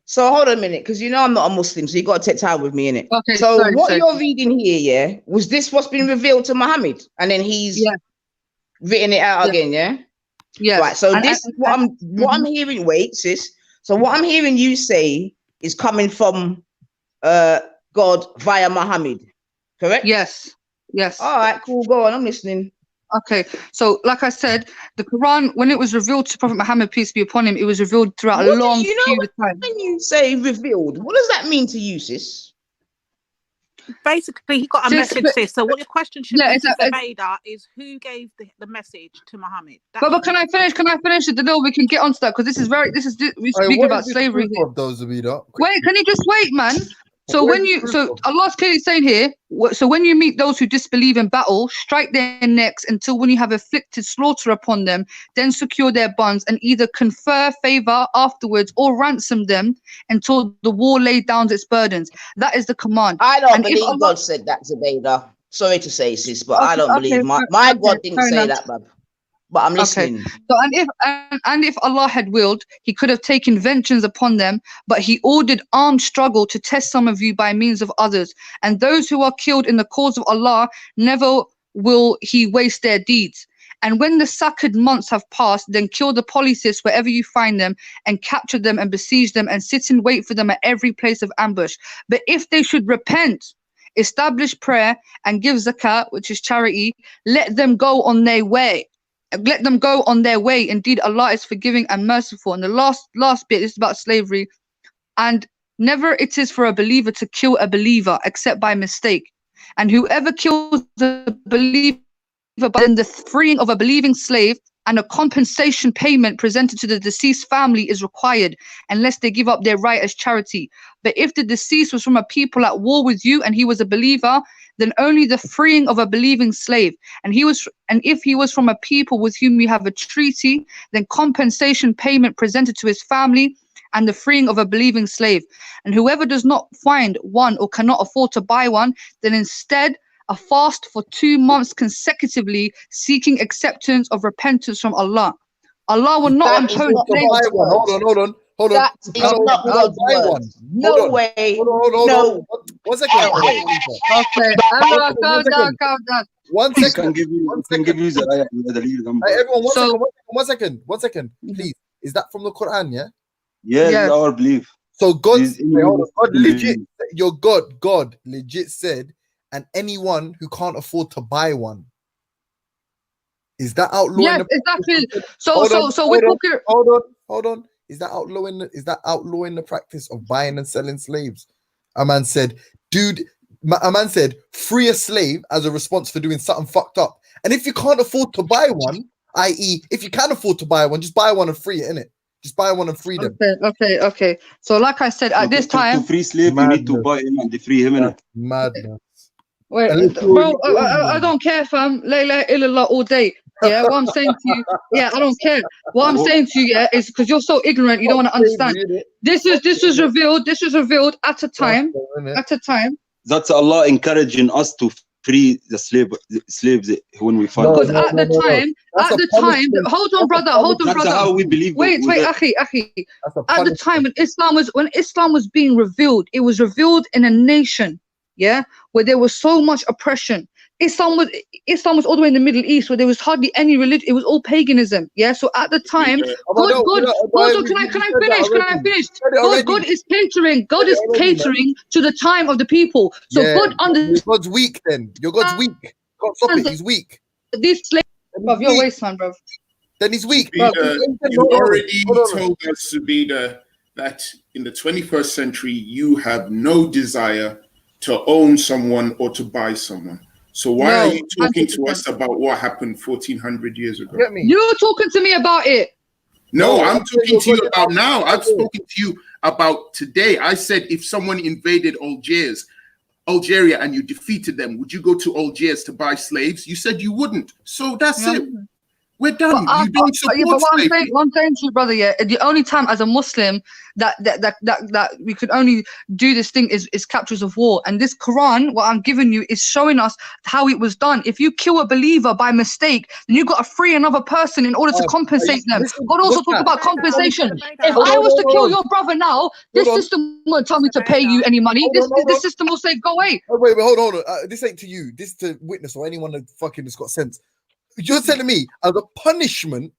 So hold on a minute, because you know I'm not a Muslim, so you got to take time with me, innit? Okay. So what you're reading here, was this what's been revealed to Muhammad, and then he's written it out again, yeah? Yeah. Right. So what I'm hearing. Wait, sis. So what I'm hearing you say is coming from God via Muhammad, correct? Yes. Yes. All right. Cool. Go on. I'm listening. Okay, so like I said, the Quran, when it was revealed to Prophet Muhammad, peace be upon him, it was revealed throughout a long period of time. When you say revealed, what does that mean to you, sis? Basically, he got a message, sis. So what your question should be to Zubaydah is who gave the message to Muhammad? But can I finish? Can I finish it? We can get onto that because we're speaking about slavery here. Wait, can you just wait, man? So Allah's clearly saying here, so when you meet those who disbelieve in battle, strike their necks until when you have inflicted slaughter upon them, then secure their bonds and either confer favor afterwards or ransom them until the war laid down its burdens. That is the command. I don't believe God said that, Zubaydah. Sorry to say, sis, but I don't believe my God didn't say that, bruv. But I'm listening. So and if Allah had willed, he could have taken vengeance upon them, but he ordered armed struggle to test some of you by means of others. And those who are killed in the cause of Allah, never will he waste their deeds. And when the succored months have passed, then kill the polytheists wherever you find them, and capture them and besiege them, and sit and wait for them at every place of ambush. But if they should repent, establish prayer, and give zakat, which is charity, let them go on their way. Let them go on their way. Indeed, Allah is forgiving and merciful. And the last bit is about slavery. And never it is for a believer to kill a believer except by mistake. And whoever kills a believer by the freeing of a believing slave and a compensation payment presented to the deceased family is required, unless they give up their right as charity. But if the deceased was from a people at war with you and he was a believer, then only the freeing of a believing slave. And if he was from a people with whom you have a treaty, then compensation payment presented to his family and the freeing of a believing slave. And whoever does not find one or cannot afford to buy one, then instead a fast for 2 months consecutively, seeking acceptance of repentance from Allah. Allah will not impose. Hold on. That is not God's word. No way. No. 1 second. Okay. Calm down. 1 second. Everyone, 1 second. 1 second, please. Is that from the Quran? Yeah. Yeah, our belief. So God legit. Your God legit said, and anyone who can't afford to buy one. Is that outlawing? Yes, exactly. So we're talking. Hold on. Is that outlawing the practice of buying and selling slaves? A man said, free a slave as a response for doing something fucked up. And if you can't afford to buy one, i.e., if you can afford to buy one, just buy one and free it, innit? Just buy one and free them. Okay. So like I said, at this time, to free slave, you need to buy him and free him, innit? Madness. Wait, bro, I don't care, fam. La ilaha illallah all day. Yeah, what I'm saying to you, I don't care. What I'm saying to you, is because you're so ignorant, you don't want to understand. This was revealed at a time. That's Allah encouraging us to free the slaves when we find them. Because at the time, hold on, brother. That's how we believe. Wait, akhi. At the time when Islam was being revealed, it was revealed in a nation, where there was so much oppression. Islam was all the way in the Middle East, where there was hardly any religion. It was all paganism. So at the time, can I finish? God is catering. God is catering to the time of the people. So God understands. God's weak. Then your God's weak. God, stop it. He's weak. These slaves, bruv, you're a waste man, bruv. Then he's weak. You already told us, Zubaydah, that in the 21st century you have no desire to own someone or to buy someone. So why are you talking to us about what happened 1400 years ago? You're talking to me about it. No, I'm talking to you about now. I've spoken to you about today. I said if someone invaded Algeria and you defeated them, would you go to Algiers to buy slaves? You said you wouldn't. So that's it. We're done. You don't support slavery. What I'm saying to you, brother, the only time as a Muslim that we could only do this thing is captures of war. And this Quran, what I'm giving you, is showing us how it was done. If you kill a believer by mistake, then you've got to free another person in order to compensate them. God also talked about compensation. If I was to kill your brother now, this system won't tell me to pay you any money. This system will say, go away. Wait, hold on. This ain't to you. This is to witness or anyone that fucking has got sense. You're telling me, as a punishment,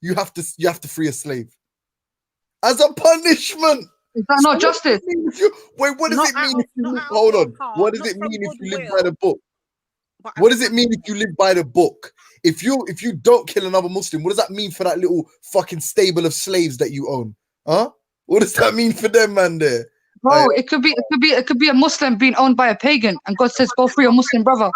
you have to free a slave as a punishment. Is that not justice? Wait, what does it mean if you live? Hold on. What does it mean if you live by the book? What does it mean if you live by the book? If you don't kill another Muslim, what does that mean for that little fucking stable of slaves that you own? Huh? What does that mean for them, man? There, bro. It could be a Muslim being owned by a pagan, and God says, "Go free your Muslim brother."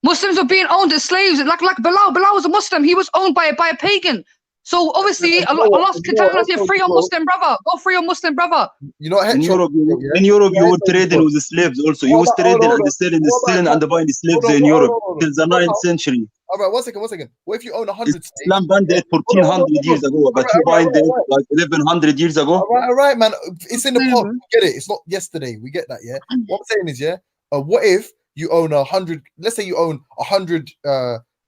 Muslims are being owned as slaves, like Bilal. Bilal was a Muslim. He was owned by a pagan. So obviously, Allah's telling us here, free your Muslim brother. Go free your Muslim brother. You know, in Europe, you were trading with the slaves also. You was trading and selling and buying the slaves in Europe till the 9th century. All right, one second. What if you own 100 slaves? Islam banned it 1400 years ago, but you buying it like 1100 years ago. All right, man. It's in the pub. We get it. It's not yesterday. We get that, yeah? What I'm saying is, yeah, what if you own 100, let's say you own 100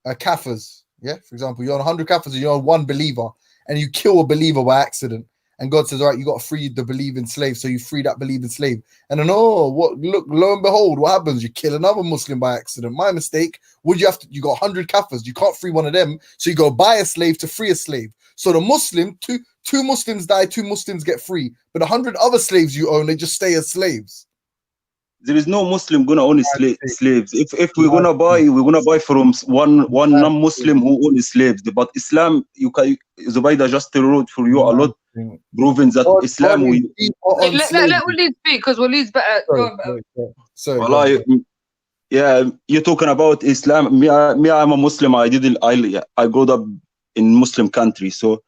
kafirs, yeah? For example, you own 100 kafirs and you own one believer, and you kill a believer by accident. And God says, all right, you got to free the believing slave. So you free that believing slave. And then, look, lo and behold, what happens? You kill another Muslim by accident. My mistake. You got 100 kafirs. You can't free one of them. So you go buy a slave to free a slave. So the Muslim, two Muslims die, 2 Muslims get free. But 100 other slaves you own, they just stay as slaves. There is no Muslim gonna own slaves. If we're gonna buy from one non-Muslim who owns slaves. But Islam, Zubaydah just wrote for you a lot, proving that Islam. Let Walid speak because Walid's better. Sorry. Yeah, you're talking about Islam. Me, I'm a Muslim. I grew up in Muslim country, so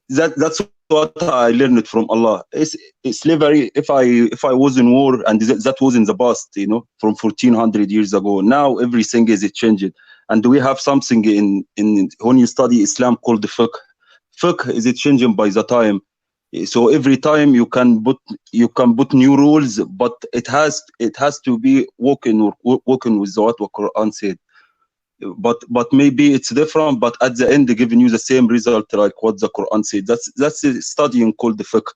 that's what I learned from Allah. It's slavery. If I was in war, and that was in the past, from 1400 years ago. Now everything is changed, and we have something in when you study Islam called the fiqh. Fiqh is changing by the time. So every time you can put new rules, but it has to be working with what the Quran said. But maybe it's different, but at the end they're giving you the same result like what the Quran said. That's a studying called the fiqh.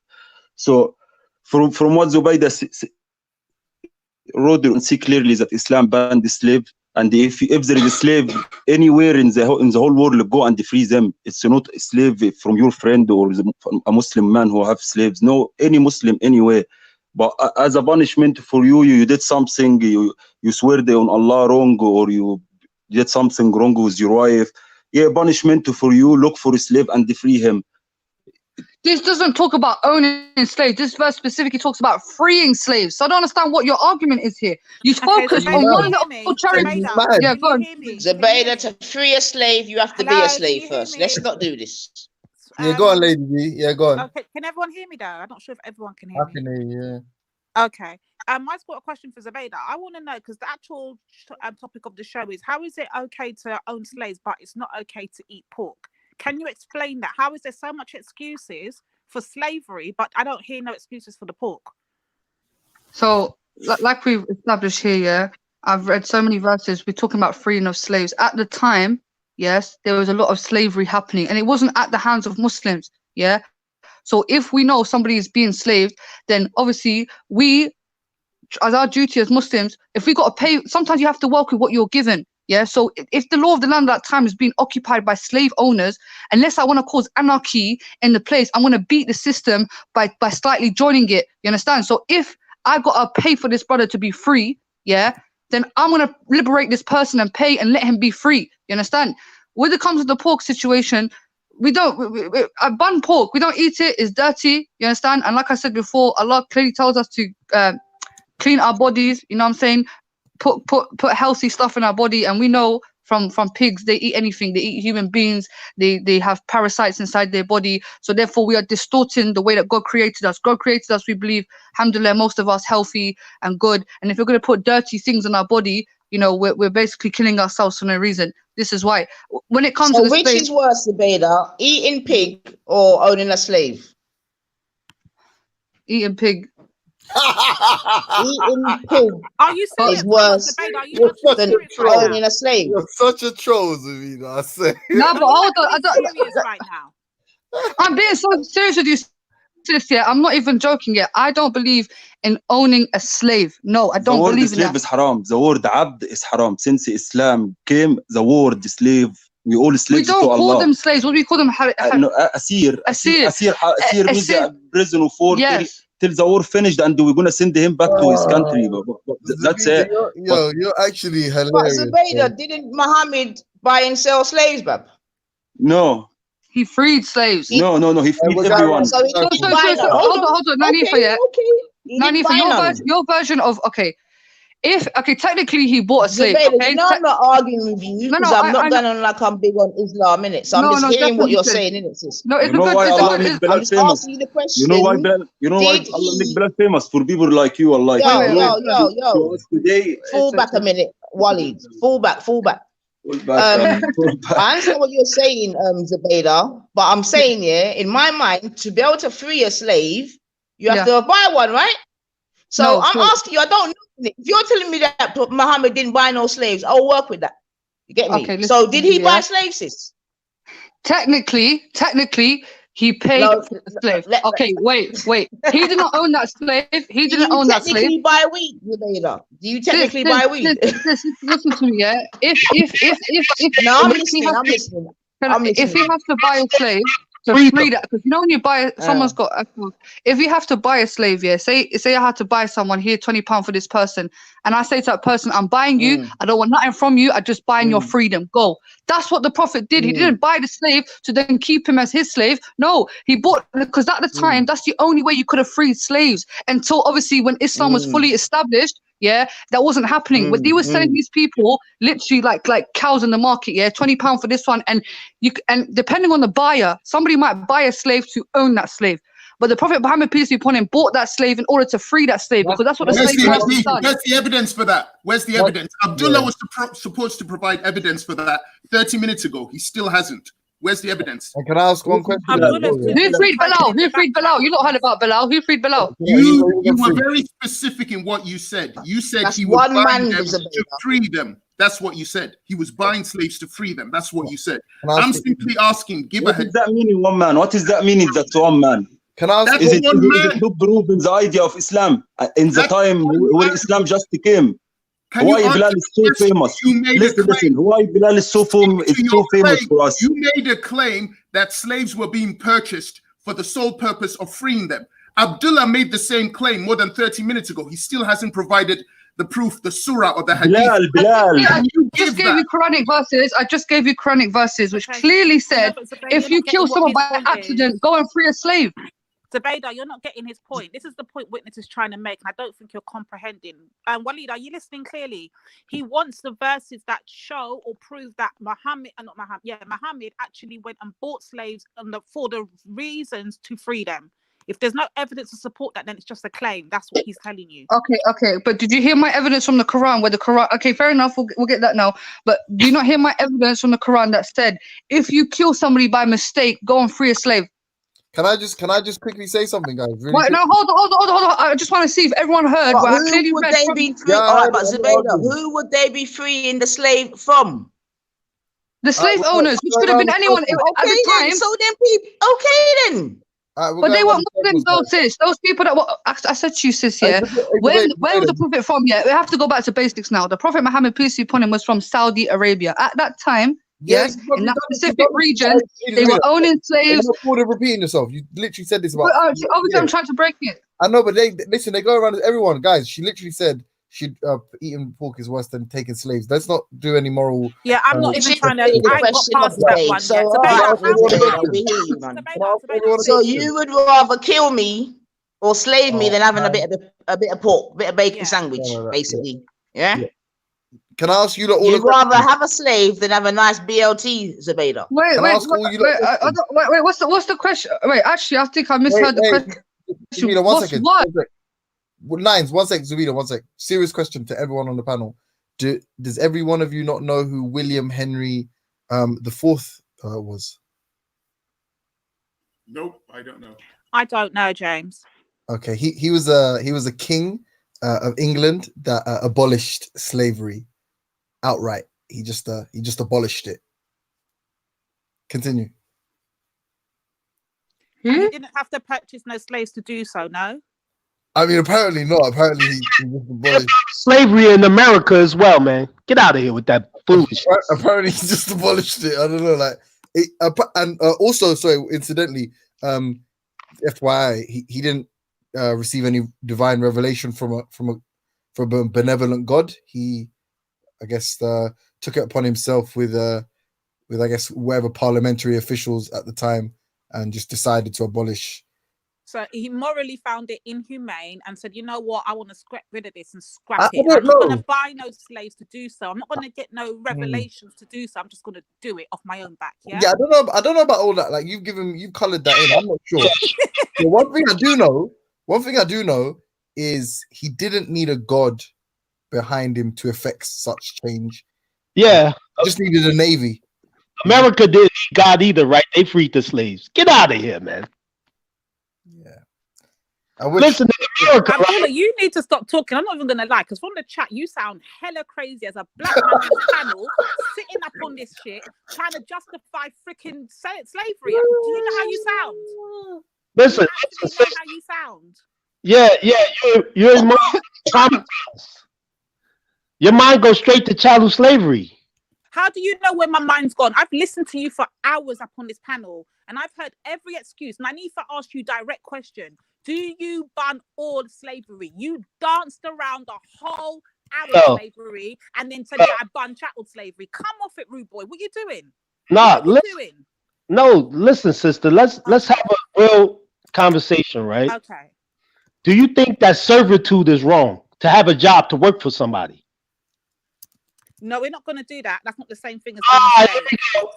So from what Zubaydah wrote and see clearly that Islam banned the slave, and if there is a slave anywhere in the whole world, go and free them. It's not a slave from your friend or a Muslim man who have slaves. No, any Muslim anywhere. But as a punishment for you did something, you swear on Allah wrong, or you did something wrong with your wife, punishment for you, look for a slave and free him. This doesn't talk about owning slaves. This verse specifically talks about freeing slaves. So I don't understand what your argument is here. You focus on one little charity. Yeah, go on. Zubaydah, to free a slave, you have to be a slave first. Let's not do this. Yeah, go on, Lady B. Yeah, go on. Okay, can everyone hear me though? I'm not sure if everyone can hear me. I can hear you, yeah. Okay. I've got a question for Zubaydah. I want to know, because the actual topic of the show is, how is it okay to own slaves, but it's not okay to eat pork? Can you explain that? How is there so much excuses for slavery, but I don't hear no excuses for the pork? So, like we've established here, yeah, I've read so many verses. We're talking about freeing of slaves. At the time, yes, there was a lot of slavery happening, and it wasn't at the hands of Muslims, yeah? So if we know somebody is being slaved, then obviously we, as our duty as Muslims, if we got to pay, sometimes you have to work with what you're given. Yeah, so if the law of the land at that time is being occupied by slave owners, unless I want to cause anarchy in the place, I'm going to beat the system by slightly joining it. You understand? So if I got to pay for this brother to be free, yeah, then I'm going to liberate this person and pay and let him be free. You understand? When it comes to the pork situation, we ban pork. We don't eat it. It's dirty. You understand? And like I said before, Allah clearly tells us to clean our bodies. You know what I'm saying? Put healthy stuff in our body, and we know from pigs, they eat anything. They eat human beings. They have parasites inside their body. So therefore, we are distorting the way that God created us. God created us, we believe, alhamdulillah, most of us healthy and good. And if we're going to put dirty things in our body, we're basically killing ourselves for no reason. This is why. When it comes to this which is worse, Zubaydah, eating pig or owning a slave? Eating pig. Eating pig are you is worse than owning a slave. You're such a troll, Zubaydah, I say. No, but hold on. Right now. I'm being so serious with you, sis. Yeah, I'm not even joking yet. I don't believe in owning a slave. No, I don't believe in that. The word slave is haram. The word abd is haram. Since Islam came, the word slave We all We slaves to don't call Allah. them slaves. What do we call them? No, asir. Asir means a prisoner for till the war finished, and we're gonna send him back to his country. But that's it. You're actually hilarious. But Zubaydah, didn't Muhammad buy and sell slaves, bab? No. He freed slaves. No. He freed everyone. So he didn't buy them. Hold on, Nanifa, yeah. He didn't Nanifa, buy them. your version of technically he bought a slave. Zubaydah, Okay, you know I'm not arguing with you because I'm not going on like I'm big on Islam, innit? So I'm just hearing what you're saying, innit, sis? No, it's you know why Allah make Bilal I'm just famous? asking you the question. You know why Allah make Bilal famous for people like you, Allah. Yo. Today, Fall back a minute, Walid. Fall back. I understand what you're saying, Zubaydah, but I'm saying, in my mind, to be able to free a slave, you have to buy one, right? So I'm asking you, I don't know. If you're telling me that Muhammad didn't buy no slaves, I'll work with that. You get me? Okay, so did he buy slaves, sis? Technically, he paid for the slave. Okay, wait. He did not own that slave. He didn't own that slave. Do you technically buy weed, Zubaydah? Do you technically buy weed? Listen to me, yeah. If no, I'm listening. If he has to buy a slave to free that, because you know when you buy someone's got. If you have to buy a slave, say I had to buy someone here £20 for this person, and I say to that person, I'm buying you. I don't want nothing from you. I'm just buying your freedom. Go. That's what the Prophet did. He didn't buy the slave to then keep him as his slave. No, he bought, because at the time that's the only way you could have freed slaves until obviously when Islam was fully established. Yeah, that wasn't happening. But they were selling these people literally like cows in the market. Yeah, £20 for this one, and depending on the buyer, somebody might buy a slave to own that slave. But the Prophet Muhammad, peace be upon him, bought that slave in order to free that slave, because that's what the slave master done. Where's the evidence for that? Where's the evidence? Abdullah was supposed to provide evidence for that 30 minutes ago. He still hasn't. Where's the evidence? And can I ask one question? Who freed Bilal? You not heard about Bilal. Who freed Bilal? You were very specific in what you said. You said he was buying them to free them. That's what you said. He was buying slaves to free them. That's what you said. I'm simply asking, what does that mean in one man? What does that mean in that one man? Can I ask is it the idea of Islam in the time when Islam just came? Why Bilal is so famous? Listen. Why Bilal is so famous for us? You made a claim that slaves were being purchased for the sole purpose of freeing them. Abdullah made the same claim more than 30 minutes ago. He still hasn't provided the proof, the surah or the hadith. Bilal. I just gave you Quranic verses. I just gave you Quranic verses, which clearly said, if you kill someone by accident, go and free a slave. Zubaydah, you're not getting his point. This is the point Witness is trying to make, and I don't think you're comprehending. Walid, are you listening clearly? He wants the verses that show or prove that Muhammad actually went and bought slaves for the reasons to free them. If there's no evidence to support that, then it's just a claim. That's what he's telling you. Okay. But did you hear my evidence from the Quran? Where the Quran? Okay, fair enough. We'll get that now. But do you not hear my evidence from the Quran that said, if you kill somebody by mistake, go and free a slave? Can I just quickly say something, guys? Really Wait, no, hold on. I just want to see if everyone heard. But who would they be free? Who would they be freeing the slave from? The slave owners, which could have been anyone at the time. So then people, okay then. But they weren't Muslims, though, sis. Those people that were, I said to you, sis, yeah. Where was the Prophet from? Yeah, we have to go back to basics now. The Prophet Muhammad, peace be upon him, was from Saudi Arabia. At that time, yes, in that specific region, they were owning slaves. You're repeating yourself. You literally said this about. Obviously, I'm trying to break it. I know, but they go around everyone, guys. She literally said eating pork is worse than taking slaves. Let's not do any moral. Yeah, I'm not even trying to. I got past that one. So you would rather kill me or slave me than having a bit of pork, a bit of bacon sandwich, basically. Yeah. Can I ask you that? You'd rather have a slave than have a nice BLT, Zubaydah. Wait. What's the question? Wait, actually, I think I misheard the question. Zubaydah, 1 second. What? Lines, 1 second, Zubaydah, 1 second. Serious question to everyone on the panel. Does every one of you not know who William Henry the Fourth was? Nope, I don't know. I don't know, James. Okay, he was a king of England that abolished slavery outright. He just abolished it. Continue. And he didn't have to purchase no slaves to do so, no? I mean, apparently not. Apparently he just abolished slavery in America as well, man. Get out of here with that Foolish. Apparently, he just abolished it. I don't know, like it. And also, sorry, incidentally, FYI, he didn't receive any divine revelation from a benevolent God. He, I guess, took it upon himself with I guess whatever parliamentary officials at the time, and just decided to abolish. So he morally found it inhumane and said, you know what, I want to scrap rid of this and scrap it. I don't I'm not going know. to buy no slaves to do so. I'm not going to get no revelations to do so. I'm just going to do it off my own back. Yeah. Yeah, I don't know about all that. Like you've colored that in. I'm not sure. But one thing I do know is he didn't need a god behind him to effect such change. Yeah. Just needed a navy. America didn't need God either, right? They freed the slaves. Get out of here, man. Listen, America, Abdullah, you need to stop talking. I'm not even going to lie, because from the chat, you sound hella crazy as a black man on this panel, sitting up on this shit, trying to justify freaking slavery. Do you know how you sound? Listen, Do you know how you sound? Yeah, you're in your mind goes straight to chattel slavery. How do you know where my mind's gone? I've listened to you for hours up on this panel, and I've heard every excuse. And I need to ask you a direct question. Do you ban all slavery? You danced around the whole hour of slavery and then said, yeah, I ban chattel slavery. Come off it, rude boy. What are you doing? Nah, listen, sister. Let's have a real conversation, right? Okay. Do you think that servitude is wrong to have a job to work for somebody? No, we're not going to do that. That's not the same thing as being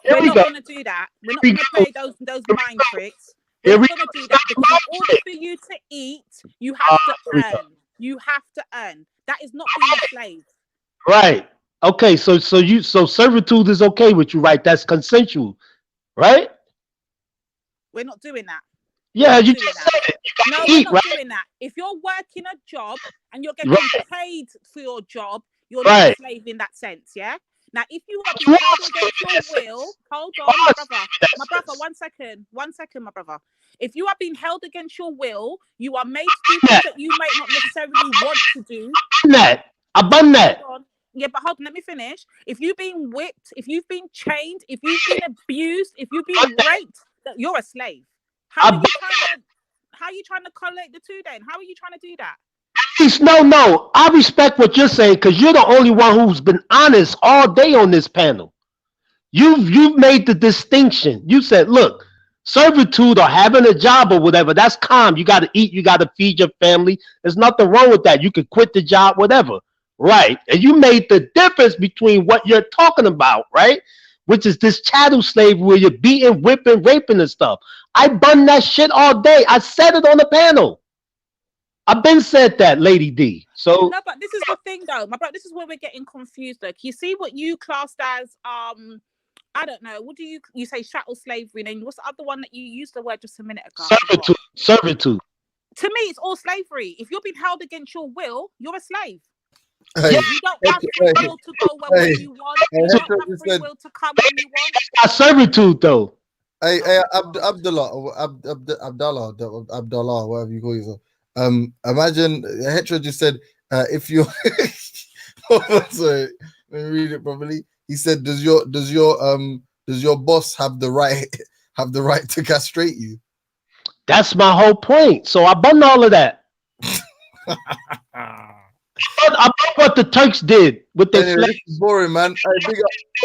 We're not going to do that. We're not going to play those mind tricks. We're not going to do that because in order for you to eat, you have to earn. You have to earn. That is not being a slave. Right. Okay. So servitude is okay with you, right? That's consensual, right? We're not doing that. Yeah, you just said it. You gotta eat, we're not right? doing that. If you're working a job and you're getting paid for your job, you're not a slave in that sense, yeah? Now, if you are being held against your will, hold on, my brother, 1 second, my brother. If you are being held against your will, you are made to do things that you might not necessarily want to do. I've done that. Yeah, but hold on, let me finish. If you've been whipped, if you've been chained, if you've been abused, if you've been raped, you're a slave. How are you trying to correlate the two then? How are you trying to do that? No. I respect what you're saying because you're the only one who's been honest all day on this panel. You've made the distinction. You said, look, servitude or having a job or whatever, that's calm. You got to eat. You got to feed your family. There's nothing wrong with that. You could quit the job, whatever. Right. And you made the difference between what you're talking about, right? Which is this chattel slavery where you're beating, whipping, raping and stuff. I bun that shit all day. I said it on the panel. I've been said that, Lady D. So no, but this is the thing, though, my brother. This is where we're getting confused. Like, you see what you classed as, I don't know. What do you say? Chattel slavery. And what's the other one that you used the word just a minute ago? Servitude. To me, it's all slavery. If you're being held against your will, you're a slave. Hey, you don't have free will to go where you want. You don't have free will to come when you want. That's servitude, though. Hey, Abdullah, whatever you call yourself. Imagine Hetra just said, if you sorry, let me read it properly. He said, does your boss have the right to castrate you? That's my whole point. So I bun all of that. I bet what the Turks did with their slaves. Boring, man.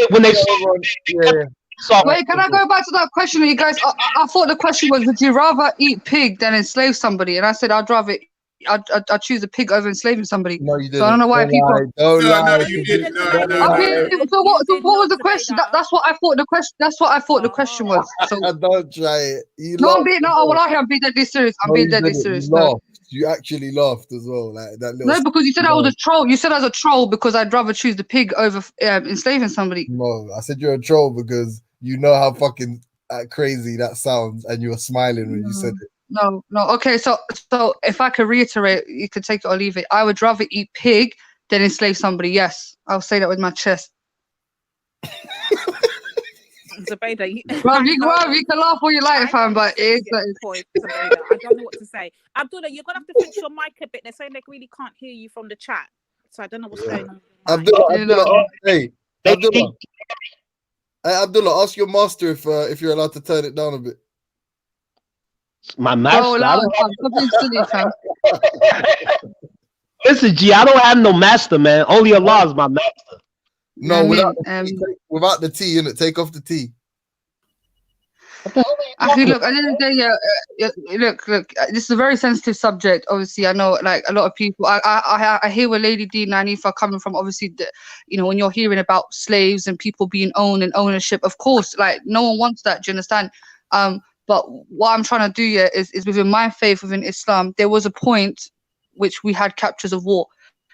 When they Wait, can I go back to that question, you guys? I thought the question was, would you rather eat pig than enslave somebody? And I said I'd choose a pig over enslaving somebody. No, you didn't. So I don't know why people. No, you didn't. No. So what was the question? That's what I thought the question. That's what I thought the question was. So don't try it. I'm being deadly serious. I'm being deadly serious. No. You actually laughed as well, like that little. No, because you said I was a troll. You said I was a troll because I'd rather choose the pig over enslaving somebody. No, I said you're a troll because you know how fucking crazy that sounds, and you were smiling when you said it. No. Okay, so if I could reiterate, you could take it or leave it. I would rather eat pig than enslave somebody. Yes, I'll say that with my chest. Zubaydah, you can laugh all you like, fam, but I don't know what to say. Abdullah, you're gonna have to fix your mic a bit. They're saying they really can't hear you from the chat, so I don't know what's going on. Abdullah, hey, Abdullah. Abdullah, ask your master if you're allowed to turn it down a bit. My master. Oh, loud, something silly, fam. Listen, G, I don't have no master, man. Only Allah is my master. No, without the T, innit? Take off the T. Actually, look, at the end of the day, look, this is a very sensitive subject. Obviously, I know, like, a lot of people, I hear where Lady D and Hanifa are coming from. Obviously, when you're hearing about slaves and people being owned and ownership, of course, like, no one wants that, do you understand? But what I'm trying to do here is within my faith, within Islam, there was a point which we had captures of war,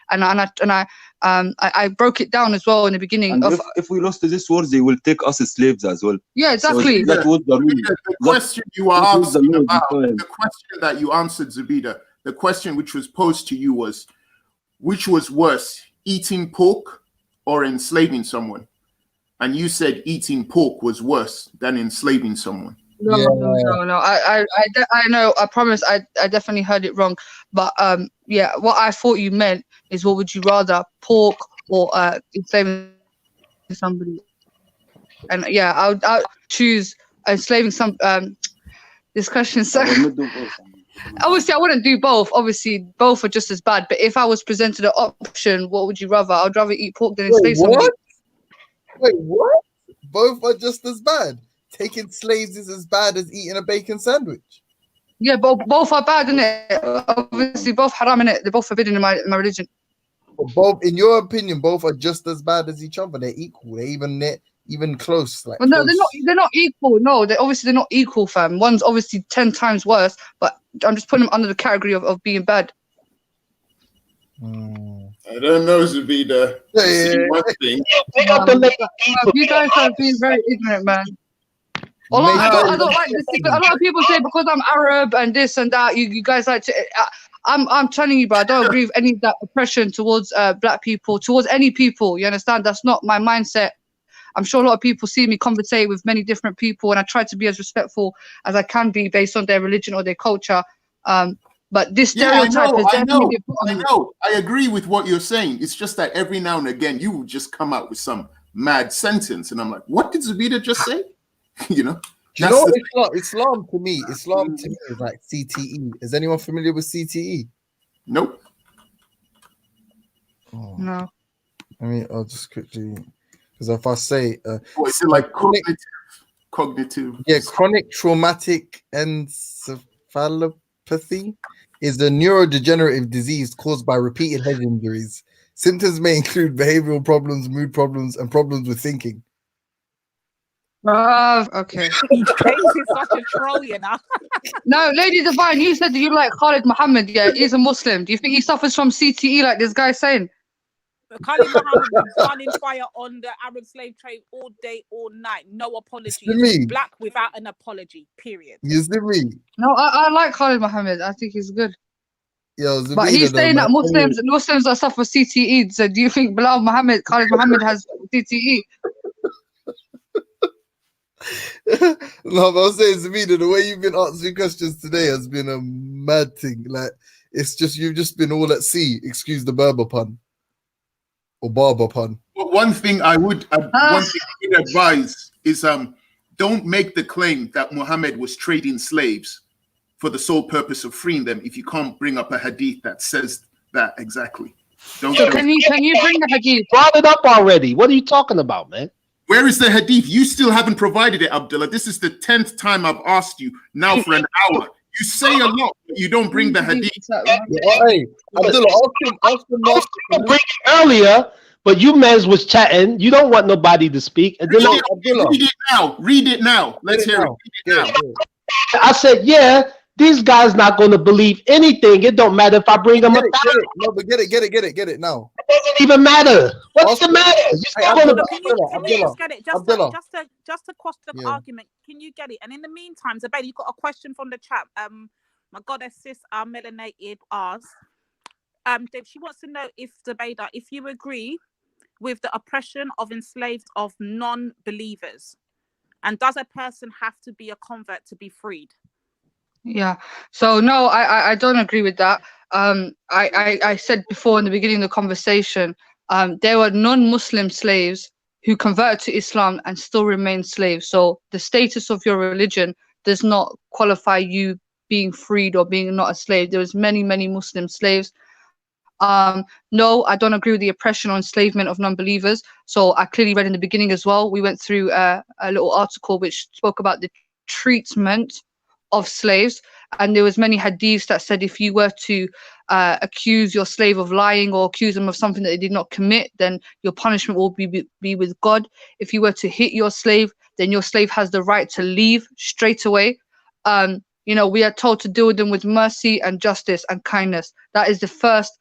and I broke it down as well in the beginning. And if we lost this war, they will take us as slaves as well. Yeah, exactly. So that was the rule. The question you were asking about, the question that you answered, Zubida, the question which was posed to you was, which was worse, eating pork or enslaving someone? And you said eating pork was worse than enslaving someone. No. I know. I promise. I definitely heard it wrong. But yeah, what I thought you meant is, what would you rather, pork or enslaving somebody? And yeah, I'll choose enslaving some. This question. So obviously, I wouldn't do both. Obviously, both are just as bad. But if I was presented an option, what would you rather? I'd rather eat pork than enslave somebody. Wait, what? Both are just as bad. Taking slaves is as bad as eating a bacon sandwich. Yeah, both are bad, innit? Obviously, both haram, innit? They're both forbidden in my religion. But both, in your opinion, both are just as bad as each other. They're equal. They're even close. Like, well, no, they're not equal. No, they're not equal, fam. One's obviously 10 times worse, but I'm just putting them under the category of being bad. I don't know, Zubida. You guys are being very ignorant, man. I don't like this. A lot of people say because I'm Arab and this and that, you guys like to. I'm telling you, but I don't agree with any of that oppression towards black people, towards any people. You understand? That's not my mindset. I'm sure a lot of people see me conversate with many different people, and I try to be as respectful as I can be based on their religion or their culture. But this stereotype is definitely I know. I agree with what you're saying. It's just that every now and again you will just come out with some mad sentence, and I'm like, what did Zubida just say? Islam to me is like CTE. Is anyone familiar with CTE? Nope. No. I mean, I'll just quickly, because if I say, is it like cognitive? Yeah, chronic traumatic encephalopathy is a neurodegenerative disease caused by repeated head injuries. Symptoms may include behavioral problems, mood problems, and problems with thinking. Okay. James is such a troll, you know. No, Lady Divine, you said that you like Khalid Muhammad. Yeah, he's a Muslim. Do you think he suffers from CTE like this guy's saying? Khalid Muhammad was running fire on the Arab slave trade all day, all night. No apology. Black without an apology, period. You see me? No, I like Khalid Muhammad. I think he's good. Yo, but he's saying that Muslims that suffer CTE. So do you think Khalid Muhammad has CTE? No, but I'm saying, Zamina, the way you've been answering questions today has been a mad thing. Like, it's just, you've just been all at sea. Excuse the Berber pun. Or barber pun. But one thing I would advise is don't make the claim that Muhammad was trading slaves for the sole purpose of freeing them if you can't bring up a hadith that says that exactly. Can you bring the hadith? Brought it up already. What are you talking about, man? Where is the hadith? You still haven't provided it, Abdullah. This is the 10th time I've asked you now for an hour. You say a lot, but you don't bring the hadith. Hey, Abdullah, ask him bring it earlier, but you men was chatting. You don't want nobody to speak. And then read it now. Read it now. Let's hear it. Read it now. I said, yeah, these guys not going to believe anything. It don't matter if I bring them up. No, but get it now. It doesn't even matter. What's the matter? Just to cross the argument, can you get it? And in the meantime, Zubaydah, you got a question from the chat. My goddess sis, melanated, asks, she wants to know if Zubaydah, if you agree with the oppression of enslaved of non-believers, and does a person have to be a convert to be freed? Yeah. So no, I don't agree with that. I said before in the beginning of the conversation, there were non-Muslim slaves who converted to Islam and still remain slaves. So the status of your religion does not qualify you being freed or being not a slave. There was many Muslim slaves. No, I don't agree with the oppression or enslavement of non-believers. So I clearly read in the beginning as well. We went through a little article which spoke about the treatment of slaves, and there was many hadiths that said if you were to accuse your slave of lying or accuse them of something that they did not commit, then your punishment will be with God. If you were to hit your slave, then your slave has the right to leave straight away. You know, we are told to deal with them with mercy and justice and kindness. That is the first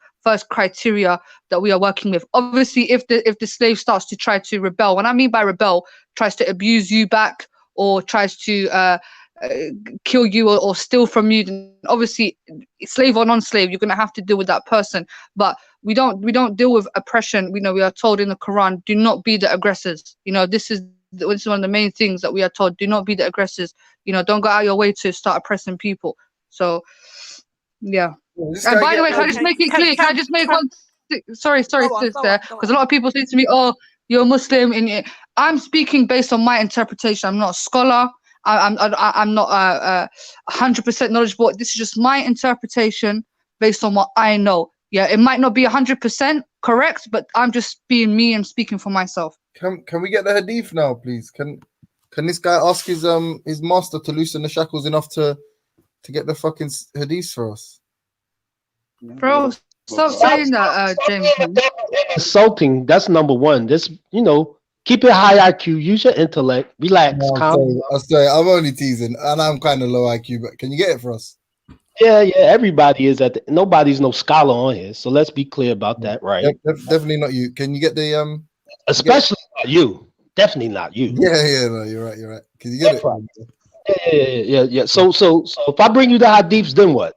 criteria that we are working with. Obviously, if the slave starts to try to rebel, what I mean by rebel, tries to abuse you back or tries to kill you or steal from you, then obviously, slave or non-slave, you're going to have to deal with that person. But we don't deal with oppression. We are told in the Quran, do not be the aggressors. You know, this is one of the main things that we are told. Do not be the aggressors. You know, don't go out your way to start oppressing people. So, yeah. And by the way, can I just make it clear? Can I just make one? Sorry, sister, because a lot of people say to me, "Oh, you're a Muslim." I'm speaking based on my interpretation. I'm not a scholar. I'm not 100% knowledgeable. This is just my interpretation based on what I know. Yeah, it might not be 100% correct, but I'm just being me and speaking for myself. Can we get the hadith now, please? Can this guy ask his master to loosen the shackles enough to get the fucking hadith for us? Bro, stop saying that, James. Insulting. That's number one. This, keep it high IQ. Use your intellect. Relax. Calm. I'm sorry. I'm only teasing, and I'm kind of low IQ. But can you get it for us? Yeah. Everybody is nobody's no scholar on here. So let's be clear about that, right? Definitely not you. Can you get the Especially not you. Definitely not you. Yeah. No, you're right. Can you get it? Yeah. So if I bring you the hadiths, then what?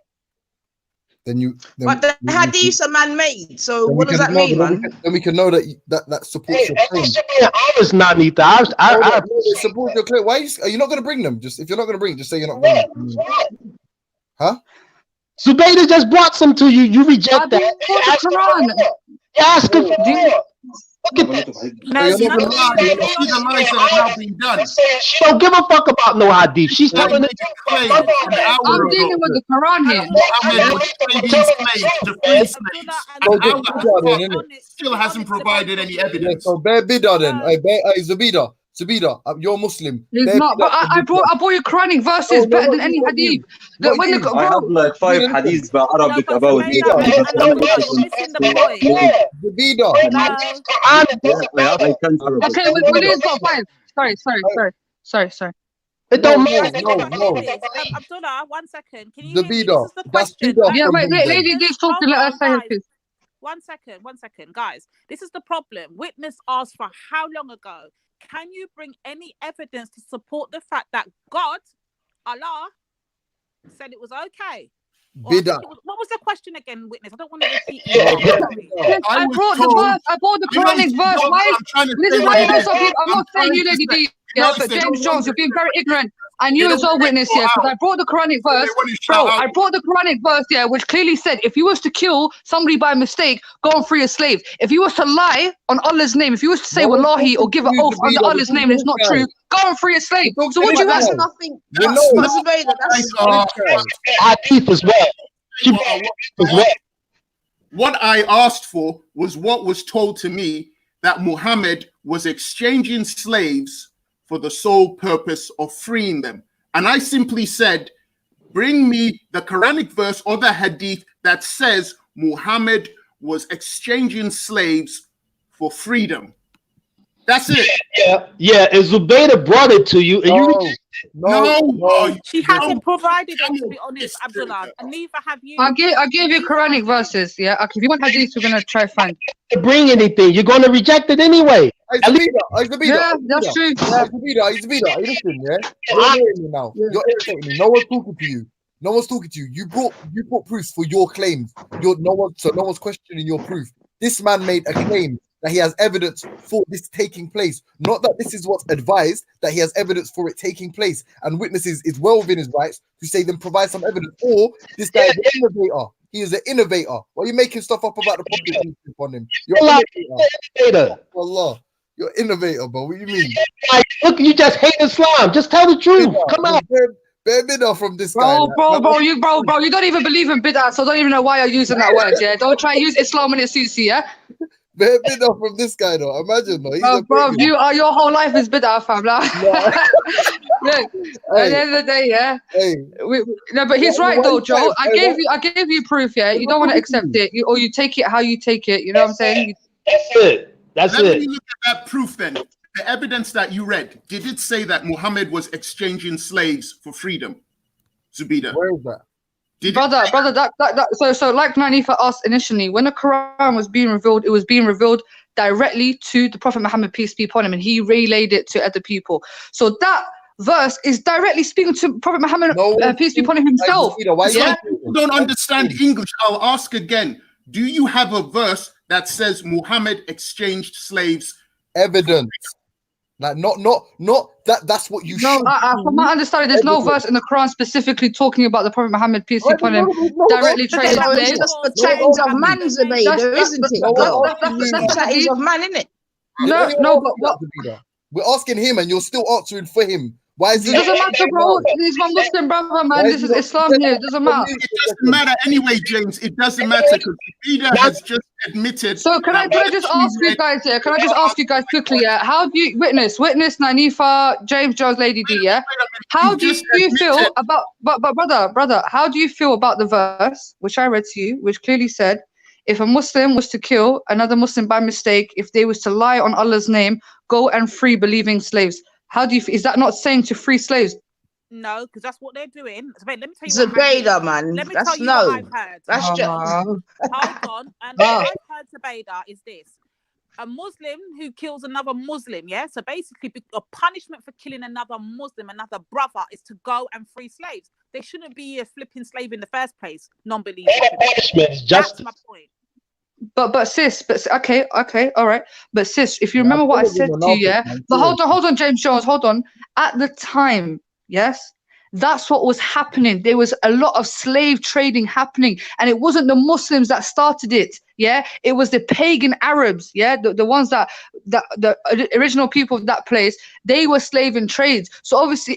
But the hadiths are man-made. So what does that mean, man? Then we can know that supports your claim. Honest, Nanita. I support your claim. Why are you not going to bring them? Just if you're not going to bring, just say you're not bringing them. Huh? Zubaydah just brought some to you. You reject that. Ask him. Look at that. She don't give a fuck about no hadith. She's telling it. I'm dealing with the Quran here. Still hasn't provided any evidence. So bear bidder then. Zubaydah, you're Muslim. It's not, but I brought you Quranic verses better than any hadith. I have like 5 hadiths by Arabic about it. Okay, we didn't go 5. Sorry. It don't matter. No. Abdullah, 1 second. Can you hear me? This is the question. Yeah, wait, lady D's talking. Let us say it, please. 1 second, guys. This is the problem. Witness asked for how long ago? Can you bring any evidence to support the fact that God, Allah, said it was okay? What was the question again, Witness? I don't want to repeat it. I brought the Quranic verse. I'm not saying you, Lady D. Yeah, but James Jones, you're being very ignorant. And you as well, Witness, yeah, because I brought the Quranic verse. Bro, I brought the Quranic verse, yeah, which clearly said if you was to kill somebody by mistake, go and free a slave. If you was to lie on Allah's name, if you was to say wallahi or give an oath under Allah's name and it's not true, go and free a slave. So what do you That's have? nothing. Hadith as well. What I asked for was what was told to me, that Muhammad was exchanging slaves for the sole purpose of freeing them. And I simply said, bring me the Quranic verse or the hadith that says Muhammad was exchanging slaves for freedom. That's it. Yeah. And Zubaydah brought it to you, and you No. She hasn't provided it, to be honest, Abdullah, and neither have you. I gave you Quranic verses, yeah. Okay, if you want hadith, we're gonna try find. Bring anything, you're gonna reject it anyway. Yeah, that's true. Zubaydah, listen, yeah. You're hearing me now. You're irritating me. No one's talking to you. You brought proofs for your claims. No one's questioning your proof. This man made a claim that he has evidence for this taking place. Not that this is what's advised, that he has evidence for it taking place. And witnesses is well within his rights to say then provide some evidence. Or this guy is an innovator. He is an innovator. Why are you making stuff up about the prophet on him? You're an innovator. Allah. You're innovator, bro. What do you mean? Like, look, you just hate Islam. Just tell the truth. Come on. Bare bid'ah from this guy. Bro, you don't even believe in bid'ah, so I don't even know why you're using that word, yeah? Don't try to use Islam when it suits you, yeah? Bare bid'ah from this guy, though. Imagine, though. Bro, your whole life is bid'ah, fam. Like. Look, at the end of the day, yeah. No, but he's right though, Joe. I gave you proof, yeah. You don't want to accept it, or you take it how you take it. You know what I'm saying? That's it. Let me look at that proof then. The evidence that you read, did it say that Muhammad was exchanging slaves for freedom? Zubida. Where is that? Brother, that so like Nani for us initially, when the Quran was being revealed, it was being revealed directly to the Prophet Muhammad, peace be upon him, and he relayed it to other people. So that verse is directly speaking to Prophet Muhammad, peace be upon him himself. Yeah? People don't understand English. I'll ask again. Do you have a verse that says Muhammad exchanged slaves? Evidence. Like not that. That's what you. No, from my understanding, there's no verse in the Quran specifically talking about the Prophet Muhammad, peace be upon him, directly trading slaves. It's just the chattings of man, Zubaydah, isn't it? The chattings of man, isn't it? No, but we're asking him, and you're still answering for him. Why is it doesn't matter, bro. He's my Muslim brother, man. This is Islam here. It doesn't matter. It doesn't matter anyway, James. It doesn't matter because Zubaydah has just admitted. So can I just ask you guys here? Can I just ask you guys quickly? Yeah, how do you witness Nanifa, James, Joe's Lady D? Yeah, how do you feel about? But brother, how do you feel about the verse which I read to you, which clearly said, if a Muslim was to kill another Muslim by mistake, if they was to lie on Allah's name, go and free believing slaves. How do you? Is that not saying to free slaves? No, because that's what they're doing. Let me tell you. Zubaydah, man. Let me that's tell you no. what I've heard. That's just. Hold on. And what I've heard, Zubaydah, is this: a Muslim who kills another Muslim. Yeah. So basically, a punishment for killing another Muslim, another brother, is to go and free slaves. They shouldn't be a flipping slave in the first place. Non-believers. Punishment is justice. That's my point. But sis, okay, all right. But sis, if you remember what I said to you, yeah. But hold on, James Jones, hold on. At the time, yes, that's what was happening. There was a lot of slave trading happening, and it wasn't the Muslims that started it. Yeah, it was the pagan Arabs. Yeah, the ones that the original people of that place, they were slave in trades. So obviously,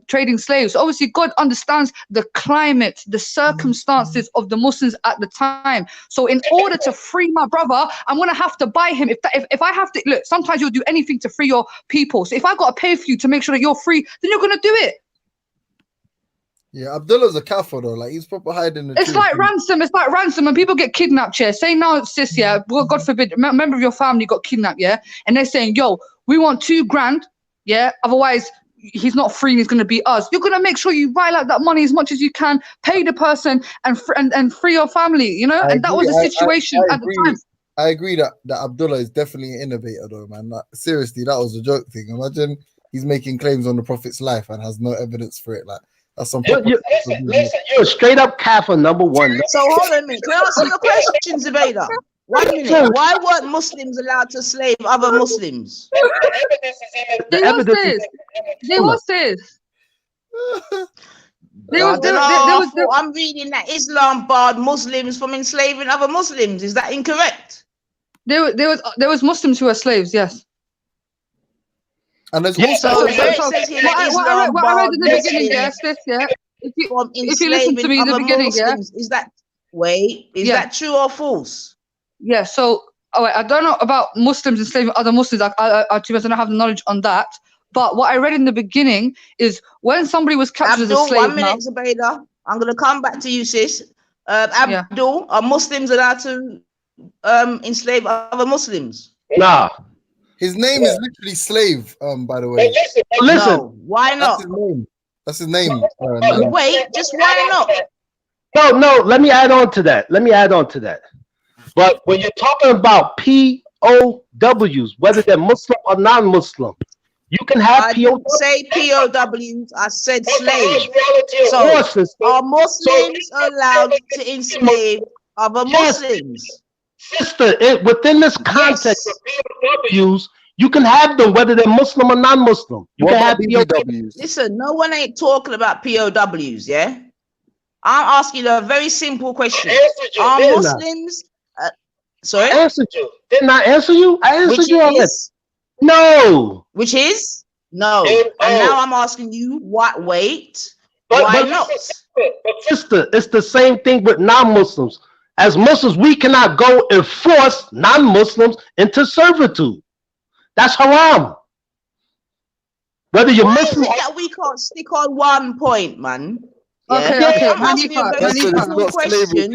trading slaves. So obviously, God understands the climate, the circumstances of the Muslims at the time. So in order to free my brother, I'm gonna have to buy him. If I have to look, sometimes you'll do anything to free your people. So if I gotta pay for you to make sure that you're free, then you're gonna do it. Yeah, Abdullah's a kafir though. Like he's proper hiding. It's like ransom. It's like ransom. When people get kidnapped, yeah. Say now, sis, yeah. God forbid, a member of your family got kidnapped, yeah. And they're saying, yo, we want $2,000, yeah. Otherwise, he's not free. And he's gonna be us. You're gonna make sure you write out that money as much as you can, pay the person, and free your family. You know. And that was the situation at the time. I agree that Abdullah is definitely an innovator though, man. Like, seriously, that was a joke thing. Imagine he's making claims on the Prophet's life and has no evidence for it. Like. That's some listen, you're a straight up kafir, number one. So hold on a minute. Can I ask you a question, Zubaydah? 1 minute. Why weren't Muslims allowed to slave other Muslims? I'm reading that Islam barred Muslims from enslaving other Muslims. Is that incorrect? There was Muslims who were slaves, yes. And there's also what I read in the beginning, yes, yeah. If you listen to me in the beginning, Muslims, is that that true or false? Yeah. So, I don't know about Muslims enslaving other Muslims. I don't have the knowledge on that. But what I read in the beginning is when somebody was captured as a slave. 1 minute, Zubaydah. I'm gonna come back to you, sis. Abdul, are Muslims allowed to enslave other Muslims? Nah. His name is literally slave, by the way. Listen. No, why not? That's his name. Wait, just why not? No, let me add on to that. But when you're talking about POWs, whether they're Muslim or non-Muslim, you can have POWs. I didn't say POWs, I said slaves. So are Muslims allowed to enslave other Muslims? Sister, within this context of POWs, you can have them whether they're Muslim or non-Muslim. You can have POWs. Listen, no one ain't talking about POWs, yeah? I'm asking you a very simple question. Are Muslims... sorry? I answered you. Didn't I answer you? I answered you already. No. Which is no. And now I'm asking you, what? Wait. But Why not? Sister, it's the same thing with non-Muslims. As Muslims, we cannot go and force non-Muslims into servitude. That's haram. Whether you're Why Muslim is it that we can't stick on one point, man? Okay, Yeah. okay. I'm asking you a very simple question.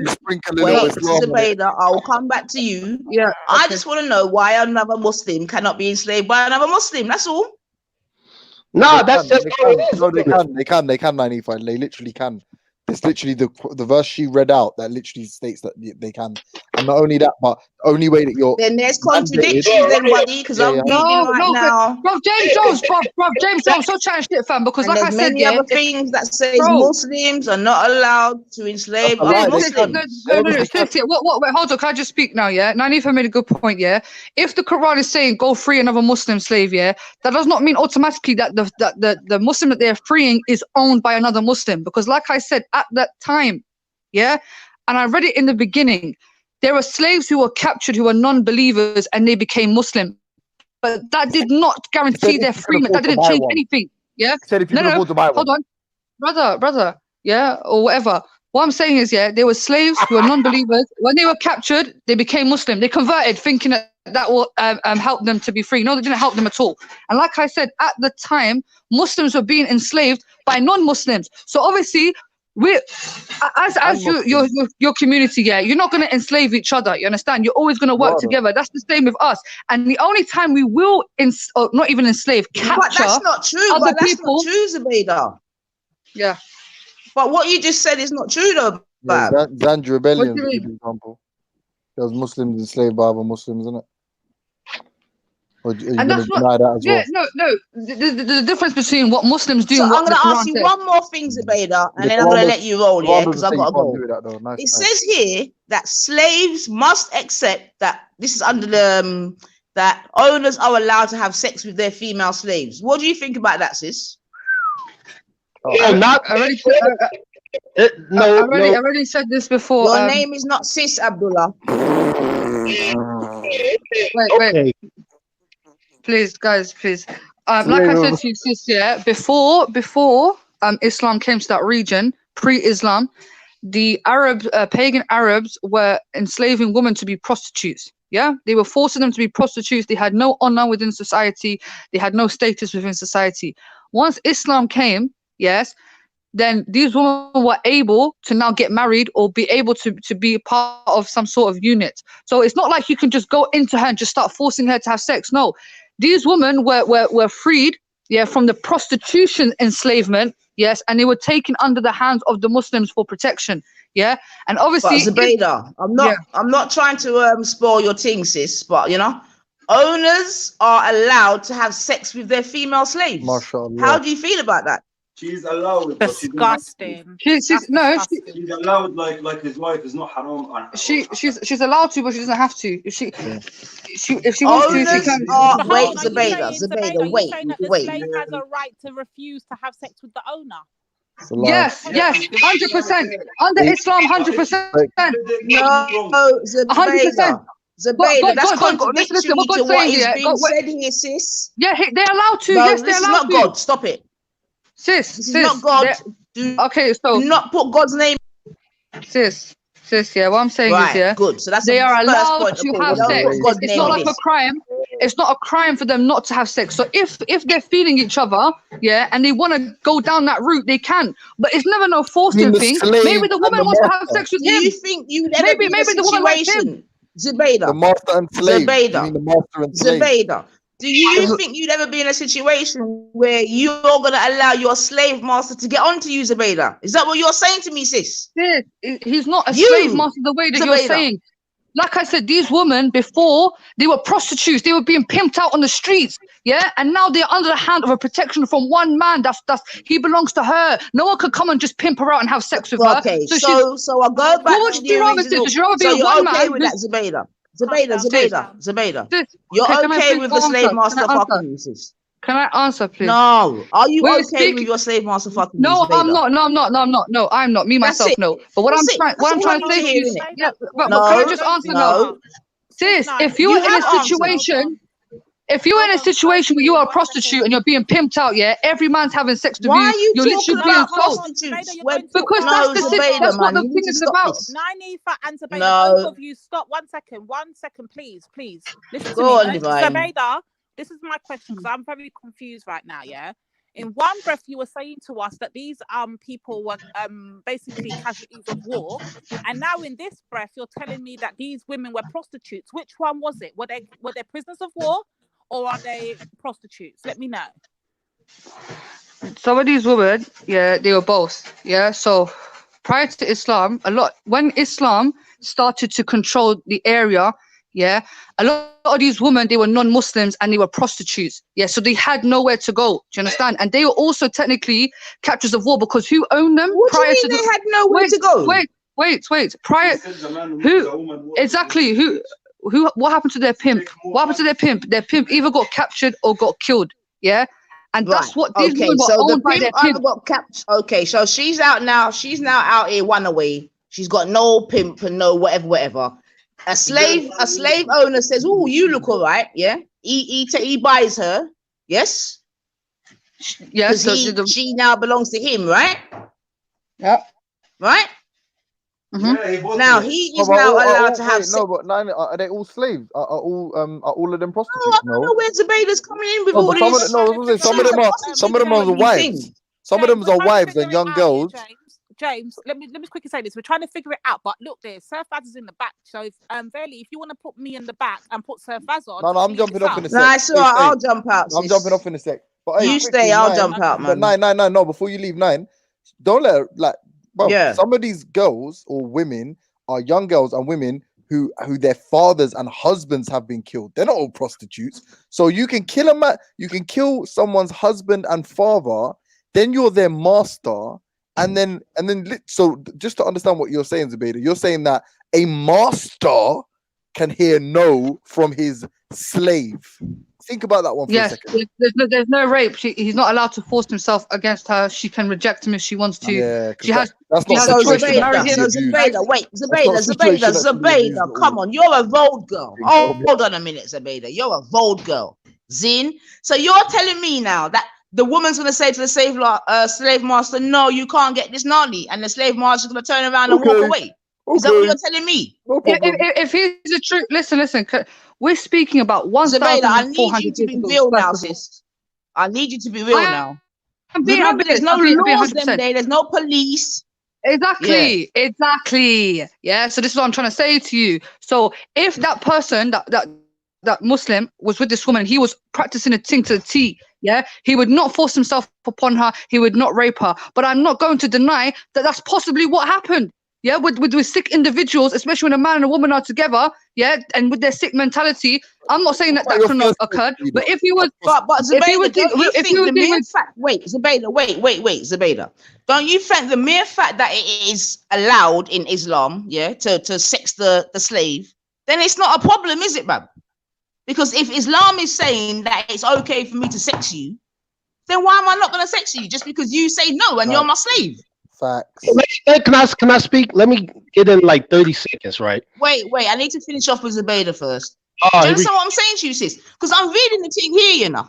Wait, Zubaydah, I'll come back to you. Yeah. I just want to know why another Muslim cannot be enslaved by another Muslim. That's all. No, that's just how it is. No, they can, 95. They literally can. It's literally the verse she read out that literally states that they can. And not only that, but the only way that you're then there's contradictions, then, buddy, because I'm reading now. Bro, James Jones, bro, James Jones, so chatting shit, fam. Because And like I there's said, many other things that says Muslims are not allowed to enslave other Muslims. No, sis, yeah. Wait, hold on. Can I just speak now? Yeah, Nanifa made a good point. Yeah, if the Quran is saying go free another Muslim slave, yeah, that does not mean automatically that the Muslim that they're freeing is owned by another Muslim. Because like I said at that time, yeah, and I read it in the beginning, there were slaves who were captured who were non-believers and they became Muslim, but that did not guarantee their freedom. That didn't change anything. Yeah, no, hold on, brother, yeah, or whatever. What I'm saying is, yeah, there were slaves who were non-believers. When they were captured, they became Muslim. They converted, thinking that will help them to be free. No, they didn't help them at all. And like I said, at the time, Muslims were being enslaved by non-Muslims. So obviously, as your community, yeah, you're not going to enslave each other. You understand? You're always going to work together. That's the same with us. And the only time we will not even enslave, capture but that's not true. other But that's people. not true, Zubaydah. Yeah. But what you just said is not true, though. Yeah, Zanj Rebellion, What do for you mean? example. There was Muslims enslaved by other Muslims, isn't it? Or are you And going to that's what, deny that as yeah, well? no. The difference between what Muslims do So and I'm what going the to Quran ask you says. one more thing, Zubaydah, and The then I'm going Quran to let you roll, yeah, because I've got to go. Nice, It says here that slaves must accept that this is under the that owners are allowed to have sex with their female slaves. What do you think about that, sis? I already said this before. Your name is not Sis Abdullah. Wait. Please, guys, please. Like I said to you, sis, yeah, before Islam came to that region, pre-Islam, the pagan Arabs were enslaving women to be prostitutes. Yeah, they were forcing them to be prostitutes. They had no honor within society. They had no status within society. Once Islam came, yes, then these women were able to now get married or be able to be part of some sort of unit. So it's not like you can just go into her and just start forcing her to have sex. No, these women were freed, yeah, from the prostitution enslavement, yes, and they were taken under the hands of the Muslims for protection, yeah. And obviously, but Zubaydah, I'm not trying to spoil your thing, sis, but you know, owners are allowed to have sex with their female slaves. MashaAllah. How do you feel about that? She's allowed. Disgusting. She's allowed like his wife is not haram. She's allowed to, but she doesn't have to. If she wants to, she can. Wait, Zubaydah, wait. The slave has a right to refuse to have sex with the owner. Yes, 100%. Under Islam, 100%. No, Zubaydah. Zubaydah, that's contradictory listen, what to God's what saying is here. being said here, sis. Yeah, they're allowed to. No, Yes, they're this is allowed not to. God. Stop it. Sis, This is not God. Okay, so do not put God's name. Sis, yeah, what I'm saying Right, is, yeah, good. So that's they the are first allowed point to of have call. sex. God's It's name not in like a this. crime. It's not a crime for them not to have sex. So if they're feeling each other, yeah, and they want to go down that route, they can. But it's never no forcing thing. Maybe the woman wants to have sex with him. Do you think you'd ever be in a the woman likes situation, him. Zubaydah? The master and slave. Zubaydah. You mean the master and slave. Zubaydah, do you think you'd ever be in a situation where you're going to allow your slave master to get onto you, Zubaydah? Is that what you're saying to me, sis? Sis, he's not a slave master the way that you're Zubaydah. saying. Like I said, these women before, they were prostitutes. They were being pimped out on the streets, yeah? And now they're under the hand of a protection from one man. That's he belongs to her. No one could come and just pimp her out and have sex with her. Okay, she's- so I'll go back What would to you the rather original. do? Would you rather be So with you're one okay man? with that, Zubaydah? Zubaydah. You're Okay, can I okay please with the slave answer? master Can I fucking answer? you, sis? Can I answer, please? No. Are you We're okay speaking- with your slave master fucking No, you, Zubaydah? I'm not. No, I'm not. Me, That's myself, it. no. But what That's I'm it. trying, That's what I'm all trying I to say need to to you, hear, innit? yeah, but No, can I just answer now? no. Sis, if You you're in have a situation, if you're in a situation where you are a prostitute and you're being pimped out, yeah, every man's having sex with Why you. are you You're talking literally being about sold. prostitutes? Because that's the situation. That's what the thing is about. Nanifa and Zubaydah, No. both of you, stop 1 second. 1 second, please. Listen Go to on, me. Divine. Zubaydah, this is my question because I'm very confused right now, yeah? In one breath, you were saying to us that these people were basically casualties of war, and now in this breath, you're telling me that these women were prostitutes. Which one was it? Were they prisoners of war, or are they prostitutes? Let me know. Some of these women, yeah, they were both. Yeah, so prior to Islam, when Islam started to control the area, yeah, a lot of these women, they were non-Muslims and they were prostitutes. Yeah, so they had nowhere to go. Do you understand? And they were also technically captives of war because who owned them? What do you mean they had nowhere to go? Wait. Prior, who exactly? Who? What happened to their pimp? What happened to their pimp? Their pimp either got captured or got killed. Yeah. And that's what these women were owned by their pimp. Got captured. Okay, so she's out now. She's now out here one away. She's got no pimp and no whatever. A slave owner says, "Oh, you look all right." Yeah, he buys her. Yes. Yes. She now belongs to him, right? Yeah. Right. Mm-hmm. Now he is now allowed to have. No, but are they all slaves? Are all of them prostitutes? I don't know where Zubaydah's coming in with all this. Some of them are wives. Some of them are wives and young girls. James, let me quickly say this. We're trying to figure it out, but look, there, Sir Faz is in the back. So, Verily, if you want to put me in the back and put Sir Faz on, no, I'm jumping off in a sec. Nah, so I'll jump out. I'm jumping off in a sec. But you stay, I'll jump out, man. But no. Before you leave, don't let her, some of these girls or women are young girls and women who their fathers and husbands have been killed. They're not all prostitutes. So you can kill a man, you can kill someone's husband and father, then you're their master. And then, so just to understand what you're saying, Zubaydah, you're saying that a master can hear no from his slave. Think about that one for a second. There's no rape. He's not allowed to force himself against her. She can reject him if she wants to. Yeah, she has a choice to marry him. Zubaydah, come on, you're a road girl. Hold on a minute, Zubaydah. You're a road girl. Zin. So you're telling me now that the woman's going to say to the slave master, no, you can't get this nanny. And the slave master's going to turn around and walk away. Is that what you're telling me? If he's a true... Listen. We're speaking about 1,400 I need you to be real now, sis. I need you to be real now. Remember, there's no laws them day. There's no police. Exactly. Yeah, so this is what I'm trying to say to you. So if that person, that Muslim was with this woman, he was practicing a thing to the T, yeah, he would not force himself upon her, he would not rape her. But I'm not going to deny that that's possibly what happened, yeah, with sick individuals, especially when a man and a woman are together, yeah, and with their sick mentality. I'm not saying that couldn't have occurred, but if he was, wait, Zubaydah, don't you think the mere fact that it is allowed in Islam, yeah, to sex the slave, then it's not a problem, is it, man? Because if Islam is saying that it's okay for me to sex you, then why am I not going to sex you just because you say no and you're my slave? Facts. Can I speak? Let me get in like 30 seconds, right? Wait. I need to finish off with Zubaydah first. Do you understand what I'm saying to you, sis? Because I'm reading the thing here, you know.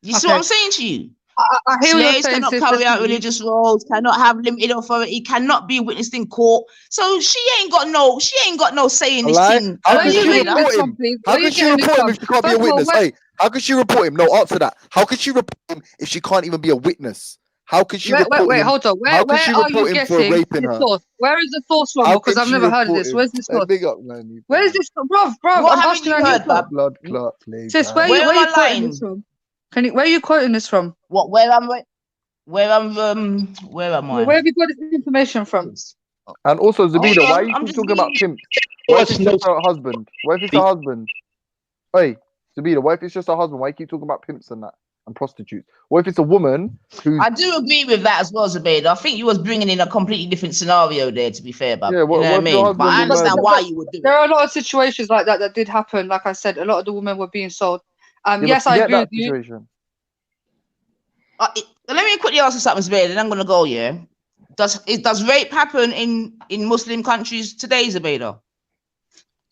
You see what I'm saying to you? I hear what you're Slaves saying, cannot carry out religious roles, cannot have limited authority, cannot be witnessed in court. So she ain't got no say in this thing. How can she report him? How can she report him if she can't be a witness? Hey, how can she report him? No, answer that. How can she report him if she can't even be a witness? How can she report him? Wait, hold on. Where are you getting the source? Where is the source from? Because I've never heard of this. Where's this source? Big up, man. Where is this from? Bro, what I'm haven't you heard, Bab? Blood clot, please. Sis, where are you quoting this from? Where are you quoting this from? Where am I? Where have you got this information from? And also, Zubaydah, why are you keep talking about pimps? What if it's just her husband? What if it's her husband? Hey, Zubaydah, what if it's just her husband? Why you keep talking about pimps and that and prostitutes? What if it's a woman who? I do agree with that as well, Zubaydah. I think you was bringing in a completely different scenario there, to be fair, but yeah, what I mean? But I understand why you would do it. There are a lot of situations like that did happen. Like I said, a lot of the women were being sold. Yes, I agree with you. Let me quickly ask you something, Zubaydah, and I'm gonna go. Yeah, does rape happen in Muslim countries today, Zubaydah?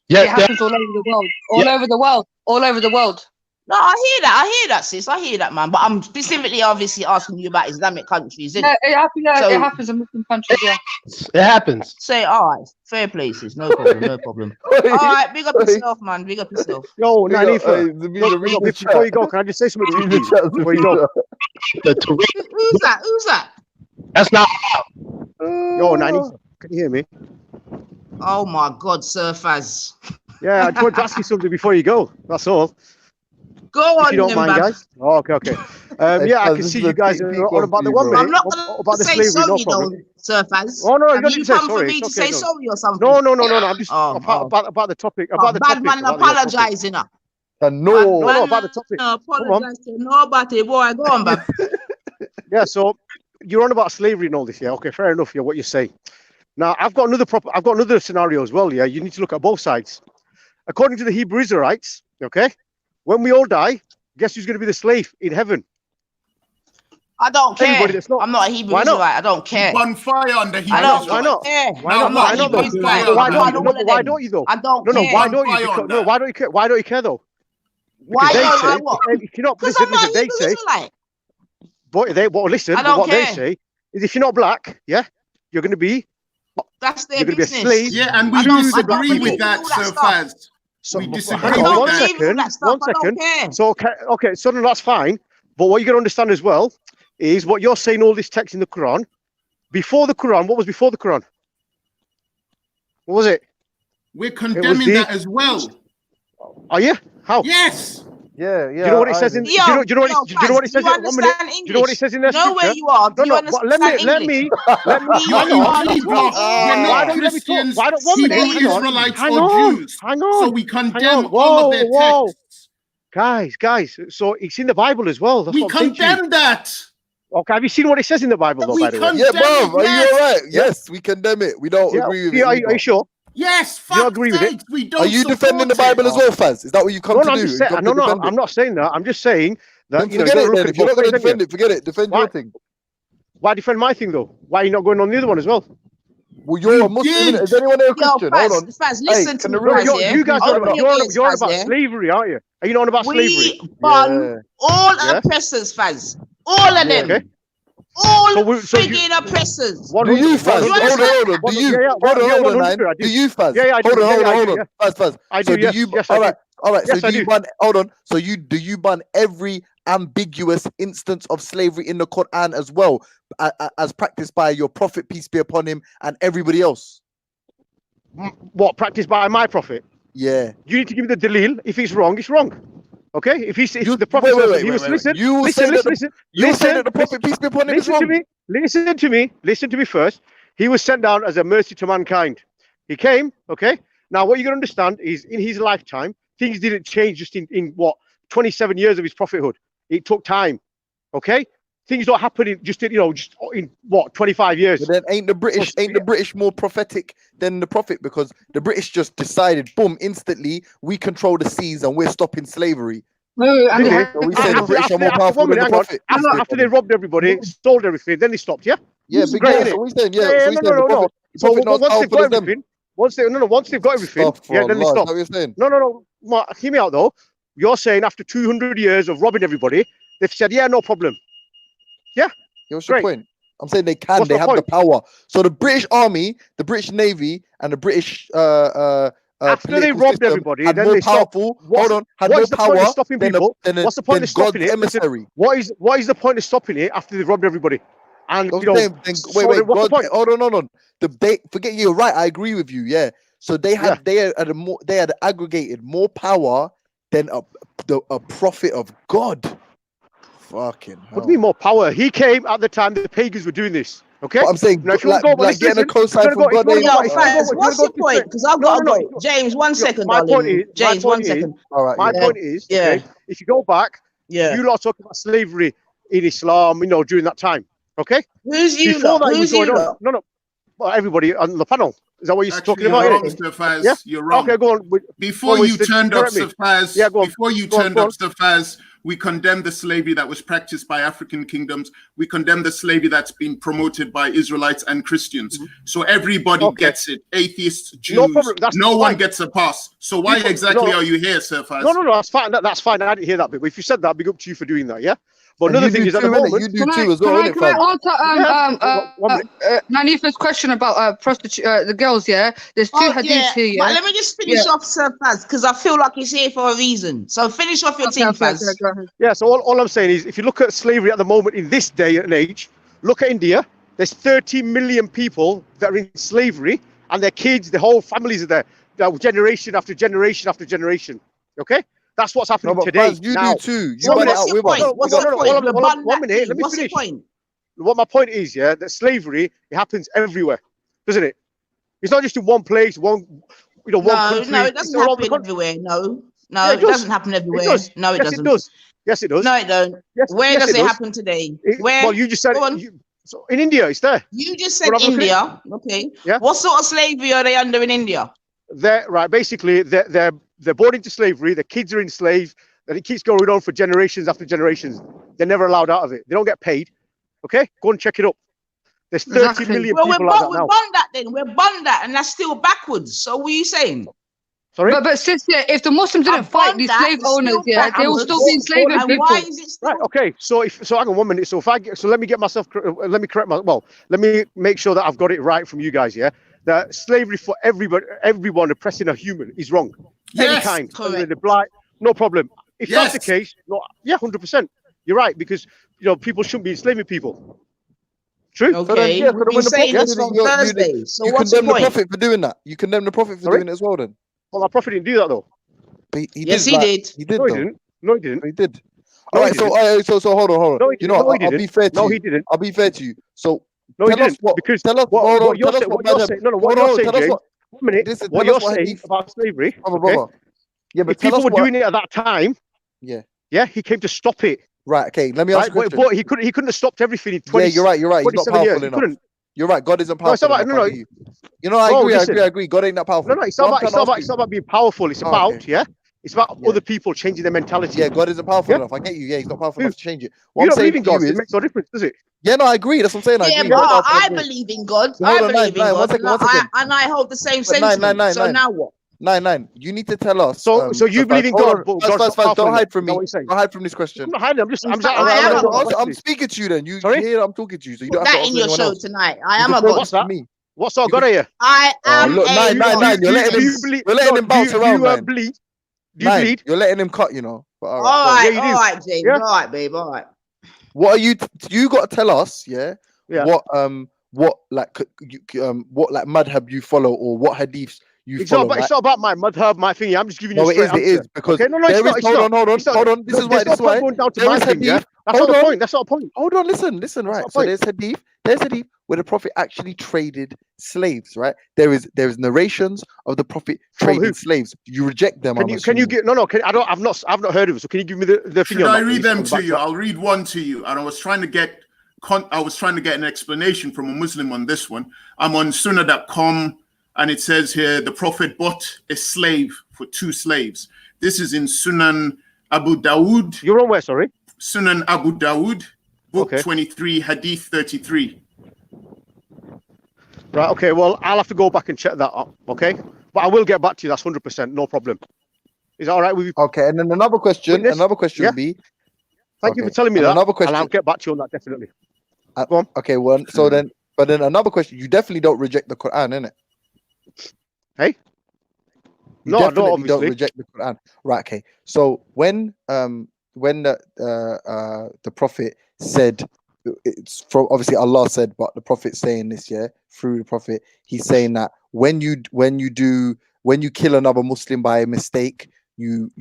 Yeah, it happens all over the world. All over the world. All over the world. No, I hear that, sis. I hear that, man. But I'm specifically, obviously, asking you about Islamic countries, isn't Yeah, it? it happens in Muslim countries, yeah. It happens. Say, all right, fair places, no problem, no problem. All right, big up yourself, man. Big up yourself. Yo, Nanifa, before you go, can I just say something to you before you go? Who's that? Who's that? That's not. Yo, Nanifa, can you hear me? Oh my God, Sir Faz. Yeah, I just want to ask you something before you go. That's all. Go on, if you don't mind, Bab. guys. Oh, okay. Yeah, I can see you guys are on about the 1 minute. I'm not going about to the say slavery, sorry, no though, problem. Sir Faz. Oh no, you Have don't you need to say come for sorry. me It's to okay, say no. sorry or something? No. I'm just about the topic. About the bad topic. man apologizing. No, about the topic. Apologize to nobody, boy. Go on, Bab. Yeah, so you're on about slavery and all this. Yeah, okay, fair enough. Yeah, what you say. Now I've got another scenario as well. Yeah, you need to look at both sides. According to the Hebrew Israelites, okay, when we all die, guess who's going to be the slave in heaven? I don't care. Everybody that's not. I'm not a Hebrew Why not? Israelite. I don't care. On fire on the Hebrew I don't Why not? care. Why No, not? I'm not Why a not? Hebrew Israelite. Why I'm don't not you? one No, of why them. don't you though? I don't No, care. why don't you? No, why don't you care? Why don't you care though? Why Because don't I what? if you're not, Because listen, I'm not a they Hebrew say, Israelite. listen, I don't what they care. say is if you're not black, yeah, you're going to be. That's their You're going to be a business. slave. Yeah, and we to the black disagree people. with that, Sir Faz. We disagree Hang on, with that. one second. So, okay, so no, that's fine. But what you got to understand as well is what you're saying. All this text in the Quran. Before the Quran, what was before the Quran? What was it? We're condemning that as well. Are you? How? Yes. Yeah. Do you know what it says in? Do you know what it says in 1 minute? Do you know what it says in there? Know where you are. Do you understand Let me. You're in block. We're not Christians, Hebrew Israelites, or Jews. Hang on. So we condemn all of their texts. Guys. So it's in the Bible as well. That's We what I'm saying to you. condemn that. Okay, have you seen what it says in the Bible though? By the way, Yeah, bro, are you all right? Yes, we condemn it. We don't agree with it. Are you sure? Yes, you agree with it? We don't. Are you defending the Bible as well, Faz? Is that what you come to I'm do? just saying, I'm not saying that. I'm just saying that. Then forget it then. If you're not going to defend it, forget it. Defend your thing. Why defend my thing though? Why are you not going on the other one as well? Well, you're a Muslim. Innit? Is anyone here a Christian? Hold on. Faz, listen to me, You guys are you're about slavery, aren't you? Are you not on about slavery? We ban all oppressors, Faz. All of them. All frigging oppressors. Do you, Faz? Hold on. Do you? Hold on, man. Do you, Faz? Hold on. Faz. So do you? All right. So do you ban? Hold on. So do you ban every ambiguous instance of slavery in the Quran as well, as practiced by your prophet, peace be upon him, and everybody else? What practiced by my prophet? Yeah. You need to give me the dalil. If it's wrong, it's wrong. Okay, if the prophet says he was listen, the prophet peace be upon him is wrong. Listen to me first. He was sent down as a mercy to mankind. He came, okay. Now what you got to understand is in his lifetime, things didn't change just in what 27 years of his prophethood. It took time, okay. Things don't happen in just in what 25 years. But then ain't the British more prophetic than the prophet, because the British just decided, boom, instantly we control the seas and we're stopping slavery. So we say the British are more powerful than the prophet. After they robbed everybody, stole everything, then they stopped. Yeah. Yeah, big great. So we saying, no. So once they've got everything, once they've got everything, then they stop. No. Hear me out though. You're saying after 200 years of robbing everybody, they've said, yeah, no problem. Yeah. What's your point? I'm saying they can. They have the power. So the British Army, the British Navy, and the British after they robbed everybody, then they stopped. Hold on. Had more power stopping people. What's the point of stopping it? Listen, what is the point of stopping it after they robbed everybody? And wait. Hold on. Forget you're right. I agree with you. Yeah. So they had aggregated more power than a prophet of God. Fucking hell. What do you mean more power? He came at the time the pagans were doing this. Okay, but I'm saying now, if you getting a cosign from God. What's your point? Because I've got to go. James, 1 second, darling. James, 1 second. All right. My point is, okay, if you go back, you lot talking about slavery in Islam, during that time. Okay. Who's you? Who's you? No. Well, everybody on the panel. Is that what you're talking about? You're wrong, Mr. Faz. You're wrong. Okay, go on. Before you turned up, Sir Faz, We condemn the slavery that was practiced by African kingdoms. We condemn the slavery that's been promoted by Israelites and Christians. So everybody gets it. Atheists, Jews, no one gets a pass. So why exactly are you here, Sir Faz? No, that's fine. That's fine. I didn't hear that bit. But if you said that, big up to you for doing that, yeah? But another thing is at the moment... You do too as well, can I answer Nanifa's question about the girls, yeah? There's two hadiths here, yeah? But let me just finish off, Sir Faz, because I feel like he's here for a reason. So finish off your team, Faz. Yeah, so all I'm saying is, if you look at slavery at the moment in this day and age, look at India. There's 30 million people that are in slavery, and their kids, their whole families are there, generation after generation after generation. Okay? That's what's happening today. You now. do too. You got it out with us. What's the point? 1 minute. Let me finish. What my point is, yeah, that slavery, it happens everywhere, doesn't it? It's not just in one place, one country. No, it doesn't happen everywhere. No, it doesn't happen everywhere. No, it doesn't. It does. Yes, it does. No, it don't. Where does it happen today? Where? Well, you just said so in India, it's there. You just said India. Okay. Yeah. What sort of slavery are they under in India? Basically, they're born into slavery. Their kids are enslaved, and it keeps going on for generations after generations. They're never allowed out of it. They don't get paid. Okay, go and check it up. There's 30 million people like that now. We're banned that then. We're banned that, and that's still backwards. So what are you saying? Sorry? But sister, if the Muslims didn't fight these slave owners, yeah, they will still be enslaving people. Why is it still... Right, okay, so hang on 1 minute. So let me make sure that I've got it right from you guys, yeah? That slavery for everyone oppressing a human is wrong. Yes, any kind, no problem. If that's the case, 100%. You're right, because people shouldn't be enslaving people. True. Okay, so we've been saying this on Thursday. So you what's the condemn point? the Prophet for doing that. You condemn the Prophet for doing it as well, then. Well, our Prophet didn't do that though. Yes, he did. He did. No, he didn't. No, he didn't. He did. All right. So hold on. No, I'll be fair to you. No, he didn't. I'll be fair to you. So no, he didn't. Because tell us what you're saying, James. 1 minute. What you're saying about slavery, yeah, but if people were doing it at that time, yeah, he came to stop it. Right. Okay. Let me ask you a question. But he couldn't have stopped everything in 20. Yeah, you're right. He's not powerful enough. You're right. God isn't powerful enough. I agree. God ain't that powerful. No, it's not about being powerful. It's about it's about other people changing their mentality. Yeah, God isn't powerful enough. I get you. Yeah, he's not powerful enough to change it. What I'm saying to you is, it makes no difference, does it? Yeah, no, I agree. That's what I'm saying. I agree. But I believe in God. I believe in God. And I hold the same sentiment. So now what? 9. You need to tell us. So you believe in God? Don't hide from me. Don't hide from this question. I'm not hiding. I'm speaking to you. Then you hear I'm talking to you. So you don't have to that in your show tonight. I am a God. What's that? What sort of God are you? I am. Look, 9. You're letting him bounce around. Do you bleed? Do you bleed? You're letting him cut. All right, James. All right, babe. All right. What are you? You got to tell us. Yeah. What madhab you follow, or what hadiths you follow? It's not about my madhab, my thing. I'm just giving you. No, it is because hold on. This is why. That's not the point. That's not a point. Hold on. Listen. Right. So there's hadith. Where the Prophet actually traded slaves. Right. There is narrations of the Prophet trading slaves. You reject them. Can you get I've not heard of it. So can you give me the thing? Should I read them to you? I'll read one to you. And I was trying to get an explanation from a Muslim on this one. I'm on Sunnah.com, and it says here the Prophet bought a slave for 2 slaves. This is in Sunan Abu Dawood. You're on where? Sorry. Sunan Abu Dawood, book 23, Hadith 33. Right. Okay. Well, I'll have to go back and check that up. Okay. But I will get back to you. That's 100%. No problem. Is that all right with you? Okay. And then another question. Would be. Thank you for telling me that. Another question. And I'll get back to you on that definitely. Go on. Okay. Well, but then another question. You definitely don't reject the Quran, innit? Hey. No, I don't reject the Quran. Right. Okay. So when the Prophet said, it's from obviously Allah said, but the Prophet saying this, through the Prophet, he's saying that when you kill another Muslim by a mistake, you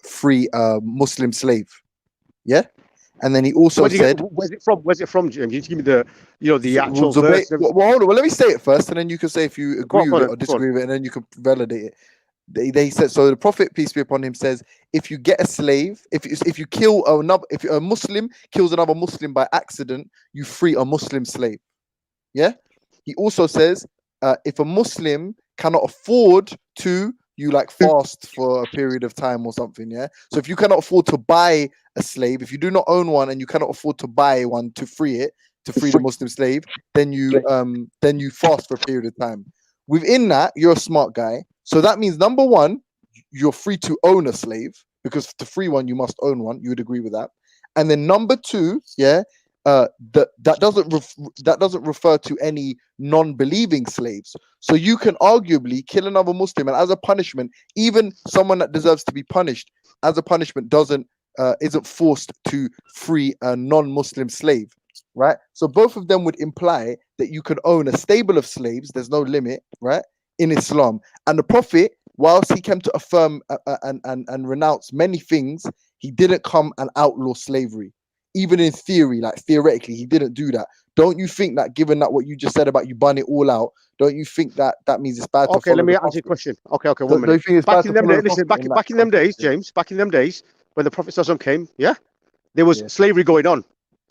free a Muslim slave. Yeah. And then he also said, "Where's it from, James? You give me the actual verse." Well, hold on. Well, let me say it first, and then you can say if you agree with it or disagree with it, and then you can validate it. They said so. The Prophet, peace be upon him, says, if you get a slave, if you kill if a Muslim kills another Muslim by accident, you free a Muslim slave. Yeah. He also says, if a Muslim cannot afford to, you like fast for a period of time or something. Yeah. So if you cannot afford to buy a slave, if you do not own one and you cannot afford to buy one to free it, to free the Muslim slave, then you fast for a period of time. Within that, you're a smart guy. So that means number one, you're free to own a slave, because to free one, you must own one. You would agree with that. And then number two, yeah, that doesn't refer to any non-believing slaves. So you can arguably kill another Muslim, and as a punishment, even someone that deserves to be punished, as a punishment, isn't forced to free a non-Muslim slave, right? So both of them would imply that you can own a stable of slaves. There's no limit, right, in Islam. And the Prophet, whilst he came to affirm and renounce many things, he didn't come and outlaw slavery. Even in theory, like theoretically, he didn't do that. Don't you think that, given that what you just said about you burn it all out, don't you think that means it's bad? Okay, let me answer your question. Okay, 1 minute. Back in them days, James, back in them days, when the Prophet ﷺ came, yeah, there was slavery going on.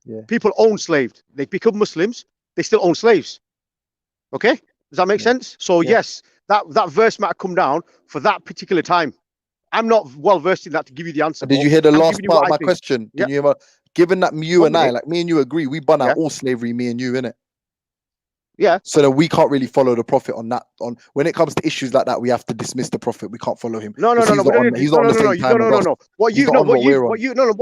Yeah. People owned slaves. They become Muslims. They still own slaves. Okay, does that make sense? So yes, that verse might have come down for that particular time. I'm not well versed in that to give you the answer. Did you hear the last part of my question? Did you hear? Given that you and I, like me and you agree, we bun out all slavery, me and you, innit? Yeah. So that we can't really follow the Prophet on that. On when it comes to issues like that, we have to dismiss the Prophet. We can't follow him. No. He's not on the same time as us. What you 1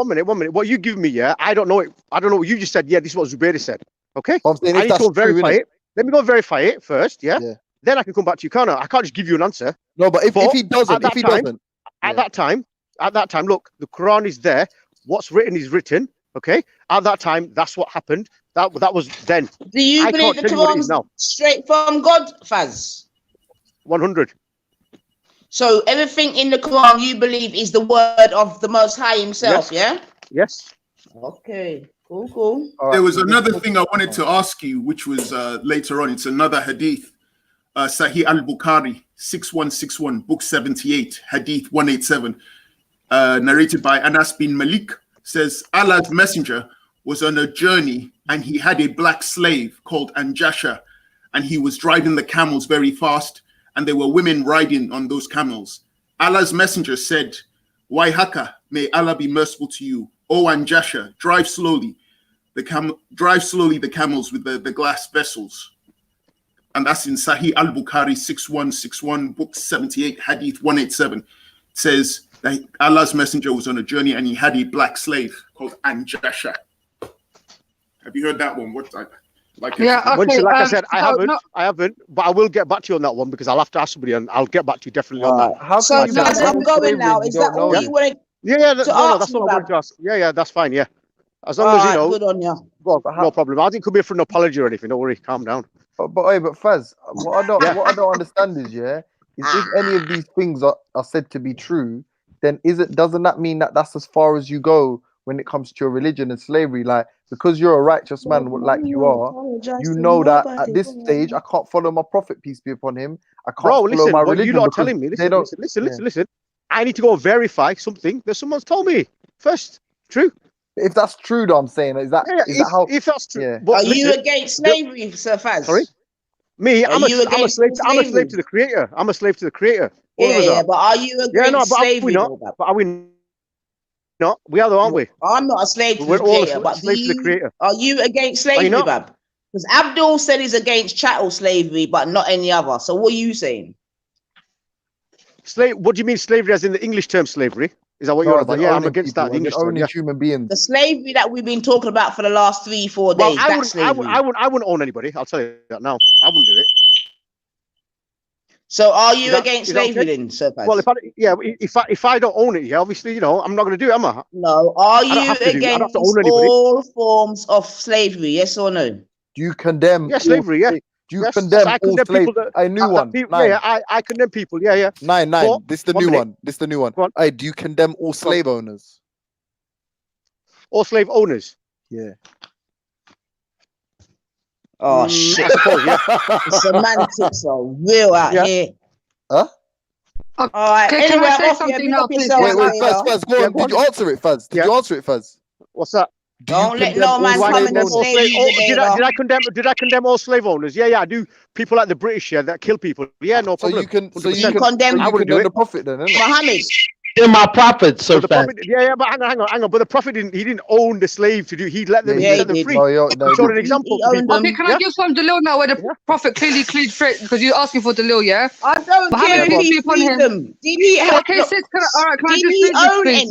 minute. What you give me, yeah, I don't know it. I don't know what you just said. Yeah, this is what Zubair said. Okay. I'm saying, I need to go verify it. Let me go verify it first. Yeah. Then I can come back to you. Can't I? I can't just give you an answer. No, but if he doesn't, at that time, look, the Quran is there. What's written is written. Okay, at that time, that's what happened. That was then. Do you believe the Quran's straight from God, Faz? 100. So everything in the Quran you believe is the word of the Most High Himself, yeah? Yes. Okay. Cool. There was another thing I wanted to ask you, which was later on. It's another hadith, Sahih al-Bukhari 6161, book 78, hadith 187, narrated by Anas bin Malik. Says Allah's messenger was on a journey and he had a black slave called Anjasha, and he was driving the camels very fast, and there were women riding on those camels. Allah's messenger said, Waihaka, may Allah be merciful to you. O Anjasha, drive slowly the camels with the glass vessels. And that's in Sahih al-Bukhari 6161, book 78, hadith 187. It says that Allah's messenger was on a journey and he had a black slave called Anjasha. Have you heard that one? I said, I haven't, but I will get back to you on that one, because I'll have to ask somebody, and I'll get back to you definitely on that. I'm going now. Is that all you wanted? That's what I wanted to ask. Yeah, that's fine. Yeah, as long as you know. Good on you. No problem. I think it could be for an apology or anything. Don't worry. Calm down. But Faz, what I don't understand is if any of these things are said to be true, then doesn't that mean that that's as far as you go when it comes to your religion and slavery? Like, because you're a righteous man like you are, you know that at this stage I can't follow my Prophet, peace be upon him. I can't follow my religion. You're not telling me. Listen. I need to go verify something that someone's told me first. True. If that's true, though, I'm saying is that how? If that's true, are you against slavery, Sir Faz? Sorry, me. I'm a slave to the Creator. I'm a slave to the Creator. But are you against slavery? But are we not? We are, though, aren't we? I'm not a slave to the Creator, but slave to the Creator. Are you against slavery, Bab? Because Abdul said he's against chattel slavery, but not any other. So what are you saying? What do you mean slavery, as in the English term slavery? Is that what you're about? Yeah, I'm against that. English term, human beings. The slavery that we've been talking about for the last 3-4 days. I wouldn't own anybody. I'll tell you that now. I wouldn't do it. So are you against slavery then, Sir Faz? Well, if I don't own it, obviously, I'm not going to do it, am I? No. Are you against all forms of slavery? Yes or no? Do you condemn? Yeah, slavery. Yeah. Do you condemn all slaves? A new one. I condemn people. Yeah. 9. This is the new one. This is the new one. Hey, do you condemn all slave owners? All slave owners? Yeah. Oh shit! I suppose, the semantics are real out here. Huh? All right. Can anyway, I say something now, please? Wait, Faz, go on. Did you answer it, Faz? Did you answer it, Faz? What's that? Don't let no man come and enslave you. Did I condemn all slave owners? Yeah, I do. People like the British, that kill people. Yeah, no problem. So you condemn the prophet then, isn't it? Muhammad. They're my prophets, so the prophet, but hang on. But the prophet didn't own the slave to do. He let them, set them free. No, he showed an example. Okay, can I give some Dalil now where the prophet clearly cleared straight because you're asking for Dalil, yeah? I don't care if he freed them. Did he have okay, sis, can I own any?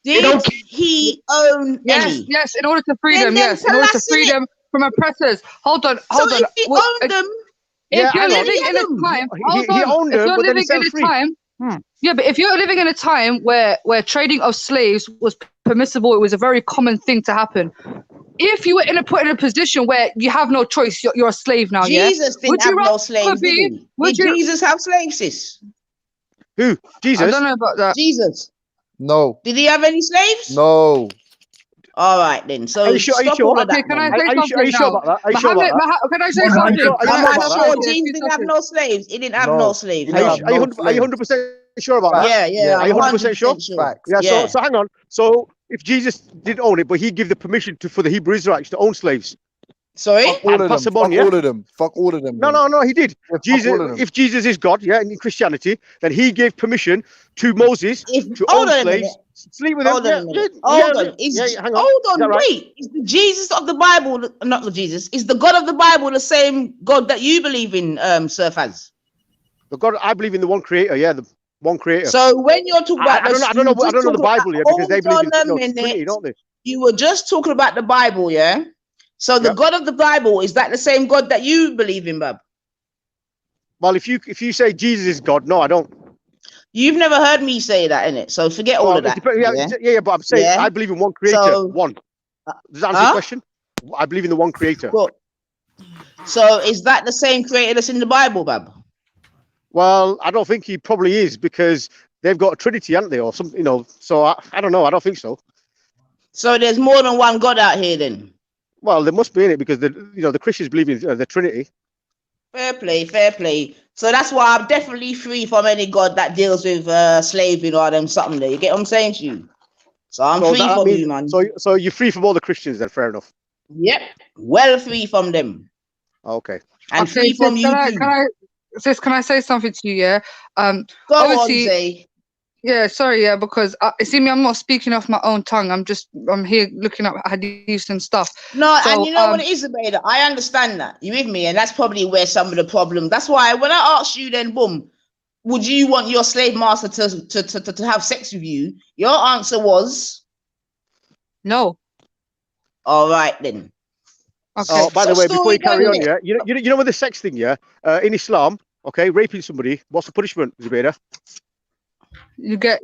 Did he own any? Yes, in order to free them, yes. In order to free them from oppressors. Hold on. So if he owned them, if you're living in a time, he owned them, but then he set free. Yeah, but if you're living in a time where trading of slaves was permissible, it was a very common thing to happen. If you were put in a position where you have no choice, you're a slave now. Jesus didn't have no slaves. Did Jesus have slaves, sis? Who? Jesus? I don't know about that. Jesus. No. Did he have any slaves? No. All right then. So are you sure? Okay, can I say something? Are you sure about that? Are you sure about that? Can I say something? I'm not sure. Jesus didn't have no slaves. He didn't have no slaves. Are you 100% sure about that? Yeah. Are you 100% sure? Yeah. So hang on. So if Jesus did own it, but he gave the permission for the Hebrew Israelites to own slaves. Sorry? Fuck all of them. Fuck all of them. No, he did. If Jesus is God, in Christianity, then he gave permission to Moses to own slaves, sleep with them. Hold on. Wait. Is the Jesus of the Bible, not the Jesus, is the God of the Bible the same God that you believe in, Sir Faz? The God, I believe in the one creator, the one creator. So when you're talking about I don't know the Bible, because they believe in Trinity, don't they? You were just talking about the Bible, yeah? So the God of the Bible, is that the same God that you believe in, Bab? Well, if you say Jesus is God, no, I don't. You've never heard me say that, innit? So forget all of that. Yeah, but I'm saying I believe in one creator. One. Does that answer your question? I believe in the one creator. Cool. So is that the same creator that's in the Bible, Bab? Well, I don't think he probably is, because they've got a Trinity, haven't they, or something? So I don't know. I don't think so. So there's more than one God out here, then. Well, there must be in it, because the Christians believe in the Trinity. Fair play. So that's why I'm definitely free from any God that deals with slaving or them something there. You get what I'm saying to you? So I'm free from you, man. So you're free from all the Christians then, fair enough. Yep. Well free from them. Okay. And free from you too. Sis, can I say something to you? Yeah. Go on, say. Yeah, sorry, because see me, I'm not speaking off my own tongue. I'm here looking up hadiths and stuff. No, and you know what it is, Abeda? I understand that. You with me? And that's probably where some of the problem. That's why when I asked you then, boom, would you want your slave master to have sex with you? Your answer was no. All right then. Okay. Oh, by the way, before you carry on, you know with the sex thing, in Islam, okay, raping somebody, what's the punishment, Zubaida? You get.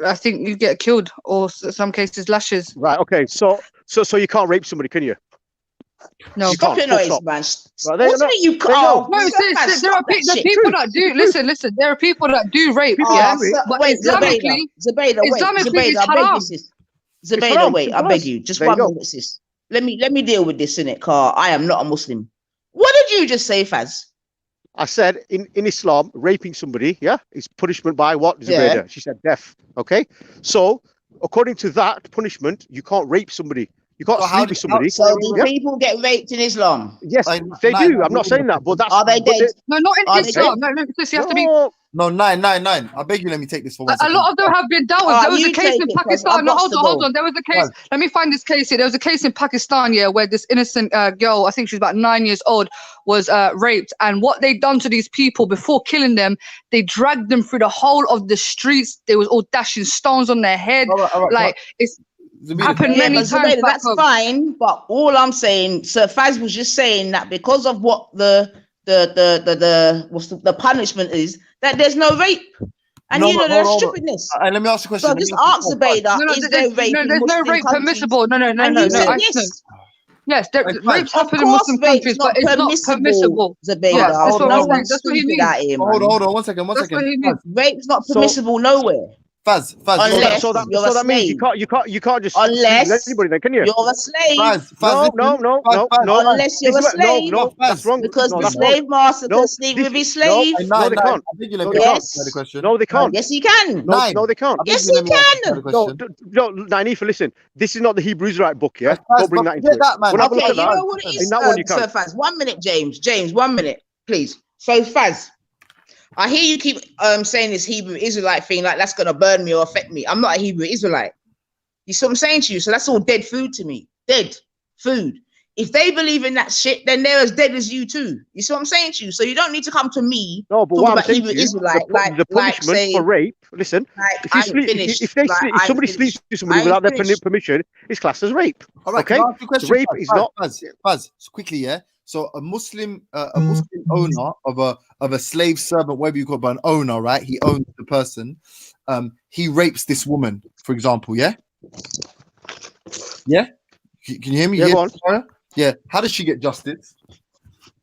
I think you get killed, or some cases lashes. Right. Okay. So you can't rape somebody, can you? No. Stop your noise, man. There are people that do. Listen. There are people that do rape. But wait, Zubaida, wait. I beg you, just 1 minute, sis. Let me deal with this, innit, car. I am not a Muslim. What did you just say, Faz? I said in Islam, raping somebody, is punishment by what, Zubaida? Yeah. She said death. Okay. So according to that punishment, you can't rape somebody. You can't sleep with somebody. So do people get raped in Islam? Yes, they do. I'm not saying that, but that's. Are they dead? No, not in Islam. No, because you have to be. No, 999. I beg you, let me take this for 1 second. A lot of them have been dealt with. There was a case in Pakistan. No, hold on. There was a case. Let me find this case here. There was a case in Pakistan, where this innocent girl, I think she was about 9 years old, was raped. And what they done to these people before killing them, they dragged them through the whole of the streets. They was all dashing stones on their head. All right, it's happened many times. That's fine, but all I'm saying, Sir Faz was just saying that because of what the punishment is, that there's no rape. And there's stupidness. Let me ask you a question. So just ask Zubaida, is there rape? No, there's no rape permissible. No. Yes, rape's happened in Muslim countries, but it's not permissible. Zubaida, that's what he means. Hold on, 1 second. Rape's not permissible nowhere. Faz. Unless so that you're a that means slave. you can't just Unless sleep with anybody then, can you? You're a slave. No. Unless you're a slave. No, that's wrong. Because No, the that's slave wrong. master No, can sleep with his slave. No, they can't. No, they Yes. can't. No, they can't. Yes, he can. No, they can't. Yes, he can. No, Nanifa, listen. This is not the Hebrew Israelite book, yeah? Don't bring that into it. Okay, We'll have a look at you that. know what it is, In that one, you Sir can't. Faz. 1 minute, James. James, 1 minute, please. So, Faz, I hear you keep saying this Hebrew Israelite thing, like that's gonna burn me or affect me. I'm not a Hebrew Israelite. You see what I'm saying to you? So that's all dead food to me. Dead food. If they believe in that shit, then they're as dead as you too. You see what I'm saying to you? So you don't need to come to me. No, but talk what I'm about saying Hebrew to you, Israelite, the punishment say, for rape. Listen, if somebody sleeps with somebody without their permission, it's classed as rape. All right, okay? can I ask you a question? Rape is not. Faz, quickly, yeah. So a Muslim owner of a slave servant, whatever you call it, but an owner, right? He owns the person. He rapes this woman, for example. Yeah. Yeah. Can you hear me? Yeah, go on. Yeah. How does she get justice?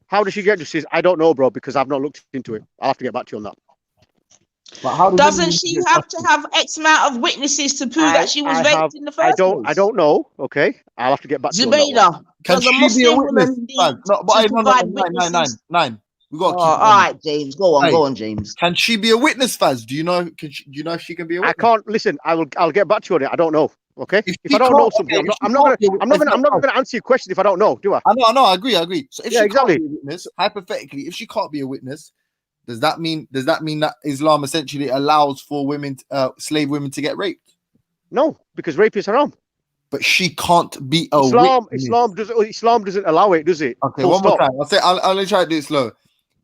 How does she get justice? I don't know, bro, because I've not looked into it. I'll have to get back to you on that. But how doesn't she have to have X amount of witnesses to prove that she was raped in the first place? I don't know. Okay, I'll have to get back to you on that one. Can she be a witness? Nine. We got. All right, James. Go on, James. Can she be a witness, Faz? Do you know? Do you know if she can be a witness? I can't listen. I'll get back to you on it. I don't know. Okay. If I don't know something, I'm not gonna answer your question if I don't know. Do I? I know. I agree. So if she exactly. can't be a witness, hypothetically, if she can't be a witness, does that mean that Islam essentially allows for women, slave women, to get raped? No, because rape is haram. But she can't be a witness. Islam doesn't allow it, does it? Okay, one more time. I'll try to do it slow.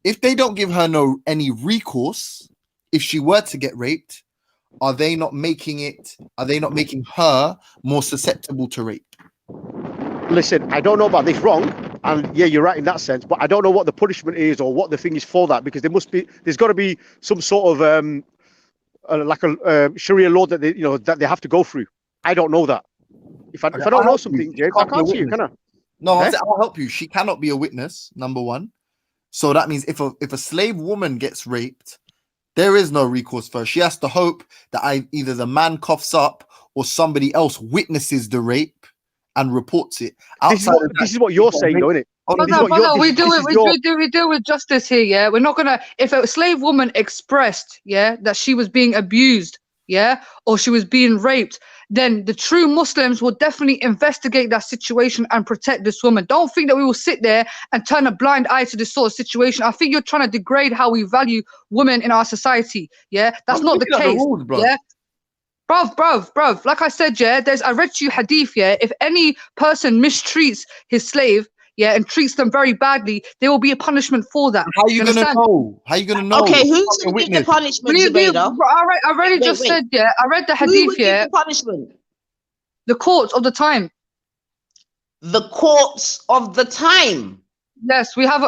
If they don't give her any recourse, if she were to get raped, are they not making her more susceptible to rape? Listen, I don't know about this wrong, and yeah, you're right in that sense, but I don't know what the punishment is or what the thing is for that, because there's got to be some sort of like a Sharia law that they have to go through. I don't know that. If I don't know something, James, I can't see you, can I? No, I'll help you. She cannot be a witness, number one. So that means if a slave woman gets raped, there is no recourse for her. She has to hope that either the man coughs up or somebody else witnesses the rape and reports it. This is what you're saying, though, isn't it? We deal with justice here, yeah. We're not gonna. If a slave woman expressed, yeah, that she was being abused, yeah, or she was being raped, then the true Muslims will definitely investigate that situation and protect this woman. Don't think that we will sit there and turn a blind eye to this sort of situation. I think you're trying to degrade how we value women in our society. Yeah, that's not the case. Yeah. Bruv, like I said, yeah, I read to you hadith, yeah, if any person mistreats his slave, yeah, and treats them very badly, there will be a punishment for that. How are you going to know? Okay, who's going to give the punishment, Zubaydah? I already just said, yeah, I read the hadith, who would give the punishment? The courts of the time. The courts of the time? Yes, we have,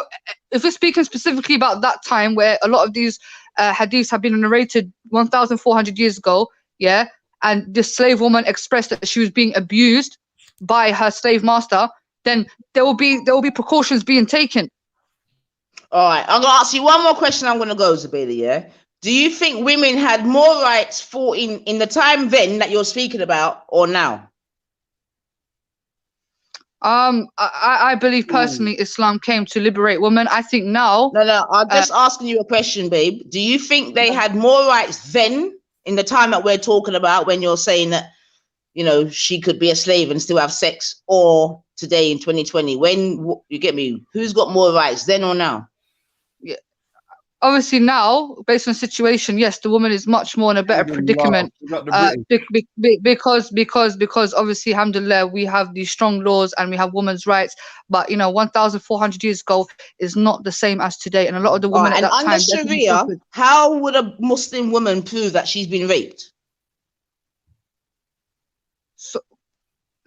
if we're speaking specifically about that time where a lot of these hadiths have been narrated 1,400 years ago, yeah, and this slave woman expressed that she was being abused by her slave master, then there will be precautions being taken. All right, I'm gonna ask you one more question. I'm gonna go, Zubaydah. Yeah, do you think women had more rights in the time then that you're speaking about, or now? I believe personally Islam came to liberate women. I think now. No, I'm just asking you a question, babe. Do you think they had more rights then, in the time that we're talking about, when you're saying that, she could be a slave and still have sex, or today in 2020, when you get me, who's got more rights, then or now? Yeah, obviously now, based on the situation, yes, the woman is much more in a better predicament, because obviously, alhamdulillah, we have these strong laws and we have women's rights, but 1,400 years ago is not the same as today, and a lot of the women at that time. Under Sharia, how would a Muslim woman prove that she's been raped? So,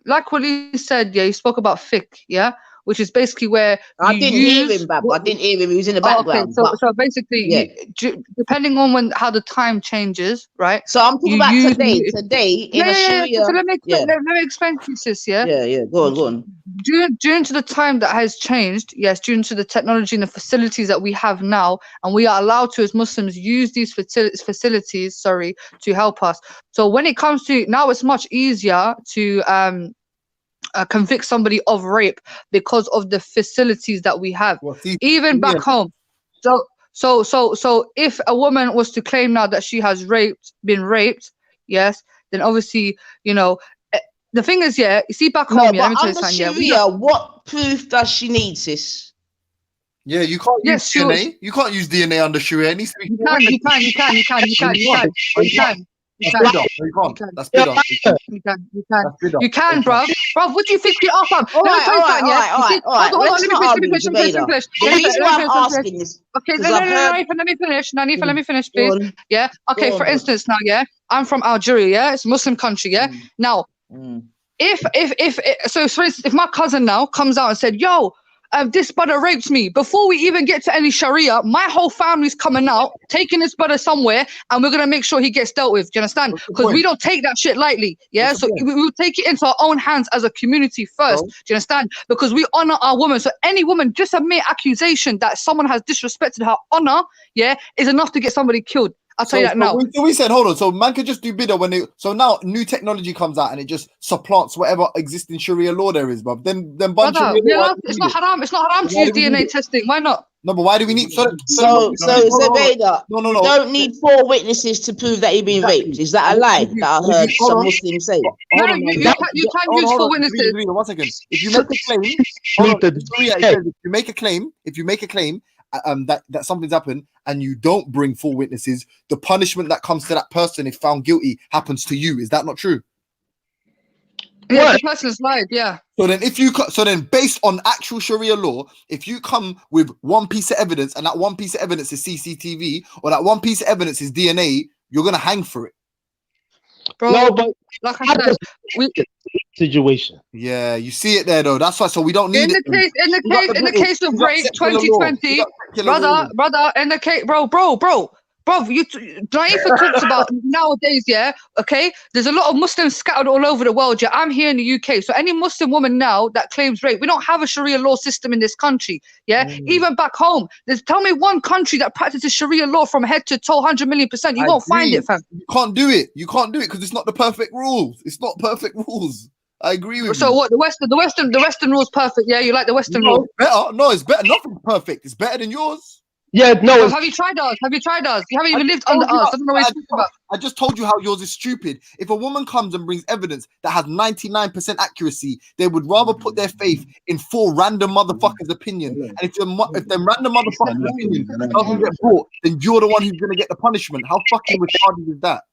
like what he said, yeah, he spoke about fiqh, yeah, which is basically where I didn't hear him, Bab. I didn't hear him. He was in the background. Okay. So basically, depending on how the time changes, right? So I'm talking about today in a Sharia. So let me explain to you, sis. Yeah. Yeah. Go on. due to the time that has changed, yes, due to the technology and the facilities that we have now, and we are allowed to, as Muslims, use these facilities, to help us. So when it comes to now, it's much easier to convict somebody of rape because of the facilities that we have, even back home. So if a woman was to claim now that she has been raped, yes, then obviously, you know, the thing is, yeah, you see back home, let me tell you something. Sharia, what proof does she need, sis? Yeah, you can't use DNA. You can't use DNA under Sharia. It needs to be. You can. You can, bro. Bro, what do you think you are from? All right. The reason why I'm asking this. Okay, let me finish, please. Yeah. Okay, for instance, now, yeah, I'm from Algeria. Yeah, it's a Muslim country. Yeah. Now, if for instance, if my cousin now comes out and said, "Yo, this brother raped me," before we even get to any Sharia, my whole family's coming out, taking this brother somewhere, and we're gonna make sure he gets dealt with. Do you understand? Because we don't take that shit lightly. Yeah, so we will take it into our own hands as a community first. Do you understand? Because we honor our women. So any woman, just a mere accusation that someone has disrespected her honor, yeah, is enough to get somebody killed. I'll tell you that now. We said, hold on. So man could just do bidder when they. So now new technology comes out and it just supplants whatever existing Sharia law there is, bruv. Then brother, it's not haram. It's not haram to use DNA testing. Why not? No, but why do we need? So Zubaydah, no. You don't need 4 witnesses to prove that you've been raped. Is that a lie that I heard some Muslims say? No, you can use 4 witnesses. 1 second. If you make a claim, if you make a claim. That something's happened and you don't bring 4 witnesses, the punishment that comes to that person if found guilty happens to you. Is that not true? Yeah, the person's lied. Yeah. So then, based on actual Sharia law, if you come with 1 piece of evidence and that 1 piece of evidence is CCTV or that 1 piece of evidence is DNA, you're gonna hang for it. Bro, no, but like I said, situation. Yeah, you see it there though. That's why. So we don't need in the case of rape 2020, brother. In the case, bro, Naifa talks about nowadays, yeah, okay? There's a lot of Muslims scattered all over the world, yeah? I'm here in the UK, so any Muslim woman now that claims rape, we don't have a Sharia law system in this country, yeah? Even back home, tell me one country that practices Sharia law from head to toe, 100 million%. You won't find it, fam. You can't do it because it's not the perfect rules. It's not perfect rules. I agree with you. So what? The Western rules perfect, yeah? You like the Western rules? Better. No, it's better. Nothing's perfect. It's better than yours. Yeah, no. Have you tried ours? You haven't even lived under us. I don't know what you're talking about. I just told you how yours is stupid. If a woman comes and brings evidence that has 99% accuracy, they would rather put their faith in 4 random motherfuckers' opinion. And if them random motherfuckers' opinion doesn't get brought, then you're the one who's gonna get the punishment. How fucking retarded is that?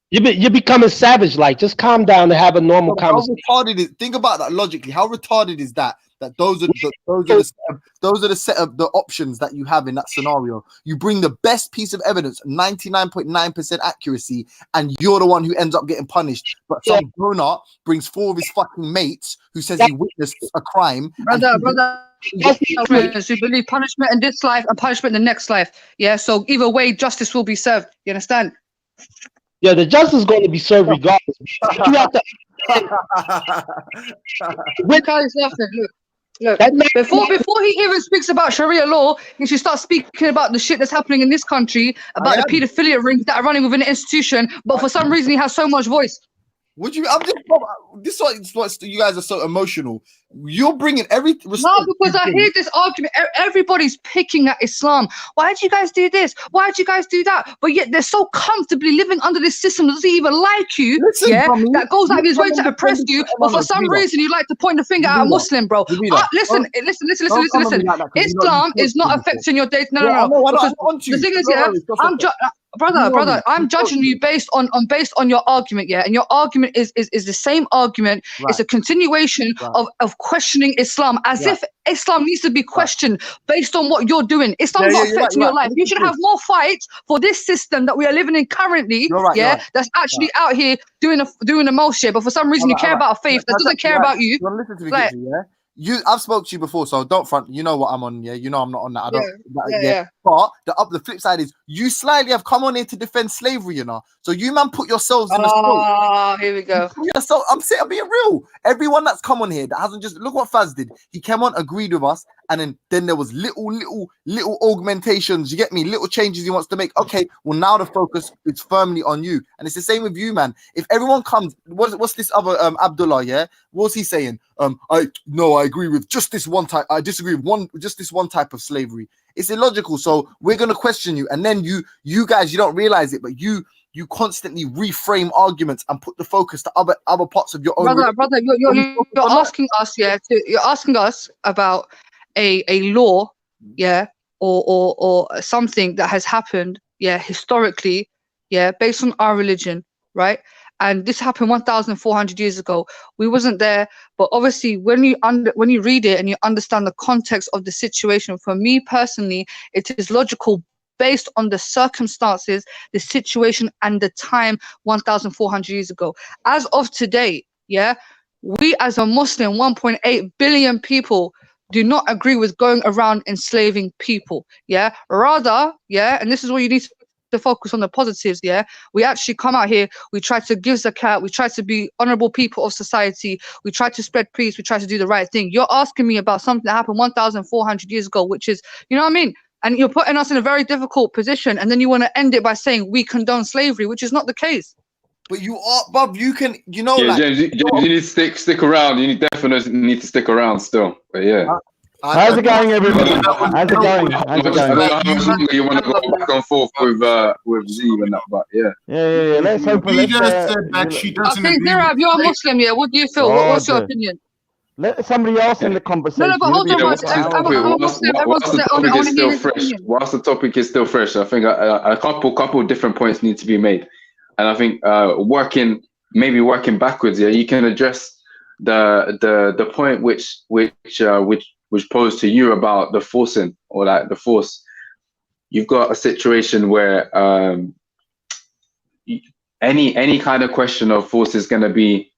You're becoming savage. Like, just calm down and have a normal conversation. How retarded is? Think about that logically. How retarded is that? That those are the set of the options that you have in that scenario. You bring the best piece of evidence, 99.9% accuracy, and you're the one who ends up getting punished. But some grown-up brings 4 of his fucking mates who says he witnessed a crime. Brother, who believe punishment in this life and punishment in the next life. Yeah, so either way, justice will be served. You understand? Yeah, the justice is going to be served regardless. You have to. Look, before he even speaks about Sharia law, he should start speaking about the shit that's happening in this country, about the paedophilia rings that are running within the institution, but for some reason he has so much voice. This is what you guys are so emotional. You're bringing every. No, because I hear this argument. Everybody's picking at Islam. Why did you guys do this? Why did you guys do that? But yet they're so comfortably living under this system that doesn't even like you. That goes out of his way to oppress you. But for some reason, you like to point the finger at a Muslim, bro. Listen. Islam is not affecting your day. No. The thing is, brother, I'm judging you based on your argument, yeah, and your argument is the same argument. Right. It's a continuation of questioning Islam as if Islam needs to be questioned based on what you're doing. Islam's not affecting your life. You should have more fight for this system that we are living in currently, that's actually out here doing the most shit. But for some reason, you care about a faith that doesn't care about you. I've spoke to you before, so don't front. You know what I'm on, yeah. You know I'm not on that. But the flip side is you slightly have come on here to defend slavery, you know. So you man put yourselves in a story. Here we go. Yeah, so I'm being real. Everyone that's come on here that hasn't just look what Faz did. He came on, agreed with us, and then there was little augmentations. You get me? Little changes he wants to make. Okay, well now the focus is firmly on you, and it's the same with you, man. If everyone comes, what's this other Abdullah? Yeah, what's he saying? I agree with just this one type. I disagree with just this one type of slavery. It's illogical. So we're gonna question you, and then you guys, you don't realize it, but you constantly reframe arguments and put the focus to other parts of your own. Brother, you're asking us, you're asking us about a law, or something that has happened, historically, based on our religion, right? And this happened 1,400 years ago. We wasn't there, but obviously, when you read it and you understand the context of the situation, for me personally, it is logical based on the circumstances, the situation, and the time 1,400 years ago. As of today, we as a Muslim, 1.8 billion people, do not agree with going around enslaving people. Rather, and this is what you need to focus on the positives. We actually come out here, we try to give zakat, we try to be honorable people of society, we try to spread peace, we try to do the right thing. You're asking me about something that happened 1,400 years ago, which is, you know what I mean? And you're putting us in a very difficult position, and then you want to end it by saying we condone slavery, which is not the case. But you are, Bob. You can, you know, yeah, like, James, you need to stick around. You definitely need to stick around still. But yeah. How's it going, everybody? How's it going? I don't know how much longer you want to go back and forth with Z and that, but yeah. Yeah. Let's hope. Rita said that she doesn't agree. Zirab, you're a Muslim, What do you feel? What's your opinion? Let somebody else in the conversation. No, but hold on, whilst the topic is still fresh, I think a couple of different points need to be made, and I think working backwards, you can address the point which posed to you about the forcing, or like the force. You've got a situation where any kind of question of force is going to be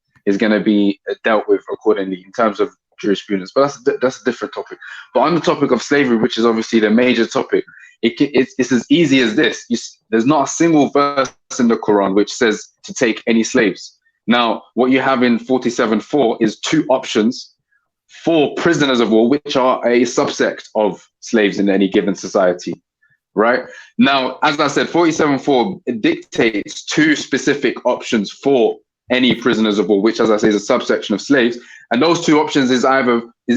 dealt with accordingly in terms of jurisprudence, but that's a different topic. But on the topic of slavery, which is obviously the major topic, it's as easy as this. There's not a single verse in the Quran which says to take any slaves. Now, what you have in 47:4 is two options for prisoners of war, which are a subsect of slaves in any given society, right? Now, as I said, 47:4 dictates two specific options for any prisoners of war, which, as I say, is a subsection of slaves. And those two options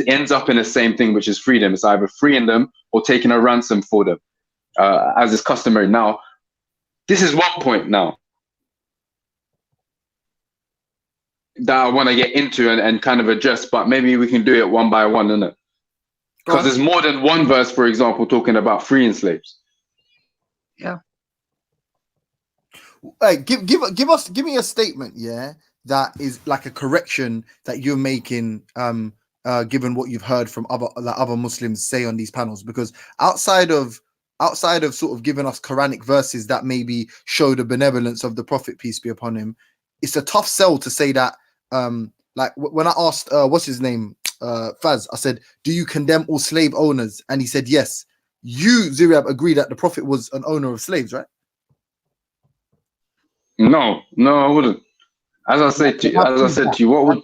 ends up in the same thing, which is freedom. It's either freeing them or taking a ransom for them, as is customary. Now, this is one point now that I want to get into and kind of address, but maybe we can do it one by one, isn't it? Because there's more than one verse, for example, talking about freeing slaves. Yeah. Give me a statement, that is like a correction that you're making, given what you've heard from other Muslims say on these panels. Because outside of sort of giving us Quranic verses that maybe show the benevolence of the Prophet, peace be upon him, it's a tough sell to say that. Like when I asked, what's his name, Faz, I said, "Do you condemn all slave owners?" And he said, "Yes." You, Zirab, agree that the Prophet was an owner of slaves, right? No, I wouldn't. As I said to you, what would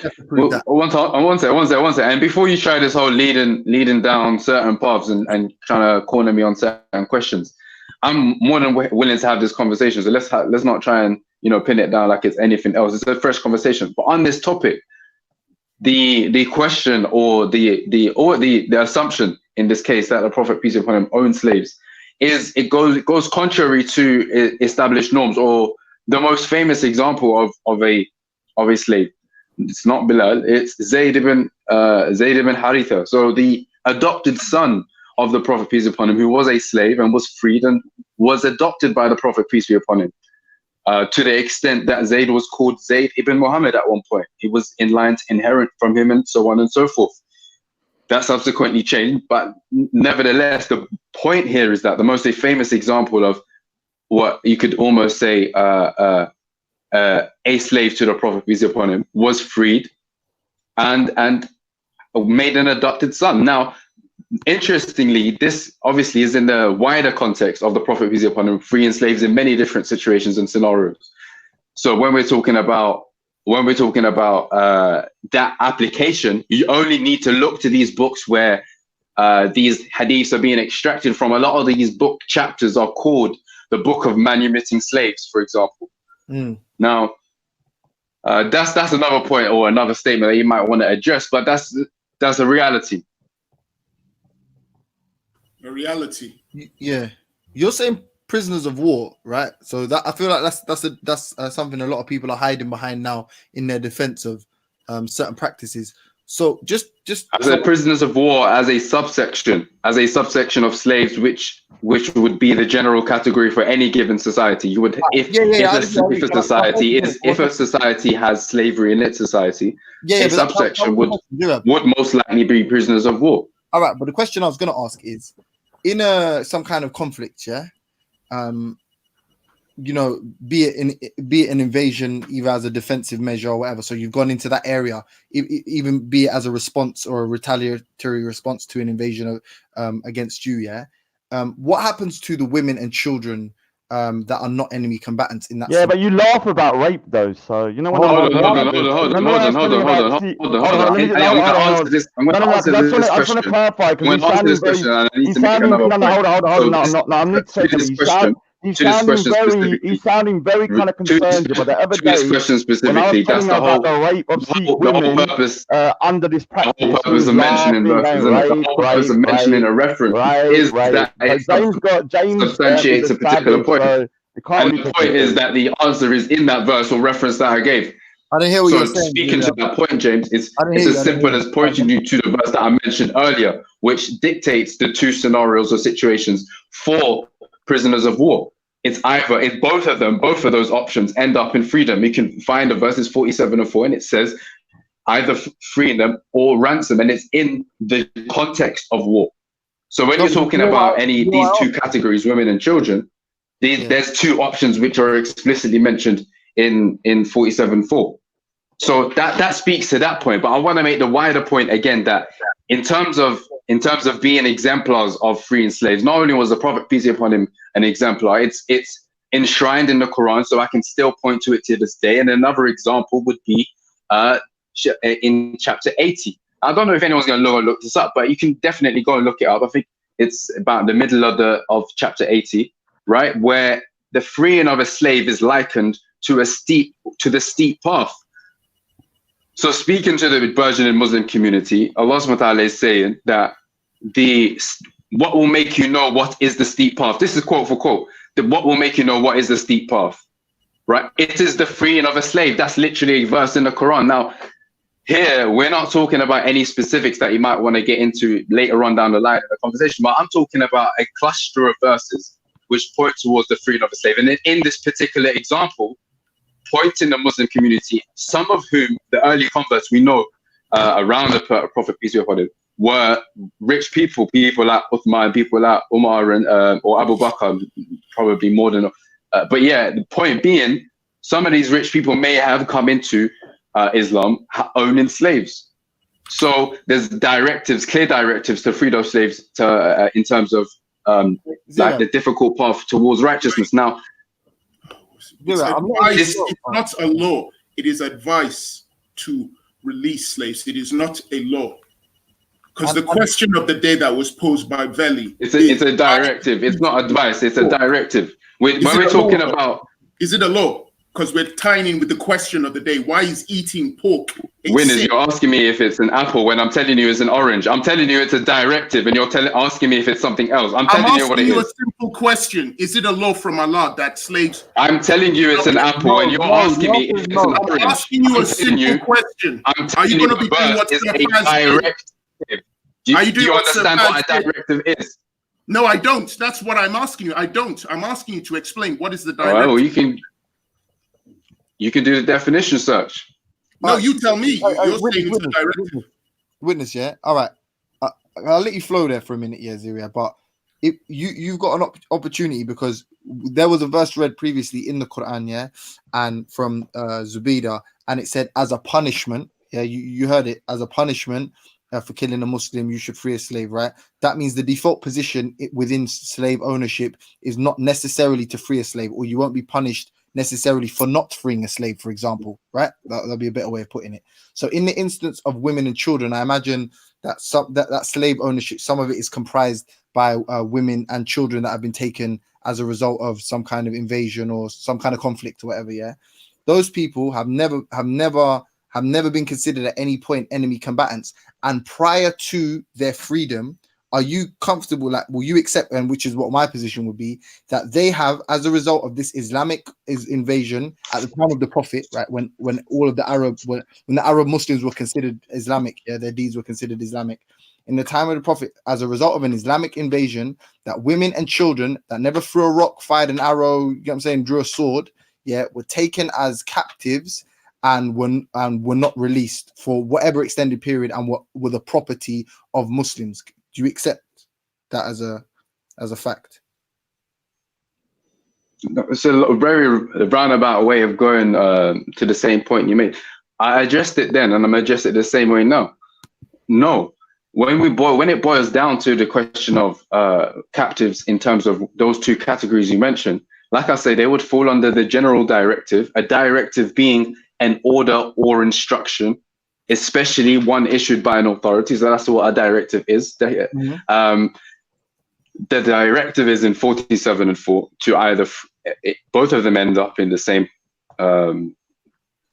one second. And before you try this whole leading down certain paths and trying to corner me on certain questions, I'm more than willing to have this conversation. So let's not try and pin it down like it's anything else. It's a fresh conversation. But on this topic, the question or the assumption in this case that the Prophet, peace be upon him, owned slaves it goes contrary to established norms. Or the most famous example of a slave, it's not Bilal, it's Zayd ibn Haritha. So the adopted son of the Prophet, peace be upon him, who was a slave and was freed and was adopted by the Prophet, peace be upon him, to the extent that Zayd was called Zayd ibn Muhammad at one point. He was in line to inherit from him, and so on and so forth. That subsequently changed, but nevertheless, the point here is that the most famous example of what you could almost say a slave to the Prophet, peace be upon him, was freed and made an adopted son. Now, interestingly, this obviously is in the wider context of the Prophet peace be upon him freeing slaves in many different situations and scenarios. So when we're talking about that application, you only need to look to these books where these hadiths are being extracted from. A lot of these book chapters are called the Book of Manumitting Slaves, for example. Now, that's another point or another statement that you might want to address, but that's a reality. A reality. Yeah, you're saying prisoners of war, right? So that I feel like that's something a lot of people are hiding behind now in their defense of certain practices. So just as a prisoners of war, as a subsection of slaves, which would be the general category for any given society. You would, if a society has slavery in its society, a subsection would most likely be prisoners of war. All right, but the question I was going to ask is, in some kind of conflict, yeah, you know, be it an invasion, either as a defensive measure or whatever. So you've gone into that area, even be it as a response or a retaliatory response to an invasion against you. Yeah. What happens to the women and children that are not enemy combatants in that? Yeah, but you laugh about rape though, so you know what? Hold on. I just want to clarify because he's sounding very. He's sounding very kind of concerned about the other day. When I was telling about the rape of Sikh women under this practice, the whole purpose of mentioning a reference is that it substantiates a particular point. And the point is that the answer is in that verse or reference that I gave. I didn't hear what you're saying. Speaking to that point, James, it's as simple as pointing you to the verse that I mentioned earlier, which dictates the two scenarios or situations for prisoners of war. It's either in both of those options end up in freedom. You can find the verses 47 and 4, and it says either freeing them or ransom, and it's in the context of war. So when you're talking about these two categories, women and children, there's two options which are explicitly mentioned in 47:4. So that speaks to that point. But I want to make the wider point again that in terms of being exemplars of freeing slaves, not only was the Prophet peace be upon him an exemplar, it's enshrined in the Quran, so I can still point to it to this day. And another example would be in chapter 80. I don't know if anyone's going to look this up, but you can definitely go and look it up. I think it's about the middle of chapter 80, right, where the freeing of a slave is likened to the steep path. So speaking to the burgeoning Muslim community, Allah subhanahu wa ta'ala is saying that what will make you know what is the steep path? This is quote for quote. What will make you know what is the steep path? Right? It is the freeing of a slave. That's literally a verse in the Quran. Now, here, we're not talking about any specifics that you might want to get into later on down the line of the conversation, but I'm talking about a cluster of verses which point towards the freeing of a slave. And in this particular example, pointing the Muslim community, some of whom, the early converts we know around the Prophet, peace be upon him, were rich people like Uthman, people like Umar and or Abu Bakr, probably more than. But yeah, the point being, some of these rich people may have come into Islam owning slaves. So there's clear directives to free those slaves in terms of like the difficult path towards righteousness. Now, it's not a law. It is advice to release slaves. It is not a law. Because the question of the day that was posed by Veli, it's a directive. It's not advice. It's a directive. When we're talking about, is it a law? Because we're tying in with the question of the day. Why is eating pork a Winners, sin? you're asking me if it's an apple when I'm telling you it's an orange. I'm telling you it's a directive, and you're asking me if it's something else. I'm telling you what it is. I'm asking you a simple question. Is it a law from Allah that slaves... I'm telling you it's an apple, and you're asking me if it's an orange. I'm asking you a simple question. Are you going to be doing what is a directive? Do you understand what a directive is? No, I don't. That's what I'm asking you. I don't. I'm asking you to explain what is the directive. Well, you can do the definition search. No, you tell me. You're saying it's a directive. Witness, yeah. All right. I'll let you flow there for a minute, yeah, Ziria. But if you've got an opportunity, because there was a verse read previously in the Quran, yeah, and from Zubaydah, and it said as a punishment. Yeah, you heard it, as a punishment. for killing a Muslim, you should free a slave, right? That means the default position within slave ownership is not necessarily to free a slave, or you won't be punished necessarily for not freeing a slave, for example, right? That'll be a better way of putting it. So in the instance of women and children, I imagine that that slave ownership, some of it is comprised by women and children that have been taken as a result of some kind of invasion or some kind of conflict or whatever. Yeah, those people have never been considered at any point enemy combatants. And prior to their freedom, are you comfortable, like, will you accept, and which is what my position would be, that they have, as a result of this Islamic invasion at the time of the Prophet, right, when all of the when the Arab Muslims were considered Islamic, yeah, their deeds were considered Islamic, in the time of the Prophet, as a result of an Islamic invasion, that women and children that never threw a rock, fired an arrow, you know what I'm saying, drew a sword, yeah, were taken as captives and were not released for whatever extended period, and were the property of Muslims. Do you accept that as a fact? It's a very roundabout way of going to the same point you made. I addressed it then, and I'm addressing it the same way now. No, when it boils down to the question of captives in terms of those two categories you mentioned, like I say, they would fall under the general directive, a directive being an order or instruction, especially one issued by an authority. So that's what a directive is. The directive is in 47 and 4 to either both of them end up in the same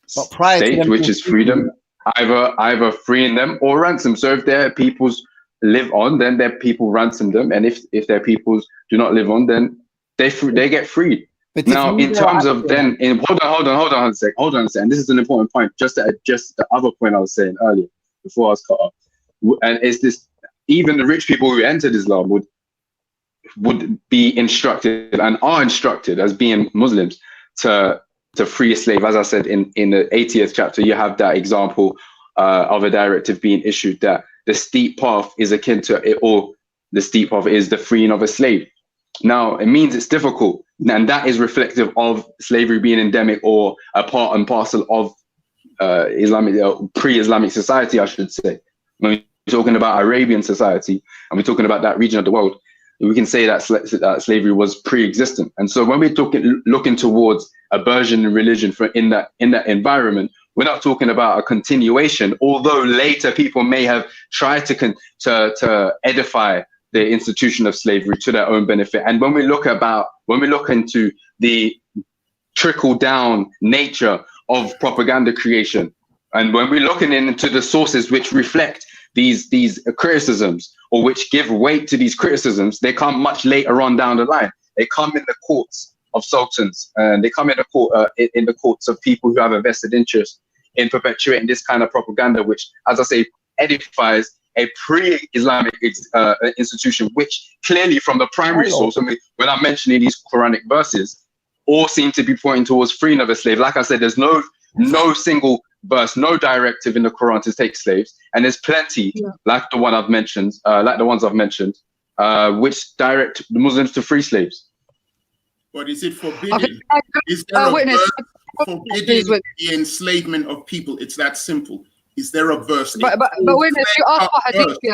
state, which is freedom, either freeing them or ransom. So if their peoples live on, then their people ransom them, and if their peoples do not live on, then they get freed. But now, in terms of then, hold on a second. This is an important point, just to adjust the other point I was saying earlier before I was cut off. And it's this: even the rich people who entered Islam would be instructed and are instructed as being Muslims to free a slave. As I said in the 80th chapter, you have that example of a directive being issued that the steep path is akin to it, or the steep path is the freeing of a slave. Now, it means it's difficult, and that is reflective of slavery being endemic or a part and parcel of Islamic, pre-Islamic society, I should say. When we're talking about Arabian society, and we're talking about that region of the world, we can say that slavery was pre-existent. And so when we're looking towards aversion and religion in that environment, we're not talking about a continuation, although later people may have tried to edify the institution of slavery to their own benefit. And when we look into the trickle down nature of propaganda creation, and when we're looking into the sources which reflect these criticisms, or which give weight to these criticisms, they come much later on down the line. They come in the courts of sultans, and they come in the courts of people who have a vested interest in perpetuating this kind of propaganda, which, as I say, edifies a pre-Islamic institution, which clearly from the primary source, when I'm mentioning these Quranic verses, all seem to be pointing towards freeing of a slave. Like I said, there's no single verse, no directive in the Quran to take slaves, and there's plenty, like the ones I've mentioned, which direct the Muslims to free slaves. But is it forbidden? Is there a verse forbidding the enslavement of people? It's that simple. Is there a verse? But witness, you asked for hadith, yeah?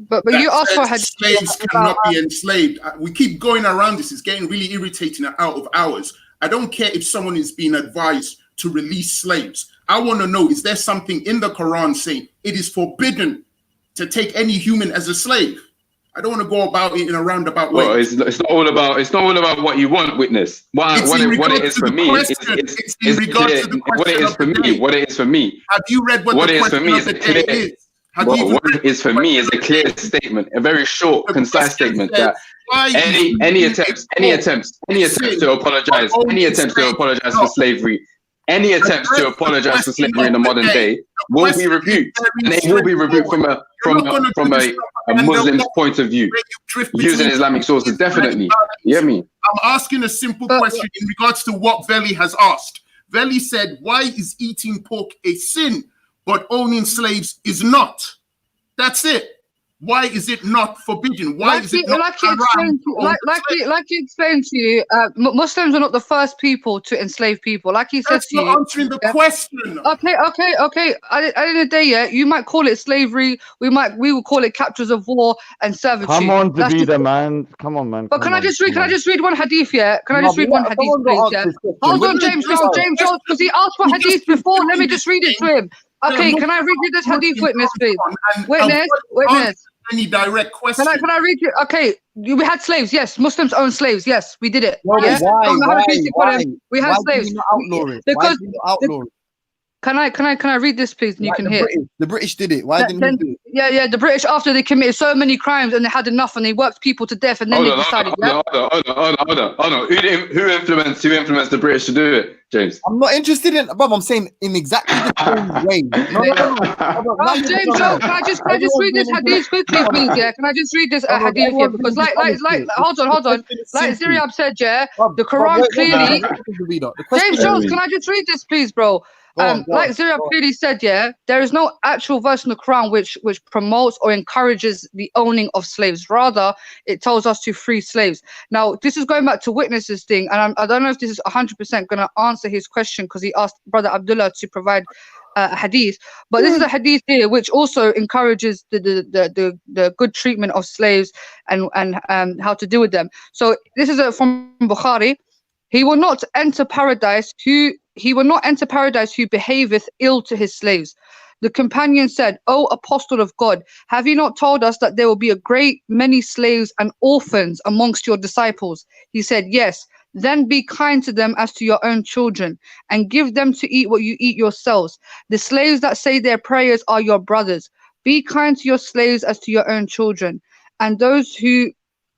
But you asked for hadith. Slaves cannot be enslaved. We keep going around this. It's getting really irritating and out of hours. I don't care if someone is being advised to release slaves. I want to know, is there something in the Quran saying it is forbidden to take any human as a slave? I don't want to go about it in a roundabout way. Well, it's not all about what you want, witness. What it is for me. What it is for me. Have you read what the question of the day is? What it is for me is a clear statement, a very short, concise statement that any attempts to apologize for slavery, any attempts to apologize for slavery in the modern day will be rebuked, and they will be rebuked from a Muslim's point of view, using Islamic sources. Definitely, you hear me? I'm asking a simple question in regards to what Veli has asked. Veli said, "Why is eating pork a sin, but owning slaves is not?" That's it. Why is it not forbidden? Why is it not like he explained to you, Muslims are not the first people to enslave people. Like he said to you. That's not answering the question. Okay. At the end of the day, yeah, you might call it slavery. We will call it captures of war and servitude. Come on, Davida, man. Come on, man. But can I just read one hadith? Yeah, can I just read one hadith, please? Yeah. Hold on, James Jones, because he asked for hadith before. Let me just read it to him. Okay, can I read you this hadith, witness, please? Witness. Any direct question? Can I read you? Okay, we had slaves. Yes, Muslims own slaves. Yes, we did it. Why? We had slaves. Because can I read this, please? And you can hear. The British did it. Why didn't we do it? Yeah. The British, after they committed so many crimes and they had enough and they worked people to death, and then they decided. Hold on. Who influenced the British to do it, James? I'm not interested in, Bob. I'm saying in exactly the same way. No. James, can I just read this hadith quickly, please? Yeah, can I just read this hadith here? Because like, hold on. Like Ziriab said, yeah, the Quran clearly. James Jones, can I just read this, please, bro? Like Ziriab clearly said, yeah, there is no actual verse in the Quran which promotes or encourages the owning of slaves. Rather, it tells us to free slaves. Now, this is going back to witnesses thing, and I don't know if this is 100% going to answer his question because he asked Brother Abdullah to provide a hadith, but this is a hadith here which also encourages the good treatment of slaves and how to deal with them. So this is from Bukhari. He will not enter paradise who behaveth ill to his slaves. The companion said, O apostle of God, have you not told us that there will be a great many slaves and orphans amongst your disciples? He said, yes. Then be kind to them as to your own children, and give them to eat what you eat yourselves. The slaves that say their prayers are your brothers. Be kind to your slaves as to your own children, and those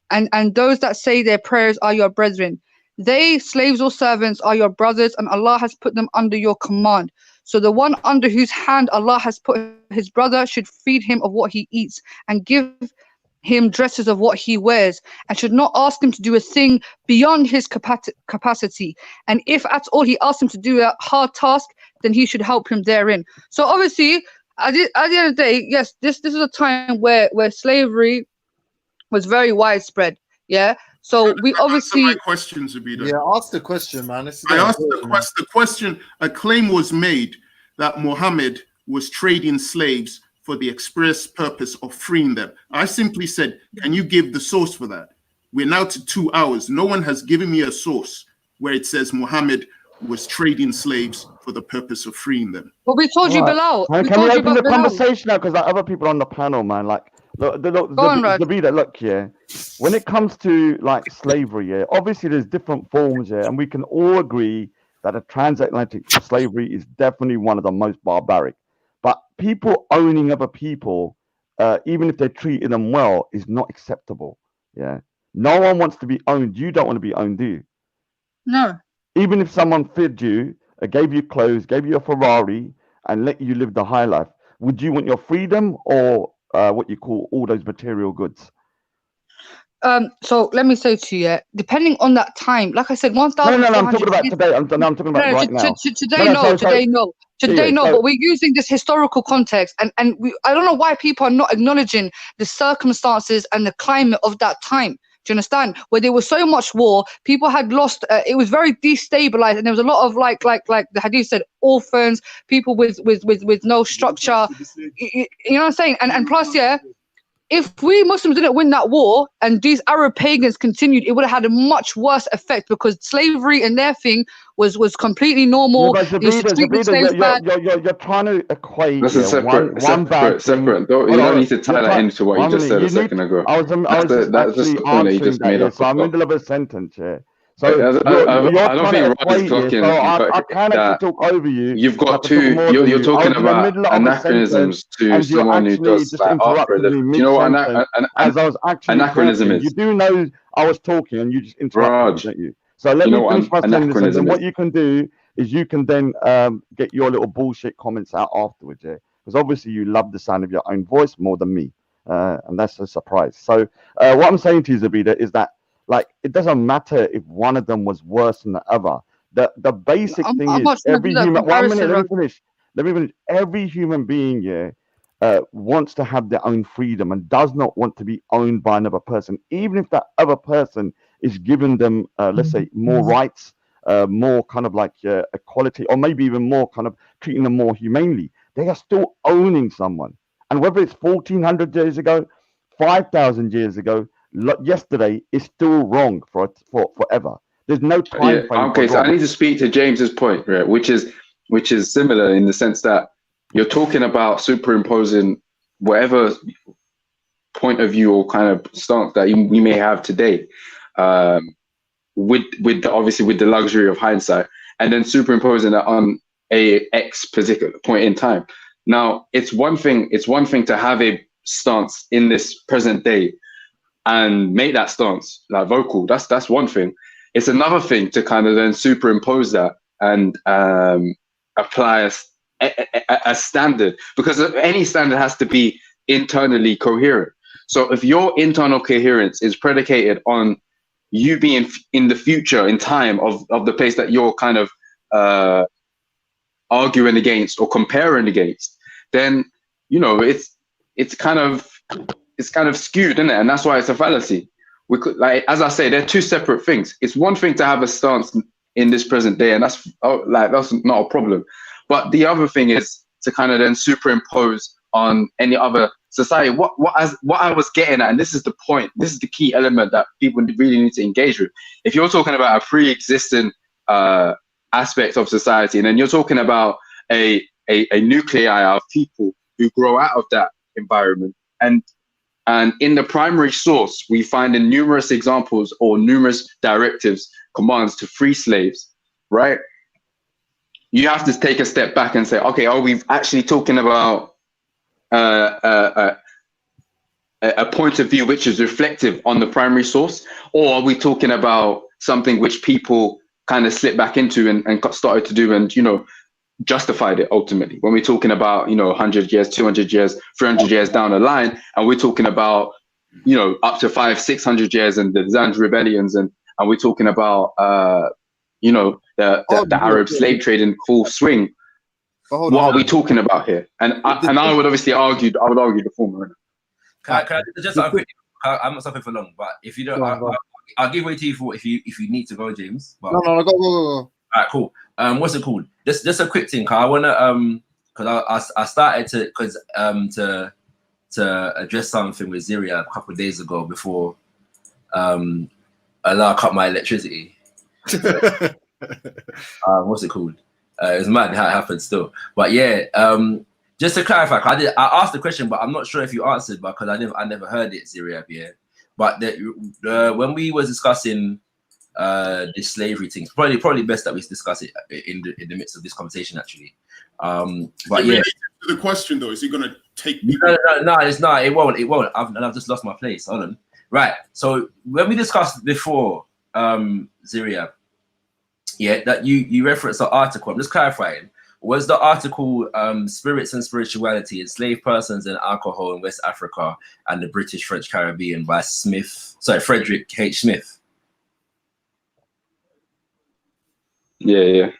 that say their prayers are your brethren. They, slaves or servants, are your brothers, and Allah has put them under your command. So the one under whose hand Allah has put his brother should feed him of what he eats, and give him dresses of what he wears, and should not ask him to do a thing beyond his capacity. And if at all he asks him to do a hard task, then he should help him therein. So obviously, at the end of the day, yes, this is a time where slavery was very widespread. Yeah. So we obviously my question, Zabida. Yeah, ask the question, man. I asked the question. A claim was made that Muhammad was trading slaves for the express purpose of freeing them. I simply said, can you give the source for that? We're now to 2 hours. No one has given me a source where it says Muhammad was trading slaves for the purpose of freeing them. Well, we told you below. Can we open the conversation now? Because other people on the panel, man, like, Zabida, look, yeah. When it comes to like slavery, yeah, obviously there's different forms, yeah, and we can all agree that a transatlantic slavery is definitely one of the most barbaric. But people owning other people, even if they're treating them well, is not acceptable. Yeah, no one wants to be owned. You don't want to be owned, do you? No. Even if someone fed you, gave you clothes, gave you a Ferrari, and let you live the high life, would you want your freedom or what you call all those material goods? So let me say to you, depending on that time, like I said, 1,000. No, I'm talking about today. I'm talking about right now. Today, no. But we're using this historical context, and I don't know why people are not acknowledging the circumstances and the climate of that time. Do you understand? Where there was so much war, people had lost. It was very destabilized, and there was a lot of like the hadith said, orphans, people with no structure. You know what I'm saying? And plus, yeah, if we Muslims didn't win that war and these Arab pagans continued, it would have had a much worse effect because slavery and their thing was completely normal. Yeah, you're trying to equate. This is separate. You don't need to tie that into what you just said a second ago. That's just the point that you just made up. So I'm in the middle of a sentence here. So I don't think Rod's clocking. I can't actually talk over you. You've got two. You're talking about anachronisms to someone who does like after the. Do you know what anachronism is? You do know I was talking and you just interrupted, didn't you? So let me finish my sentence. And what you can do is you can then get your little bullshit comments out afterwards, yeah? Because obviously you love the sound of your own voice more than me, and that's a surprise. So what I'm saying to you, Zabida, is that like it doesn't matter if one of them was worse than the other. The basic thing is every human. 1 minute, let me finish. Every human being, yeah, wants to have their own freedom and does not want to be owned by another person, even if that other person is giving them, let's say, more rights, more kind of like equality, or maybe even more kind of treating them more humanely, they are still owning someone. And whether it's 1,400 years ago, 5,000 years ago, yesterday, is still wrong for forever. There's no time frame. Okay, so I need to speak to James's point, right, which is similar in the sense that you're talking about superimposing whatever point of view or kind of stance that you may have today, obviously with the luxury of hindsight, and then superimposing that on a X particular point in time. Now, it's one thing to have a stance in this present day and make that stance like vocal. That's one thing. It's another thing to kind of then superimpose that and apply a standard, because any standard has to be internally coherent. So if your internal coherence is predicated on you being in the future, in time of the place that you're kind of arguing against or comparing against, then it's kind of skewed, isn't it? And that's why it's a fallacy. We could, like, as I say, they're two separate things. It's one thing to have a stance in this present day, and that's not a problem. But the other thing is to kind of then superimpose on any other society. What I was getting at, and this is the point, this is the key element that people really need to engage with. If you're talking about a pre-existing aspect of society, and then you're talking about a nuclei of people who grow out of that environment, and in the primary source, we find in numerous examples or numerous directives, commands to free slaves, right? You have to take a step back and say, okay, are we actually talking about a point of view which is reflective on the primary source, or are we talking about something which people kind of slipped back into and started to do and, justified it ultimately? When we're talking about, 100 years, 200 years, 300 years down the line, and we're talking about, up to 500-600 years and the Zanj rebellions, and we're talking about, the Arab slave trade in full swing. What are we talking about here? And I would obviously argue the former. Can I just I'm not stopping for long, but if you don't, I'll give way to you for if you need to go, James. But, no, go. All right, cool. What's it called? Just a quick thing, cause I wanna cause I started to address something with Ziria a couple of days ago before Allah cut my electricity. What's it called? It was mad how it happened still, but yeah. Just to clarify, I asked the question, but I'm not sure if you answered, because I never heard it, Ziria. Yeah, but when we were discussing this slavery thing, probably best that we discuss it in the midst of this conversation, actually. But yeah, the question though, is he going to take? No, it's not. It won't. I've just lost my place. Hold on. Right. So when we discussed before, Ziria, yeah, that you referenced the article. I'm just clarifying. Was the article Spirits and Spirituality, Enslaved Persons and Alcohol in West Africa and the British French Caribbean by Frederick H. Smith? Yeah.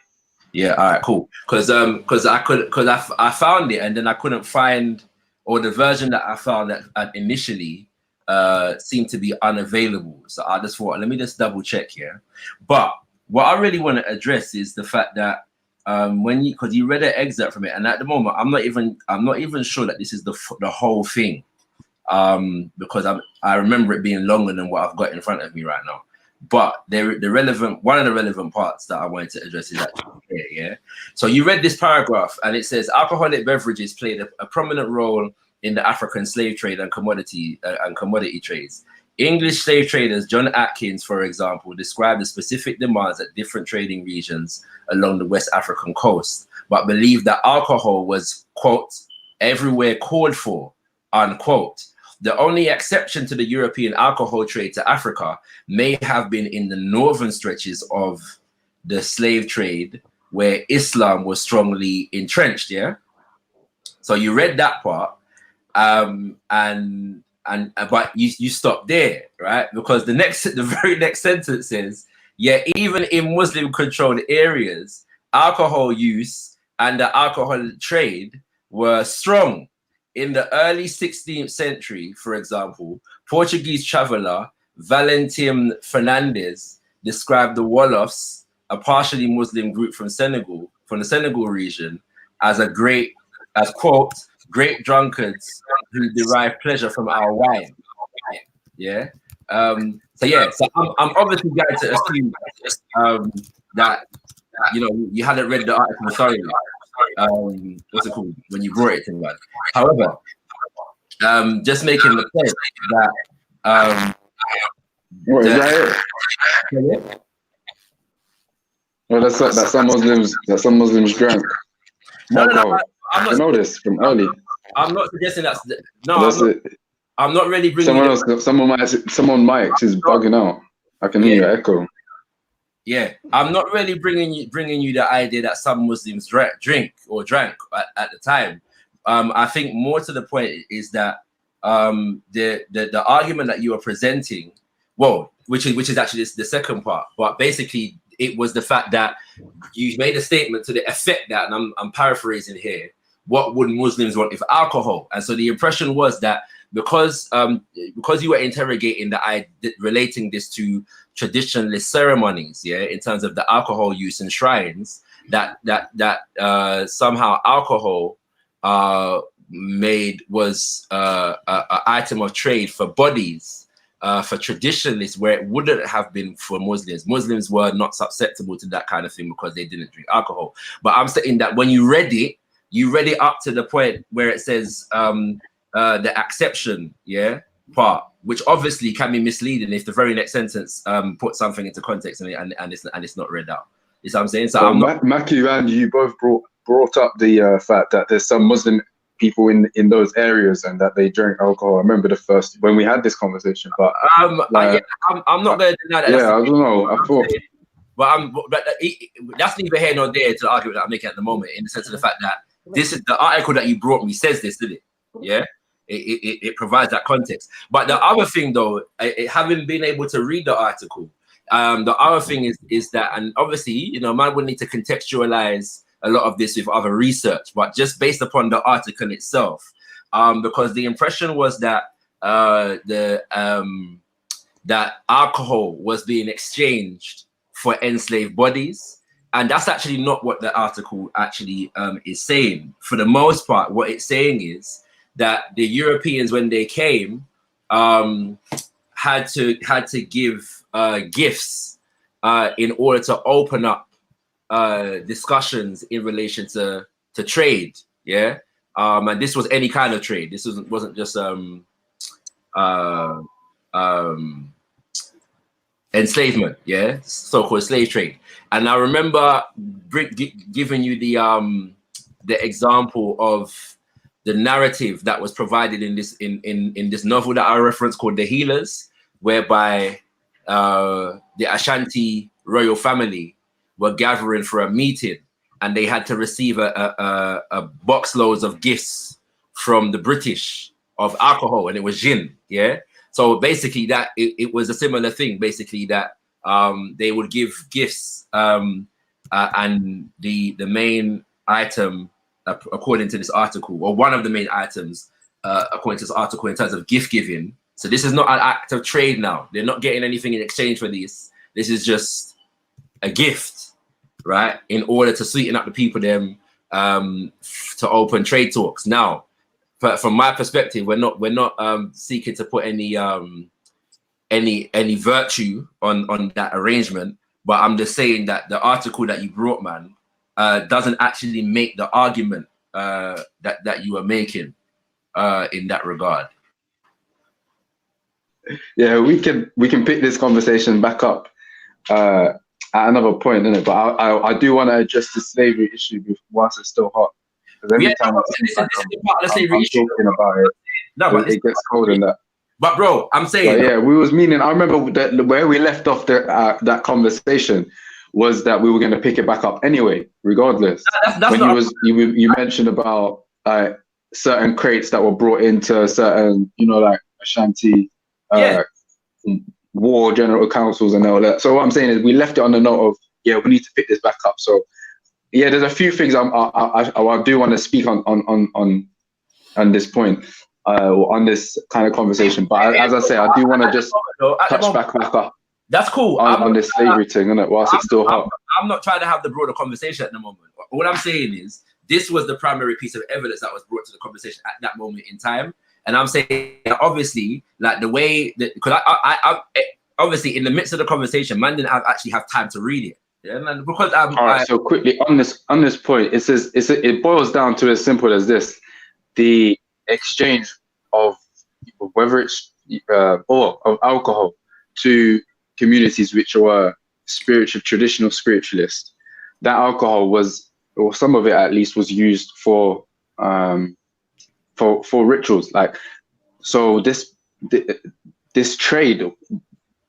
All right, cool. Because I found it and then I couldn't find, or the version that I found that initially seemed to be unavailable. So I just thought, let me just double check here. But what I really want to address is the fact that because you read an excerpt from it, and at the moment I'm not even sure that this is the whole thing, because I remember it being longer than what I've got in front of me right now. But one of the relevant parts that I wanted to address is actually here, yeah. So you read this paragraph, and it says alcoholic beverages played a prominent role in the African slave trade and commodity trades. English slave traders John Atkins, for example, described the specific demands at different trading regions along the West African coast, but believed that alcohol was, quote, everywhere called for, unquote. The only exception to the European alcohol trade to Africa may have been in the northern stretches of the slave trade where Islam was strongly entrenched, yeah? So you read that part, but you stop there, right? Because the very next sentence says, yeah, even in Muslim-controlled areas, alcohol use and the alcohol trade were strong. in the early 16th century, for example, Portuguese traveler Valentim Fernandes described the Wolofs, a partially Muslim group from the Senegal region, as quote, great drunkards who derive pleasure from our wine. Yeah. So I'm obviously going to assume that you hadn't read the article thoroughly. What's it called when you brought it to me? However, just making the point that what is that it? Well, that's some Muslims drank. No, I know this from early. I'm not suggesting that's I'm not really bringing someone mic is bugging out. I can hear your echo. Yeah, I'm not really bringing you the idea that some Muslims drank at the time. I think more to the point is that the argument that you are presenting, which is actually the second part, but basically it was the fact that you made a statement to the effect that, and I'm paraphrasing here, what would Muslims want if alcohol? And so the impression was that because you were interrogating relating this to traditionalist ceremonies, in terms of the alcohol use in shrines, that somehow alcohol was an item of trade for bodies, for traditionalists, where it wouldn't have been for Muslims. Muslims were not susceptible to that kind of thing because they didn't drink alcohol. But I'm saying that when you read it up to the point where it says the exception, part, which obviously can be misleading if the very next sentence puts something into context and it's not read out. You see what I'm saying? So Matthew and you both brought up the fact that there's some Muslim people in those areas and that they drink alcohol. I remember the first when we had this conversation, but I'm not going to deny that. Yeah, I don't know. I thought. But that's neither here nor there to the argument that I'm making at the moment, in the sense of the fact that this is the article that you brought me says this, didn't it? Yeah. It provides that context. But the other thing, though, having been able to read the article, the other thing is that, and obviously, man would need to contextualize a lot of this with other research, but just based upon the article itself, because the impression was that that alcohol was being exchanged for enslaved bodies. And that's actually not what the article actually is saying. For the most part, what it's saying is that the Europeans, when they came, had to give gifts in order to open up discussions in relation to trade. Yeah, and this was any kind of trade. This wasn't just enslavement. Yeah, so-called slave trade. And I remember giving you the example of the narrative that was provided in this novel that I referenced called The Healers, whereby the Ashanti royal family were gathering for a meeting, and they had to receive a box loads of gifts from the British of alcohol, and it was gin. Yeah. So basically, that it was a similar thing. Basically, that they would give gifts, and the main item, according to this article, or one of the main items, according to this article, in terms of gift giving. So this is not an act of trade now. They're not getting anything in exchange for this. This is just a gift, right? In order to sweeten up the people, to open trade talks. Now, from my perspective, we're not seeking to put any virtue on that arrangement. But I'm just saying that the article that you brought, man, doesn't actually make the argument that you are making in that regard. Yeah, we can pick this conversation back up at another point, innit? But I do want to address the slavery issue whilst it's still hot. Because every time I'm talking about it, it gets cold in that. But bro, I'm saying, yeah, we was meaning. I remember that where we left off that conversation was that we were going to pick it back up anyway, regardless. That's when you mentioned about certain crates that were brought into certain, like Ashanti war general councils and all that. So what I'm saying is we left it on the note of, we need to pick this back up. So yeah, there's a few things I do want to speak on on this point, or on this kind of conversation. But as I say, I do want to just touch back up. That's cool. On this slavery thing, isn't it? Whilst it's still hot. I'm not trying to have the broader conversation at the moment. What I'm saying is, this was the primary piece of evidence that was brought to the conversation at that moment in time. And I'm saying, obviously, like the way that, because I obviously in the midst of the conversation, man didn't actually have time to read it. Yeah, man, because all right. So quickly on this point, it says it boils down to as simple as this: the exchange of whether it's or of alcohol to communities which were traditional spiritualists. That alcohol was, or some of it at least, was used for rituals. Like, so this trade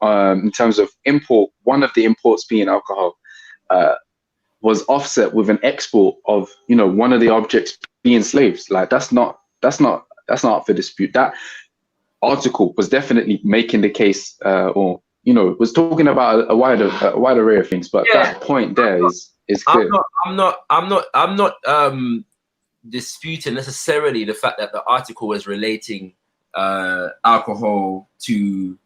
in terms of import, one of the imports being alcohol, was offset with an export of, you know, one of the objects being slaves. Like, that's not up for dispute. That article was definitely making the case, or, you know, was talking about a wide array of things. But that point there is clear. I'm not disputing necessarily the fact that the article was relating alcohol to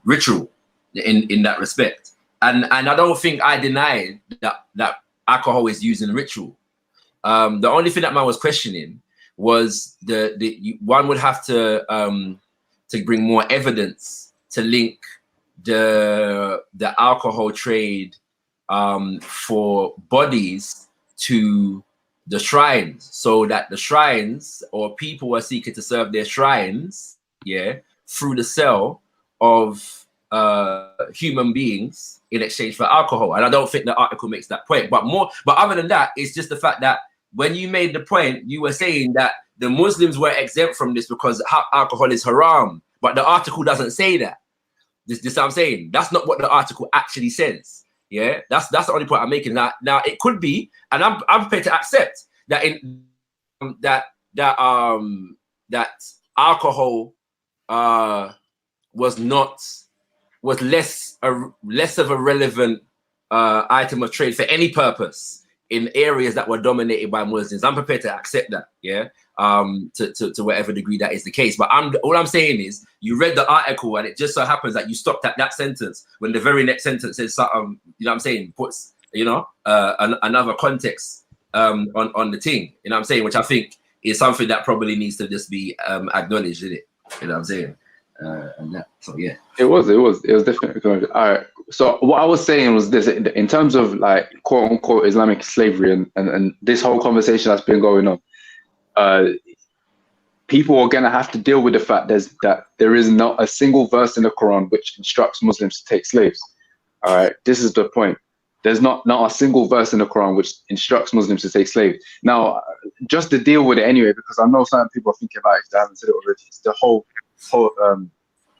ritual in that respect, and I don't think I denied that alcohol is used in ritual. The only thing that man was questioning was one would have to bring more evidence to link the alcohol trade for bodies to the shrines, so that the shrines or people were seeking to serve their shrines, through the sale of human beings in exchange for alcohol. And I don't think the article makes that point. But other than that, it's just the fact that when you made the point, you were saying that the Muslims were exempt from this because alcohol is haram. But the article doesn't say that. This what I'm saying. That's not what the article actually says. Yeah, that's the only point I'm making. Now it could be, and I'm prepared to accept that that alcohol was less of a relevant item of trade for any purpose in areas that were dominated by Muslims. I'm prepared to accept that. Yeah. To whatever degree that is the case. But all I'm saying is, you read the article and it just so happens that you stopped at that sentence when the very next sentence says something, you know what I'm saying, puts, you know, another context on the thing, you know what I'm saying, which I think is something that probably needs to just be acknowledged, isn't it? You know what I'm saying? And that, so yeah. It was definitely. All right. So what I was saying was this: in terms of like quote unquote Islamic slavery and this whole conversation that's been going on, people are going to have to deal with the fact that there is not a single verse in the Quran which instructs Muslims to take slaves. All right, this is the point. There's not a single verse in the Quran which instructs Muslims to take slaves. Now, just to deal with it anyway, because I know certain people are thinking about it if they haven't said it already. It's the whole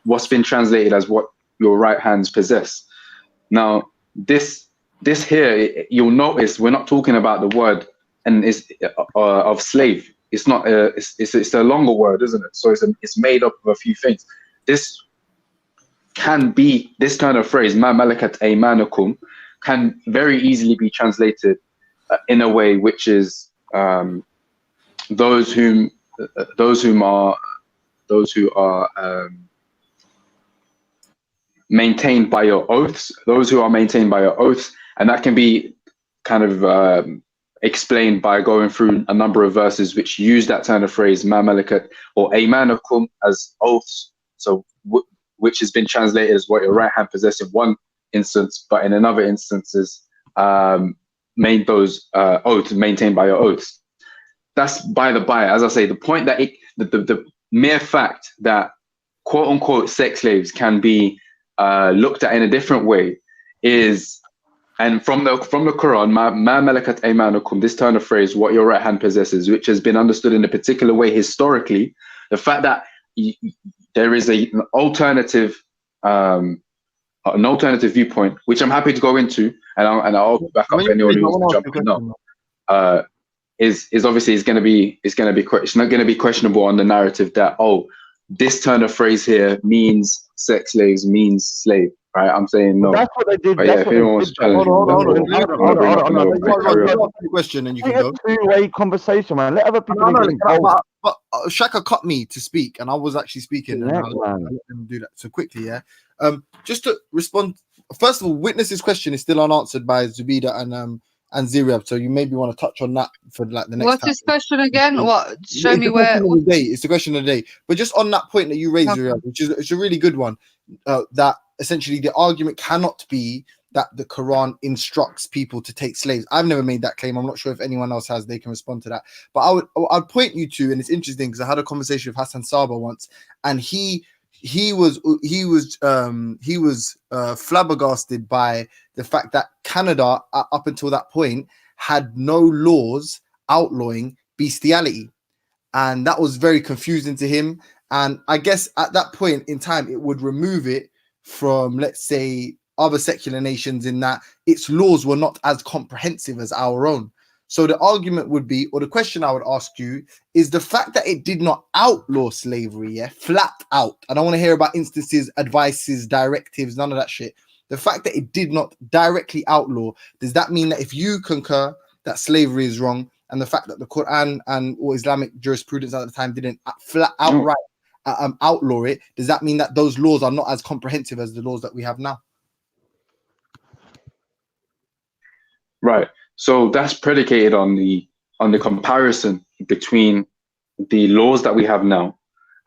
what's been translated as what your right hands possess. Now, this here, you'll notice we're not talking about the word and it's of slave. It's not it's a longer word, isn't it? So it's made up of a few things. This can be, this kind of phrase, ma malakat aymanukum, can very easily be translated in a way which is those who are maintained by your oaths, and that can be kind of explained by going through a number of verses which use that kind of phrase, ma malakat or aymanukum, as oaths. So which has been translated as what your right hand possesses in one instance, but in another instances, made those oaths maintained by your oaths. That's by the by. As I say, the point that the mere fact that quote unquote sex slaves can be looked at in a different way is, and from the Quran, ma malakat aymanukum, this turn of phrase, what your right hand possesses, which has been understood in a particular way historically, the fact that there is an alternative viewpoint, which I'm happy to go into, and I'll back up anyone who wants to jump in now. Is obviously it's not going to be questionable on the narrative that this turn of phrase here means sex slaves, means slave, right? I'm saying no. That's what they did. But yeah, if anyone wants to challenge me, question, and you can go. Two-way conversation, man. Let other people get involved. But Shaka cut me to speak, and I was actually speaking. And I let them do that so quickly. Yeah. Just to respond. First of all, Witness's question is still unanswered by Zubida and Ziriab, so you maybe want to touch on that for like the next. What's his question again? What? Show me where. It's the question of the day. But just on that point that you raised, Ziriab, which is it's a really good one, that essentially the argument cannot be that the Quran instructs people to take slaves. I've never made that claim. I'm not sure if anyone else has. They can respond to that. But I'd point you to, and it's interesting because I had a conversation with Hassan Saba once, and he was flabbergasted by the fact that Canada, up until that point, had no laws outlawing bestiality, and that was very confusing to him. And I guess at that point in time, it would remove it from, let's say, other secular nations in that its laws were not as comprehensive as our own. So the argument would be, or the question I would ask you, is the fact that it did not outlaw slavery, flat out. I don't want to hear about instances, advices, directives, none of that shit. The fact that it did not directly outlaw, does that mean that if you concur that slavery is wrong, and the fact that the Quran and or Islamic jurisprudence at the time didn't flat outright outlaw it, does that mean that those laws are not as comprehensive as the laws that we have now? Right. So that's predicated on the comparison between the laws that we have now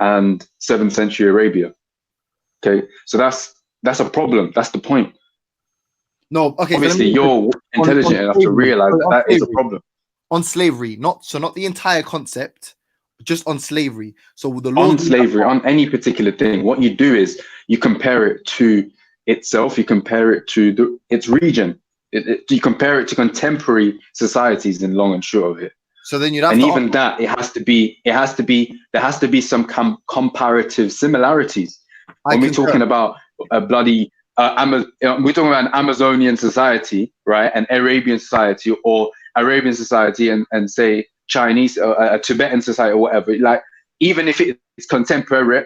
and 7th century Arabia. Okay, so that's a problem. That's the point. No, okay. Obviously, you're intelligent enough to realize that is a problem. On slavery, not the entire concept, just on slavery. So the law on slavery, on any particular thing, what you do is you compare it to itself. You compare it to its region. You compare it to contemporary societies in long and short of it. So then you'd have and even that, there has to be some comparative similarities. When we're talking about a bloody we're talking about an Amazonian society, right? An Arabian society, or Arabian society and say Chinese or a Tibetan society or whatever. Like, even if it's contemporary,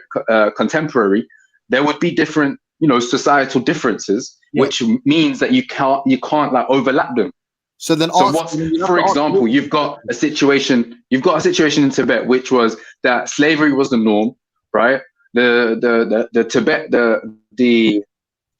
there would be different, societal differences, which means that you can't like overlap them. So then, for example, you've got a situation in Tibet, which was that slavery was the norm, right? The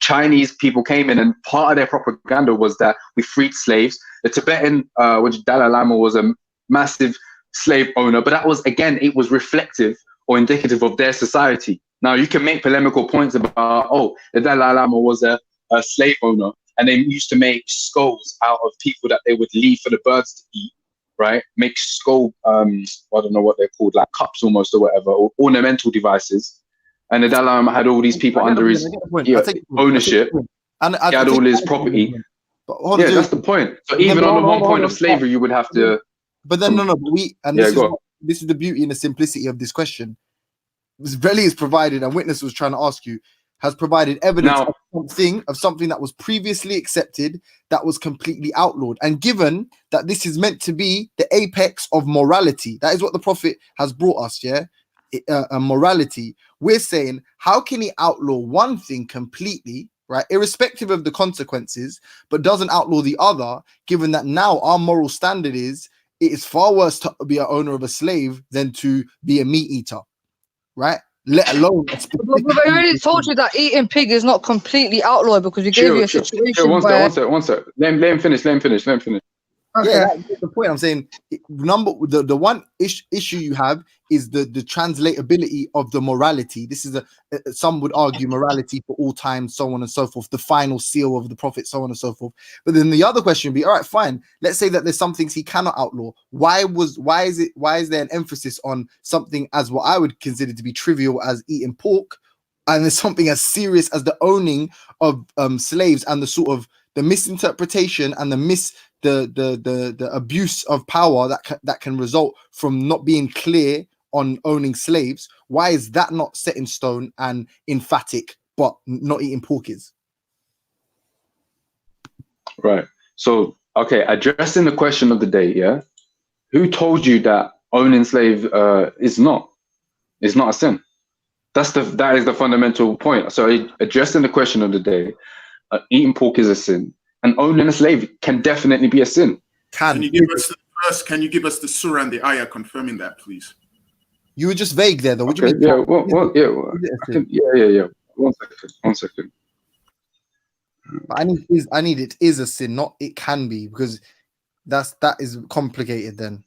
Chinese people came in, and part of their propaganda was that we freed slaves. The Tibetan, which Dalai Lama was a massive slave owner, but that was, again, it was reflective or indicative of their society. Now, you can make polemical points about, the Dalai Lama was a slave owner, and they used to make skulls out of people that they would leave for the birds to eat, right? Make skull, I don't know what they're called, like cups almost or whatever, or ornamental devices. And the Dalai Lama had all these people under his ownership. And he had all his property. Yeah, that's the point. So even on the one point of slavery, you would have to. But then this is the beauty and the simplicity of this question. Veli is provided, and Witness was trying to ask you, has provided evidence of something that was previously accepted that was completely outlawed. And given that this is meant to be the apex of morality, that is what the Prophet has brought us, morality. We're saying, how can he outlaw one thing completely, right, irrespective of the consequences, but doesn't outlaw the other, given that now our moral standard is, it is far worse to be an owner of a slave than to be a meat eater, right? Let alone. But I already told you that eating pig is not completely outlawed, because we gave you a situation One sec. Let him finish. Okay. Yeah, that's the point. I'm saying the one issue you have is the translatability of the morality. This is some would argue morality for all time, so on and so forth, the final seal of the Prophet, so on and so forth. But then the other question would be, all right, fine. Let's say that there's some things he cannot outlaw. Why is there an emphasis on something as what I would consider to be trivial as eating pork, and there's something as serious as the owning of slaves and the sort of the misinterpretation and the abuse of power that can result from not being clear on owning slaves? Why is that not set in stone and emphatic, but not eating pork is? Right. So, okay, addressing the question of the day, who told you that owning slave is not a sin? That is the fundamental point. So addressing the question of the day, eating pork is a sin, and owning a slave can definitely be a sin. Can you give us the verse? Can you give us the surah and the ayah confirming that, please? You were just vague there, though. What do you mean? Yeah. Yeah. 1 second. But I need it is a sin, not it can be, because that is complicated then.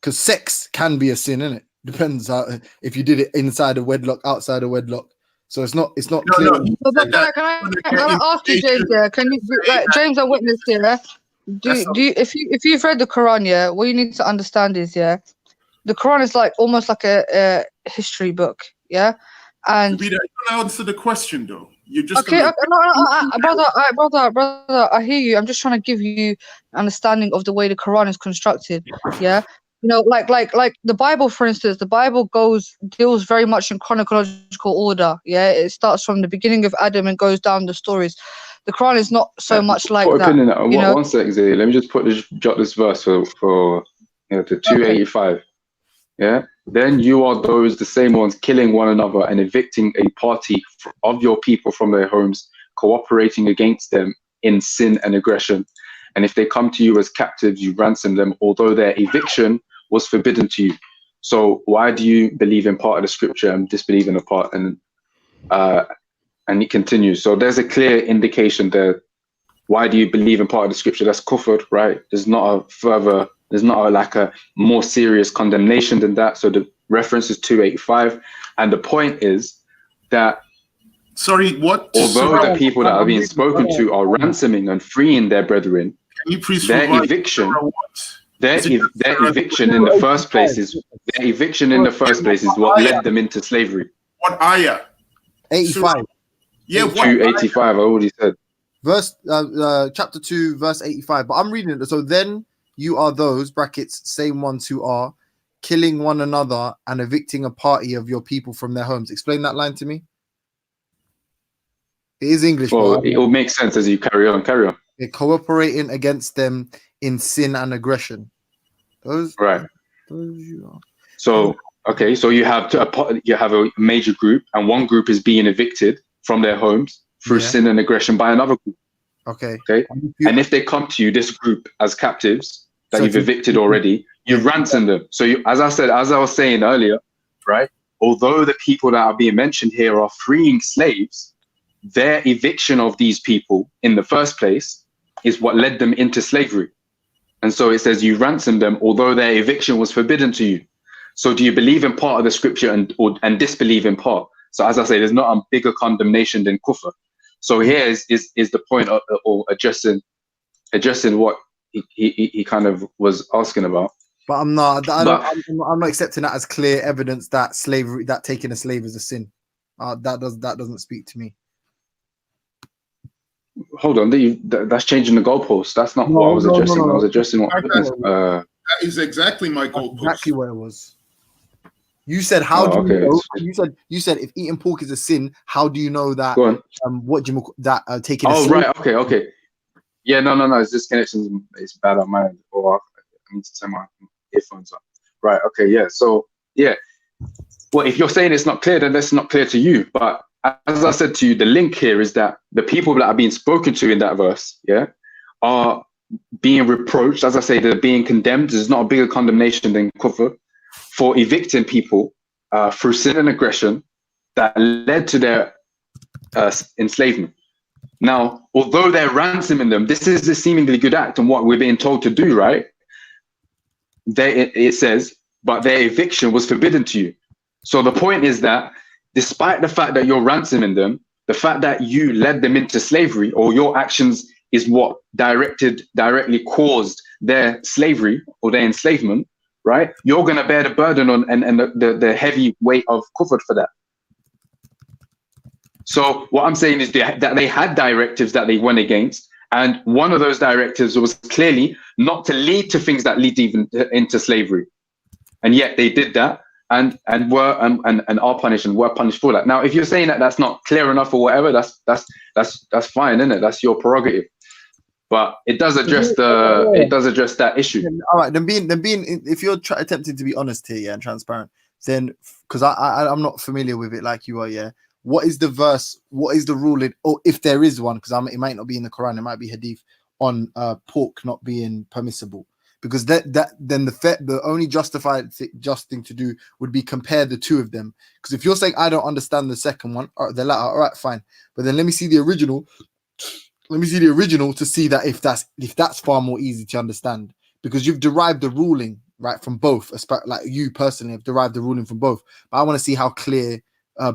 Because sex can be a sin, innit? Depends if you did it inside a wedlock, outside a wedlock. So it's not clear. No. Can I ask you, James? Yeah, can you, James, a witness here? If you've read the Quran, yeah, what you need to understand is, yeah, the Quran is like almost like a history book, yeah. And you don't answer the question though. You're just okay. Brother, I hear you. I'm just trying to give you understanding of the way the Quran is constructed, yeah. You know, like the Bible, for instance, the Bible deals very much in chronological order. Yeah, it starts from the beginning of Adam and goes down the stories. The Quran is not so much like that. You know? 1 second, Zay. Let me just jot this verse for the 285. Okay. Yeah. Then you are the same ones killing one another and evicting a party of your people from their homes, cooperating against them in sin and aggression. And if they come to you as captives, you ransom them, although their eviction was forbidden to you. So why do you believe in part of the scripture and disbelieve in a part? And it continues. So there's a clear indication there. Why do you believe in part of the scripture? That's kufr, right? There's not a more serious condemnation than that. So the reference is 285. And the point is that although the people that are being spoken to are ransoming and freeing their brethren, their eviction in the first place is what led them into slavery. What ayah? 85. Yeah, 285. I already said. Verse chapter 2, verse 85. But I'm reading it. So then you are those brackets, same ones who are killing one another and evicting a party of your people from their homes. Explain that line to me. It is English. Well, it will make sense as you carry on. They're cooperating against them in sin and aggression. Those you are. So okay, so you have a major group, and one group is being evicted from their homes through sin and aggression by another group. Okay. And if they come to you, this group, as captives that you've evicted already, you ransom them. So as I was saying earlier, right? Although the people that are being mentioned here are freeing slaves, their eviction of these people in the first place is what led them into slavery. And so it says you ransom them, although their eviction was forbidden to you. So do you believe in part of the scripture and disbelieve in part? So as I say, there's not a bigger condemnation than kufr. So here is the point of addressing what he kind of was asking about. But I'm not accepting that as clear evidence that slavery, that taking a slave is a sin. That doesn't speak to me. Hold on, that's changing the goalpost. That's not what I was addressing. I was addressing what that is exactly my goalpost. Exactly what it was. You said how do you know? You said if eating pork is a sin, how do you know that? Go on. What do you that taking? Oh right, okay. Yeah, no. It's this connection is bad on mine, or I need to turn my earphones on. Right, okay, yeah. So yeah, well, if you're saying it's not clear, then that's not clear to you. But as I said to you, the link here is that the people that are being spoken to in that verse, are being reproached. As I say, they're being condemned. There's not a bigger condemnation than kufr for evicting people through sin and aggression that led to their enslavement. Now, although they're ransoming them, this is a seemingly good act and what we're being told to do, right? It says, but their eviction was forbidden to you. So the point is that despite the fact that you're ransoming them, the fact that you led them into slavery or your actions is what directly caused their slavery or their enslavement, right? You're going to bear the burden on and the heavy weight of kufr for that. So what I'm saying is that they had directives that they went against, and one of those directives was clearly not to lead to things that lead even into slavery, and yet they did that and are punished and were punished for that. Now, if you're saying that that's not clear enough or whatever, that's fine, isn't it? That's your prerogative. But it does address that issue. All right, then being if you're attempting to be honest here, and transparent. then because I'm not familiar with it like you are, yeah. What is the verse? What is the ruling? Or if there is one, because it might not be in the Quran, it might be hadith on pork not being permissible. Because then the only just thing to do would be compare the two of them. Because if you're saying I don't understand the second one or the latter, all right, fine. But then let me see the original. Let me see the original to see that if that's far more easy to understand. Because you've derived the ruling right from both. Like you personally have derived the ruling from both. But I want to see how clear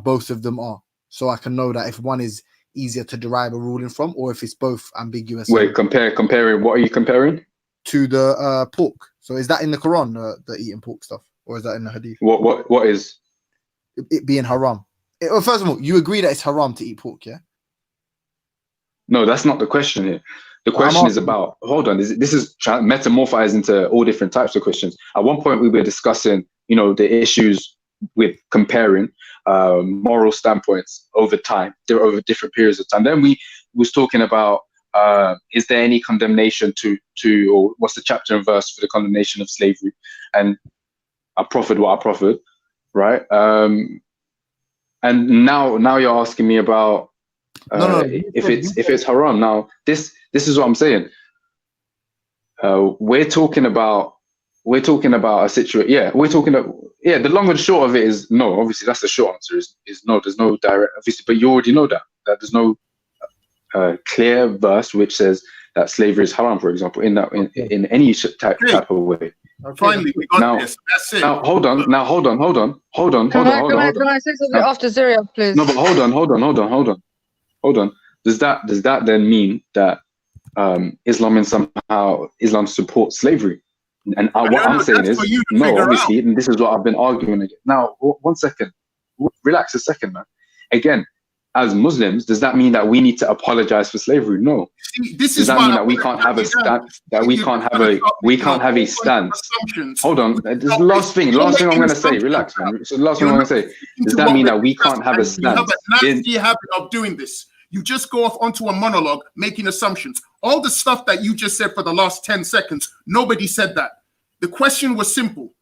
both of them are, so I can know that if one is easier to derive a ruling from, or if it's both ambiguous. Wait, comparing. What are you comparing? To the pork. So is that in the Quran, the eating pork stuff, or is that in the hadith? What is it being haram? Well, first of all, you agree that it's haram to eat pork, yeah? No, that's not the question here. The question is about. Hold on, this is metamorphized into all different types of questions. At one point, we were discussing, the issues with comparing moral standpoints over time, over different periods of time. Then we was talking about. Is there any condemnation to or what's the chapter and verse for the condemnation of slavery? And I proffered what I proffered, right? And now you're asking me about if it's haram. Now this is what I'm saying. We're talking about a situation. Yeah, the long and short of it is no. Obviously, that's the short answer. Is no. There's no direct. Obviously, but you already know that there's no clear verse which says that slavery is haram, for example, in any type of way. Finally, we got this. That's it. Now hold on. Can I say something after Zaria, please? No, but hold on. Does that then mean that Islam supports slavery? And what I'm saying is no, obviously, and this is what I've been arguing against. Now, 1 second, relax a second, man. Again, as Muslims, does that mean that we need to apologize for slavery? No. Does that mean that we can't have a stance? That we can't have a stance? Hold on. This is the last thing I'm going to say. Relax, man. It's the last thing I'm going to say. Does that mean that we can't have a stance? You have a nasty habit of doing this. You just go off onto a monologue, making assumptions. All the stuff that you just said for the last 10 seconds, nobody said that. The question was simple.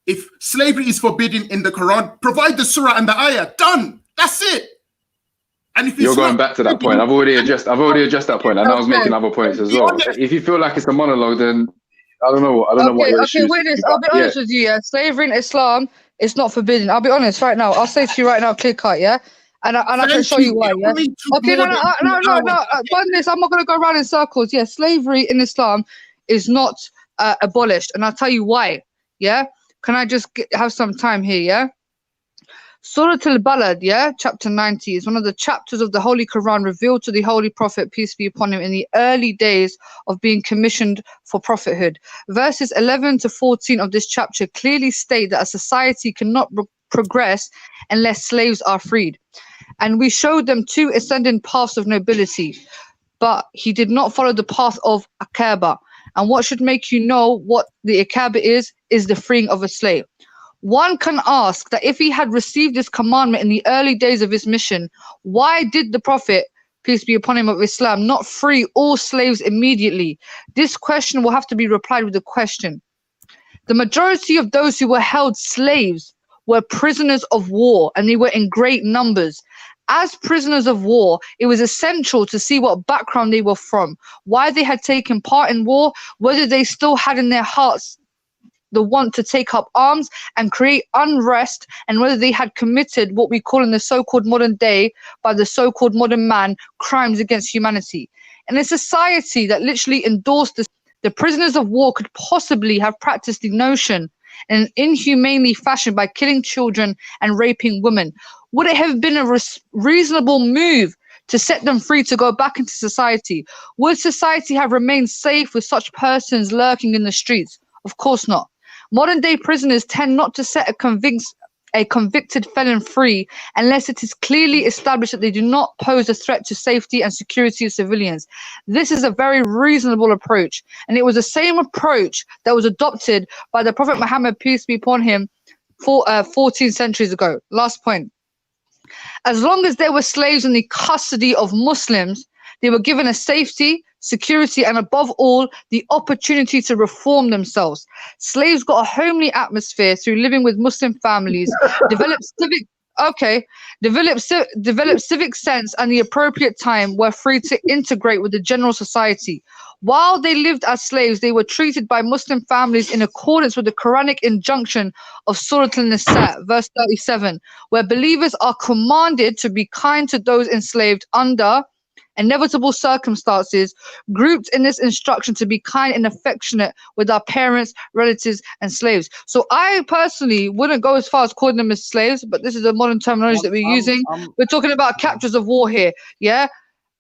If slavery is forbidden in the Quran, provide the surah and the ayah. Done. That's it. And if you're going back to that point, I've already addressed that point, and I was making other points as well. If you feel like it's a monologue, then I don't know what your issues. Okay, witness. I'll be honest with you. Yeah, slavery in Islam is not forbidden. I'll be honest right now. I'll say to you right now, clear cut. Yeah, and I can show you why. Yeah. Okay, no. Witness, I'm not going to go around in circles. Yeah, slavery in Islam is not abolished, and I'll tell you why. Yeah, can I just have some time here? Yeah. Surah Al-Balad, chapter 90, is one of the chapters of the Holy Quran revealed to the Holy Prophet, peace be upon him, in the early days of being commissioned for prophethood. Verses 11 to 14 of this chapter clearly state that a society cannot progress unless slaves are freed. And we showed them two ascending paths of nobility, but he did not follow the path of Akaba. And what should make you know what the Akaba is the freeing of a slave. One can ask that if he had received this commandment in the early days of his mission, why did the Prophet, peace be upon him, of Islam, not free all slaves immediately? This question will have to be replied with a question. The majority of those who were held slaves were prisoners of war, and they were in great numbers. As prisoners of war, it was essential to see what background they were from, why they had taken part in war, whether they still had in their hearts the want to take up arms and create unrest, and whether they had committed what we call in the so-called modern day, by the so-called modern man, crimes against humanity. In a society that literally endorsed this, the prisoners of war could possibly have practiced the notion in an inhumanely fashion by killing children and raping women. Would it have been a reasonable move to set them free to go back into society? Would society have remained safe with such persons lurking in the streets? Of course not. Modern day prisoners tend not to set a convicted felon free unless it is clearly established that they do not pose a threat to safety and security of civilians. This is a very reasonable approach, and it was the same approach that was adopted by the Prophet Muhammad, peace be upon him, 14 centuries ago. Last point. As long as there were slaves in the custody of Muslims, they were given a safety, security, and above all, the opportunity to reform themselves. Slaves got a homely atmosphere through living with Muslim families, developed civic sense, and the appropriate time were free to integrate with the general society. While they lived as slaves, they were treated by Muslim families in accordance with the Quranic injunction of Surah An-Nisa, verse 37, where believers are commanded to be kind to those enslaved under inevitable circumstances, grouped in this instruction to be kind and affectionate with our parents, relatives, and slaves. So I personally wouldn't go as far as calling them as slaves, but this is the modern terminology that we're using. We're talking about captures of war here, yeah?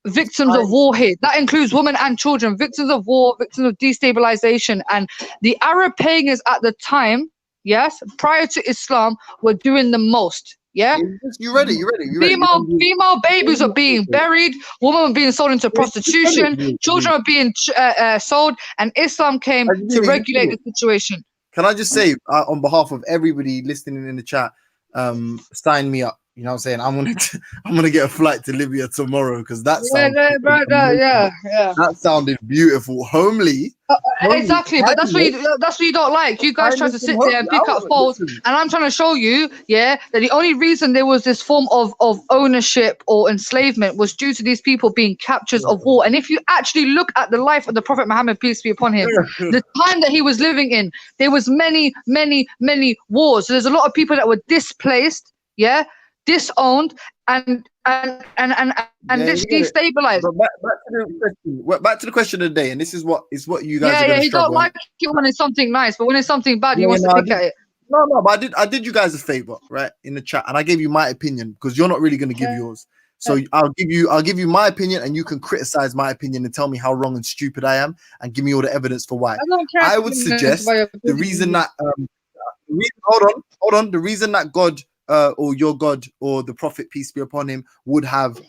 Victims of war here. That includes women and children, victims of war, victims of destabilization. And the Arab pagans at the time, yes, prior to Islam, were doing the most. Yeah, you ready? Female babies are being buried, women are being sold into prostitution, children are being sold, and Islam came to regulate the situation. Can I just say, on behalf of everybody listening in the chat, sign me up. You know what I'm saying? I'm gonna get a flight to Libya tomorrow because that that sounded beautiful, homely. Exactly, but that's what you don't like. You guys try to sit there and pick up faults, and I'm trying to show you, that the only reason there was this form of ownership or enslavement was due to these people being captures of war. And if you actually look at the life of the Prophet Muhammad, peace be upon him, the time that he was living in, there was many wars. So there's a lot of people that were displaced, disowned, and destabilized. Back to the question of the day, and this is what you guys are going to you don't like it when it's something nice, but when it's something bad, you want to pick at it. No, but I did you guys a favor, right, in the chat, and I gave you my opinion because you're not really going to give yours. So I'll give you my opinion, and you can criticize my opinion and tell me how wrong and stupid I am, and give me all the evidence for why. I would suggest the reason that the reason that God or your God or the Prophet, peace be upon him, would have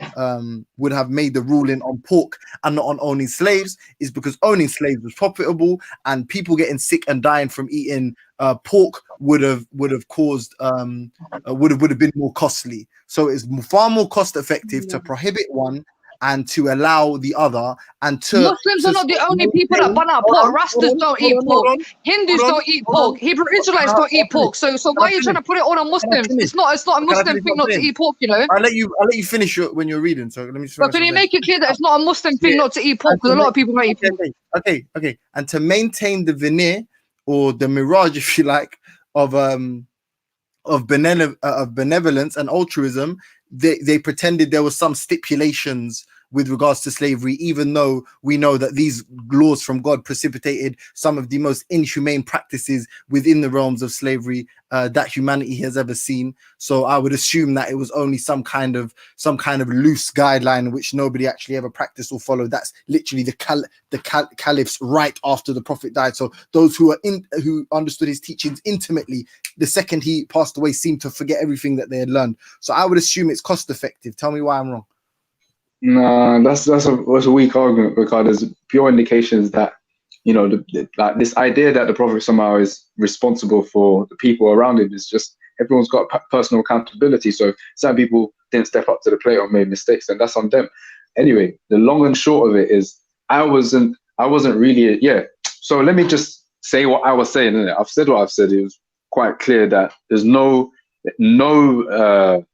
made the ruling on pork and not on owning slaves is because owning slaves was profitable, and people getting sick and dying from eating pork would have caused would have been more costly. So it's far more cost effective to prohibit one and to allow the other, and to Muslims are not the only people that burn out pork. Rastas don't eat pork. Hindus don't eat pork. Hebrew Israelites don't eat pork. So why are you trying to put it all on Muslims? It's not a Muslim thing not to eat pork, you know. I'll let you finish when you're reading. So let me. But can you make it clear that it's not a Muslim thing not to eat pork? Because a lot of people don't eat pork. Okay. And to maintain the veneer or the mirage, if you like, of benevolence and altruism, they pretended there was some stipulations with regards to slavery, even though we know that these laws from God precipitated some of the most inhumane practices within the realms of slavery that humanity has ever seen. So I would assume that it was only some kind of loose guideline which nobody actually ever practiced or followed. That's literally the caliph's right after the Prophet died. So those who understood his teachings intimately, the second he passed away, seemed to forget everything that they had learned. So I would assume it's cost effective. Tell me why I'm wrong. No, that's a weak argument, because there's pure indications that, you know, like this idea that the Prophet somehow is responsible for the people around him is just, everyone's got personal accountability. So some people didn't step up to the plate or made mistakes, and that's on them. Anyway, the long and short of it is, I wasn't really So let me just say what I was saying. I've said what I've said. It was quite clear that there's no will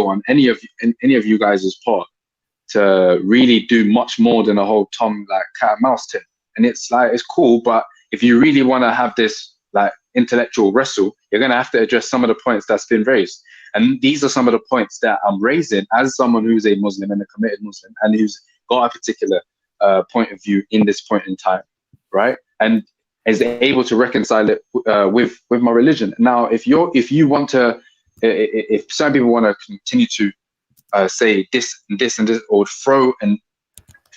on any of you guys' part to really do much more than a whole like cat and mouse thing. And it's like, it's cool, but if you really want to have this like intellectual wrestle, you're going to have to address some of the points that's been raised. And these are some of the points that I'm raising as someone who's a Muslim and a committed Muslim, and who's got a particular point of view in this point in time, right? And is able to reconcile it with my religion. Now, if some people want to continue to say this and this and this, or throw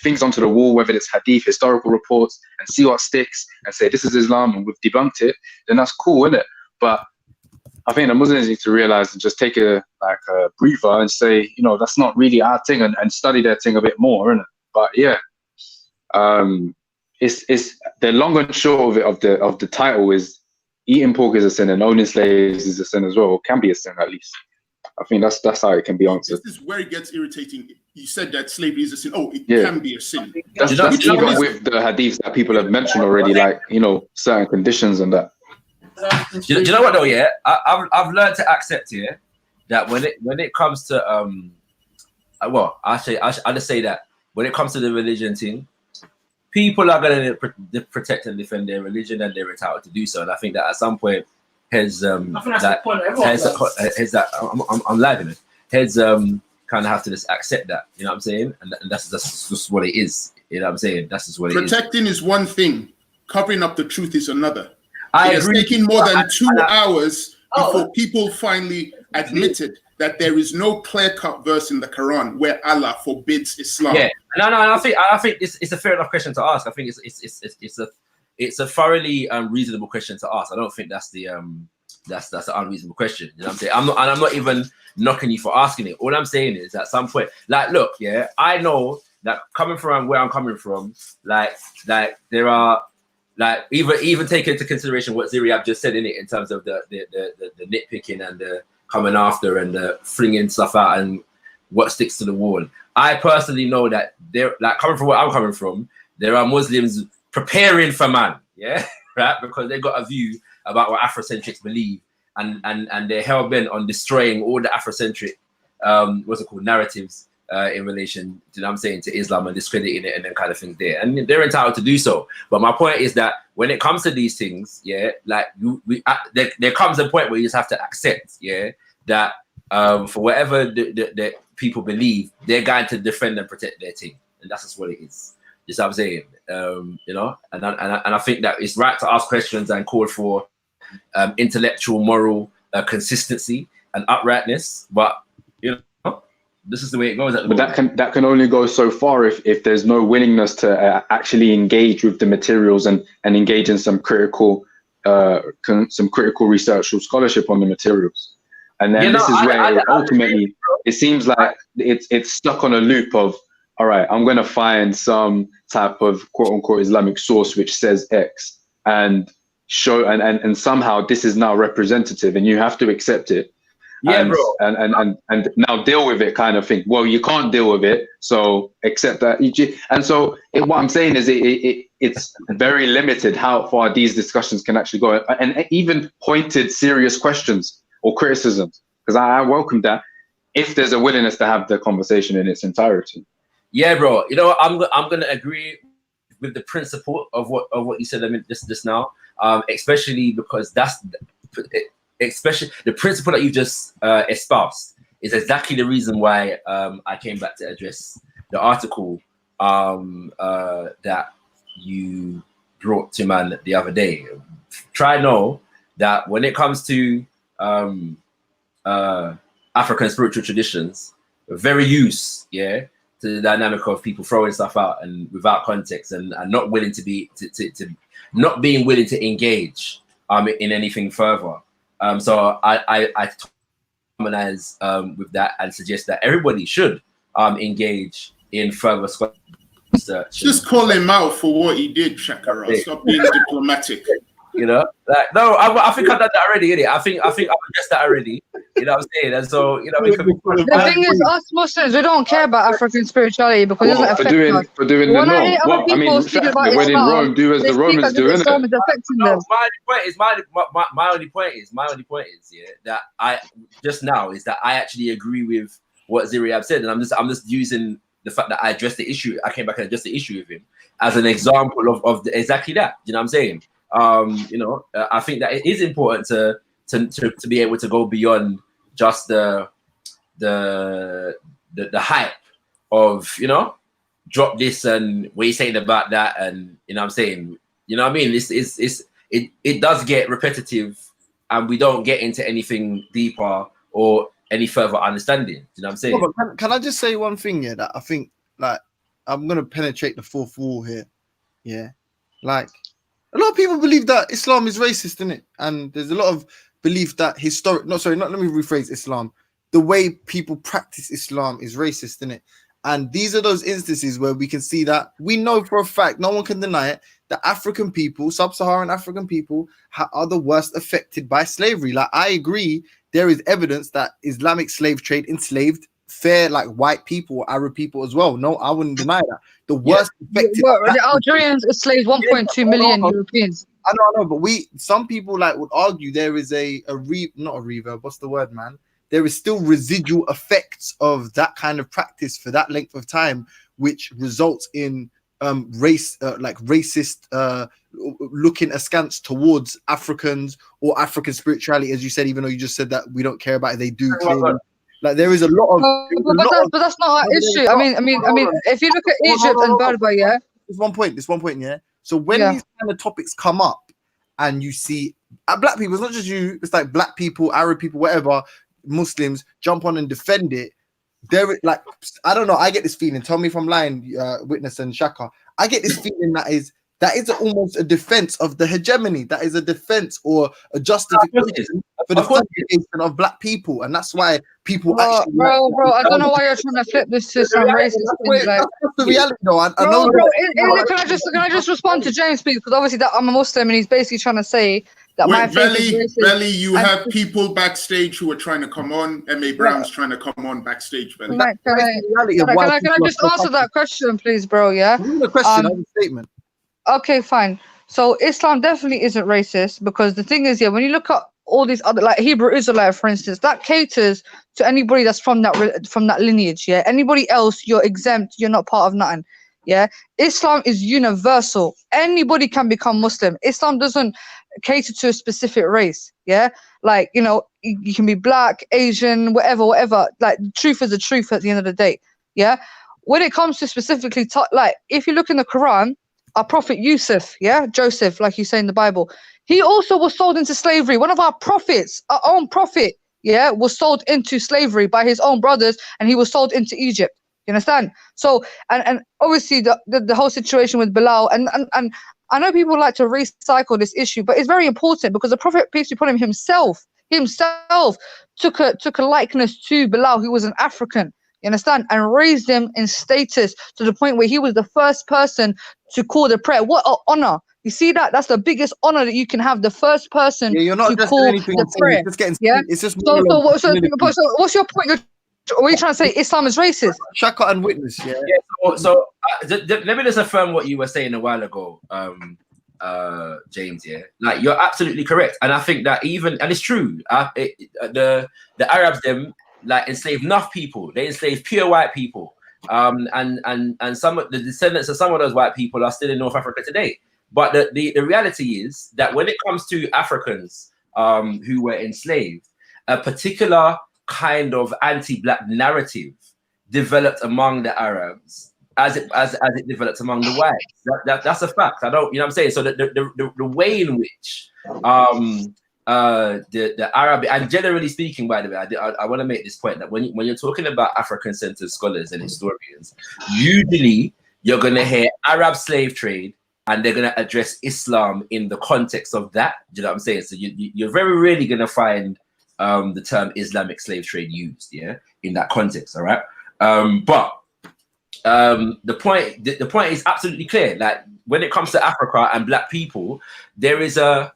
things onto the wall, whether it's hadith, historical reports, and see what sticks, and say this is Islam and we've debunked it, then that's cool, isn't it? But I think the Muslims need to realize and just take a breather and say, you know, that's not really our thing, and study their thing a bit more, isn't it? But yeah, it's the long and short of it, of the title is eating pork is a sin and owning slaves is a sin as well, or can be a sin at least. I think that's how it can be answered. This is where it gets irritating. you said that slavery is a sin. Oh, it can be a sin. That's even with the hadiths that people have mentioned already, like, you know, certain conditions and that. Do you know what though? Yeah, I've learned to accept here that when it comes to well, I just say that when it comes to the religion thing, people are going to protect and defend their religion, and they're entitled to do so. And I think that at some point, I'm live in it. Heads kind of have to just accept that. You know what I'm saying? And that's just what it is. You know what I'm saying? That's just what it is. Protecting is one thing. Covering up the truth is another. I It's agree. taking more than 2 hours before people finally admitted that there is no clear-cut verse in the Quran where Allah forbids Islam. Yeah, no. I think it's a fair enough question to ask. I think it's a thoroughly reasonable question to ask. I don't think that's the that's an unreasonable question. You know what I'm saying? I'm not even knocking you for asking it. All I'm saying is at some point, like, look, yeah, I know that coming from where I'm coming from, like there are. Like even taking into consideration what Ziriab just said in it in terms of the nitpicking and the coming after and the flinging stuff out and what sticks to the wall. I personally know that there, like coming from where I'm coming from, there are Muslims preparing for man, yeah, right, because they got a view about what Afrocentrics believe, and they're hell bent on destroying all the Afrocentric narratives. In relation to, what I'm saying, to Islam and discrediting it and then kind of things there, and they're entitled to do so. But my point is that when it comes to these things, yeah, like there comes a point where you just have to accept, yeah, that for whatever the people believe, they're going to defend and protect their team, and that's just what it is. Just what I'm saying, you know, and I think that it's right to ask questions and call for intellectual, moral consistency and uprightness, but you know. This is the way it goes. But that can only go so far if there's no willingness to actually engage with the materials and engage in some critical research or scholarship on the materials. And then ultimately it seems like it's stuck on a loop of, all right, I'm going to find some type of quote unquote Islamic source which says X and show and somehow this is now representative and you have to accept it. Yeah, and, bro. And now deal with it kind of thing. Well, you can't deal with it, so accept that. And so what I'm saying is it's very limited how far these discussions can actually go, and even pointed serious questions or criticisms, because I welcome that if there's a willingness to have the conversation in its entirety. Yeah, bro. You know, I'm gonna agree with the principle of what you said just now, especially because especially the principle that you just espoused is exactly the reason why I came back to address the article that you brought to man the other day. Try know that when it comes to African spiritual traditions, we're very used, yeah, to the dynamic of people throwing stuff out and without context and not willing to not being willing to engage in anything further. So I harmonize with that and suggest that everybody should engage in further research. Just call him out for what he did, Shakara. Stop being diplomatic. You know, like no, I think I've done that already, innit? I think I've addressed that already. You know what I'm saying? And so, you know, the thing is, us Muslims, we don't care about African spirituality because it doesn't affect us. For doing When the I hear norm. other people speak about when in Islam, Rome, do as they the speak Romans as if do, innit? Islam is affecting them. My only point is, yeah, that I just now is that I actually agree with what Ziriab said, and I'm just using the fact that I addressed the issue. I came back and addressed the issue with him as an example of exactly that. You know what I'm saying? You know, I think that it is important to be able to go beyond just the hype of, you know, drop this and what you're saying about that, and you know what I'm saying, you know what I mean? It does get repetitive, and we don't get into anything deeper or any further understanding. You know what I'm saying? No, but can I just say one thing here that I think, like, I'm gonna penetrate the fourth wall here. Yeah, like a lot of people believe that Islam is racist, isn't it? And there's a lot of belief that let me rephrase Islam. The way people practice Islam is racist, isn't it? And these are those instances where we can see that we know for a fact, no one can deny it, that African people, sub-Saharan African people, are the worst affected by slavery. Like, I agree, there is evidence that Islamic slave trade enslaved fair like white people or Arab people as well. No, I wouldn't deny that. The worst affected. The Algerians enslaved 1.2 million Europeans. I know, but some people like would argue there is not a reverb. What's the word, man? There is still residual effects of that kind of practice for that length of time, which results in racist looking askance towards Africans or African spirituality, as you said. Even though you just said that we don't care about it, they do. Clearly. Like there is a lot of. But that's not our issue. I mean, if you look at Egypt and Berber, yeah. There's one point, yeah. So when these kind of topics come up, and you see black people, it's not just you. It's like black people, Arab people, whatever, Muslims jump on and defend it. There, like, I don't know. I get this feeling. Tell me if I'm lying, Witness and Shaka. I get this feeling that is almost a defense of the hegemony. That is a defense or a justification for the subjugation of black people, and that's why people actually. Bro, I don't know why you're trying to flip this to some racist things. Like, that's the reality, though. I know. Can I just respond to James, please? Because obviously that I'm a Muslim, and he's basically trying to say that my faith is racist. Belly, you have people backstage who are trying to come on. M.A. Brown's trying to come on backstage, Belly. Can I just answer that question, please, bro? Yeah. The question, not the statement. Okay, fine. So Islam definitely isn't racist, because the thing is, when you look at all these other, like Hebrew Israelite, for instance, that caters to anybody that's from that lineage. Yeah. Anybody else, you're exempt. You're not part of nothing. Yeah. Islam is universal. Anybody can become Muslim. Islam doesn't cater to a specific race. Yeah. Like, you can be black, Asian, whatever. Like, the truth is the truth at the end of the day. Yeah. When it comes to specifically, like, if you look in the Quran, our prophet Yusuf, Joseph, like you say in the Bible, he also was sold into slavery. One of our prophets, our own prophet, was sold into slavery by his own brothers, and he was sold into Egypt. You understand? So, and obviously the whole situation with Bilal, and I know people like to recycle this issue, but it's very important, because the prophet, peace be upon him, himself took a likeness to Bilal, who was an African. You understand? And raised him in status to the point where he was the first person to call the prayer. What an honor. You see that? That's the biggest honor that you can have. The first person you're not to call the prayer. It's just so what's your point? What are you trying to say? Islam is racist? Shaka and Witness, So let me just affirm what you were saying a while ago, James. Like, you're absolutely correct, and I think that and it's true. The Arabs, them, like, enslaved enough people. They enslaved pure white people, and some of the descendants of some of those white people are still in North Africa today. But the reality is that when it comes to Africans who were enslaved, a particular kind of anti-black narrative developed among the Arabs as it developed among the whites. That's a fact. I don't, you know what I'm saying? So the way in which the Arab, and generally speaking, by the way, I want to make this point that when you're talking about African-centered scholars and historians, usually you're going to hear Arab slave trade, and they're going to address Islam in the context of that. Do you know what I'm saying? So you're very rarely going to find the term Islamic slave trade used, in that context. All right, but the point is absolutely clear. Like, when it comes to Africa and black people, there is there's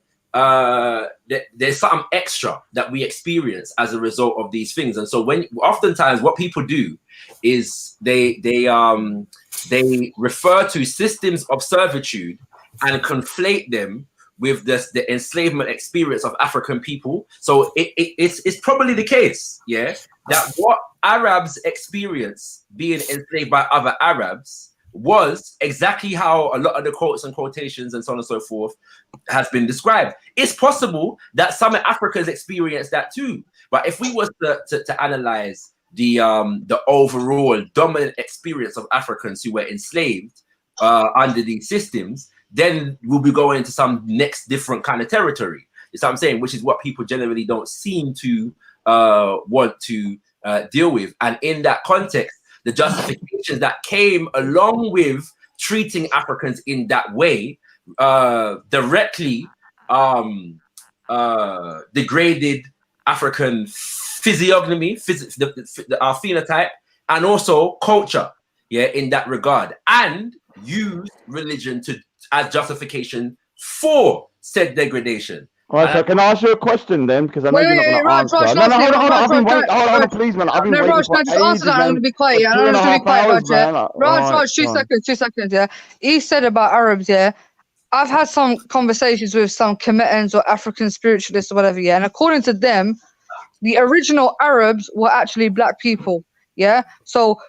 something extra that we experience as a result of these things. And so oftentimes what people do is they refer to systems of servitude and conflate them with the enslavement experience of African people. So it's probably the case, that what Arabs experience being enslaved by other Arabs was exactly how a lot of the quotes and quotations and so on and so forth has been described. It's possible that some Africans experience that too. But if we was to analyze the overall dominant experience of Africans who were enslaved under these systems, then we'll be going into some next different kind of territory. You see what I'm saying? Which is what people generally don't seem to want to deal with. And in that context, the justifications that came along with treating Africans in that way directly degraded African physiognomy, our phenotype, and also culture, in that regard, and used religion as justification for said degradation. All right, so can I ask you a question then? Because I know you're not going to answer. Raj, No, hold on. I've been waiting. Raj, Hold on, please, man. I've been waiting Raj, for can I just ages, answer that? I'm man. going to be quiet. Yeah, For I'm 2.5 going to be quiet, hours, Raj. Yeah. man. All Raj, right, 2 go on. seconds, 2 seconds. Yeah. He said about Arabs. Yeah. I've had some conversations with some Kemetans or African spiritualists or whatever. Yeah. And according to them, the original Arabs were actually black people. Yeah. So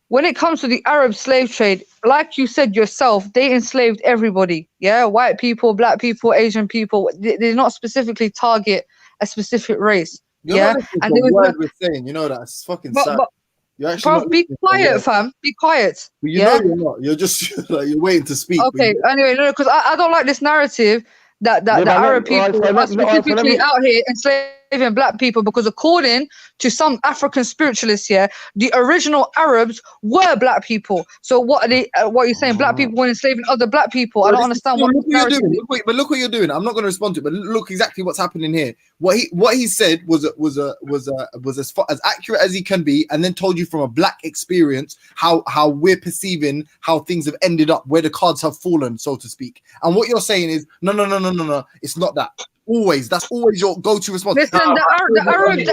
when it comes to the Arab slave trade, like you said yourself, they enslaved everybody. Yeah, white people, black people, Asian people. They did not specifically target a specific race. You're not listening to a word we're saying. You know that. It's fucking sad. You're actually Bro, not be listening to a quiet, word. fam. Be quiet. But you yeah? know you're not. You're just like you're waiting to speak. but Okay. Anyway, no, because I don't like this narrative that Yeah, the but Arab all right, people so are let specifically me. out here enslaving black people, because according to some African spiritualists here, the original Arabs were black people. So what are they? What are you saying? Black people were enslaving other black people? I Bro, don't this is- understand look what what you're narrative doing. is. But look what you're doing. I'm not going to respond to it, but look exactly what's happening here. What he said was as far as accurate as he can be, and then told you from a black experience how we're perceiving how things have ended up, where the cards have fallen, so to speak. And what you're saying is no, it's not that. That's always your go-to response. Listen, the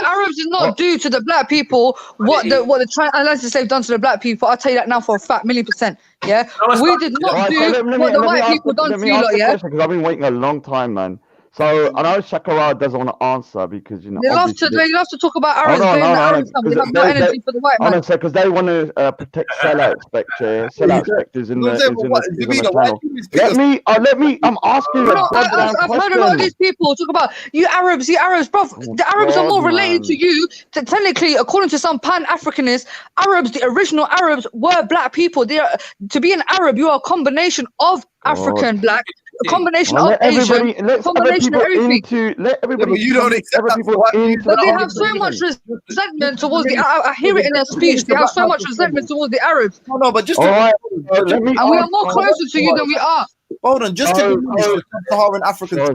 Arabs did not do to the black people what the transatlantic slave done to the black people. I'll tell you that now for a fact, 1,000,000%. Yeah, we did not do what the white people done to you lot. Yeah, Because I've been waiting a long time, man. So I know Shakara doesn't want to answer because they love to talk about Arabs doing the Arabs stuff. They have no energy for the white man. Because they want to protect sellout specters in the channel. Let me. I'm asking you. I've heard a lot of these people talk about you Arabs, bro. The Arabs are more related to you. Technically, according to some Pan-Africanists, Arabs, the original Arabs, were black people. They are, to be an Arab, you are a combination of African black, a combination of Asian, combination of everything. Let everybody. You don't accept that. But they have so much resentment towards the. I hear it in their speech. They have so much resentment towards the Arabs. No, but just. Let and we are more closer to you than we are. Hold on, just to diminish the sub-Saharan Africans.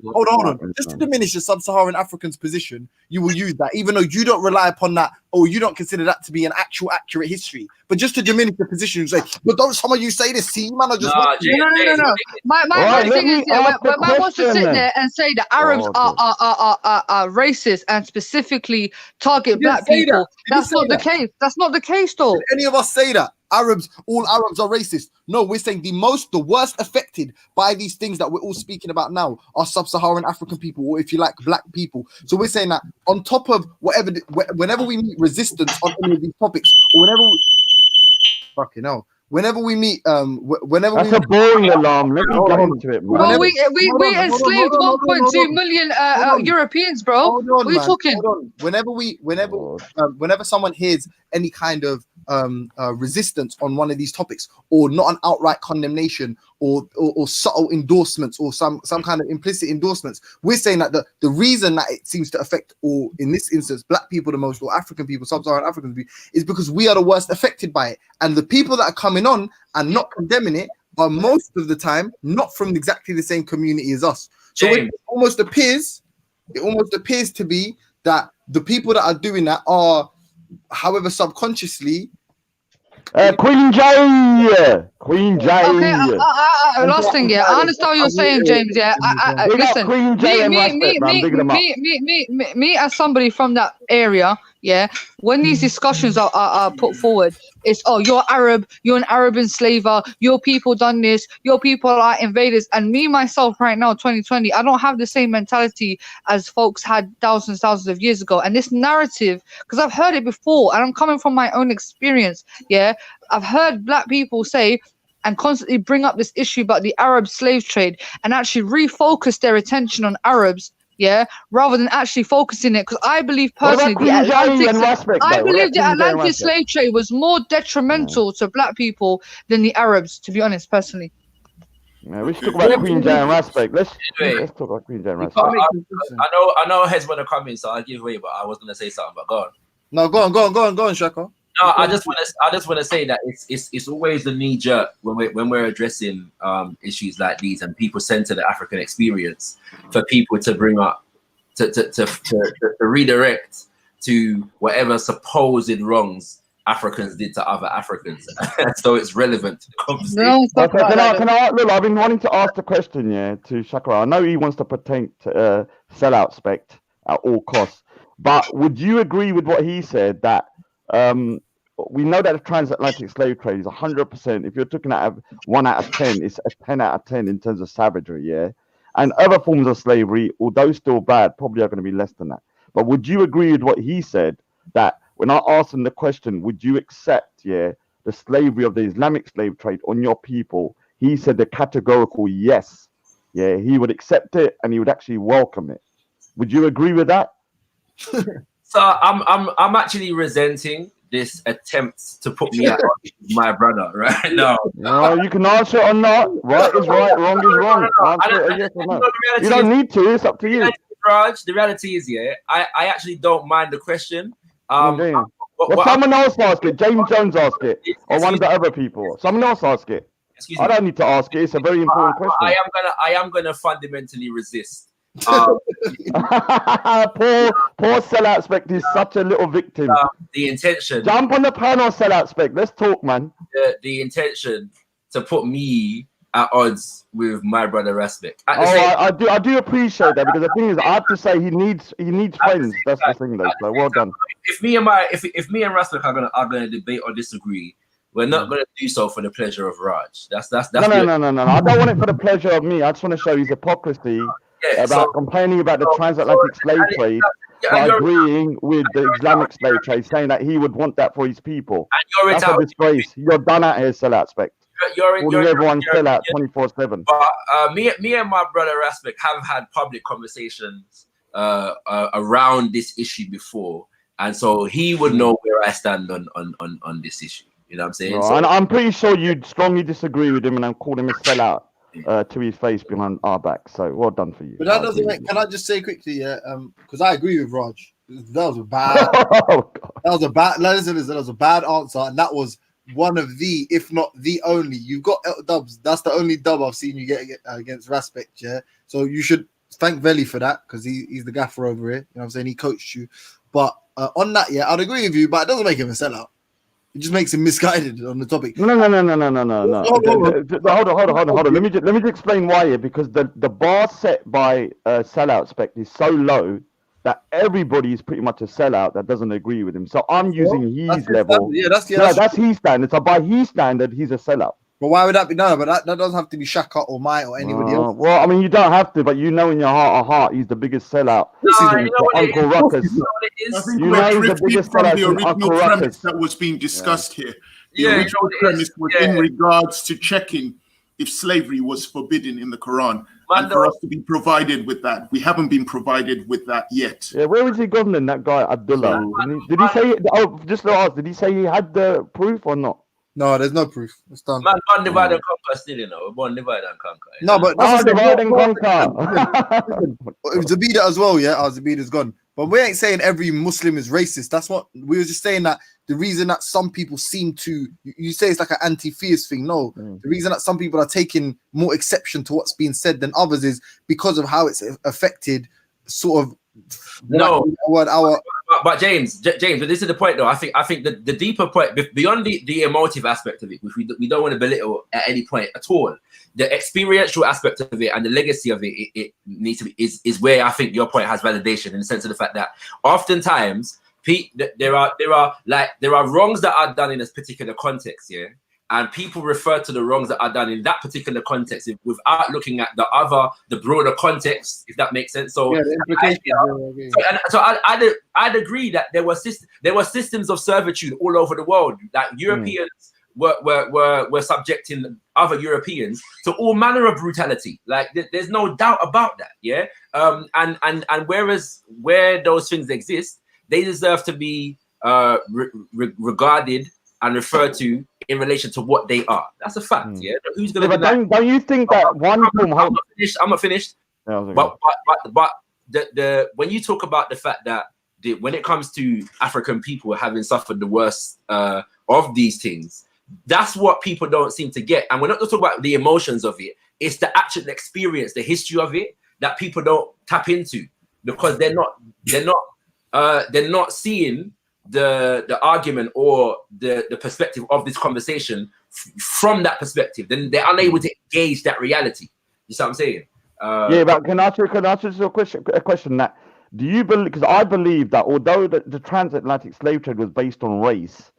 Hold on. Just to diminish the sub-Saharan Africans' position, you will use that, even though you don't rely upon that, or you don't consider that to be an actual accurate history. But just to diminish the position, you say, but don't some of you say this? See, man, I just no. My thing is, when man wants to sit there and say that Arabs are racist and specifically target black people, that's not the case. That's not the case, though. Did any of us say that? All Arabs are racist. No, we're saying the worst affected by these things that we're all speaking about now are sub-Saharan African people, or if you like, black people. So we're saying that on top of whenever we meet resistance on any of these topics, or whenever we meet, that's a boring alarm. Let me get into it, man. Bro, we enslaved 1.2 million Europeans, bro. What are you talking? Whenever someone hears any kind of resistance on one of these topics, or not an outright condemnation, or subtle endorsements, or some kind of implicit endorsements, we're saying that the reason that it seems to affect, or in this instance, black people the most, or African people, sub-Saharan Africans, is because we are the worst affected by it. And the people that are coming on and not condemning it are most of the time not from exactly the same community as us. So it almost appears to be that the people that are doing that are, however subconsciously, Queen J. Okay, last thing, yeah. I understand what you're saying, James. Yeah, listen. Me as somebody from that area, yeah. When these discussions are put forward, it's you're Arab, you're an Arab enslaver, your people done this, your people are invaders, and me myself right now, 2020, I don't have the same mentality as folks had thousands of years ago. And this narrative, because I've heard it before, and I'm coming from my own experience, yeah. I've heard black people say and constantly bring up this issue about the Arab slave trade and actually refocus their attention on Arabs, yeah, rather than actually focusing it. Because I believe personally the Atlantic slave trade was more detrimental to black people than the Arabs, to be honest, personally. Yeah, we should talk about Queen Jane and respect. Let's talk about Queen Jane and respect. I know Heads want to come in, so I'll give way, but I was gonna say something, but go on. No, go on, Shaka. No, I just want to say that it's always the knee jerk when we're addressing issues like these, and people center the African experience for people to bring up to redirect to whatever supposed wrongs Africans did to other Africans. So it's relevant to the conversation. Look, I've been wanting to ask the question, to Shakara. I know he wants to pertain to sellout spec at all costs, but would you agree with what he said that we know that the transatlantic slave trade is 100%. If you're looking at 1 out of 10, it's a 10 out of 10 in terms of savagery, and other forms of slavery, although still bad, probably are going to be less than that. But would you agree with what he said that when I asked him the question, would you accept, the slavery of the Islamic slave trade on your people? He said the categorical yes. He would accept it and he would actually welcome it. Would you agree with that? So I'm actually resenting this attempt to put me at my brother right now. No, you can answer it or not. Right is right, wrong is wrong. Answer it yes or no. You don't need to. It's up to you. Raj, the reality is, I actually don't mind the question. Someone else ask it. James Jones asked it, or one of the other people. Someone else ask it. I don't need to ask it. It's a very important question. I am gonna fundamentally resist. Poor sellout spec is such a little victim. The intention. Jump on the panel, sellout spec. Let's talk, man. The intention to put me at odds with my brother Raspek. I do appreciate that, because the thing is, I have to say he needs friends. That's the thing, though. So well done. If me and Raspek are gonna debate or disagree, we're not gonna do so for the pleasure of Raj. That's no. I don't want it for the pleasure of me. I just want to show his hypocrisy about complaining about the transatlantic slave trade, by agreeing with the Islamic slave trade, saying that he would want that for his people. That's a disgrace. You're done out here, sellout spec. Everyone sell out 24/7. But me and my brother Raspek have had public conversations around this issue before, and so he would know where I stand on this issue. You know what I'm saying? Right. And I'm pretty sure you'd strongly disagree with him, and I'm calling him a sellout to his face behind our back. So well done for you. But that doesn't make. Can I just say quickly, because I agree with Raj. That was a bad. That was a bad answer, and that was one of the, if not the only. You've got dubs. That's the only dub I've seen you get against Raspek, So you should thank Veli for that, because he's the gaffer over here. You know what I'm saying? He coached you. But on that, I'd agree with you, but it doesn't make him a sellout. It just makes him misguided on the topic. No. Hold on. Let me just explain why here, because the bar set by sellout spec is so low that everybody is pretty much a sellout that doesn't agree with him. So I'm using his level. That's his standard. So by his standard, he's a sellout. But why would that be? No, but that doesn't have to be Shaka or Mai or anybody else. Well, I mean, you don't have to, but you know in your heart of heart, he's the biggest sellout. Uncle Ruckus. I think we're drifting from the original premise that was being discussed here. The original premise was in regards to checking if slavery was forbidden in the Quran. And for us to be provided with that. We haven't been provided with that yet. Yeah, where was he gone then, that guy, Abdullah? Did he say, did he say he had the proof or not? No, there's no proof. It's done. Man, born divide and conquer still, you know. Born divide and conquer. No, but divide and conquer. Zabida as well, Zabida's gone. But we ain't saying every Muslim is racist. That's what we were just saying, that the reason that some people seem to, you say it's like an anti-theist thing. No, the reason that some people are taking more exception to what's being said than others is because of how it's affected sort of. But James, but this is the point though. I think the deeper point, beyond the emotive aspect of it, which we don't want to belittle at any point at all, the experiential aspect of it and the legacy of it needs to be is where I think your point has validation, in the sense of the fact that oftentimes there are wrongs that are done in this particular context, and people refer to the wrongs that are done in that particular context without looking at the broader context, if that makes sense. So, I'd agree that there were systems of servitude all over the world, that Europeans were subjecting other Europeans to all manner of brutality. Like there's no doubt about that. And whereas where those things exist, they deserve to be regarded and referred to in relation to what they are. That's a fact. Who's gonna? But don't you think that one form? I'm not finished. But the when you talk about the fact that when it comes to African people having suffered the worst of these things, that's what people don't seem to get. And we're not just talking about the emotions of it. It's the actual experience, the history of it, that people don't tap into, because they're not seeing the argument or the perspective of this conversation from that perspective, then they're unable to gauge that reality. You see what I'm saying? Yeah, but can I ask you a question that, do you believe, because I believe that although the transatlantic slave trade was based on race,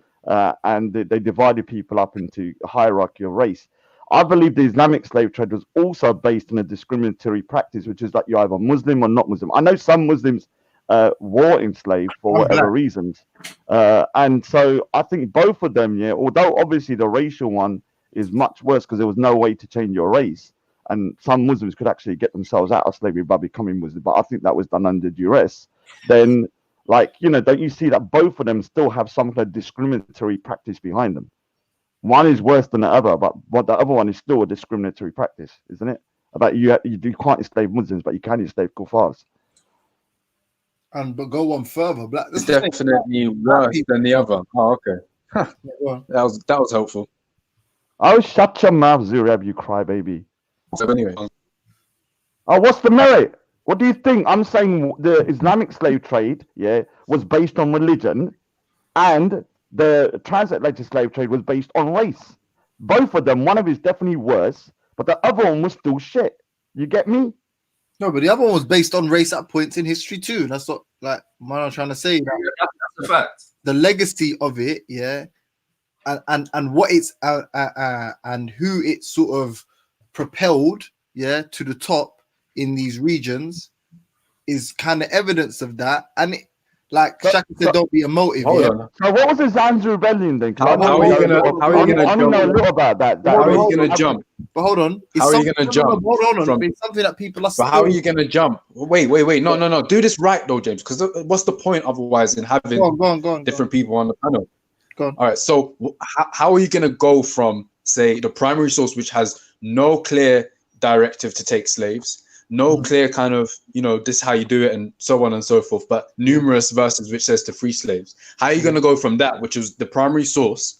and they divided people up into a hierarchy of race, I believe the Islamic slave trade was also based on a discriminatory practice, which is that you're either Muslim or not Muslim. I know some Muslims were enslaved for whatever reasons, and so I think both of them, yeah, although obviously the racial one is much worse because there was no way to change your race, and some Muslims could actually get themselves out of slavery by becoming Muslim, but I think that was done under duress. Then, like, you know, don't you see that both of them still have some kind of discriminatory practice behind them? One is worse than the other, but the other one is still a discriminatory practice, isn't it? About you can't enslave Muslims, but you can enslave kuffars. But go one further. It's definitely worse than the other. Oh, okay. That was helpful. Oh, shut your mouth, Zurab, you crybaby. So anyway. Oh, what's the merit? What do you think? I'm saying the Islamic slave trade, yeah, was based on religion, and the transatlantic slave trade was based on race. Both of them, one of them is definitely worse, but the other one was still shit. You get me? No, but the other one was based on race at points in history too. That's what, like, what I'm trying to say. That's a fact. The legacy of it, yeah, and what it's and who it sort of propelled, yeah, to the top in these regions is kind of evidence of that. And it, like Shaka said, don't be a motive. So what was the Zanzibar rebellion then? How are you gonna jump? How are you gonna jump? But hold on. How are you gonna jump? Hold on. It's something that people are. But how are you gonna jump? Wait. No. Do this right though, James. Because what's the point otherwise in having different people on the panel? Go on. All right. So how are you gonna go from, say, the primary source, which has no clear directive to take slaves, no clear kind of, you know, this is how you do it and so on and so forth, but numerous verses which says to free slaves? How are you going to go from that, which was the primary source,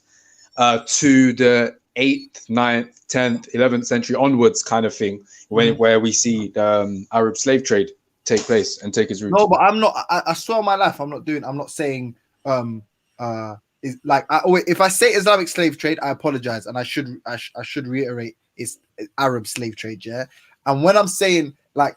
to the 8th, 9th, 10th, 11th century onwards kind of thing, where we see Arab slave trade take place and take its roots? No, but I'm not. I swear on my life, I'm not saying is like if I say Islamic slave trade, I apologize, and I should reiterate it's Arab slave trade, yeah. And when I'm saying, like,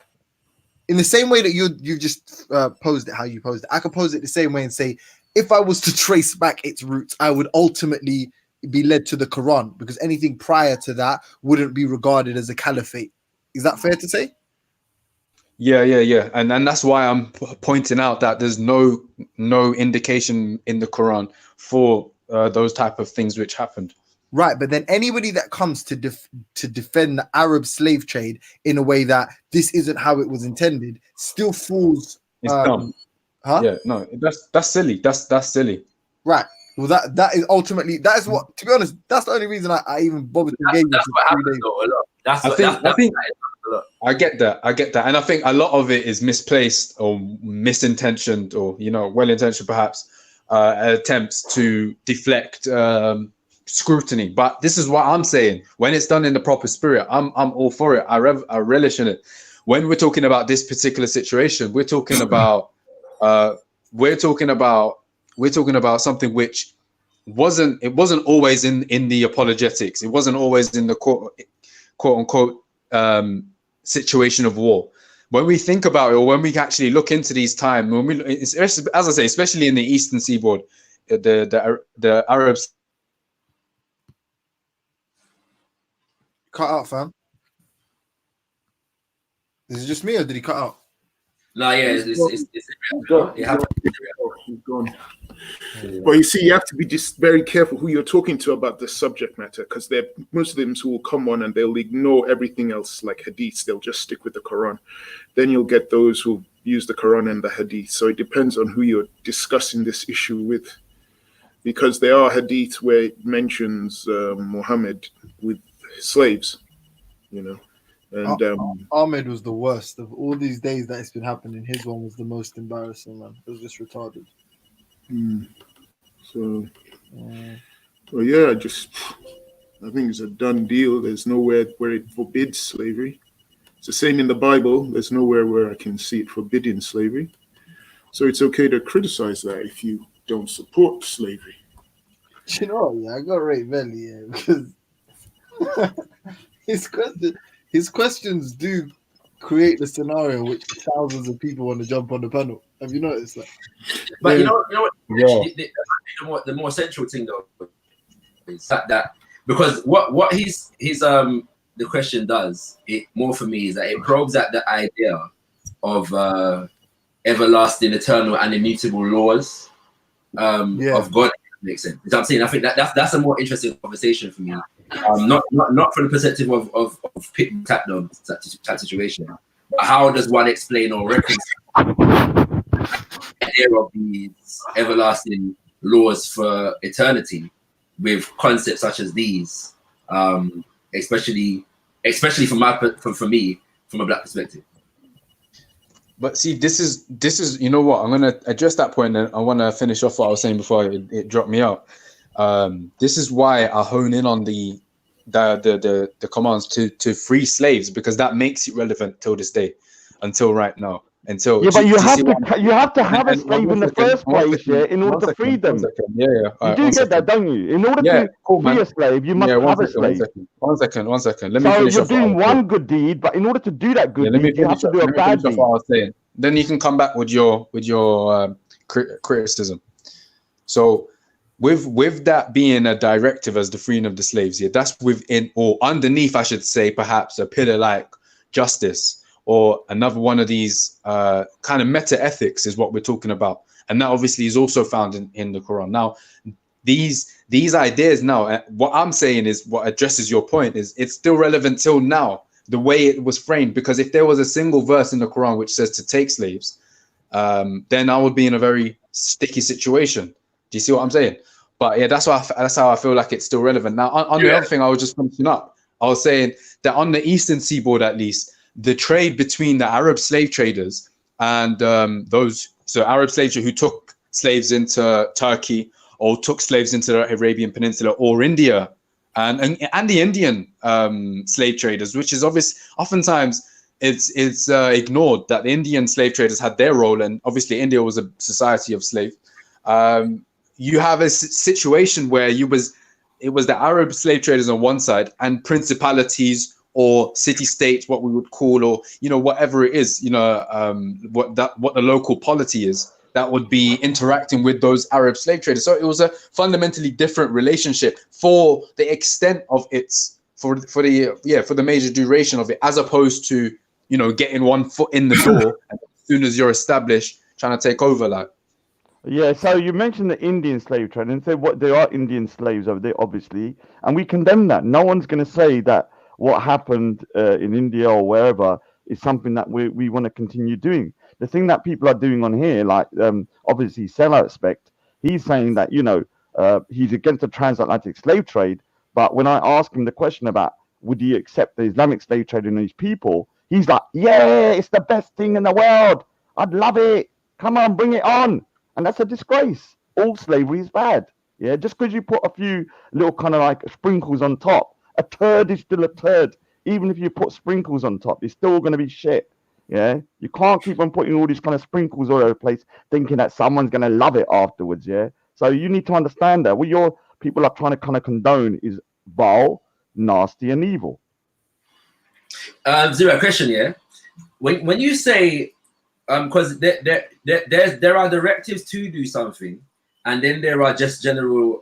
in the same way that you just posed it, how you posed it, I could pose it the same way and say, if I was to trace back its roots, I would ultimately be led to the Quran, because anything prior to that wouldn't be regarded as a caliphate. Is that fair to say? Yeah. And that's why I'm pointing out that there's no indication in the Quran for those type of things which happened. Right, but then anybody that comes to defend the Arab slave trade in a way that this isn't how it was intended still falls. It's dumb. Huh? Yeah, no, that's silly. That's silly. Right. Well, that is ultimately, that is what, to be honest, that's the only reason I even bothered to engage. That's what happens though, a lot. I think I get that, and I think a lot of it is misplaced or misintentioned, or, you know, well-intentioned perhaps, attempts to deflect scrutiny. But this is what I'm saying: when it's done in the proper spirit, I'm all for it. I relish in it. When we're talking about this particular situation, we're talking about something which wasn't always in the apologetics. It wasn't always in the quote unquote situation of war. When we think about it, or when we actually look into these times, as I say, especially in the Eastern Seaboard, the Arabs. Cut out, fam. Is it just me, or did he cut out? No, yeah, He's gone. But you see, you have to be just very careful who you're talking to about this subject matter, because there are Muslims who will come on and they'll ignore everything else like hadiths. They'll just stick with the Quran. Then you'll get those who use the Quran and the hadith. So it depends on who you're discussing this issue with, because there are hadiths where it mentions Muhammad with slaves, you know. And Ahmed was the worst of all these days that it's been happening. His one was the most embarrassing, man. It was just retarded. So, well, yeah, I think it's a done deal. There's nowhere where it forbids slavery. It's the same in the Bible. There's nowhere where I can see it forbidding slavery. So it's okay to criticize that if you don't support slavery. You know what, yeah, I got to rate Melly, yeah, because his questions do create the scenario in which thousands of people want to jump on the panel. Have you noticed that? But you know what? Yeah. The more central thing though is that because what the question does it more for me is that it probes at the idea of everlasting, eternal, and immutable laws of God. Makes sense. You know what I'm saying? I think that's a more interesting conversation for me. Not from the perspective of pit tap dog type situation. But how does one explain or reconcile the idea of these everlasting laws for eternity with concepts such as these, especially for me from a black perspective? But see, this is you know what, I'm gonna address that point, and I want to finish off what I was saying before it dropped me out. This is why I hone in on the commands to free slaves, because that makes it relevant till this day, until right now. But you have to have a slave in the first place, in order to free them. Yeah. You do get that, don't you? In order to free a slave, you must have a slave. One second. Let me finish off. So you're doing one good deed, but in order to do that good deed, you have to do a bad deed. Then you can come back with your criticism. So with that being a directive as the freeing of the slaves, that's within or underneath, I should say, perhaps a pillar like justice, or another one of these kind of meta ethics is what we're talking about. And that obviously is also found in the Quran. Now, these ideas now, what I'm saying is what addresses your point is it's still relevant till now, the way it was framed. Because if there was a single verse in the Quran which says to take slaves, then I would be in a very sticky situation. Do you see what I'm saying? But yeah, that's how I feel like it's still relevant. Now, on the other thing, I was just finishing up. I was saying that on the eastern seaboard, at least, the trade between the Arab slave traders and those Arab slave traders who took slaves into Turkey or took slaves into the Arabian Peninsula or India, and the Indian slave traders, which is oftentimes it's ignored that the Indian slave traders had their role, and obviously India was a society of slaves. You have a situation where it was the Arab slave traders on one side and principalities or city-states, what we would call, or whatever it is, what the local polity is, that would be interacting with those Arab slave traders. So it was a fundamentally different relationship for the extent of its for the major duration of it, as opposed to getting one foot in the door and as soon as you're established, trying to take over like. Yeah, so you mentioned the Indian slave trade, and say what there are Indian slaves over there, obviously, and we condemn that. No one's going to say that what happened in India or wherever is something that we want to continue doing. The thing that people are doing on here, like obviously Seller Aspect, he's saying that he's against the transatlantic slave trade, but when I ask him the question about would he accept the Islamic slave trade in these people, he's like, yeah, it's the best thing in the world. I'd love it. Come on, bring it on. And that's a disgrace. All slavery is bad. Yeah, just because you put a few little kind of like sprinkles on top, a turd is still a turd. Even if you put sprinkles on top, it's still going to be shit. Yeah, you can't keep on putting all these kind of sprinkles all over the place, thinking that someone's going to love it afterwards. Yeah, so you need to understand that what your people are trying to kind of condone is vile, nasty, and evil. Zero question. Yeah, when you say because there are directives to do something, and then there are just general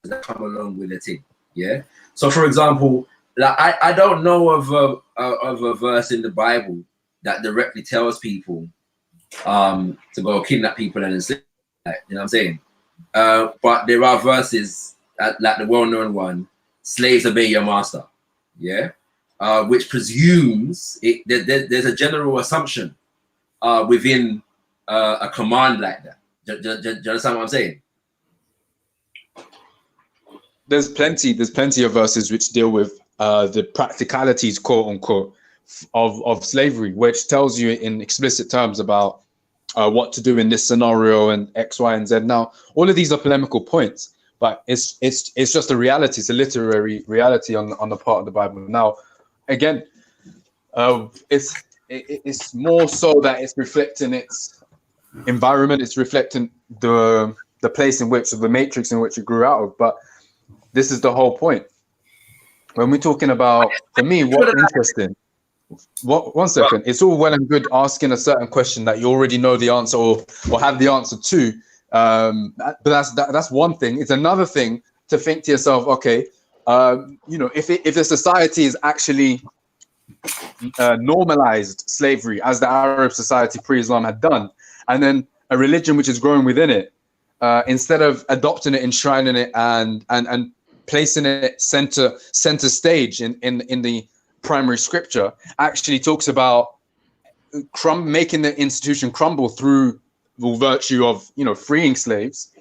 that come along with the thing. Yeah. So, for example, like I don't know of a verse in the Bible that directly tells people to go kidnap people and enslave. You know what I'm saying? But there are verses like the well-known one, "Slaves obey your master." Yeah, which presumes there's a general assumption within a command like that. Do you understand what I'm saying? There's plenty of verses which deal with the practicalities, quote unquote, of slavery, which tells you in explicit terms about what to do in this scenario and X, Y, and Z. Now, all of these are polemical points, but it's just a reality. It's a literary reality on the part of the Bible. Now, again, it's more so that it's reflecting its environment. It's reflecting the the place in which, the matrix in which it grew out of. But this is the whole point. When we're talking about, for me, what's interesting, one second, it's all well and good asking a certain question that you already know the answer or have the answer to. But that's one thing. It's another thing to think to yourself, okay, you know, if the society is actually normalized slavery as the Arab society pre-Islam had done, and then a religion which is growing within it, instead of adopting it, enshrining it, and placing it center stage in the primary scripture, actually talks about making the institution crumble through the virtue of, you know, freeing slaves.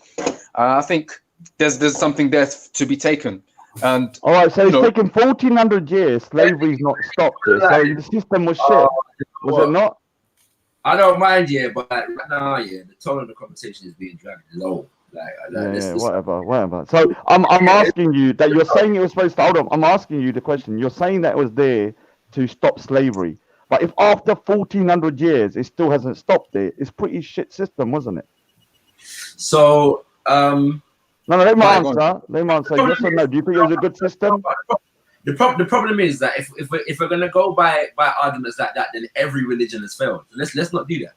I think there's something there to be taken. And all right, so it's taken 1400 years. Slavery's not stopped it. So the system was shit. Was it not? I don't mind, but right now, the tone of the conversation is being dragged low. Whatever. So I'm asking you that you're saying it was supposed to. Hold on, I'm asking you the question. You're saying that it was there to stop slavery, but if after 1400 years it still hasn't stopped it, it's pretty shit system, wasn't it? So no, let me answer. Yes or no? Do you think it was a good system? The problem is that if we're gonna go by arguments like that, then every religion has failed. Let's not do that.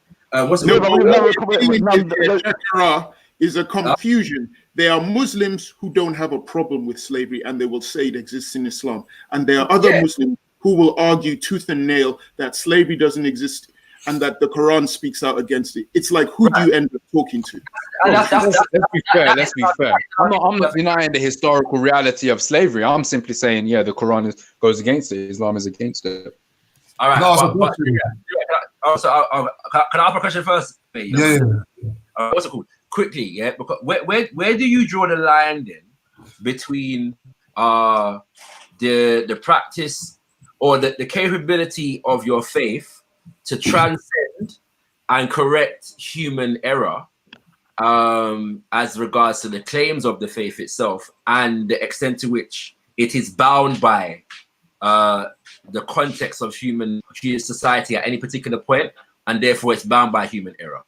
Is a confusion. There are Muslims who don't have a problem with slavery and they will say it exists in Islam, and there are other Muslims who will argue tooth and nail that slavery doesn't exist and that the Quran speaks out against it. It's like, who do you end up talking to? Let's be fair. I'm not denying the historical reality of slavery. I'm simply saying, the Quran goes against it. Islam is against it. All right. Can I ask a question first? What's it called? Quickly, because where do you draw the line then between the practice or the capability of your faith to transcend and correct human error as regards to the claims of the faith itself and the extent to which it is bound by the context of human society at any particular point, and therefore it's bound by human error?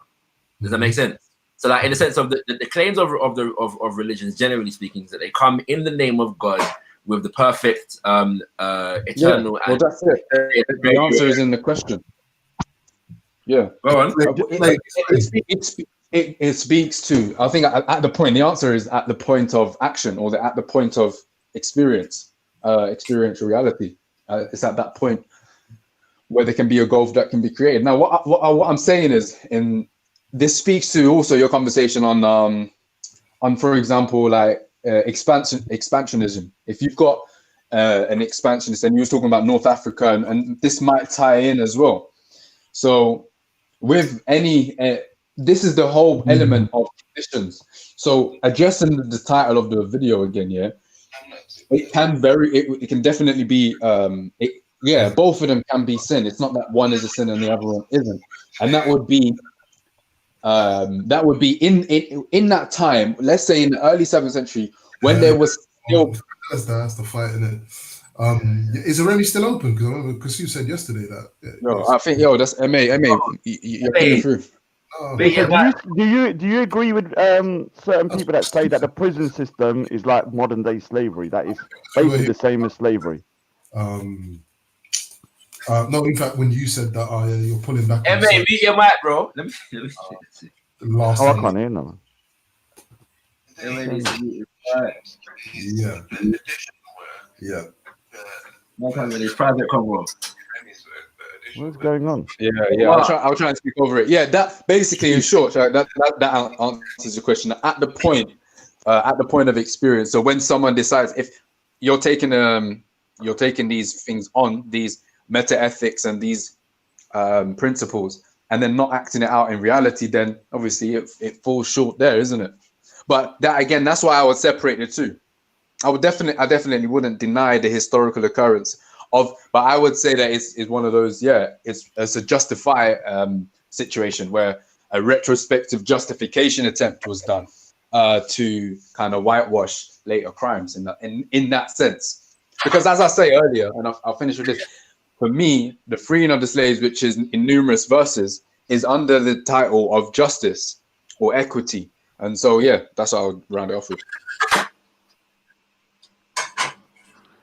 Does that make sense? So, like, in the sense of the claims of religions, generally speaking, is that they come in the name of God with the perfect, eternal. Well, that's it. The answer is in the question. Yeah. Go on. It speaks to. I think at the point. The answer is at the point of action, or at the point of experience, experiential reality. It's at that point where there can be a gulf that can be created. Now, what I'm saying is this speaks to also your conversation on for example, like expansionism. If you've got an expansionist, and you were talking about North Africa, and this might tie in as well. So with any, this is the whole element of traditions. So addressing the title of the video again, it can definitely be, both of them can be sin. It's not that one is a sin and the other one isn't, and that would be in that time, let's say in the early 7th century, when there was still that's the fight, isn't it? Is the Remy still open? Because you said yesterday that. I think that's MA. You're putting through. Do you agree with certain people that say that the prison system is like modern day slavery? That is basically the same as slavery. No, in fact, when you said that, you're pulling back. MA, mute your mic, bro. Let me see. I can't hear no. Yeah. It's private convo. What's going on? I'll try and speak over it. That basically, in short, that answers the question. At the point of experience. So when someone decides, if you're taking these things on, these meta ethics and these principles, and then not acting it out in reality, then obviously it falls short there, isn't it? But that, again, that's why I would separate the two. I definitely wouldn't deny the historical occurrence of, but I would say that it's one of those, it's a justify situation where a retrospective justification attempt was done to kind of whitewash later crimes in that sense. Because as I say earlier, and I'll finish with this, for me, the freeing of the slaves, which is in numerous verses, is under the title of justice or equity. And so yeah, that's how I'll round it off with.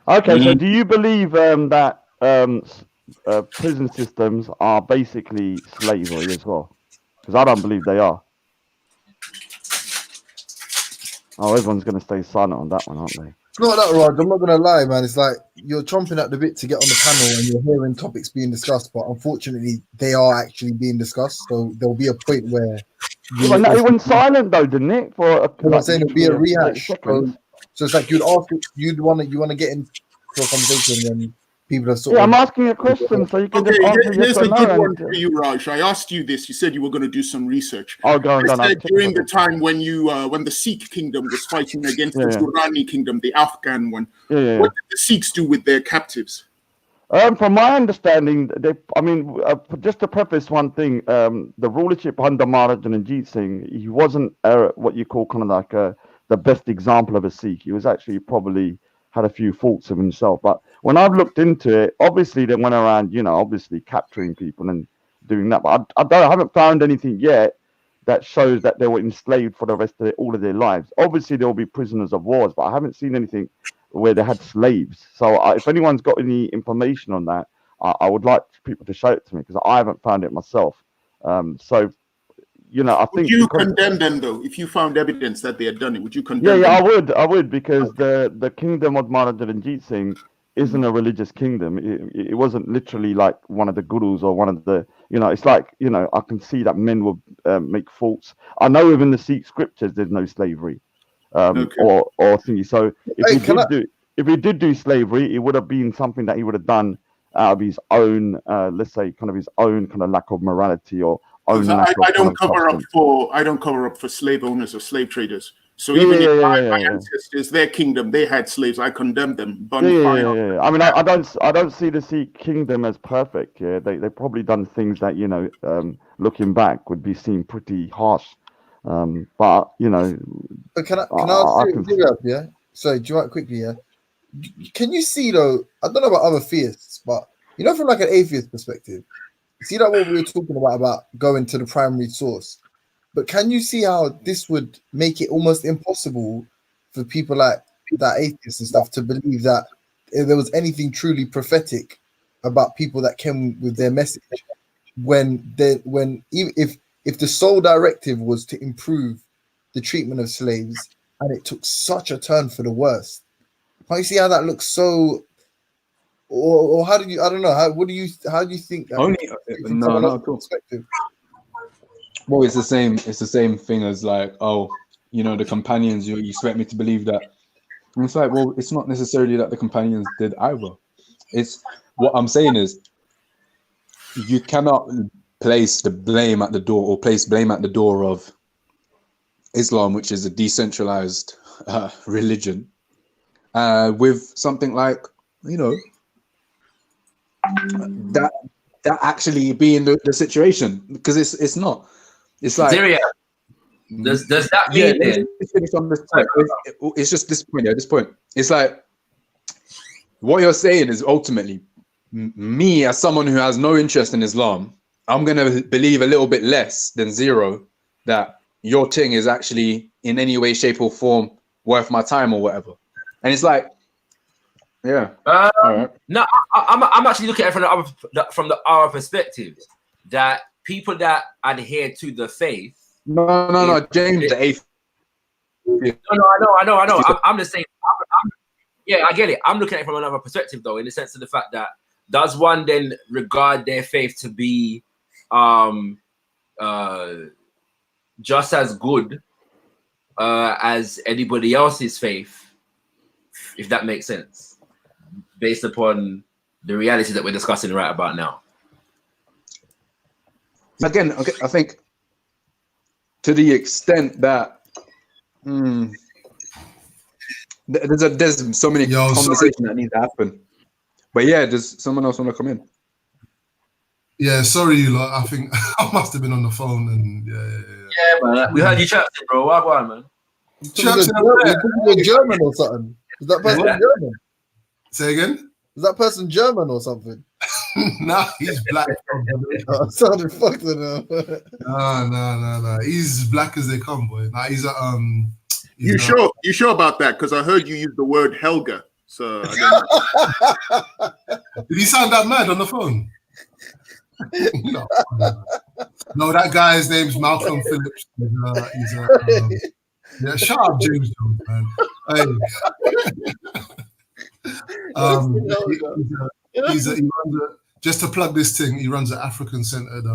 Okay, so do you believe that prison systems are basically slavery as well? Because I don't believe they are. Oh, everyone's going to stay silent on that one, aren't they? It's not that, Raj. I'm not going to lie, man. It's like you're chomping at the bit to get on the panel and you're hearing topics being discussed, but unfortunately, they are actually being discussed. So there'll be a point where. Well, no, it went silent though, didn't it? For I'm saying it'll be a rehash. So it's like you'd want to get into a conversation when people are sort of. I'm asking a question, so you can just answer here's yes or a no. good one for you, Raj. I asked you this. You said you were going to do some research. Oh, go on. I said during the time when when the Sikh kingdom was fighting against the Durrani kingdom, the Afghan one, what did the Sikhs do with their captives? From my understanding, just to preface one thing, the rulership under Maharaja Ranjit Singh, he wasn't what you call kind of like the best example of a Sikh. He was actually probably had a few faults of himself. But when I've looked into it, obviously they went around, obviously capturing people and doing that. But I haven't found anything yet that shows that they were enslaved for the rest of all of their lives. Obviously, there will be prisoners of wars, but I haven't seen anything where they had slaves. So if anyone's got any information on that, I would like people to show it to me because I haven't found it myself. I think. Would you condemn them though? If you found evidence that they had done it, would you condemn them? I would because the kingdom of Maharaja Ranjit Singh isn't a religious kingdom. It wasn't literally like one of the gurus or one of the, it's like, I can see that men will make faults. I know within the Sikh scriptures there's no slavery. Or thingy. So if he did do slavery, it would have been something that he would have done out of his own, let's say, kind of his own kind of lack of morality or own. I don't cover up for slave owners or slave traders. So even if my ancestors, their kingdom, they had slaves, I condemn them. I mean, I don't see the Sikh kingdom as perfect. Yeah, they probably done things that looking back would be seen pretty harsh. But But can I ask you, yeah? Sorry, do you want quickly, yeah? Can you see though? I don't know about other theists, but from like an atheist perspective, see that what we were talking about going to the primary source. But can you see how this would make it almost impossible for people like that atheists and stuff to believe that if there was anything truly prophetic about people that came with their message, if the sole directive was to improve the treatment of slaves and it took such a turn for the worst? Can you see how that looks so? Or how do you? I don't know. How do you think? Perspective? Well, it's the same. It's the same thing as like, the companions. You expect me to believe that? And it's like, well, it's not necessarily that the companions did either. It's what I'm saying is, you cannot place the blame at the door or place blame at the door of Islam, which is a decentralized religion, with something like that actually being the situation, because it's not. It's like does that mean then? Finish on this point. It's just this point. This point. It's like what you're saying is ultimately me as someone who has no interest in Islam. I'm gonna believe a little bit less than zero that your thing is actually in any way, shape, or form worth my time or whatever. And it's like, yeah. Right. No, I'm actually looking at it from the other perspective, that people that adhere to the faith. No, James the atheist. No, I know. I'm just saying. I get it. I'm looking at it from another perspective, though, in the sense of the fact that does one then regard their faith to be just as good as anybody else's faith, if that makes sense, based upon the reality that we're discussing right about now? Again, okay, I think to the extent that there's so many conversations that need to happen. But yeah, does someone else want to come in? Yeah, sorry, you lot. I think I must have been on the phone and yeah, man. We heard you chatting, bro. What on, man? You're German or something? Is that person German? Say again? Is that person German or something? Nah, he's black. Oh, sounded fucked enough. No. He's as black as they come, boy. Nah, he's a You sure about that? Because I heard you use the word Helga. So I did he sound that mad on the phone? No, that guy's name's Malcolm Phillips. Yeah, shut up, James Jones, man. Hey. Just to plug this thing, he runs an African-centered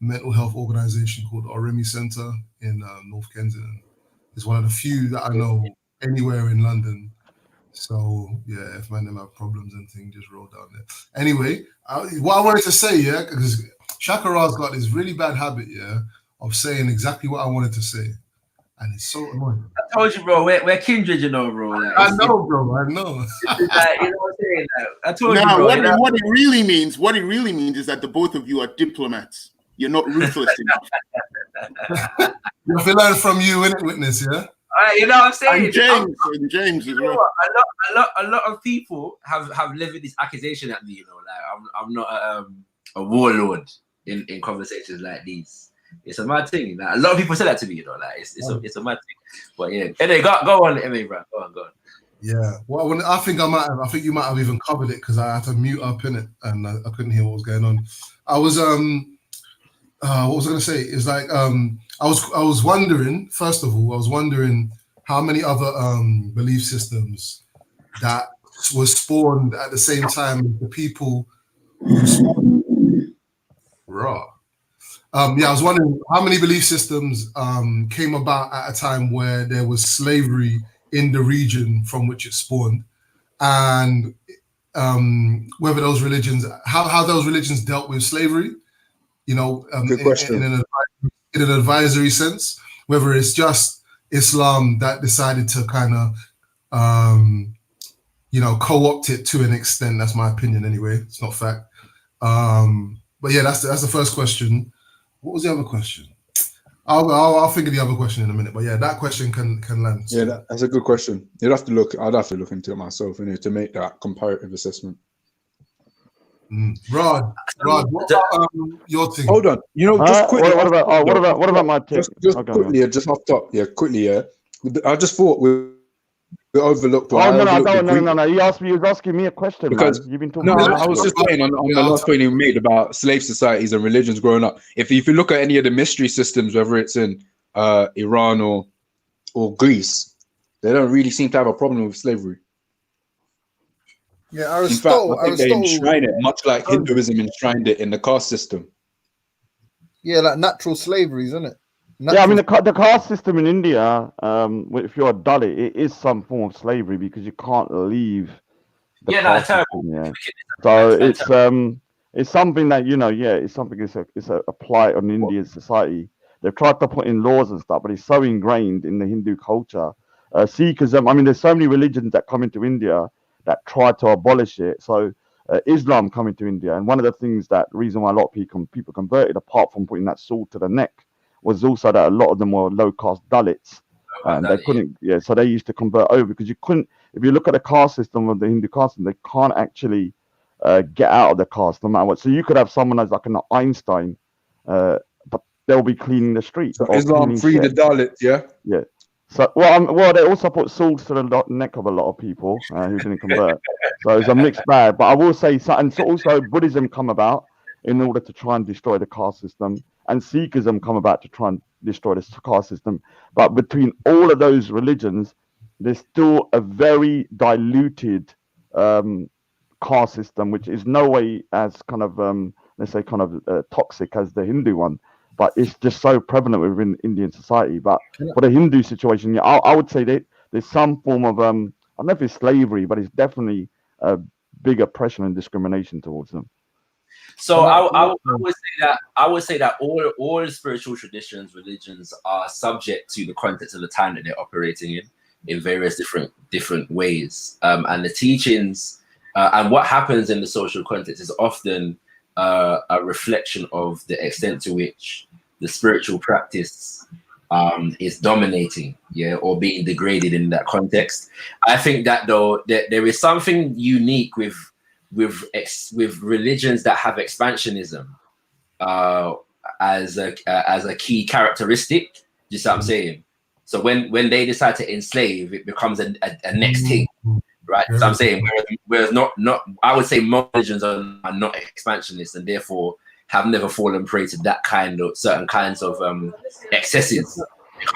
mental health organization called the Oremi Center in North Kensington. It's one of the few that I know anywhere in London. So yeah, if man them have problems and things, just roll down there. Anyway, what I wanted to say, yeah, because Shaka Ra's got this really bad habit, yeah, of saying exactly what I wanted to say, and it's so annoying. I told you, bro. We're kindred, you know, bro. Like, I know, bro. I know. You know what I'm saying? Like, I told now, you, bro. What it really means is that the both of you are diplomats. You're not ruthless enough. You have to learn from you, innit, witness, yeah. You know what I'm saying? And James as well. A lot of people have levied this accusation at me. You know, like I'm not a warlord in conversations like these. It's a mad thing. Like, a lot of people say that to me. You know, like it's a mad thing. But yeah, anyway, go on, bro. Go on. Yeah. Well, I think you might have even covered it because I had to mute up in it and I couldn't hear what was going on. I was what was I going to say? It's like I was wondering. First of all, I was wondering how many other belief systems that was spawned at the same time as the people who spawned. Raw. I was wondering how many belief systems came about at a time where there was slavery in the region from which it spawned, and whether those religions, how those religions dealt with slavery. You know, Good question. In an advisory sense, whether it's just Islam that decided to kind of, co-opt it to an extent. That's my opinion anyway. It's not fact. But yeah, that's the first question. What was the other question? I'll think of the other question in a minute. But yeah, that question can land. Yeah, that's a good question. I'd have to look into it myself to make that comparative assessment. Rod, what about your thing? Hold on. Just quickly. What about my take? Just quickly, just off top. Yeah, quickly. Yeah, I just thought we overlooked. No. You was asking me a question because you've been talking. No, I was just saying on the last point you made about slave societies and religions growing up. If you look at any of the mystery systems, whether it's in Iran or Greece, they don't really seem to have a problem with slavery. Yeah, Aristotle. In fact, I think they enshrine it, much like Hinduism enshrined it in the caste system. Yeah, like natural slavery, isn't it? Yeah, I mean the caste system in India, if you're a Dalit, it is some form of slavery because you can't leave. That's terrible. Yeah. So it's something that it's a plight on Indian society. They've tried to put in laws and stuff, but it's so ingrained in the Hindu culture. Sikhism. I mean, there's so many religions that come into India that tried to abolish it. So Islam coming to India, and one of the reason why a lot of people converted, apart from putting that sword to the neck, was also that a lot of them were low caste Dalits, and they couldn't. Yeah, so they used to convert over because you couldn't. If you look at the caste system of the Hindu caste system, they can't actually get out of the caste no matter what. So you could have someone as like an Einstein, but they'll be cleaning the streets. So Islam freed the Dalits, yeah. Yeah. So well, they also put swords to the neck of a lot of people who didn't convert. So it's a mixed bag. But I will say, and so also Buddhism come about in order to try and destroy the caste system, and Sikhism come about to try and destroy the caste system. But between all of those religions, there's still a very diluted caste system, which is no way as kind of toxic as the Hindu one. But it's just so prevalent within Indian society. But for the Hindu situation, yeah, I would say that there's some form of I don't know if it's slavery, but it's definitely a big oppression and discrimination towards them. So I would say that all spiritual traditions, religions are subject to the context of the time that they're operating in various different ways, and the teachings and what happens in the social context is often a reflection of the extent to which the spiritual practice is dominating, or being degraded in that context. I think that though there is something unique with with religions that have expansionism as a key characteristic. You see what I'm saying? So when they decide to enslave, it becomes a next thing, right? So I'm saying whereas not I would say most religions are not expansionist, and therefore have never fallen prey to that kind of certain kinds of excesses.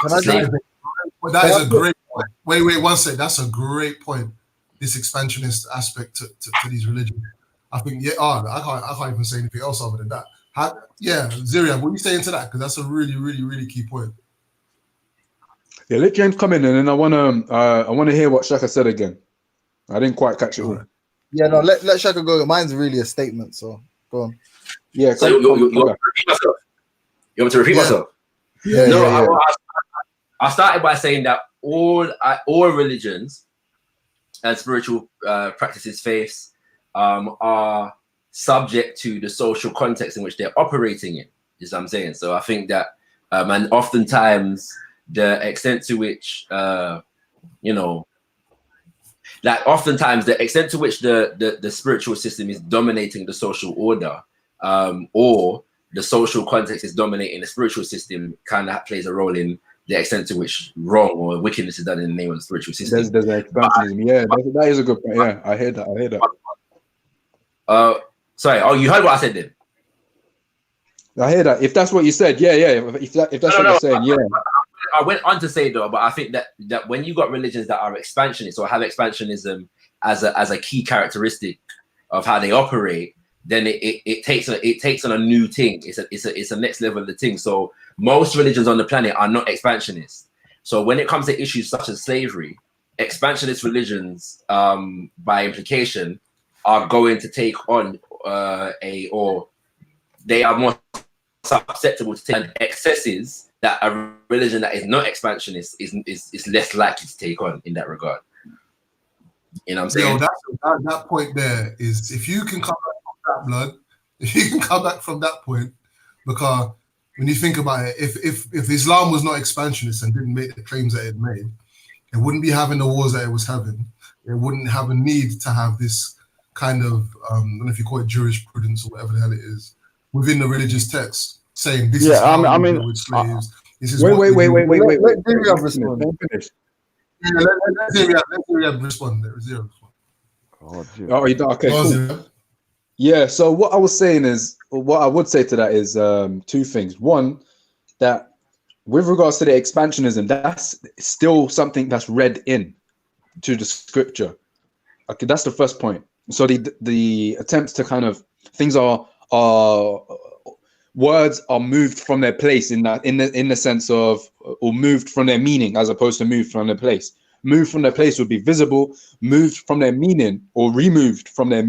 That is a great point. Wait, one sec. That's a great point. This expansionist aspect to these religions. I think, I can't even say anything else other than that. Ziria, what are you saying to that? Because that's a really, really, really key point. Yeah, let James come in, and then I wanna hear what Shaka said again. I didn't quite catch it all. Yeah, no, let Shaka go. Mine's really a statement, so go on. Yeah, so you want to repeat myself? You want me to repeat myself? I started by saying that all religions and spiritual practices, faiths, are subject to the social context in which they're operating in. Is what I'm saying. So I think that, and oftentimes the extent to which, oftentimes the extent to which the spiritual system is dominating the social order, or the social context is dominating the spiritual system, kind of plays a role in the extent to which wrong or wickedness is done in the name of the spiritual system. There's an expansionism. Yeah, that is a good point. Yeah, I hear that. Sorry. Oh, you heard what I said then? I hear that. If that's what you said, yeah. If that's what you're saying, yeah. I went on to say though, but I think that when you got religions that are expansionist or have expansionism as a key characteristic of how they operate, then it takes on a new thing. It's a next level of the thing. So most religions on the planet are not expansionist. So when it comes to issues such as slavery, expansionist religions, by implication, are going to take on they are more susceptible to take excesses that a religion that is not expansionist is less likely to take on in that regard. You know what I'm saying? That point there is, if you can come back from that, blood, if you can come back from that point, because when you think about it, if Islam was not expansionist and didn't make the claims that it made, it wouldn't be having the wars that it was having. It wouldn't have a need to have this kind of, I don't know if you call it jurisprudence or whatever the hell it is, within the religious text, saying this is how we deal with slaves. This is wait. Let Ziria respond. Let Ziria respond. Okay, cool. Yeah, so what I was saying is, what I would say to that is two things. One, that with regards to the expansionism, that's still something that's read in to the scripture. Okay, that's the first point. So the attempts to kind of, things are words are moved from their place in the sense of, or moved from their meaning as opposed to moved from their place. Moved from their place would be visible. Moved from their meaning or removed from their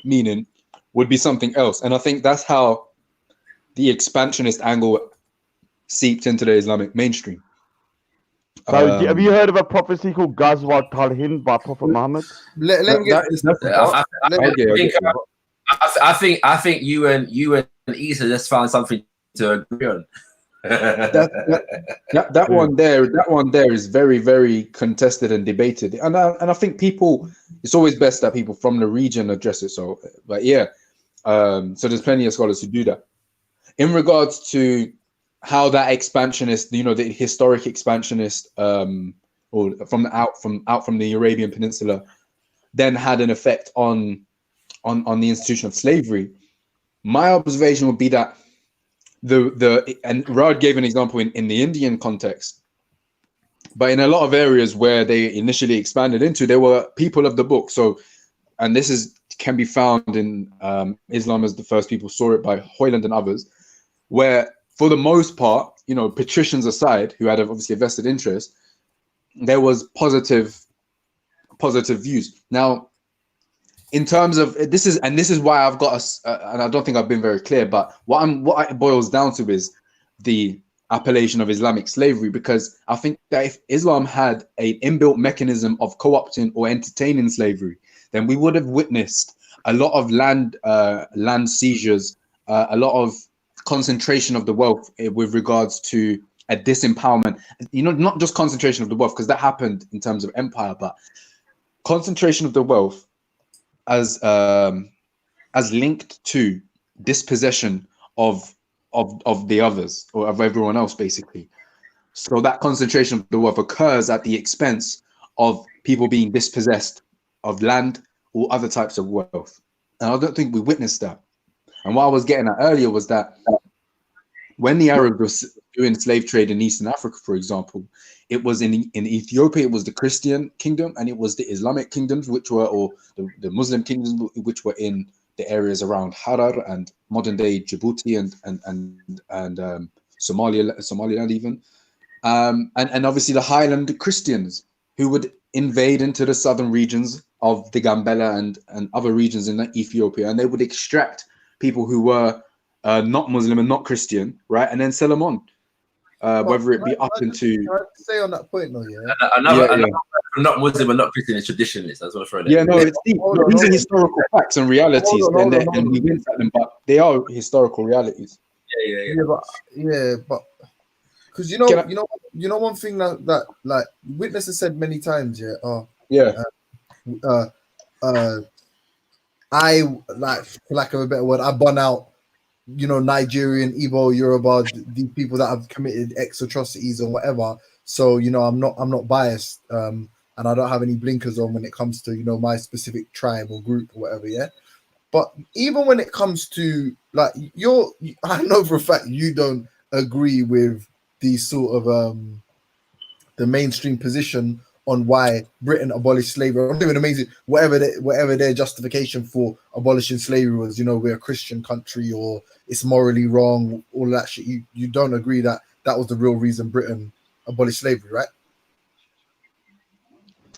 meaning would be something else. And I think that's how the expansionist angle seeped into the Islamic mainstream. So, have you heard of a prophecy called Ghazwat al-Hind by Prophet Muhammad? I think you and Isa just found something to agree on. that one there is very, very contested and debated, and I think it's always best that people from the region address it. So, but yeah, so there's plenty of scholars who do that. In regards to how that expansionist, the historic expansionist, or from the Arabian Peninsula, then had an effect on the institution of slavery. My observation would be that and Rad gave an example in the Indian context, but in a lot of areas where they initially expanded into, there were people of the book. So, and this can be found in Islam as the first people saw it by Hoyland and others, where for the most part, patricians aside, who had obviously a vested interest, there was positive views. Now, in terms of this is why I've got and I don't think I've been very clear, but what it boils down to is the appellation of Islamic slavery, because I think that if Islam had an inbuilt mechanism of co-opting or entertaining slavery, then we would have witnessed a lot of land seizures, a lot of concentration of the wealth with regards to a disempowerment. Not just concentration of the wealth, because that happened in terms of empire, but concentration of the wealth as linked to dispossession of the others, or of everyone else, basically. So that concentration of the wealth occurs at the expense of people being dispossessed of land or other types of wealth. And I don't think we witnessed that. And what I was getting at earlier was that when the Arabs were doing slave trade in Eastern Africa, for example, it was in Ethiopia, it was the Christian kingdom, and it was the Islamic kingdoms, which were, or the Muslim kingdoms, which were in the areas around Harar and modern day Djibouti and Somaliland even. And obviously the Highland Christians who would invade into the southern regions of the Gambela and other regions in Ethiopia, and they would extract people who were not Muslim and not Christian, right, and then sell them on, whether it be up into. Can I say on that point, though, yeah. Another not Muslim and not Christian is traditionalist. That's what I'm throwing. Yeah, no, it's deep. These are historical facts and realities, and we went at them, but they are historical realities. But because you know one thing that like witnesses said many times, I like, for lack of a better word, I burn out, Nigerian, Igbo, Yoruba, these people that have committed X atrocities or whatever. So I'm not biased, and I don't have any blinkers on when it comes to my specific tribe or group or whatever. Yeah, but even when it comes to like I know for a fact you don't agree with the sort of the mainstream position on why Britain abolished slavery. I'm doing amazing, whatever their justification for abolishing slavery was. We're a Christian country, or it's morally wrong, all that shit. You don't agree that was the real reason Britain abolished slavery, right?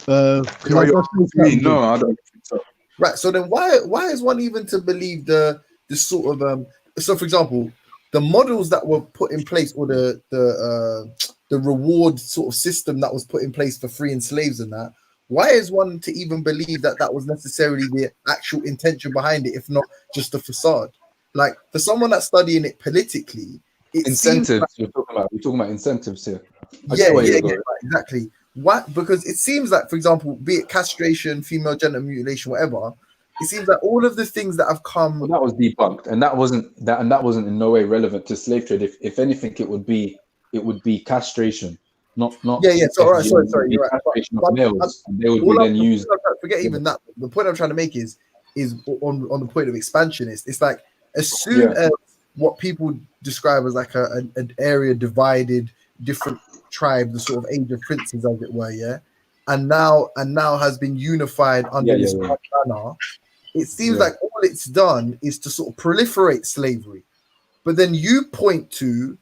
No, I don't think so. Right. So then, why is one even to believe the sort of so, for example, the models that were put in place, or the reward sort of system that was put in place for freeing slaves and that, why is one to even believe that was necessarily the actual intention behind it, if not just a facade? Like, for someone that's studying it politically, incentives. We're talking about incentives here. Yeah, exactly. What? Because it seems like, for example, be it castration, female genital mutilation, whatever, it seems like all of the things that have come. Well, that was debunked, and that wasn't in no way relevant to slave trade. If anything, it would be castration, not. Yeah. So all right, sorry. You're right. Castration of males. They would be then used. Forget even that. The point I'm trying to make is on the point of expansionist. It's like, as soon as what people describe as like an area divided, different tribes, the sort of age of princes, as it were, and now has been unified under this banner. It seems like all it's done is to sort of proliferate slavery, but then you point to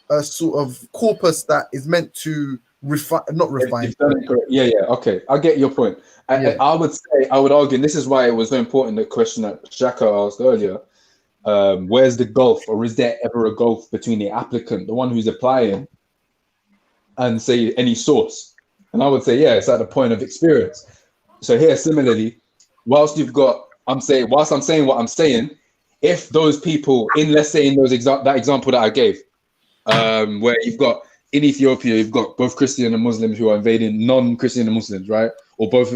a sort of corpus that is meant to not refine. Okay, I get your point. I would argue, and this is why it was so important, the question that Shaka asked earlier. Where's the gulf, or is there ever a gulf between the applicant, the one who's applying, and say any source? And I would say, it's at the point of experience. So here, similarly, whilst I'm saying what I'm saying, if those people let's say in that example that I gave, where you've got in Ethiopia, you've got both Christian and Muslims who are invading non-Christian and Muslims, right? Or both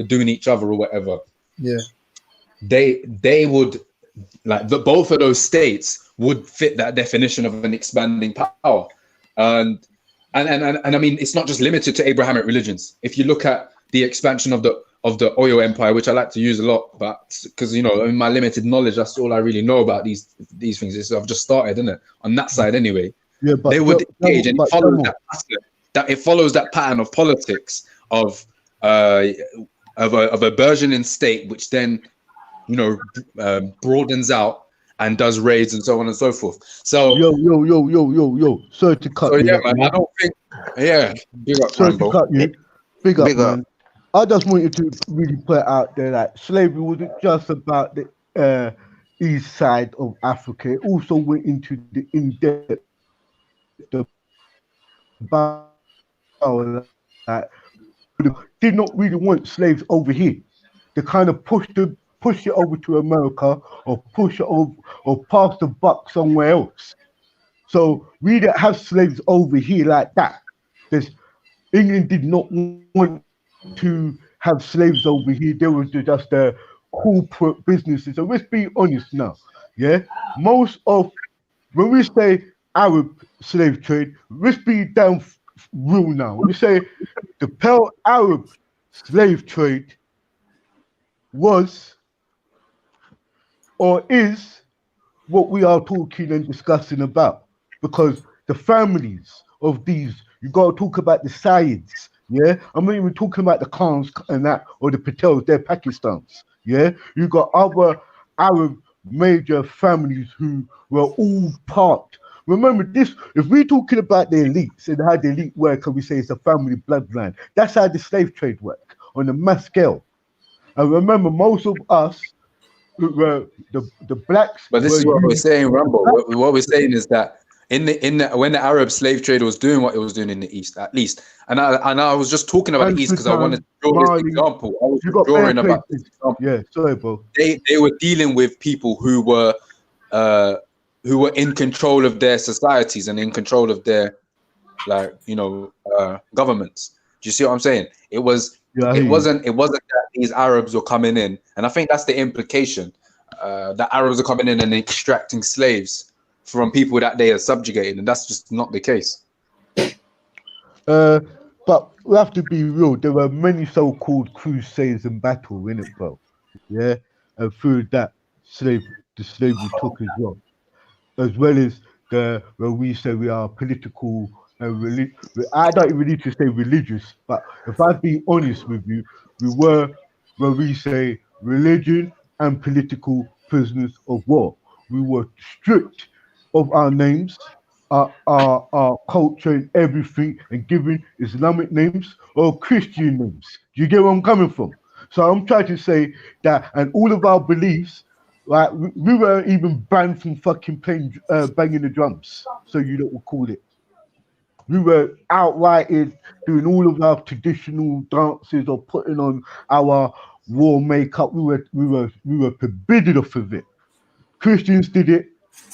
doing each other or whatever. Yeah. They would, like, both of those states would fit that definition of an expanding power. And I mean, it's not just limited to Abrahamic religions. If you look at the expansion of the Oyo Empire, which I like to use a lot, but because in my limited knowledge, that's all I really know about these things. I've just started, isn't it? On that side, anyway. Yeah, but they would engage, and it follows that pattern of politics of a burgeoning state, which then broadens out and does raids and so on and so forth. So yo. Sorry to cut you. Man, I don't think. Big up, sorry to cut you. Big up, man. I just wanted to really put out there that slavery wasn't just about the east side of Africa. It also went into the in-depth that did not really want slaves over here. They kind of pushed it over to America, or push it over, or pass the buck somewhere else. So we didn't have slaves over here like that. England did not want to have slaves over here. There was just corporate businesses. And let's be honest now, yeah. Most of when we say Arab slave trade, let's be down real now. When we say the Pearl Arab slave trade was or is what we are talking and discussing about, because the families of these, you got to talk about the Sayyids, yeah. I'm not even talking about the Khans and that, or the Patels, they're Pakistans, yeah. You got other Arab major families who were all part. Remember this, if we're talking about the elites and how the elite work, and we say it's a family bloodline, that's how the slave trade work on a mass scale. And remember, most of us, the blacks. But this is what we're saying, Rumble. What we're saying is that when the Arab slave trade was doing what it was doing in the East, at least, and I was just talking about the East because I wanted to draw this example. I was drawing about this example. Yeah, sorry, bro. They were dealing with people who were in control of their societies and in control of their, governments. Do you see what I'm saying? It wasn't that these Arabs were coming in, and I think that's the implication. That Arabs are coming in and extracting slaves from people that they are subjugating, and that's just not the case. But we have to be real. There were many so-called crusades and battle in it, bro. Yeah, and through that the slavery took as well as when we say we are political and I don't even need to say religious, but if I be honest with you, we were, when we say religion and political prisoners of war. We were stripped of our names, our culture and everything, and given Islamic names or Christian names. Do you get where I'm coming from? So I'm trying to say that, and all of our beliefs, like we were even banned from fucking playing, banging the drums, so you don't call it. We were outright doing all of our traditional dances or putting on our war makeup. We were forbidden off of it. Christians did it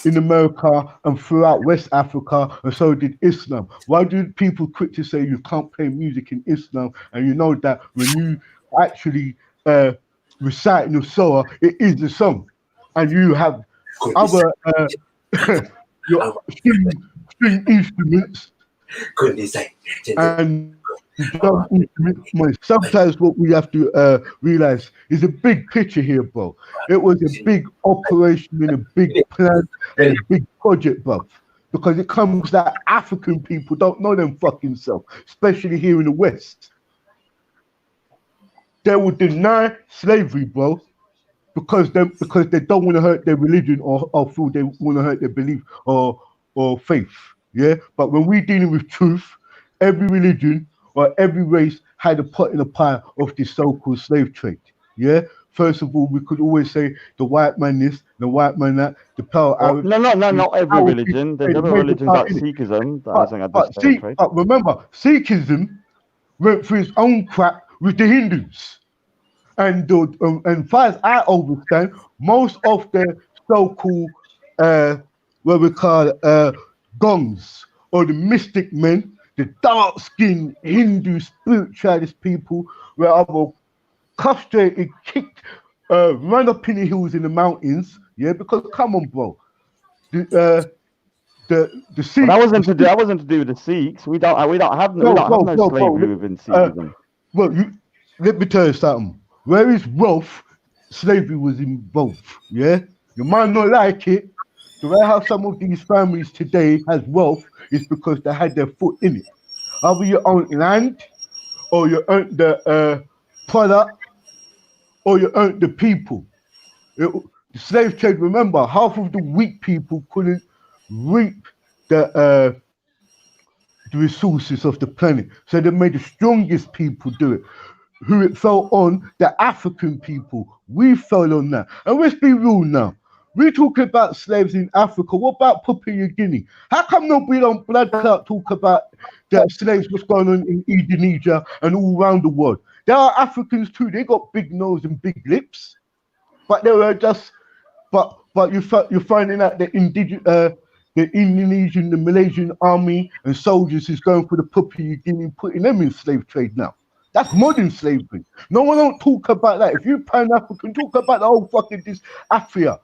in America and throughout West Africa, and so did Islam. Why do people quick to say you can't play music in Islam? And you know that when you actually recite in the Surah, it is the song, and you have other string instruments. And sometimes what we have to realize is a big picture here, bro. It was a big operation and a big plan and a big project, bro. Because it comes that African people don't know them fucking self, especially here in the West. They will deny slavery, bro, because they don't want to hurt their religion or feel they want to hurt their belief or faith. Yeah, but when we're dealing with truth, every religion or every race had a pot in the pie of this so-called slave trade. Yeah, first of all, we could always say the white man this, the white man that, the Pearl Arab. No, not every religion. There's other religions like Sikhism that hasn't had this slave trade. But remember, Sikhism went through its own crap with the Hindus, and as far as I understand, most of the so-called what we call gongs or the mystic men, the dark-skinned Hindu spiritualist people, were either castrated, kicked, run up in the hills in the mountains. Yeah, because come on, bro, the Sikhs. Well, that wasn't to do with the Sikhs. We don't have no slavery within Sikhism. Let me tell you something. Where is wealth, slavery was involved. Yeah, you might not like it. The way how some of these families today has wealth is because they had their foot in it. Either you own land, or you own the product, or you own the people. The slave trade, remember, half of the weak people couldn't reap the resources of the planet. So they made the strongest people do it. Who it fell on, the African people. We fell on that. And let's be real now. We're talking about slaves in Africa. What about Papua New Guinea? How come nobody on blood clot talk about the slaves, what's going on in Indonesia and all around the world? There are Africans too. They got big nose and big lips, but they were just. But you're finding out the Indonesian, the Malaysian army and soldiers is going for the Papua New Guinea, putting them in slave trade now. That's modern slavery. No one don't talk about that. If you Pan-African, talk about the whole fucking this Africa.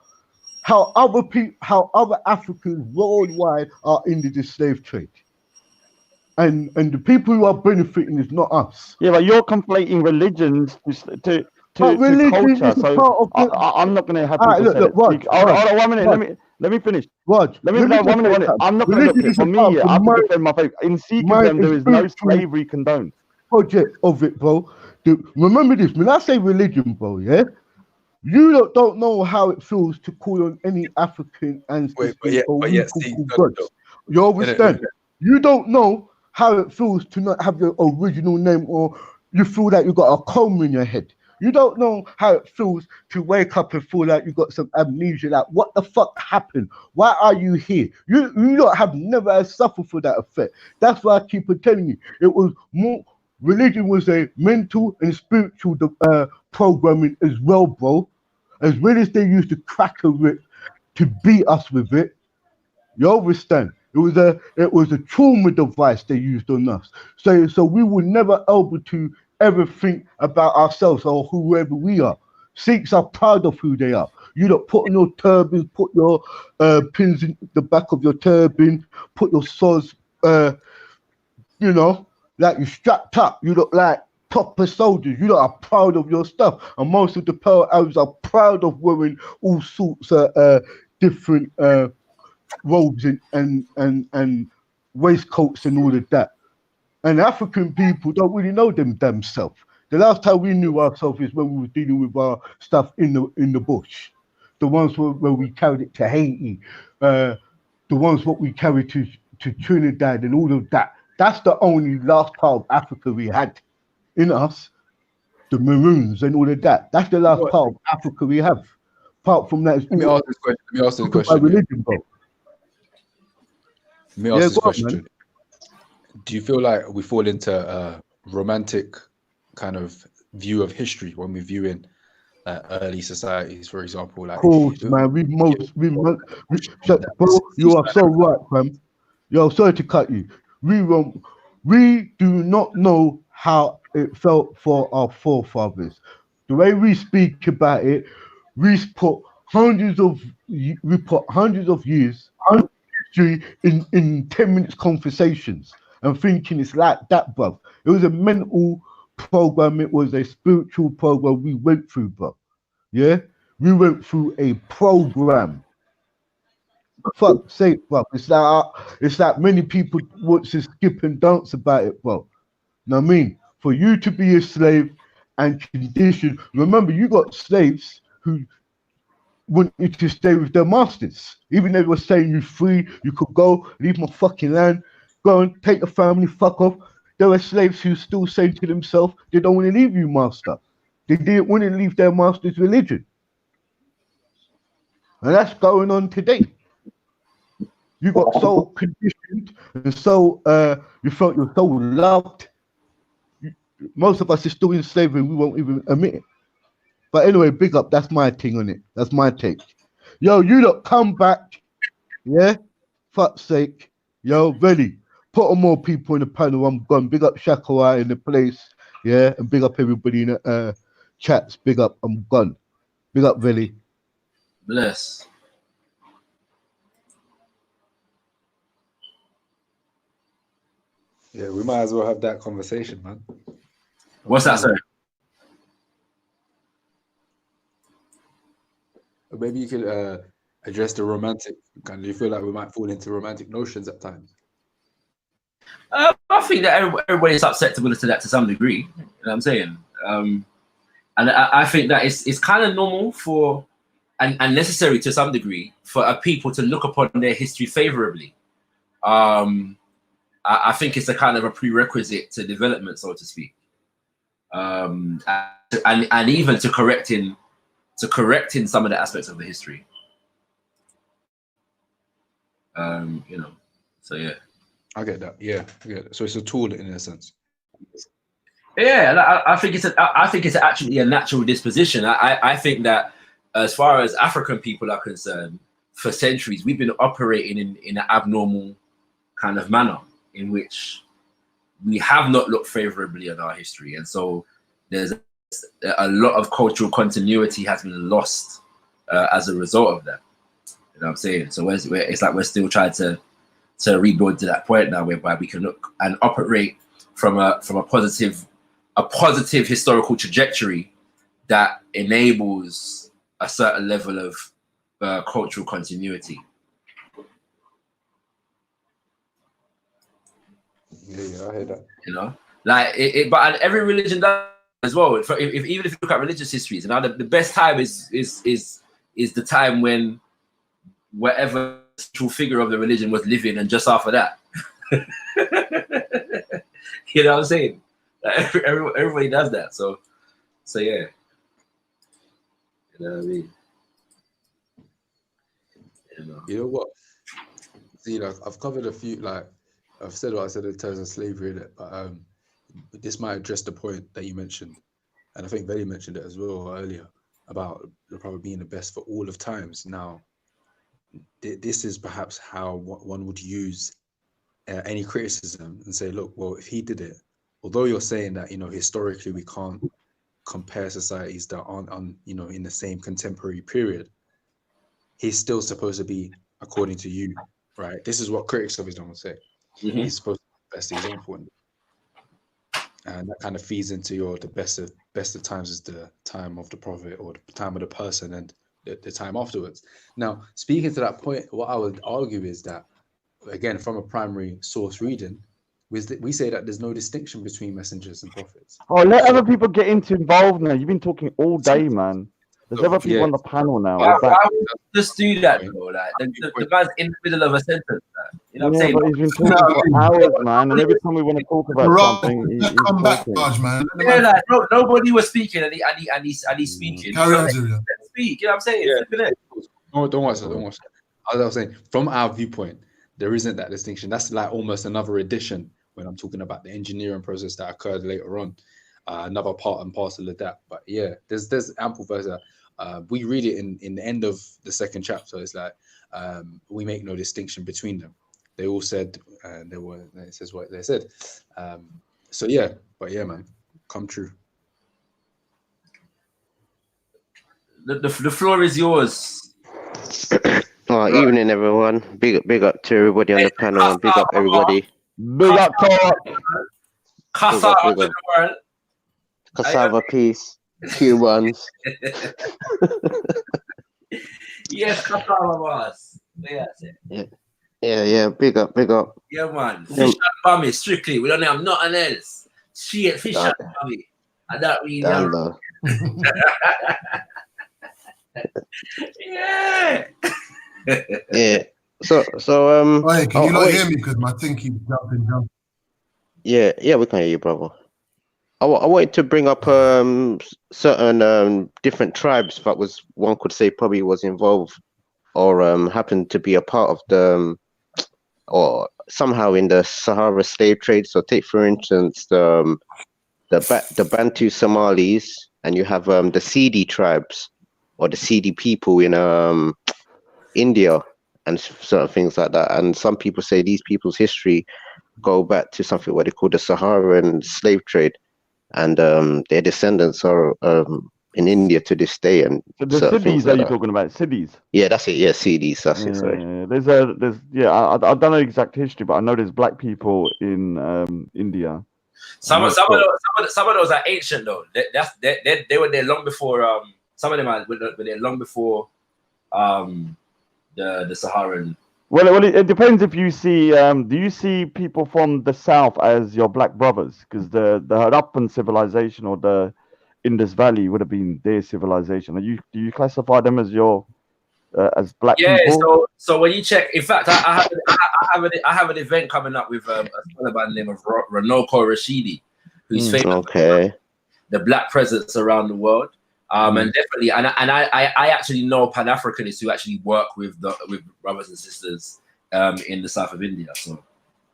How other Africans worldwide are into the slave trade. And the people who are benefiting is not us. Yeah, but you're conflating religions to religion culture. is a So part of the... I'm not going to have All people right, look, Raj, hold on 1 minute. Raj, Let me finish. Raj, Let me just 1 minute. say that. I'm not going to look Religion at it. is For a me, part I of have to my- defend my faith. In my Sikhism, there is no spiritual slavery condoned. project of it, bro. Remember this, when I say religion, bro, yeah? You don't know how it feels to call on any African ancestors or we call gods. You understand? You don't know how it feels to not have your original name, or you feel that you got a comb in your head. You don't know how it feels to wake up and feel like you got some amnesia, like what the fuck happened? Why are you here? You don't have never suffered for that effect. That's why I keep on telling you. It was more, religion was a mental and spiritual programming as well, bro. As well as they used to crack a whip to beat us with it. You understand? It was a trauma device they used on us. So we were never able to ever think about ourselves or whoever we are. Sikhs are proud of who they are. You don't put on your turbans, put your pins in the back of your turban, put your swords, like you're strapped up. You look like proper soldiers. You lot are proud of your stuff. And most of the Pearl Arabs are proud of wearing all sorts of different robes and waistcoats and all of that. And African people don't really know themselves. The last time we knew ourselves is when we were dealing with our stuff in the bush. The ones where we carried it to Haiti, the ones what we carried to Trinidad and all of that. That's the only last part of Africa we had in us. The Maroons and all of that. That's the last part of Africa we have. Apart from that, Let me ask this question. Religion, bro. Let me ask this question. Do you feel like we fall into a romantic kind of view of history when we view in early societies, for example? Like, of course, man. Bro, you are so right, man. Yo, sorry to cut you. We do not know how it felt for our forefathers. The way we speak about it, we put hundreds of years in 10 minutes conversations and thinking it's like that, bro. It was a mental program. It was a spiritual program we went through, bro. Yeah, we went through a program. Fuck's sake, bro. It's like many people want to skip and dance about it, bro. Know what I mean? For you to be a slave and conditioned. Remember, you got slaves who wanted to stay with their masters. Even though they were saying you're free, you could go, leave my fucking land, go and take the family, fuck off. There were slaves who still saying to themselves, they don't want to leave you, master. They didn't want to leave their master's religion. And that's going on today. You got so conditioned and so you felt you're so loved. Most of us are still in slavery, we won't even admit it. But anyway, big up, that's my thing on it. That's my take. Yo, you lot come back. Yeah? Fuck's sake. Yo, ready. Put on more people in the panel. I'm gone. Big up Shakawai in the place. Yeah? And big up everybody in the chats. Big up. I'm gone. Big up, Veli. Bless. Yeah, we might as well have that conversation, man. What's that, sir? Maybe you could address the romantic. Do you feel like we might fall into romantic notions at times? I think that everybody's susceptible to that to some degree. You know what I'm saying? And I think that it's kind of normal for and necessary to some degree for a people to look upon their history favorably. I think it's a kind of a prerequisite to development, so to speak, and even to correcting some of the aspects of the history. So yeah. I get that. Yeah, I get it. So it's a tool in a sense. Yeah, I think it's actually a natural disposition. I think that as far as African people are concerned, for centuries we've been operating in an abnormal kind of manner in which we have not looked favorably at our history, and so there's a lot of cultural continuity has been lost as a result of that. You know what I'm saying? So it's like we're still trying to rebuild to that point now, whereby we can look and operate from a positive historical trajectory that enables a certain level of cultural continuity. Yeah, I hear that. You know, like but every religion does as well. Even if you look at religious histories, and the best time is the time when whatever true figure of the religion was living, and just after that. You know what I'm saying? Like, everybody does that. So yeah. You know what I mean? You know what? See, like, I've covered a few, like, I've said what I said in terms of slavery, but this might address the point that you mentioned, and I think Veli mentioned it as well earlier about the Prophet being the best for all of times. Now, this is perhaps how one would use any criticism and say, look, well, if he did it, although you're saying that, you know, historically we can't compare societies that aren't in the same contemporary period, he's still supposed to be, according to you, right? This is what critics of Islam would say. Mm-hmm. He's supposed to be the best example, and that kind of feeds into the best of times is the time of the Prophet, or the time of the person, and the time afterwards. Now, speaking to that point, what I would argue is that, again, from a primary source reading, we say that there's no distinction between messengers and prophets. Oh, let other people get involved now. You've been talking all day, man. There's other people on the panel now. Why would you just do that, bro? Like the man's in the middle of a sentence. You know what I'm saying? But he's been talking for hours, man. And every time we want to talk about something, he's come back, talking. Raj, man. Yeah, like nobody was speaking, and he's speaking. Carry on, Let's speak. You know what I'm saying? Yeah. Don't watch that. As I was saying, from our viewpoint, there isn't that distinction. That's like almost another addition when I'm talking about the engineering process that occurred later on. Another part and parcel of that. But yeah, there's ample verse. We read it in the end of the second chapter. It's like we make no distinction between them. They all said, it says what they said. So yeah, but yeah, man, come true. The floor is yours. Evening, everyone. Big up to everybody on the panel, and big up everybody. Big up, Cassava peace. Cubans. Yes, cassava boss. Yeah. Big up. Yeah, man. Fish and bummy, strictly. We don't have nothing else. Shit, fish and bummy. And that we know. Yeah. Yeah. So Hey, can you not hear me? Because my thing keeps jumping. Yeah, we can hear you, brother. I wanted to bring up certain different tribes that one could say probably was involved or happened to be a part of or somehow in the Sahara slave trade. So take, for instance, the Bantu Somalis, and you have the Sidi tribes or the Sidi people in India and certain things like that. And some people say these people's history go back to something what they call the Saharan slave trade. And their descendants are in India to this day. And so the Sidis that you're talking about, Sidis. Yeah, that's it. Yeah, Sidis. That's it. Sorry. I don't know the exact history, but I know there's black people in India. Some of those are ancient though. They were there long before. Some of them were there long before the Saharan. Well, it depends if you see. Do you see people from the south as your black brothers? Because the Harappan civilization or the Indus Valley would have been their civilization. Do you classify them as your as black people? Yeah. So when you check, in fact, I have an event coming up with a fellow by the name of Ranoko Rashidi, who's famous for the black presence around the world. And definitely, and I actually know Pan-Africanists who actually work with brothers and sisters in the south of India.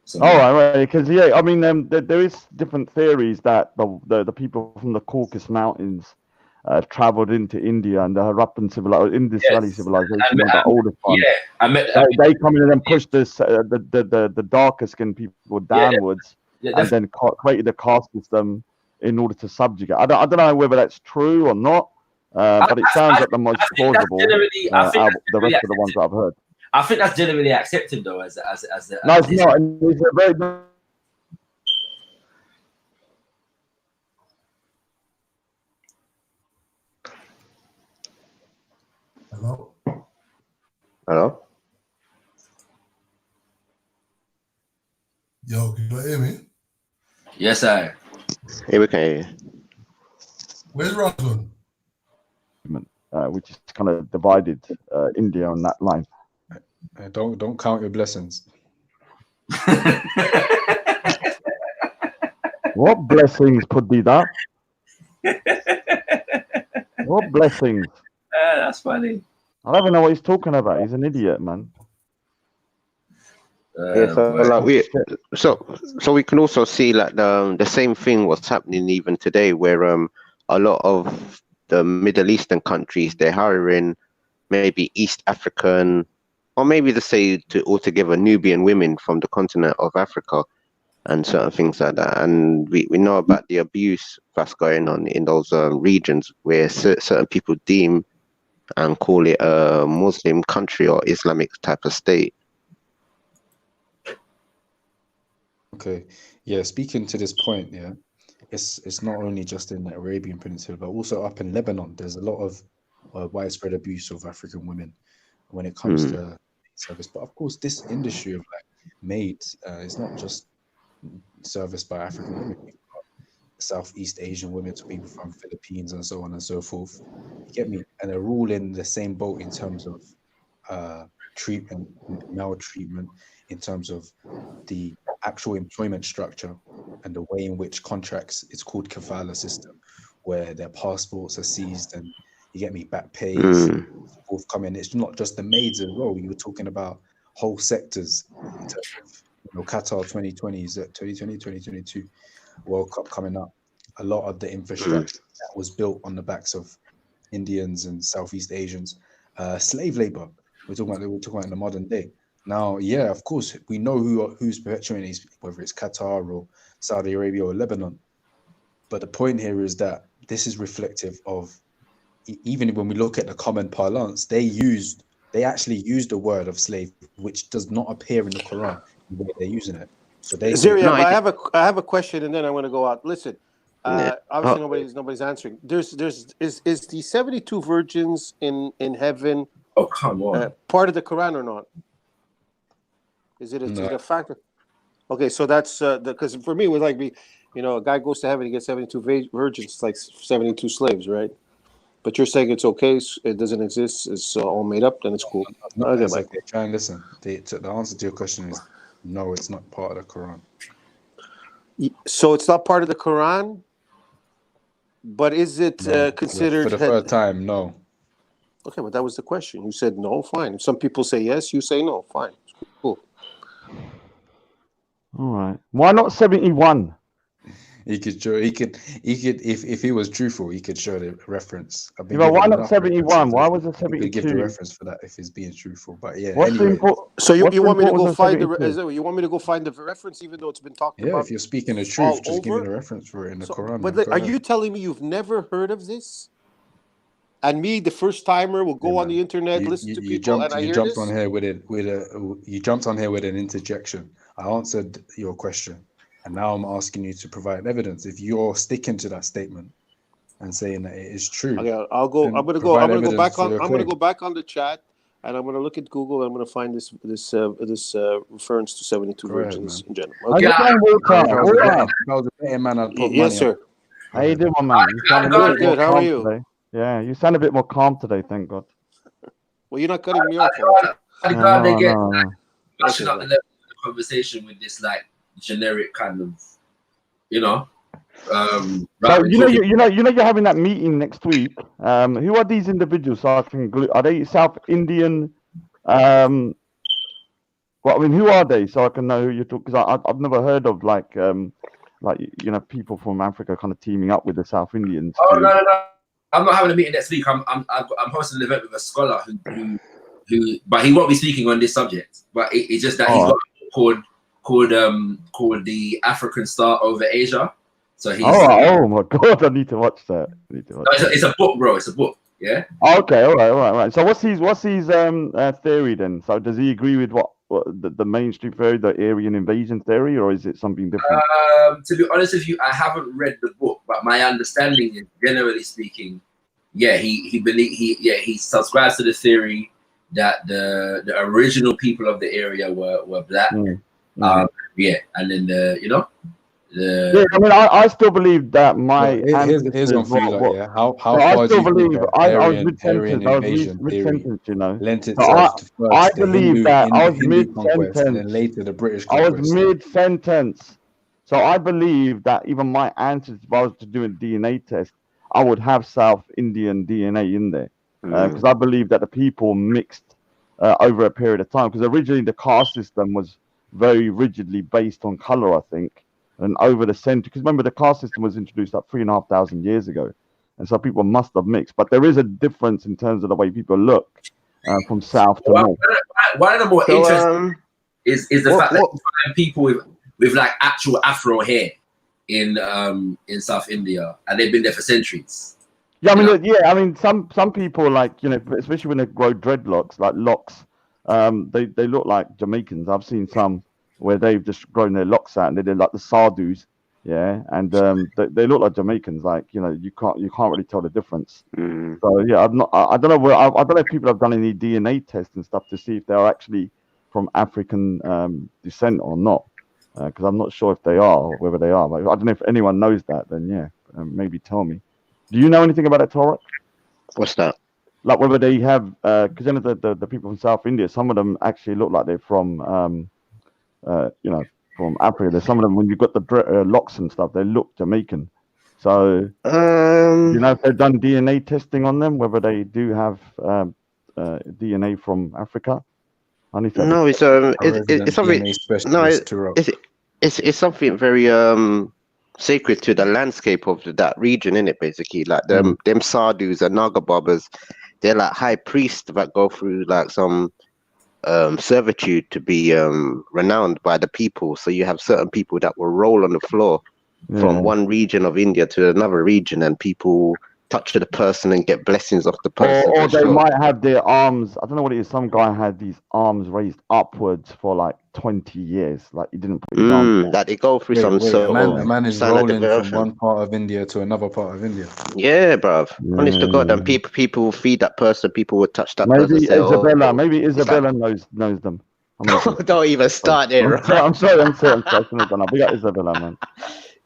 So right, because I mean, there is different theories that the people from the Caucasus Mountains traveled into India, and the Harappan Indus Valley civilization, the oldest one. Yeah, they come in and then push the darker skinned people downwards. and then created a caste system in order to subjugate. I don't know whether that's true or not, but it sounds like the most plausible out of the rest of the ones that I've heard. I think that's generally accepted though, as no, it's not. And it's a very Hello. Hello. Yo, can you hear me? Yes, I. Here we can hear you. Where's Roswell? Which is kind of divided India on that line. Don't count your blessings. What blessings could be that? What blessings? That's funny. I don't even know what he's talking about. He's an idiot, man. Yeah, so we can also see like the same thing was happening even today, where a lot of the Middle Eastern countries, they're hiring maybe East African, or maybe they say to altogether Nubian women from the continent of Africa and certain things like that. And we know about the abuse that's going on in those regions where certain people deem and call it a Muslim country or Islamic type of state. Okay, yeah, speaking to this point, yeah, it's not only just in the Arabian Peninsula, but also up in Lebanon. There's a lot of widespread abuse of African women when it comes to service. But of course, this industry of like maids is not just serviced by African women. You've got Southeast Asian women, so people from Philippines and so on and so forth. You get me? And they're all in the same boat in terms of treatment, maltreatment, in terms of the actual employment structure and the way in which contracts, it's called kafala system, where their passports are seized and you get me, back pays, forthcoming. It's not just the maids as well. You were talking about whole sectors in terms of, Qatar 2020, is it 2020, 2022 World Cup coming up. A lot of the infrastructure that was built on the backs of Indians and Southeast Asians, slave labor. We're talking about in the modern day. Now, yeah, of course, we know who's perpetuating these, whether it's Qatar or Saudi Arabia or Lebanon. But the point here is that this is reflective of, even when we look at the common parlance, they actually used the word of slave, which does not appear in the Quran the way they're using it. So they I have a question, and then I want to go out. Listen, obviously nobody's answering. Is the 72 virgins in heaven? Oh, come on. Part of the Quran or not? Is it a factor? Okay, so that's because for me it was like a guy goes to heaven, he gets 72 virgins, it's like 72 slaves, right? But you're saying it's okay, it doesn't exist, it's all made up, then it's cool. Try and listen. The answer to your question is no, it's not part of the Quran. So it's not part of the Quran, but is it considered? For the third time, no. Okay, but that was the question. You said no, fine. Some people say yes, you say no, fine. Cool. All right. Why not 71? He could if he was truthful, he could show the reference. Why not 71? Why was it 72? He could give the reference for that if he's being truthful. But yeah, so you want me to go find you want me to go find the reference, even though it's been talked about? Yeah, if you're speaking the truth, just give me the reference for it in the Quran. But are you telling me you've never heard of this? And me, the first timer, will go on the internet, listen to people, and I hear this? You jumped on here with an interjection. I answered your question, and now I'm asking you to provide evidence. If you're sticking to that statement and saying that it is true, okay, I'm gonna go back on the chat, and I'm gonna look at Google. And I'm gonna find this reference to 72 virgins in general. Okay. Yes, sir. How you doing, man? You sound good. How are you? Today. Yeah, you sound a bit more calm today, thank God. Well, you're not cutting me off. Pushing up the level of the conversation with this like generic kind of, So you're having that meeting next week. Who are these individuals? So I can are they South Indian? Who are they? So I can know who you're talking. Because I've never heard of people from Africa kind of teaming up with the South Indians. Oh no. I'm not having a meeting next week. I'm hosting an event with a scholar who, but he won't be speaking on this subject. But it's just that he's got a book called The African Star Over Asia. So he's oh my god, I need to watch that. it's a book, bro. It's a book. Yeah. Okay, all right. So what's his theory then? So does he agree with what the mainstream theory, the Aryan invasion theory, or is it something different? To be honest with you, I haven't read the book, but my understanding is, generally speaking, yeah, he subscribes to the theory that the original people of the area were black. Yeah, and then yeah, I mean, I still believe that my here's one for you, like, yeah. How far do you think I was mid-sentence, you know. Lent itself to first I believe that I was mid-sentence, and then later the British conquest. I was mid-sentence, so I believe that even my ancestors, if I was to do a DNA test, I would have South Indian DNA in there, because I believe that the people mixed over a period of time. Because originally the caste system was very rigidly based on color, I think. And over the century, because remember the caste system was introduced like 3,500 years ago, and so people must have mixed. But there is a difference in terms of the way people look from south to north. One of the more interesting is the fact that you find people with like actual Afro hair in South India, and they've been there for centuries. Yeah, I mean, some people, like, you know, especially when they grow dreadlocks, like locks, they look like Jamaicans. I've seen some where they've just grown their locks out and they're like the Sardus, yeah, and they look like Jamaicans. Like, you know, you can't really tell the difference. So yeah, I don't know I don't know if people have done any DNA tests and stuff to see if they're actually from African descent or not, because I'm not sure if they are or whether they are. But I don't know if anyone knows that. Then yeah, maybe tell me. Do you know anything about it, Torok? What's that? Like whether they have, because then the people from South India, some of them actually look like they're from you know, from Africa. There's some of them, when you've got the locks and stuff, they look Jamaican. So, you know, if they've done DNA testing on them, whether they do have DNA from Africa. No, it's something. No, it's something very sacred to the landscape of that region, isn't it? Basically, like them Sadhus and Naga Babas, they're like high priests that go through like some servitude to be renowned by the people. So you have certain people that will roll on the floor from one region of India to another region, and people touch the person and get blessings off the person. Or they might have their arms, I don't know what it is, some guy had these arms raised upwards for like 20 years, like he didn't put his arms. That they go through a man is rolling from one part of India to another part of India. Yeah, bruv. Honest to God, and people will feed that person, people will touch that person. Maybe Isabella knows them. Don't even start there. I'm sorry. We got Isabella, man.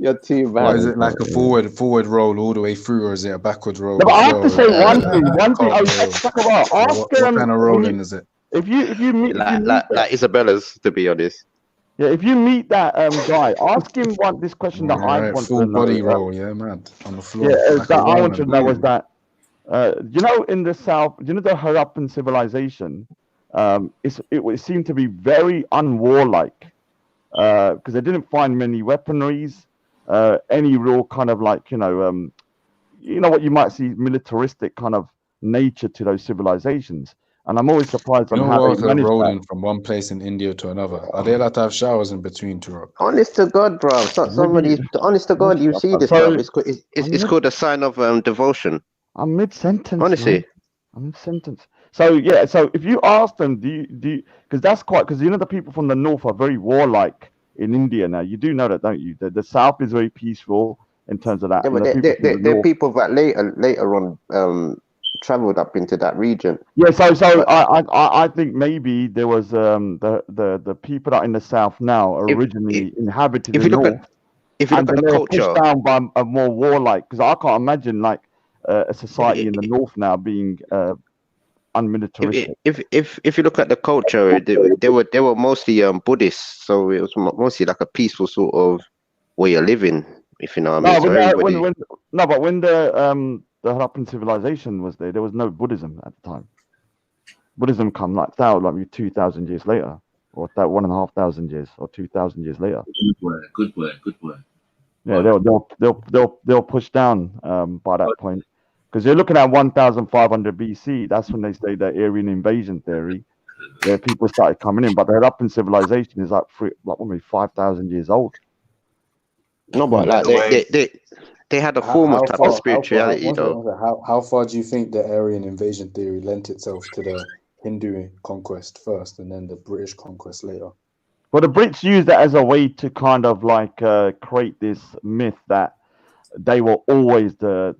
Your team, man. Or is it like a forward roll all the way through, or is it a backward roll? No, but I have to say one thing. Talk about. What kind of rolling is it? If you meet like Isabella's, to be honest. Yeah, if you meet that guy, ask him this question that I want full to know. body roll, yeah, man, on the floor. Yeah, like that I want to know was that, you know, in the south, you know, the Harappan civilization, it seemed to be very unwarlike, because they didn't find many weaponries, any real kind of like, you know what you might see, militaristic kind of nature to those civilizations. And I'm always surprised on how they managed rolling from one place in India to another. Are they allowed to have showers in between, Turok? Honest to God, bro. Honest to God, you see this, bro. It's called a sign of devotion. I'm mid-sentence. Honestly. I'm mid-sentence. So yeah, so if you ask them, do you because you know the people from the north are very warlike in India now. You do know that, don't you? The south is very peaceful in terms of that. Yeah, but they're people that later on traveled up into that region. Yeah, so I think maybe there was the people that are in the south now originally inhabited the north. If you look at the culture, pushed down by a more warlike, because I can't imagine like a society in the north now being unmilitaristic. If you look at the culture, they were mostly Buddhists, so it was mostly like a peaceful sort of way of living, if you know what I mean. But when the Harappan civilization was there was no Buddhism at the time. Buddhism come like 2,000 years later, or 1,500 years, or 2,000 years later. Good word. Yeah, they'll push down by that point, because you're looking at 1,500 BC. That's when they say the Aryan invasion theory, Yeah, people started coming in, but the Harappan civilization is like maybe 5,000 years old. No, but like they had a form of type of spirituality though. How far do you think the Aryan invasion theory lent itself to the Hindu conquest first, and then the British conquest later? Well, the Brits used that as a way to kind of like create this myth that they were always the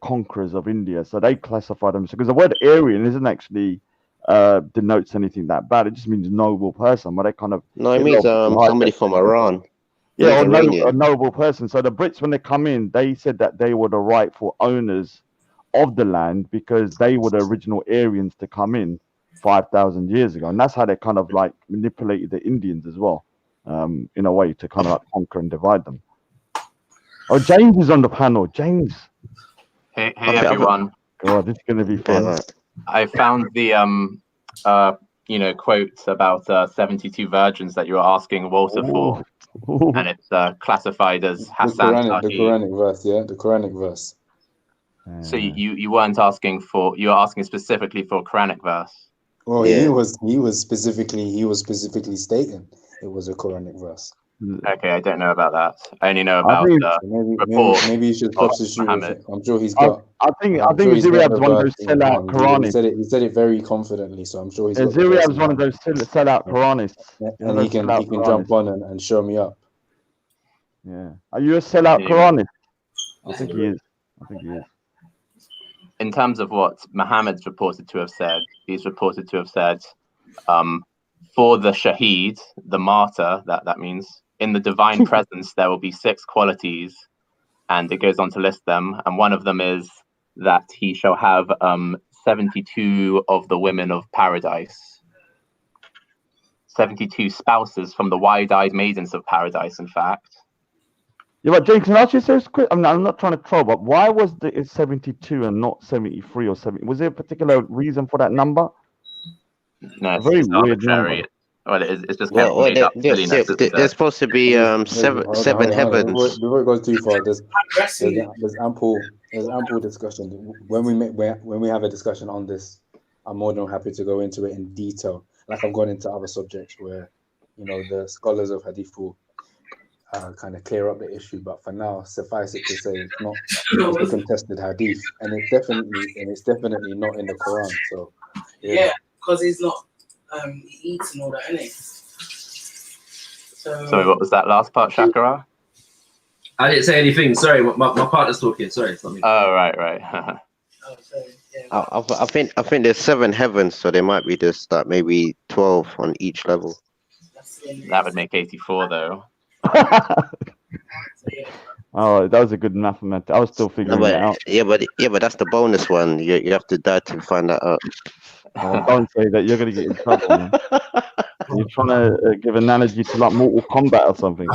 conquerors of India. So they classified them because the word Aryan isn't actually denotes anything that bad. It just means noble person. But they kind of it means somebody from Iran. Yeah, or a noble person. So the Brits, when they come in, they said that they were the rightful owners of the land because they were the original Aryans to come in 5,000 years ago, and that's how they kind of like manipulated the Indians as well, in a way to kind of like conquer and divide them. Oh, James is on the panel. James. Hey everyone. Oh, this is going to be fun. I found the quotes about 72 virgins that you were asking Walter for, and it's classified as Hassan. The Quranic verse, yeah, the Quranic verse. So you weren't asking for, you were asking specifically for a Quranic verse. Well, he was specifically stating it was a Quranic verse. Okay, I don't know about that. I only know about report. Maybe you should substitute. I'm sure he's got. I think Ziriab's one of those sellout Quranists. He said it very confidently, so I'm sure he's. Ziriab's one of those sellout Quranists. And he can jump on and show me up. Yeah, are you a sellout Quranist? I think he is. In terms of what Muhammad's reported to have said, he's reported to have said, for the shaheed, the martyr, that means, in the divine presence, there will be 6 qualities, and it goes on to list them. And one of them is that he shall have 72 of the women of paradise, 72 spouses from the wide-eyed maidens of paradise, in fact. Yeah, but James, can I ask you this quick? I'm not trying to troll, but why was it 72 and not 73 or 70? Was there a particular reason for that number? No, it's very just weird arbitrary. number. Well, it's just There's supposed to be seven heavens. Before it goes too far, there's ample discussion. When we have a discussion on this, I'm more than happy to go into it in detail, like I've gone into other subjects where the scholars of Hadith will kind of clear up the issue. But for now, suffice it to say, it's not a contested Hadith, and it's definitely not in the Quran. So yeah, because he's not. He eats and all that, innit? Sorry, what was that last part, Shakara? I didn't say anything. Sorry, my partner's talking. Sorry, it's not me. Oh, right. I think there's 7 heavens, so there might be just like maybe 12 on each level. That would make 84, though. Oh, that was a good mathematics. I was still figuring it out. Yeah, but that's the bonus one. You have to die to find that out. Oh, don't say that. You're gonna get in trouble, man. You're trying to give an analogy to like Mortal Kombat or something.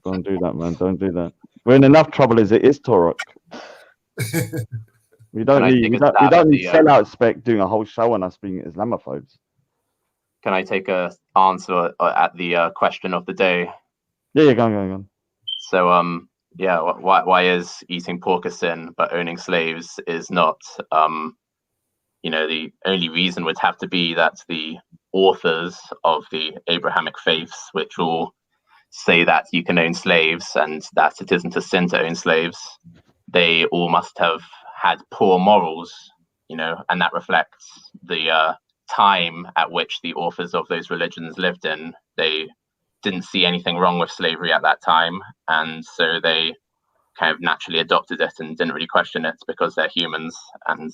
Don't do that, man. Don't do that. We're in enough trouble as it is, Torok. We don't need sellout spec doing a whole show on us being Islamophobes. Can I take a answer at the question of the day? Yeah, go on. So, why is eating pork a sin, but owning slaves is not? The only reason would have to be that the authors of the Abrahamic faiths, which all say that you can own slaves and that it isn't a sin to own slaves, they all must have had poor morals, and that reflects the time at which the authors of those religions lived in. They didn't see anything wrong with slavery at that time, and so they kind of naturally adopted it and didn't really question it because they're humans, and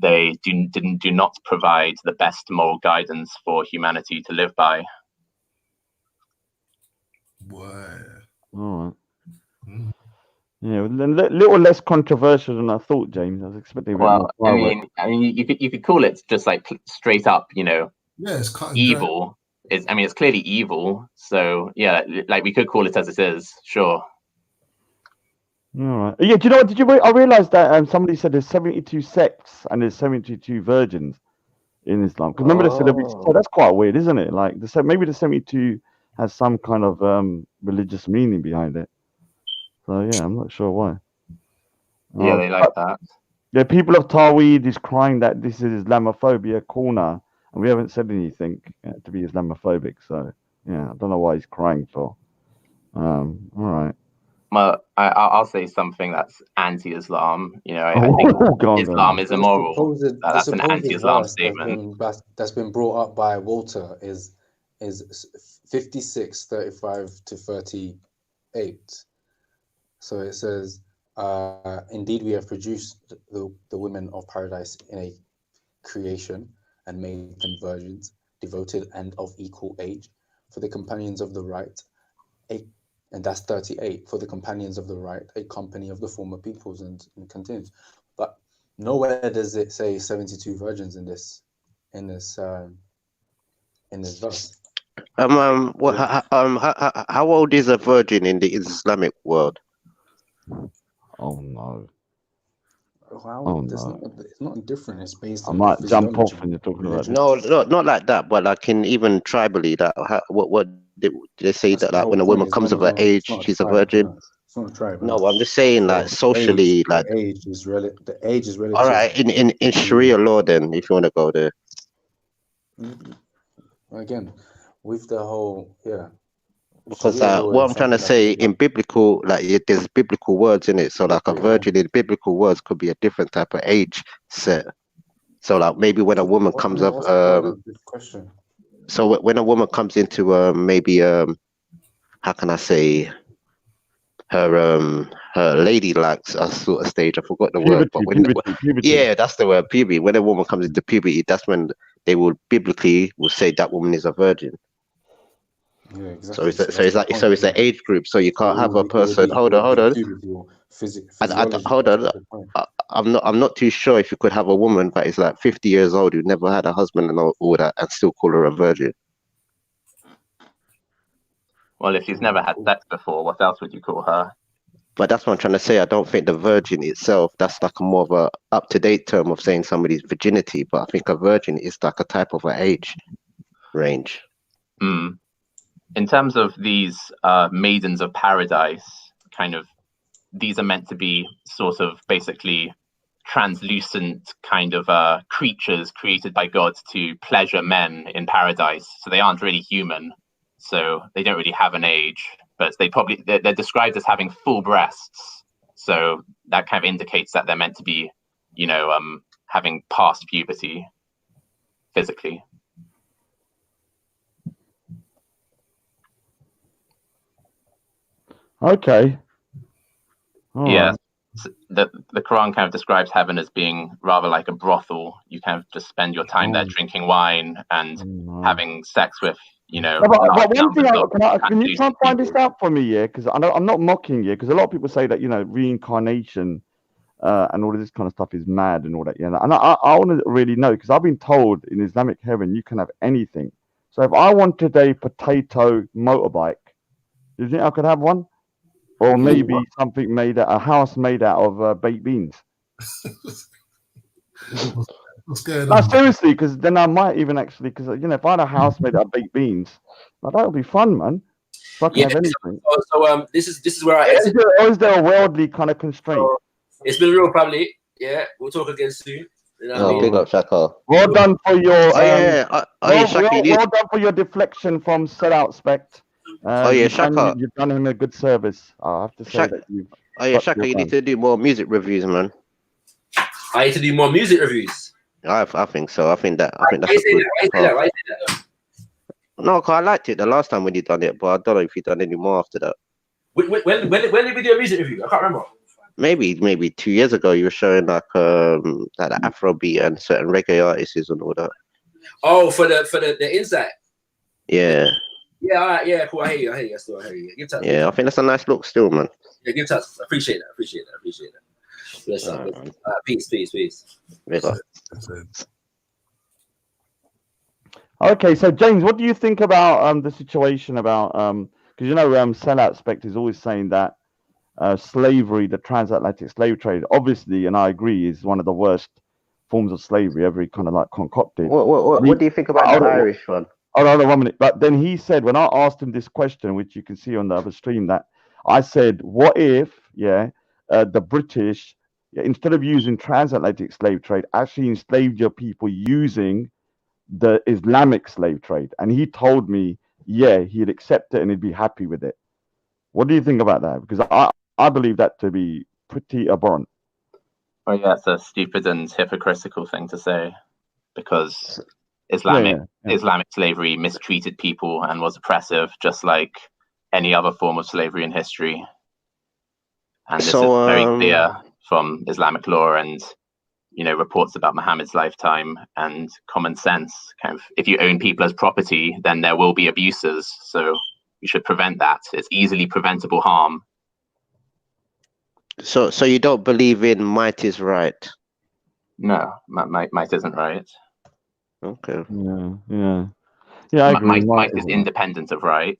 they do not provide the best moral guidance for humanity to live by. All right. Yeah, a little less controversial than I thought, James. I was expecting a bit more. I mean, you could call it just like straight up, it's evil. It's clearly evil. So yeah, like we could call it as it is. Sure. All right. Yeah. Do you know what? I realized that somebody said there's 72 sects and there's 72 virgins in Islam. Because remember, they said that's quite weird, isn't it? Like maybe the 72 has some kind of religious meaning behind it. So yeah, I'm not sure why. Yeah, they like that. Yeah, people of Taweed is crying that this is Islamophobia corner, and we haven't said anything to be Islamophobic. So yeah, I don't know why he's crying for. All right. Well, I'll say something that's anti-Islam. You know, I think Islam is immoral. That's an anti-Islam statement. That's been brought up by Walter is 56, 35 to 38. So it says, indeed, we have produced the women of paradise in a creation and made them virgins, devoted and of equal age, for the companions of the right, and that's 38, for the companions of the right, a company of the former peoples, and continues. But nowhere does it say 72 virgins in this verse. How old is a virgin in the Islamic world? Oh no. Wow, it's not different. It's based on. I might jump off when you're talking about this. No, not like that. But like in even tribally, that what they say that like when a woman comes of her age, she's a virgin. It's not a tribe. No, I'm just saying like socially, like the age is relative. All right, in Sharia law, then if you want to go there. Again, with the whole Because what I'm trying to say in biblical, like there's biblical words in it. So like a virgin in biblical words could be a different type of age set. So like maybe when a woman comes up, so when a woman comes into maybe how can I say her ladylike sort of stage. I forgot the word, but puberty. Yeah, that's the word, puberty. When a woman comes into puberty, that's when they will biblically say that woman is a virgin. Yeah, exactly. So it's an age group. So you can't have a person. Hold on. Hold on. I'm not too sure if you could have a woman that is like 50 years old who never had a husband and all that, and still call her a virgin. Well, if she's never had sex before, what else would you call her? But that's what I'm trying to say. I don't think the virgin itself, that's like a more of a up-to-date term of saying somebody's virginity. But I think a virgin is like a type of an age range. In terms of these maidens of paradise, kind of, these are meant to be sort of basically translucent kind of creatures created by God to pleasure men in paradise. So they aren't really human. So they don't really have an age, but they're described as having full breasts. So that kind of indicates that they're meant to be, having past puberty physically. Okay. Yeah. The Quran kind of describes heaven as being rather like a brothel. You kind of just spend your time there drinking wine and having sex with, But one thing, can you try and find this out for me, yeah? Because I'm not mocking you, because a lot of people say that, reincarnation and all of this kind of stuff is mad and all that, yeah. And I want to really know, because I've been told in Islamic heaven you can have anything. So if I wanted a potato motorbike, do you think I could have one? Or maybe something a house made out of baked beans. What's going on? No, on? seriously, because then I might even actually, because if I had a house made out of baked beans, that would be fun, man. If I can have anything. So this is where I exit. Or is there a worldly kind of constraint? So, it's been real, family. Yeah, we'll talk again soon. Big up, Shaka. Well done for your. Shaka, well done for your deflection from Sellout Spect. Shaka. You've done him a good service. I have to say that you've. Shaka, you need to do more music reviews, man. I need to do more music reviews. I think so. I think that's a good part. No, cause I liked it the last time when you done it, but I don't know if you done any more after that. When did we do a music review? I can't remember. Maybe 2 years ago you were showing like the Afrobeat and certain reggae artists and all that. Oh, for the insight. Yeah. Yeah, all right, yeah, cool. I hear you. Still, I hear you. Give touch. Yeah, I think that's a nice look still, man. Yeah, give touch. Appreciate that. Bless up. Peace. Okay, so James, what do you think about the situation about because Sellout Spect is always saying that slavery, the transatlantic slave trade, obviously, and I agree, is one of the worst forms of slavery ever kind of like concocted. What do you think about the Irish one? Hold on 1 minute. But then he said, when I asked him this question, which you can see on the other stream, that I said, what if, the British instead of using transatlantic slave trade, actually enslaved your people using the Islamic slave trade. And he told me, yeah, he'd accept it and he'd be happy with it. What do you think about that? Because I believe that to be pretty abhorrent. Oh yeah, it's a stupid and hypocritical thing to say, because Islamic slavery mistreated people and was oppressive, just like any other form of slavery in history. And this is very clear from Islamic law and, you know, reports about Muhammad's lifetime and common sense. Kind of, if you own people as property, then there will be abuses. So you should prevent that. It's easily preventable harm. So you don't believe in might is right? No, might isn't right. Okay. Yeah. I agree. Might is independent of right.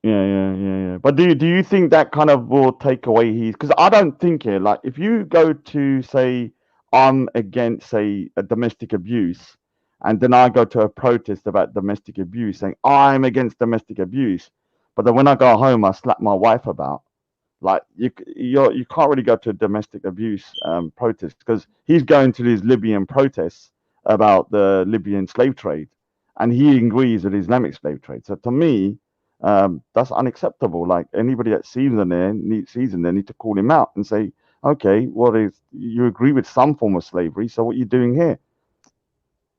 Yeah. But do you think that kind of will take away his? Because I don't think it. Like, if you go to say I'm against, say, a domestic abuse, and then I go to a protest about domestic abuse, saying I'm against domestic abuse, but then when I go home, I slap my wife about. Like, you can't really go to a domestic abuse protest, because he's going to these Libyan protests about the Libyan slave trade, and he agrees with Islamic slave trade. So to me, that's unacceptable. Like, anybody that sees him there needs to call him out and say, okay, you agree with some form of slavery, so what are you doing here?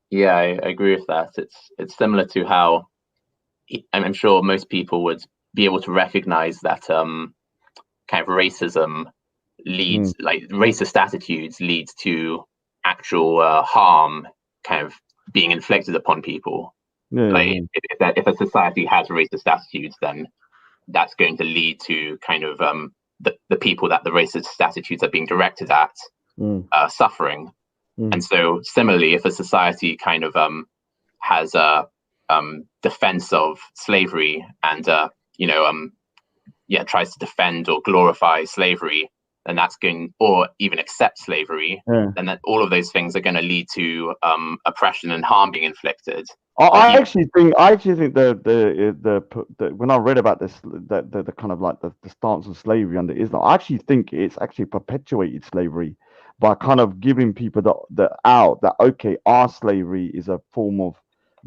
Yeah, I agree with that. It's similar to how I'm sure most people would be able to recognize that kind of racism leads, like racist attitudes leads to actual harm kind of being inflicted upon people. If a society has racist attitudes, then that's going to lead to kind of the people that the racist attitudes are being directed at suffering. And so similarly, if a society kind of has a defense of slavery and tries to defend or glorify slavery, then that's going, or even accept slavery, then that all of those things are going to lead to oppression and harm being inflicted. I actually think the when I read about this, the kind of like the stance of slavery under Islam, I actually think it's actually perpetuated slavery by kind of giving people the out that, okay, our slavery is a form of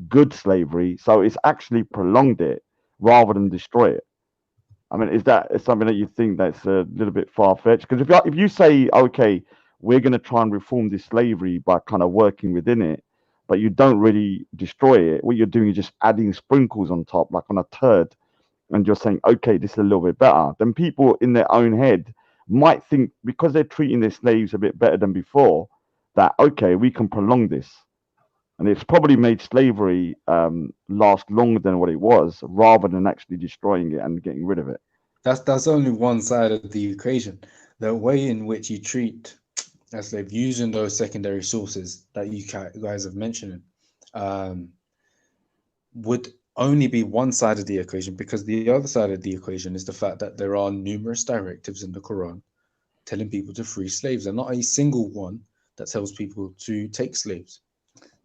good slavery, so it's actually prolonged it rather than destroy it. I mean, is that something that you think that's a little bit far-fetched? Because if you say, okay, we're going to try and reform this slavery by kind of working within it, but you don't really destroy it, what you're doing is just adding sprinkles on top, like on a turd, and you're saying, okay, this is a little bit better, then people in their own head might think, because they're treating their slaves a bit better than before, that, okay, we can prolong this. And it's probably made slavery last longer than what it was, rather than actually destroying it and getting rid of it. That's only one side of the equation. The way in which you treat a slave, using those secondary sources that you guys have mentioned, would only be one side of the equation, because the other side of the equation is the fact that there are numerous directives in the Quran telling people to free slaves, and not a single one that tells people to take slaves.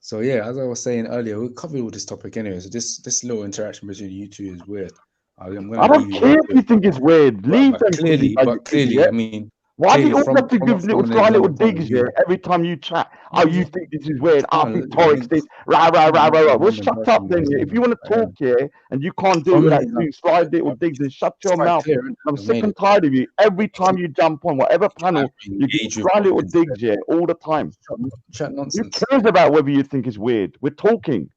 So yeah, as I was saying earlier, we covered all this topic anyway. So this little interaction between you two is weird. I don't care if you think it's weird. Leave them. Clearly, I mean, why do you all have to give sly little digs here every time you chat? Oh, you think this is weird? I think Torix this. Rah. Well, shut up then. If you want to talk here and you can't do it without doing sly little digs, then shut your mouth. I'm sick and tired of you. Every time you jump on whatever panel, you give sly little digs here all the time. Chat nonsense. Who cares about whether you think it's weird? We're talking.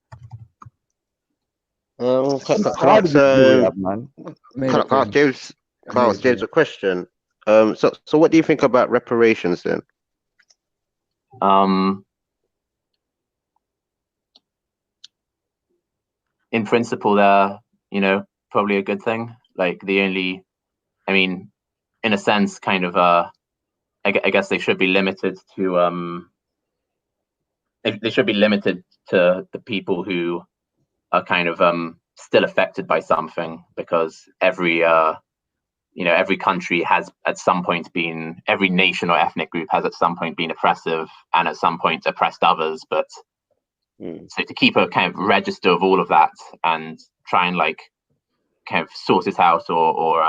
Can I ask James a question? So what do you think about reparations then? In principle, they're, probably a good thing. Like in a sense, kind of, I guess they should be limited to, they should be limited to the people who are kind of still affected by something, because every country has at some point been, every nation or ethnic group has at some point been oppressive and at some point oppressed others. But so to keep a kind of register of all of that and try and kind of sort it out or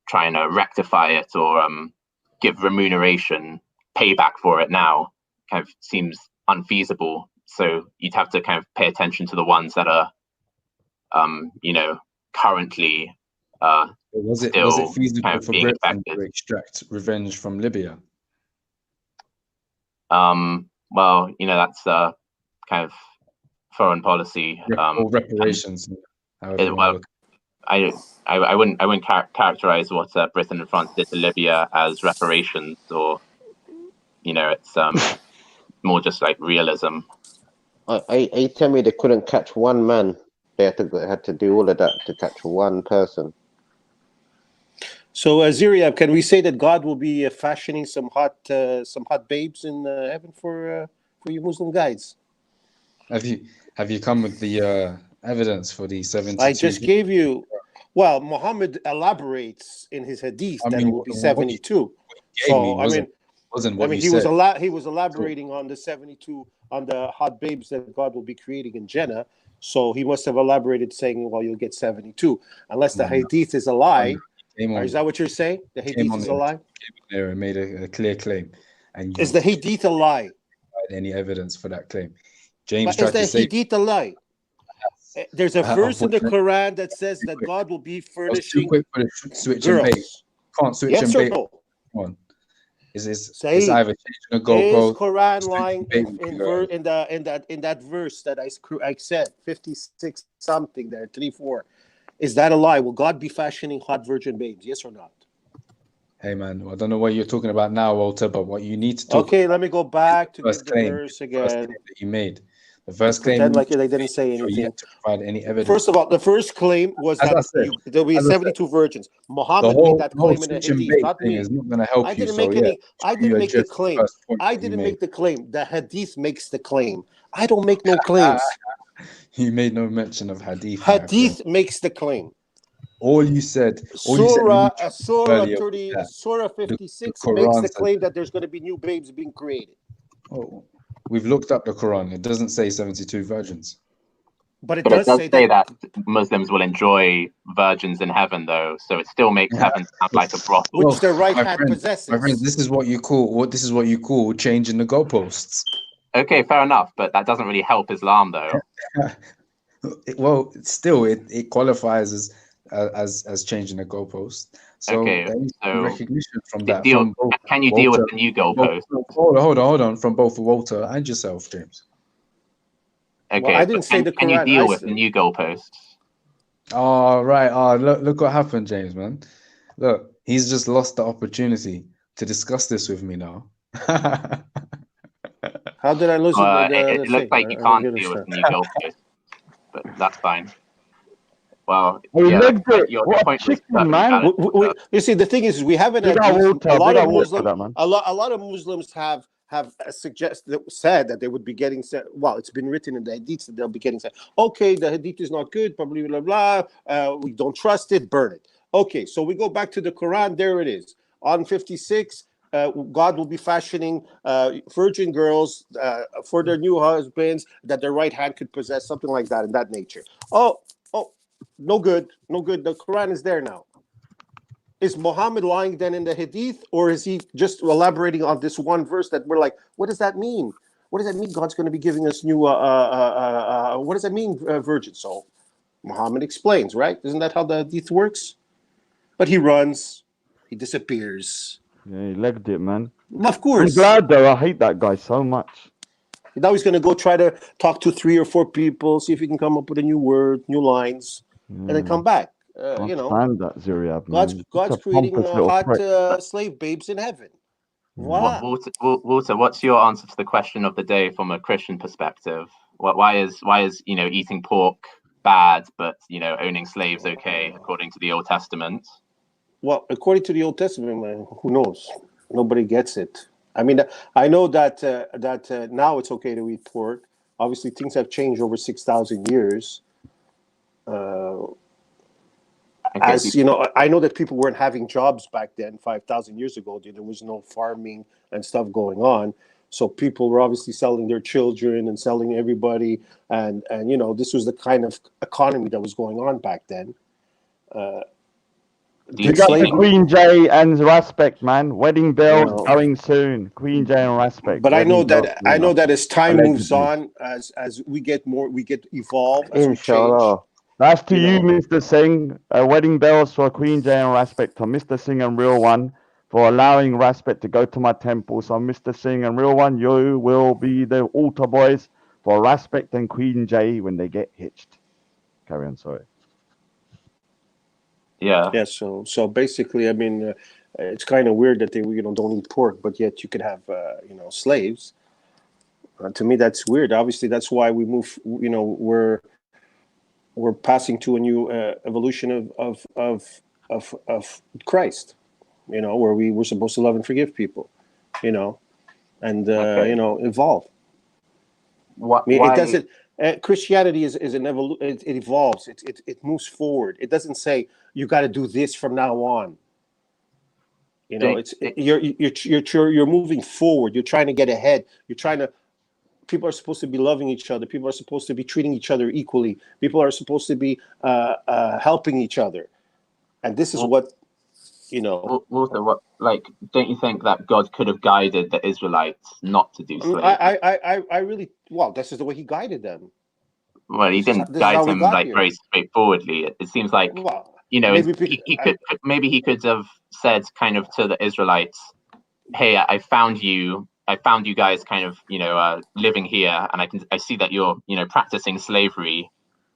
trying to rectify it or give remuneration, payback for it now kind of seems unfeasible. So you'd have to kind of pay attention to the ones that are, currently was it feasible kind of for being Britain affected. to extract revenge from Libya? Well, that's kind of foreign policy. Or reparations. Well, I wouldn't characterize what Britain and France did to Libya as reparations, or it's more just like realism. I tell me they couldn't catch one man. They had to do all of that to catch one person. So, Ziriab, can we say that God will be fashioning some hot babes in heaven for you Muslim guys? Have you come with the evidence for the 72? I just gave you. Well, Muhammad elaborates in his hadith that it will be 72. He was elaborating on the 72 on the hot babes that God will be creating in Jannah. So he must have elaborated saying, well, you'll get 72. Unless the hadith is a lie. Is that what you're saying? The hadith is a lie? There and made a clear claim. And is the hadith a lie? Any evidence for that claim? James but is the hadith a lie? There's a verse in the Quran that says that God will be furnishing quick for the switch and bait. Can't switch and bait. Come on. Is either changing a goalpost? Is Quran lying in that verse that I said 56 something there 3-4? Is that a lie? Will God be fashioning hot virgin babes? Yes or not? Hey man, I don't know what you're talking about now, Walter, but what you need to talk. Okay, let me go back to the claim, verse again. That you made. The first claim. Pretend like they didn't say anything. To provide any evidence. First of all, the first claim was that there'll be 72 virgins. Muhammad made that claim in the hadith, not me. Is not going to help I didn't make the claim. I didn't make the claim. The hadith makes the claim. I don't make no claims. You made no mention of hadith. Hadith makes the claim. All you said. Surah 56 makes the claim that there's going to be new babes being created. Oh. We've looked up the Quran. It doesn't say 72 virgins. But it does say that Muslims will enjoy virgins in heaven, though. So it still makes heaven sound like a brothel, which their right hand possesses. My friends, this is what you call changing the goalposts. Okay, fair enough, but that doesn't really help Islam, though. Well, still, it qualifies as changing the goalpost. So, okay, so recognition from that. Can you deal with the new goalpost? Hold on, from both Walter and yourself, James. Okay, well, I didn't say the Quran. Can you deal with the new goalposts? Oh, right. Oh, look what happened, James, man. Look, he's just lost the opportunity to discuss this with me now. How did I lose it? It looks like you can't deal with the new goalposts, but that's fine. Well, your point was man. You see, the thing is, we haven't had a lot of Muslims have said that they would be getting set. Well, it's been written in the hadith that they'll be getting set. Okay, the hadith is not good, probably blah blah. We don't trust it, burn it. Okay, so we go back to the Quran. There it is on 56. God will be fashioning virgin girls for their new husbands that their right hand could possess, something like that in that nature. Oh, no good. The Quran is there now. Is Muhammad lying then in the hadith, or is he just elaborating on this one verse that we're like, what does that mean? What does that mean? God's going to be giving us new, what does that mean, virgin? So Muhammad explains, right? Isn't that how the hadith works? But he runs, he disappears. Yeah, he legged it, man. Of course. I'm glad though. I hate that guy so much. Now he's going to go try to talk to 3 or 4 people, see if he can come up with a new word, new lines, and then come back. You know, that, Ziriab, God's creating hot slave babes in heaven. Voila. Walter, what's your answer to the question of the day from a Christian perspective? Why is eating pork bad, but owning slaves okay according to the Old Testament? Well, according to the Old Testament, man, who knows? Nobody gets it. I mean, I know that now it's okay to eat pork. Obviously, things have changed over 6,000 years. As you know, I know that people weren't having jobs back then 5,000 years ago. There was no farming and stuff going on. So people were obviously selling their children and selling everybody. And this was the kind of economy that was going on back then. You got the Queen J and Raspect, man. Wedding bells going soon. Queen J and Raspect. But I know that as time moves on, as we get evolved, as we change. That's to you, Mr. Singh. Wedding bells for Queen J and Raspect to Mr. Singh and Real One for allowing Raspect to go to my temple. So Mr. Singh and Real One, you will be the altar boys for Raspect and Queen J when they get hitched. Carry on, sorry. Yeah. Yeah. So basically, I mean, it's kind of weird that they don't eat pork, but yet you could have slaves. To me, that's weird. Obviously, that's why we move. We're passing to a new evolution of Christ. Where we were supposed to love and forgive people. And evolve. It doesn't. Christianity is an evolution. It evolves. It moves forward. It doesn't say you got to do this from now on. You're moving forward. You're trying to get ahead. People are supposed to be loving each other. People are supposed to be treating each other equally. People are supposed to be helping each other. And this is what. Walter, don't you think that God could have guided the Israelites not to do slavery? I really, this is the way he guided them. Well, he didn't guide them very straightforwardly. It seems like, maybe he could have said kind of to the Israelites, hey, I found you guys kind of, living here, and I see that you're, practicing slavery.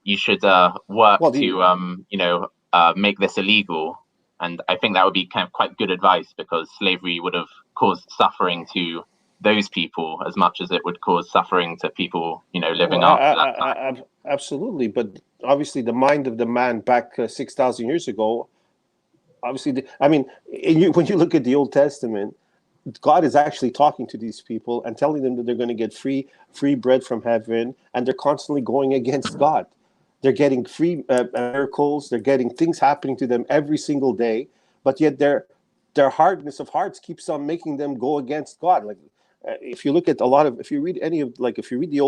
You should work to, make this illegal. And I think that would be kind of quite good advice, because slavery would have caused suffering to those people as much as it would cause suffering to people, living after that time. Absolutely. But obviously the mind of the man back 6,000 years ago, obviously, when you look at the Old Testament, God is actually talking to these people and telling them that they're going to get free bread from heaven, and they're constantly going against God. They're getting free miracles. They're getting things happening to them every single day, but yet their hardness of hearts keeps on making them go against God. If you look at if you read the Old